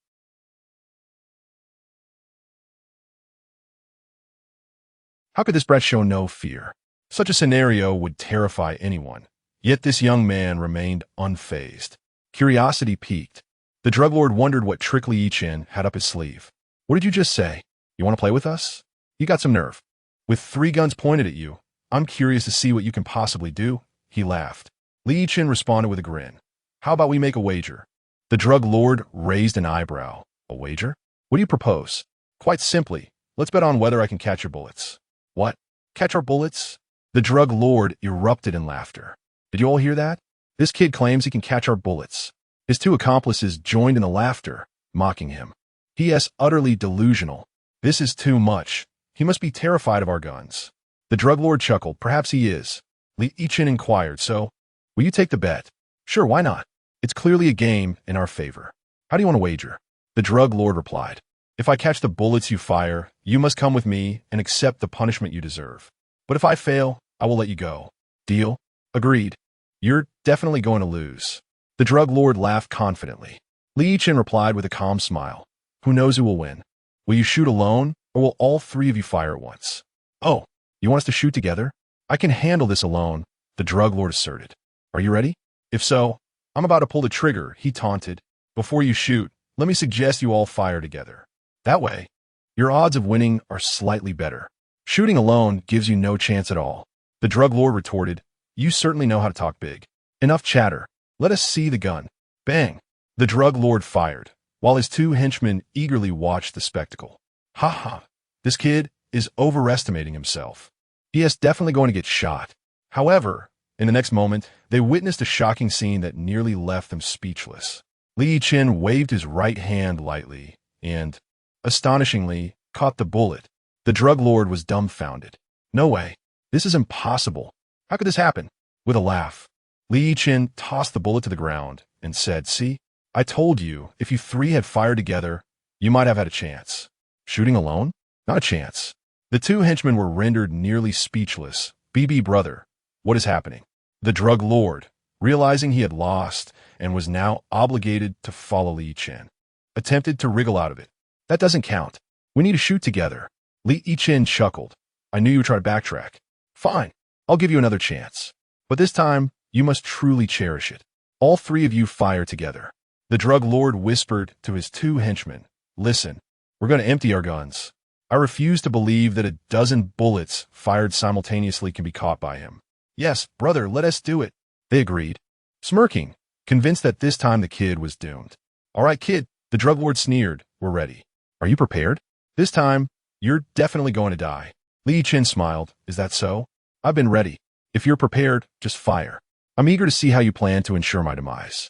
How could this brat show no fear? Such a scenario would terrify anyone, yet this young man remained unfazed. Curiosity piqued. The drug lord wondered what trick Li Yichen had up his sleeve. "What did you just say? You want to play with us? You got some nerve. With 3 guns pointed at you, I'm curious to see what you can possibly do." He laughed. Li Yichen responded with a grin. "How about we make a wager?" The drug lord raised an eyebrow. "A wager? What do you propose?" "Quite simply, let's bet on whether I can catch your bullets." "What? Catch our bullets?" The drug lord erupted in laughter. "Did you all hear that? This kid claims he can catch our bullets." His 2 accomplices joined in the laughter, mocking him. "He is utterly delusional. This is too much. He must be terrified of our guns." The drug lord chuckled. "Perhaps he is." Li Yichen inquired, "So, will you take the bet?" "Sure, why not? It's clearly a game in our favor. How do you want to wager?" The drug lord replied, "If I catch the bullets you fire, you must come with me and accept the punishment you deserve. But if I fail, I will let you go. Deal?" "Agreed." "You're definitely going to lose." The drug lord laughed confidently. Li Yichen replied with a calm smile, "Who knows who will win? Will you shoot alone, or will all 3 of you fire at once?" "Oh, you want us to shoot together?" "I can handle this alone," the drug lord asserted. "Are you ready?" "If so, I'm about to pull the trigger," he taunted. "Before you shoot, let me suggest you all fire together. That way, your odds of winning are slightly better. Shooting alone gives you no chance at all." The drug lord retorted, "You certainly know how to talk big. Enough chatter. Let us see the gun." Bang! The drug lord fired, while his 2 henchmen eagerly watched the spectacle. "Ha ha! This kid is overestimating himself. He is definitely going to get shot." However, in the next moment, they witnessed a shocking scene that nearly left them speechless. Li Yichen waved his right hand lightly and, astonishingly, caught the bullet. The drug lord was dumbfounded. "No way. This is impossible. How could this happen? With a laugh, Li Yichen tossed the bullet to the ground and said, "See, I told you, if you three had fired together, you might have had a chance. Shooting alone? Not a chance." The two henchmen were rendered nearly speechless. "BB brother, what is happening?" The drug lord, realizing he had lost and was now obligated to follow Li Yichen, attempted to wriggle out of it. "That doesn't count. We need to shoot together." Li Yichen chuckled. "I knew you would try to backtrack. Fine, I'll give you another chance. But this time, you must truly cherish it. All three of you fire together." The drug lord whispered to his two henchmen, "Listen, we're going to empty our guns. I refuse to believe that a dozen bullets fired simultaneously can be caught by him." "Yes, brother, let us do it," they agreed, smirking, convinced that this time the kid was doomed. "All right, kid," the drug lord sneered, "we're ready. Are you prepared? This time, you're definitely going to die." Li Yichen smiled. "Is that so? I've been ready. If you're prepared, just fire. I'm eager to see how you plan to ensure my demise."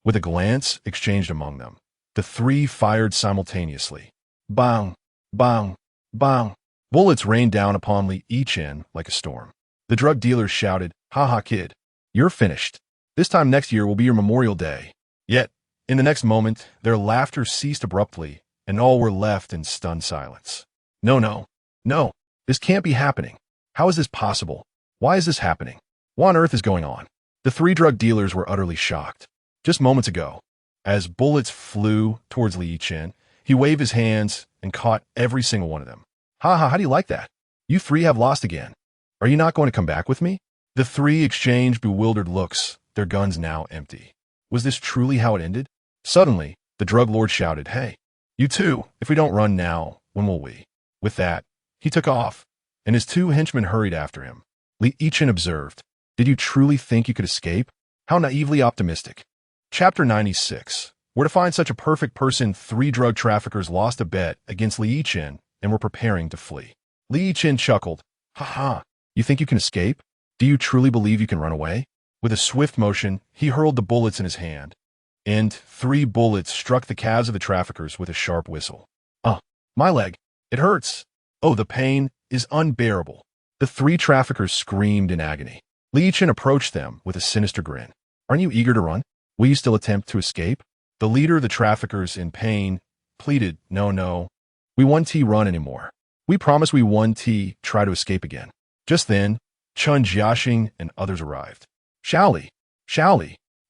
With a glance exchanged among them, the three fired simultaneously. Bang, bang, bang. Bullets rained down upon Li Yichen like a storm. The drug dealers shouted, "Ha ha, kid. You're finished. This time next year will be your Memorial Day." Yet, in the next moment, their laughter ceased abruptly, and all were left in stunned silence. No, no, no. This can't be happening. How is this possible? Why is this happening? What on earth is going on? The three drug dealers were utterly shocked. Just moments ago, as bullets flew towards Li Yichen, he waved his hands and caught every single one of them. "Ha ha, how do you like that? You three have lost again. Are you not going to come back with me?" The three exchanged bewildered looks, their guns now empty. Was this truly how it ended? Suddenly, the drug lord shouted, "Hey, you two, if we don't run now, when will we?" With that, he took off, and his two henchmen hurried after him. Li Yichen observed, "Did you truly think you could escape? How naively optimistic." Chapter 96. Where to find such a perfect person, three drug traffickers lost a bet against Li Yichen and were preparing to flee. Li Yichen chuckled. "Ha ha, you think you can escape? Do you truly believe you can run away?" With a swift motion, he hurled the bullets in his hand, and 3 bullets struck the calves of the traffickers with a sharp whistle. My leg. It hurts. Oh, the pain is unbearable." The 3 traffickers screamed in agony. Li Yichen approached them with a sinister grin. "Aren't you eager to run? Will you still attempt to escape?" The leader of the traffickers, in pain, pleaded, No, we won't run anymore. We promise we won't try to escape again." Just then, Chun Jiaxing and others arrived. Shaoli,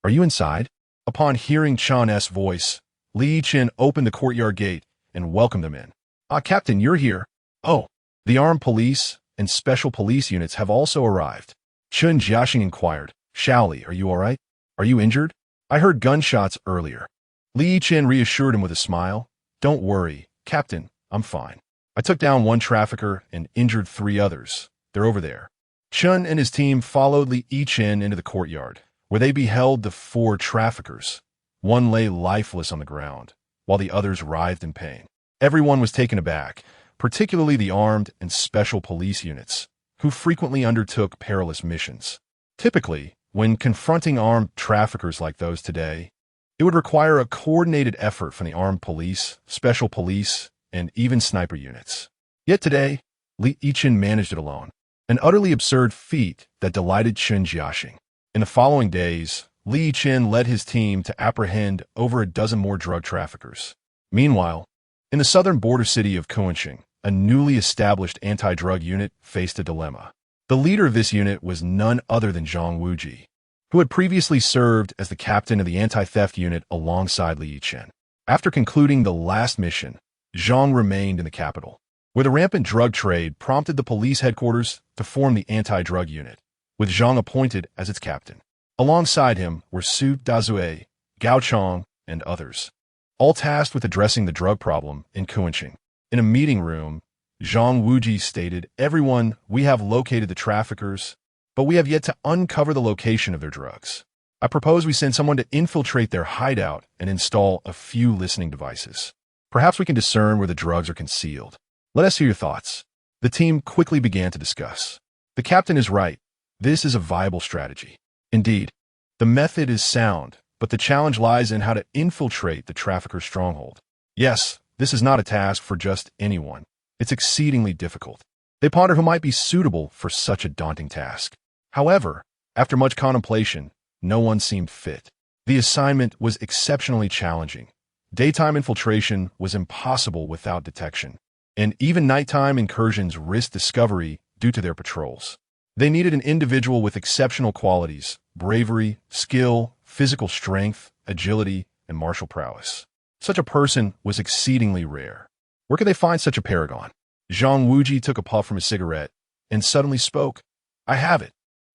are you inside?" Upon hearing Chun's voice, Li Yichen opened the courtyard gate and welcomed them in. "Ah, Captain, you're here. Oh, the armed police and special police units have also arrived." Chun Jiaxing inquired, "Shaoli, are you all right? Are you injured? I heard gunshots earlier." Li Yichen reassured him with a smile. "Don't worry, Captain, I'm fine. I took down 1 trafficker and injured 3 others. They're over there." Chun and his team followed Li Yichen into the courtyard, where they beheld the 4 traffickers. One lay lifeless on the ground, while the others writhed in pain. Everyone was taken aback, particularly the armed and special police units, who frequently undertook perilous missions. Typically, when confronting armed traffickers like those today, it would require a coordinated effort from the armed police, special police, and even sniper units. Yet today, Li Yichen managed it alone, an utterly absurd feat that delighted Chun Jiaxing. In the following days, Li Yichen led his team to apprehend over a dozen more drug traffickers. Meanwhile, in the southern border city of Kuanqing, a newly established anti-drug unit faced a dilemma. The leader of this unit was none other than Zhang Wuji, who had previously served as the captain of the anti-theft unit alongside Li Yichen. After concluding the last mission, Zhang remained in the capital, where the rampant drug trade prompted the police headquarters to form the anti-drug unit, with Zhang appointed as its captain. Alongside him were Su Dazue, Gao Chong, and others, all tasked with addressing the drug problem in Kuanqing. In a meeting room, Zhang Wuji stated, "Everyone, we have located the traffickers, but we have yet to uncover the location of their drugs. I propose we send someone to infiltrate their hideout and install a few listening devices. Perhaps we can discern where the drugs are concealed. Let us hear your thoughts." The team quickly began to discuss. The captain is right. This is a viable strategy. Indeed, the method is sound, but the challenge lies in how to infiltrate the trafficker's stronghold. Yes, this is not a task for just anyone. It's exceedingly difficult. They pondered who might be suitable for such a daunting task. However, after much contemplation, no one seemed fit. The assignment was exceptionally challenging. Daytime infiltration was impossible without detection, and even nighttime incursions risked discovery due to their patrols. They needed an individual with exceptional qualities: bravery, skill, physical strength, agility, and martial prowess. Such a person was exceedingly rare. Where could they find such a paragon? Zhang Wuji took a puff from his cigarette and suddenly spoke. I have it.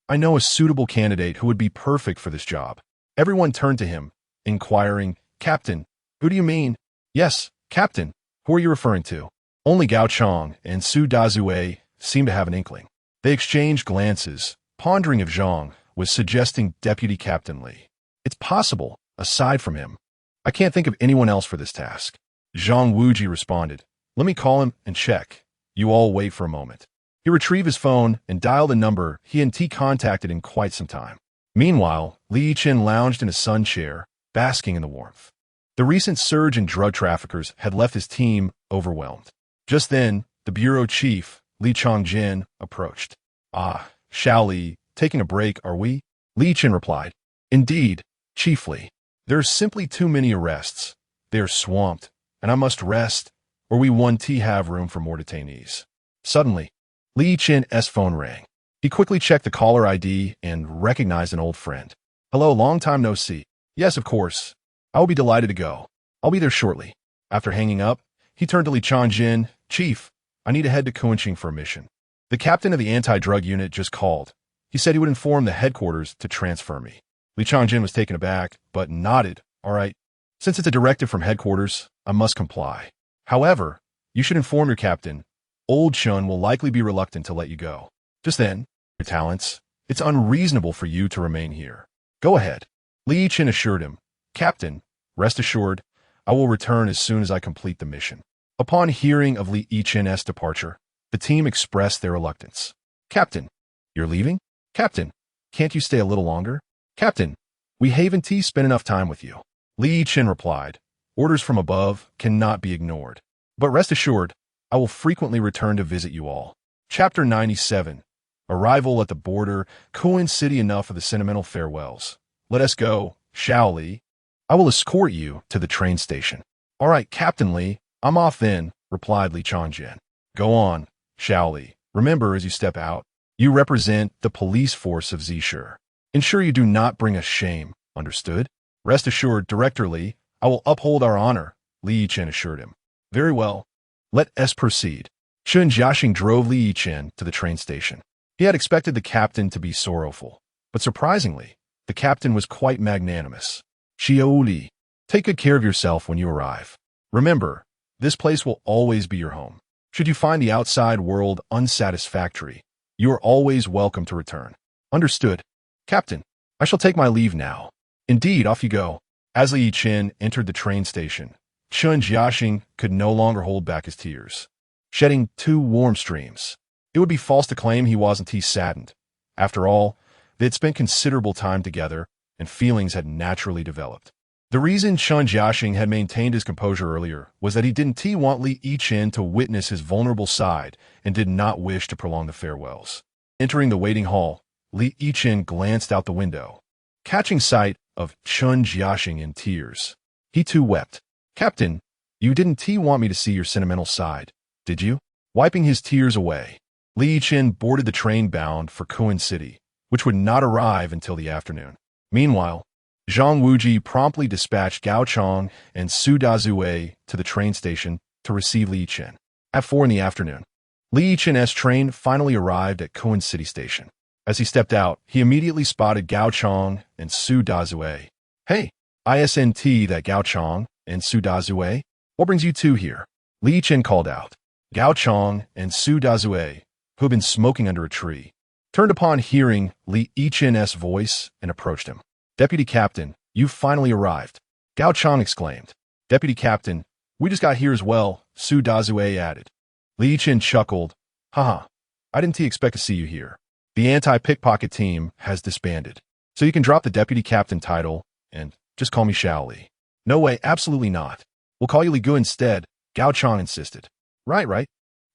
I know a suitable candidate who would be perfect for this job. Everyone turned to him, inquiring, Captain, who do you mean? Yes, Captain. Who are you referring to? Only Gao Chong and Su Dazue seemed to have an inkling. They exchanged glances, pondering if Zhang was suggesting Deputy Captain Li. It's possible, aside from him. I can't think of anyone else for this task. Zhang Wuji responded. Let me call him and check. You all wait for a moment. He retrieved his phone and dialed a number he hadn't contacted in quite some time. Meanwhile, Li Yichen lounged in a sun chair, basking in the warmth. The recent surge in drug traffickers had left his team overwhelmed. Just then, the bureau chief, Li Changjin, approached. Ah, Xiao Li, taking a break, are we? Li Yichen replied. Indeed, Chief Li. There are simply too many arrests. They are swamped, and I must rest, or we won't have room for more detainees. Suddenly, Li Yichen's phone rang. He quickly checked the caller ID and recognized an old friend. Hello, long time no see. Yes, of course. I will be delighted to go. I'll be there shortly. After hanging up, he turned to Li Changjin. Chief, I need to head to Kunqing for a mission. The captain of the anti-drug unit just called. He said he would inform the headquarters to transfer me. Li Changjin was taken aback, but nodded. All right. Since it's a directive from headquarters, I must comply. However, you should inform your captain. Old Chun will likely be reluctant to let you go. Just then, your talents, it's unreasonable for you to remain here. Go ahead. Li Yichen assured him. Captain, rest assured, I will return as soon as I complete the mission. Upon hearing of Li Yichen's departure, the team expressed their reluctance. Captain, you're leaving? Captain, can't you stay a little longer? Captain, we haven't spent enough time with you. Li Yichen replied. Orders from above cannot be ignored. But rest assured, I will frequently return to visit you all. Chapter 97. Arrival at the border. Kuan City. Enough of the sentimental farewells. Let us go, Xiao Li. I will escort you to the train station. All right, Captain Li, I'm off then, replied Li Changjin. Go on, Xiao Li. Remember, as you step out, you represent the police force of Zishur. Ensure you do not bring us shame, understood? Rest assured, Director Li, I will uphold our honor, Li Yichen assured him. Very well. Let us proceed. Chun Jiaxing drove Li Yichen to the train station. He had expected the captain to be sorrowful, but surprisingly, the captain was quite magnanimous. Xiao Li, take good care of yourself when you arrive. Remember, this place will always be your home. Should you find the outside world unsatisfactory, you are always welcome to return. Understood. Captain, I shall take my leave now. Indeed, off you go. As Li Yichen entered the train station, Chun Jiaxing could no longer hold back his tears, shedding 2 warm streams. It would be false to claim he wasn't saddened. After all, they had spent considerable time together, and feelings had naturally developed. The reason Chun Jiaxing had maintained his composure earlier was that he didn't want Li Yichen to witness his vulnerable side and did not wish to prolong the farewells. Entering the waiting hall, Li Yichen glanced out the window. Catching sight of Chun Jiaxing in tears, he too wept. Captain, you didn't want me to see your sentimental side, did you? Wiping his tears away, Li Yichen boarded the train bound for Kuan City, which would not arrive until the afternoon. Meanwhile, Zhang Wuji promptly dispatched Gao Chong and Su Dazue to the train station to receive Li Yichen. At 4 in the afternoon, Li Yichen's train finally arrived at Kuan City Station. As he stepped out, he immediately spotted Gao Chong and Su Dazue. Hey, ISNT that Gao Chong and Su Dazue? What brings you two here? Li Yichen called out. Gao Chong and Su Dazue, who had been smoking under a tree, turned upon hearing Li Yichen's voice and approached him. Deputy Captain, you've finally arrived. Gao Chong exclaimed. Deputy Captain, we just got here as well, Su Dazue added. Li Yichen chuckled. Haha, I didn't expect to see you here. The anti-pickpocket team has disbanded, so you can drop the Deputy Captain title and just call me Xiao Li. No way, absolutely not. We'll call you Li Gu instead, Gao Chong insisted. Right.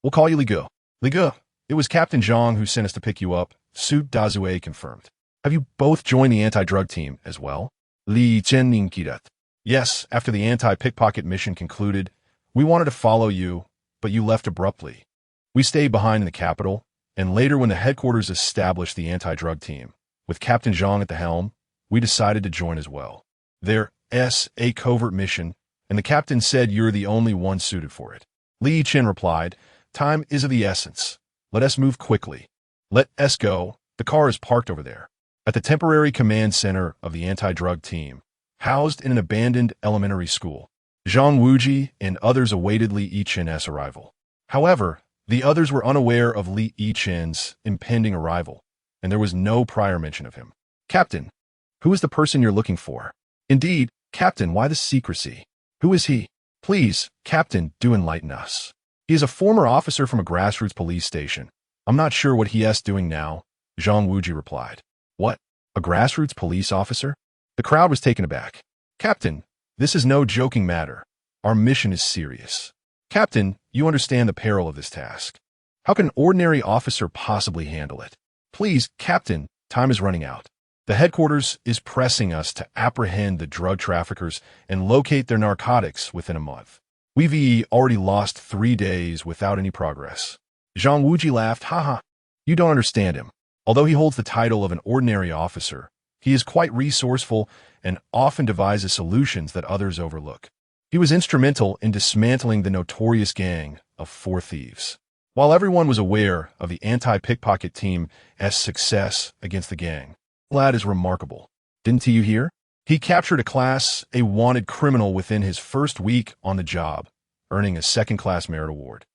We'll call you Li Gu. Li Gu, it was Captain Zhang who sent us to pick you up, Su Dazue confirmed. Have you both joined the anti-drug team as well? Li Chen Ninkidat. Yes, after the anti-pickpocket mission concluded, we wanted to follow you, but you left abruptly. We stayed behind in the capital, and later when the headquarters established the anti-drug team, with Captain Zhang at the helm, we decided to join as well. There's a covert mission, and the captain said you're the only one suited for it. Li Chen replied, time is of the essence. Let us move quickly. Let us go. The car is parked over there. At the temporary command center of the anti-drug team, housed in an abandoned elementary school, Zhang Wuji and others awaited Li Yichen's arrival. However, the others were unaware of Li Yichen's impending arrival, and there was no prior mention of him. Captain, who is the person you're looking for? Indeed, Captain, why the secrecy? Who is he? Please, Captain, do enlighten us. He is a former officer from a grassroots police station. I'm not sure what he is doing now, Zhang Wuji replied. What? A grassroots police officer? The crowd was taken aback. Captain, this is no joking matter. Our mission is serious. Captain, you understand the peril of this task. How can an ordinary officer possibly handle it? Please, Captain, time is running out. The headquarters is pressing us to apprehend the drug traffickers and locate their narcotics within a month. We've already lost 3 days without any progress. Zhang Wuji laughed, haha. You don't understand him. Although he holds the title of an ordinary officer, he is quite resourceful and often devises solutions that others overlook. He was instrumental in dismantling the notorious gang of 4 thieves. While everyone was aware of the anti-pickpocket team's success against the gang, the lad is remarkable. Didn't you hear? He captured a Class A wanted criminal within his first week on the job, earning a second-class merit award,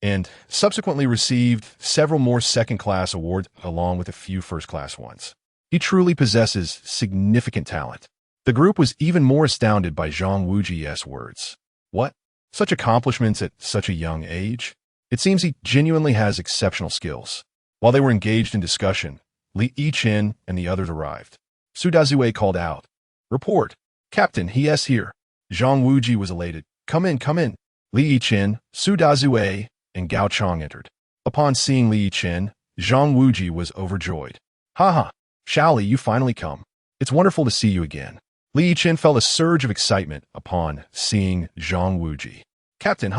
and subsequently received several more second-class awards along with a few first-class ones. He truly possesses significant talent. The group was even more astounded by Zhang Wuji's words. What? Such accomplishments at such a young age? It seems he genuinely has exceptional skills. While they were engaged in discussion, Li Yichen and the others arrived. Su Dazue called out, Report. Captain, he is here. Zhang Wuji was elated. Come in, come in. Li Yichen, Su Dazue, and Gao Chong entered. Upon seeing Li Yichen, Zhang Wuji was overjoyed. Haha, Shaoli, you finally come. It's wonderful to see you again. Li Yichen felt a surge of excitement upon seeing Zhang Wuji. Captain,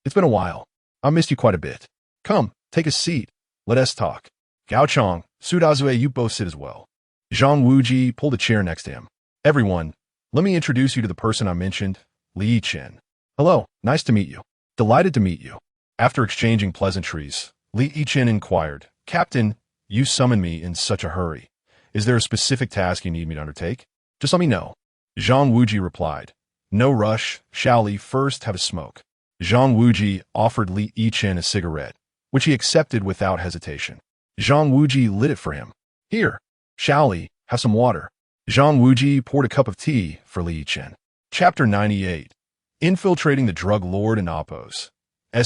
it's been a while. I missed you quite a bit. Come, take a seat. Let us talk. Gao Chong, Su Dazue, you both sit as well. Zhang Wuji pulled a chair next to him. Everyone, let me introduce you to the person I mentioned, Li Yichen. Hello, nice to meet you. Delighted to meet you. After exchanging pleasantries, Li Yichen inquired, Captain, you summoned me in such a hurry. Is there a specific task you need me to undertake? Just let me know. Zhang Wuji replied, No rush, Shaoli, first have a smoke. Zhang Wuji offered Li Yichen a cigarette, which he accepted without hesitation. Zhang Wuji lit it for him. Here, Shaoli, have some water. Zhang Wuji poured a cup of tea for Li Yichen. Chapter 98. Infiltrating the drug lord and Oppos.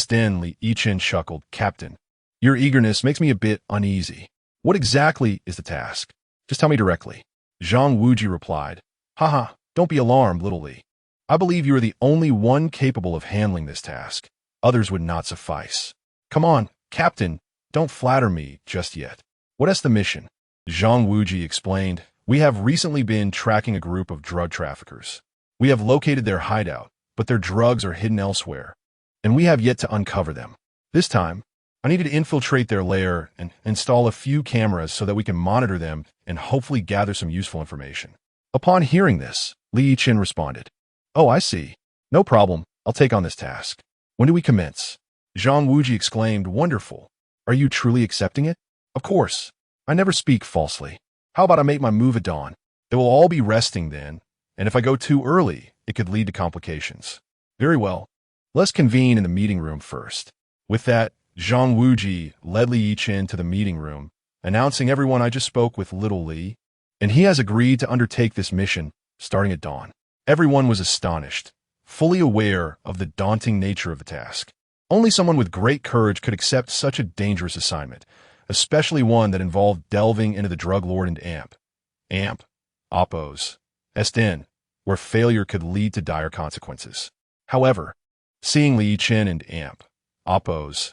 Then Li Yichen chuckled, Captain, your eagerness makes me a bit uneasy. What exactly is the task? Just tell me directly. Zhang Wuji replied, Haha, don't be alarmed, little Li. I believe you are the only one capable of handling this task. Others would not suffice. Come on, Captain, don't flatter me just yet. What is the mission? Zhang Wuji explained, We have recently been tracking a group of drug traffickers. We have located their hideout, but their drugs are hidden elsewhere, and we have yet to uncover them. This time, I needed to infiltrate their lair and install a few cameras so that we can monitor them and hopefully gather some useful information. Upon hearing this, Li Yichen responded, Oh, I see. No problem. I'll take on this task. When do we commence? Zhang Wuji exclaimed, Wonderful. Are you truly accepting it? Of course. I never speak falsely. How about I make my move at dawn? They will all be resting then, and if I go too early, it could lead to complications. Very well. Let's convene in the meeting room first. With that, Zhang Wuji led Li Yichen to the meeting room, announcing everyone I just spoke with little Li, and he has agreed to undertake this mission starting at dawn. Everyone was astonished, fully aware of the daunting nature of the task. Only someone with great courage could accept such a dangerous assignment, especially one that involved delving into the drug lord and Oppos, den, where failure could lead to dire consequences. However, seeing Li Yichen and Oppos'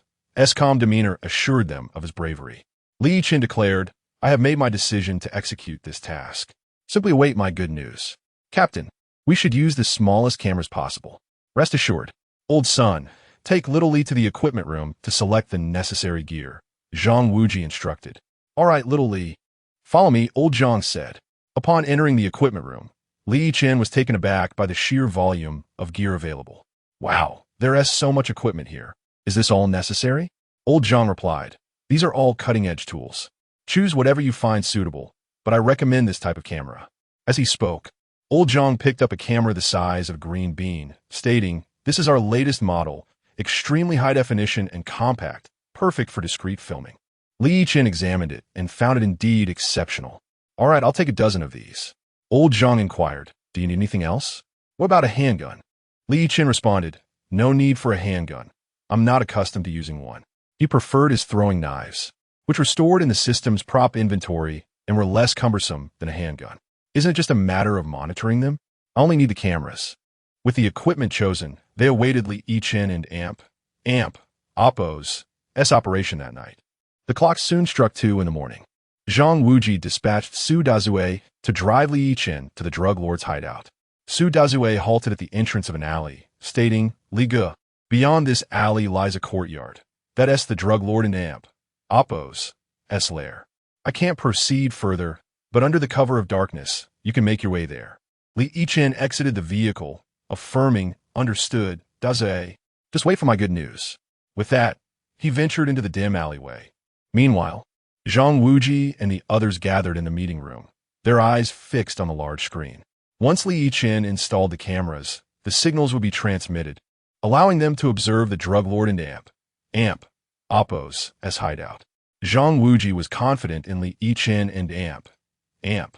calm demeanor assured them of his bravery. Li Yichen declared, I have made my decision to execute this task. Simply await my good news. Captain, we should use the smallest cameras possible. Rest assured. Old son, take little Li to the equipment room to select the necessary gear. Zhang Wuji instructed. All right, little Li. Follow me, old Zhang said. Upon entering the equipment room, Li Yichen was taken aback by the sheer volume of gear available. Wow, there is so much equipment here. Is this all necessary? Old Zhang replied. These are all cutting-edge tools. Choose whatever you find suitable, but I recommend this type of camera. As he spoke, Old Zhang picked up a camera the size of a green bean, stating, This is our latest model, extremely high definition and compact, perfect for discreet filming. Li Yichen examined it and found it indeed exceptional. All right, I'll take a dozen of these. Old Zhang inquired, Do you need anything else? What about a handgun? Li Yichen responded, No need for a handgun. I'm not accustomed to using one. He preferred his throwing knives, which were stored in the system's prop inventory and were less cumbersome than a handgun. Isn't it just a matter of monitoring them? I only need the cameras. With the equipment chosen, they awaited Li Yichen and Oppo's operation that night. The clock soon struck 2 in the morning. Zhang Wuji dispatched Su Dazue to drive Li Yichen to the drug lord's hideout. Su Dazue halted at the entrance of an alley, stating, Li Ge, beyond this alley lies a courtyard. That is the drug lord and Oppo's lair. I can't proceed further, but under the cover of darkness, you can make your way there. Li Yichen exited the vehicle, affirming, Understood, Dazue. Just wait for my good news. With that, he ventured into the dim alleyway. Meanwhile, Zhang Wuji and the others gathered in the meeting room, their eyes fixed on the large screen. Once Li Yichen installed the cameras, the signals would be transmitted, allowing them to observe the drug lord and Oppo's hideout. Zhang Wuji was confident in Li Yichen and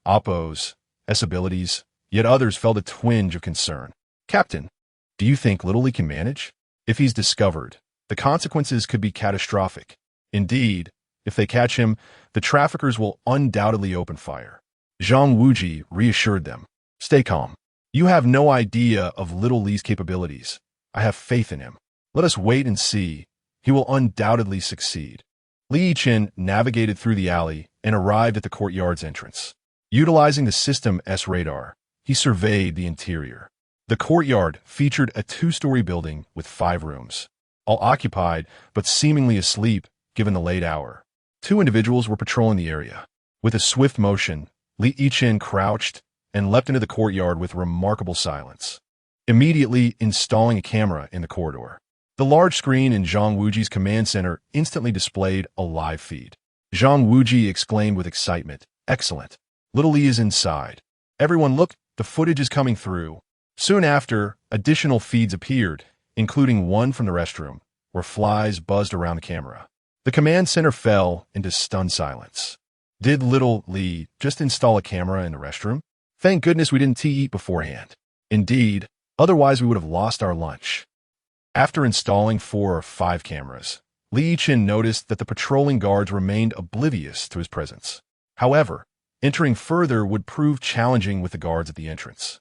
Oppo's abilities, yet others felt a twinge of concern. Captain, do you think little Li can manage? If he's discovered, the consequences could be catastrophic. Indeed, if they catch him, the traffickers will undoubtedly open fire. Zhang Wuji reassured them. Stay calm. You have no idea of little Li's capabilities. I have faith in him. Let us wait and see. He will undoubtedly succeed. Li Yichen navigated through the alley and arrived at the courtyard's entrance. Utilizing the system's radar, he surveyed the interior. The courtyard featured a 2-story building with 5 rooms, all occupied but seemingly asleep given the late hour. 2 individuals were patrolling the area. With a swift motion, Li Yichen crouched and leapt into the courtyard with remarkable silence, immediately installing a camera in the corridor. The large screen in Zhang Wuji's command center instantly displayed a live feed. Zhang Wuji exclaimed with excitement, Excellent. Little Li is inside. Everyone look, the footage is coming through. Soon after, additional feeds appeared, including one from the restroom, where flies buzzed around the camera. The command center fell into stunned silence. Did little Li just install a camera in the restroom? Thank goodness we didn't eat beforehand. Indeed, otherwise we would have lost our lunch. After installing 4 or 5 cameras, Li Yichen noticed that the patrolling guards remained oblivious to his presence. However, entering further would prove challenging with the guards at the entrance.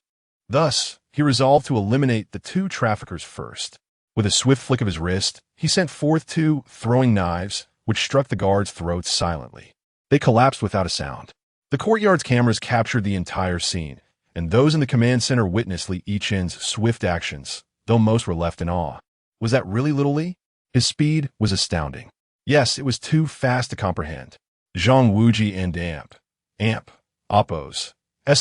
Thus, he resolved to eliminate the 2 traffickers first. With a swift flick of his wrist, he sent forth 2 throwing knives, which struck the guards' throats silently. They collapsed without a sound. The courtyard's cameras captured the entire scene, and those in the command center witnessed Li Yichen's swift actions, though most were left in awe. Was that really little Li? His speed was astounding. Yes, it was too fast to comprehend. Zhang Wuji and Oppo's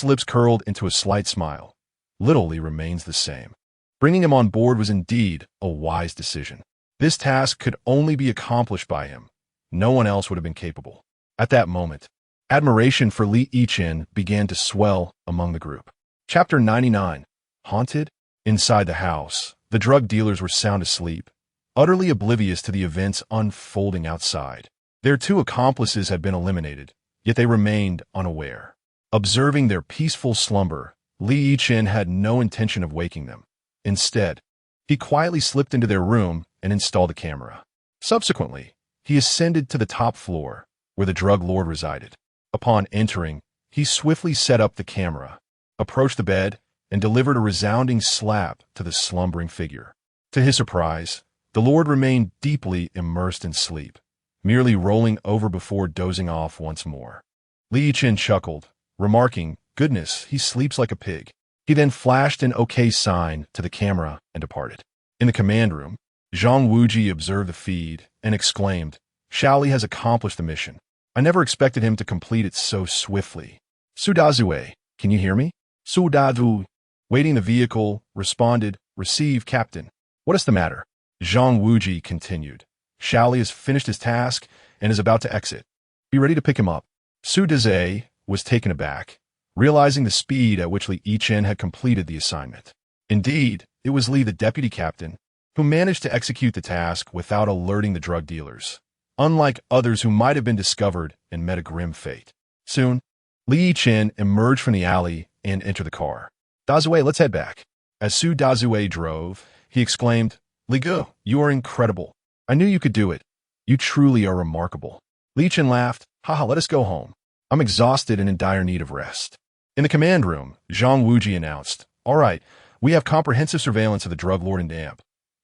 lips curled into a slight smile. Little Li remains the same. Bringing him on board was indeed a wise decision. This task could only be accomplished by him. No one else would have been capable. At that moment, admiration for Li Yichen began to swell among the group. Chapter 99. Haunted? Inside the house, the drug dealers were sound asleep, utterly oblivious to the events unfolding outside. Their 2 accomplices had been eliminated, yet they remained unaware. Observing their peaceful slumber, Li Yichen had no intention of waking them. Instead, he quietly slipped into their room and installed a camera. Subsequently, he ascended to the top floor, where the drug lord resided. Upon entering, he swiftly set up the camera, approached the bed, and delivered a resounding slap to the slumbering figure. To his surprise, the lord remained deeply immersed in sleep. merely rolling over before dozing off once more. Li Yichen chuckled, remarking, "Goodness, he sleeps like a pig." He then flashed an OK sign to the camera and departed. In the command room, Zhang Wuji observed the feed and exclaimed, "Shaoli has accomplished the mission. I never expected him to complete it so swiftly." "Sudazue, can you hear me?" "Sudazu," waiting the vehicle, responded, "Receive, Captain." "What is the matter?" Zhang Wuji continued. "Shaoli has finished his task and is about to exit. Be ready to pick him up." Sudaze was taken aback, realizing the speed at which Li Yichen had completed the assignment. Indeed, it was Li, the deputy captain, who managed to execute the task without alerting the drug dealers, unlike others who might have been discovered and met a grim fate. Soon, Li Yichen emerged from the alley and entered the car. "Dazue, let's head back." As Su Dazue drove, he exclaimed, "Li Gu, you are incredible. I knew you could do it. You truly are remarkable." Li Yichen laughed, "Haha, let us go home. I'm exhausted and in dire need of rest." In the command room, Zhang Wuji announced, "All right, we have comprehensive surveillance of the drug lord and damp.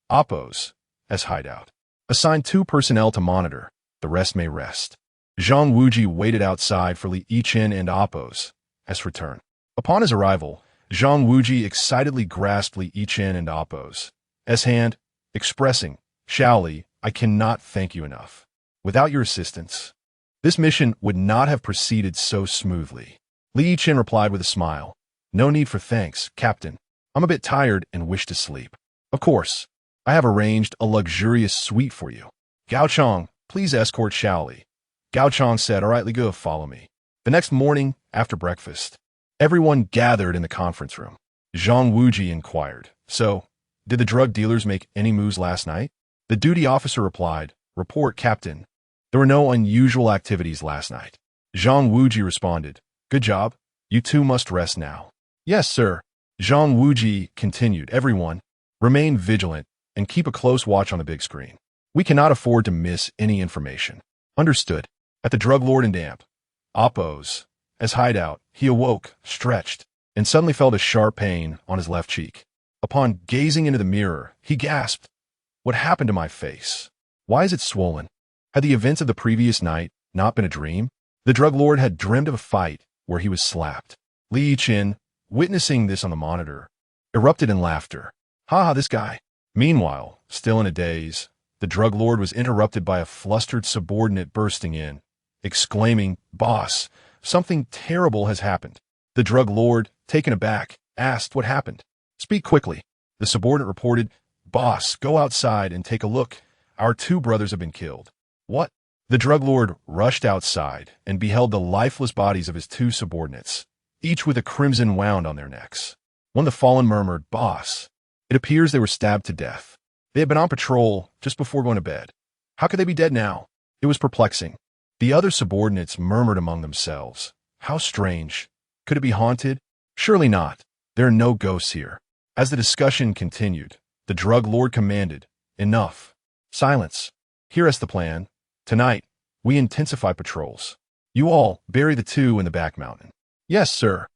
Oppos, as hideout. Assign 2 personnel to monitor. The rest may rest." Zhang Wuji waited outside for Li Yichen and Oppos as return. Upon his arrival, Zhang Wuji excitedly grasped Li Yichen and Oppos' hand, expressing, "Shaoli, I cannot thank you enough. Without your assistance, this mission would not have proceeded so smoothly." Li Yichen replied with a smile, "No need for thanks, Captain. I'm a bit tired and wish to sleep. Of course, I have arranged a luxurious suite for you. Gao Chong, please escort Shaoli." Gao Chong said, "All right, Li Gu, follow me." The next morning, after breakfast, everyone gathered in the conference room. Zhang Wuji inquired, "So, did the drug dealers make any moves last night?" The duty officer replied, "Report, Captain. There were no unusual activities last night." Zhang Wuji responded, "Good job. You 2 must rest now." "Yes, sir." Zhang Wuji continued, "Everyone, remain vigilant and keep a close watch on the big screen. We cannot afford to miss any information." "Understood." At the drug lord and damp, Oppos, as hideout, he awoke, stretched, and suddenly felt a sharp pain on his left cheek. Upon gazing into the mirror, he gasped, "What happened to my face? Why is it swollen?" Had the events of the previous night not been a dream? The drug lord had dreamed of a fight where he was slapped. Li Yichen, witnessing this on the monitor, erupted in laughter. "Ha, this guy." Meanwhile, still in a daze, the drug lord was interrupted by a flustered subordinate bursting in, exclaiming, "Boss, something terrible has happened." The drug lord, taken aback, asked what happened. "Speak quickly." The subordinate reported, "Boss, go outside and take a look. Our 2 brothers have been killed." "What?" The drug lord rushed outside and beheld the lifeless bodies of his 2 subordinates, each with a crimson wound on their necks. One of the fallen murmured, "Boss, it appears they were stabbed to death. They had been on patrol just before going to bed. How could they be dead now?" It was perplexing. The other subordinates murmured among themselves, "How strange. Could it be haunted? Surely not. There are no ghosts here." As the discussion continued, the drug lord commanded, "Enough. Silence. Here is the plan. Tonight, we intensify patrols. You all bury the 2 in the back mountain." "Yes, sir."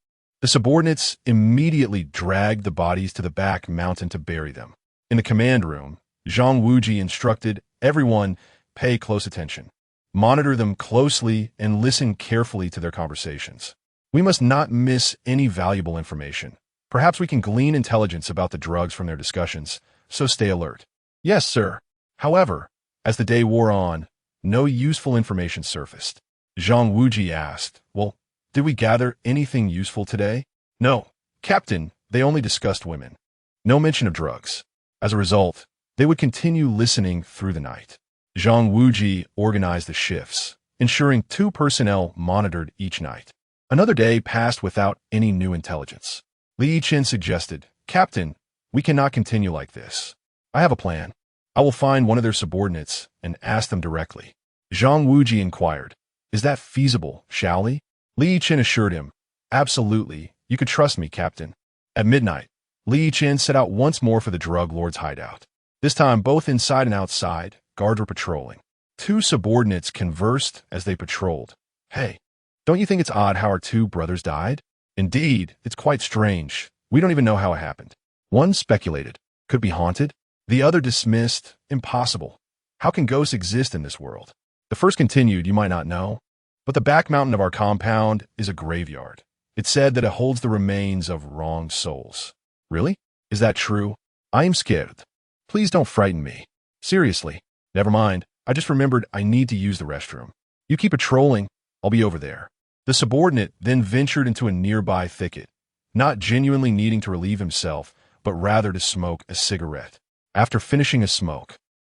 The subordinates immediately dragged the bodies to the back mountain to bury them. In the command room, Zhang Wuji instructed everyone, "Pay close attention. Monitor them closely and listen carefully to their conversations. We must not miss any valuable information. Perhaps we can glean intelligence about the drugs from their discussions, so stay alert." "Yes, sir." However, as the day wore on, no useful information surfaced. Zhang Wuji asked, "Well, did we gather anything useful today?" "No, Captain, they only discussed women. No mention of drugs." As a result, they would continue listening through the night. Zhang Wuji organized the shifts, ensuring 2 personnel monitored each night. Another day passed without any new intelligence. Li Yichen suggested, "Captain, we cannot continue like this. I have a plan. I will find one of their subordinates and ask them directly." Zhang Wuji inquired, "Is that feasible, Shaoli?" Li Yichen assured him, "Absolutely, you could trust me, Captain." At midnight, Li Yichen set out once more for the drug lord's hideout. This time, both inside and outside, guards were patrolling. 2 subordinates conversed as they patrolled. "Hey, don't you think it's odd how our 2 brothers died?" "Indeed, it's quite strange. We don't even know how it happened." One speculated, "Could it be haunted?" The other dismissed, "Impossible. How can ghosts exist in this world?" The first continued, you might not know, but the back mountain of our compound is a graveyard. It's said that it holds the remains of wronged souls. Really? Is that true? I am scared. Please don't frighten me. Seriously. Never mind. I just remembered I need to use the restroom. You keep patrolling. I'll be over there. The subordinate then ventured into a nearby thicket, not genuinely needing to relieve himself, but rather to smoke a cigarette. After finishing a smoke,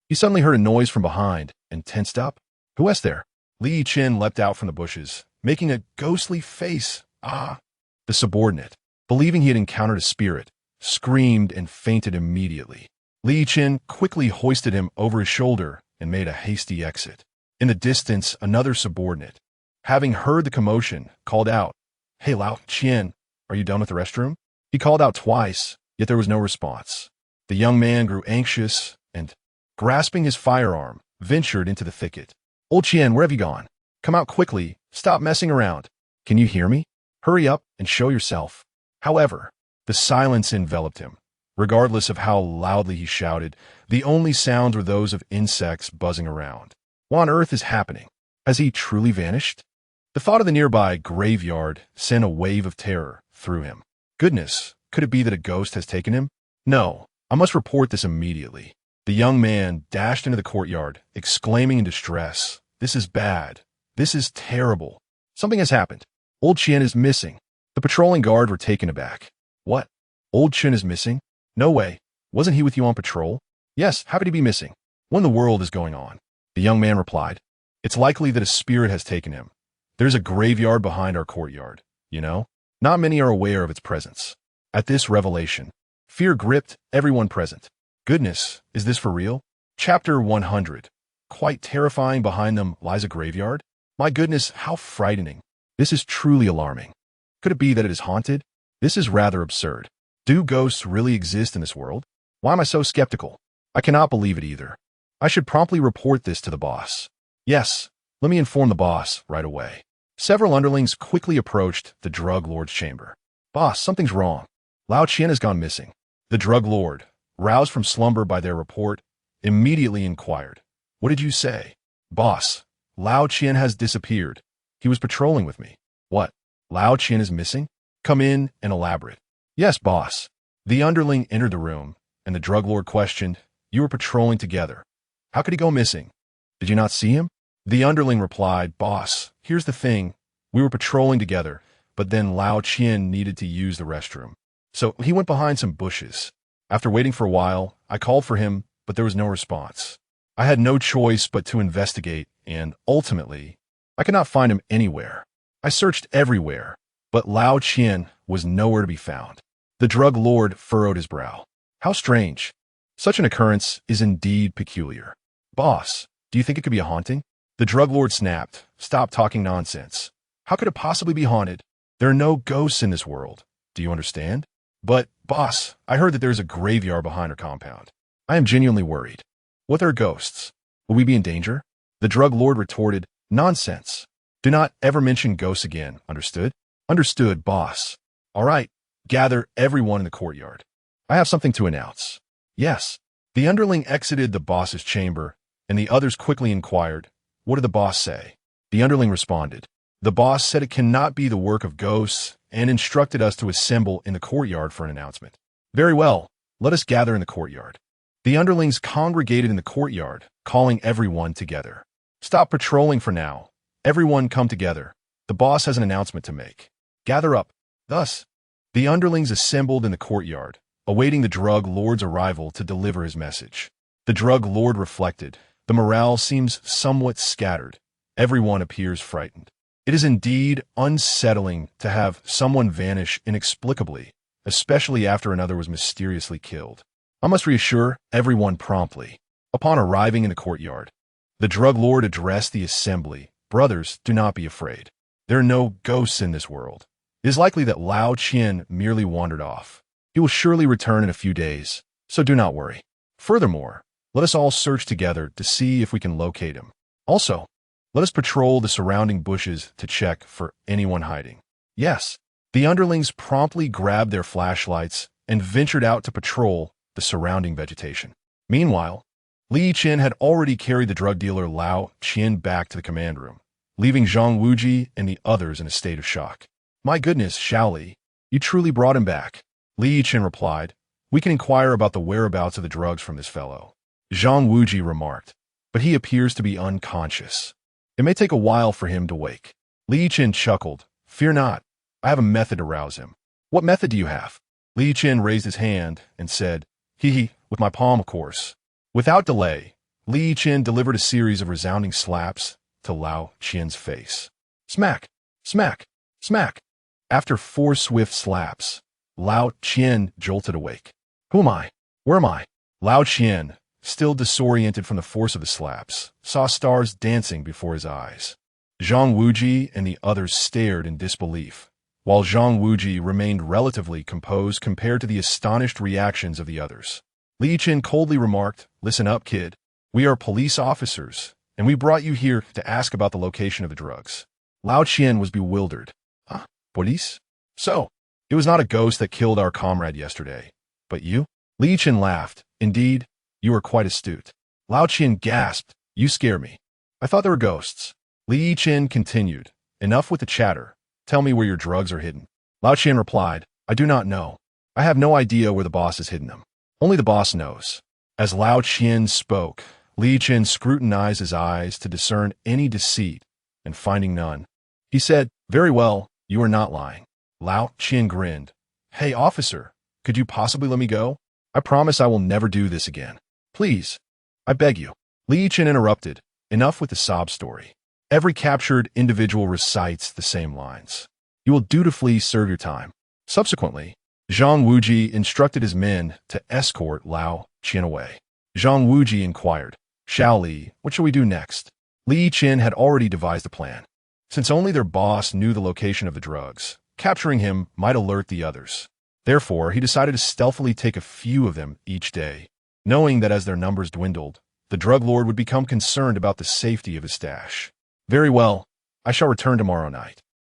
he suddenly heard a noise from behind and tensed up. Who was there? Yichen leapt out from the bushes, making a ghostly face. Ah! The subordinate, believing he had encountered a spirit, screamed and fainted immediately. Yichen quickly hoisted him over his shoulder and made a hasty exit. In the distance, another subordinate, having heard the commotion, called out, Hey Lao Qian, are you done with the restroom? He called out twice, yet there was no response. The young man grew anxious and, grasping his firearm, ventured into the thicket. Old Qian, where have you gone? Come out quickly. Stop messing around. Can you hear me? Hurry up and show yourself. However, the silence enveloped him. Regardless of how loudly he shouted, the only sounds were those of insects buzzing around. What on earth is happening? Has he truly vanished? The thought of the nearby graveyard sent a wave of terror through him. Goodness, could it be that a ghost has taken him? No, I must report this immediately. The young man dashed into the courtyard, exclaiming in distress, This is bad. This is terrible. Something has happened. Old Qian is missing. The patrolling guard were taken aback. What? Old Qian is missing? No way. Wasn't he with you on patrol? Yes, how could he be missing? What in the world is going on? The young man replied, It's likely that a spirit has taken him. There's a graveyard behind our courtyard, you know? Not many are aware of its presence. At this revelation, fear gripped everyone present. Goodness, is this for real? Chapter 100. Quite terrifying, behind them lies a graveyard? My goodness, how frightening. This is truly alarming. Could it be that it is haunted? This is rather absurd. Do ghosts really exist in this world? Why am I so skeptical? I cannot believe it either. I should promptly report this to the boss. Yes, let me inform the boss right away. Several underlings quickly approached the drug lord's chamber. Boss, something's wrong. Lao Qian has gone missing. The drug lord, roused from slumber by their report, immediately inquired, What did you say? Boss, Lao Qian has disappeared. He was patrolling with me. What? Lao Qian is missing? Come in and elaborate. Yes, boss. The underling entered the room, and the drug lord questioned, You were patrolling together. How could he go missing? Did you not see him? The underling replied, Boss, here's the thing. We were patrolling together, but then Lao Qian needed to use the restroom. So he went behind some bushes. After waiting for a while, I called for him, but there was no response. I had no choice but to investigate, and ultimately, I could not find him anywhere. I searched everywhere, but Lao Qian was nowhere to be found. The drug lord furrowed his brow. How strange. Such an occurrence is indeed peculiar. Boss, do you think it could be a haunting? The drug lord snapped. Stop talking nonsense. How could it possibly be haunted? There are no ghosts in this world. Do you understand? But, boss, I heard that there is a graveyard behind our compound. I am genuinely worried. What are ghosts? Will we be in danger? The drug lord retorted, Nonsense. Do not ever mention ghosts again, understood? Understood, boss. All right, gather everyone in the courtyard. I have something to announce. Yes. The underling exited the boss's chamber, and the others quickly inquired, What did the boss say? The underling responded, The boss said it cannot be the work of ghosts and instructed us to assemble in the courtyard for an announcement. Very well, let us gather in the courtyard. The underlings congregated in the courtyard, calling everyone together. Stop patrolling for now. Everyone come together. The boss has an announcement to make. Gather up. Thus, the underlings assembled in the courtyard, awaiting the drug lord's arrival to deliver his message. The drug lord reflected. The morale seems somewhat scattered. Everyone appears frightened. It is indeed unsettling to have someone vanish inexplicably, especially after another was mysteriously killed. I must reassure everyone promptly. Upon arriving in the courtyard, the drug lord addressed the assembly. Brothers, do not be afraid. There are no ghosts in this world. It is likely that Lao Qian merely wandered off. He will surely return in a few days, so do not worry. Furthermore, let us all search together to see if we can locate him. Also, let us patrol the surrounding bushes to check for anyone hiding. Yes, the underlings promptly grabbed their flashlights and ventured out to patrol the surrounding vegetation. Meanwhile, Li Yichen had already carried the drug dealer Lao Qian back to the command room, leaving Zhang Wuji and the others in a state of shock. My goodness, Xiaoli, you truly brought him back. Li Yichen replied, we can inquire about the whereabouts of the drugs from this fellow. Zhang Wuji remarked, but he appears to be unconscious. It may take a while for him to wake. Li Yichen chuckled, fear not, I have a method to rouse him. What method do you have? Li Yichen raised his hand and said, hee, with my palm, of course. Without delay, Li Yichen delivered a series of resounding slaps to Lao Qian's face. Smack, smack, smack. After 4 swift slaps, Lao Qian jolted awake. Who am I? Where am I? Lao Qian, still disoriented from the force of the slaps, saw stars dancing before his eyes. Zhang Wuji and the others stared in disbelief, while Zhang Wuji remained relatively composed compared to the astonished reactions of the others. Li Yichen coldly remarked, listen up, kid. We are police officers, and we brought you here to ask about the location of the drugs. Lao Qian was bewildered. Police? So, it was not a ghost that killed our comrade yesterday, but you? Li Yichen laughed. Indeed, you are quite astute. Lao Qian gasped, you scare me. I thought there were ghosts. Li Yichen continued, enough with the chatter. Tell me where your drugs are hidden. Lao Qian replied, I do not know. I have no idea where the boss has hidden them. Only the boss knows. As Lao Qian spoke, Li Yichen scrutinized his eyes to discern any deceit, and finding none, he said, very well, you are not lying. Lao Qian grinned. Hey, officer, could you possibly let me go? I promise I will never do this again. Please, I beg you. Li Yichen interrupted. Enough with the sob story. Every captured individual recites the same lines. You will dutifully serve your time. Subsequently, Zhang Wuji instructed his men to escort Lao Qian away. Zhang Wuji inquired, Xiaoli, what shall we do next? Li Yichen had already devised a plan. Since only their boss knew the location of the drugs, capturing him might alert the others. Therefore, he decided to stealthily take a few of them each day, knowing that as their numbers dwindled, the drug lord would become concerned about the safety of his stash. Very well, I shall return tomorrow night.